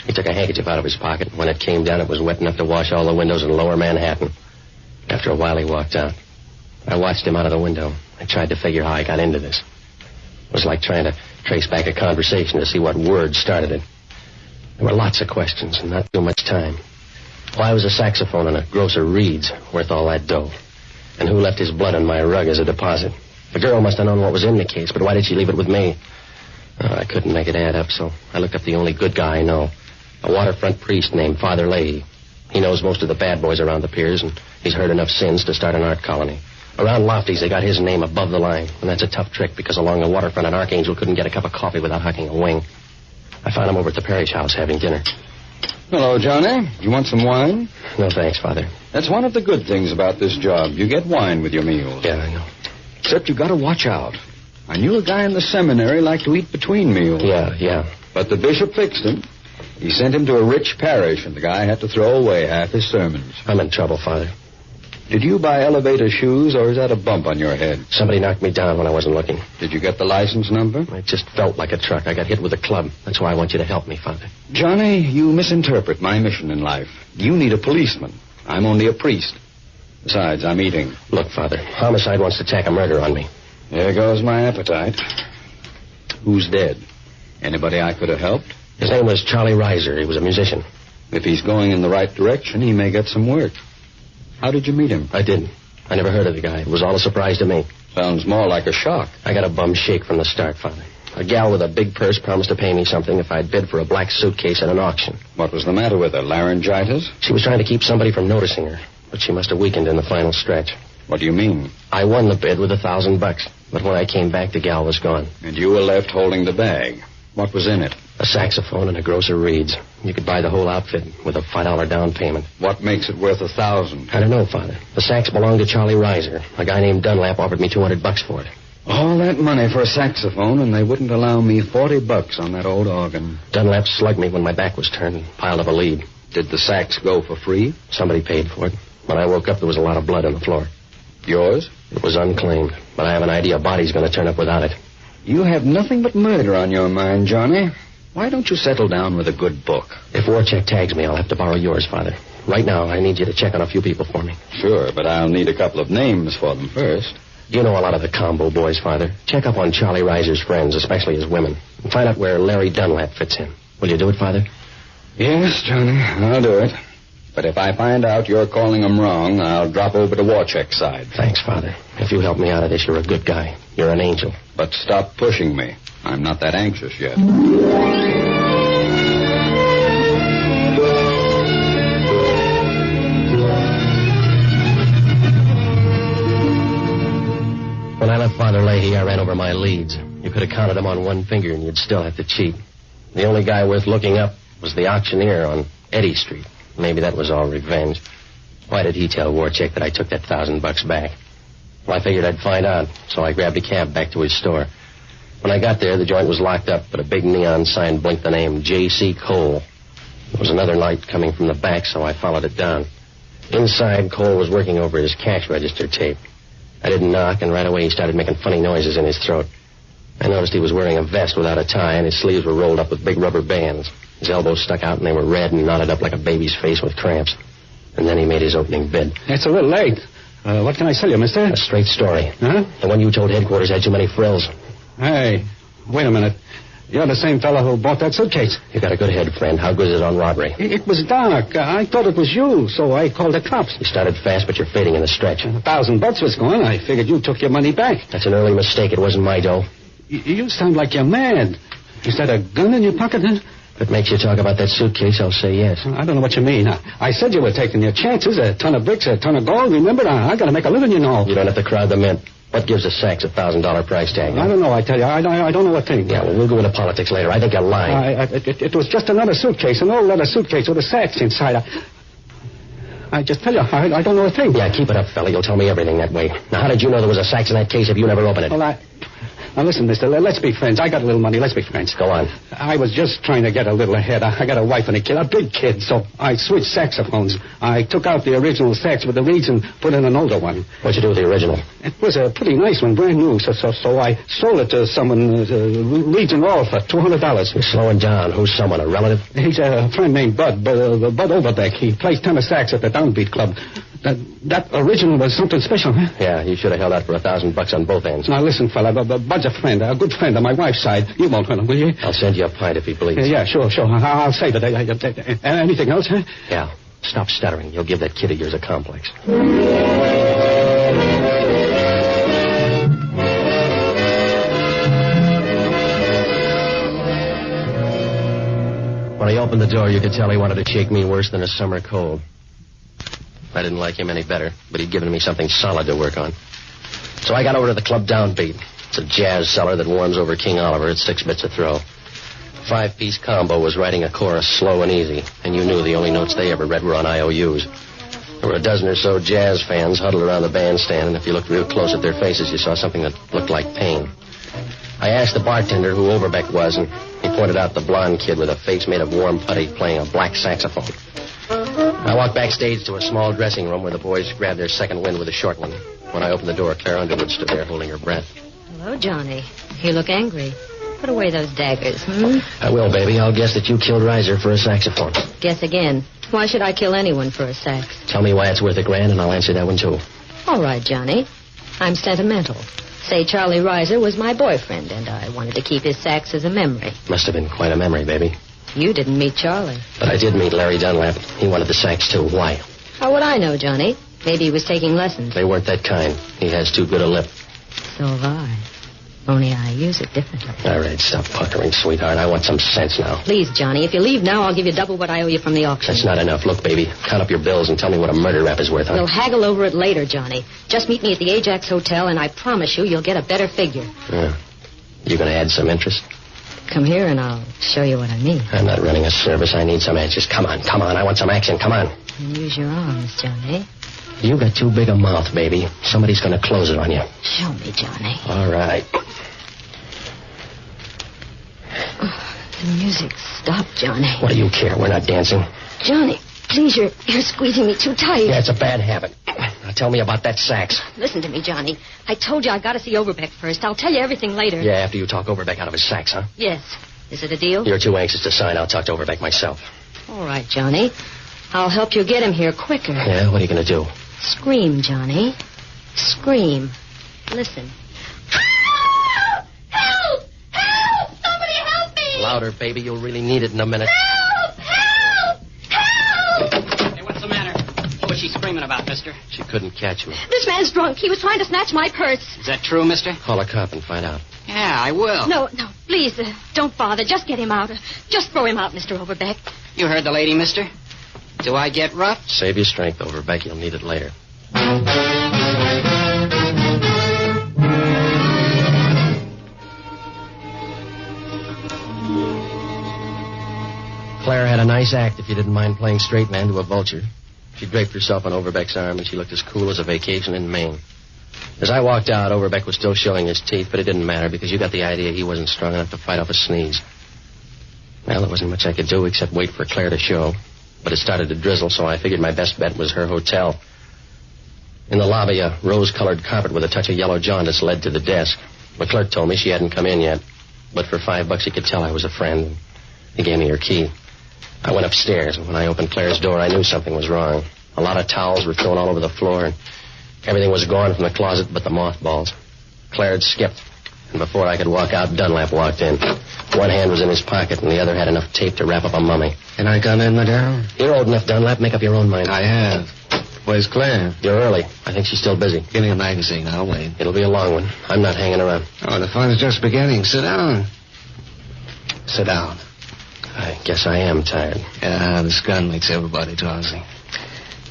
He took a handkerchief out of his pocket. When it came down, it was wet enough to wash all the windows in lower Manhattan. After a while, he walked out. I watched him out of the window. I tried to figure how I got into this. It was like trying to trace back a conversation to see what word started it. There were lots of questions and not too much time. Why was a saxophone in a grocer Reed's worth all that dough? And who left his blood on my rug as a deposit? The girl must have known what was in the case, but why did she leave it with me? I couldn't make it add up, so I looked up the only good guy I know. A waterfront priest named Father Leahy. He knows most of the bad boys around the piers, and he's heard enough sins to start an art colony. Around Lofty's, they got his name above the line, and that's a tough trick because along the waterfront, an archangel couldn't get a cup of coffee without hucking a wing. I found him over at the Parrish house having dinner. Hello, Johnny. You want some wine? No, thanks, Father. That's one of the good things about this job. You get wine with your meals. Yeah, I know. Except you gotta watch out. I knew a guy in the seminary liked to eat between meals. Yeah. But the bishop fixed him. He sent him to a rich parish, and the guy had to throw away half his sermons. I'm in trouble, Father. Did you buy elevator shoes, or is that a bump on your head? Somebody knocked me down when I wasn't looking. Did you get the license number? It just felt like a truck. I got hit with a club. That's why I want you to help me, Father. Johnny, you misinterpret my mission in life. You need a policeman. I'm only a priest. Besides, I'm eating. Look, Father, homicide wants to tack a murder on me. There goes my appetite. Who's dead? Anybody I could have helped? His name was Charlie Reiser. He was a musician. If he's going in the right direction, he may get some work. How did you meet him? I didn't. I never heard of the guy. It was all a surprise to me. Sounds more like a shock. I got a bum shake from the start, Father. A gal with a big purse promised to pay me something if I'd bid for a black suitcase at an auction. What was the matter with her? Laryngitis? She was trying to keep somebody from noticing her, but she must have weakened in the final stretch. What do you mean? I won the bid with $1,000, but when I came back, the gal was gone. And you were left holding the bag. What was in it? A saxophone and a grocer Reed's. You could buy the whole outfit with a $5 down payment. What makes it worth $1,000? I don't know, Father. The sax belonged to Charlie Reiser. A guy named Dunlap offered me $200 for it. All that money for a saxophone, and they wouldn't allow me $40 on that old organ. Dunlap slugged me when my back was turned and piled up a lead. Did the sax go for free? Somebody paid for it. When I woke up, there was a lot of blood on the floor. Yours? It was unclaimed, but I have an idea a body's going to turn up without it. You have nothing but murder on your mind, Johnny. Why don't you settle down with a good book? If Warcheck tags me, I'll have to borrow yours, Father. Right now, I need you to check on a few people for me. Sure, but I'll need a couple of names for them first. You know a lot of the combo boys, Father. Check up on Charlie Reiser's friends, especially his women, and find out where Larry Dunlap fits in. Will you do it, Father? Yes, Johnny, I'll do it. But if I find out you're calling them wrong, I'll drop over to Warcheck's side. Thanks, Father. If you help me out of this, you're a good guy. You're an angel. But stop pushing me. I'm not that anxious yet. When I left Father Leahy, I ran over my leads. You could have counted them on one finger, and you'd still have to cheat. The only guy worth looking up was the auctioneer on Eddy Street. Maybe that was all revenge. Why did he tell Warcheck that I took that $1,000 back? Well, I figured I'd find out, so I grabbed a cab back to his store. When I got there, the joint was locked up, but a big neon sign blinked the name J.C. Cole. There was another light coming from the back, so I followed it down. Inside, Cole was working over his cash register tape. I didn't knock, and right away he started making funny noises in his throat. I noticed he was wearing a vest without a tie, and his sleeves were rolled up with big rubber bands. His elbows stuck out, and they were red and knotted up like a baby's face with cramps. And then he made his opening bid. It's a little late. What can I sell you, mister? A straight story. Huh? The one you told headquarters had too many frills. Hey, wait a minute. You're the same fellow who bought that suitcase. You got a good head, friend. How good is it on robbery? It was dark. I thought it was you, so I called the cops. You started fast, but you're fading in the stretch. $1,000 was gone. I figured you took your money back. That's an early mistake. It wasn't my dough. You sound like you're mad. Is that a gun in your pocket, huh? If it makes you talk about that suitcase, I'll say yes. I don't know what you mean. I said you were taking your chances. A ton of bricks, a ton of gold. Remember, I got to make a living, you know. You don't have to crowd the mint. What gives a sax $1,000 price tag? I don't know, I tell you. I don't know a thing. Yeah, well, we'll go into politics later. I think you're lying. It was just another suitcase, an old leather suitcase with a sax inside. I just tell you, I don't know a thing. Yeah, keep it up, fella. You'll tell me everything that way. Now, how did you know there was a sax in that case if you never opened it? Well, Now, listen, mister, let's be friends. I got a little money. Let's be friends. Go on. I was just trying to get a little ahead. I got a wife and a kid, a big kid, so I switched saxophones. I took out the original sax with the reeds and put in an older one. What'd you do with the original? It was a pretty nice one, brand new, so I sold it to someone, reeds and all, for $200. You're slowing down. Who's someone, a relative? He's a friend named Bud Overbeck. He plays tenor sax at the Downbeat Club. That original was something special, huh? Yeah, you should have held out for $1,000 on both ends. Now, listen, fella, Bud's a friend, a good friend on my wife's side. You won't hurt him, will you? I'll send you a pint if he bleeds. Yeah, sure. I'll save it. Anything else, huh? Yeah. Stop stuttering. You'll give that kid of yours a complex. When he opened the door, you could tell he wanted to shake me worse than a summer cold. I didn't like him any better, but he'd given me something solid to work on. So I got over to the club Downbeat. It's a jazz cellar that warms over King Oliver at 6 bits a throw. 5-piece combo was writing a chorus slow and easy, and you knew the only notes they ever read were on IOUs. There were a dozen or so jazz fans huddled around the bandstand, and if you looked real close at their faces, you saw something that looked like pain. I asked the bartender who Overbeck was, and he pointed out the blonde kid with a face made of warm putty playing a black saxophone. I walked backstage to a small dressing room where the boys grabbed their second wind with a short one. When I opened the door, Claire Underwood stood there holding her breath. Hello, Johnny. You look angry. Put away those daggers, I will, baby. I'll guess that you killed Reiser for a saxophone. Guess again. Why should I kill anyone for a sax? Tell me why it's worth $1,000, and I'll answer that one, too. All right, Johnny. I'm sentimental. Say Charlie Reiser was my boyfriend, and I wanted to keep his sax as a memory. Must have been quite a memory, baby. You didn't meet Charlie. But I did meet Larry Dunlap. He wanted the sax, too. Why? How would I know, Johnny? Maybe he was taking lessons. They weren't that kind. He has too good a lip. So have I. Only I use it differently. All right, stop puckering, sweetheart. I want some sense now. Please, Johnny, if you leave now, I'll give you double what I owe you from the auction. That's not enough. Look, baby, count up your bills and tell me what a murder rap is worth, huh? We'll haggle over it later, Johnny. Just meet me at the Ajax Hotel, and I promise you'll get a better figure. Yeah. You gonna add some interest? Come here, and I'll show you what I mean. I'm not running a service. I need some answers. Come on. I want some action. Come on. And use your arms, Johnny. You got too big a mouth, baby. Somebody's going to close it on you. Show me, Johnny. All right. The music stopped, Johnny. What do you care? We're not dancing. Johnny, please, you're squeezing me too tight. Yeah, it's a bad habit. Now tell me about that sax. Listen to me, Johnny. I told you I got to see Overbeck first. I'll tell you everything later. Yeah, after you talk Overbeck out of his sax, huh? Yes. Is it a deal? You're too anxious to sign. I'll talk to Overbeck myself. All right, Johnny. I'll help you get him here quicker. Yeah, what are you going to do? Scream, Johnny. Scream. Listen. Help! Help! Help! Somebody help me! Louder, baby. You'll really need it in a minute. Help! Help! Help! Hey, what's the matter? What was she screaming about, mister? She couldn't catch me. This man's drunk. He was trying to snatch my purse. Is that true, mister? Call a cop and find out. Yeah, I will. No, please, don't bother. Just get him out. Just throw him out, Mr. Overbeck. You heard the lady, mister? Do I get rough? Save your strength, Overbeck. You'll need it later. Claire had a nice act if you didn't mind playing straight man to a vulture. She draped herself on Overbeck's arm, and she looked as cool as a vacation in Maine. As I walked out, Overbeck was still showing his teeth, but it didn't matter because you got the idea he wasn't strong enough to fight off a sneeze. Well, there wasn't much I could do except wait for Claire to show. But it started to drizzle, so I figured my best bet was her hotel. In the lobby, a rose-colored carpet with a touch of yellow jaundice led to the desk. The clerk told me she hadn't come in yet, but for $5 he could tell I was a friend. He gave me her key. I went upstairs, and when I opened Claire's door, I knew something was wrong. A lot of towels were thrown all over the floor, and everything was gone from the closet but the mothballs. Claire had skipped, and before I could walk out, Dunlap walked in. One hand was in his pocket, and the other had enough tape to wrap up a mummy. Can I come in, Madero? You're old enough, Dunlap. Make up your own mind. I have. Where's Claire? You're early. I think she's still busy. Give me a magazine. I'll wait. It'll be a long one. I'm not hanging around. Oh, the fun's just beginning. Sit down. Sit down. I guess I am tired. Yeah, this gun makes everybody drowsy.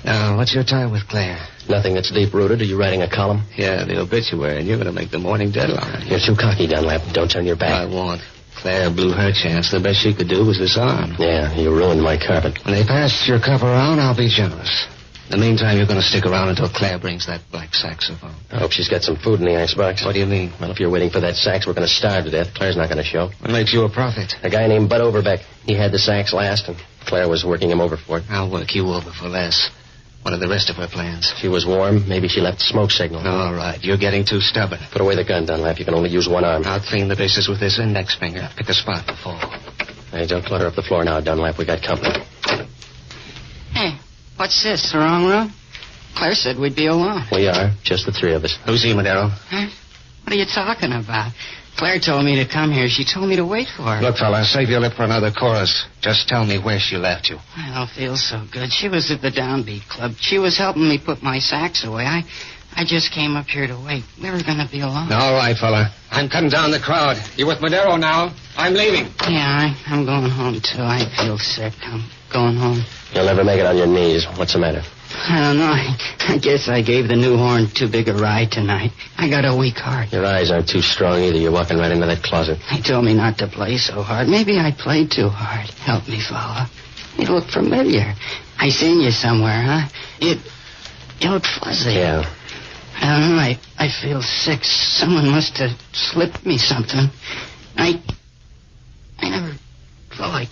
Now, what's your tie with Claire? Nothing that's deep-rooted. Are you writing a column? Yeah, the obituary, and you're going to make the morning deadline. You're too cocky, Dunlap. Don't turn your back. I won't. Claire blew her chance. The best she could do was disarm. Yeah, you ruined my carpet. When they pass your cup around, I'll be generous. In the meantime, you're going to stick around until Claire brings that black saxophone. I hope she's got some food in the icebox. What do you mean? Well, if you're waiting for that sax, we're going to starve to death. Claire's not going to show. What makes you a prophet? A guy named Bud Overbeck. He had the sax last, and Claire was working him over for it. I'll work you over for less. What are the rest of her plans? She was warm. Maybe she left a smoke signal. All right. You're getting too stubborn. Put away the gun, Dunlap. You can only use one arm. I'll clean the bases with this index finger. Pick a spot to fall. Hey, don't clutter up the floor now, Dunlap. We got company. Hey, what's this? The wrong room? Claire said we'd be alone. We are. Just the three of us. Who's he, Madero? Huh? What are you talking about? Claire told me to come here. She told me to wait for her. Look, fella, save your lip for another chorus. Just tell me where she left you. I don't feel so good. She was at the Downbeat Club. She was helping me put my sax away. I just came up here to wait. We were going to be alone. All right, fella. I'm cutting down the crowd. You with Madero now? I'm leaving. Yeah, I'm going home, too. I feel sick. I'm going home. You'll never make it on your knees. What's the matter? I don't know. I guess I gave the new horn too big a ride tonight. I got a weak heart. Your eyes aren't too strong either. You're walking right into that closet. They told me not to play so hard. Maybe I played too hard. Help me, fella. You look familiar. I seen you somewhere, huh? You look fuzzy. Yeah. I don't know. I feel sick. Someone must have slipped me something. I never felt like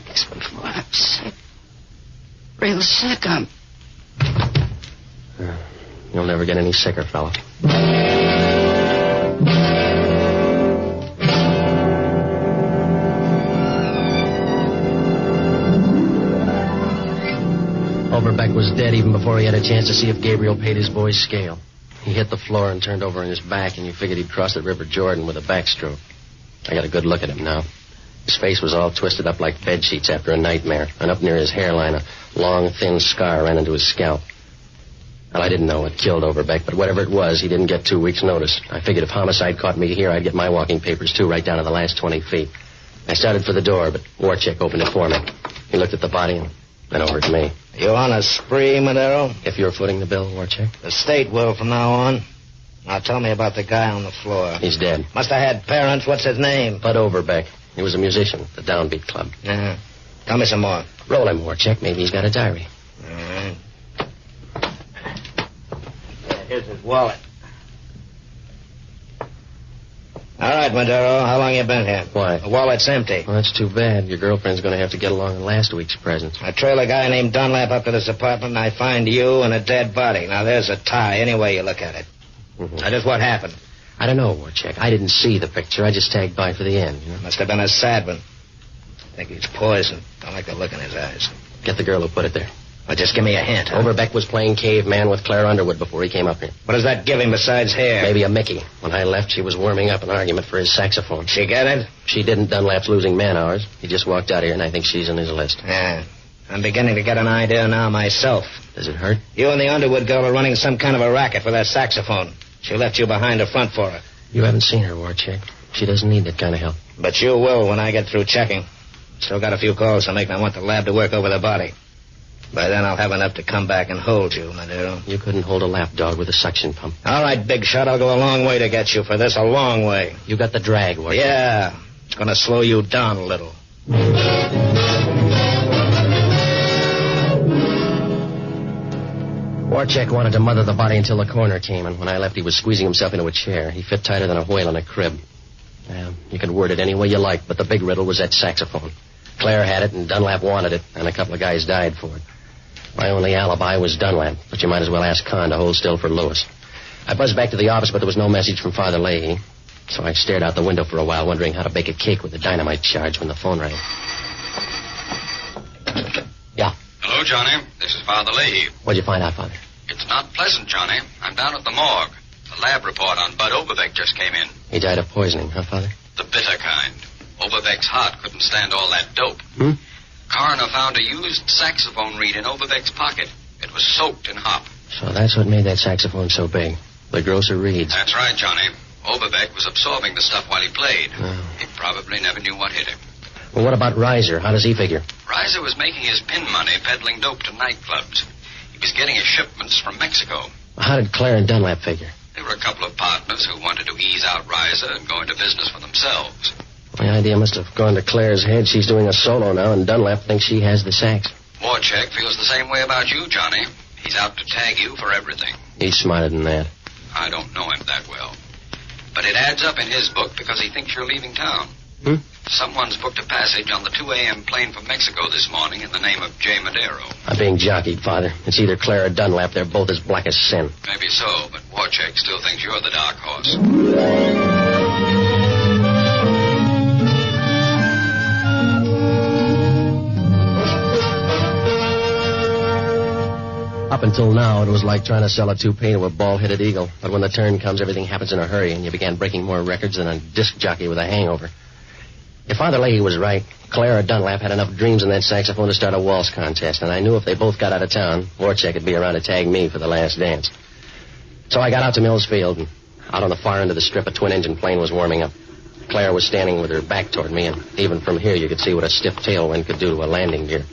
this before. I'm sick. Real sick. You'll never get any sicker, fella. Overbeck was dead even before he had a chance to see if Gabriel paid his boy's scale. He hit the floor and turned over on his back, and you figured he'd cross the River Jordan with a backstroke. I got a good look at him now. His face was all twisted up like bed sheets after a nightmare, and up near his hairline, a long, thin scar ran into his scalp. Well, I didn't know what killed Overbeck, but whatever it was, he didn't get 2 weeks' notice. I figured if homicide caught me here, I'd get my walking papers, too, right down to the last 20 feet. I started for the door, but Warchick opened it for me. He looked at the body and then over at me. You on a spree, Madero? If you're footing the bill, Warchick? The state will from now on. Now tell me about the guy on the floor. He's dead. Must have had parents. What's his name? Bud Overbeck. He was a musician at the Downbeat Club. Tell me some more. Roll him, Warchick. Maybe he's got a diary. All right. his wallet. All right, Madero, how long you been here? Why? The wallet's empty. Well, that's too bad. Your girlfriend's going to have to get along in last week's presents. I trail a guy named Dunlap up to this apartment, and I find you and a dead body. Now, there's a tie, any way you look at it. Mm-hmm. Now, just what happened? I don't know, Warcheck. I didn't see the picture. I just tagged by for the end, you know? Must have been a sad one. I think he's poisoned. Don't like the look in his eyes. Get the girl who put it there. Well, just give me a hint. Huh? Overbeck was playing caveman with Claire Underwood before he came up here. What does that give him besides hair? Maybe a Mickey. When I left, she was warming up an argument for his saxophone. She get it? She didn't. Dunlap's losing man hours. He just walked out here, and I think she's in his list. Yeah. I'm beginning to get an idea now myself. Does it hurt? You and the Underwood girl are running some kind of a racket for that saxophone. She left you behind the front for her. You haven't seen her, Warcheck. She doesn't need that kind of help. But you will when I get through checking. Still got a few calls to make, and I want the lab to work over the body. By then, I'll have enough to come back and hold you, Madero. You couldn't hold a lapdog with a suction pump. All right, big shot. I'll go a long way to get you for this. A long way. You got the drag, Warcheck. Yeah. It's going to slow you down a little. Warcheck wanted to mother the body until the coroner came, and when I left, he was squeezing himself into a chair. He fit tighter than a whale in a crib. You could word it any way you like, but the big riddle was that saxophone. Claire had it, and Dunlap wanted it, and a couple of guys died for it. My only alibi was Dunlap, but you might as well ask Kahn to hold still for Lewis. I buzzed back to the office, but there was no message from Father Leahy, so I stared out the window for a while, wondering how to bake a cake with a dynamite charge when the phone rang. Yeah. Hello, Johnny. This is Father Leahy. What'd you find out, Father? It's not pleasant, Johnny. I'm down at the morgue. The lab report on Bud Overbeck just came in. He died of poisoning, huh, Father? The bitter kind. Overbeck's heart couldn't stand all that dope. Coroner found a used saxophone reed in Overbeck's pocket. It was soaked in hop. So that's what made that saxophone so big. The grosser reeds. That's right, Johnny. Overbeck was absorbing the stuff while he played. He probably never knew what hit him. Well, what about Reiser? How does he figure? Reiser was making his pin money peddling dope to nightclubs. He was getting his shipments from Mexico. How did Claire and Dunlap figure? There were a couple of partners who wanted to ease out Reiser and go into business for themselves. The idea must have gone to Claire's head. She's doing a solo now, and Dunlap thinks she has the sax. Warcheck feels the same way about you, Johnny. He's out to tag you for everything. He's smarter than that. I don't know him that well. But it adds up in his book because he thinks you're leaving town. Someone's booked a passage on the 2 a.m. plane from Mexico this morning in the name of J. Madero. I'm being jockeyed, Father. It's either Claire or Dunlap. They're both as black as sin. Maybe so, but Warcheck still thinks you're the dark horse. Up until now, it was like trying to sell a toupee to a bald-headed eagle. But when the turn comes, everything happens in a hurry, and you began breaking more records than a disc jockey with a hangover. If Father Leahy was right, Claire or Dunlap had enough dreams in that saxophone to start a waltz contest, and I knew if they both got out of town, Warcheck would be around to tag me for the last dance. So I got out to Mills Field, and out on the far end of the strip, a twin-engine plane was warming up. Claire was standing with her back toward me, and even from here you could see what a stiff tailwind could do to a landing gear.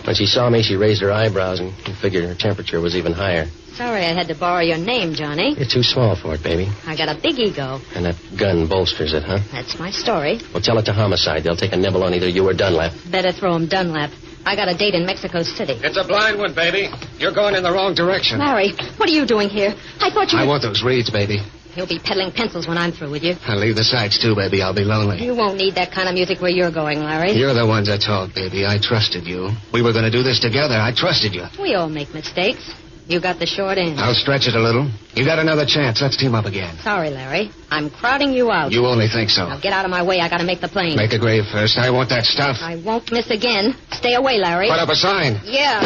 When she saw me, she raised her eyebrows and figured her temperature was even higher. Sorry I had to borrow your name, Johnny. You're too small for it, baby. I got a big ego. And that gun bolsters it, huh? That's my story. Well, tell it to Homicide. They'll take a nibble on either you or Dunlap. Better throw him Dunlap. I got a date in Mexico City. It's a blind one, baby. You're going in the wrong direction. Larry, what are you doing here? I thought you I want those reeds, baby. You'll be peddling pencils when I'm through with you. I'll leave the sights, too, baby. I'll be lonely. You won't need that kind of music where you're going, Larry. You're the ones that talk, baby. I trusted you. We were going to do this together. I trusted you. We all make mistakes. You got the short end. I'll stretch it a little. You got another chance. Let's team up again. Sorry, Larry. I'm crowding you out. You only think so. Now get out of my way. I got to make the plane. Make a grave first. I want that stuff. I won't miss again. Stay away, Larry. Put up a sign. Yeah.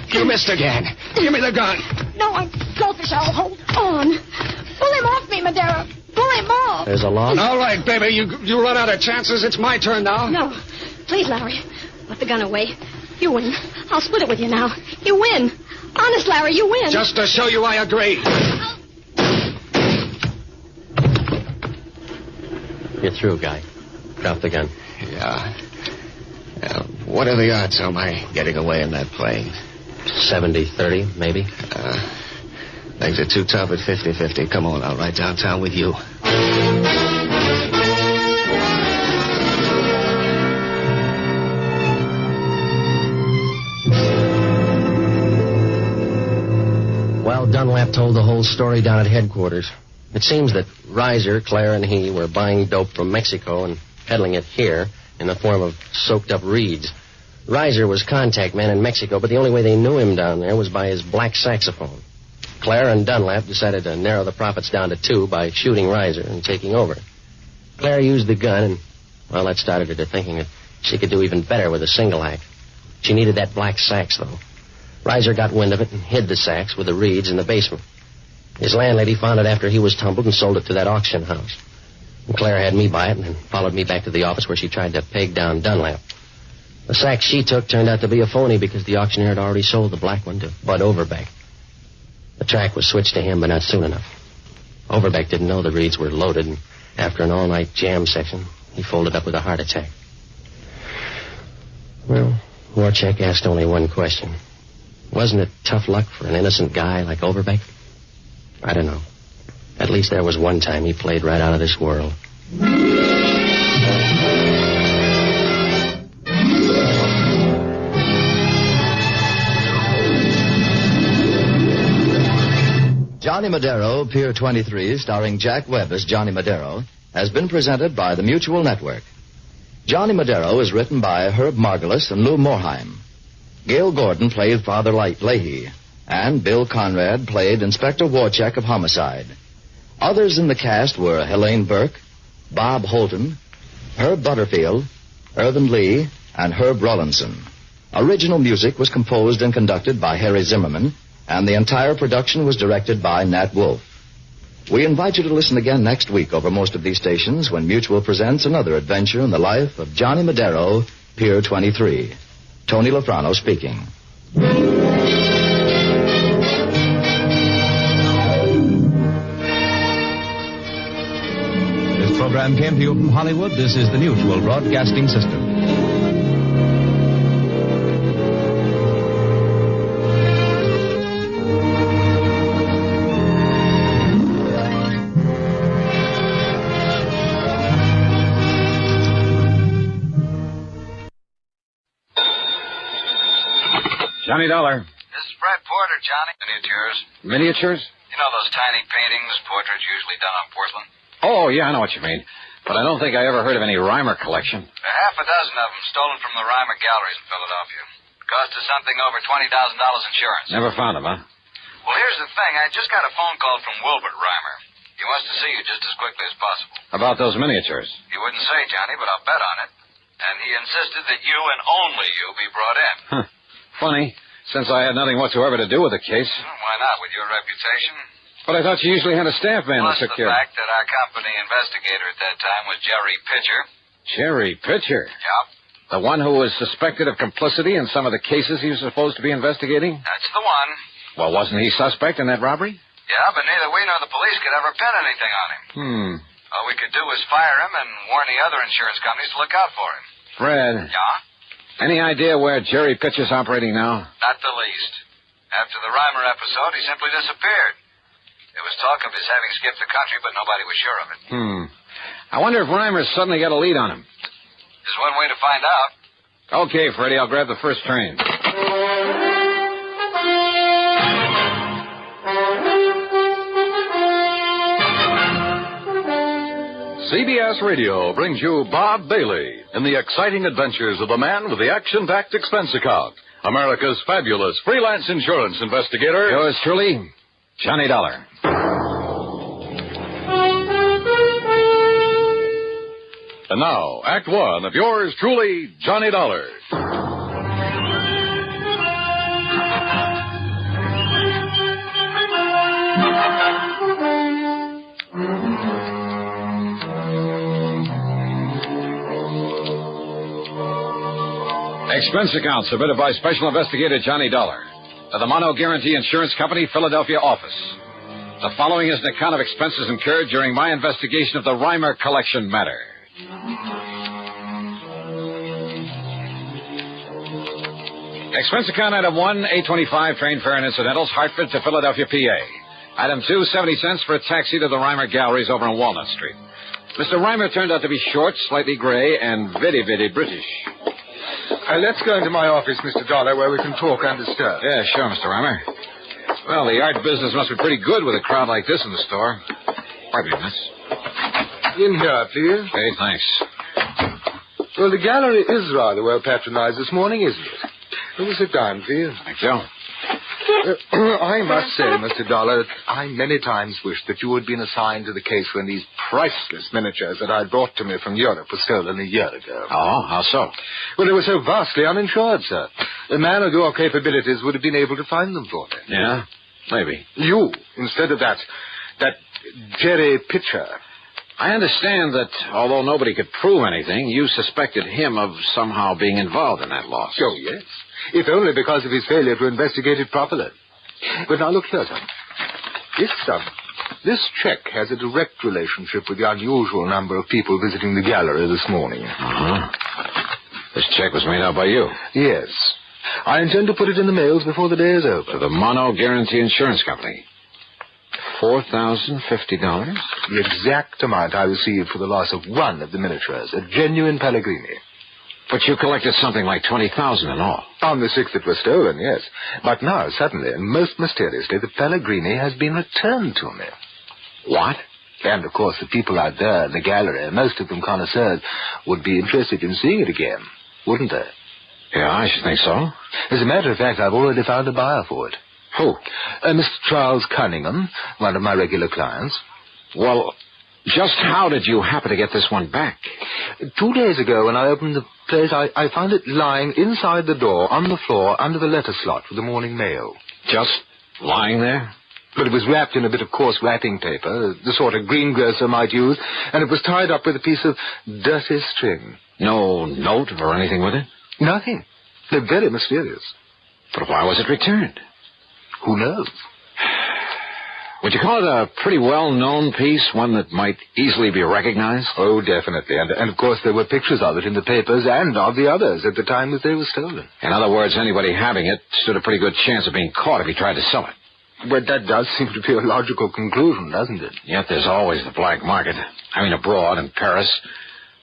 You missed again. Give me the gun. No, I'm selfish. I'll hold on. Pull him off me, Madero. Pull him off. There's a law. All right, baby. You run out of chances. It's my turn now. No. Please, Larry. Put the gun away. You win. I'll split it with you now. You win. Honest, Larry, you win. Just to show you I agree. You're through, guy. Drop the gun. Yeah. What are the odds of my getting away in that plane? 70-30, maybe. Things are too tough at 50-50. Come on, I'll ride downtown with you. While Dunlap Pat told the whole story down at headquarters. It seems that Reiser, Claire, and he were buying dope from Mexico and peddling it here in the form of soaked-up reeds. Reiser was contact man in Mexico, but the only way they knew him down there was by his black saxophone. Claire and Dunlap decided to narrow the profits down to 2 by shooting Reiser and taking over. Claire used the gun, and, well, that started her to thinking that she could do even better with a single act. She needed that black sax, though. Reiser got wind of it and hid the sax with the reeds in the basement. His landlady found it after he was tumbled and sold it to that auction house. And Claire had me buy it and then followed me back to the office where she tried to peg down Dunlap. The sax she took turned out to be a phony because the auctioneer had already sold the black one to Bud Overbeck. The track was switched to him, but not soon enough. Overbeck didn't know the reeds were loaded, and after an all-night jam session, he folded up with a heart attack. Well, Warchek asked only one question. Wasn't it tough luck for an innocent guy like Overbeck? I don't know. At least there was one time he played right out of this world. Johnny Madero, Pier 23, starring Jack Webb as Johnny Madero, has been presented by the Mutual Network. Johnny Madero is written by Herb Margolis and Lou Morheim. Gail Gordon played Father Leahy, and Bill Conrad played Inspector Warchek of Homicide. Others in the cast were Helene Burke, Bob Holton, Herb Butterfield, Irvin Lee, and Herb Rawlinson. Original music was composed and conducted by Harry Zimmerman, and the entire production was directed by Nat Wolff. We invite you to listen again next week over most of these stations when Mutual presents another adventure in the life of Johnny Madero, Pier 23. Tony Lafrano speaking. This program came to you from Hollywood. This is the Mutual Broadcasting System. Johnny Dollar. This is Fred Porter, Johnny. Miniatures. Miniatures? You know those tiny paintings, portraits usually done on porcelain? Oh, yeah, I know what you mean. But I don't think I ever heard of any Reimer collection. There are half a dozen of them stolen from the Reimer galleries in Philadelphia. Cost us something over $20,000 insurance. Never found them, huh? Well, here's the thing. I just got a phone call from Wilbert Reimer. He wants to see you just as quickly as possible. About those miniatures. He wouldn't say, Johnny, but I'll bet on it. And he insisted that you and only you be brought in. Huh. Funny, since I had nothing whatsoever to do with the case. Well, why not, with your reputation? But I thought you usually had a staff man Plus that took the care of it. fact that our company investigator at that time was Jerry Pitcher. Jerry Pitcher? Yep. The one who was suspected of complicity in some of the cases he was supposed to be investigating? That's the one. Well, wasn't he suspect in that robbery? Yeah, but neither we nor the police could ever pin anything on him. All we could do was fire him and warn the other insurance companies to look out for him. Fred. Yeah? Any idea where Jerry Pitcher's operating now? Not the least. After the Reimer episode, he simply disappeared. There was talk of his having skipped the country, but nobody was sure of it. I wonder if Reimer suddenly got a lead on him. There's one way to find out. Okay, Freddie, I'll grab the first train. CBS Radio brings you Bob Bailey in the exciting adventures of the man with the action-packed expense account, America's fabulous freelance insurance investigator. Yours truly, Johnny Dollar. And now, Act One of yours truly, Johnny Dollar. Expense account submitted by Special Investigator Johnny Dollar to the Mono Guarantee Insurance Company, Philadelphia office. The following is an account of expenses incurred during my investigation of the Reimer collection matter. Expense account item 1, 825, train fare and incidentals, Hartford to Philadelphia, PA. Item 2, 70 cents for a taxi to the Reimer Galleries over on Walnut Street. Mr. Reimer turned out to be short, slightly gray, and very, very British. Let's go into my office, Mr. Dollar, where we can talk undisturbed. Yeah, sure, Mr. Reimer. Well, the art business must be pretty good with a crowd like this in the store. Pardon me, miss. In here, please. Hey, thanks. Well, the gallery is rather well patronized this morning, isn't it? Will you sit down, please? Thank you. I must say, Mr. Dollar, that I many times wished that you had been assigned to the case when these priceless miniatures that I brought to me from Europe were stolen a year ago. Oh, how so? Well, they were so vastly uninsured, sir. A man of your capabilities would have been able to find them for me. Yeah? Maybe. You, instead of that Jerry Pitcher. I understand that although nobody could prove anything, you suspected him of somehow being involved in that loss. Oh, yes. If only because of his failure to investigate it properly. But now look here, son. This check has a direct relationship with the unusual number of people visiting the gallery this morning. Uh-huh. This check was made out by you? Yes. I intend to put it in the mails before the day is over. To the Mono Guarantee Insurance Company. $4,050? The exact amount I received for the loss of one of the miniatures, a genuine Pellegrini. But you collected something like $20,000 in all. On the 6th it was stolen, yes. But now, suddenly, and most mysteriously, the Pellegrini has been returned to me. What? And, of course, the people out there in the gallery, most of them connoisseurs, would be interested in seeing it again, wouldn't they? Yeah, I should think so. As a matter of fact, I've already found a buyer for it. Who? Mr. Charles Cunningham, one of my regular clients. Well, just how did you happen to get this one back? 2 days ago, when I opened the place, I found it lying inside the door, on the floor, under the letter slot for the morning mail. Just lying there? But it was wrapped in a bit of coarse wrapping paper, the sort a greengrocer might use, and it was tied up with a piece of dirty string. No note or anything with it? Nothing. They're very mysterious. But why was it returned? Who knows? Would you call it a pretty well-known piece, one that might easily be recognized? Oh, definitely. And of course, there were pictures of it in the papers and of the others at the time that they were stolen. In other words, anybody having it stood a pretty good chance of being caught if he tried to sell it. But that does seem to be a logical conclusion, doesn't it? Yet there's always the black market. I mean, abroad, in Paris.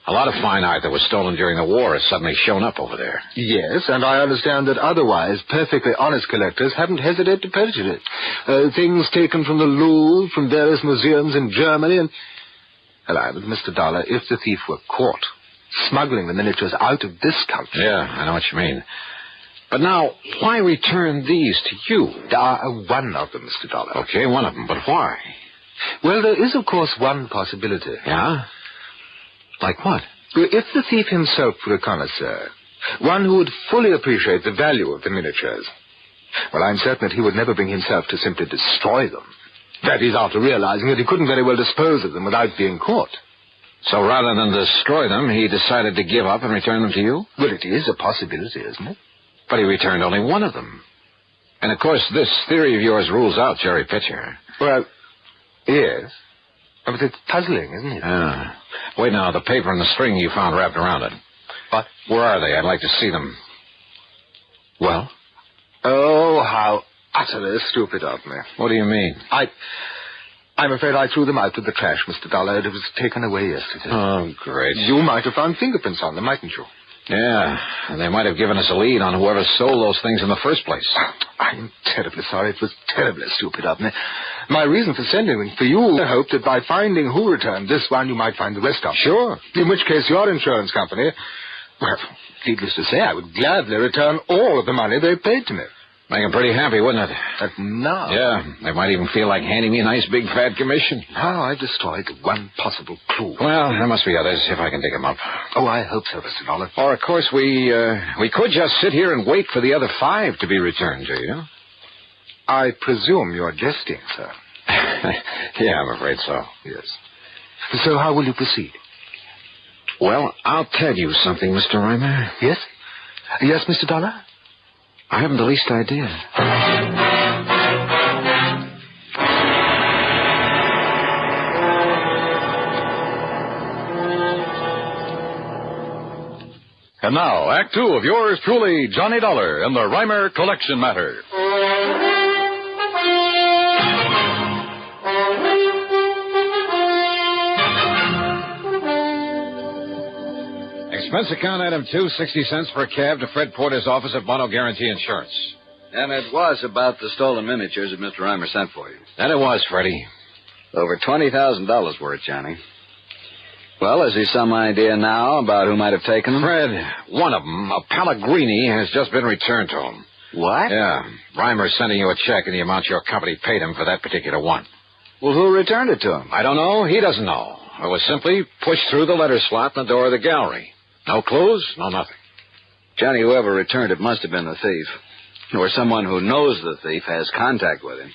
A lot of fine art that was stolen during the war has suddenly shown up over there. Yes, and I understand that otherwise perfectly honest collectors haven't hesitated to purchase it. Things taken from the Louvre, from various museums in Germany, and... Hello, but Mr. Dollar, if the thief were caught smuggling the miniatures out of this country... Yeah, I know what you mean. But now, why return these to you? One of them, Mr. Dollar. Okay, one of them, but why? Well, there is, of course, one possibility. Yeah? Like what? If the thief himself were a connoisseur, one who would fully appreciate the value of the miniatures, well, I'm certain that he would never bring himself to simply destroy them. That is, after realizing that he couldn't very well dispose of them without being caught. So rather than destroy them, he decided to give up and return them to you? Well, it is a possibility, isn't it? But he returned only one of them. And, of course, this theory of yours rules out Jerry Pitcher. Well, yes. But it's puzzling, isn't it? Yeah. Wait now, the paper and the string you found wrapped around it. What? Where are they? I'd like to see them. Well? Oh, how utterly stupid of me. What do you mean? I'm afraid I threw them out to the trash, Mr. Dollar. It was taken away yesterday. Oh, great. You might have found fingerprints on them, mightn't you? Yeah, and they might have given us a lead on whoever stole those things in the first place. I'm terribly sorry. It was terribly stupid of me. My reason for sending them for you, I hoped that by finding who returned this one, you might find the rest of them. Sure. In which case, your insurance company, well, needless to say, I would gladly return all of the money they paid to me. Make them pretty happy, wouldn't it? But now... Yeah, they might even feel like handing me a nice big fat commission. Now I've destroyed one possible clue. Well, there must be others, if I can dig them up. Oh, I hope so, Mr. Dollar. Or, of course, we could just sit here and wait for the other 5 to be returned to you. I presume you're jesting, sir. Yeah, I'm afraid so. Yes. So how will you proceed? Well, I'll tell you something, Mr. Reimer. Yes? Yes, Mr. Dollar? I haven't the least idea. And now, Act 2 of yours truly, Johnny Dollar, and the Reimer Collection Matter. Expense account item 2, 60 cents for a cab to Fred Porter's office at Mono Guarantee Insurance. And it was about the stolen miniatures that Mr. Reimer sent for you. That it was, Freddie. Over $20,000 worth, Johnny. Well, has he some idea now about who might have taken them? Fred, one of them, a Pellegrini, has just been returned to him. What? Yeah. Reimer's sending you a check in the amount your company paid him for that particular one. Well, who returned it to him? I don't know. He doesn't know. It was simply pushed through the letter slot in the door of the gallery. No clues, no nothing. Johnny, whoever returned it must have been the thief. Or someone who knows the thief has contact with him.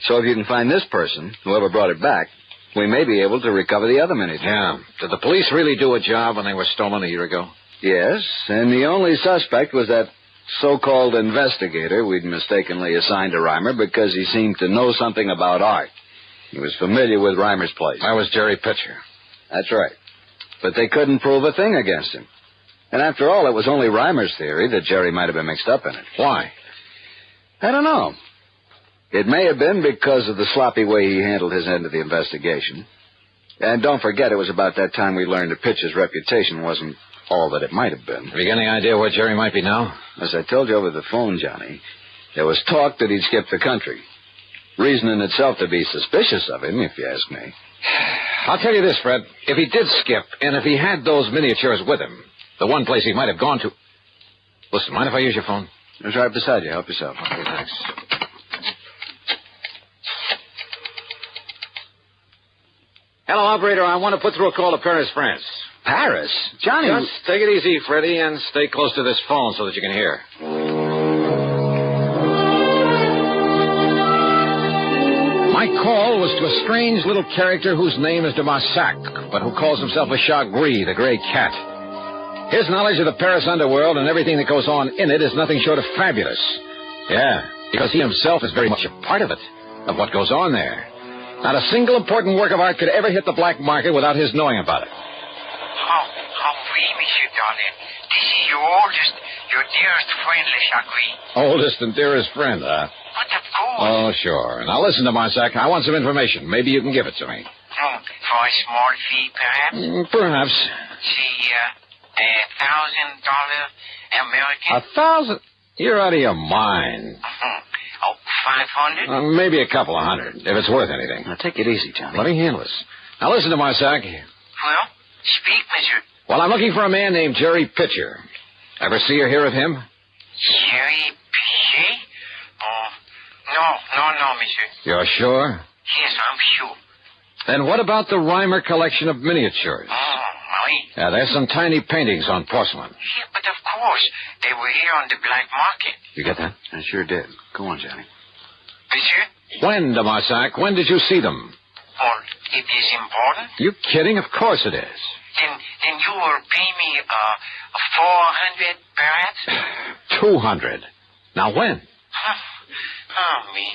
So if you can find this person, whoever brought it back, we may be able to recover the other miniatures. Yeah. Did the police really do a job when they were stolen a year ago? Yes, and the only suspect was that so-called investigator we'd mistakenly assigned to Reimer because he seemed to know something about art. He was familiar with Reimer's place. That was Jerry Pitcher. That's right. But they couldn't prove a thing against him. And after all, it was only Reimer's theory that Jerry might have been mixed up in it. Why? I don't know. It may have been because of the sloppy way he handled his end of the investigation. And don't forget, it was about that time we learned that Pitcher's reputation wasn't all that it might have been. Have you got any idea where Jerry might be now? As I told you over the phone, Johnny, there was talk that he'd skipped the country. Reason in itself to be suspicious of him, if you ask me. I'll tell you this, Fred. If he did skip, and if he had those miniatures with him, the one place he might have gone to... Listen, mind if I use your phone? It's right beside you. Help yourself. Okay, thanks. Hello, operator. I want to put through a call to Paris, France. Paris? Johnny... Just take it easy, Freddie, and stay close to this phone so that you can hear. My call was to a strange little character whose name is de Marsac, but who calls himself a Chagris, the gray cat. His knowledge of the Paris underworld and everything that goes on in it is nothing short of fabulous. Yeah, because he himself is very much a part of it, of what goes on there. Not a single important work of art could ever hit the black market without his knowing about it. How oui, Monsieur Darling. This is your oldest, your dearest friend, Le Chagris. Oldest and dearest friend, huh? But of course. Oh, sure. Now listen to Marsac. I want some information. Maybe you can give it to me. For a small fee, perhaps? Perhaps. See, $1,000 American. $1,000? You're out of your mind. Oh, 500? Maybe a couple of hundred, if it's worth anything. Now, take it easy, Johnny. Let me handle this. Now, listen to Marsac. Well, speak, monsieur. Well, I'm looking for a man named Jerry Pitcher. Ever see or hear of him? Jerry Pitcher? Oh, no, monsieur. You're sure? Yes, I'm sure. Then what about the Reimer collection of miniatures? Oh, oui. Yeah, there's some tiny paintings on porcelain. Yeah, but of course, they were here on the black market. You get that? I sure did. Go on, Johnny. Monsieur? When, de Marsac? When did you see them? Well, it is important. You kidding? Of course it is. Then you will pay me, 400 perhaps? 200. Now when? Oh, me.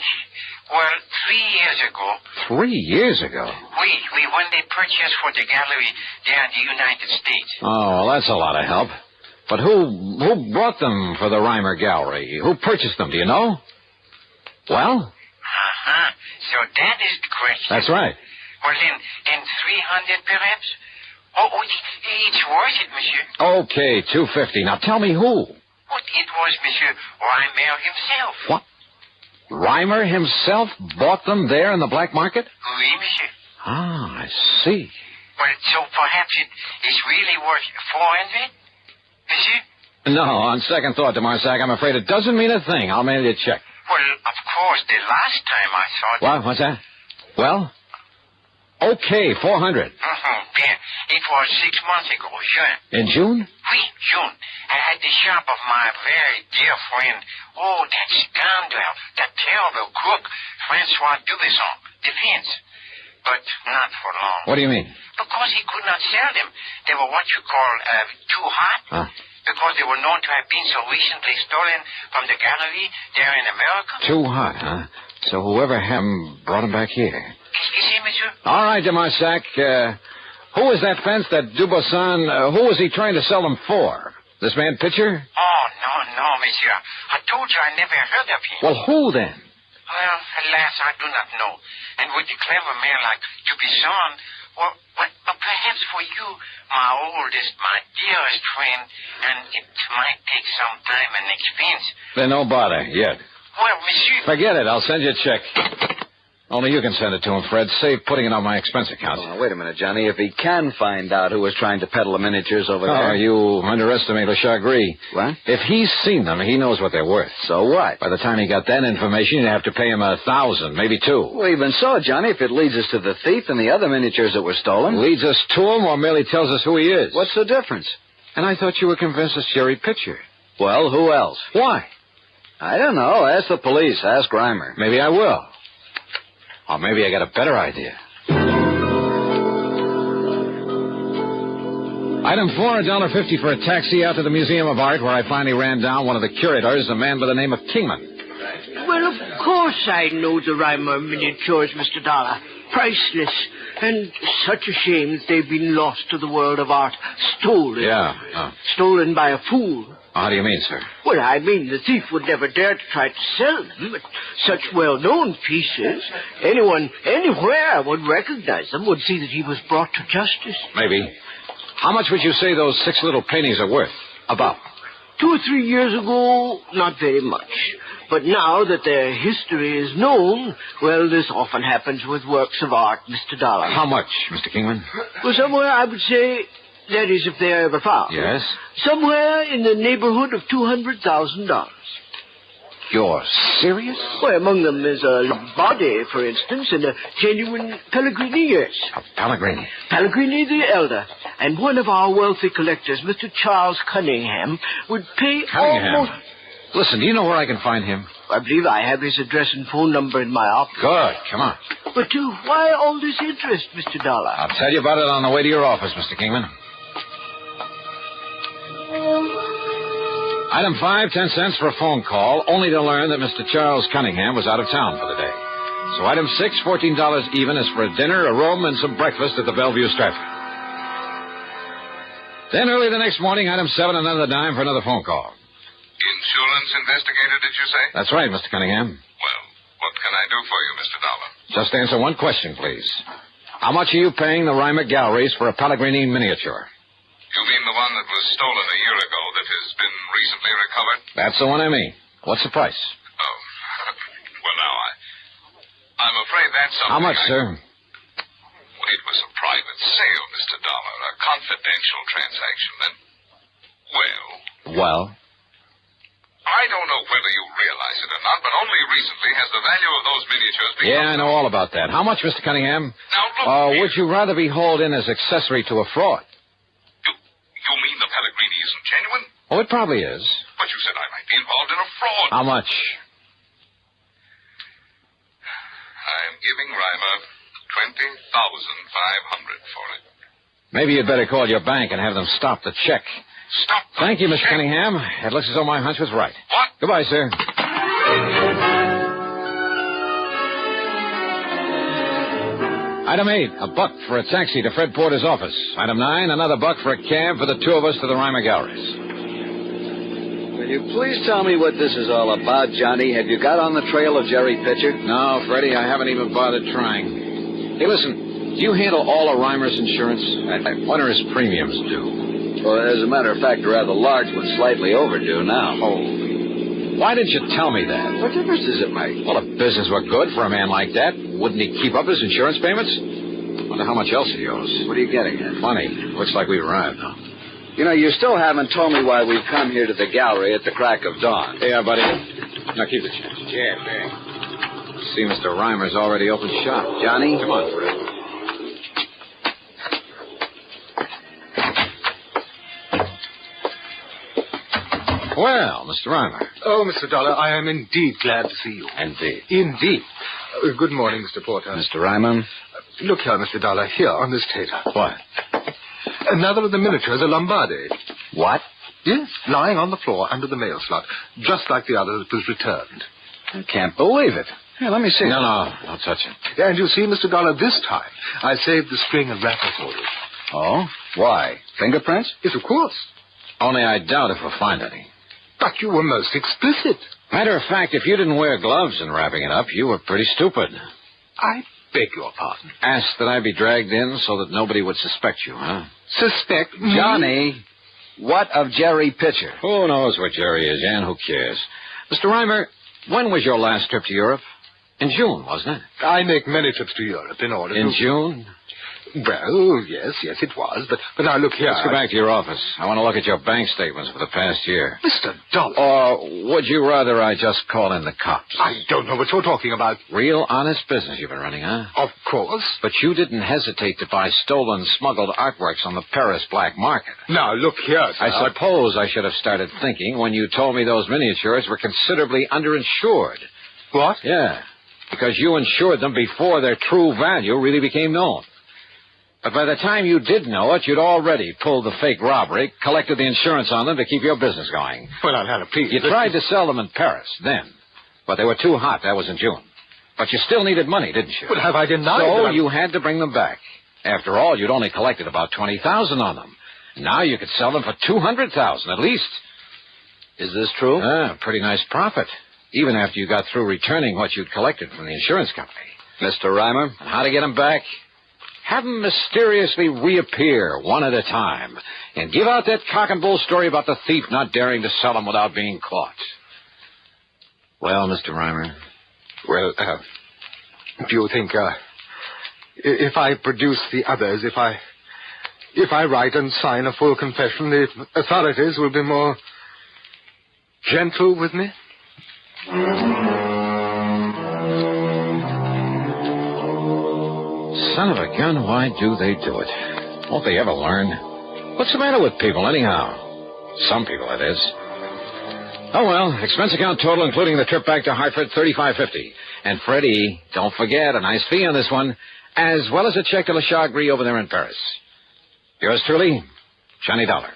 Well, 3 years ago. 3 years ago? We won the purchase for the gallery there in the United States. Oh, well, that's a lot of help. But who brought them for the Reimer Gallery? Who purchased them, do you know? Well? So that is the question. That's right. Well, then 300 perhaps? Oh, it's worth it, monsieur. Okay, 250. Now tell me who. What, it was Monsieur Reimer himself. What? Reimer himself bought them there in the black market? Oui, monsieur. Ah, I see. Well, so perhaps it is really worth 400, monsieur? No, on second thought, de Marsac, I'm afraid it doesn't mean a thing. I'll mail you a check. Well, of course, the last time I saw it... What? What's that? Well? Okay, 400. Bien. It was 6 months ago, June. In June? Oui, June. At the shop of my very dear friend, that scoundrel, that terrible crook, Francois Dubesson, defense. But not for long. What do you mean? Because he could not sell them. They were what you call too hot. Huh? Because they were known to have been so recently stolen from the gallery there in America. Too hot, huh? So whoever had them brought them back here. Excuse me, monsieur? All right, de Marsac. Who was that fence, that Dubosson? Who was he trying to sell them for? This man Pitcher? Oh, no, monsieur. I told you I never heard of him. Well, who then? Well, alas, I do not know. And with a clever man like Dubosson, Well, perhaps for you, my oldest, my dearest friend, and it might take some time and expense. Then no bother, yet. Well, monsieur... Forget it. I'll send you a check. Only you can send it to him, Fred. Save putting it on my expense account. Oh, wait a minute, Johnny. If he can find out who was trying to peddle the miniatures over there... Oh, you underestimate Le Chagris. What? If he's seen them, he knows what they're worth. So what? By the time he got that information, you'd have to pay him $1,000, maybe $2,000. Well, even so, Johnny, if it leads us to the thief and the other miniatures that were stolen... Leads us to him or merely tells us who he is? What's the difference? And I thought you were convinced it's Jerry Pitcher. Well, who else? Why? I don't know. Ask the police. Ask Reimer. Maybe I will. Or maybe I got a better idea. Item 4, $1.50 for a taxi out to the Museum of Art, where I finally ran down one of the curators, a man by the name of Kingman. Well, of course I know the Reimer miniatures, Mr. Dollar. Priceless. And such a shame that they've been lost to the world of art. Stolen. Yeah. Stolen by a fool. How do you mean, sir? Well, I mean, the thief would never dare to try to sell them, but such well-known pieces, anyone, anywhere would recognize them, would see that he was brought to justice. Maybe. How much would you say those 6 little paintings are worth? About? 2 or 3 years ago, not very much. But now that their history is known, well, this often happens with works of art, Mr. Dollar. How much, Mr. Kingman? Well, somewhere, I would say... That is, if they are ever found. Yes? Somewhere in the neighborhood of $200,000. You're serious? Well, among them is a Lombardi, for instance, and a genuine Pellegrini, yes. A Pellegrini? Pellegrini the Elder. And one of our wealthy collectors, Mr. Charles Cunningham, would pay almost... Listen, do you know where I can find him? I believe I have his address and phone number in my office. Good. Come on. But why all this interest, Mr. Dollar? I'll tell you about it on the way to your office, Mr. Kingman. Item 5, 10 cents for a phone call, only to learn that Mr. Charles Cunningham was out of town for the day. So item 6, $14 even, is for a dinner, a room, and some breakfast at the Bellevue Stratford. Then early the next morning, item 7, another dime for another phone call. Insurance investigator, did you say? That's right, Mr. Cunningham. Well, what can I do for you, Mr. Dollar? Just answer one question, please. How much are you paying the Reimer Galleries for a Pellegrini miniature? You mean the one that was stolen a year ago that has been recently recovered? That's the one I mean. What's the price? Oh, well, now, I'm afraid that's something... How much, sir? Well, it was a private sale, Mr. Dollar, a confidential transaction, and, Well? I don't know whether you realize it or not, but only recently has the value of those miniatures become... Yeah, I know all about that. How much, Mr. Cunningham? Now, look... would you rather be hauled in as accessory to a fraud? You mean the Pellegrini isn't genuine? Oh, it probably is. But you said I might be involved in a fraud. How much? I'm giving Reimer $20,500 for it. Maybe you'd better call your bank and have them stop the check. Stop the Thank you, Mr. check? Cunningham. It looks as though my hunch was right. What? Goodbye, sir. Item 8, $1 for a taxi to Fred Porter's office. Item 9, another $1 for a cab for the 2 of us to the Reimer Galleries. Will you please tell me what this is all about, Johnny? Have you got on the trail of Jerry Pitcher? No, Freddie, I haven't even bothered trying. Hey, listen, do you handle all of Reimer's insurance? What are his premiums due? Well, as a matter of fact, a rather large one, slightly overdue now. Oh. Why didn't you tell me that? What difference does it make? Well, if business were good for a man like that, wouldn't he keep up his insurance payments? Wonder how much else he owes. What are you getting at? Funny. Looks like we arrived, though. You know, you still haven't told me why we've come here to the gallery at the crack of dawn. Yeah, buddy. Now, keep the change. Yeah, thanks. See, Mr. Reimer's already opened shop. Johnny? Come on, Fred. Well, Mr. Reimer. Oh, Mr. Dollar, I am indeed glad to see you. Indeed. Indeed. Good morning, Mr. Porter. Mr. Reimer? Look here, Mr. Dollar, here on this table. What? Another of the miniatures, a Lombardi. What? Yes, lying on the floor under the mail slot, just like the other that was returned. I can't believe it. Here, let me see. No, don't touch it. And you see, Mr. Dollar, this time I saved the string and wrapper for you. Oh? Why? Fingerprints? Yes, of course. Only I doubt if we'll find any. But you were most explicit. Matter of fact, if you didn't wear gloves in wrapping it up, you were pretty stupid. I beg your pardon. Asked that I be dragged in so that nobody would suspect you, huh? Suspect me? Johnny, what of Jerry Pitcher? Who knows where Jerry is, and who cares? Mr. Reimer, when was your last trip to Europe? In June, wasn't it? I make many trips to Europe in order In June? Well, yes, it was. But now look here. Let's go back to your office. I want to look at your bank statements for the past year. Mr. Dollar. Or would you rather I just call in the cops? I don't know what you're talking about. Real honest business you've been running, huh? Of course. But you didn't hesitate to buy stolen, smuggled artworks on the Paris black market. Now, look here, sir. I suppose I should have started thinking when you told me those miniatures were considerably underinsured. What? Yeah, because you insured them before their true value really became known. But by the time you did know it, you'd already pulled the fake robbery, collected the insurance on them to keep your business going. Well, I'll have a piece. You tried to sell them in Paris then, but they were too hot. That was in June. But you still needed money, didn't you? But have I denied So that you had to bring them back. After all, you'd only collected about $20,000 on them. Now you could sell them for $200,000 at least. Is this true? Pretty nice profit, even after you got through returning what you'd collected from the insurance company. Mr. Reimer? And how to get them back? Have them mysteriously reappear one at a time and give out that cock and bull story about the thief not daring to sell them without being caught. Well, Mr. Reimer? Well, do you think, if I produce the others, if I write and sign a full confession, the authorities will be more gentle with me? Son of a gun, why do they do it? Won't they ever learn? What's the matter with people, anyhow? Some people, that is. Oh, well, expense account total, including the trip back to Hartford, $35.50. And Freddie, don't forget, a nice fee on this one, as well as a check to Le Chagris over there in Paris. Yours truly, Johnny Dollar.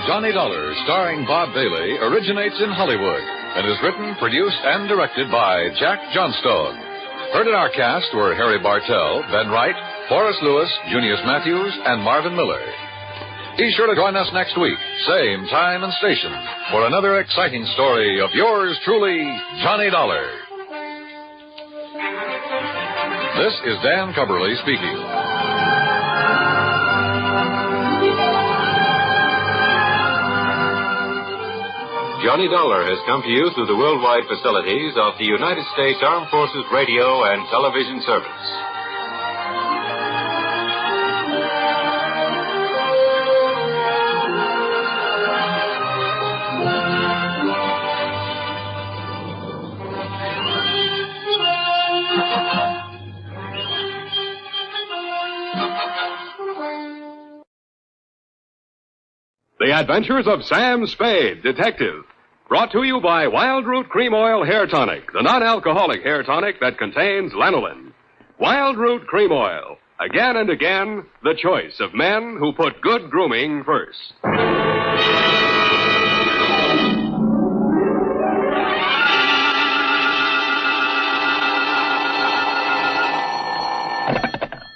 Johnny Dollar, starring Bob Bailey, originates in Hollywood and is written, produced, and directed by Jack Johnstone. Heard in our cast were Harry Bartell, Ben Wright, Forrest Lewis, Junius Matthews, and Marvin Miller. Be sure to join us next week, same time and station, for another exciting story of yours truly, Johnny Dollar. This is Dan Cubberly speaking. Johnny Dollar has come to you through the worldwide facilities of the United States Armed Forces Radio and Television Service. The Adventures of Sam Spade, Detective. Brought to you by Wild Root Cream Oil Hair Tonic, the non-alcoholic hair tonic that contains lanolin. Wild Root Cream Oil. Again and again, the choice of men who put good grooming first.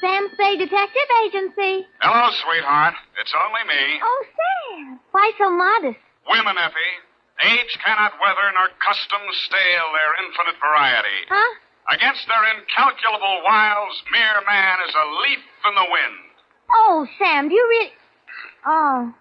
Sam Spade Detective Agency. Hello, sweetheart. It's only me. Oh, Sam. Why so modest? Women, Effie. Age cannot weather nor custom stale their infinite variety. Huh? Against their incalculable wiles, mere man is a leaf in the wind. Oh, Sam, do you really... Oh.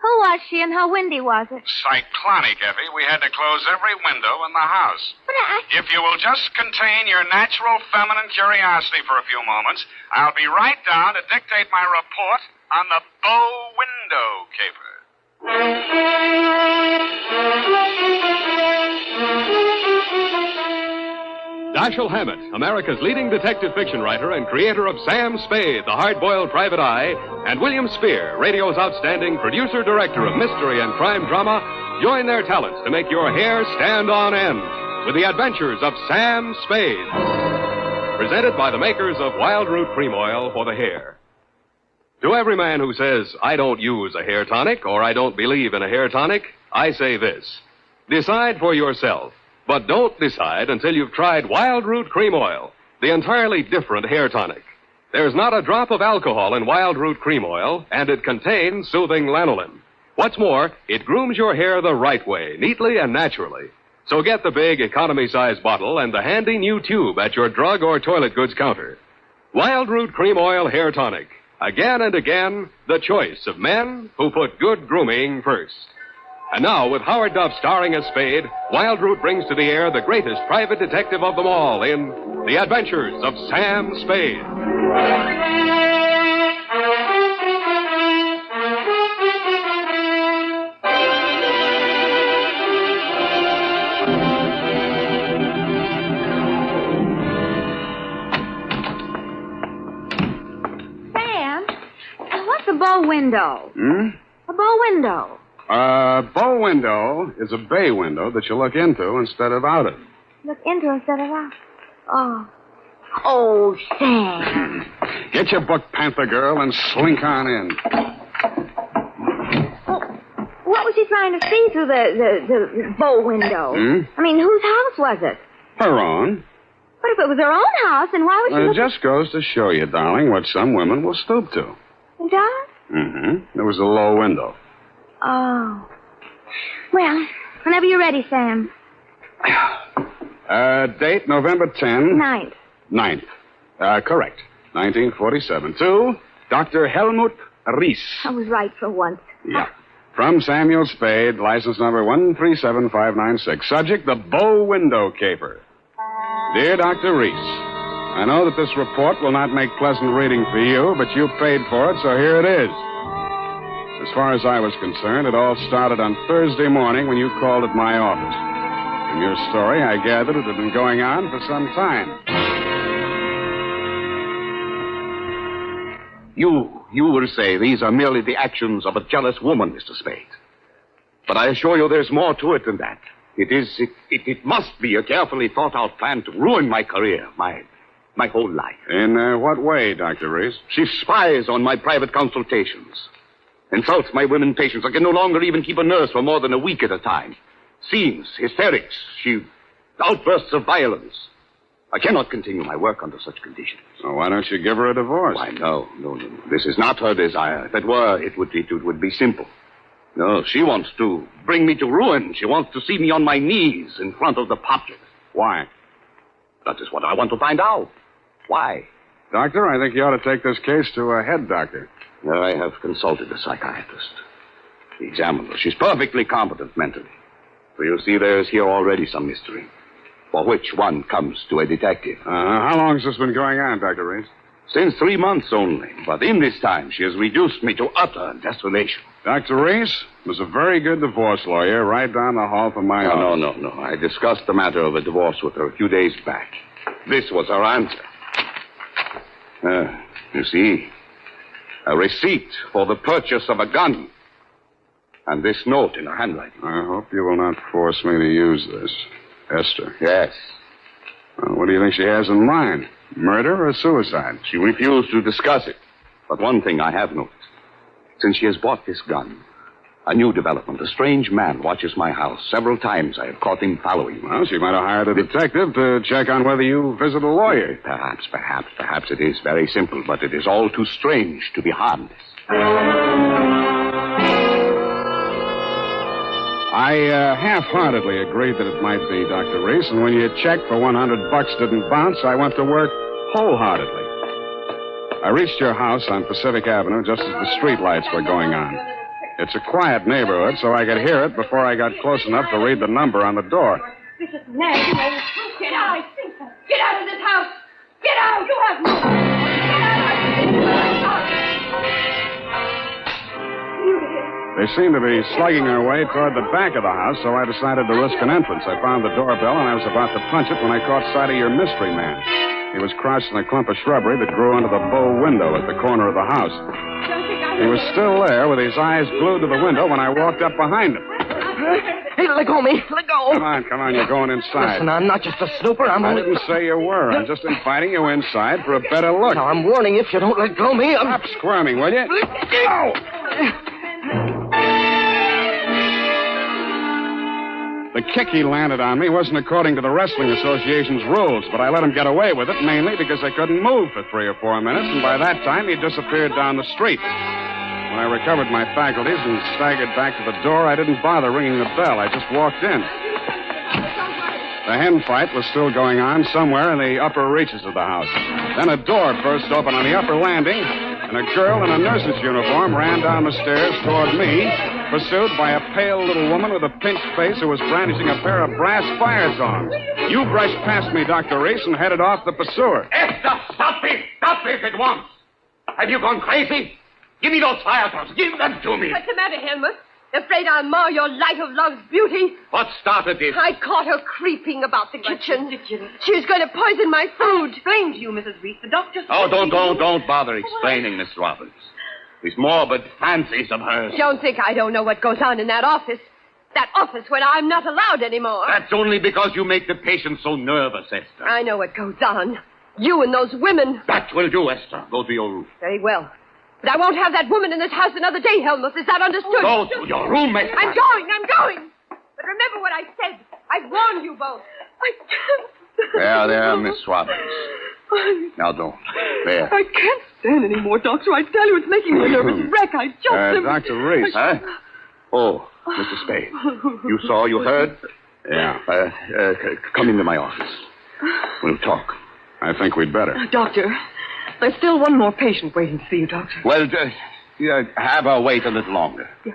Who was she and how windy was it? Cyclonic, Effie. We had to close every window in the house. But If you will just contain your natural feminine curiosity for a few moments, I'll be right down to dictate my report on the bow window caper. Dashiell Hammett, America's leading detective fiction writer and creator of Sam Spade, the hard-boiled private eye, and William Spear, radio's outstanding producer-director of mystery and crime drama, join their talents to make your hair stand on end with the adventures of Sam Spade. Presented by the makers of Wild Root Cream Oil for the hair. To every man who says, I don't use a hair tonic or I don't believe in a hair tonic, I say this. Decide for yourself, but don't decide until you've tried Wild Root Cream Oil, the entirely different hair tonic. There's not a drop of alcohol in Wild Root Cream Oil, and it contains soothing lanolin. What's more, it grooms your hair the right way, neatly and naturally. So get the big economy-size bottle and the handy new tube at your drug or toilet goods counter. Wild Root Cream Oil Hair Tonic. Again and again, the choice of men who put good grooming first. And now, with Howard Duff starring as Spade, Wild Root brings to the air the greatest private detective of them all in The Adventures of Sam Spade. Sam, what's a bow window? A bow window. Bow window is a bay window that you look into instead of out of. Look into instead of out. Oh. Oh, Sam. Get your book, Panther Girl, and slink on in. What was she trying to see through the bow window? I mean, whose house was it? Her own. But if it was her own house, then why would she It just goes to show you, darling, what some women will stoop to. It does? There was a low window. Oh. Well, whenever you're ready, Sam. Date November 10. 9th. Correct. 1947. To Dr. Helmut Ries. I was right for once. Yeah. From Samuel Spade, license number 137596. Subject, the bow window caper. Dear Dr. Ries, I know that this report will not make pleasant reading for you, but you paid for it, so here it is. As far as I was concerned, it all started on Thursday morning when you called at my office. From your story, I gathered it had been going on for some time. You will say these are merely the actions of a jealous woman, Mr. Spade. But I assure you there's more to it than that. It must be a carefully thought-out plan to ruin my career, my whole life. In what way, Dr. Reese? She spies on my private consultations. Insults my women patients. I can no longer even keep a nurse for more than a week at a time. Scenes, hysterics, outbursts of violence. I cannot continue my work under such conditions. Well, why don't you give her a divorce? Why, no. This is not her desire. If it were, it would be simple. No, she wants to bring me to ruin. She wants to see me on my knees in front of the populace. Why? That is what I want to find out. Why? Doctor, I think you ought to take this case to a head doctor. I have consulted a psychiatrist. He examined her. She's perfectly competent mentally. So you see, there's here already some mystery, for which one comes to a detective. How long has this been going on, Dr. Reese? Since 3 months only. But in this time, she has reduced me to utter desolation. Dr. Reese was a very good divorce lawyer right down the hall from my office. No. I discussed the matter of a divorce with her a few days back. This was her answer. You see, a receipt for the purchase of a gun. And this note in her handwriting. I hope you will not force me to use this. Esther. Yes. Well, what do you think she has in mind? Murder or suicide? She refused to discuss it. But one thing I have noticed. Since she has bought this gun, a new development. A strange man watches my house. Several times I have caught him following me. Well, she might have hired a detective to check on whether you visit a lawyer. Perhaps it is very simple, but it is all too strange to be harmless. I half-heartedly agreed that it might be, Dr. Reese, and when your check for $100 didn't bounce, I went to work wholeheartedly. I reached your house on Pacific Avenue just as the streetlights were going on. It's a quiet neighborhood, so I could hear it before I got close enough to read the number on the door. Get out! Get out of this house! Get out! You have no... They seemed to be slugging their way toward the back of the house, so I decided to risk an entrance. I found the doorbell, and I was about to punch it when I caught sight of your mystery man. He was crouched in a clump of shrubbery that grew under the bow window at the corner of the house. He was still there with his eyes glued to the window when I walked up behind him. Hey, let go of me. Let go. Come on, you're going inside. Listen, I'm not just a snooper. I didn't say you were. I'm just inviting you inside for a better look. Now, I'm warning you, if you don't let go of me, Stop squirming, will you? Go! The kick he landed on me wasn't according to the Wrestling Association's rules, but I let him get away with it mainly because I couldn't move for 3 or 4 minutes, and by that time he disappeared down the street. When I recovered my faculties and staggered back to the door, I didn't bother ringing the bell. I just walked in. The hen fight was still going on somewhere in the upper reaches of the house. Then a door burst open on the upper landing, and a girl in a nurse's uniform ran down the stairs toward me, pursued by a pale little woman with a pinched face who was brandishing a pair of brass fire tongs. You brushed past me, Dr. Reese, and headed off the pursuer. Esther, stop this! Stop this at once! Have you gone crazy? Give me those fire tongs. Give them to me. What's the matter, Helmut? Afraid I'll mar your light of love's beauty? What started this? I caught her creeping about the kitchen. She was going to poison my food. Explain to you, Mrs. Reese. The doctor said... Oh, don't bother explaining, Miss Robbins. These morbid fancies of hers. Don't think I don't know what goes on in that office. That office where I'm not allowed anymore. That's only because you make the patient so nervous, Esther. I know what goes on. You and those women. That will do, Esther. Go to your room. Very well. But I won't have that woman in this house another day, Helmut. Is that understood? Go to your room, Esther. I'm going. But remember what I said. I warned you both. I can't. There, Miss Robbins. Now don't. There. I can't stand anymore, Doctor. I tell you, it's making me a nervous wreck. I just... Dr. Reese. Huh? Oh, Mr. Spade. You saw, you heard? Yeah. Come into my office. We'll talk. I think we'd better. Doctor, there's still one more patient waiting to see you, Doctor. Well, have her wait a little longer. Yeah.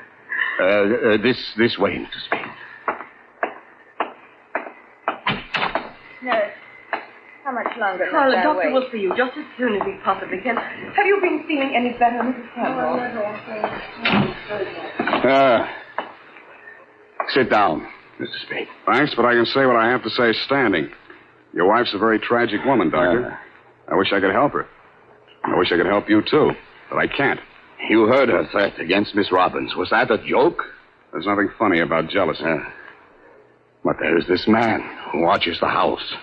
This way, Mr. Spade. Nurse, how much longer? The doctor will see you just as soon as he possibly can. Have you been feeling any better, Mrs. Campbell? Sit down, Mr. Spade. Thanks, but I can say what I have to say standing. Your wife's a very tragic woman, Doctor. I wish I could help her. I wish I could help you, too, but I can't. You heard her threat against Miss Robbins. Was that a joke? There's nothing funny about jealousy. But there's this man who watches the house.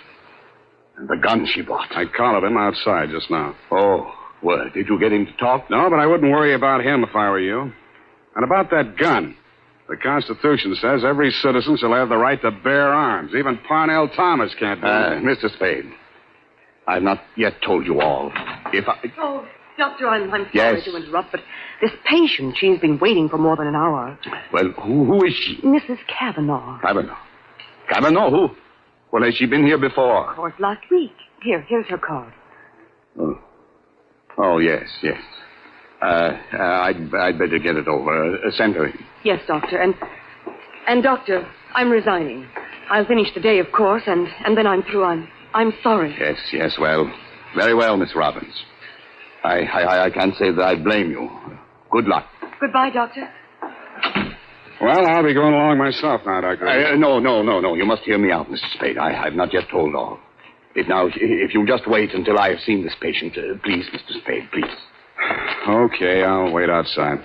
And the gun she bought. I collared him outside just now. Oh, well, did you get him to talk? No, but I wouldn't worry about him if I were you. And about that gun. The Constitution says every citizen shall have the right to bear arms. Even Parnell Thomas can't do that. Mr. Spade, I've not yet told you all. Oh, Doctor, I'm sorry to interrupt, but this patient, she's been waiting for more than an hour. Well, who is she? Mrs. Cavanaugh. Cavanaugh? Who? Well, has she been here before? Of course, last week. Here's her card. Oh, yes. I'd better get it over. Send her in. Yes, Doctor. And Doctor, I'm resigning. I'll finish the day, of course, and then I'm through. I'm sorry. Yes, well. Very well, Miss Robbins. I can't say that I blame you. Good luck. Goodbye, Doctor. Well, I'll be going along myself now, Doctor. No. You must hear me out, Mr. Spade. I've not yet told all. If you'll just wait until I have seen this patient, please, Mr. Spade, please. Okay, I'll wait outside.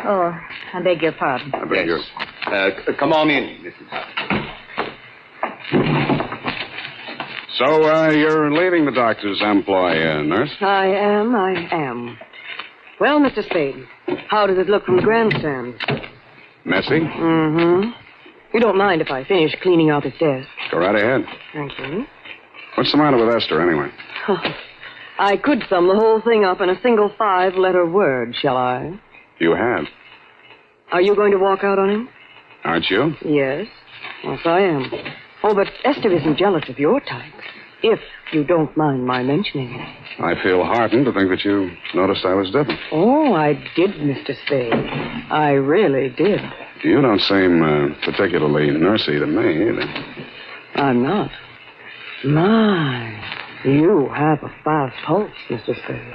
Oh, I beg your pardon. I beg yours. Come on in, Mrs. Hudson. So, you're leaving the doctor's employ, nurse? I am. Well, Mr. Spade, how does it look from the grandstand? Messy? Mm-hmm. You don't mind if I finish cleaning out his desk? Go right ahead. Thank you. What's the matter with Esther, anyway? I could sum the whole thing up in a single 5-letter word, shall I? You have. Are you going to walk out on him? Aren't you? Yes, I am. Oh, but Esther isn't jealous of your type, if you don't mind my mentioning it. I feel heartened to think that you noticed I was different. Oh, I did, Mr. Spade. I really did. You don't seem particularly nursey to me, either. I'm not. My, you have a fast pulse, Mr. Spade.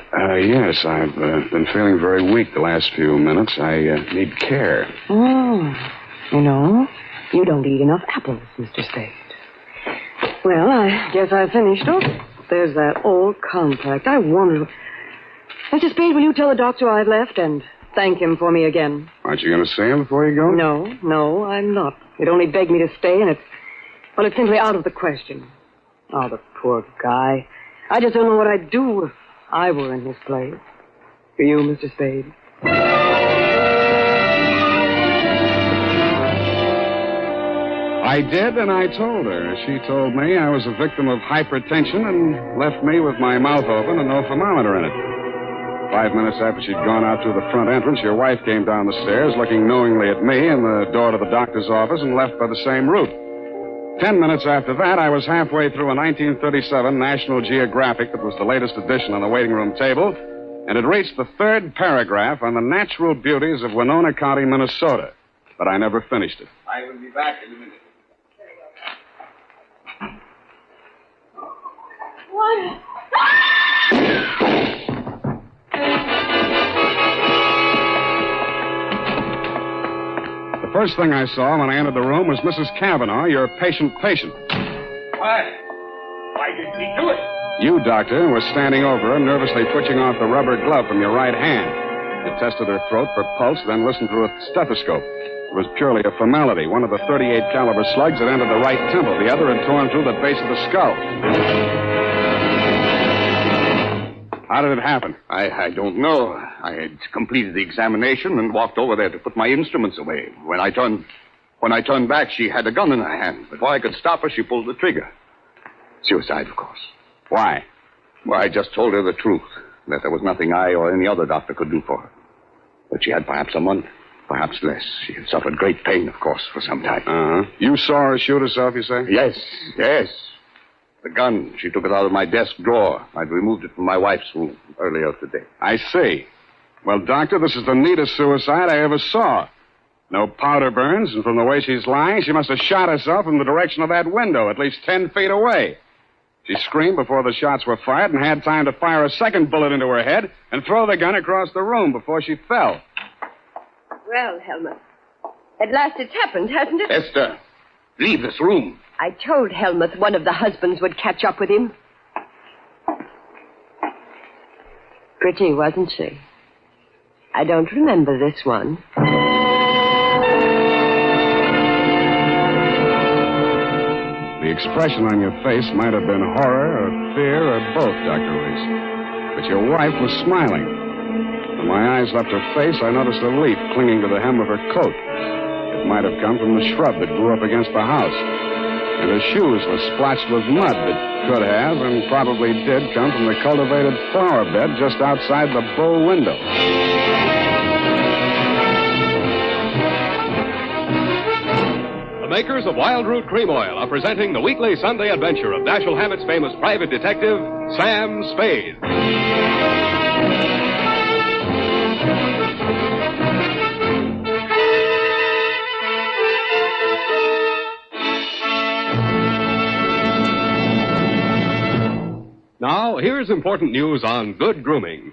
Yes, I've been feeling very weak the last few minutes. I need care. Oh, you don't eat enough apples, Mr. Spade. Well, I guess I finished. Oh, there's that old compact. I wonder... Mr. Spade, will you tell the doctor I've left and thank him for me again. Aren't you going to see him before you go? No, I'm not. He'd only begged me to stay, and it's simply out of the question. Oh, the poor guy. I just don't know what I'd do if I were in his place. For you, Mr. Spade. I did, and I told her. She told me I was a victim of hypertension and left me with my mouth open and no thermometer in it. 5 minutes after she'd gone out through the front entrance, your wife came down the stairs looking knowingly at me and the door to the doctor's office and left by the same route. 10 minutes after that, I was halfway through a 1937 National Geographic that was the latest edition on the waiting room table, and had reached the third paragraph on the natural beauties of Winona County, Minnesota. But I never finished it. I will be back in a minute. What? The first thing I saw when I entered the room was Mrs. Cavanaugh, your patient. Why did he do it? You, doctor, were standing over her, nervously twitching off the rubber glove from your right hand. You tested her throat for pulse, then listened through a stethoscope. It was purely a formality. One of the .38 caliber slugs had entered the right temple. The other had torn through the base of the skull. How did it happen? I don't know. I had completed the examination and walked over there to put my instruments away. When I turned back, she had a gun in her hand. Before I could stop her, she pulled the trigger. Suicide, of course. Why? Well, I just told her the truth, that there was nothing I or any other doctor could do for her. But she had perhaps a month, perhaps less. She had suffered great pain, of course, for some time. Uh-huh. You saw her shoot herself, you say? Yes. The gun, she took it out of my desk drawer. I'd removed it from my wife's room earlier today. I see. Well, doctor, this is the neatest suicide I ever saw. No powder burns, and from the way she's lying, she must have shot herself from the direction of that window, at least 10 feet away. She screamed before the shots were fired and had time to fire a second bullet into her head and throw the gun across the room before she fell. Well, Helmut, at last it's happened, hasn't it? Esther, leave this room. I told Helmut one of the husbands would catch up with him. Pretty, wasn't she? I don't remember this one. The expression on your face might have been horror or fear or both, Dr. Reese. But your wife was smiling. When my eyes left her face, I noticed a leaf clinging to the hem of her coat. It might have come from the shrub that grew up against the house. And her shoes were splotched with mud that could have and probably did come from the cultivated flower bed just outside the bow window. The makers of Wild Root Cream Oil are presenting the weekly Sunday adventure of Dashiell Hammett's famous private detective, Sam Spade. Now, here's important news on good grooming.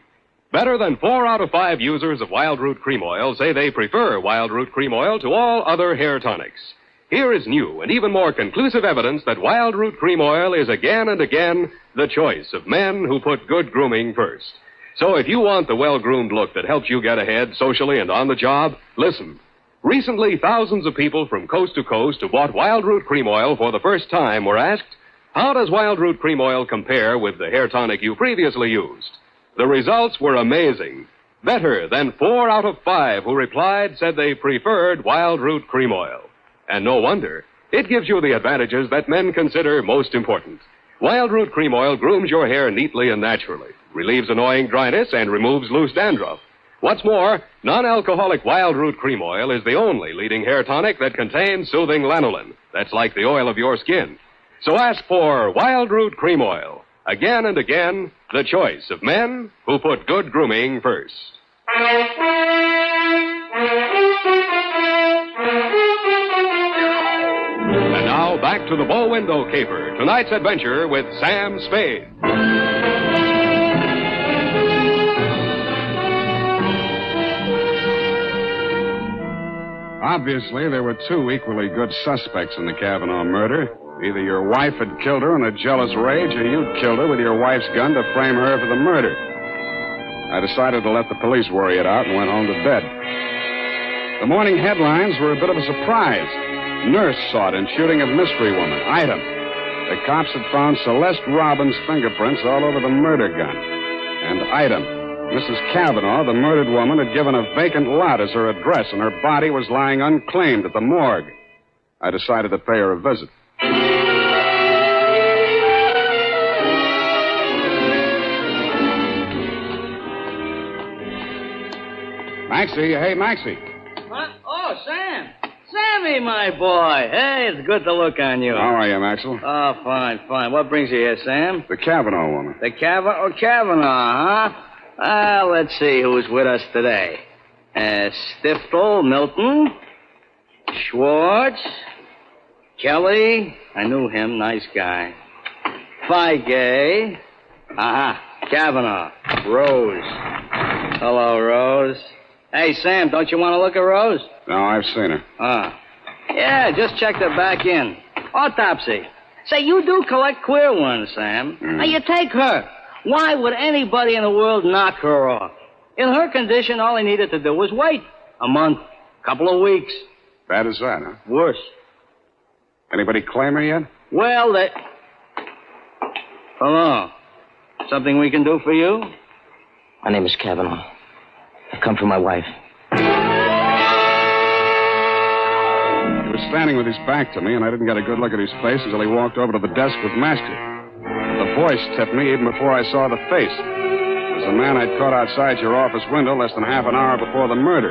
Better than 4 out of 5 users of Wild Root Cream Oil say they prefer Wild Root Cream Oil to all other hair tonics. Here is new and even more conclusive evidence that Wild Root Cream Oil is again and again the choice of men who put good grooming first. So if you want the well-groomed look that helps you get ahead socially and on the job, listen. Recently, thousands of people from coast to coast who bought Wild Root Cream Oil for the first time were asked, how does Wild Root Cream Oil compare with the hair tonic you previously used? The results were amazing. Better than 4 out of 5 who replied said they preferred Wild Root Cream Oil. And no wonder. It gives you the advantages that men consider most important. Wild Root Cream Oil grooms your hair neatly and naturally, relieves annoying dryness, and removes loose dandruff. What's more, non-alcoholic Wild Root Cream Oil is the only leading hair tonic that contains soothing lanolin. That's like the oil of your skin. So ask for Wild Root Cream Oil. Again and again, the choice of men who put good grooming first. And now, back to the bow window caper. Tonight's adventure with Sam Spade. Obviously, there were 2 equally good suspects in the Cavanaugh murder. Either your wife had killed her in a jealous rage, or you'd killed her with your wife's gun to frame her for the murder. I decided to let the police worry it out and went home to bed. The morning headlines were a bit of a surprise. Nurse sought in shooting of mystery woman. Item. The cops had found Celeste Robbins' fingerprints all over the murder gun. And item. Mrs. Cavanaugh, the murdered woman, had given a vacant lot as her address, and her body was lying unclaimed at the morgue. I decided to pay her a visit. Maxie, hey, Maxie. What? Oh, Sam. Sammy, my boy. Hey, it's good to look on you. How are you, Maxwell? Oh, fine, fine. What brings you here, Sam? The Cavanaugh woman. The Cavanaugh, huh? Let's see who's with us today. Stiftel, Milton, Schwartz, Kelly. I knew him. Nice guy. Feige. Cavanaugh. Rose. Hello, Rose. Hey, Sam, don't you want to look at Rose? No, I've seen her. Yeah, just checked her back in. Autopsy. Say, you do collect queer ones, Sam. Now, you take her. Why would anybody in the world knock her off? In her condition, all he needed to do was wait. A month. Couple of weeks. Bad as that, huh? Worse. Anybody claim her yet? Well, Hello. Something we can do for you? My name is Cavanaugh. I've come for my wife. He was standing with his back to me, and I didn't get a good look at his face until he walked over to the desk with Master. The voice tipped me even before I saw the face. It was the man I'd caught outside your office window less than half an hour before the murder.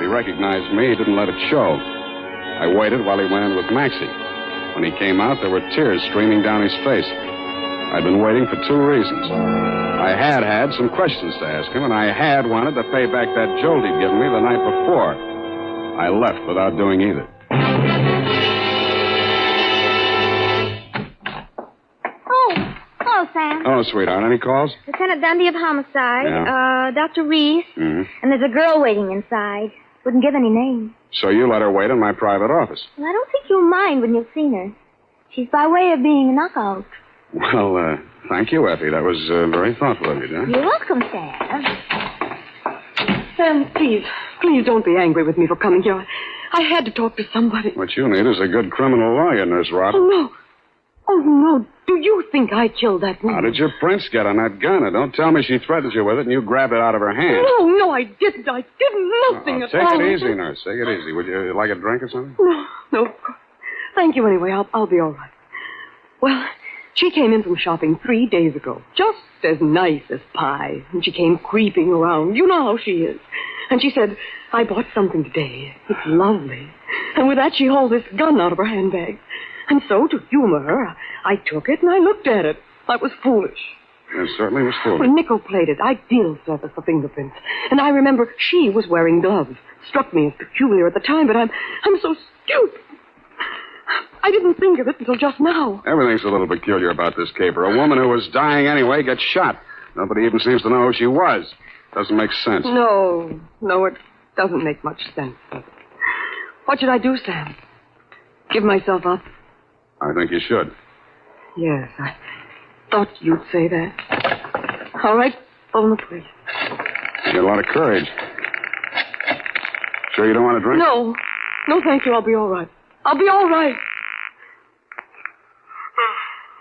If he recognized me, he didn't let it show. I waited while he went in with Maxie. When he came out, there were tears streaming down his face. I'd been waiting for two reasons. I had some questions to ask him, and I had wanted to pay back that jolt he'd given me the night before. I left without doing either. Oh, hello, Sam. Oh, sweetheart, any calls? Lieutenant Dundee of Homicide, Yeah. Dr. Reese, and there's a girl waiting inside. Wouldn't give any name. So you let her wait in my private office? Well, I don't think you'll mind when you've seen her. She's by way of being a knockout. Well, thank you, Effie. That was very thoughtful of you, huh? You're welcome, Sam. Sam, please don't be angry with me for coming here. I had to talk to somebody. What you need is a good criminal lawyer, Nurse Robin. Oh, no. Do you think I killed that woman? How did your prints get on that gun? And don't tell me she threatened you with it and you grabbed it out of her hand. No, I didn't. I did nothing at all. Take it easy, Nurse. Take it easy. Would you like a drink or something? No, of course. Thank you anyway. I'll be all right. Well, she came in from shopping 3 days ago. Just as nice as pie. And she came creeping around. You know how she is. And she said, I bought something today. It's lovely. And with that, she hauled this gun out of her handbag. And so, to humor her, I took it and I looked at it. I was foolish. It certainly was foolish. Well, nickel-plated, ideal surface for fingerprints. And I remember she was wearing gloves. Struck me as peculiar at the time, but I'm so stupid. I didn't think of it until just now. Everything's a little peculiar about this caper. A woman who was dying anyway gets shot. Nobody even seems to know who she was. Doesn't make sense. No, it doesn't make much sense. What should I do, Sam? Give myself up? I think you should. Yes, I thought you'd say that. All right, phone the police. You got a lot of courage. Sure you don't want a drink? No, thank you. I'll be all right. I'll be all right.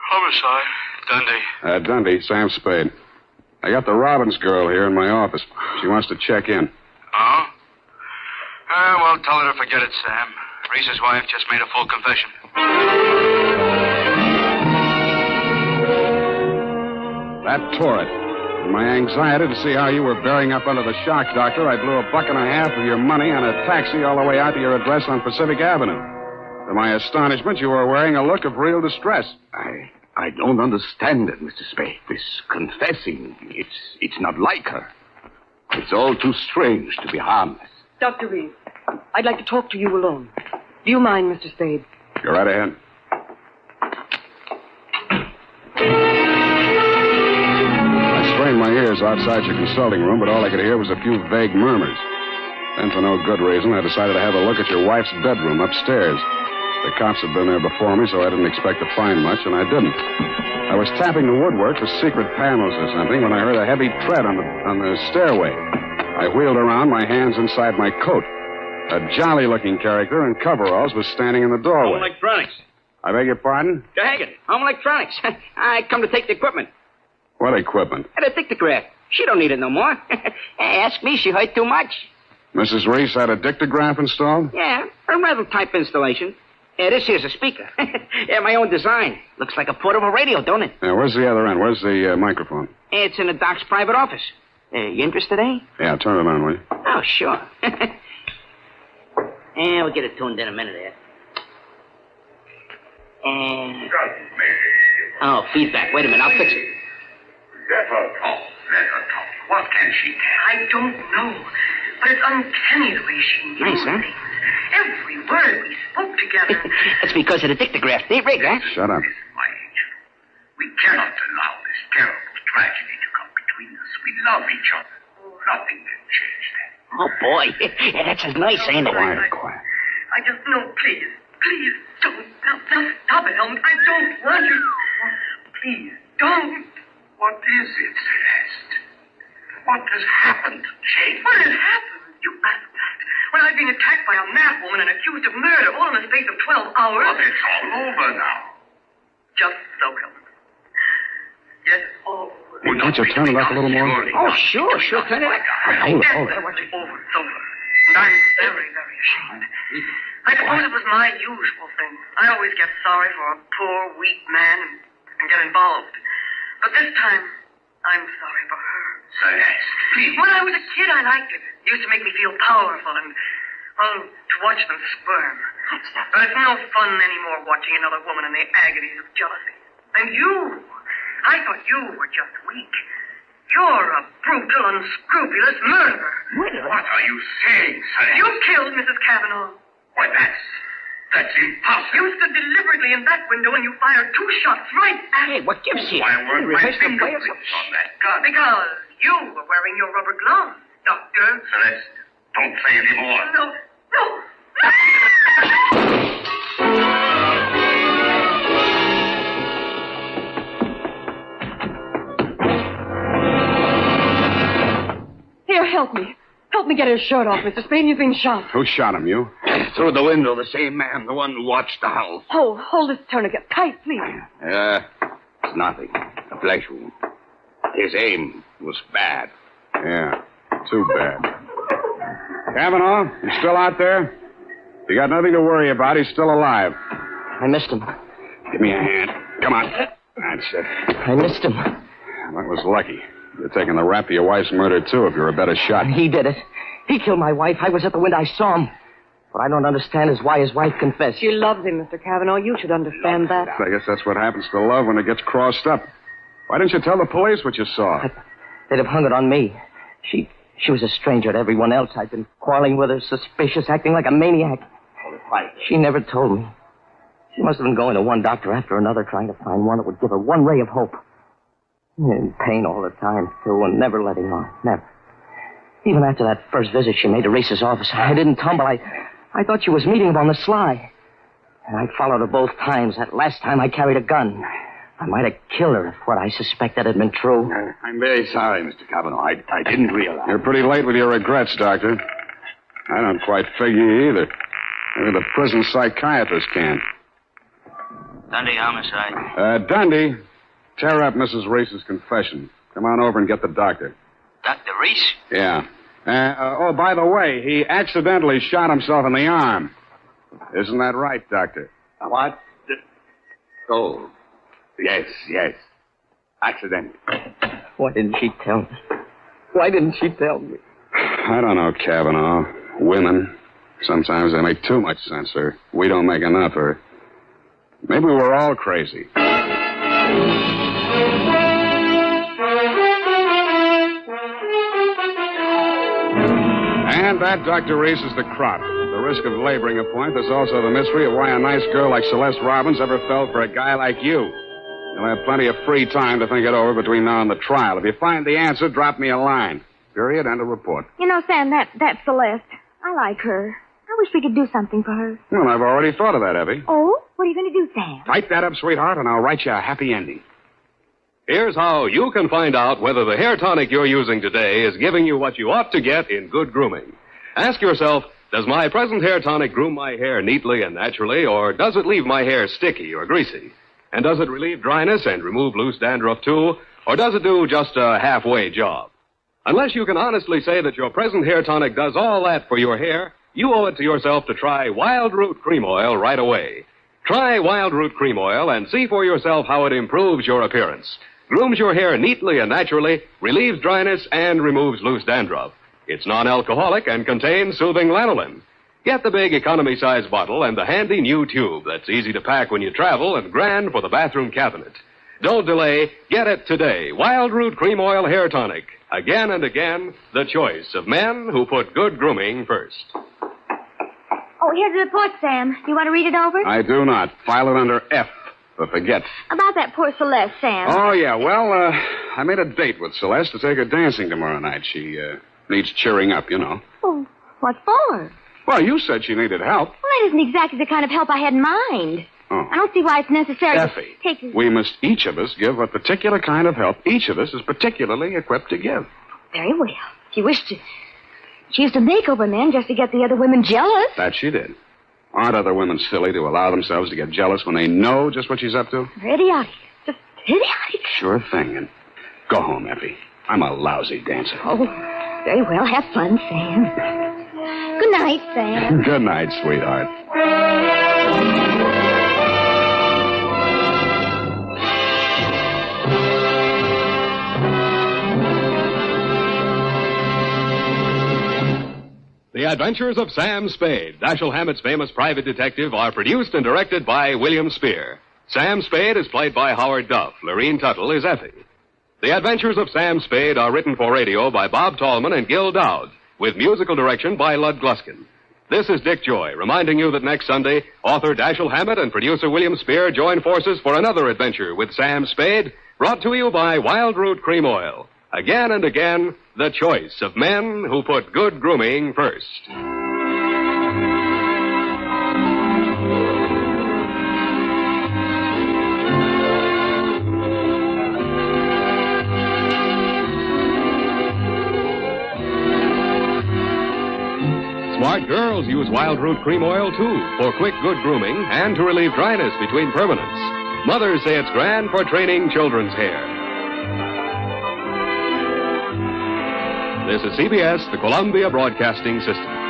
Homicide. Dundee. Dundee, Sam Spade. I got the Robbins girl here in my office. She wants to check in. Oh? Well, tell her to forget it, Sam. Reese's wife just made a full confession. That tore it. In my anxiety to see how you were bearing up under the shock, Doctor, I blew $1.50 of your money on a taxi all the way out to your address on Pacific Avenue. To my astonishment, you were wearing a look of real distress. I don't understand it, Mr. Spade. This confessing, it's not like her. It's all too strange to be harmless. Dr. Reed, I'd like to talk to you alone. Do you mind, Mr. Spade? Go right ahead. I strained my ears outside your consulting room, but all I could hear was a few vague murmurs. Then, for no good reason, I decided to have a look at your wife's bedroom upstairs. The cops had been there before me, so I didn't expect to find much, and I didn't. I was tapping the woodwork for secret panels or something when I heard a heavy tread on the stairway. I wheeled around, my hands inside my coat. A jolly-looking character in coveralls was standing in the doorway. Home Electronics. I beg your pardon? Hagen, Home Electronics. I come to take the equipment. What equipment? The dictograph. She don't need it no more. Ask me, she hurt too much. Mrs. Reese had a dictograph installed? Yeah, a metal type installation. This here's a speaker. My own design. Looks like a portable radio, don't it? Yeah, where's the other end? Where's the microphone? It's in the doc's private office. You interested, eh? Yeah, turn it on, will you? Oh, sure. We'll get it tuned in a minute here. Oh, feedback. Wait a minute, I'll fix it. Let her talk. What can she tell? I don't know. But it's uncanny the way she knew Nice, huh? things. Every word we spoke together. That's because of the dictograph. They rig, huh? Shut up. My angel, we cannot allow this terrible tragedy to come between us. We love each other. Nothing can change that. Oh, boy. That's as nice, ain't it? Quiet. I just know, please, don't. Now, stop it, Helmut. I don't want you. Please, don't. What is it, Celeste? What has happened to Jane? What has happened? You asked that. When I've been attacked by a mad woman and accused of murder all in the space of 12 hours. But it's all over now. Just so, Helmut. Yes, it's all over. Well, can't you turn it up a little more? Oh, sure, turn it up. Hold it. It's over. It's over. And I'm very, very ashamed. I suppose it was my usual thing. I always get sorry for a poor, weak man and get involved. But this time, I'm sorry for her. Celeste, please. When I was a kid, I liked it. It used to make me feel powerful and, well, to watch them squirm. But it's no fun anymore watching another woman in the agonies of jealousy. And you, I thought you were just weak. You're a brutal, unscrupulous murderer. What are you saying, Celeste? You killed Mrs. Cavanaugh. Why, that's impossible. You stood deliberately in that window and you fired 2 shots right at Hey, what gives you? Why weren't my fingerprints on that gun? Because you were wearing your rubber gloves, Doctor. Celeste, don't say any more. No. Here, help me. Help me get his shirt off, Mr. Spade. You've been shot. Who shot him, you? Through the window, the same man, the one who watched the house. Hold this tourniquet tight, please. It's nothing. A flesh wound. His aim was bad. Yeah, too bad. Kavanaugh, you still out there? You got nothing to worry about. He's still alive. I missed him. Give me a hand. Come on. That's it. I missed him. That was lucky. You're taking the rap for your wife's murder, too, if you're a better shot. He did it. He killed my wife. I was at the window. I saw him. What I don't understand is why his wife confessed. She loves him, Mr. Cavanaugh. You should understand that. I guess that's what happens to love when it gets crossed up. Why didn't you tell the police what you saw? They'd have hung it on me. She was a stranger to everyone else. I'd been quarreling with her, suspicious, acting like a maniac. She never told me. She must have been going to one doctor after another, trying to find one that would give her one ray of hope. In pain all the time, too, and never letting on. Never. Even after that first visit she made to Reese's office, I didn't tumble. I thought she was meeting him on the sly. And I followed her both times. That last time I carried a gun. I might have killed her if what I suspected had been true. I'm very sorry, Mr. Cavanaugh. I didn't realize. You're pretty late with your regrets, Doctor. I don't quite figure either. Maybe the prison psychiatrist can. Dundee homicide. Dundee, tear up Mrs. Reese's confession. Come on over and get the doctor. Dr. Reese? Yeah. By the way, he accidentally shot himself in the arm. Isn't that right, Doctor? What? Oh, yes. Accident. Why didn't she tell me? Why didn't she tell me? I don't know, Cavanaugh. Women, sometimes they make too much sense, or we don't make enough, or maybe we're all crazy. And that, Dr. Reese, is the crop. The risk of laboring a point. There's also the mystery of why a nice girl like Celeste Robbins ever fell for a guy like you. You'll have plenty of free time to think it over between now and the trial. If you find the answer, drop me a line. Period. End of report. You know, Sam, that's Celeste. I like her. I wish we could do something for her. Well, I've already thought of that, Effie. Oh? What are you going to do, Sam? Type that up, sweetheart, and I'll write you a happy ending. Here's how you can find out whether the hair tonic you're using today is giving you what you ought to get in good grooming. Ask yourself, does my present hair tonic groom my hair neatly and naturally, or does it leave my hair sticky or greasy? And does it relieve dryness and remove loose dandruff, too? Or does it do just a halfway job? Unless you can honestly say that your present hair tonic does all that for your hair, you owe it to yourself to try Wild Root Cream Oil right away. Try Wild Root Cream Oil and see for yourself how it improves your appearance, grooms your hair neatly and naturally, relieves dryness, and removes loose dandruff. It's non-alcoholic and contains soothing lanolin. Get the big economy-size bottle and the handy new tube that's easy to pack when you travel and grand for the bathroom cabinet. Don't delay. Get it today. Wild Root Cream Oil Hair Tonic. Again and again, the choice of men who put good grooming first. Oh, here's the report, Sam. Do you want to read it over? I do not. File it under F for forget. About that poor Celeste, Sam. Oh, yeah. Well, I made a date with Celeste to take her dancing tomorrow night. She needs cheering up, you know. Oh, what for? Well, you said she needed help. Well, that isn't exactly the kind of help I had in mind. Oh. I don't see why it's necessary Effie, to take... we must each of us give a particular kind of help each of us is particularly equipped to give. Very well. If you wish to... She used to make over men just to get the other women jealous. That she did. Aren't other women silly to allow themselves to get jealous when they know just what she's up to? They're idiotic. Just idiotic. Sure thing. And go home, Effie. I'm a lousy dancer. Oh, very well. Have fun, Sam. Good night, Sam. Good night, sweetheart. The Adventures of Sam Spade, Dashiell Hammett's famous private detective, are produced and directed by William Spear. Sam Spade is played by Howard Duff. Lorene Tuttle is Effie. The Adventures of Sam Spade are written for radio by Bob Tallman and Gil Dowd, with musical direction by Lud Gluskin. This is Dick Joy, reminding you that next Sunday, author Dashiell Hammett and producer William Spear join forces for another adventure with Sam Spade, brought to you by Wild Root Cream Oil. Again and again, the choice of men who put good grooming first. Smart girls use Wild Root Cream Oil, too, for quick, good grooming and to relieve dryness between permanents. Mothers say it's grand for training children's hair. This is CBS, the Columbia Broadcasting System.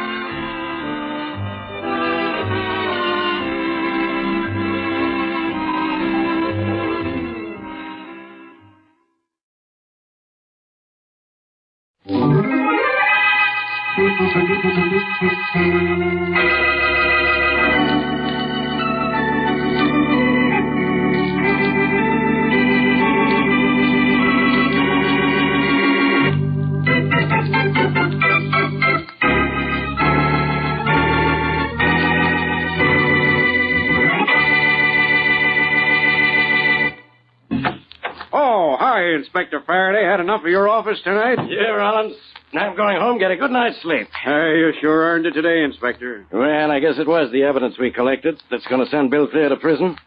Inspector Faraday, had enough of your office tonight? Yeah, Rollins. Now I'm going home, get a good night's sleep. Hey, you sure earned it today, Inspector. Well, I guess it was the evidence we collected that's going to send Bill Thayer to prison.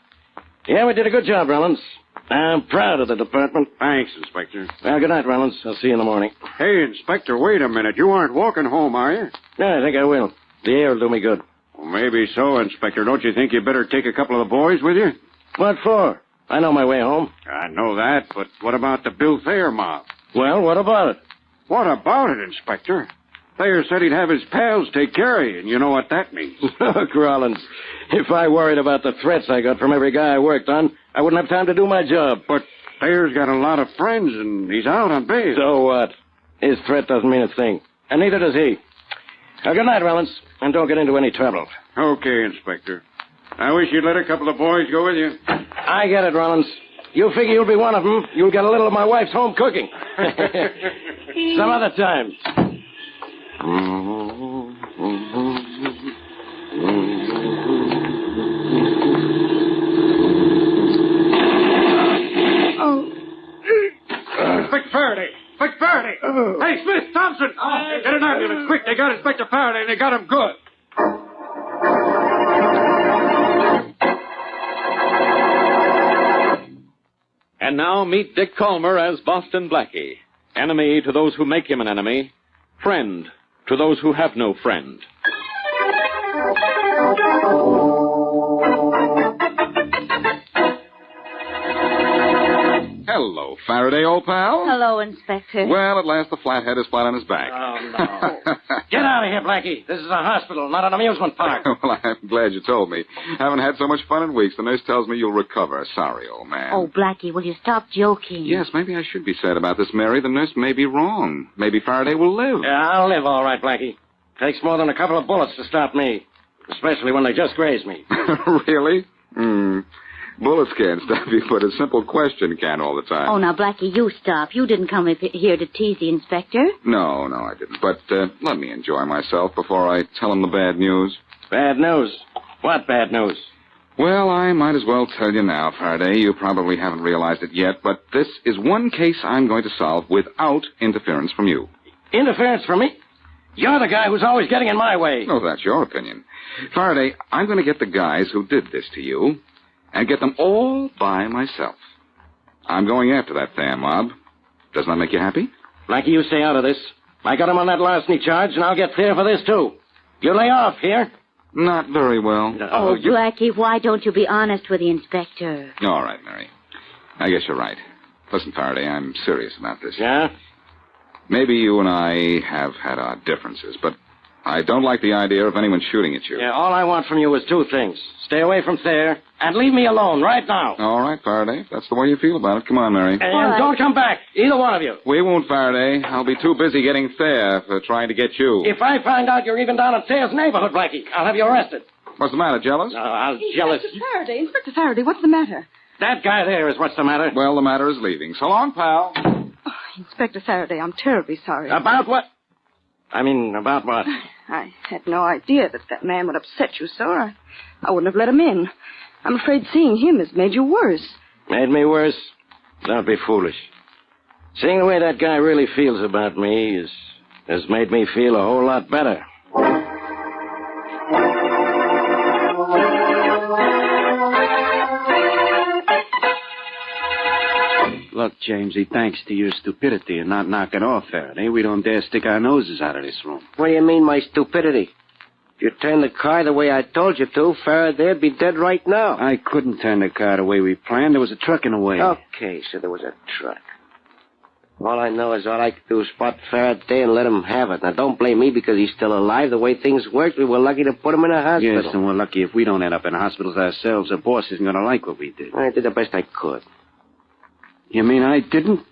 Yeah, we did a good job, Rollins. I'm proud of the department. Thanks, Inspector. Well, good night, Rollins. I'll see you in the morning. Hey, Inspector, wait a minute. You aren't walking home, are you? Yeah, I think I will. The air will do me good. Well, maybe so, Inspector. Don't you think you better take a couple of the boys with you? What for? I know my way home. I know that, but what about the Bill Thayer mob? Well, what about it? What about it, Inspector? Thayer said he'd have his pals take care of you, and you know what that means. Look, Rollins, if I worried about the threats I got from every guy I worked on, I wouldn't have time to do my job. But Thayer's got a lot of friends, and he's out on bail. So what? His threat doesn't mean a thing. And neither does he. Now, good night, Rollins, and don't get into any trouble. Okay, Inspector. I wish you'd let a couple of boys go with you. I get it, Rollins. You figure you'll be one of them. You'll get a little of my wife's home cooking. Some other time. Inspector Faraday! Inspector Faraday! Hey, Smith, Thompson! Get an ambulance, quick. They got Inspector Faraday, and they got him good. And now meet Dick Calmer as Boston Blackie. Enemy to those who make him an enemy. Friend to those who have no friend. Hello, Faraday, old pal. Hello, Inspector. Well, at last the flathead is flat on his back. Oh, no. Get out of here, Blackie. This is a hospital, not an amusement park. Well, I'm glad you told me. Haven't had so much fun in weeks. The nurse tells me you'll recover. Sorry, old man. Oh, Blackie, will you stop joking? Yes, maybe I should be sad about this, Mary. The nurse may be wrong. Maybe Faraday will live. Yeah, I'll live all right, Blackie. Takes more than a couple of bullets to stop me, especially when they just graze me. Really? Bullets can't stop you, but a simple question can all the time. Oh, now, Blackie, you stop. You didn't come here to tease the inspector. No, I didn't. But let me enjoy myself before I tell him the bad news. Bad news? What bad news? Well, I might as well tell you now, Faraday. You probably haven't realized it yet, but this is one case I'm going to solve without interference from you. Interference from me? You're the guy who's always getting in my way. Oh, that's your opinion. Faraday, I'm going to get the guys who did this to you and get them all by myself. I'm going after that Tham mob. Doesn't that make you happy? Blackie, you stay out of this. I got him on that larceny charge, and I'll get clear for this, too. You lay off here. Not very well. Oh, Blackie, why don't you be honest with the inspector? All right, Mary. I guess you're right. Listen, Faraday, I'm serious about this. Yeah? Maybe you and I have had our differences, but I don't like the idea of anyone shooting at you. Yeah, all I want from you is two things. Stay away from Thayer, and leave me alone right now. All right, Faraday. If that's the way you feel about it. Come on, Mary. And don't come back, either one of you. We won't, Faraday. I'll be too busy getting Thayer for trying to get you. If I find out you're even down in Thayer's neighborhood, Blackie, I'll have you arrested. What's the matter, jealous? I'm jealous. Inspector Faraday, what's the matter? That guy there is what's the matter. Well, the matter is leaving. So long, pal. Oh, Inspector Faraday, I'm terribly sorry. About what? About what? I had no idea that man would upset you so. I wouldn't have let him in. I'm afraid seeing him has made you worse. Made me worse? Don't be foolish. Seeing the way that guy really feels about me has made me feel a whole lot better. Look, Jamesy, thanks to your stupidity and not knocking off Faraday, we don't dare stick our noses out of this room. What do you mean, my stupidity? If you turned the car the way I told you to, Faraday'd be dead right now. I couldn't turn the car the way we planned. There was a truck in the way. Okay, so there was a truck. All I know is all I could do is spot Faraday and let him have it. Now, don't blame me because he's still alive. The way things worked, we were lucky to put him in a hospital. Yes, and we're lucky if we don't end up in hospitals ourselves. The boss isn't going to like what we did. I did the best I could. You mean I didn't?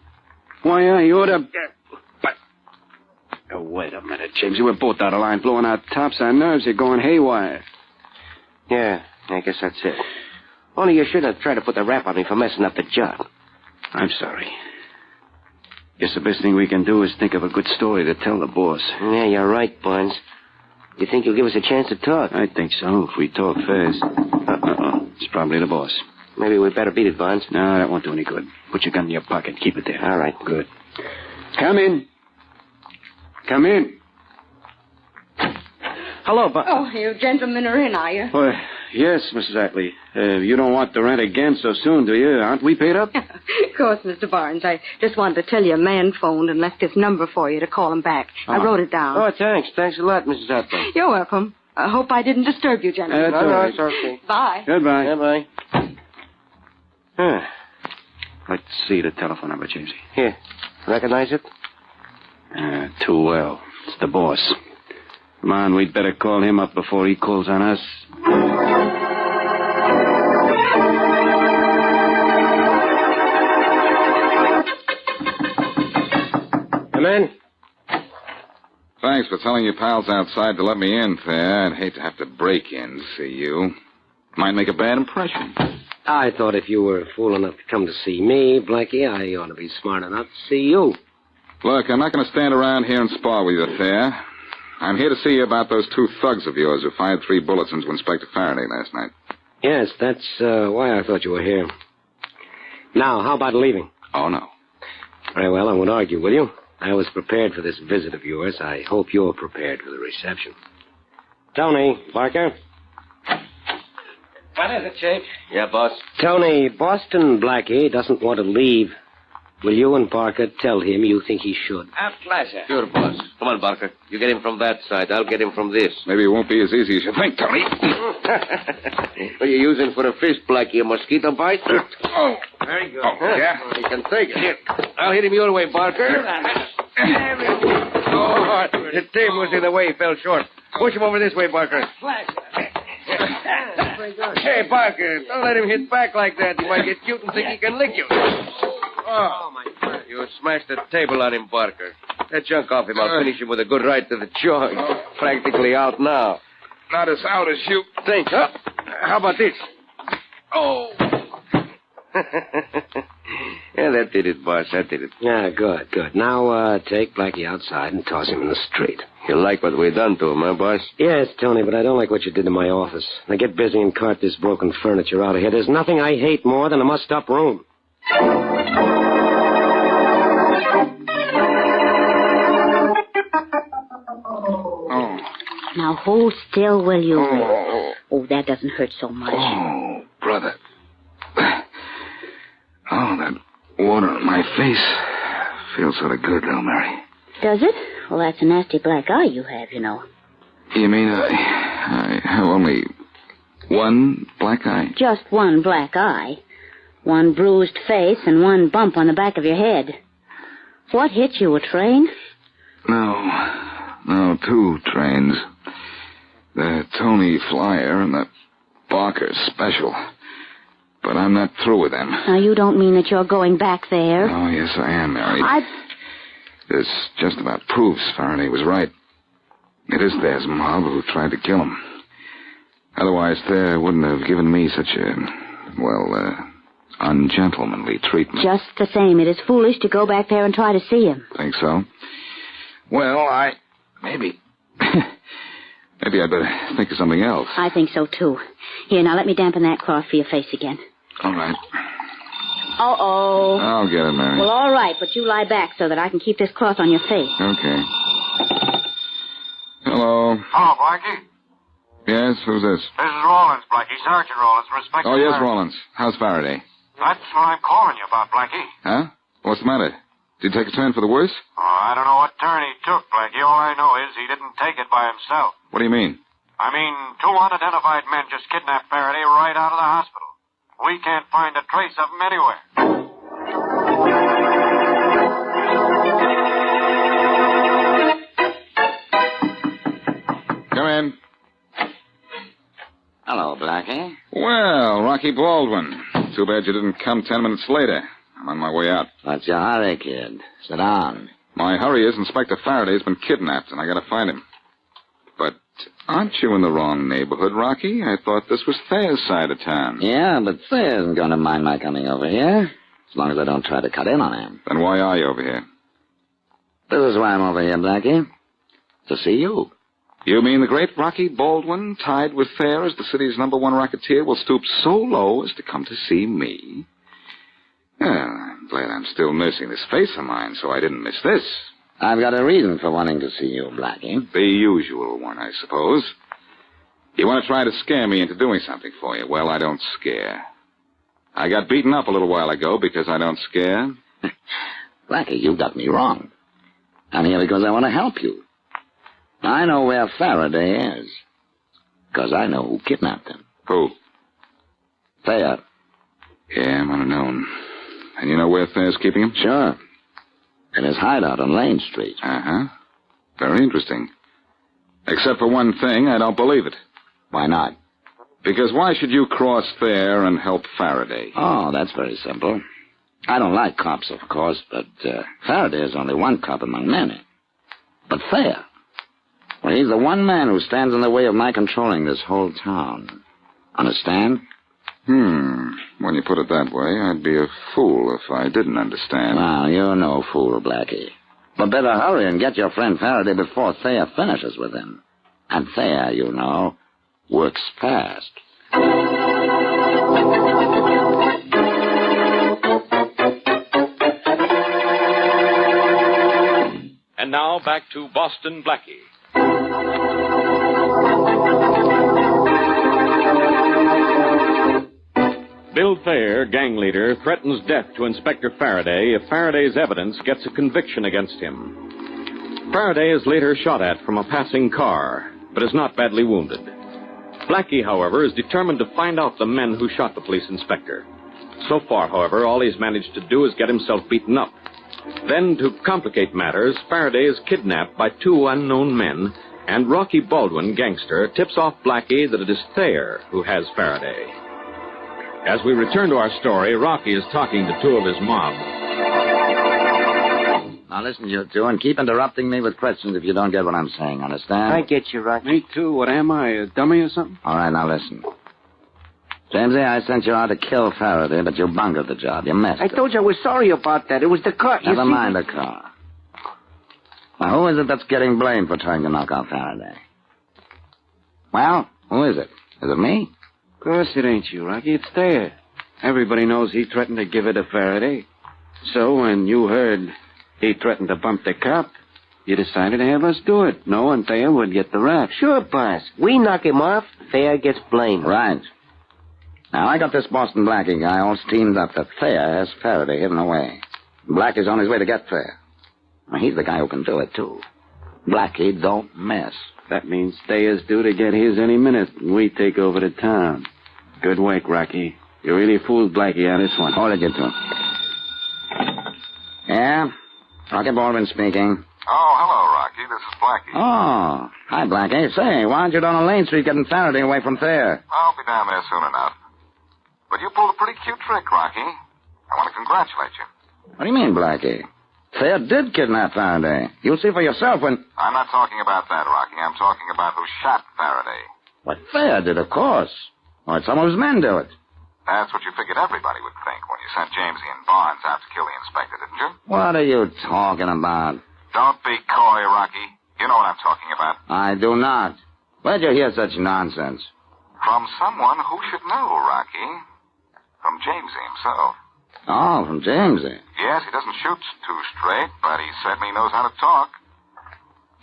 Why, I ought to... But... Oh, wait a minute, James. We're both out of line, blowing our tops. Our nerves are going haywire. Yeah, I guess that's it. Only you shouldn't have tried to put the rap on me for messing up the job. I'm sorry. Guess the best thing we can do is think of a good story to tell the boss. Yeah, you're right, Barnes. You think you'll give us a chance to talk? I think so, if we talk fast. It's probably the boss. Maybe we better beat it, Barnes. No, that won't do any good. Put your gun in your pocket. Keep it there. All right. Good. Come in. Come in. Hello, Barnes. Oh, you gentlemen are in, are you? Well, yes, Mrs. Ackley. You don't want the rent again so soon, do you? Aren't we paid up? Of course, Mr. Barnes. I just wanted to tell you a man phoned and left his number for you to call him back. I wrote it down. Oh, thanks. Thanks a lot, Mrs. Ackley. You're welcome. I hope I didn't disturb you, gentlemen. That's all right. It's okay. Bye. Goodbye. Goodbye. Huh. I'd like to see the telephone number, Jamesy. Here. Recognize it? Too well. It's the boss. Come on, we'd better call him up before he calls on us. Come in. Thanks for telling your pals outside to let me in, Thayer. I'd hate to have to break in to see you. Might make a bad impression. I thought if you were fool enough to come to see me, Blackie, I ought to be smart enough to see you. Look, I'm not going to stand around here and spar with you, Thayer. I'm here to see you about those two thugs of yours who fired 3 bullets into Inspector Faraday last night. Yes, that's why I thought you were here. Now, how about leaving? Oh, no. Very well, I won't argue with you. I was prepared for this visit of yours. I hope you're prepared for the reception. Tony, Barker. What is it, Chief? Yeah, boss. Tony, Boston Blackie doesn't want to leave. Will you and Barker tell him you think he should? A pleasure. Sure, boss. Come on, Barker. You get him from that side. I'll get him from this. Maybe it won't be as easy as you think, Tony. What are you using for a fish, Blackie? A mosquito bite? Oh. Very good. Oh, yeah? You can take it. Here. I'll hit him your way, Barker. Oh, the tape was in the way. He fell short. Push him over this way, Barker. Hey, Barker, don't let him hit back like that. He might get cute and think he can lick you. Oh, my God. You smashed the table on him, Barker. That junk off him. I'll finish him with a good right to the jaw. He's practically out now. Not as out as you think. Huh? How about this? Oh. Yeah, that did it, boss. That did it. Yeah, good, good. Now, take Blackie outside and toss him in the street. You like what we done to him, huh, boss? Yes, Tony, but I don't like what you did to my office. Now get busy and cart this broken furniture out of here. There's nothing I hate more than a mussed-up room. Oh. Now hold still, will you? Oh, that doesn't hurt so much. Oh, brother. Oh, that water on my face feels sort of good, though, Mary. Does it? Well, that's a nasty black eye you have, you know. You mean I have only one black eye? Just one black eye. One bruised face and one bump on the back of your head. What hit you, a train? No, two trains. The Tony Flyer and the Barker Special. But I'm not through with them. Now, you don't mean that you're going back there? Oh, yes, I am, Mary. This just about proves Faraday was right. It is Thayer's mob who tried to kill him. Otherwise, Thayer wouldn't have given me such ungentlemanly treatment. Just the same, it is foolish to go back there and try to see him. Think so? Well, maybe I'd better think of something else. I think so, too. Here, now let me dampen that cloth for your face again. All right. Uh-oh. I'll get it, Mary. Well, all right, but you lie back so that I can keep this cloth on your face. Okay. Hello. Hello, Blackie. Yes, who's this? This is Rawlins, Blackie. Sergeant Rawlins, respect. Oh, yes, Rawlins. How's Faraday? That's what I'm calling you about, Blackie. Huh? What's the matter? Did he take a turn for the worse? Oh, I don't know what turn he took, Blackie. All I know is he didn't take it by himself. What do you mean? I mean, two unidentified men just kidnapped Faraday right out of the hospital. We can't find a trace of him anywhere. Come in. Hello, Blackie. Well, Rocky Baldwin. Too bad you didn't come 10 minutes later. I'm on my way out. What's your hurry, kid? Sit down. My hurry is Inspector Faraday's been kidnapped, and I gotta find him. But aren't you in the wrong neighborhood, Rocky? I thought this was Thayer's side of town. Yeah, but Thayer isn't going to mind my coming over here, as long as I don't try to cut in on him. Then why are you over here? This is why I'm over here, Blackie. To see you. You mean the great Rocky Baldwin, tied with Thayer as the city's #1 racketeer, will stoop so low as to come to see me? Well, I'm glad I'm still nursing this face of mine, so I didn't miss this. I've got a reason for wanting to see you, Blackie. The usual one, I suppose. You want to try to scare me into doing something for you. Well, I don't scare. I got beaten up a little while ago because I don't scare. Blackie, you got me wrong. I'm here because I want to help you. I know where Faraday is. Because I know who kidnapped him. Who? Thayer. Yeah, I might have known. And you know where Thayer's keeping him? Sure. In his hideout on Lane Street. Uh-huh. Very interesting. Except for one thing, I don't believe it. Why not? Because why should you cross Thayer and help Faraday? Oh, that's very simple. I don't like cops, of course, but Faraday is only one cop among many. But Thayer, well, he's the one man who stands in the way of my controlling this whole town. Understand? When you put it that way, I'd be a fool if I didn't understand. Well, you're no fool, Blackie. But better hurry and get your friend Faraday before Thayer finishes with him. And Thayer, you know, works fast. And now back to Boston Blackie. Bill Thayer, gang leader, threatens death to Inspector Faraday if Faraday's evidence gets a conviction against him. Faraday is later shot at from a passing car, but is not badly wounded. Blackie, however, is determined to find out the men who shot the police inspector. So far, however, all he's managed to do is get himself beaten up. Then, to complicate matters, Faraday is kidnapped by two unknown men, and Rocky Baldwin, gangster, tips off Blackie that it is Thayer who has Faraday. As we return to our story, Rocky is talking to two of his mob. Now listen, you two, and keep interrupting me with questions if you don't get what I'm saying, understand? I get you, Rocky. Me too. What am I, a dummy or something? All right, now listen. Jamesy, I sent you out to kill Faraday, but you bungled the job. You messed I told you I was sorry about that. It was the car. Never mind the car. Now, who is it that's getting blamed for trying to knock out Faraday? Well, who is it? Is it me? Of course it ain't you, Rocky. It's Thayer. Everybody knows he threatened to give it to Faraday. So when you heard he threatened to bump the cop, you decided to have us do it, knowing Thayer would get the rap. Sure, boss. We knock him off, Thayer gets blamed. Right. Now, I got this Boston Blackie guy all steamed up that Thayer has Faraday hidden away. Blackie's on his way to get Thayer. Now, he's the guy who can do it, too. Blackie don't mess. That means Thayer's due to get his any minute, and we take over the town. Good work, Rocky. You really fooled Blackie on this one. Hold it, you two. Yeah? Rocky Baldwin speaking. Oh, hello, Rocky. This is Blackie. Oh, hi, Blackie. Say, why aren't you down on Lane Street getting Faraday away from Thayer? I'll be down there soon enough. But you pulled a pretty cute trick, Rocky. I want to congratulate you. What do you mean, Blackie? Thayer did kidnap Faraday. You'll see for yourself when... I'm not talking about that, Rocky. I'm talking about who shot Faraday. What, Thayer did, of course. Why'd some of his men do it? That's what you figured everybody would think when you sent Jamesy and Barnes out to kill the inspector, didn't you? What are you talking about? Don't be coy, Rocky. You know what I'm talking about. I do not. Where'd you hear such nonsense? From someone who should know, Rocky. From Jamesy himself. Oh, from Jamesy. Yes, he doesn't shoot too straight, but he certainly knows how to talk.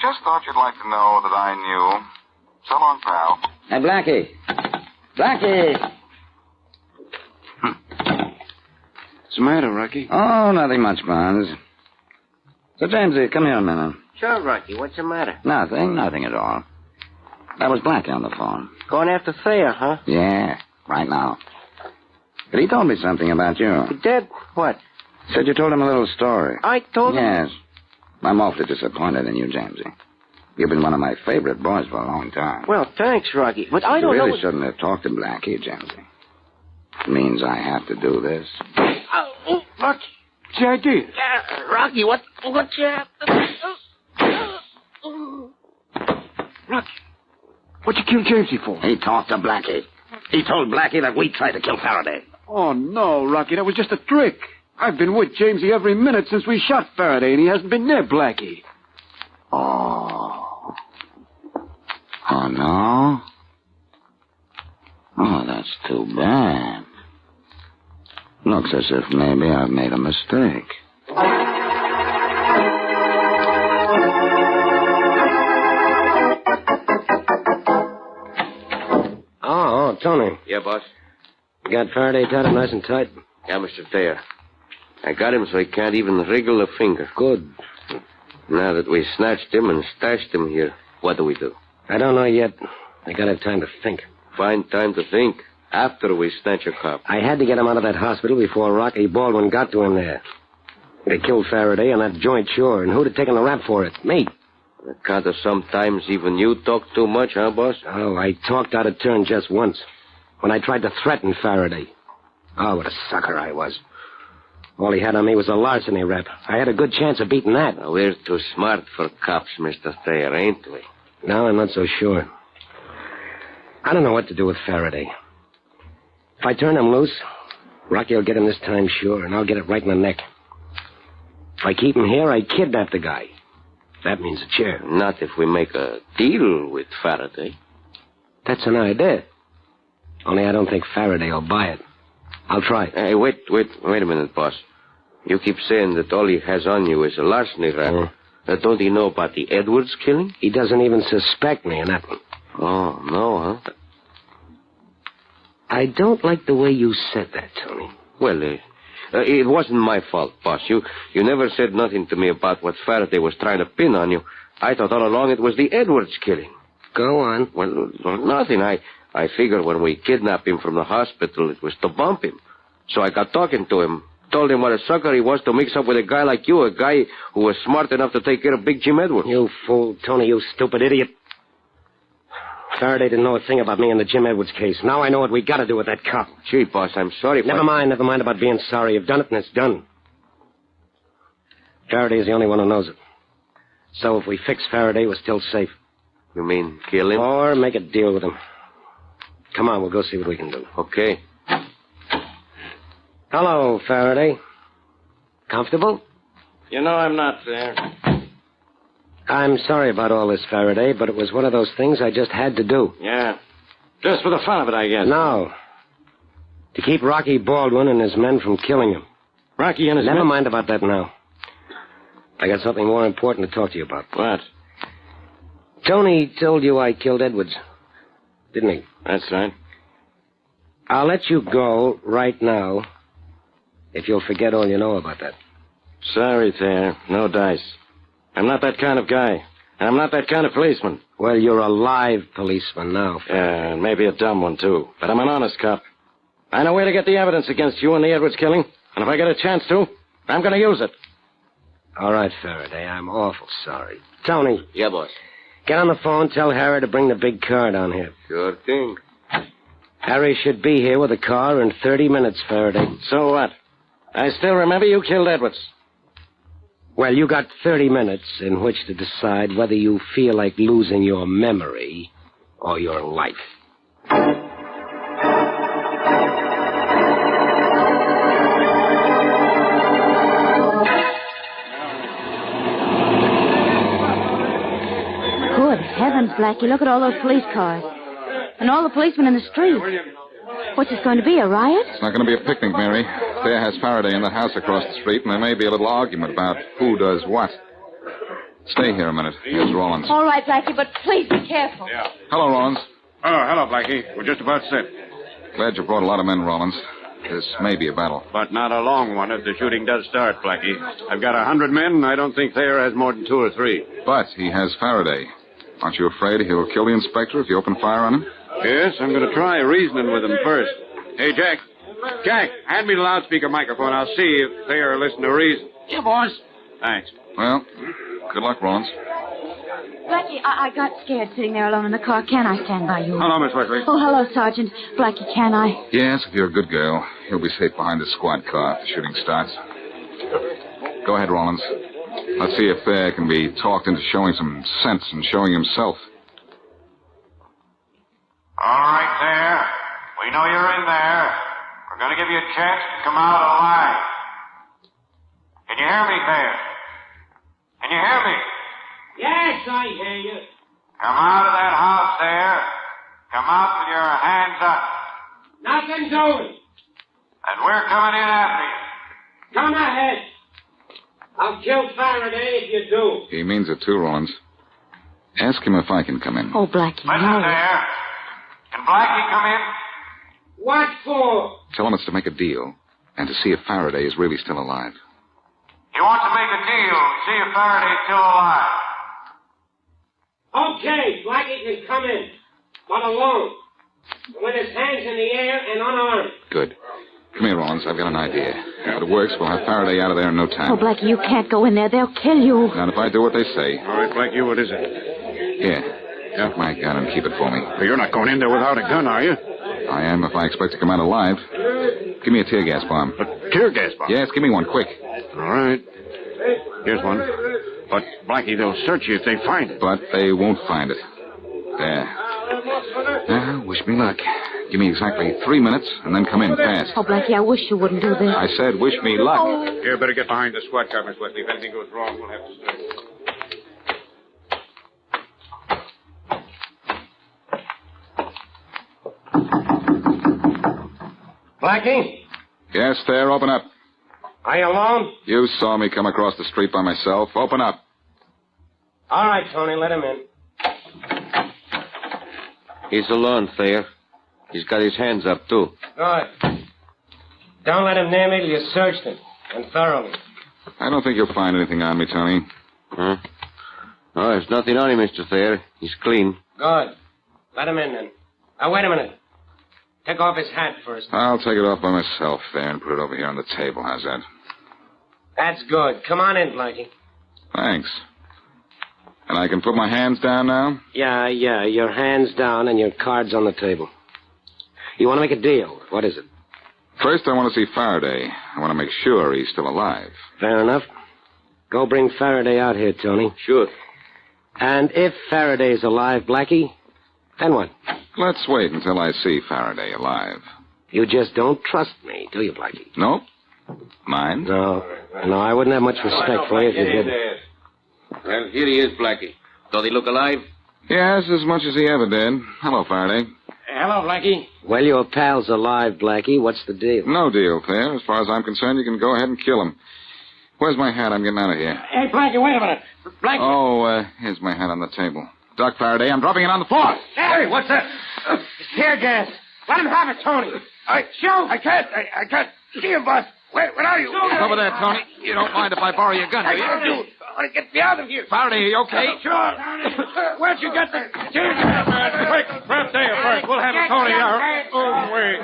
Just thought you'd like to know that I knew. So long, pal. Hey, Blackie. Blackie! What's the matter, Rocky? Oh, nothing much, Barnes. So, Jamesy, come here a minute. Sure, Rocky. What's the matter? Nothing at all. That was Blackie on the phone. Going after Thayer, huh? Yeah, right now. But he told me something about you. He did? What? Said you told him a little story. I told him? Yes. I'm awfully disappointed in you, Jamesy. You've been one of my favorite boys for a long time. Well, thanks, Rocky. But I don't know... You really shouldn't have talked to Blackie, Jamesy. It means I have to do this. Oh, Rocky. What's the idea? Rocky, what's Rocky, what'd you kill Jamesy for? He talked to Blackie. He told Blackie that we tried to kill Faraday. Oh, no, Rocky, that was just a trick. I've been with Jamesy every minute since we shot Faraday, and he hasn't been near Blackie. Oh. Oh, no? Oh, that's too bad. Looks as if maybe I've made a mistake. Oh, Tony. Yeah, boss? You got Faraday tied up nice and tight? Yeah, Mr. Thayer. I got him so he can't even wriggle a finger. Good. Now that we snatched him and stashed him here, what do we do? I don't know yet. I gotta have time to think. Find time to think after we snatch a cop. I had to get him out of that hospital before Rocky Baldwin got to him there. They killed Faraday on that joint, sure, and who'd have taken the rap for it? Me. On account of sometimes even you talk too much, huh, boss? Oh, I talked out of turn just once. When I tried to threaten Faraday. Oh, what a sucker I was. All he had on me was a larceny rap. I had a good chance of beating that. Now, we're too smart for cops, Mr. Thayer, ain't we? No, I'm not so sure. I don't know what to do with Faraday. If I turn him loose, Rocky will get him this time, sure, and I'll get it right in the neck. If I keep him here, I kidnap the guy. That means a chair. Not if we make a deal with Faraday. That's an idea. Only I don't think Faraday will buy it. I'll try. Hey, wait a minute, boss. You keep saying that all he has on you is a larceny rap. Don't he know about the Edwards killing? He doesn't even suspect me in that one. Oh, no, huh? I don't like the way you said that, Tony. Well, it wasn't my fault, boss. You never said nothing to me about what Faraday was trying to pin on you. I thought all along it was the Edwards killing. Go on. Well, nothing. I figured when we kidnapped him from the hospital, it was to bump him. So I got talking to him. Told him what a sucker he was to mix up with a guy like you, a guy who was smart enough to take care of Big Jim Edwards. You fool, Tony, you stupid idiot. Faraday didn't know a thing about me in the Jim Edwards case. Now I know what we got to do with that cop. Gee, boss, I'm sorry. Never mind about being sorry. You've done it and it's done. Faraday is the only one who knows it. So if we fix Faraday, we're still safe. You mean kill him? Or make a deal with him. Come on, we'll go see what we can do. Okay. Hello, Faraday. Comfortable? You know I'm not there. I'm sorry about all this, Faraday, but it was one of those things I just had to do. Yeah. Just for the fun of it, I guess. No. To keep Rocky Baldwin and his men from killing him. Rocky and his men? Never mind about that now. I got something more important to talk to you about. What? Tony told you I killed Edwards. Didn't he? That's right. I'll let you go right now if you'll forget all you know about that. Sorry, Thayer. No dice. I'm not that kind of guy. And I'm not that kind of policeman. Well, you're a live policeman now. Yeah, and maybe a dumb one, too. But I'm an honest cop. I know where to get the evidence against you and the Edwards killing. And if I get a chance to, I'm going to use it. All right, Faraday. I'm awful sorry. Tony. Yeah, boss. Get on the phone. Tell Harry to bring the big car down here. Sure thing. Harry should be here with a car in 30 minutes, Faraday. So what? I still remember you killed Edwards. Well, you got 30 minutes in which to decide whether you feel like losing your memory or your life. Good heavens, Blackie, look at all those police cars. And all the policemen in the street. What's this going to be, a riot? It's not going to be a picnic, Mary. Thayer has Faraday in the house across the street, and there may be a little argument about who does what. Stay here a minute. Here's Rollins. All right, Blackie, but please be careful. Yeah. Hello, Rollins. Oh, hello, Blackie. We're just about set. Glad you brought a lot of men, Rollins. This may be a battle. But not a long one if the shooting does start, Blackie. I've got 100 men, and I don't think Thayer has more than 2 or 3. But he has Faraday. Aren't you afraid he'll kill the inspector if you open fire on him? Yes, I'm going to try reasoning with him first. Hey, Jack. Jack, hand me the loudspeaker microphone. I'll see if Thayer will listen to reason. Yeah, boss. Thanks. Well, good luck, Rollins. Blackie, I got scared sitting there alone in the car. Can I stand by you? Hello, Miss Wesley. Oh, hello, Sergeant. Blackie, can I? Yes, if you're a good girl. He'll be safe behind the squad car if the shooting starts. Go ahead, Rollins. Let's see if Thayer can be talked into showing some sense and showing himself. All right, Thayer. We know you're in there. We're going to give you a chance to come out alive. Can you hear me, Thayer? Can you hear me? Yes, I hear you. Come out of that house, Thayer. Come out with your hands up. Nothing doing. And we're coming in after you. Come ahead. I'll kill Faraday if you do. He means it too, Rollins. Ask him if I can come in. Oh, Blackie, Listen, no. Thayer. Can Blackie come in? What for? Tell him it's to make a deal and to see if Faraday is really still alive. You want to make a deal and see if Faraday's still alive. Okay, Blackie can come in, but alone. With his hands in the air and unarmed. Good. Come here, Rollins. I've got an idea. If it works, we'll have Faraday out of there in no time. Oh, Blackie, you can't go in there. They'll kill you. Not if I do what they say. All right, Blackie, what is it? Here. Take my gun and keep it for me. Well, you're not going in there without a gun, are you? I am if I expect to come out alive. Give me a tear gas bomb. A tear gas bomb? Yes, give me one, quick. All right. Here's one. But, Blackie, they'll search you if they find it. But they won't find it. There. Now, wish me luck. Give me exactly 3 minutes, and then come in fast. Oh, Blackie, I wish you wouldn't do this. I said wish me luck. Oh. Here, better get behind the squad car, Miss Wesley. If anything goes wrong, we'll have to start. Blackie? Yes, there. Open up. Are you alone? You saw me come across the street by myself. Open up. All right, Tony, let him in. He's alone, Thayer. He's got his hands up, too. Good. Don't let him near me till you searched him, and thoroughly. I don't think you'll find anything on me, Tony. Huh? Oh, there's nothing on him, Mr. Thayer. He's clean. Good. Let him in, then. Wait a minute. Take off his hat first. I'll take it off by myself there and put it over here on the table. How's that? That's good. Come on in, Blackie. Thanks. And I can put my hands down now? Yeah. Your hands down and your cards on the table. You want to make a deal. What is it? First, I want to see Faraday. I want to make sure he's still alive. Fair enough. Go bring Faraday out here, Tony. Sure. And if Faraday's alive, Blackie, then what? Let's wait until I see Faraday alive. You just don't trust me, do you, Blackie? Nope. Mind? No, I wouldn't have much respect for you if you did. Well, here he is, Blackie. Does he look alive? Yes, as much as he ever did. Hello, Faraday. Hello, Blackie. Well, your pal's alive, Blackie. What's the deal? No deal, Thayer. As far as I'm concerned, you can go ahead and kill him. Where's my hat? I'm getting out of here. Hey, Blackie, wait a minute. Blackie. Oh, here's my hat on the table. Duck, Faraday. I'm dropping it on the floor. Hey, what's that? It's tear gas. Let him have it, Tony. Shoot. I can't see him, boss. Where are you? Over there, Tony. You don't mind if I borrow your gun, do you? I do. I want to get me out of here. Faraday, are you okay? Sure. Where'd you get the tear gas? Quick, grab Thayer first. We'll have Tony out. Oh, wait.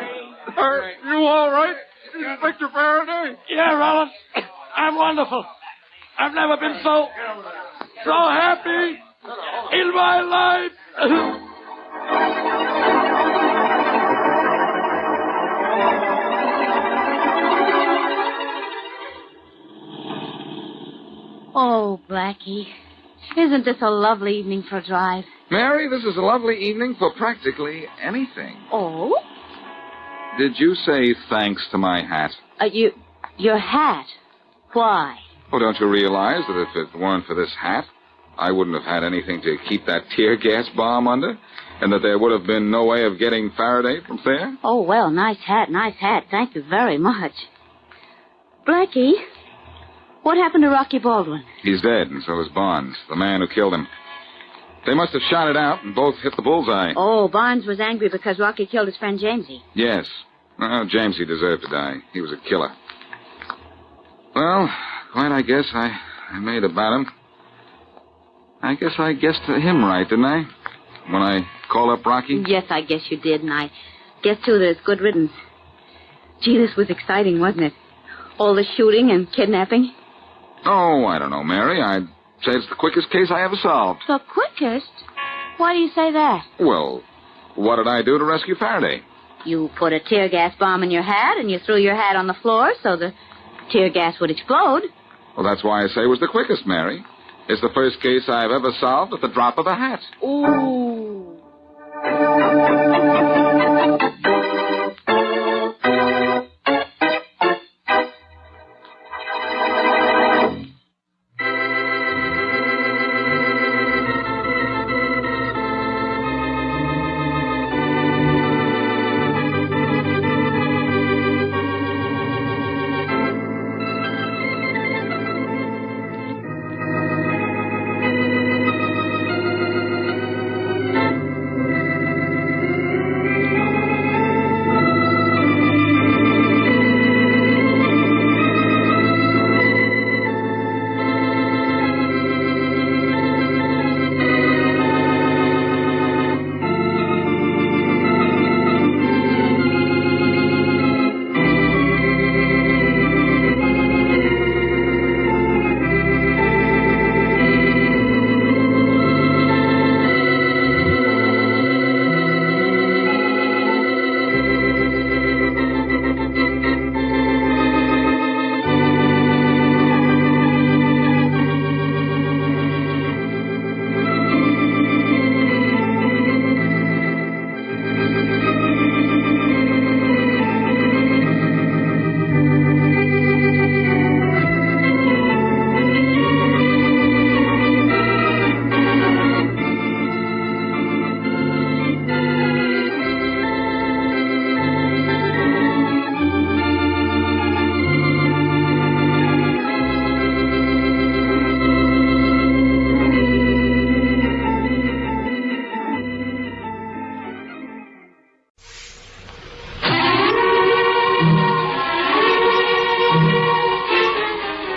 Are you all right, Inspector Faraday? Yeah, Rollins. I'm wonderful. I've never been so happy in my life. Oh, Blackie. Isn't this a lovely evening for a drive? Mary, this is a lovely evening for practically anything. Oh? Did you say thanks to my hat? Your hat? Why? Oh, don't you realize that if it weren't for this hat, I wouldn't have had anything to keep that tear gas bomb under? And that there would have been no way of getting Faraday from there? Oh, well, nice hat. Thank you very much. Blackie, what happened to Rocky Baldwin? He's dead, and so is Barnes, the man who killed him. They must have shot it out and both hit the bullseye. Oh, Barnes was angry because Rocky killed his friend Jamesy. Yes. Well, Jamesy deserved to die. He was a killer. Well, quite I guess I made about him. I guess I guessed him right, didn't I? When I called up Rocky? Yes, I guess you did, and I guess, too, that it's good riddance. Gee, this was exciting, wasn't it? All the shooting and kidnapping. Oh, I don't know, Mary. I'd say it's the quickest case I ever solved. The quickest? Why do you say that? Well, what did I do to rescue Faraday? You put a tear gas bomb in your hat, and you threw your hat on the floor so the tear gas would explode. Well, that's why I say it was the quickest, Mary. It's the first case I've ever solved at the drop of a hat. Ooh.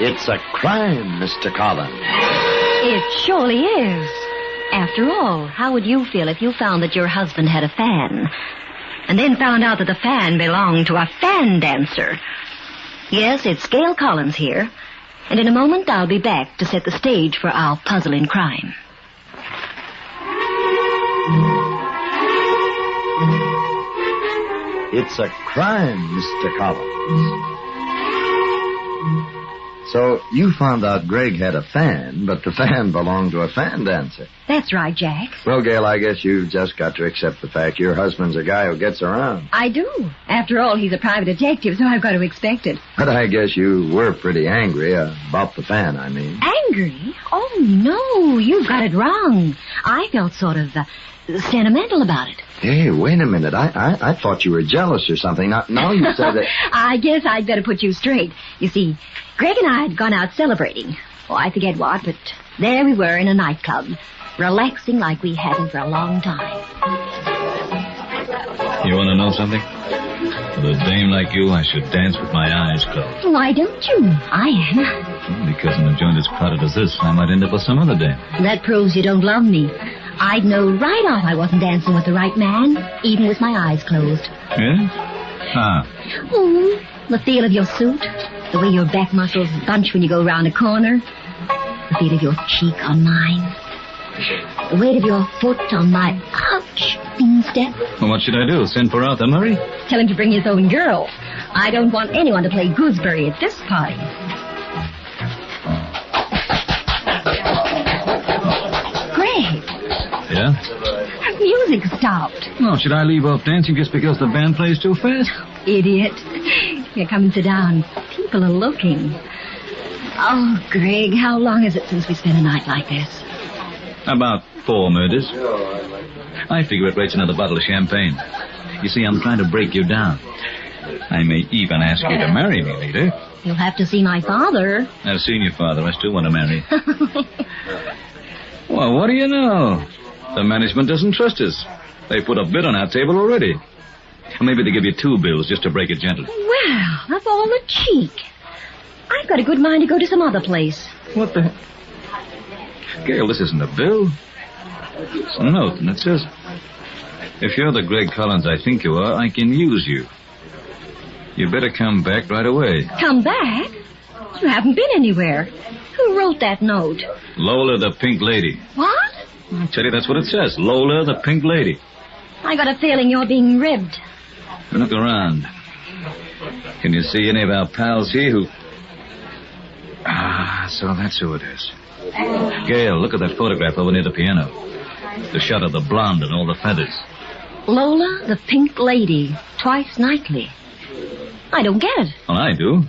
It's a crime, Mr. Collins. It surely is. After all, how would you feel if you found that your husband had a fan, and then found out that the fan belonged to a fan dancer? Yes, it's Gail Collins here, and in a moment I'll be back to set the stage for our puzzling crime. It's a crime, Mr. Collins. So you found out Greg had a fan, but the fan belonged to a fan dancer. That's right, Jack. Well, Gail, I guess you've just got to accept the fact your husband's a guy who gets around. I do. After all, he's a private detective, so I've got to expect it. But I guess you were pretty angry about the fan, I mean. Angry? Oh, no, you've got it wrong. I felt sort of sentimental about it. Hey, wait a minute. I thought you were jealous or something. Now you said that... I guess I'd better put you straight. You see, Greg and I had gone out celebrating. Oh, I forget what, but there we were in a nightclub, relaxing like we hadn't for a long time. You want to know something? With a dame like you, I should dance with my eyes closed. Why don't you? I am. Because in a joint as crowded as this, I might end up with some other dame. That proves you don't love me. I'd know right off I wasn't dancing with the right man, even with my eyes closed. Yeah? How? Oh, the feel of your suit, the way your back muscles bunch when you go around a corner, the feel of your cheek on mine, the weight of your foot on my ouch instep. Well, what should I do? Send for Arthur Murray? Tell him to bring his own girl. I don't want anyone to play gooseberry at this party. Greg. Yeah? That music stopped. Well, should I leave off dancing just because the band plays too fast? Idiot. Here, come and sit down. People are looking. Oh, Greg, how long is it since we spent a night like this? About 4 murders. I figure it rates another bottle of champagne. You see, I'm trying to break you down. I may even ask you to marry me later. You'll have to see my father. I've seen your father. I still want to marry. Well, what do you know? The management doesn't trust us. They put a bid on our table already. Or maybe they give you 2 bills just to break it gentle. Well, of all the cheek. I've got a good mind to go to some other place. What the... Gail, this isn't a bill. It's a note, and it says, if you're the Greg Collins I think you are, I can use you. You better come back right away. Come back? You haven't been anywhere. Who wrote that note? Lola the Pink Lady. What? I tell you, that's what it says. Lola the Pink Lady. I got a feeling you're being ribbed. Look around. Can you see any of our pals here who... Ah, so that's who it is. Gail, look at that photograph over near the piano. The shot of the blonde and all the feathers. Lola the Pink Lady, twice nightly. I don't get it. Well, I do.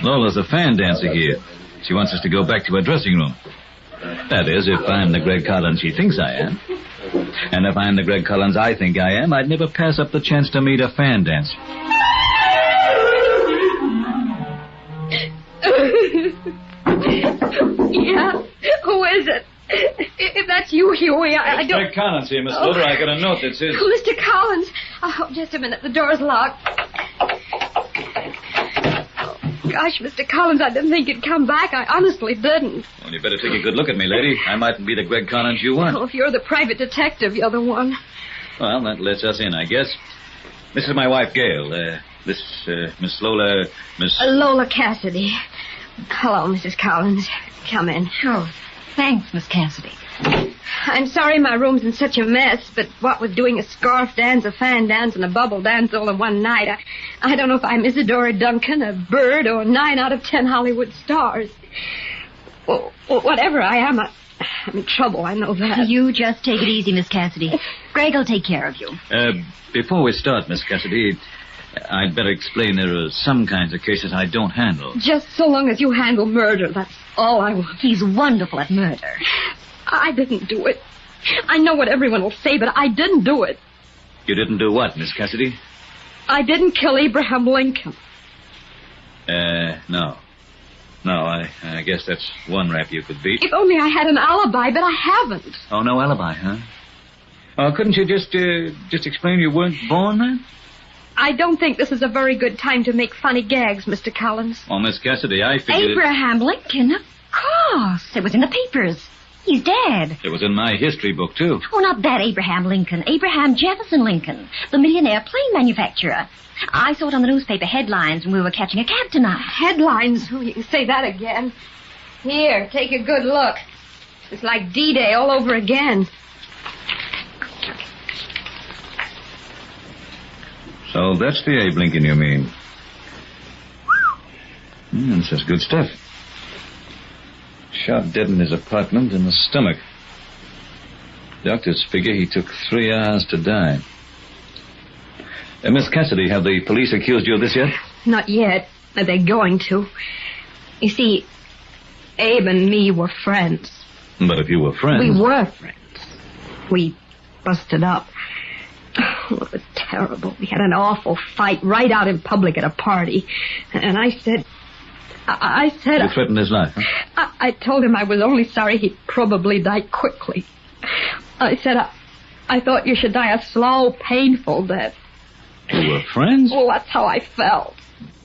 Lola's a fan dancer here. She wants us to go back to her dressing room. That is, if I'm the Greg Collins she thinks I am. And if I'm the Greg Collins I think I am, I'd never pass up the chance to meet a fan dancer. Yeah? Who is it? If that's you, Huey, I don't... Greg Collins here, Miss Loder. I got a note that says... Mr. Collins. Oh, just a minute. The door's locked. Gosh, Mr. Collins, I didn't think you'd come back. I honestly didn't. Well, you better take a good look at me, lady. I mightn't be the Greg Collins you want. Well, if you're the private detective, you're the one. Well, that lets us in, I guess. This is my wife, Gail. Miss Lola, Lola Cassidy. Hello, Mrs. Collins. Come in. Oh, thanks, Miss Cassidy. I'm sorry my room's in such a mess, but what with doing a scarf dance, a fan dance, and a bubble dance all in one night, I don't know if I'm Isadora Duncan, a bird, or 9 out of 10 Hollywood stars. Well, whatever I am, I'm in trouble, I know that. You just take it easy, Miss Cassidy. Greg will take care of you. Before we start, Miss Cassidy, I'd better explain there are some kinds of cases I don't handle. Just so long as you handle murder, that's all I want. He's wonderful at murder. I didn't do it. I know what everyone will say, but I didn't do it. You didn't do what, Miss Cassidy? I didn't kill Abraham Lincoln. No. No, I guess that's one rap you could beat. If only I had an alibi, but I haven't. Oh, no alibi, huh? Couldn't you just explain you weren't born then? I don't think this is a very good time to make funny gags, Mr. Collins. Oh, Miss Cassidy, I figured... Abraham Lincoln, of course. It was in the papers. He's dead. It was in my history book, too. Oh, not that Abraham Lincoln. Abraham Jefferson Lincoln, the millionaire plane manufacturer. I saw it on the newspaper headlines when we were catching a cab tonight. Headlines? Oh, you can say that again. Here, take a good look. It's like D-Day all over again. So that's the Abe Lincoln you mean. This is good stuff. Shot dead in his apartment in the stomach. Doctors figure he took 3 hours to die. Miss Cassidy, have the police accused you of this yet? Not yet, but they're going to. You see, Abe and me were friends. But if you were friends... We were friends. We busted up. Oh, it was terrible. We had an awful fight right out in public at a party. And I said... You threatened his life, huh? I told him I was only sorry he'd probably die quickly. I said, I thought you should die a slow, painful death. You were friends? Well, that's how I felt.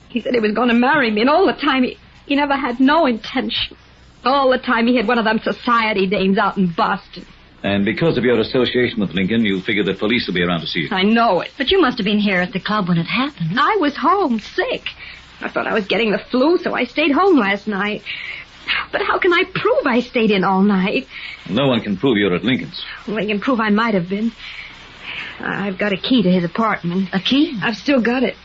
He said he was going to marry me, and all the time he never had no intention. All the time he had one of them society dames out in Boston. And because of your association with Lincoln, you figured the police would be around to see you. I know it. But you must have been here at the club when it happened. I was home, sick. I thought I was getting the flu, so I stayed home last night. But how can I prove I stayed in all night? No one can prove you're at Lincoln's. Well, they can prove I might have been. I've got a key to his apartment. A key? I've still got it.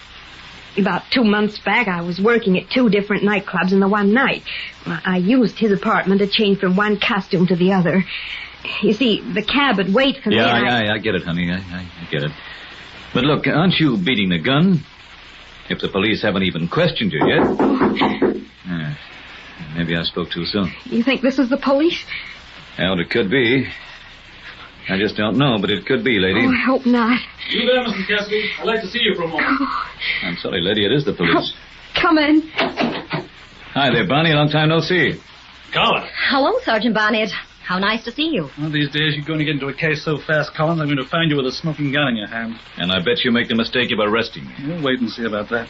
About 2 months back, I was working at 2 different nightclubs in the one night. I used his apartment to change from one costume to the other. You see, the cab would wait for me. I get it, honey. I get it. But look, aren't you beating the gun? If the police haven't even questioned you yet. Maybe I spoke too soon. You think this is the police? Well, it could be. I just don't know, but it could be, lady. Oh, I hope not. You there, Mrs. Cassidy? I'd like to see you for a moment. I'm sorry, lady. It is the police. Come in. Hi there, Bonnie. Long time no see. Collins. Hello, Sergeant Barnett. How nice to see you. One of these days you're going to get into a case so fast, Collins, I'm going to find you with a smoking gun in your hand. And I bet you make the mistake of arresting me. We'll wait and see about that.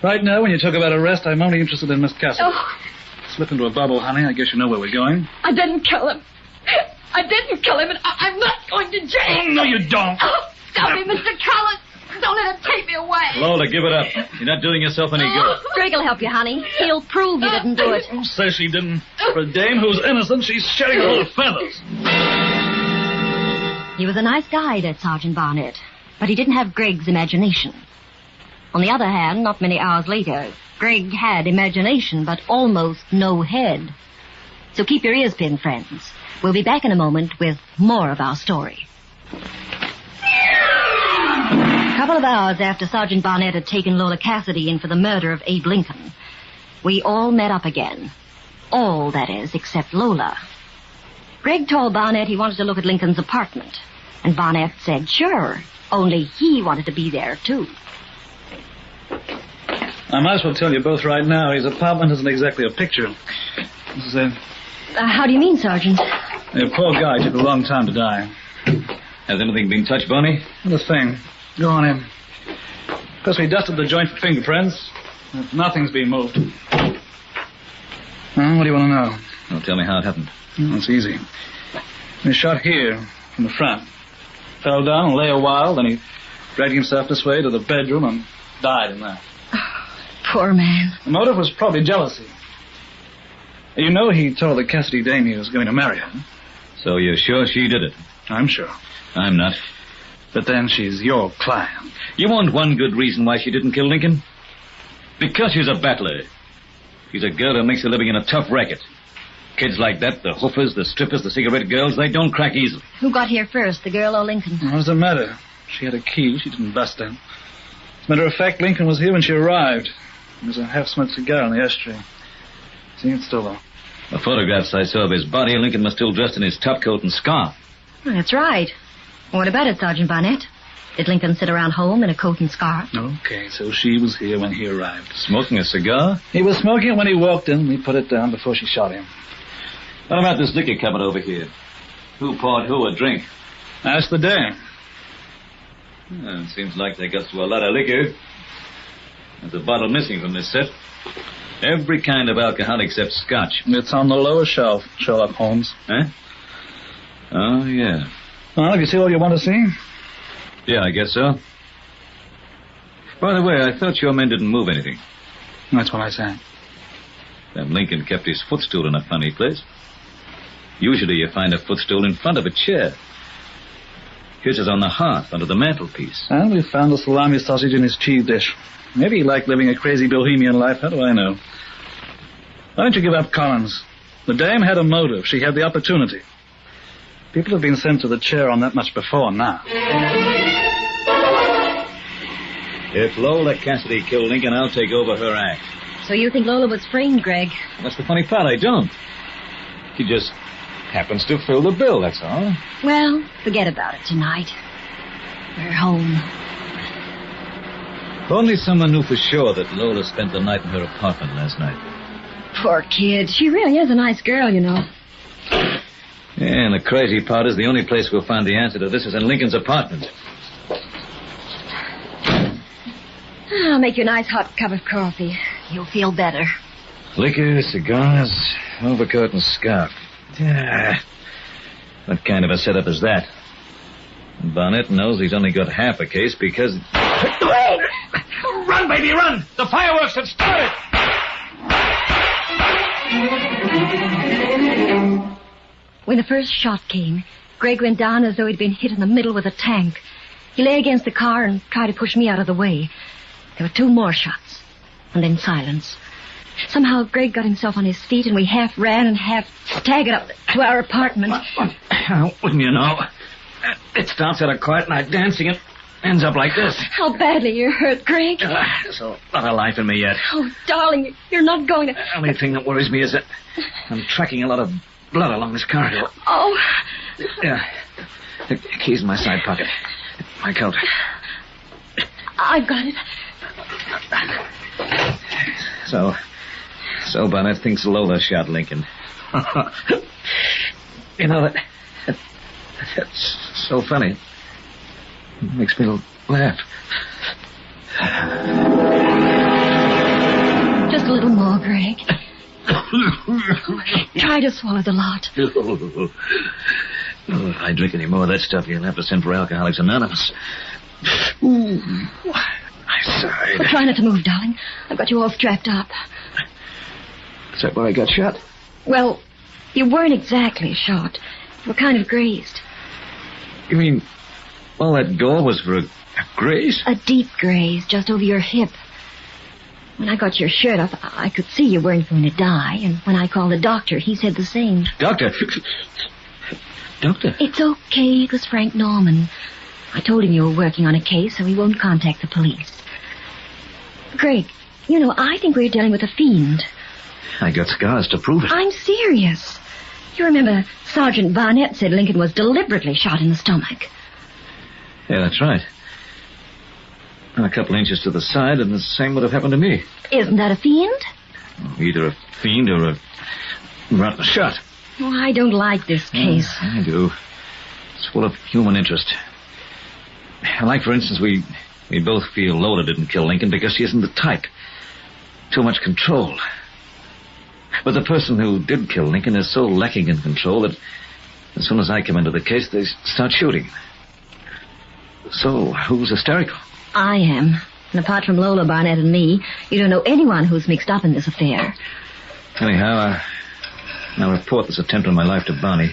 Right now, when you talk about arrest, I'm only interested in Miss Cassidy. Oh. Slip into a bubble, honey. I guess you know where we're going. I didn't kill him. I didn't kill him, and I'm not going to jail. Oh, no, you don't. Oh, stop me, Mr. Collins. Don't let him take me away. Lola, give it up. You're not doing yourself any good. Greg will help you, honey. He'll prove you didn't do it. Say she didn't. For a dame who's innocent, she's shedding a lot of feathers. He was a nice guy, that Sergeant Barnett. But he didn't have Greg's imagination. On the other hand, not many hours later, Greg had imagination, but almost no head. So keep your ears pinned, friends. We'll be back in a moment with more of our story. A couple of hours after Sergeant Barnett had taken Lola Cassidy in for the murder of Abe Lincoln, we all met up again. All, that is, except Lola. Greg told Barnett he wanted to look at Lincoln's apartment, and Barnett said sure, only he wanted to be there, too. I might as well tell you both right now, his apartment isn't exactly a picture. This is how do you mean, Sergeant? The poor guy took a long time to die. Has anything been touched, Bonnie? The thing. Go on in. Of course, we dusted the joint for fingerprints. Nothing's been moved. What do you want to know? Well, tell me how it happened. It's easy. He was shot here, from the front. Fell down and lay a while, then he dragged himself this way to the bedroom and died in there. Poor man. The motive was probably jealousy. You know he told the Cassidy dame he was going to marry her. So you're sure she did it? I'm sure. I'm not. But then she's your client. You want one good reason why she didn't kill Lincoln? Because she's a battler. She's a girl who makes a living in a tough racket. Kids like that, the hoofers, the strippers, the cigarette girls, they don't crack easily. Who got here first, the girl or Lincoln? What does it matter? She had a key. She didn't bust in. As a matter of fact, Lincoln was here when she arrived. There was a half-smoked cigar in the ashtray. See, it's still there. The photographs I saw of his body, Lincoln was still dressed in his topcoat and scarf. That's right. What about it, Sergeant Barnett? Did Lincoln sit around home in a coat and scarf? Okay, so she was here when he arrived. Smoking a cigar? He was smoking it when he walked in. We put it down before she shot him. What about this liquor cabinet over here? Who poured who a drink? Ask the dame. It seems like they got through a lot of liquor. There's a bottle missing from this set. Every kind of alcohol except scotch. It's on the lower shelf, Sherlock Holmes. Huh? Oh, yeah. Well, have you seen all you want to see? Yeah, I guess so. By the way, I thought your men didn't move anything. That's what I said. Then Lincoln kept his footstool in a funny place. Usually you find a footstool in front of a chair. His is on the hearth under the mantelpiece. And we found a salami sausage in his cheese dish. Maybe he liked living a crazy bohemian life. How do I know? Why don't you give up Collins? The dame had a motive. She had the opportunity. People have been sent to the chair on that much before now. If Lola Cassidy killed Lincoln, I'll take over her act. So you think Lola was framed, Greg? That's the funny part. I don't. She just happens to fill the bill, that's all. Well, forget about it tonight. We're home. If only someone knew for sure that Lola spent the night in her apartment last night. Poor kid. She really is a nice girl, you know. Yeah, and the crazy part is the only place we'll find the answer to this is in Lincoln's apartment. I'll make you a nice hot cup of coffee. You'll feel better. Liquor, cigars, overcoat, and scarf. Yeah. What kind of a setup is that? Barnett knows he's only got half a case because... Run, baby, run! The fireworks have started! When the first shot came, Greg went down as though he'd been hit in the middle with a tank. He lay against the car and tried to push me out of the way. There were 2 more shots, and then silence. Somehow Greg got himself on his feet, and we half ran and half staggered up to our apartment. Wouldn't you know? It starts out a quiet night dancing and ends up like this. How badly you're hurt, Greg. There's a lot of life in me yet. Oh, darling, you're not going to... The only thing that worries me is that I'm tracking a lot of blood along this corridor. Oh. Yeah. The key's in my side pocket. My coat. I've got it. So Barnett thinks Lola shot Lincoln. You know, that's so funny. It makes me laugh. Just a little more, Greg. Try to swallow the lot. If I drink any more of that stuff, you'll have to send for Alcoholics Anonymous. I sighed. Well, try not to move, darling. I've got you all strapped up. Is that where I got shot? Well, you weren't exactly shot. You were kind of grazed. You mean all that gore was for a graze? A deep graze just over your hip. When I got your shirt off, I could see you weren't going to die. And when I called the doctor, he said the same. Doctor? Doctor? It's okay. It was Frank Norman. I told him you were working on a case, so he won't contact the police. Greg, you know, I think we're dealing with a fiend. I got scars to prove it. I'm serious. You remember Sergeant Barnett said Lincoln was deliberately shot in the stomach. Yeah, that's right. And a couple inches to the side, and the same would have happened to me. Isn't that a fiend? Either a fiend or a rotten shot. Oh, I don't like this case. I do. It's full of human interest. Like, for instance, we both feel Lola didn't kill Lincoln because she isn't the type. Too much control. But the person who did kill Lincoln is so lacking in control that as soon as I come into the case, they start shooting. So, who's hysterical? I am. And apart from Lola, Barnett, and me, you don't know anyone who's mixed up in this affair. Anyhow, I'll report this attempt on my life to Barney.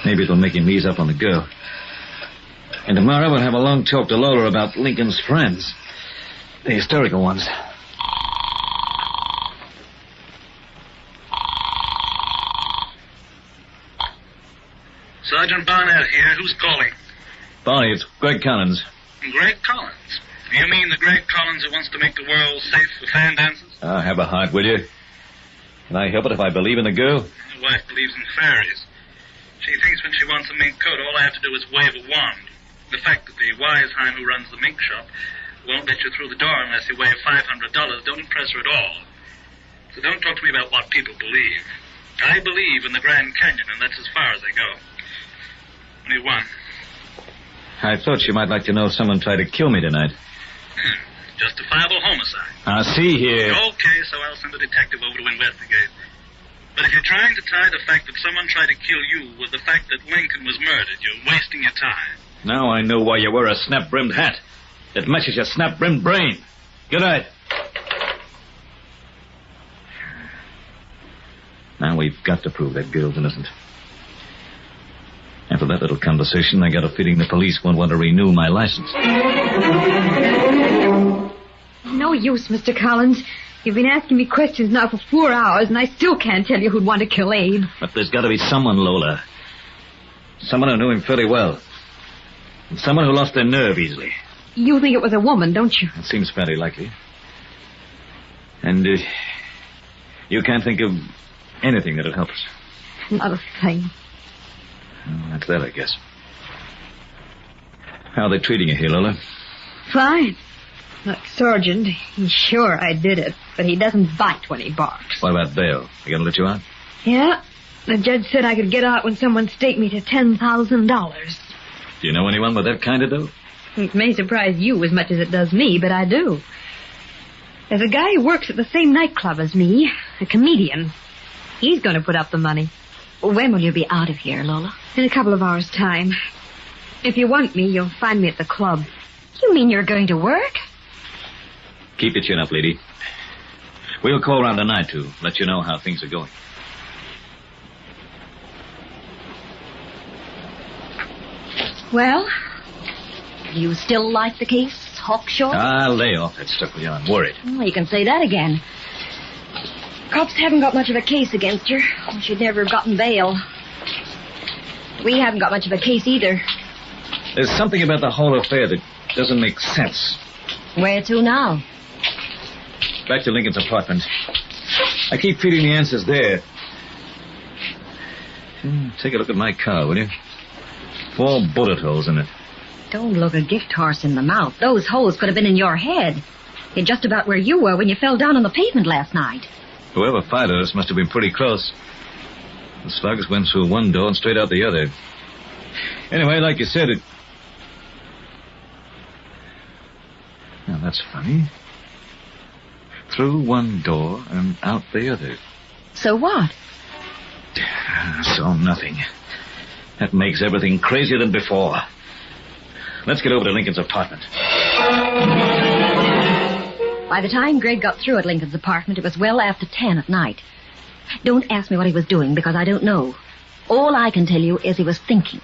Maybe it'll make him ease up on the girl. And tomorrow we'll have a long talk to Lola about Lincoln's friends. The hysterical ones. Sergeant Barnett here. Who's calling? Barney, it's Greg Collins. Greg Collins. You mean the Greg Collins who wants to make the world safe for fan dancers? Have a heart, will you? Can I help it if I believe in the girl? My wife believes in fairies. She thinks when she wants a mink coat, all I have to do is wave a wand. The fact that the Weisheim who runs the mink shop won't let you through the door unless you wave $500 don't impress her at all. So don't talk to me about what people believe. I believe in the Grand Canyon, and that's as far as I go. Only one. I thought you might like to know if someone tried to kill me tonight. Justifiable homicide. See here. Okay, so I'll send a detective over to investigate. But if you're trying to tie the fact that someone tried to kill you with the fact that Lincoln was murdered, you're wasting your time. Now I know why you wear a snap-brimmed hat. It matches your snap-brimmed brain. Good night. Now we've got to prove that girl's innocent. After that little conversation, I got a feeling the police won't want to renew my license. No use, Mr. Collins. You've been asking me questions now for 4 hours, and I still can't tell you who'd want to kill Abe. But there's got to be someone, Lola. Someone who knew him fairly well. And someone who lost their nerve easily. You think it was a woman, don't you? It seems fairly likely. And you can't think of anything that'd help us. Not a thing. Well, that's that, I guess. How are they treating you here, Lola? Fine. Look, Sergeant, he's sure I did it, but he doesn't bite when he barks. What about bail? They gonna let you out? Yeah. The judge said I could get out when someone staked me to $10,000. Do you know anyone with that kind of dough? It may surprise you as much as it does me, but I do. There's a guy who works at the same nightclub as me, a comedian. He's going to put up the money. When will you be out of here, Lola? In a couple of hours' time. If you want me, you'll find me at the club. You mean you're going to work? Keep your chin up, lady. We'll call around tonight to let you know how things are going. Well, you still like the case, Hawkshaw? Lay off that stuff, will you? I'm worried. Well, you can say that again. Cops haven't got much of a case against her, or she'd never have gotten bail. We haven't got much of a case either. There's something about the whole affair that doesn't make sense. Where to now? Back to Lincoln's apartment. I keep feeling the answers there. Take a look at my car, will you? 4 bullet holes in it. Don't look a gift horse in the mouth. Those holes could have been in your head. You're just about where you were when you fell down on the pavement last night. Whoever fired us must have been pretty close. The slugs went through one door and straight out the other. Anyway, like you said, it... Now, that's funny. Through one door and out the other. So what? So nothing. That makes everything crazier than before. Let's get over to Lincoln's apartment. By the time Greg got through at Lincoln's apartment, it was well after 10 at night. Don't ask me what he was doing, because I don't know. All I can tell you is he was thinking.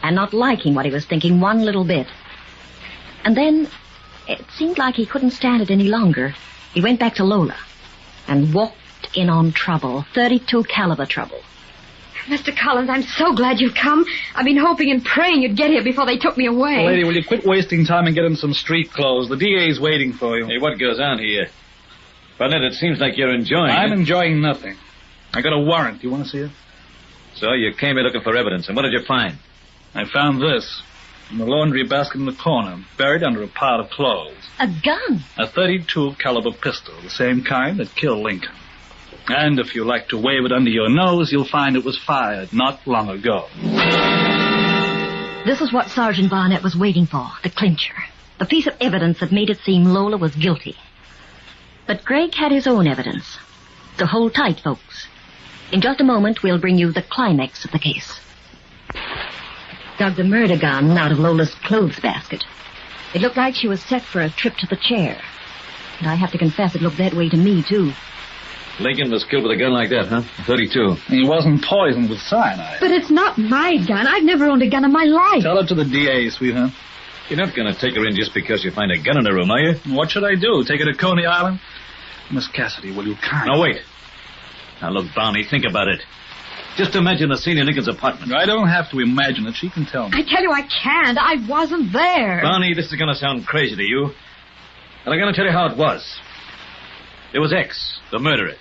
And not liking what he was thinking one little bit. And then, it seemed like he couldn't stand it any longer. He went back to Lola and walked in on trouble, .32 caliber trouble. Mr. Collins, I'm so glad you've come. I've been hoping and praying you'd get here before they took me away. Lady, will you quit wasting time and get him some street clothes? The DA's waiting for you. Hey, what goes on here? Burnett, it seems like you're enjoying it. I'm enjoying nothing. I got a warrant. You want to see it? So you came here looking for evidence, and what did you find? I found this in the laundry basket in the corner, buried under a pile of clothes. A gun? A .32 caliber pistol, the same kind that killed Lincoln. And if you like to wave it under your nose, you'll find it was fired not long ago. This is what Sergeant Barnett was waiting for, the clincher. The piece of evidence that made it seem Lola was guilty. But Greg had his own evidence. So hold tight, folks. In just a moment, we'll bring you the climax of the case. Dug the murder gun out of Lola's clothes basket. It looked like she was set for a trip to the chair. And I have to confess it looked that way to me, too. Lincoln was killed with a gun like that, huh? 32. He wasn't poisoned with cyanide. But it's not my gun. I've never owned a gun in my life. Tell it to the DA, sweetheart. You're not going to take her in just because you find a gun in her room, are you? What should I do? Take her to Coney Island? Miss Cassidy, will you kindly... No, wait. Now, look, Barney, think about it. Just imagine the scene in Lincoln's apartment. I don't have to imagine it. She can tell me. I tell you I can't. I wasn't there. Barney, this is going to sound crazy to you. But I'm going to tell you how it was. It was X, the murderer.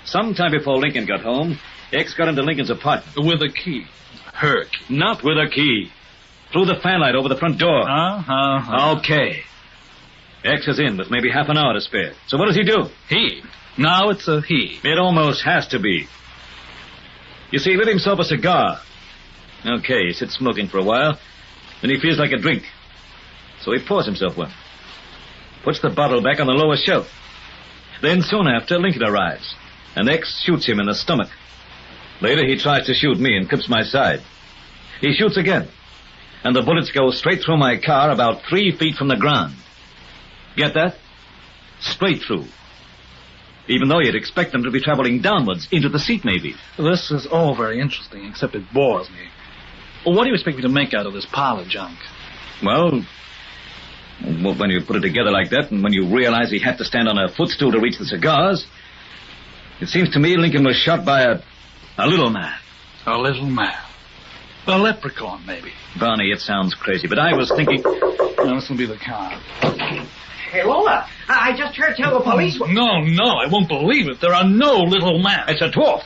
Sometime before Lincoln got home, X got into Lincoln's apartment. With a key. Her key. Not with a key. Threw the fanlight over the front door. Okay. X is in with maybe half an hour to spare. So what does he do? He. Now it's a he. It almost has to be. You see, he lit himself a cigar. Okay, he sits smoking for a while. Then he feels like a drink. So he pours himself one. Puts the bottle back on the lower shelf. Then soon after, Lincoln arrives. And X shoots him in the stomach. Later, he tries to shoot me and clips my side. He shoots again. And the bullets go straight through my car about 3 feet from the ground. Get that? Straight through. Even though you'd expect them to be traveling downwards, into the seat maybe. This is all very interesting, except it bores me. Well, what do you expect me to make out of this pile of junk? Well, when you put it together like that, and when you realize he had to stand on a footstool to reach the cigars, it seems to me Lincoln was shot by a little man. A little man. A leprechaun, maybe. Barney, it sounds crazy, but I was thinking... Now, this will be the car. Hey, Lola, I just heard tell the police... No, I won't believe it. There are no little men. It's a dwarf.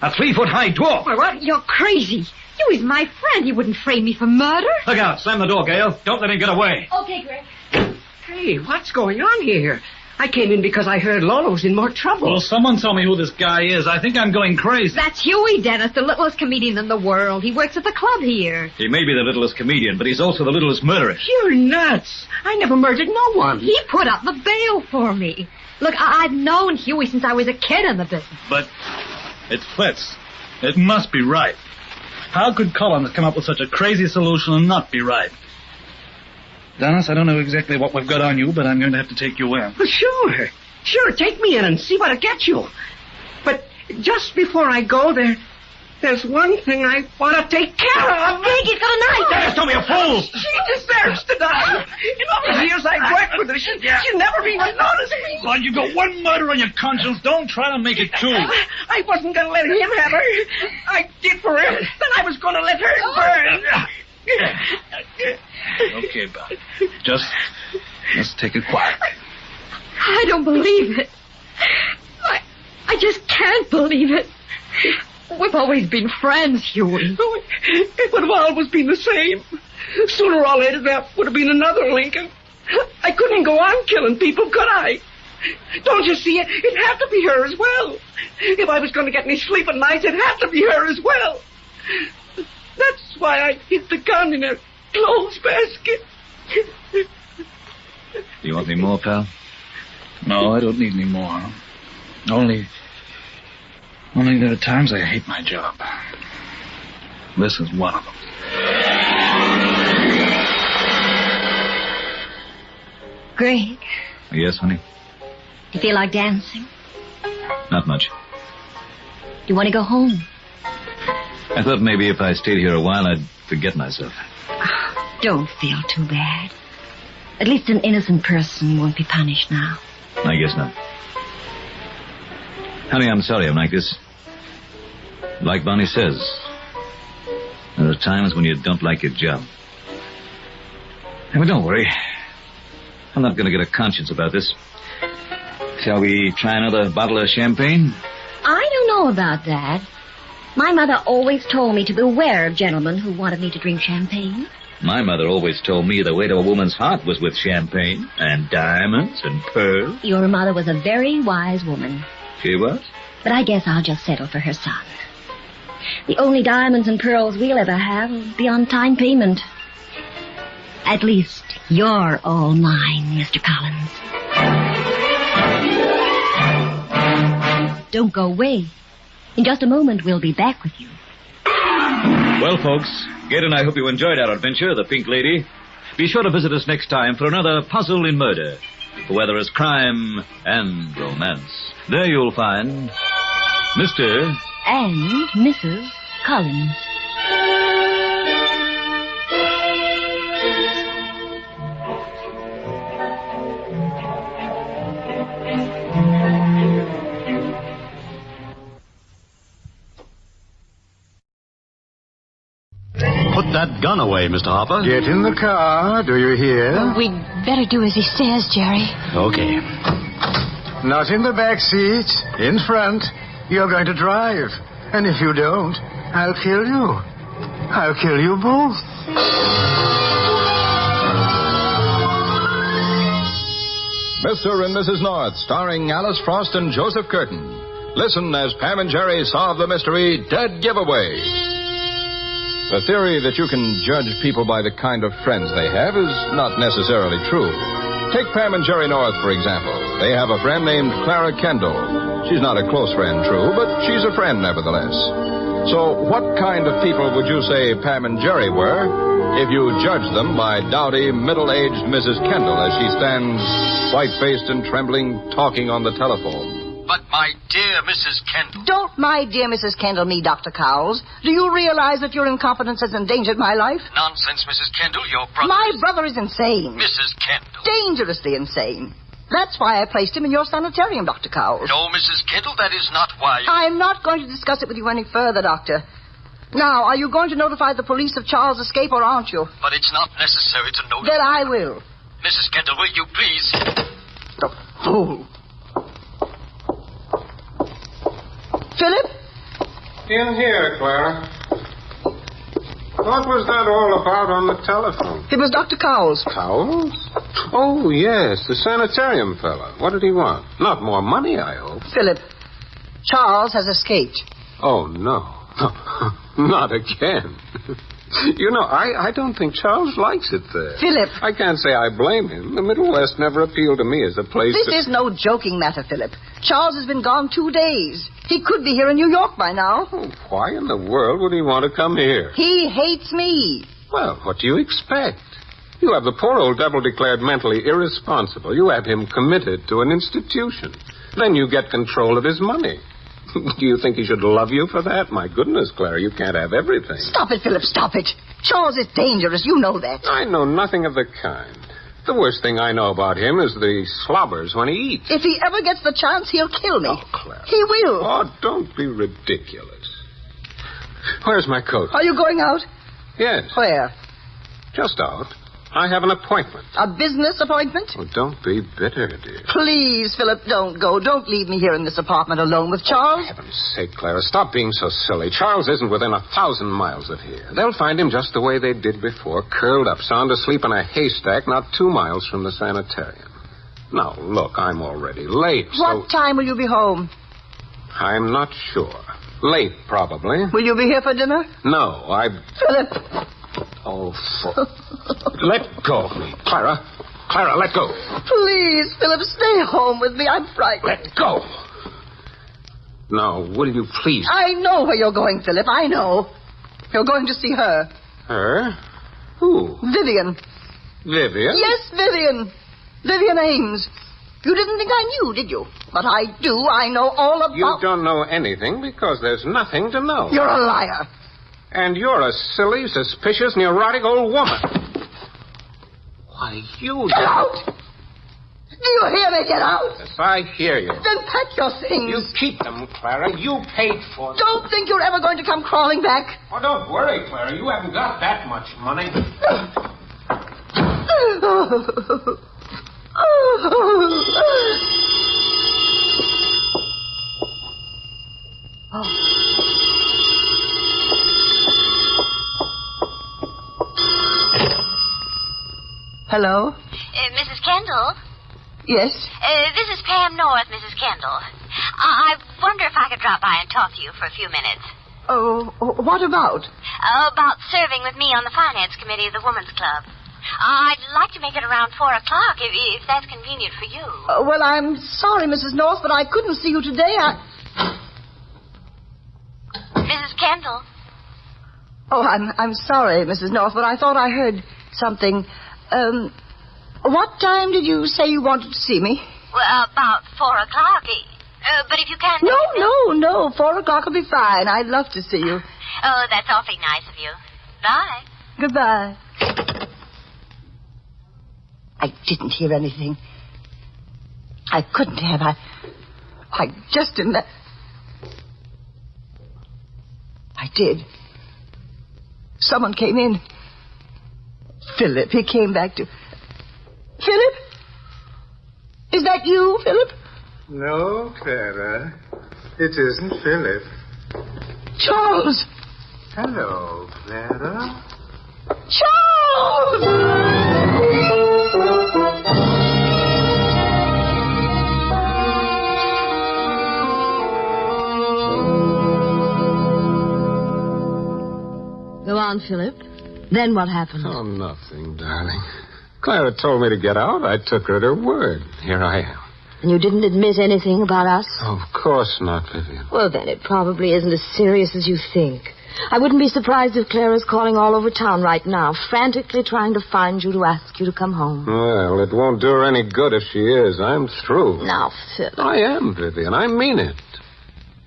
A 3-foot-high dwarf. Well, what? You're crazy. You is my friend. You wouldn't frame me for murder. Look out. Slam the door, Gail. Don't let him get away. Okay, Greg. Hey, what's going on here? I came in because I heard Lolo's in more trouble. Well, someone tell me who this guy is. I think I'm going crazy. That's Huey Dennis, the littlest comedian in the world. He works at the club here. He may be the littlest comedian, but he's also the littlest murderer. You're nuts. I never murdered no one. He put up the bail for me. Look, I've known Huey since I was a kid in the business. But it fits. It must be right. How could Collins come up with such a crazy solution and not be right? Dennis, I don't know exactly what we've got on you, but I'm going to have to take you in. Well, sure, take me in and see what it gets you. But just before I go there, there's one thing I want to take care of. Greg, he's got a knife. Dennis, don't be a fool. She deserves to die. In all the years I've worked with her, she never even noticed me. Well, you've got one murder on your conscience. Don't try to make it two. I wasn't going to let him have her. I did for him. Then I was going to let her burn. Okay, Bud. Just take it quietly. I don't believe it. I just can't believe it. We've always been friends, Huey. It would have always been the same. Sooner or later, there would have been another Lincoln. I couldn't go on killing people, could I? Don't you see? It had to be her as well. If I was going to get any sleep at night, it had to be her as well. That's why I hid the gun in her clothes basket. Do you want any more, pal? No, I don't need any more. Only there are times I hate my job. This is one of them. Greg. Yes, honey? You feel like dancing? Not much. Do you want to go home? I thought maybe if I stayed here a while, I'd forget myself. Don't feel too bad. At least an innocent person won't be punished now. I guess not. Honey, I'm sorry I'm like this. Like Bonnie says, there are times when you don't like your job. But don't worry. I'm not going to get a conscience about this. Shall we try another bottle of champagne? I don't know about that. My mother always told me to beware of gentlemen who wanted me to drink champagne. My mother always told me the way to a woman's heart was with champagne and diamonds and pearls. Your mother was a very wise woman. She was? But I guess I'll just settle for her son. The only diamonds and pearls we'll ever have will be on time payment. At least you're all mine, Mr. Collins. Don't go away. In just a moment, we'll be back with you. Well, folks, Gate and I hope you enjoyed our adventure, The Pink Lady. Be sure to visit us next time for another puzzle in murder, where there is crime and romance. There you'll find Mr. and Mrs. Collins. Put that gun away, Mr. Hopper. Get in the car, do you hear? We'd better do as he says, Jerry. Okay. Not in the back seat, in front. You're going to drive. And if you don't, I'll kill you. I'll kill you both. Mr. and Mrs. North, starring Alice Frost and Joseph Curtin. Listen as Pam and Jerry solve the mystery Dead Giveaway. The theory that you can judge people by the kind of friends they have is not necessarily true. Take Pam and Jerry North, for example. They have a friend named Clara Kendall. She's not a close friend, true, but she's a friend nevertheless. So what kind of people would you say Pam and Jerry were if you judged them by dowdy, middle-aged Mrs. Kendall as she stands white-faced and trembling, talking on the telephone? But, my dear Mrs. Kendall... Don't my dear Mrs. Kendall me, Dr. Cowles. Do you realize that your incompetence has endangered my life? Nonsense, Mrs. Kendall. Your brother... My brother is insane. Mrs. Kendall. Dangerously insane. That's why I placed him in your sanitarium, Dr. Cowles. No, Mrs. Kendall, that is not why... I'm not going to discuss it with you any further, Doctor. Now, are you going to notify the police of Charles' escape, or aren't you? But it's not necessary to notify... Then I will. Mrs. Kendall, will you please... The fool. Philip? In here, Clara. What was that all about on the telephone? It was Dr. Cowles. Cowles? Oh, yes, the sanitarium fellow. What did he want? Not more money, I hope. Philip, Charles has escaped. Oh, no. Not again. You know, I don't think Charles likes it there. Philip. I can't say I blame him. The Middle West never appealed to me as a place This is no joking matter, Philip. Charles has been gone 2 days. He could be here in New York by now. Oh, why in the world would he want to come here? He hates me. Well, what do you expect? You have the poor old devil declared mentally irresponsible. You have him committed to an institution. Then you get control of his money. Do you think he should love you for that? My goodness, Clara, you can't have everything. Stop it, Philip, stop it. Charles is dangerous, you know that. I know nothing of the kind. The worst thing I know about him is that he slobbers when he eats. If he ever gets the chance, he'll kill me. Oh, Clara. He will. Oh, don't be ridiculous. Where's my coat? Are you going out? Yes. Where? Just out. I have an appointment. A business appointment? Oh, don't be bitter, dear. Please, Philip, don't go. Don't leave me here in this apartment alone with Charles. For heaven's sake, Clara, stop being so silly. Charles isn't within 1,000 miles of here. They'll find him just the way they did before, curled up, sound asleep in a haystack not 2 miles from the sanitarium. Now, look, I'm already late, What time will you be home? I'm not sure. Late, probably. Will you be here for dinner? No, Philip. Oh, let go of me. Clara, let go. Please, Philip, stay home with me. I'm frightened. Let go. Now, will you please... I know where you're going, Philip. I know. You're going to see her. Her? Who? Vivian. Vivian? Yes, Vivian. Vivian Ames. You didn't think I knew, did you? But I do. I know all about... You don't know anything because there's nothing to know. You're a liar. And you're a silly, suspicious, neurotic old woman. Why, you... Get out! Do you hear me? Get out! Yes, I hear you. Then pack your things. You keep them, Clara. You paid for them. Don't think you're ever going to come crawling back. Oh, don't worry, Clara. You haven't got that much money. Hello? Mrs. Kendall? Yes? This is Pam North, Mrs. Kendall. I wonder if I could drop by and talk to you for a few minutes. Oh, what about? About serving with me on the finance committee of the Women's Club. I'd like to make it around 4 o'clock, if that's convenient for you. Well, I'm sorry, Mrs. North, but I couldn't see you today. Mrs. Kendall? Oh, I'm sorry, Mrs. North, but I thought I heard something. What time did you say you wanted to see me? Well, about 4 o'clock. But if you can't... No. 4 o'clock will be fine. I'd love to see you. Oh, that's awfully nice of you. Bye. Goodbye. I didn't hear anything. I couldn't have. I just didn't... I did. Someone came in. Philip, he came back to... Philip? Is that you, Philip? No, Clara. It isn't Philip. Charles! Hello, Clara. Go on, on, Philip. Then what happened? Oh, nothing, darling. Clara told me to get out. I took her at her word. Here I am. And you didn't admit anything about us? Of course not, Vivian. Well, then it probably isn't as serious as you think. I wouldn't be surprised if Clara's calling all over town right now, frantically trying to find you to ask you to come home. Well, it won't do her any good if she is. I'm through. Now, Philip. I am, Vivian. I mean it.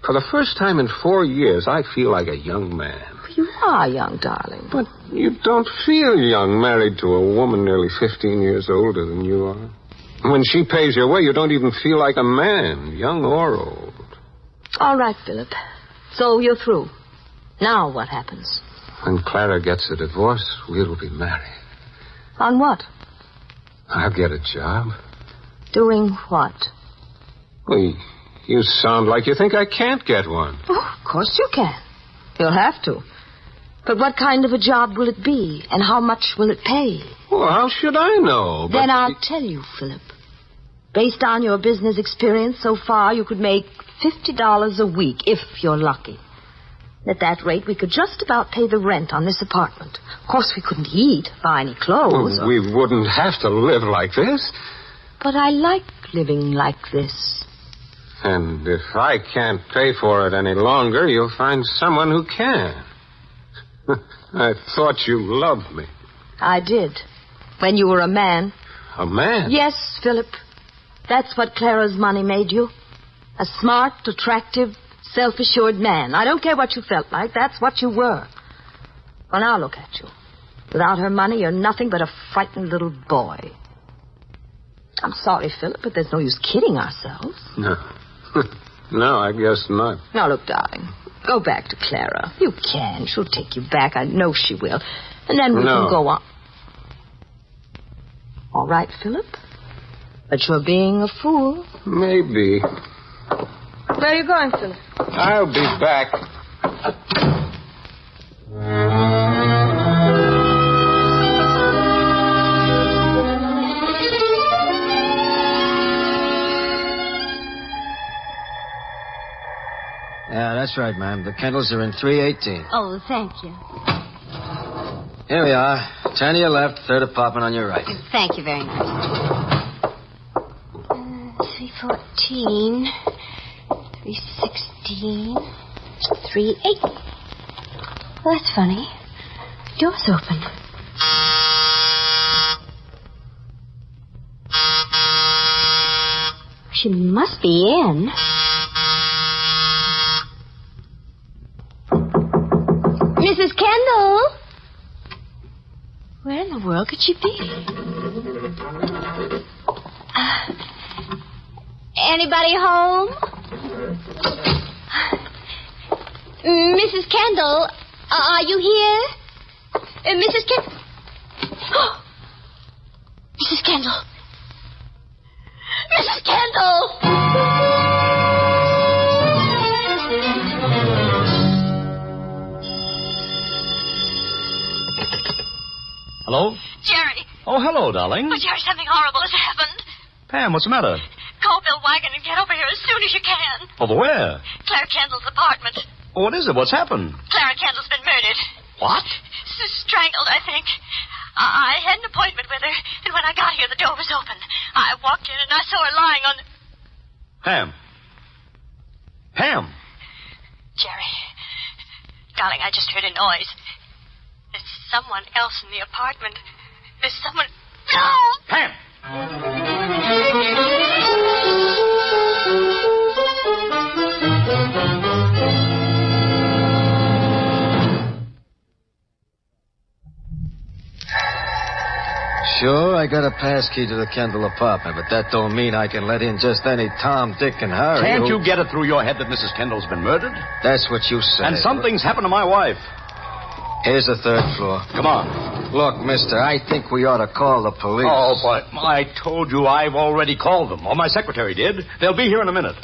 For the first time in 4 years, I feel like a young man. You are young, darling. But you don't feel young, married to a woman nearly 15 years older than you are. When she pays your way, you don't even feel like a man, young or old. All right, Philip. So you're through. Now what happens? When Clara gets a divorce, we'll be married. On what? I'll get a job. Doing what? Well, you sound like you think I can't get one. Oh, of course you can. You'll have to. But what kind of a job will it be? And how much will it pay? Well, how should I know? Then I'll tell you, Philip. Based on your business experience so far, you could make $50 a week, if you're lucky. At that rate, we could just about pay the rent on this apartment. Of course, we couldn't eat, buy any clothes. Well, we wouldn't have to live like this. But I like living like this. And if I can't pay for it any longer, you'll find someone who can. I thought you loved me. I did. When you were a man. A man? Yes, Philip. That's what Clara's money made you. A smart, attractive, self-assured man. I don't care what you felt like. That's what you were. Well, now look at you. Without her money, you're nothing but a frightened little boy. I'm sorry, Philip, but there's no use kidding ourselves. No. No, I guess not. Now, look, darling. Go back to Clara. You can. She'll take you back. I know she will. And then we can go on. All right, Philip. But you're being a fool. Maybe. Where are you going, Philip? I'll be back. Yeah, that's right, ma'am. The Kendalls are in 318. Oh, thank you. Here we are. Turn to your left, third apartment on your right. Thank you very much. 314, 316, 38. Well, that's funny. Door's open. She must be in. Mrs. Kendall? Where in the world could she be? Anybody home? Mrs. Kendall, are you here? Mrs. Kendall? Mrs. Kendall. Mrs. Kendall! Hello? Jerry. Oh, hello, darling. Oh, Jerry, something horrible has happened. Pam, what's the matter? Call Bill Wagon and get over here as soon as you can. Over where? Clara Kendall's apartment. Oh, what is it? What's happened? Clara Kendall's been murdered. What? Strangled, I think. I had an appointment with her, and when I got here, the door was open. I walked in, and I saw her lying on the... Pam. Pam. Jerry. Darling, I just heard a noise. There's someone else in the apartment. There's someone... No! Pam! Sure, I got a pass key to the Kendall apartment, but that don't mean I can let in just any Tom, Dick, and Harry. Can't you get it through your head that Mrs. Kendall's been murdered? That's what you say. And something's happened to my wife. Here's the third floor. Come on. Look, mister, I think we ought to call the police. Oh, but I told you I've already called them. Or my secretary did. They'll be here in a minute.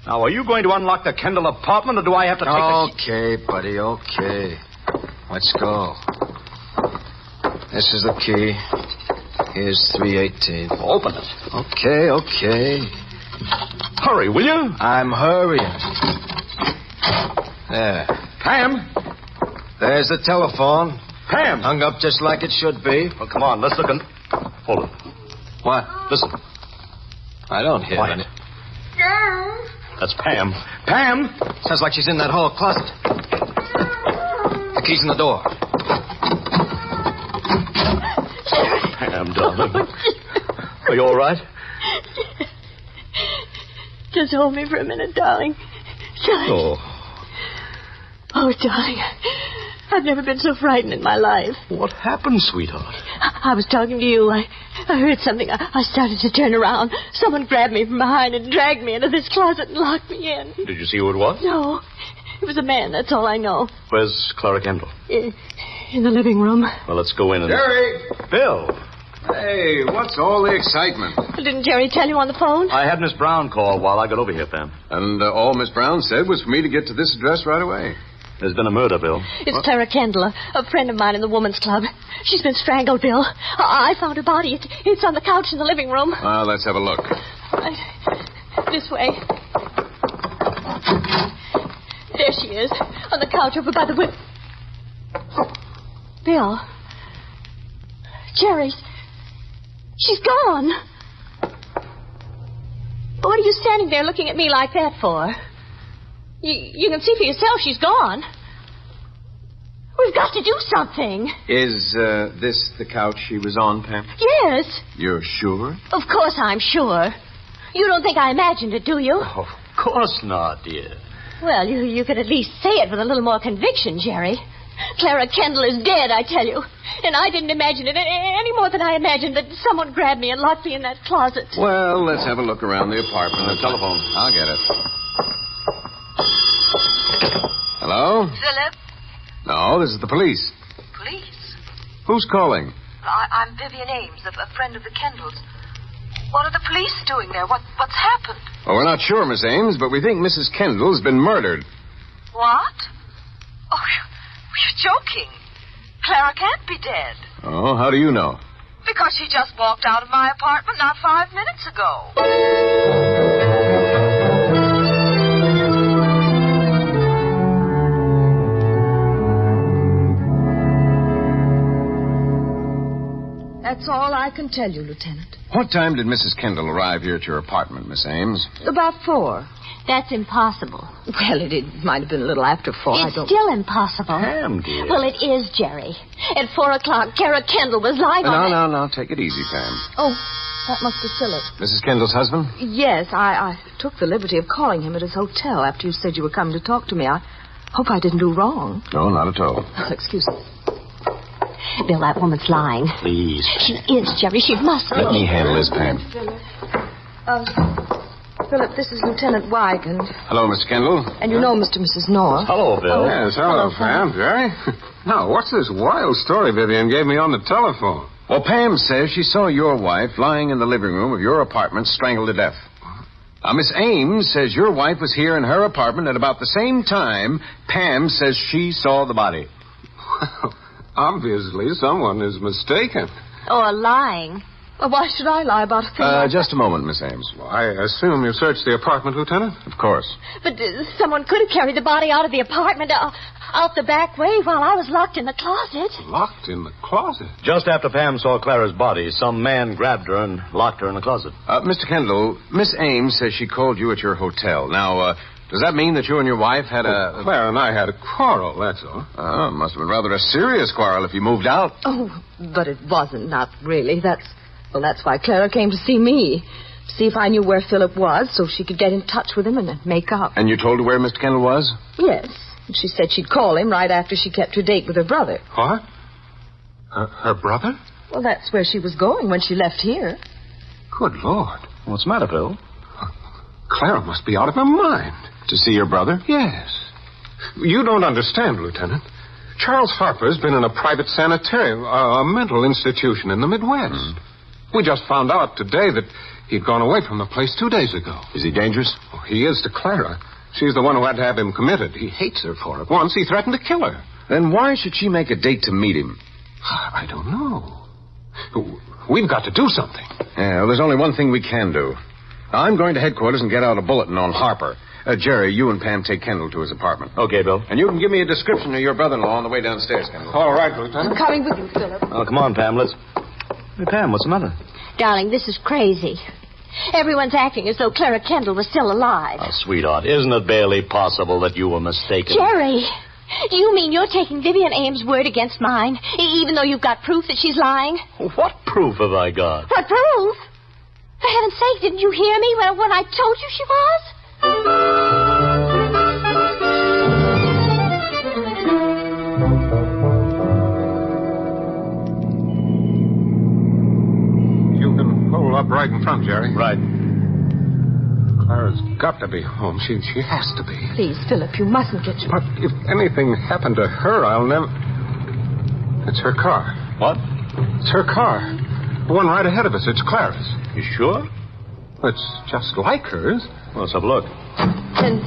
Now, are you going to unlock the Kendall apartment, or do I have to take Okay, buddy, okay. Let's go. This is the key. Here's 318. Open it. Okay. Hurry, will you? I'm hurrying. There. Pam. There There's the telephone. Pam! Hung up just like it should be. Well, come on, let's look and... Hold it. What? Listen. I don't hear Quiet. it. That's Pam. Pam! Sounds like she's in that hall closet. The key's in the door. Pam, darling. Are you all right? Just hold me for a minute, darling. Darling. Oh, darling. I've never been so frightened in my life. What happened, sweetheart? I was talking to you. I heard something. I started to turn around. Someone grabbed me from behind and dragged me into this closet and locked me in. Did you see who it was? No. It was a man, that's all I know. Where's Clara Kendall? In the living room. Well, let's go in and... Jerry! Bill! Hey, what's all the excitement? Didn't Jerry tell you on the phone? I had Miss Brown call while I got over here, Pam. And all Miss Brown said was for me to get to this address right away. There's been a murder, Bill. It's Clara Kendall, a friend of mine in the woman's club. She's been strangled, Bill. I found her body. It's on the couch in the living room. Well, let's have a look. This way. There she is, on the couch over by the window. Bill. Jerry. She's gone. What are you standing there looking at me like that for? You can see for yourself she's gone. We've got to do something. Is this the couch she was on, Pam? Yes. You're sure? Of course I'm sure. You don't think I imagined it, do you? Oh, of course not, dear. Well, you could at least say it with a little more conviction, Jerry. Clara Kendall is dead, I tell you. And I didn't imagine it any more than I imagined that someone grabbed me and locked me in that closet. Well, let's have a look around the apartment. The telephone. I'll get it. Hello? Philip? No, this is the police. Police? Who's calling? I'm Vivian Ames, a friend of the Kendalls. What are the police doing there? What's happened? Well, we're not sure, Miss Ames, but we think Mrs. Kendall's been murdered. What? Oh, you're joking. Clara can't be dead. Oh, how do you know? Because she just walked out of my apartment not 5 minutes ago. That's all I can tell you, Lieutenant. What time did Mrs. Kendall arrive here at your apartment, Miss Ames? About 4. That's impossible. Well, it might have been a little after 4. It's still impossible. Pam, dear. Well, it is, Jerry. At 4 o'clock, Clara Kendall was lying on... No. Take it easy, Pam. Oh, that must be Philip. Mrs. Kendall's husband? Yes, I took the liberty of calling him at his hotel after you said you were coming to talk to me. I hope I didn't do wrong. No, not at all. Oh, excuse me. Bill, that woman's lying. Please. She is, Jerry. She must be. Let me handle this, Pam. Philip, this is Lieutenant Wyke, and... Hello, Mr. Kendall. And you know Mr. and Mrs. North. Hello, Bill. Yes, hello, Pam. Jerry? Now, what's this wild story Vivian gave me on the telephone? Well, Pam says she saw your wife lying in the living room of your apartment, strangled to death. Now, Miss Ames says your wife was here in her apartment at about the same time Pam says she saw the body. Well, obviously, someone is mistaken. Or lying. Well, why should I lie about a thing like Just a moment, Miss Ames. Well, I assume you searched the apartment, Lieutenant? Of course. But someone could have carried the body out of the apartment out the back way while I was locked in the closet. Locked in the closet? Just after Pam saw Clara's body, some man grabbed her and locked her in the closet. Mr. Kendall, Miss Ames says she called you at your hotel. Now, does that mean that you and your wife had a... Clara and I had a quarrel, that's all. Oh, it must have been rather a serious quarrel if you moved out. Oh, but it wasn't, not really. That's why Clara came to see me. To see if I knew where Philip was so she could get in touch with him and make up. And you told her where Mr. Kendall was? Yes. And she said she'd call him right after she kept her date with her brother. What? Her brother? Well, that's where she was going when she left here. Good Lord. What's the matter, Bill? Clara must be out of her mind. To see your brother? Yes. You don't understand, Lieutenant. Charles Harper's been in a private sanitarium, a mental institution in the Midwest. We just found out today that he'd gone away from the place 2 days ago. Is he dangerous? Oh, he is to Clara. She's the one who had to have him committed. He hates her for it. Once he threatened to kill her. Then why should she make a date to meet him? I don't know. We've got to do something. Yeah, well, there's only one thing we can do. I'm going to headquarters and get out a bulletin on Harper. Jerry, you and Pam take Kendall to his apartment. Okay, Bill. And you can give me a description of your brother-in-law on the way downstairs, Kendall. All right, Lieutenant. I'm coming with you, Philip. Oh, come on, Pam. Let's... Hey, Pam, what's the matter? Darling, this is crazy. Everyone's acting as though Clara Kendall was still alive. Oh, sweetheart, isn't it barely possible that you were mistaken? Jerry, do you mean you're taking Vivian Ames' word against mine, even though you've got proof that she's lying? What proof have I got? What proof? For heaven's sake, didn't you hear me when I told you she was? You can pull up right in front, Jerry. Right. Clara's got to be home. She has to be. Please, Philip, you mustn't get... But if anything happened to her, I'll never... It's her car. What? It's her car. The one right ahead of us. It's Clara's. You sure? It's just like hers. Well, let's have a look. Then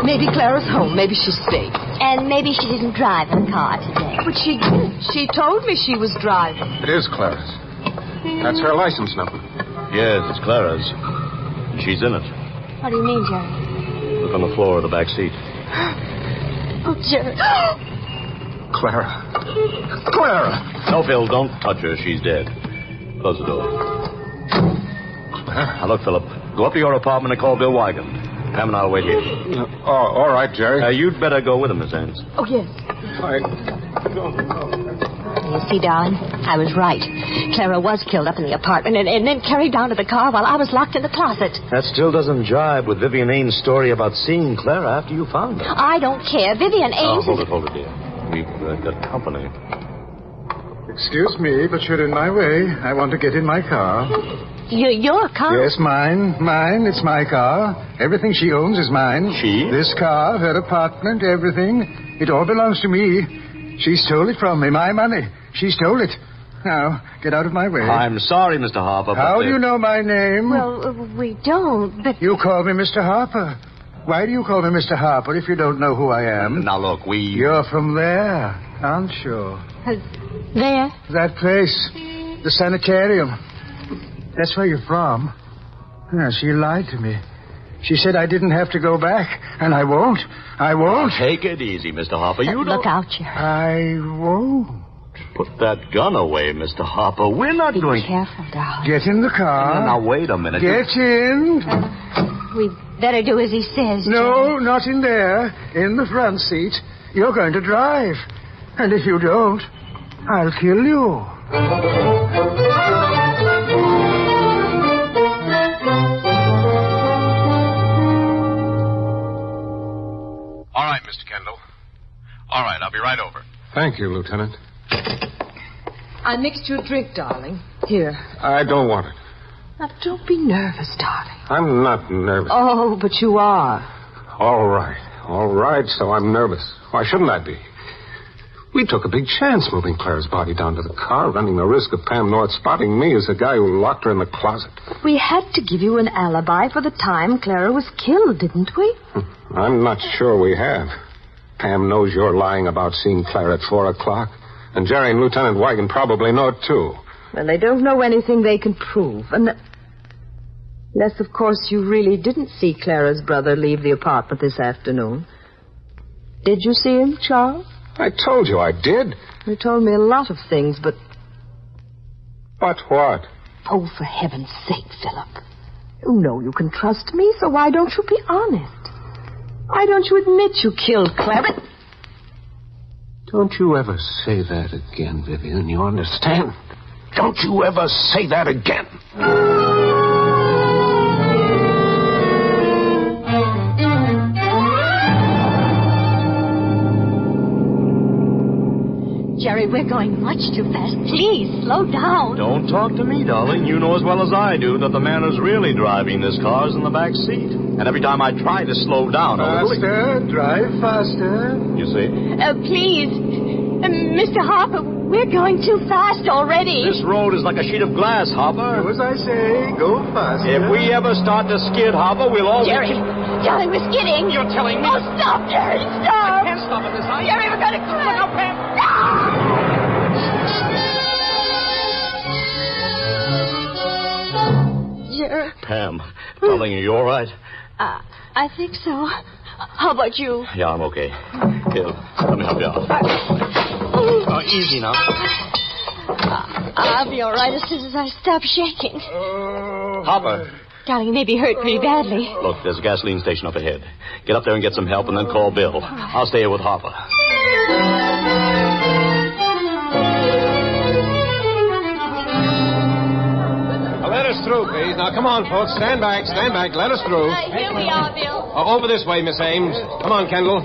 maybe Clara's home. Maybe she's safe. And maybe she didn't drive the car today. But she did. She told me she was driving. It is Clara's. That's her license number. Yes, it's Clara's. She's in it. What do you mean, Jerry? Look on the floor of the back seat. Oh, Jerry. Clara. Clara! No, Phil, don't touch her. She's dead. Close the door. Clara? Now, look, Philip. Go up to your apartment and call Bill Wygant. Pam and I'll wait here. All right, Jerry. You'd better go with him, Miss Ames. Oh, yes. You see, darling, I was right. Clara was killed up in the apartment and then carried down to the car while I was locked in the closet. That still doesn't jibe with Vivian Ames' story about seeing Clara after you found her. I don't care. Vivian Ames... Hold it, dear. We've got company. Excuse me, but you're in my way. I want to get in my car. Your car? Yes, mine. Mine. It's my car. Everything she owns is mine. She? This car, her apartment, everything. It all belongs to me. She stole it from me. My money. She stole it. Now, get out of my way. I'm sorry, Mr. Harper, but... How do you know my name? Well, we don't, but... You call me Mr. Harper. Why do you call me Mr. Harper if you don't know who I am? Now, look, You're from there, aren't you? There? That place. The sanitarium. That's where you're from. Yeah, she lied to me. She said I didn't have to go back, and I won't. I won't. Now, take it easy, Mr. Harper. You Look out, Jerry. I won't. Put that gun away, Mr. Harper. We're not going... Be careful, darling. Get in the car. Now, wait a minute. Get in. We better do as he says, No, not in there. In the front seat. You're going to drive. And if you don't, I'll kill you. All right, Mr. Kendall. All right, I'll be right over. Thank you, Lieutenant. I mixed you a drink, darling. Here. I don't want it. Now, don't be nervous, darling. I'm not nervous. Oh, but you are. All right, so I'm nervous. Why shouldn't I be? We took a big chance moving Clara's body down to the car, running the risk of Pam North spotting me as the guy who locked her in the closet. We had to give you an alibi for the time Clara was killed, didn't we? I'm not sure we have. Pam knows you're lying about seeing Clara at 4 o'clock. And Jerry and Lieutenant Wygant probably know it, too. Well, they don't know anything they can prove. Unless, of course, you really didn't see Clara's brother leave the apartment this afternoon. Did you see him, Charles? I told you I did. You told me a lot of things, but... But what? Oh, for heaven's sake, Philip. You know you can trust me, so why don't you be honest? Why don't you admit you killed Clara? Don't you ever say that again, Vivian. You understand? Don't you ever say that again. Jerry, we're going much too fast. Please, slow down. Don't talk to me, darling. You know as well as I do that the man who's really driving this car is in the back seat. And every time I try to slow down... Faster, drive faster. You see? Please. Mr. Harper, we're going too fast already. This road is like a sheet of glass, Harper. Do as I say. Go faster. If we ever start to skid, Harper, we'll always... Jerry, darling, we're skidding. You're telling me... Oh, stop, Jerry, stop. I can't stop at this height. Jerry, we're going to crash. Look out, Pam. Jerry. Pam, darling, are you all right? I think so. How about you? Yeah, I'm okay. Here, let me help you out. Easy now. I'll be all right as soon as I stop shaking. Hopper. Darling, you may be hurt pretty badly. Look, there's a gasoline station up ahead. Get up there and get some help, and then call Bill. I'll stay here with Hopper. Let us through, please. Now, come on, folks. Stand back. Let us through. Here we are, Bill. Over this way, Miss Ames. Come on, Kendall.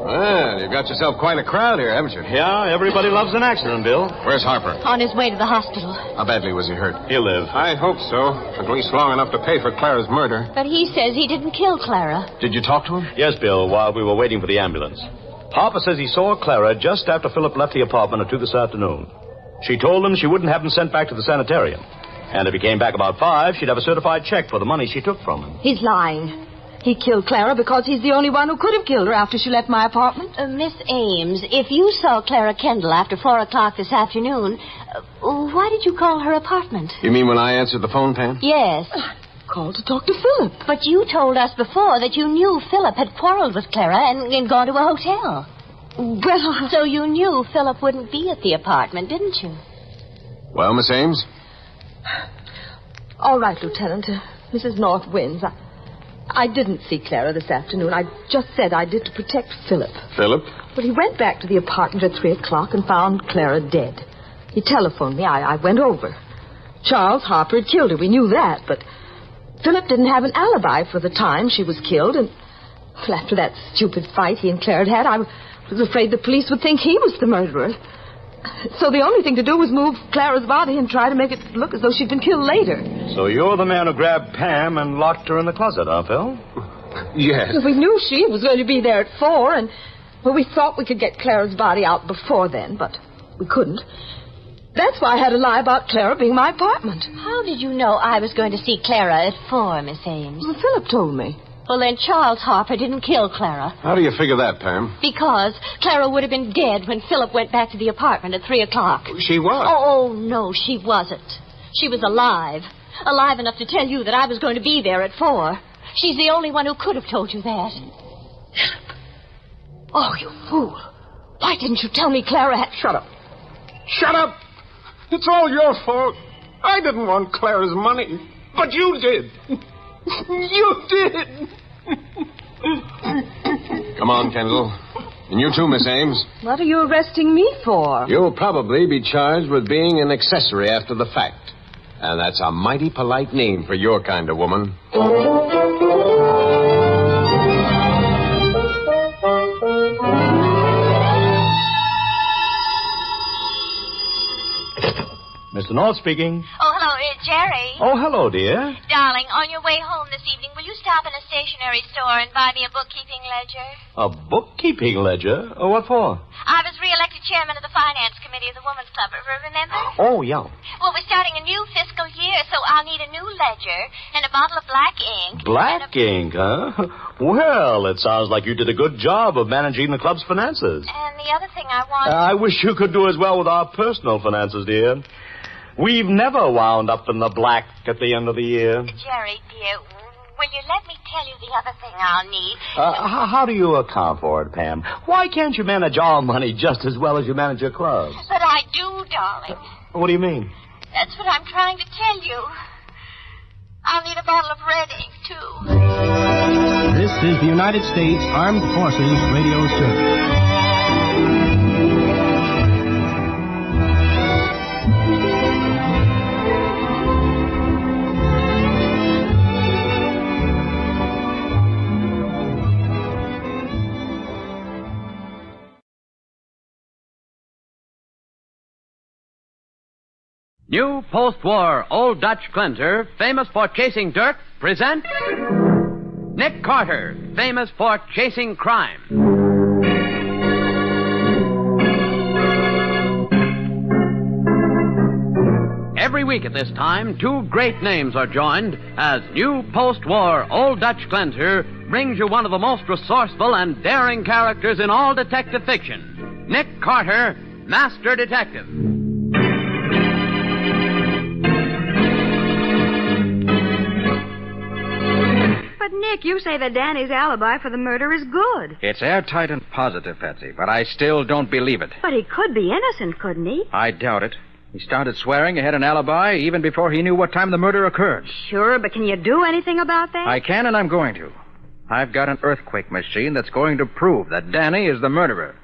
Well, you've got yourself quite a crowd here, haven't you? Yeah, everybody loves an accident, Bill. Where's Harper? On his way to the hospital. How badly was he hurt? He'll live. I hope so. At least long enough to pay for Clara's murder. But he says he didn't kill Clara. Did you talk to him? Yes, Bill, while we were waiting for the ambulance. Harper says he saw Clara just after Philip left the apartment at 2 this afternoon. She told him she wouldn't have him sent back to the sanitarium. And if he came back about 5, she'd have a certified check for the money she took from him. He's lying. He killed Clara because he's the only one who could have killed her after she left my apartment. Miss Ames, if you saw Clara Kendall after 4 o'clock this afternoon, why did you call her apartment? You mean when I answered the phone, Pam? Yes. Called to talk to Philip. But you told us before that you knew Philip had quarreled with Clara and gone to a hotel. Well, So you knew Philip wouldn't be at the apartment, didn't you? Well, Miss Ames? All right, Lieutenant. Mrs. North wins. I didn't see Clara this afternoon. I just said I did to protect Philip. Philip? But he went back to the apartment at 3 o'clock and found Clara dead. He telephoned me. I went over. Charles Harper had killed her. We knew that, but Philip didn't have an alibi for the time she was killed, and after that stupid fight he and Clara had, I was afraid the police would think he was the murderer. So the only thing to do was move Clara's body and try to make it look as though she'd been killed later. So you're the man who grabbed Pam and locked her in the closet, huh, Phil? Yes. We knew she was going to be there at 4, and we thought we could get Clara's body out before then, but we couldn't. That's why I had to lie about Clara being my apartment. How did you know I was going to see Clara at 4, Miss Ames? Well, Philip told me. Well, then Charles Harper didn't kill Clara. How do you figure that, Pam? Because Clara would have been dead when Philip went back to the apartment at 3 o'clock. She was. Oh, no, she wasn't. She was alive. Alive enough to tell you that I was going to be there at 4. She's the only one who could have told you that. Philip. Oh, you fool. Why didn't you tell me Clara had... Shut up. Shut up. It's all your fault. I didn't want Clara's money, but you did. You did. Come on, Kendall. And you too, Miss Ames. What are you arresting me for? You'll probably be charged with being an accessory after the fact. And that's a mighty polite name for your kind of woman. Mr. North speaking. Oh, hello, Jerry. Oh, hello, dear. Darling, on your way home this evening, will you stop in a stationery store and buy me a bookkeeping ledger? A bookkeeping ledger? Oh, what for? I was re-elected chairman of the finance committee of the Women's Club, remember? Oh, yeah. Well, we're starting a new fiscal year, so I'll need a new ledger and a bottle of black ink. Black ink, huh? Well, it sounds like you did a good job of managing the club's finances. And the other thing I want... I wish you could do as well with our personal finances, dear. We've never wound up in the black at the end of the year. Jerry, dear, will you let me tell you the other thing I'll need? How do you account for it, Pam? Why can't you manage our money just as well as you manage your clubs? But I do, darling. What do you mean? That's what I'm trying to tell you. I'll need a bottle of red ink, too. This is the United States Armed Forces Radio Service. New post-war Old Dutch cleanser, famous for chasing dirt, presents Nick Carter, famous for chasing crime. Every week at this time, two great names are joined as new post-war Old Dutch cleanser brings you one of the most resourceful and daring characters in all detective fiction, Nick Carter, Master Detective. But, Nick, you say that Danny's alibi for the murder is good. It's airtight and positive, Patsy, but I still don't believe it. But he could be innocent, couldn't he? I doubt it. He started swearing he had an alibi even before he knew what time the murder occurred. Sure, but can you do anything about that? I can, and I'm going to. I've got an earthquake machine that's going to prove that Danny is the murderer.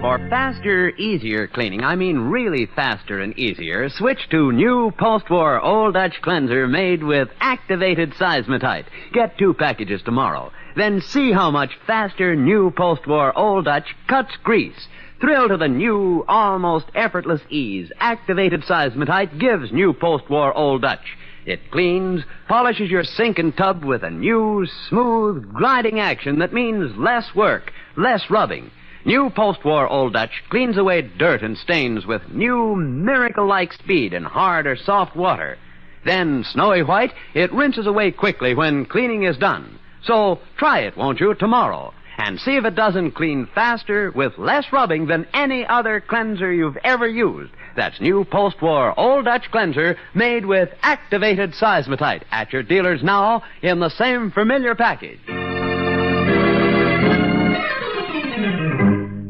For faster, easier cleaning, I mean really faster and easier, switch to new post-war Old Dutch cleanser made with activated seismotite. Get 2 packages tomorrow. Then see how much faster new post-war Old Dutch cuts grease. Thrill to the new, almost effortless ease activated seismotite gives new post-war Old Dutch. It cleans, polishes your sink and tub with a new, smooth, gliding action that means less work, less rubbing. New post-war Old Dutch cleans away dirt and stains with new miracle-like speed in hard or soft water. Then, snowy white, it rinses away quickly when cleaning is done. So try it, won't you, tomorrow, and see if it doesn't clean faster with less rubbing than any other cleanser you've ever used. That's new post-war Old Dutch cleanser made with activated seismotite at your dealers now in the same familiar package.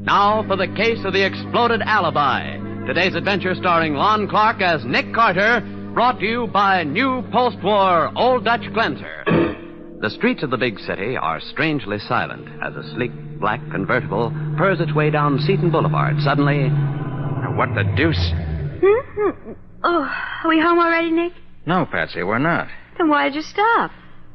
Now for the case of the exploded alibi. Today's adventure starring Lon Clark as Nick Carter, brought to you by new post-war Old Dutch cleanser. The streets of the big city are strangely silent as a sleek black convertible purrs its way down Seton Boulevard. Suddenly, what the deuce? Oh, are we home already, Nick? No, Patsy, we're not. Then why did you stop?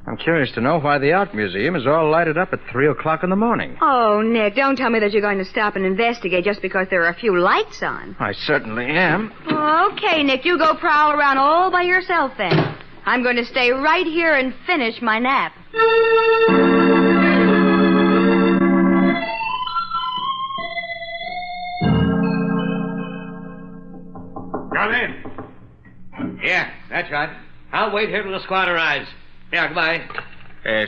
I'm curious to know why the Art Museum is all lighted up at 3 o'clock in the morning. Oh, Nick, don't tell me that you're going to stop and investigate just because there are a few lights on. I certainly am. Okay, Nick, you go prowl around all by yourself then. I'm going to stay right here and finish my nap. Come in. Yeah, that's right. I'll wait here till the squad arrives. Yeah, goodbye.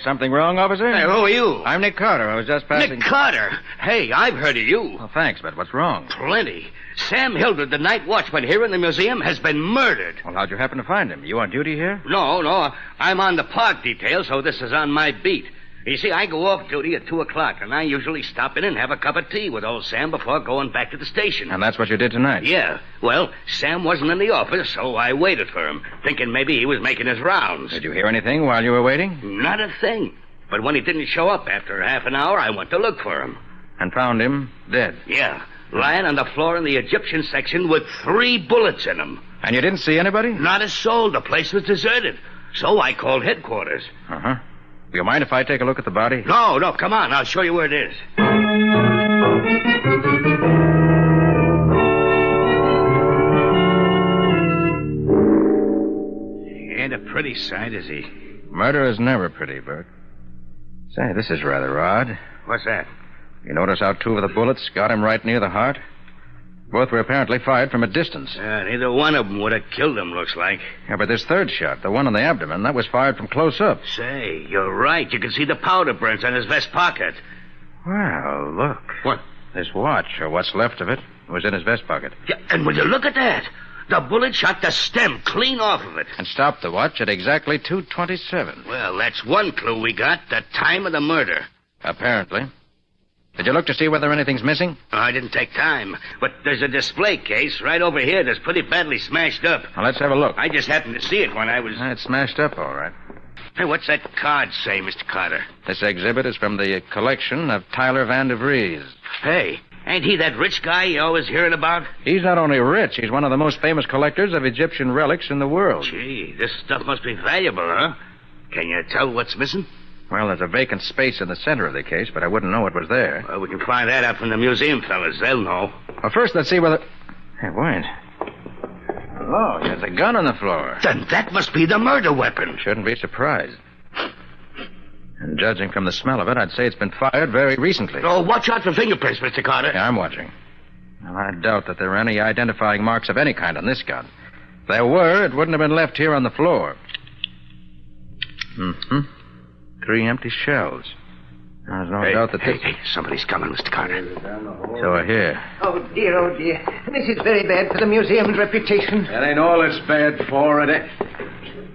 Something wrong, officer? Hey, who are you? I'm Nick Carter. I was just passing... Nick Carter? Hey, I've heard of you. Well, thanks, but what's wrong? Plenty. Sam Hildred, the night watchman here in the museum, has been murdered. Well, how'd you happen to find him? You on duty here? No. I'm on the park detail, so this is on my beat. You see, I go off duty at 2 o'clock, and I usually stop in and have a cup of tea with old Sam before going back to the station. And that's what you did tonight? Yeah. Well, Sam wasn't in the office, so I waited for him, thinking maybe he was making his rounds. Did you hear anything while you were waiting? Not a thing. But when he didn't show up after half an hour, I went to look for him. And found him dead? Yeah. Lying on the floor in the Egyptian section with 3 bullets in him. And you didn't see anybody? Not a soul. The place was deserted. So I called headquarters. Uh-huh. Do you mind if I take a look at the body? No, come on. I'll show you where it is. He ain't a pretty sight, is he? Murder is never pretty, Bert. Say, this is rather odd. What's that? You notice how 2 of the bullets got him right near the heart? Both were apparently fired from a distance. Neither one of them would have killed him, looks like. Yeah, but this third shot, the one in the abdomen, that was fired from close up. Say, you're right. You can see the powder burns on his vest pocket. Well, look. What? This watch, or what's left of it, was in his vest pocket. Yeah, and will you look at that? The bullet shot the stem clean off of it. And stopped the watch at exactly 2:27. Well, that's one clue we got, the time of the murder. Apparently. Did you look to see whether anything's missing? I didn't take time. But there's a display case right over here that's pretty badly smashed up. Well, let's have a look. I just happened to see it when I was... It's smashed up, all right. Hey, what's that card say, Mr. Carter? This exhibit is from the collection of Tyler Van de Vries. Hey, ain't he that rich guy you always hearing about? He's not only rich, he's one of the most famous collectors of Egyptian relics in the world. Gee, this stuff must be valuable, huh? Can you tell what's missing? Well, there's a vacant space in the center of the case, but I wouldn't know it was there. Well, we can find that out from the museum fellas. They'll know. Well, first, let's see whether... Hey, wait. Oh, there's a gun on the floor. Then that must be the murder weapon. Shouldn't be surprised. And judging from the smell of it, I'd say it's been fired very recently. Oh, watch out for fingerprints, Mr. Carter. Yeah, I'm watching. Well, I doubt that there are any identifying marks of any kind on this gun. If there were, it wouldn't have been left here on the floor. Mm-hmm. 3 empty shells. There's no doubt that Hey, somebody's coming, Mr. Carter. So I hear. Oh, dear. This is very bad for the museum's reputation. That ain't all it's bad for, it.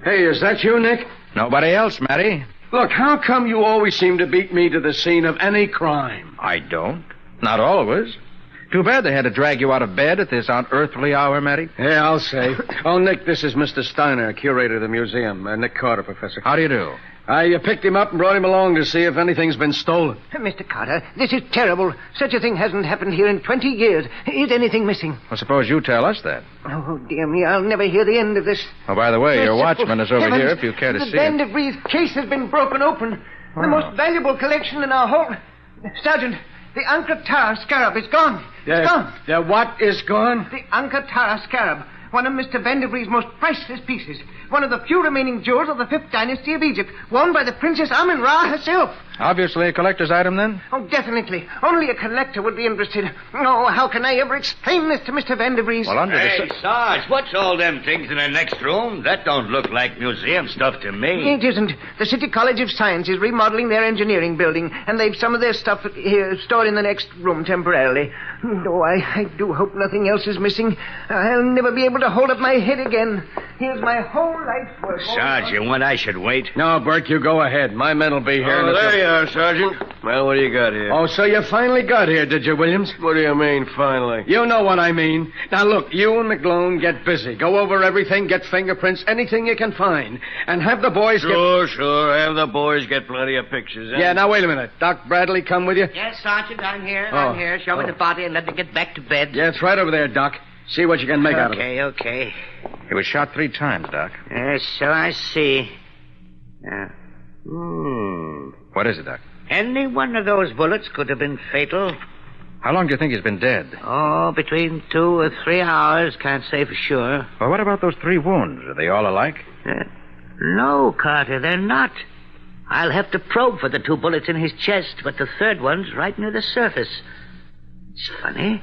Hey, is that you, Nick? Nobody else, Matty. Look, how come you always seem to beat me to the scene of any crime? I don't. Not always. Too bad they had to drag you out of bed at this unearthly hour, Matty. Yeah, I'll say. Oh, Nick, this is Mr. Steiner, curator of the museum. Nick Carter, Professor. How do you do? I picked him up and brought him along to see if anything's been stolen. Mr. Carter, this is terrible. Such a thing hasn't happened here in 20 years. Is anything missing? Well, suppose you tell us that. Oh, dear me, I'll never hear the end of this. Oh, by the way, your watchman is over Heavens, here if you care to see The Van it. de Vries case has been broken open. The most valuable collection in our whole... Sergeant, the Anka Tara scarab is gone. It's gone. The what is gone? The Anka Tara scarab. One of Mr. Van de Vries' most priceless pieces. One of the few remaining jewels of the 5th dynasty of Egypt, worn by the Princess Amun-Ra herself. Obviously a collector's item, then? Oh, definitely. Only a collector would be interested. Oh, how can I ever explain this to Mr. Van de Vries? Well, Hey, Sarge, what's all them things in the next room? That don't look like museum stuff to me. It isn't. The City College of Science is remodeling their engineering building, and they've some of their stuff here stored in the next room temporarily. Oh, I do hope nothing else is missing. I'll never be able to hold up my head again. Here's my whole life's work. Sarge, you want I should wait? No, Bert, you go ahead. My men will be here. Oh, there you are, Sergeant. Well, what do you got here? Oh, so you finally got here, did you, Williams? What do you mean, finally? You know what I mean. Now, look, you and McGlone get busy. Go over everything, get fingerprints, anything you can find. And have the boys Sure. Have the boys get plenty of pictures. Yeah, now, wait a minute. Doc Bradley come with you? Yes, Sergeant, I'm here. Oh. I'm here. Show me the body and let me get back to bed. Yeah, it's right over there, Doc. See what you can make out of it. Okay. He was shot 3 times, Doc. Yes, so I see. What is it, Doc? Any one of those bullets could have been fatal. How long do you think he's been dead? Oh, between 2 or 3 hours. Can't say for sure. Well, what about those 3 wounds? Are they all alike? No, Carter, they're not. I'll have to probe for the 2 bullets in his chest, but the third one's right near the surface. It's funny.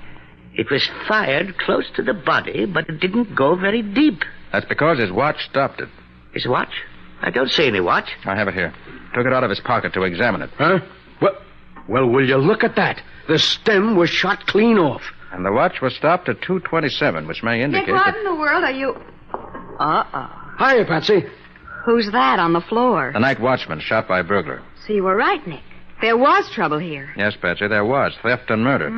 It was fired close to the body, but it didn't go very deep. That's because his watch stopped it. His watch? I don't see any watch. I have it here. Took it out of his pocket to examine it. Huh? Well, will you look at that? The stem was shot clean off. And the watch was stopped at 2:27, which may indicate Nick, what that... in the world are you... Hiya, Patsy. Who's that on the floor? The night watchman shot by a burglar. So you were right, Nick. There was trouble here. Yes, Patsy, there was. Theft and murder.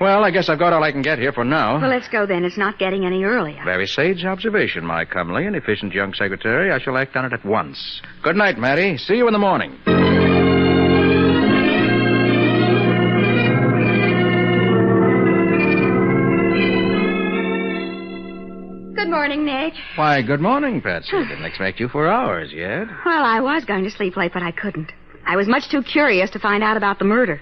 Well, I guess I've got all I can get here for now. Well, let's go then. It's not getting any earlier. Very sage observation, my comely and efficient young secretary. I shall act on it at once. Good night, Matty. See you in the morning. Good morning, Nick. Why, good morning, Patsy. Didn't expect you for hours yet. Well, I was going to sleep late, but I couldn't. I was much too curious to find out about the murder.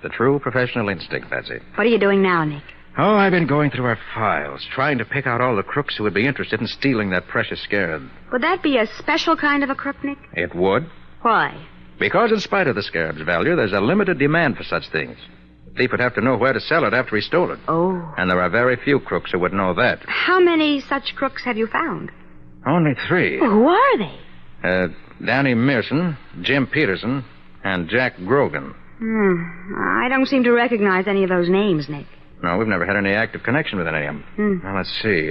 The true professional instinct, Patsy. What are you doing now, Nick? Oh, I've been going through our files, trying to pick out all the crooks who would be interested in stealing that precious scarab. Would that be a special kind of a crook, Nick? It would. Why? Because in spite of the scarab's value, there's a limited demand for such things. The thief would have to know where to sell it after he stole it. Oh. And there are very few crooks who would know that. How many such crooks have you found? Only 3. Who are they? Danny Mearson, Jim Peterson, and Jack Grogan. I don't seem to recognize any of those names, Nick. No, we've never had any active connection with any of them. Now, let's see.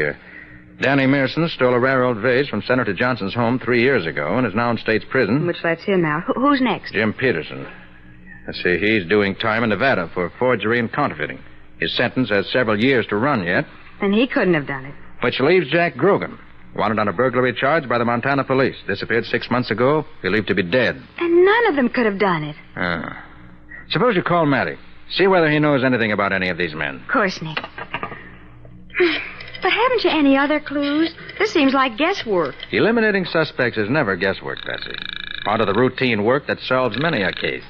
Danny Mearson stole a rare old vase from Senator Johnson's home 3 years ago and is now in state's prison. Which lets him out. Who's next? Jim Peterson. Let's see, he's doing time in Nevada for forgery and counterfeiting. His sentence has several years to run yet. Then he couldn't have done it. Which leaves Jack Grogan, wanted on a burglary charge by the Montana police. Disappeared 6 months ago, believed to be dead. And none of them could have done it. Suppose you call Matty. See whether he knows anything about any of these men. Of course, Nick. But haven't you any other clues? This seems like guesswork. Eliminating suspects is never guesswork, Patsy. Part of the routine work that solves many a case.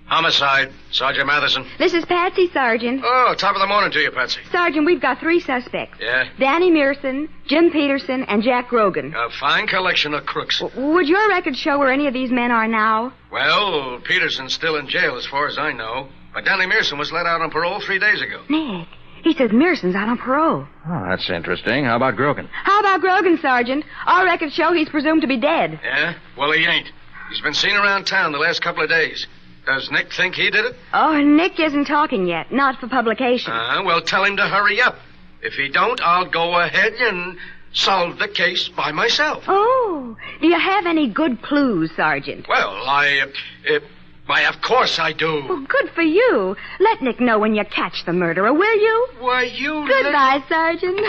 Homicide. Sergeant Matheson. This is Patsy, Sergeant. Oh, top of the morning to you, Patsy. Sergeant, we've got 3 suspects. Yeah? Danny Mearson, Jim Peterson, and Jack Grogan. A fine collection of crooks. Would your record show where any of these men are now? Well, Peterson's still in jail as far as I know. But Danny Mearson was let out on parole 3 days ago. Nick, he says Mearson's out on parole. Oh, that's interesting. How about Grogan? How about Grogan, Sergeant? Our records show he's presumed to be dead. Yeah? Well, he ain't. He's been seen around town the last couple of days. Does Nick think he did it? Oh, Nick isn't talking yet. Not for publication. Well, tell him to hurry up. If he don't, I'll go ahead and... solved the case by myself. Oh, do you have any good clues, Sergeant? Well, why, of course I do. Well, good for you. Let Nick know when you catch the murderer, will you? Why, you... Goodbye, Sergeant.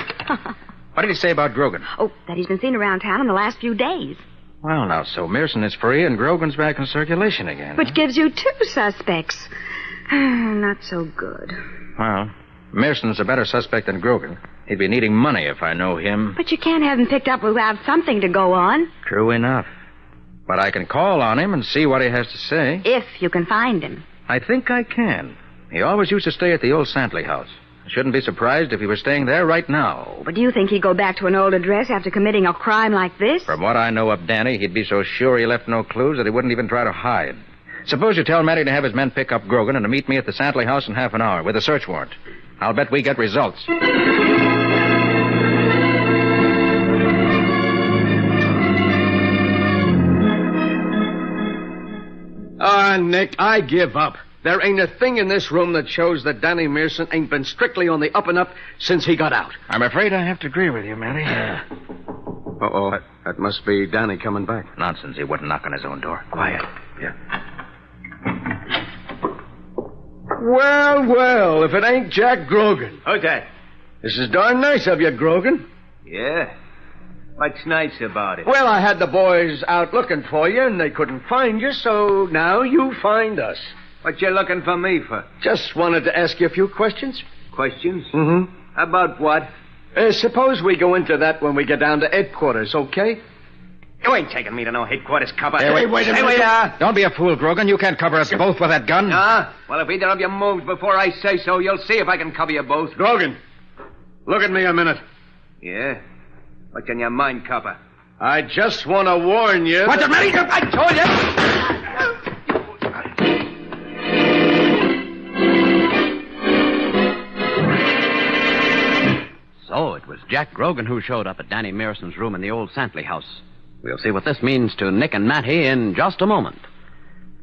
What did he say about Grogan? Oh, that he's been seen around town in the last few days. Well, now, so Mearson is free and Grogan's back in circulation again. Which gives you 2 suspects. Not so good. Well, Mearson's a better suspect than Grogan. He'd be needing money if I know him. But you can't have him picked up without something to go on. True enough. But I can call on him and see what he has to say. If you can find him. I think I can. He always used to stay at the old Santley house. I shouldn't be surprised if he was staying there right now. But do you think he'd go back to an old address after committing a crime like this? From what I know of Danny, he'd be so sure he left no clues that he wouldn't even try to hide. Suppose you tell Matty to have his men pick up Grogan and to meet me at the Santley house in half an hour with a search warrant. I'll bet we get results. Nick, I give up. There ain't a thing in this room that shows that Danny Mearson ain't been strictly on the up and up since he got out. I'm afraid I have to agree with you, Matty. Uh-oh. That must be Danny coming back. Nonsense. He wouldn't knock on his own door. Quiet. Yeah. Well, if it ain't Jack Grogan. Who's that? This is darn nice of you, Grogan. Yeah? What's nice about it? Well, I had the boys out looking for you, and they couldn't find you, so now you find us. What you looking for me for? Just wanted to ask you a few questions. Questions? Mm-hmm. About what? Suppose we go into that when we get down to headquarters, okay? You ain't taking me to no headquarters, copper. Hey, wait a minute. Don't be a fool, Grogan. You can't cover us both with that gun. Well, if either of you moves before I say so, you'll see if I can cover you both. Grogan, look at me a minute. Yeah? What's in your mind, copper? I just want to warn you... What's the matter? I told you! So it was Jack Grogan who showed up at Danny Mearson's room in the old Santley house. We'll see what this means to Nick and Matty in just a moment.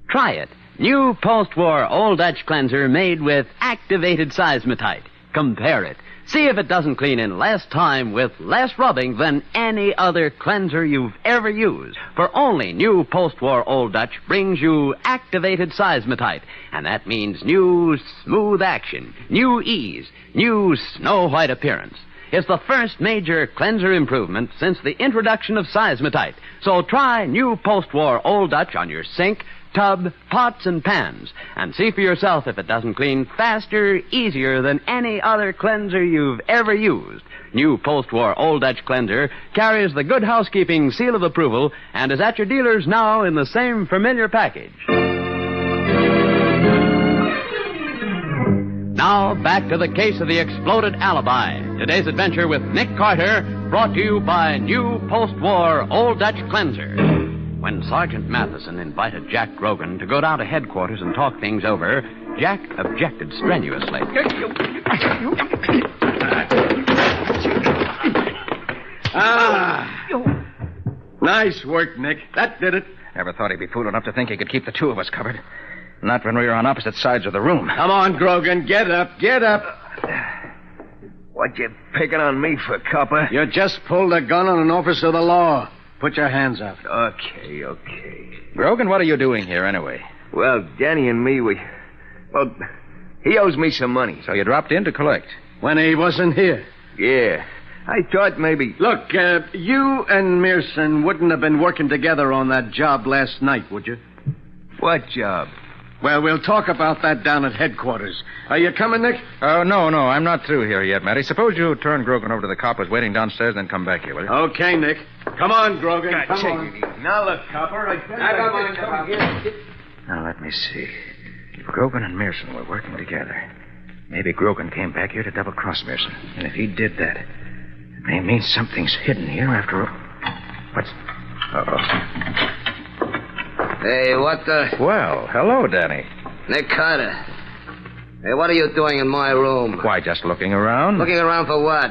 Try it. New post-war Old Dutch cleanser made with activated seismotite. Compare it. See if it doesn't clean in less time with less rubbing than any other cleanser you've ever used. For only new post-war Old Dutch brings you activated seismotite. And that means new smooth action, new ease, new snow-white appearance. It's the first major cleanser improvement since the introduction of seismotite. So try new post-war Old Dutch on your sink, tub, pots, and pans, and see for yourself if it doesn't clean faster, easier than any other cleanser you've ever used. New post-war Old Dutch cleanser carries the Good Housekeeping seal of approval and is at your dealers now in the same familiar package. Now, back to the case of the exploded alibi. Today's adventure with Nick Carter, brought to you by new post-war Old Dutch cleanser. When Sergeant Matheson invited Jack Grogan to go down to headquarters and talk things over, Jack objected strenuously. Nice work, Nick. That did it. Never thought he'd be fool enough to think he could keep the two of us covered. Not when we were on opposite sides of the room. Come on, Grogan. Get up. Get up. What you picking on me for, copper? You just pulled a gun on an officer of the law. Put your hands up. Okay. Grogan, what are you doing here anyway? Well, Danny and me, well, he owes me some money. So you dropped in to collect? When he wasn't here? Yeah. I thought maybe... Look, you and Mearson wouldn't have been working together on that job last night, would you? What job? Well, we'll talk about that down at headquarters. Are you coming, Nick? Oh, no, I'm not through here yet, Matty. Suppose you turn Grogan over to the cop who's waiting downstairs, then come back here, will you? Okay, Nick. Come on, Grogan. Come on. Now, look, copper, Now, let me see. If Grogan and Mearson were working together, maybe Grogan came back here to double-cross Mearson. And if he did that, it may mean something's hidden here after all. What's... Uh-oh. Hey, what the... Well, hello, Danny. Nick Carter. Hey, what are you doing in my room? Why, just looking around. Looking around for what?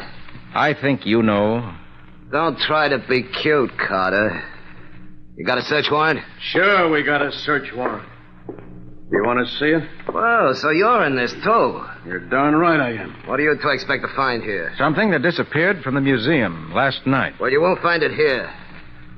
I think you know. Don't try to be cute, Carter. You got a search warrant? Sure, we got a search warrant. You want to see it? Well, so you're in this, too. You're darn right I am. What do you two expect to find here? Something that disappeared from the museum last night. Well, you won't find it here.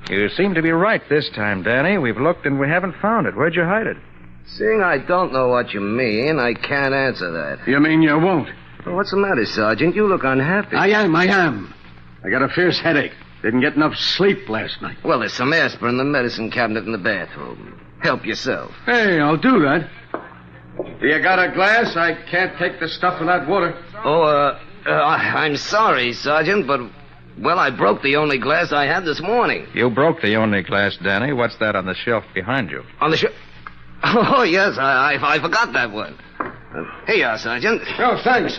You seem to be right this time, Danny. We've looked and we haven't found it. Where'd you hide it? Seeing I don't know what you mean, I can't answer that. You mean you won't? Well, what's the matter, Sergeant? You look unhappy. I am. I got a fierce headache. Didn't get enough sleep last night. Well, there's some aspirin in the medicine cabinet in the bathroom. Help yourself. Hey, I'll do that. You got a glass? I can't take the stuff without water. Oh, I'm sorry, Sergeant, but, well, I broke the only glass I had this morning. You broke the only glass, Danny. What's that on the shelf behind you? On the shelf? Oh, yes, I forgot that one. Here you are, Sergeant. Oh, thanks.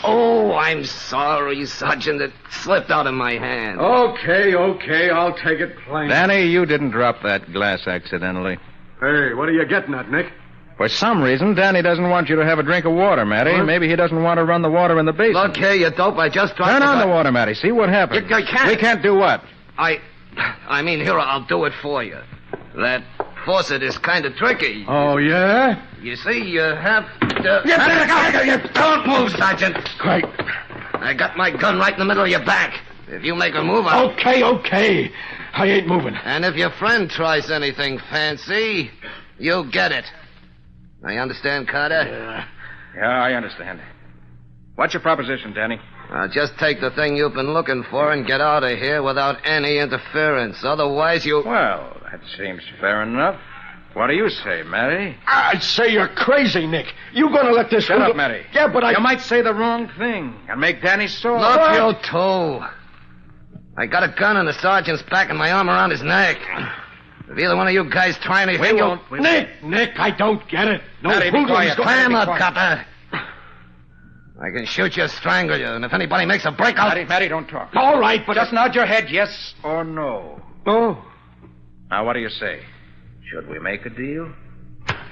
I'm sorry, Sergeant. It slipped out of my hand. Okay. I'll take it plain. Danny, you didn't drop that glass accidentally. Hey, what are you getting at, Nick? For some reason, Danny doesn't want you to have a drink of water, Matty. What? Maybe he doesn't want to run the water in the basin. Look here, you dope. I just tried Turn to... on the water, Matty. See what happens. You can't. We can't do what? I mean, here, I'll do it for you. That faucet is kind of tricky. Oh, yeah? You see, you have to... Don't move, Sergeant. Great. I got my gun right in the middle of your back. If you make a move, I'll... Okay. I ain't moving. And if your friend tries anything fancy, you'll get it. Now, you understand, Carter? Yeah, I understand. What's your proposition, Danny? Just take the thing you've been looking for and get out of here without any interference. Otherwise, you... Well, that seems fair enough. What do you say, Matty? I'd say you're crazy, Nick. You gonna let this... Shut up, Matty. Yeah, but You might say the wrong thing and make Danny sore. Look, you two. I got a gun in the sergeant's back and my arm around his neck. If either one of you guys try anything... Nick, I don't get it. No, Matty, be quiet. Clam up, copper. I can shoot you, strangle you, and if anybody makes a break, I'll... Matty, don't talk. All right, but... Just nod your head yes or no. Oh. Now, what do you say? Should we make a deal?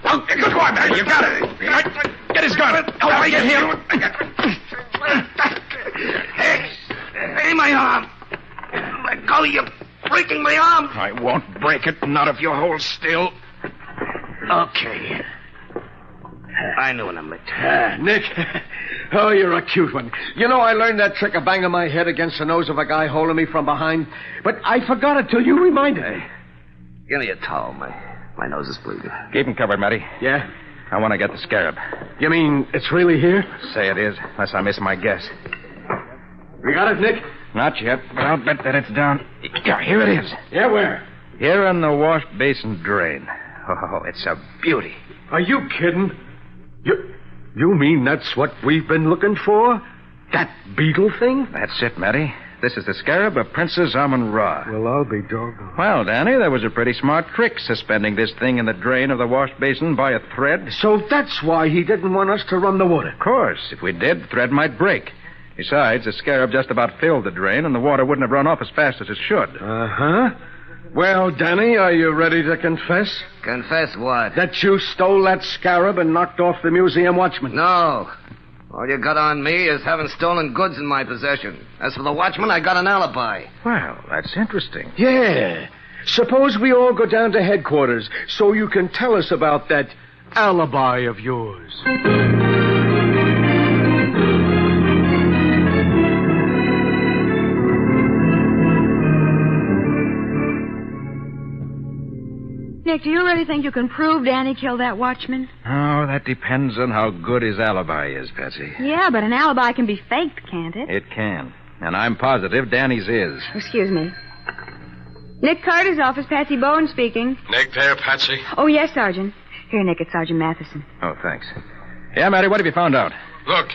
Oh, good one, Matty. You got it. Get his gun. I'll get him. Hey, my arm. Let go, you're breaking my arm. I won't break it, not if you hold still. Okay. I knew when I'm licked. Nick. Oh, you're a cute one. You know, I learned that trick of banging my head against the nose of a guy holding me from behind, but I forgot it till you reminded me. Give me a towel. My nose is bleeding. Keep him covered, Matty. Yeah? I want to get the scarab. You mean it's really here? Say it is, unless I miss my guess. We got it, Nick? Not yet, but I'll bet that it's down. Yeah, here it is. Yeah, where? Here in the wash basin drain. Oh, it's a beauty. Are you kidding? You mean that's what we've been looking for? That beetle thing? That's it, Matty. This is the scarab of Princess Amun-Ra. Well, I'll be doggone. Well, Danny, there was a pretty smart trick suspending this thing in the drain of the wash basin by a thread. So that's why he didn't want us to run the water. Of course. If we did, the thread might break. Besides, the scarab just about filled the drain, and the water wouldn't have run off as fast as it should. Uh-huh. Well, Danny, are you ready to confess? Confess what? That you stole that scarab and knocked off the museum watchman. No. All you got on me is having stolen goods in my possession. As for the watchman, I got an alibi. Well, that's interesting. Yeah. Suppose we all go down to headquarters so you can tell us about that alibi of yours. Nick, do you really think you can prove Danny killed that watchman? Oh, that depends on how good his alibi is, Patsy. Yeah, but an alibi can be faked, can't it? It can. And I'm positive Danny's is. Excuse me. Nick Carter's office, Patsy Bowen speaking. Nick there, Patsy? Oh, yes, Sergeant. Here, Nick, it's Sergeant Matheson. Oh, thanks. Yeah, Matty, what have you found out? Look,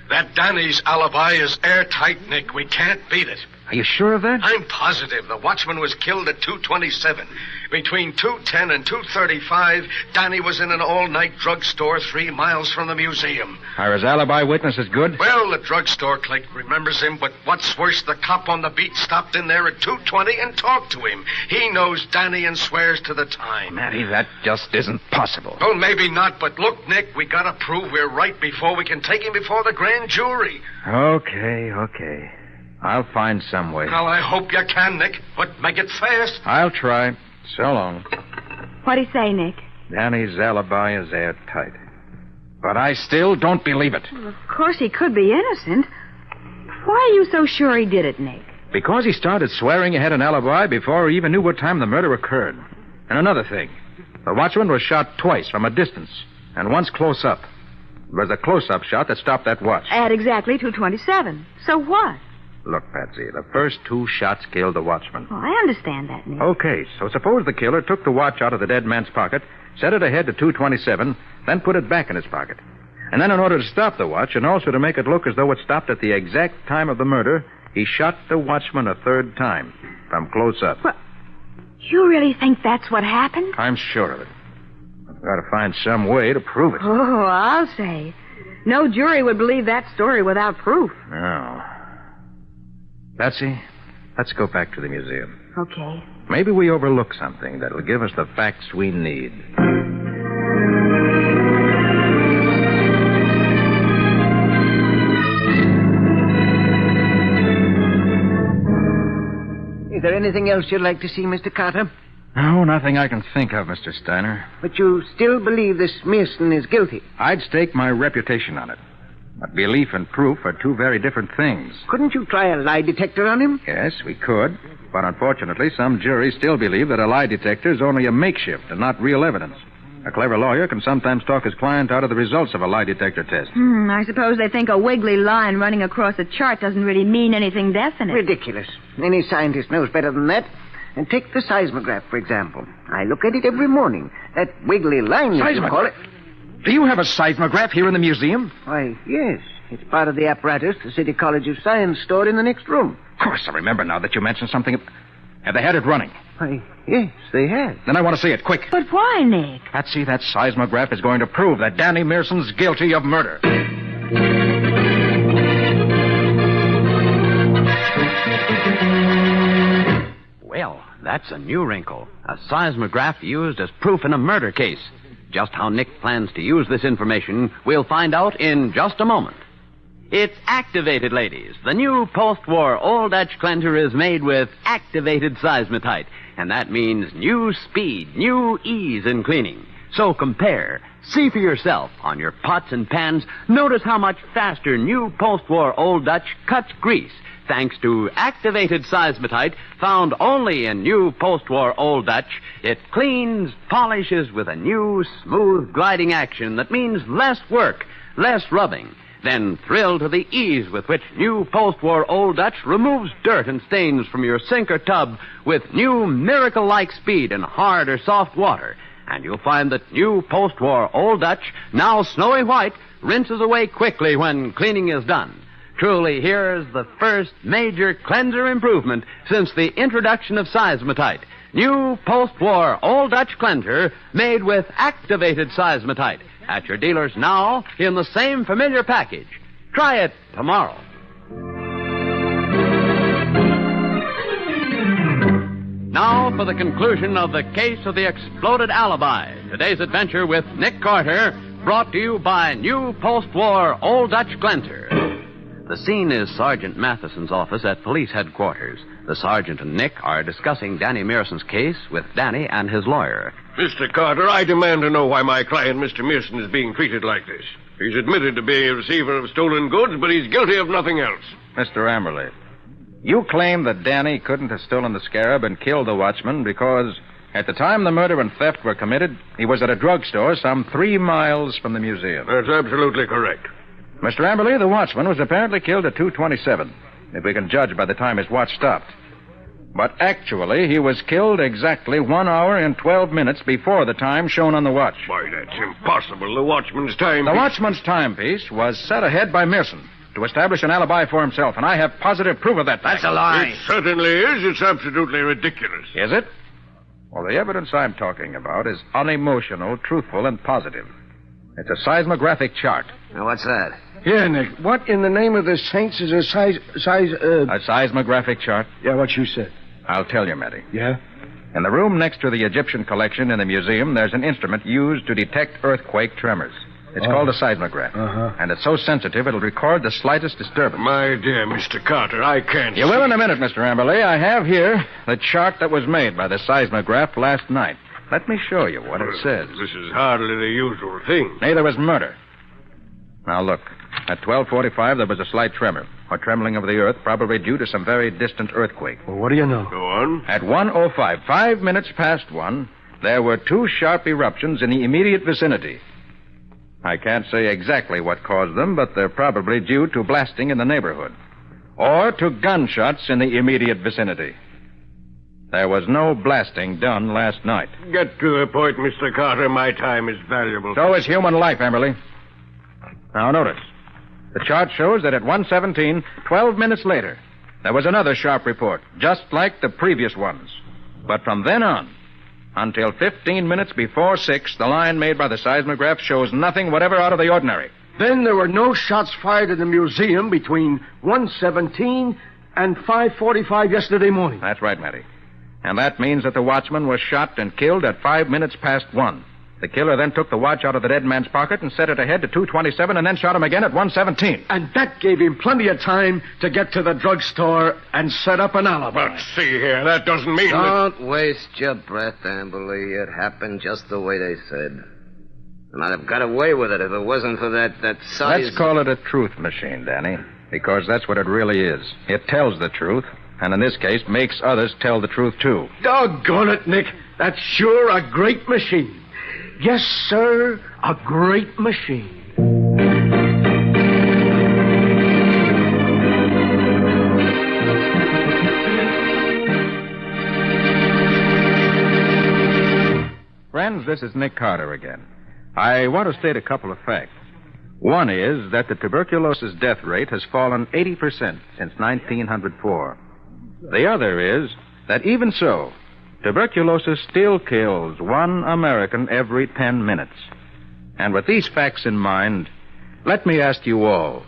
that Danny's alibi is airtight, Nick. We can't beat it. Are you sure of that? I'm positive. The watchman was killed at 2:27. Between 2:10 and 2:35, Danny was in an all-night drugstore 3 miles from the museum. Are his alibi witnesses good? Well, the drugstore clerk remembers him, but what's worse, the cop on the beat stopped in there at 2:20 and talked to him. He knows Danny and swears to the time. Matty, that just isn't possible. Oh, maybe not, but look, Nick, we gotta prove we're right before we can take him before the grand jury. Okay. I'll find some way. Well, I hope you can, Nick, but make it fast. I'll try. So long. What'd he say, Nick? Danny's alibi is airtight. But I still don't believe it. Well, of course he could be innocent. Why are you so sure he did it, Nick? Because he started swearing he had an alibi before he even knew what time the murder occurred. And another thing. The watchman was shot twice from a distance, and once close up. It was a close-up shot that stopped that watch. At exactly 2:27. So what? Look, Patsy, the first 2 shots killed the watchman. Oh, I understand that, Nick. Okay, so suppose the killer took the watch out of the dead man's pocket, set it ahead to 2:27, then put it back in his pocket. And then in order to stop the watch, and also to make it look as though it stopped at the exact time of the murder, he shot the watchman a 3rd time, from close up. Well, you really think that's what happened? I'm sure of it. I've got to find some way to prove it. Oh, I'll say. No jury would believe that story without proof. No. Patsy, let's go back to the museum. Okay. Maybe we overlook something that'll give us the facts we need. Is there anything else you'd like to see, Mr. Carter? No, nothing I can think of, Mr. Steiner. But you still believe this Mearson is guilty? I'd stake my reputation on it. But belief and proof are 2 very different things. Couldn't you try a lie detector on him? Yes, we could. But unfortunately, some juries still believe that a lie detector is only a makeshift and not real evidence. A clever lawyer can sometimes talk his client out of the results of a lie detector test. I suppose they think a wiggly line running across a chart doesn't really mean anything definite. Ridiculous. Any scientist knows better than that. And take the seismograph, for example. I look at it every morning. That wiggly line, as you call it. Do you have a seismograph here in the museum? Why, yes. It's part of the apparatus the City College of Science stored in the next room. Of course, I remember now that you mentioned something. Have they had it running? Why, yes, they have. Then I want to see it, quick. But why, Nick? Patsy, that seismograph is going to prove that Danny Mearson's guilty of murder. Well, that's a new wrinkle. A seismograph used as proof in a murder case. Just how Nick plans to use this information, we'll find out in just a moment. It's activated, ladies. The new post-war Old Dutch cleanser is made with activated seismotite, and that means new speed, new ease in cleaning. So compare. See for yourself on your pots and pans. Notice how much faster new post-war Old Dutch cuts grease, thanks to activated seismotite found only in new post-war Old Dutch. It cleans, polishes with a new, smooth, gliding action that means less work, less rubbing. Then thrill to the ease with which new post-war Old Dutch removes dirt and stains from your sink or tub with new miracle-like speed in hard or soft water. And you'll find that new post-war Old Dutch, now snowy white, rinses away quickly when cleaning is done. Truly, here's the first major cleanser improvement since the introduction of seismotite. New post-war Old Dutch cleanser made with activated seismotite. At your dealers now in the same familiar package. Try it tomorrow. Now for the conclusion of the case of the exploded alibi. Today's adventure with Nick Carter, brought to you by new post-war Old Dutch cleanser. The scene is Sergeant Matheson's office at police headquarters. The sergeant and Nick are discussing Danny Mearson's case with Danny and his lawyer. Mr. Carter, I demand to know why my client, Mr. Mearson, is being treated like this. He's admitted to being a receiver of stolen goods, but he's guilty of nothing else. Mr. Amberley, you claim that Danny couldn't have stolen the scarab and killed the watchman because at the time the murder and theft were committed, he was at a drugstore some 3 miles from the museum. That's absolutely correct. Mr. Amberley, the watchman was apparently killed at 2:27, if we can judge by the time his watch stopped. But actually, he was killed exactly 1 hour and 12 minutes before the time shown on the watch. Why, that's impossible. The watchman's timepiece... The watchman's timepiece was set ahead by Mearson to establish an alibi for himself, and I have positive proof of that. That's a lie. It certainly is. It's absolutely ridiculous. Is it? Well, the evidence I'm talking about is unemotional, truthful, and positive. It's a seismographic chart. Now, what's that? Yeah, Nick. What in the name of the saints is a A seismographic chart? Yeah, what you said. I'll tell you, Matty. Yeah? In the room next to the Egyptian collection in the museum, there's an instrument used to detect earthquake tremors. It's called a seismograph. Uh-huh. And it's so sensitive, it'll record the slightest disturbance. My dear Mr. Carter, I can't... You will in a minute, Mr. Amberley. I have here the chart that was made by the seismograph last night. Let me show you what it says. This is hardly the usual thing. Neither was murder. Now, look. At 12:45, there was a slight tremor, or trembling of the earth, probably due to some very distant earthquake. Well, what do you know? Go on. At 1:05, 5 minutes past 1, there were 2 sharp eruptions in the immediate vicinity. I can't say exactly what caused them, but they're probably due to blasting in the neighborhood, or to gunshots in the immediate vicinity. There was no blasting done last night. Get to the point, Mr. Carter. My time is valuable. So is human life, Emerly. Now, notice. The chart shows that at 1:17, 12 minutes later, there was another sharp report, just like the previous ones. But from then on, until 15 minutes before 6, the line made by the seismograph shows nothing whatever out of the ordinary. Then there were no shots fired in the museum between 1:17 and 5:45 yesterday morning. That's right, Matty. And that means that the watchman was shot and killed at 5 minutes past 1. The killer then took the watch out of the dead man's pocket and set it ahead to 2:27 and then shot him again at 1:17. And that gave him plenty of time to get to the drugstore and set up an alibi. But see here, that doesn't mean... Don't waste your breath, Amberly. It happened just the way they said. And I'd have got away with it if it wasn't for that size... Let's call it a truth machine, Danny, because that's what it really is. It tells the truth, and in this case, makes others tell the truth, too. Doggone it, Nick. That's sure a great machine. Yes, sir, a great machine. Friends, this is Nick Carter again. I want to state a couple of facts. One is that the tuberculosis death rate has fallen 80% since 1904. The other is that even so, tuberculosis still kills 1 American every 10 minutes. And with these facts in mind, let me ask you all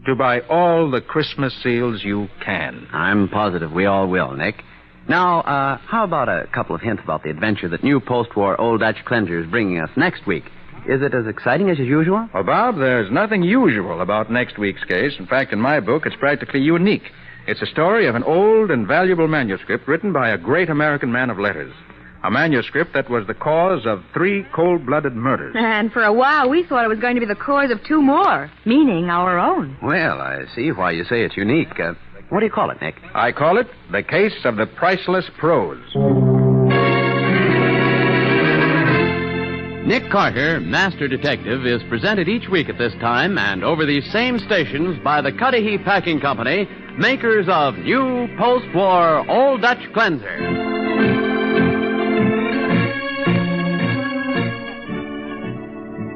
to buy all the Christmas seals you can. I'm positive we all will, Nick. Now, how about a couple of hints about the adventure that new post-war Old Dutch Cleanser is bringing us next week? Is it as exciting as usual? Well, Bob, there's nothing usual about next week's case. In fact, in my book, it's practically unique. It's a story of an old and valuable manuscript written by a great American man of letters. A manuscript that was the cause of 3 cold-blooded murders. And for a while, we thought it was going to be the cause of 2 more, meaning our own. Well, I see why you say it's unique. What do you call it, Nick? I call it The Case of the Priceless Prose. Nick Carter, Master Detective, is presented each week at this time and over these same stations by the Cudahy Packing Company, makers of new post-war Old Dutch Cleanser.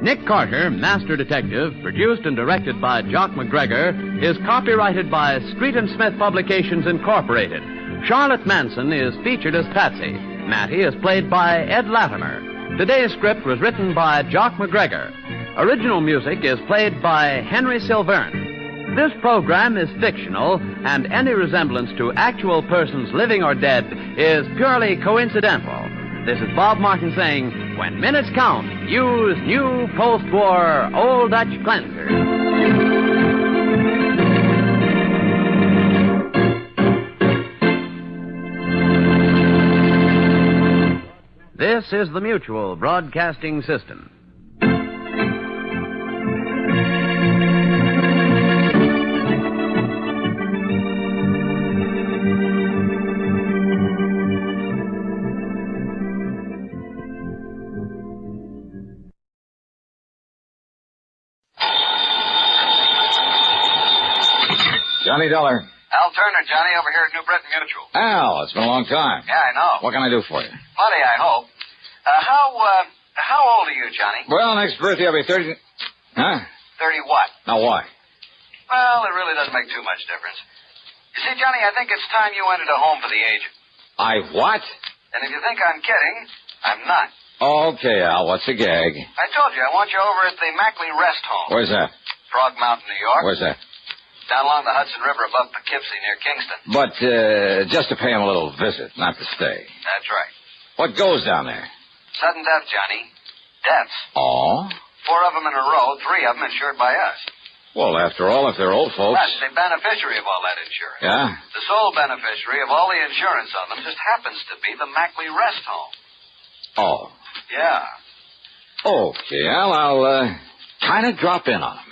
Nick Carter, Master Detective, produced and directed by Jock McGregor, is copyrighted by Street and Smith Publications, Incorporated. Charlotte Manson is featured as Patsy. Matty is played by Ed Latimer. Today's script was written by Jock McGregor. Original music is played by Henry Silverne. This program is fictional, and any resemblance to actual persons living or dead is purely coincidental. This is Bob Martin saying, when minutes count, use new post-war Old Dutch Cleanser. This is the Mutual Broadcasting System. Johnny Dollar. Al Turner, Johnny, over here at New Britain Mutual. Al, it's been a long time. Yeah, I know. What can I do for you? Plenty, I hope. How old are you, Johnny? Well, next birthday I'll be 30... Huh? 30 what? Now, why? Well, it really doesn't make too much difference. You see, Johnny, I think it's time you entered a home for the aged. I what? And if you think I'm kidding, I'm not. Okay, Al, what's the gag? I told you, I want you over at the Mackley Rest Home. Where's that? Frog Mountain, New York. Where's that? Down along the Hudson River above Poughkeepsie near Kingston. But, just to pay him a little visit, not to stay. That's right. What goes down there? Sudden death, Johnny. Deaths. Oh? 4 of them in a row, 3 of them insured by us. Well, after all, if they're old folks... That's the beneficiary of all that insurance. Yeah? The sole beneficiary of all the insurance on them just happens to be the Mackley Rest Home. Oh. Yeah. Okay, well, I'll kind of drop in on him.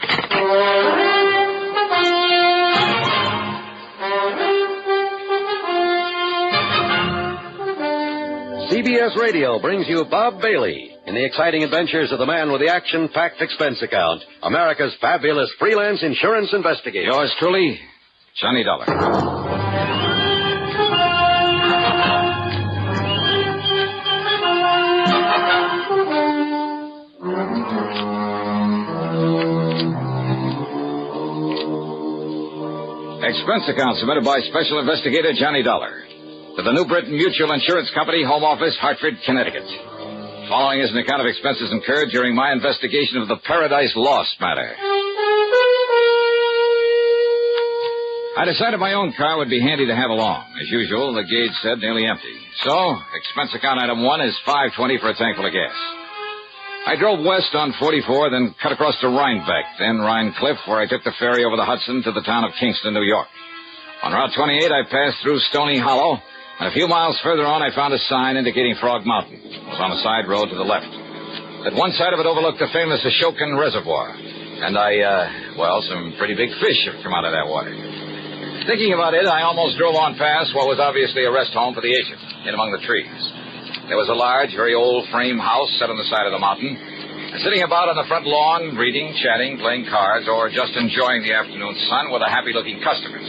CBS Radio brings you Bob Bailey in the exciting adventures of the man with the action-packed expense account, America's fabulous freelance insurance investigator. Yours truly, Johnny Dollar. Expense account submitted by Special Investigator Johnny Dollar to the New Britain Mutual Insurance Company, Home Office, Hartford, Connecticut. Following is an account of expenses incurred during my investigation of the Paradise Lost matter. I decided my own car would be handy to have along. As usual, the gauge said nearly empty. So, expense account item 1 is $5.20 for a tankful of gas. I drove west on 44, then cut across to Rhinebeck, then Rhine Cliff, where I took the ferry over the Hudson to the town of Kingston, New York. On Route 28, I passed through Stony Hollow, and a few miles further on, I found a sign indicating Frog Mountain. It was on a side road to the left. At one side of it overlooked the famous Ashokan Reservoir, and some pretty big fish have come out of that water. Thinking about it, I almost drove on past what was obviously a rest home for the agent, in among the trees. There was a large, very old frame house set on the side of the mountain. And sitting about on the front lawn, reading, chatting, playing cards, or just enjoying the afternoon sun were the happy-looking customers.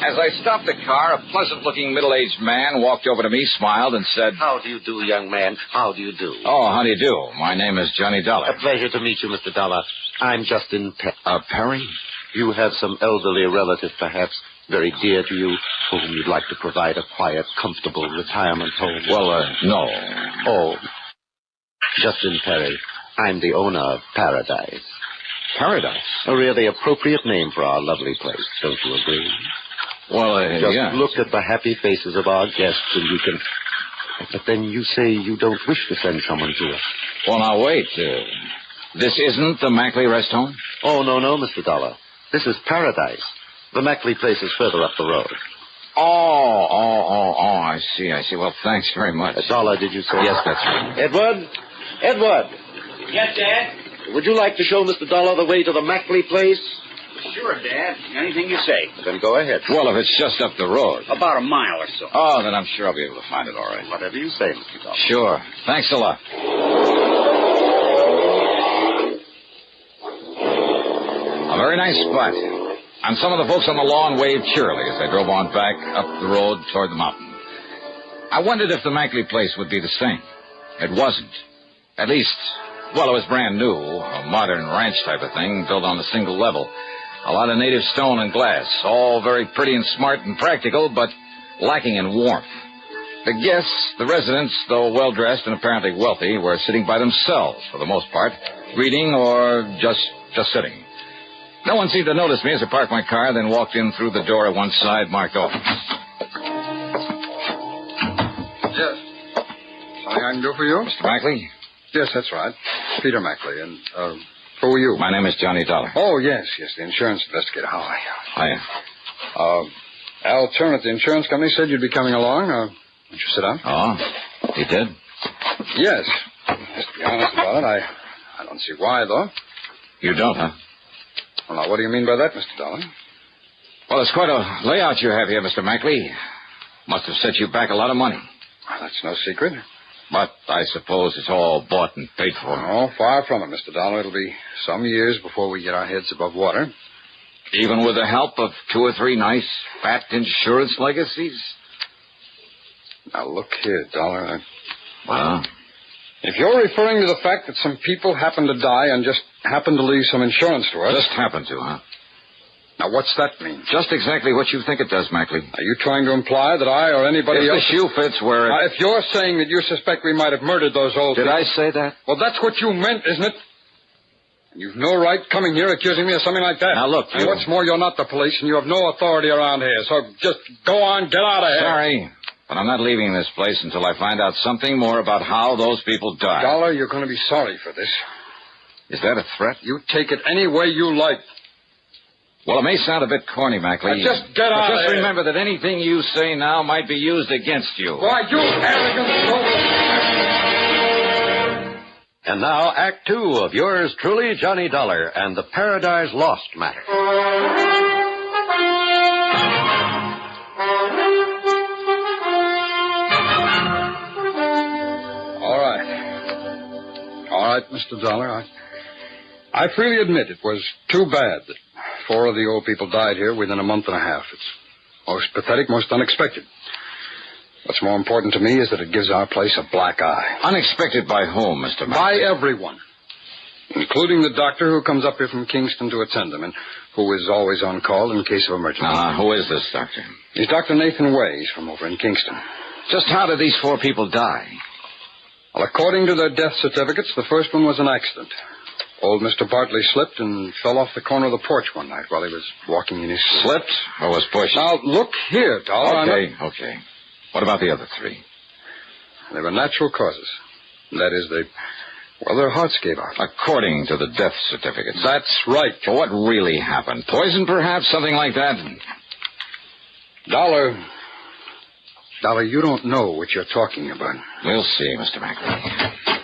As I stopped the car, a pleasant-looking middle-aged man walked over to me, smiled, and said, "How do you do, young man? How do you do?" "Oh, how do you do? My name is Johnny Dollar." A pleasure to meet you, Mr. Dollar. I'm Justin Perry. You have some elderly relative, perhaps, very dear to you, for whom you'd like to provide a quiet, comfortable retirement home? No. Oh, Justin Perry. I'm the owner of Paradise. Paradise? A really appropriate name for our lovely place, don't you agree? Just yeah. Look at the happy faces of our guests and you can... But then you say you don't wish to send someone to us. Well, now, wait. This isn't the Mackley Rest Home? Oh, no, Mr. Dollar. This is Paradise. The Mackley place is further up the road. I see. Well, thanks very much. Dollar, did you say? Yes, that's right. Edward! Yes, Dad? Would you like to show Mr. Dollar the way to the Mackley place? Sure, Dad. Anything you say. Then go ahead. Well, if it's just up the road. About a mile or so. Oh, then I'm sure I'll be able to find it all right. Whatever you say, Mr. Dollar. Sure. Thanks a lot. A very nice spot. And some of the folks on the lawn waved cheerily as I drove on back up the road toward the mountain. I wondered if the Mackley place would be the same. It wasn't. At least, it was brand new, a modern ranch type of thing, built on a single level. A lot of native stone and glass, all very pretty and smart and practical, but lacking in warmth. The guests, the residents, though well-dressed and apparently wealthy, were sitting by themselves for the most part, reading or just sitting. No one seemed to notice me as I parked my car, then walked in through the door at one side marked office. Yes. Something I can do for you? Mr. Mackley? Yes, that's right. Peter Mackley. And, who are you? My name is Johnny Dollar. Oh, yes, the insurance investigator. How are you? Hiya. Al Turner at the insurance company said you'd be coming along. Won't you sit down? Oh, he did? Yes. Just to be honest about it, I don't see why, though. You don't, huh? Well, now, what do you mean by that, Mr. Dollar? Well, it's quite a layout you have here, Mr. Mackley. Must have set you back a lot of money. Well, that's no secret. But I suppose it's all bought and paid for. Oh, far from it, Mr. Dollar. It'll be some years before we get our heads above water. Even with the help of 2 or 3 nice, fat insurance legacies? Now, look here, Dollar. Well? If you're referring to the fact that some people happen to die and just happen to leave some insurance to us... Just happen to, huh? Now, what's that mean? Just exactly what you think it does, Mackley. Are you trying to imply that I or anybody else... If the shoe fits where... Now, if you're saying that you suspect we might have murdered those old people... Did I say that? Well, that's what you meant, isn't it? And you've no right coming here accusing me of something like that. Now, look, And what's more, you're not the police, and you have no authority around here. So just go on, get out of here. Sorry, but I'm not leaving this place until I find out something more about how those people died. Dollar, you're going to be sorry for this. Is that a threat? You take it any way you like. Well, it may sound a bit corny, Mackley. Now just get out of Just here. remember that anything you say now might be used against you. Why, you arrogant fool! And now, Act Two of yours truly, Johnny Dollar, and the Paradise Lost matter. All right, Mr. Dollar, I freely admit it was too bad that 4 of the old people died here within a month and a half. It's most pathetic, most unexpected. What's more important to me is that it gives our place a black eye. Unexpected by whom, Mr. Mack? By everyone, including the doctor who comes up here from Kingston to attend them and who is always on call in case of emergency. Who is this doctor? He's Dr. Nathan Way. He's from over in Kingston. Just how did these 4 people die? Well, according to their death certificates, the first one was an accident. Old Mr. Bartley slipped and fell off the corner of the porch one night while he was walking in his sleep. Slipped or was pushed? Now, look here, Dollar. Okay. What about the other 3? They were natural causes. That is, their hearts gave out. According to the death certificates. That's right. But what really happened? Poison, perhaps? Something like that? Dollar, you don't know what you're talking about. We'll see, Mr. Mackley.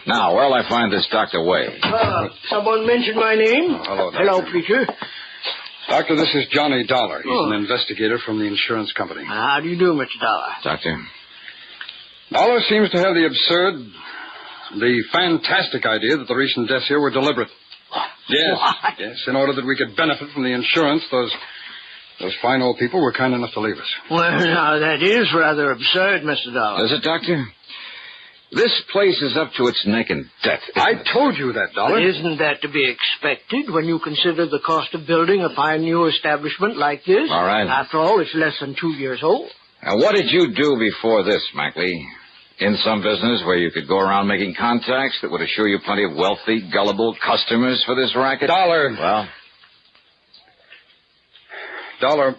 Now, where'll I find this Dr. Way? Someone mentioned my name. Hello, Doctor. Hello, Peter. Doctor, this is Johnny Dollar. He's an investigator from the insurance company. How do you do, Mr. Dollar? Doctor? Dollar seems to have the fantastic idea that the recent deaths here were deliberate. Yes, What? Yes, in order that we could benefit from the insurance, those fine old people were kind enough to leave us. Well, now, that is rather absurd, Mr. Dollar. Is it, Doctor? This place is up to its neck in debt. I told you that, Dollar. Isn't that to be expected when you consider the cost of building a fine new establishment like this? All right. After all, it's less than 2 years old. Now, what did you do before this, Mackley? In some business where you could go around making contacts that would assure you plenty of wealthy, gullible customers for this racket? Dollar. Well? Dollar,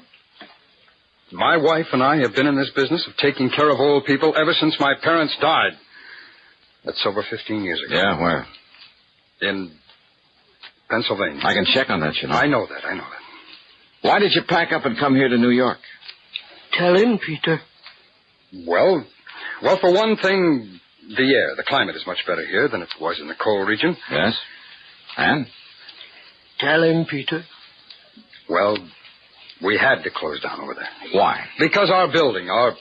my wife and I have been in this business of taking care of old people ever since my parents died. That's over 15 years ago. Yeah, where? In Pennsylvania. I can check on that, you know. I know that. Why did you pack up and come here to New York? Tell him, Peter. Well, for one thing, the air, the climate is much better here than it was in the coal region. Yes. And? Tell him, Peter. Well, we had to close down over there. Why? Because our building, our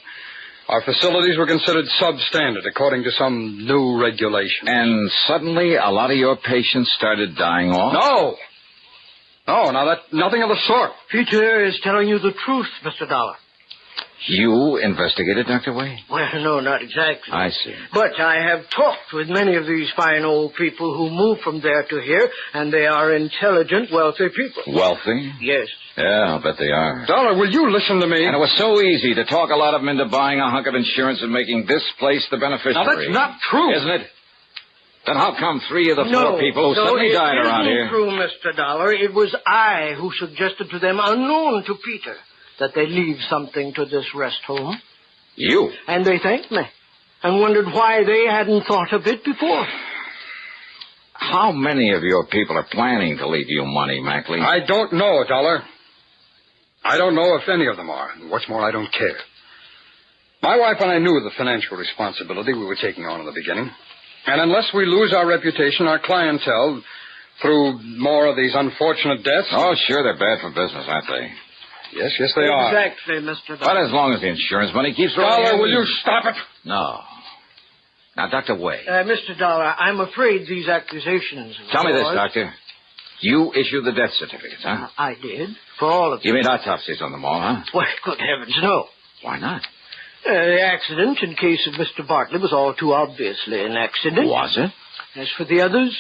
facilities were considered substandard according to some new regulation. And suddenly a lot of your patients started dying off? No, nothing of the sort. Peter is telling you the truth, Mr. Dollar. You investigated, Dr. Way? Well, no, not exactly. I see. But I have talked with many of these fine old people who moved from there to here, and they are intelligent, wealthy people. Wealthy? Yes. Yeah, I'll bet they are. Dollar, will you listen to me? And it was so easy to talk a lot of them into buying a hunk of insurance and making this place the beneficiary. Now, that's not true. Isn't it? Then how come 3 of the 4 people who suddenly died around here? No, it isn't true, Mr. Dollar. It was I who suggested to them, unknown to Peter, that they leave something to this rest home. You? And they thanked me and wondered why they hadn't thought of it before. How many of your people are planning to leave you money, Mackley? I don't know, Dollar. I don't know if any of them are. And what's more, I don't care. My wife and I knew of the financial responsibility we were taking on in the beginning. And unless we lose our reputation, our clientele, through more of these unfortunate deaths... Oh, sure, they're bad for business, aren't they? Yes, they are. Exactly, Mr. Dollar. But as long as the insurance money keeps rolling... Dollar, will you stop it? No. Now, Dr. Way. Mr. Dollar, I'm afraid these accusations... Tell me this, Doctor. You issued the death certificates, huh? I did. For all of them. You made autopsies on them all, huh? Well, good heavens, no. Why not? The accident in case of Mr. Bartley was all too obviously an accident. Was it? As for the others,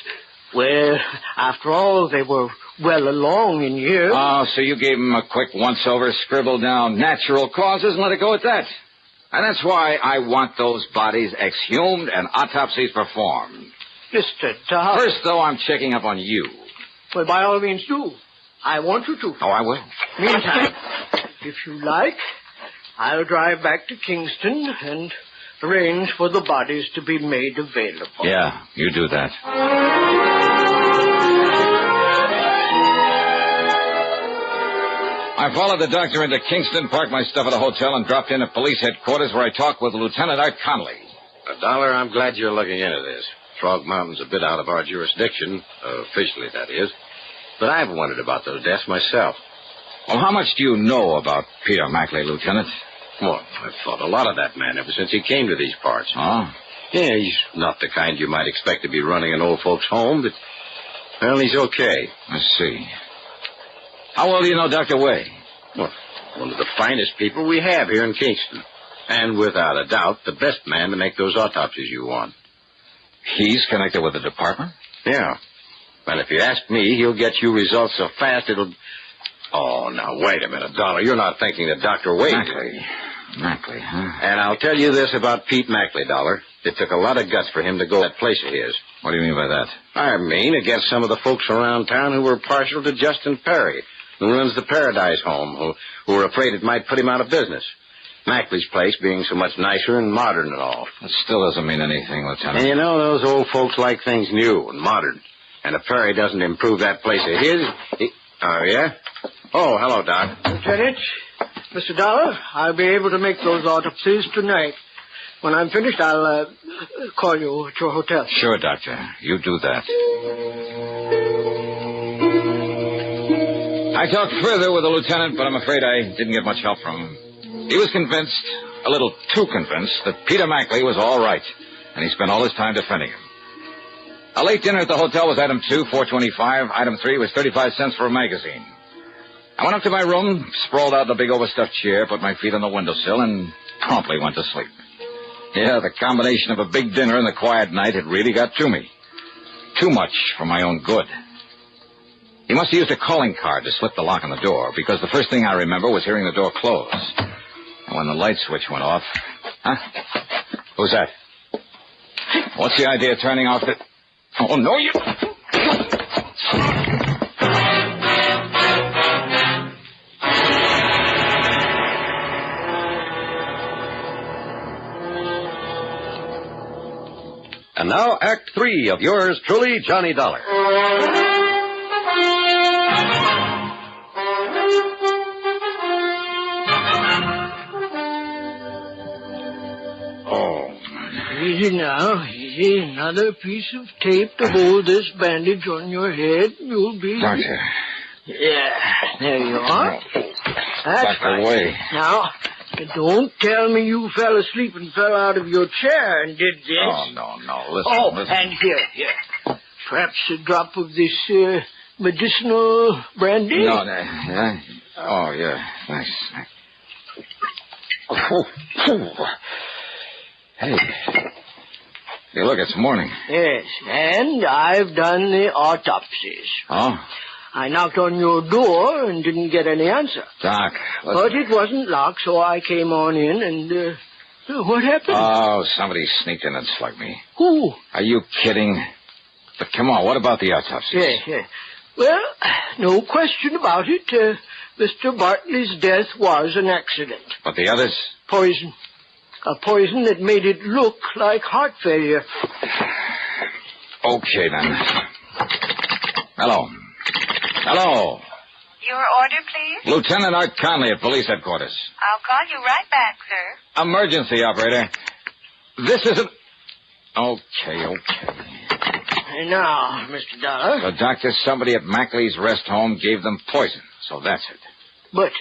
well, after all, they were well along in years. Oh, so you gave them a quick once-over, scribbled down natural causes and let it go at that. And that's why I want those bodies exhumed and autopsies performed. Mr. Dollar. First, though, I'm checking up on you. Well, by all means, do. I want you to. Oh, I will. Meantime, if you like, I'll drive back to Kingston and arrange for the bodies to be made available. Yeah, you do that. I followed the doctor into Kingston, parked my stuff at a hotel, and dropped in at police headquarters where I talked with Lieutenant Art Conley. Dollar, I'm glad you're looking into this. Frog Mountain's a bit out of our jurisdiction, officially, that is. But I've wondered about those deaths myself. Well, how much do you know about Peter Mackley, Lieutenant? Well, I've thought a lot of that man ever since he came to these parts. Oh? Yeah, he's not the kind you might expect to be running an old folks' home, but, well, he's okay. I see. How well do you know Dr. Way? Well, one of the finest people we have here in Kingston. And without a doubt, the best man to make those autopsies you want. He's connected with the department? Yeah. And if you ask me, he'll get you results so fast it'll... Oh, now, wait a minute, Dollar. You're not thinking that Dr. Wade... Mackley, huh? And I'll tell you this about Pete Mackley, Dollar. It took a lot of guts for him to go to that place of his. What do you mean by that? I mean against some of the folks around town who were partial to Justin Perry, who runs the Paradise Home, who were afraid it might put him out of business. Mackley's place being so much nicer and modern and all. That still doesn't mean anything, Lieutenant. And you know, those old folks like things new and modern. And if Perry doesn't improve that place of his... Oh, yeah? Oh, hello, Doc. Lieutenant, Mr. Dollar, I'll be able to make those autopsies tonight. When I'm finished, I'll call you at your hotel. Sure, Doctor. You do that. I talked further with the lieutenant, but I'm afraid I didn't get much help from him. He was convinced, a little too convinced, that Peter Mackley was all right, and he spent all his time defending him. A late dinner at the hotel was item 2, $4.25. Item 3 was 35 cents for a magazine. I went up to my room, sprawled out in a big overstuffed chair, put my feet on the windowsill, and promptly went to sleep. Yeah, the combination of a big dinner and the quiet night had really got to me. Too much for my own good. He must have used a calling card to slip the lock on the door, because the first thing I remember was hearing the door close. And when the light switch went off... Huh? Who's that? What's the idea of turning off the... Oh, no, you... And now, Act 3 of yours truly, Johnny Dollar. Easy now, easy. Another piece of tape to hold this bandage on your head. You'll be... Doctor. Yeah, there you are. That's Dr. Way. Now, don't tell me you fell asleep and fell out of your chair and did this. Oh, no. Listen, listen. And here. Perhaps a drop of this medicinal brandy? No, yeah. Oh, yeah, thanks. Hey, look, it's morning. Yes, and I've done the autopsies. Oh? I knocked on your door and didn't get any answer. Doc, But it wasn't locked, so I came on in and, what happened? Oh, somebody sneaked in and slugged me. Who? Are you kidding? But come on, what about the autopsies? Yes. Well, no question about it. Mr. Bartley's death was an accident. But the others? Poison. A poison that made it look like heart failure. Okay, then. Hello. Your order, please? Lieutenant Art Conley at police headquarters. I'll call you right back, sir. Emergency, operator. This isn't... Okay. And now, Mr. Dollar. The doctor, somebody at Mackley's rest home gave them poison, so that's it. But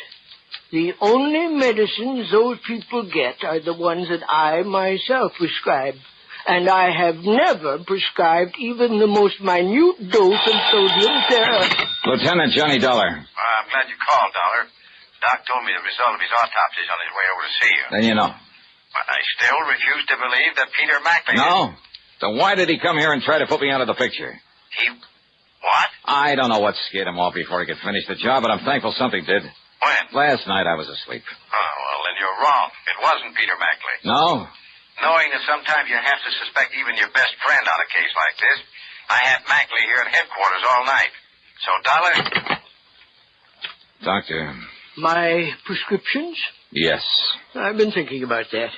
the only medicines those people get are the ones that I myself prescribe. And I have never prescribed even the most minute dose of sodium therapy. Lieutenant Johnny Dollar. I'm glad you called, Dollar. Doc told me the result of his autopsy is on his way over to see you. Then you know. But I still refuse to believe that Peter Mackley... No? Then why did he come here and try to put me out of the picture? He... What? I don't know what scared him off before he could finish the job, but I'm thankful something did. When? Last night I was asleep. Oh, well, then you're wrong. It wasn't Peter Mackley. No? Knowing that sometimes you have to suspect even your best friend on a case like this, I had Mackley here at headquarters all night. So, Dollar... Doctor... My prescriptions? Yes. I've been thinking about that.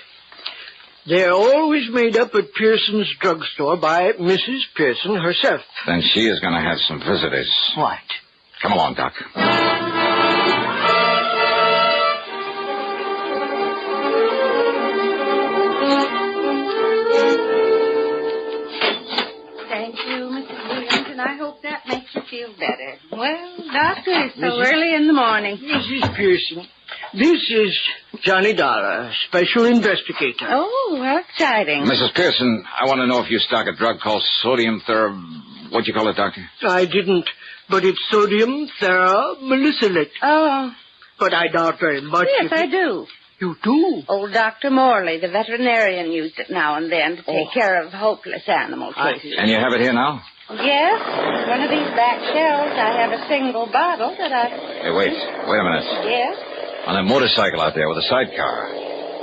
They're always made up at Pearson's drugstore by Mrs. Pearson herself. Then she is going to have some visitors. What? Come along, Doc. Williams, and I hope that makes you feel better. Well, Doctor, it's so early in the morning. Mrs. Pearson, this is Johnny Dollar, special investigator. Oh, how exciting. Mrs. Pearson, I want to know if you stock a drug called sodium what'd you call it, Doctor? I didn't, but it's sodium theramolicylate. Oh. But I doubt very much. Yes, I do. You do? Old Dr. Morley, the veterinarian, used it now and then to take care of hopeless animal cases. And you have it here now? Yes. One of these back shelves, I have a single bottle that I... Hey, wait a minute. Yes? On that motorcycle out there with a sidecar.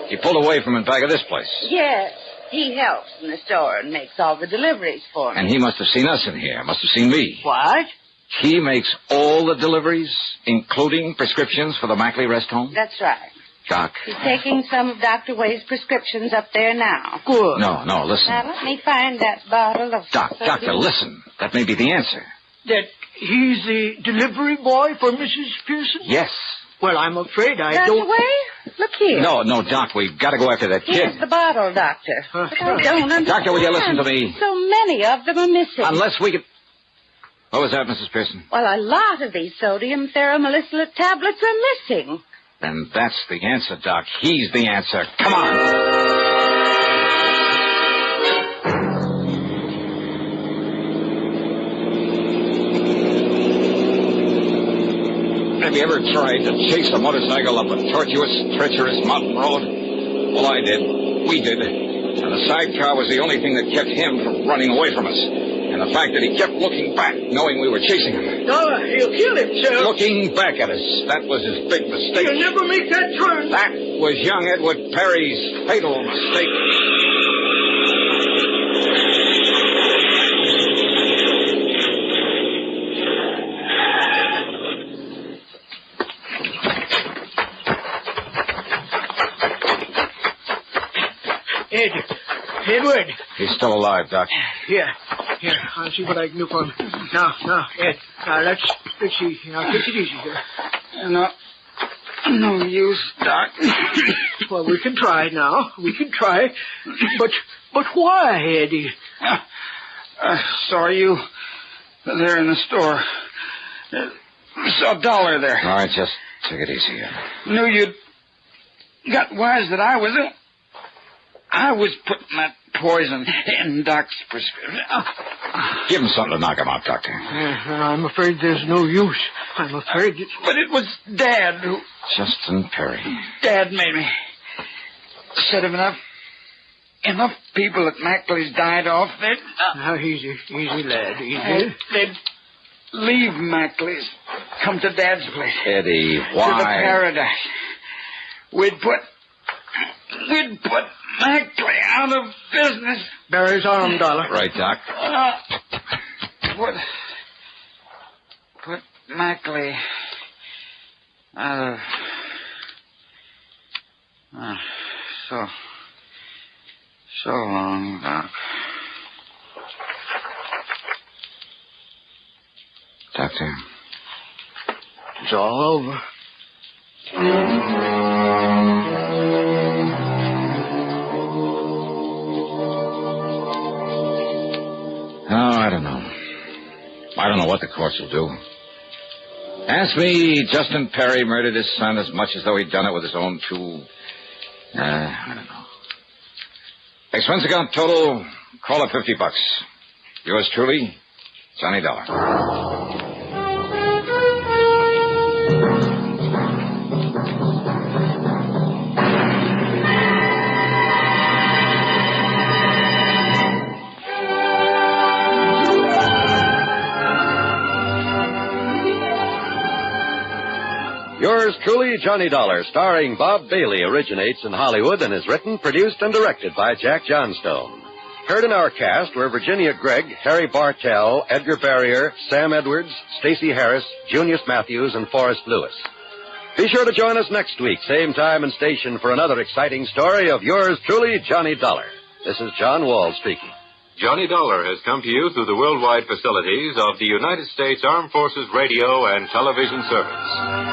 He pulled away from in back of this place. Yes. He helps in the store and makes all the deliveries for me. And he must have seen us in here. Must have seen me. What? He makes all the deliveries, including prescriptions for the Mackley rest home? That's right. Doc. He's taking some of Dr. Wade's prescriptions up there now. Good. No, listen. Now, let me find that bottle of... Doctor, listen. That may be the answer. That he's the delivery boy for Mrs. Pearson? Yes. Well, I'm afraid I Dr. don't... Wade, look here. No, Doc, we've got to go after that kid. Here's the bottle, Doctor. But I don't understand. Doctor, will you listen to me? So many of them are missing. Unless we could... What was that, Mrs. Pearson? Well, a lot of these sodium theramolicylate tablets are missing. Then that's the answer, Doc. He's the answer. Come on. Have you ever tried to chase a motorcycle up a tortuous, treacherous mountain road? Well, I did. We did. And the sidecar was the only thing that kept him from running away from us. And the fact that he kept looking back, knowing we were chasing him. No, he'll kill himself. Looking back at us. That was his big mistake. He'll never make that turn. That was young Edward Perry's fatal mistake. Edward. He's still alive, Doc. Here, I'll see what I can do for him. Now, Ed, let's see. Now, take it easy here. No use, Doc. Well, we can try now. We can try. But why, Eddie? I saw you there in the store. I saw Dollar there. All right, just take it easy here. Knew you'd got wise that I was putting that poison in Doc's prescription. Give him something to knock him out, Doctor. I'm afraid there's no use. I'm afraid it's... But it was Dad who... Justin Perry. Dad made me. Said if enough people at Mackley's died off, they'd... Now, easy, lad, easy. They'd leave Mackley's, come to Dad's place. Eddie, why? To the paradise. We'd put Mackley out of business. Barry's arm, Dollar. Right, Doc. Put Mackley out of... so long, Doc. Doctor. It's all over. I don't know. I don't know what the courts will do. Ask me, Justin Perry murdered his son as much as though he'd done it with his own two... I don't know. Expense account total, call it $50. Yours truly, Johnny Dollar. Yours truly, Johnny Dollar, starring Bob Bailey, originates in Hollywood and is written, produced, and directed by Jack Johnstone. Heard in our cast were Virginia Gregg, Harry Bartell, Edgar Barrier, Sam Edwards, Stacey Harris, Junius Matthews, and Forrest Lewis. Be sure to join us next week, same time and station, for another exciting story of yours truly, Johnny Dollar. This is John Wall speaking. Johnny Dollar has come to you through the worldwide facilities of the United States Armed Forces Radio and Television Service.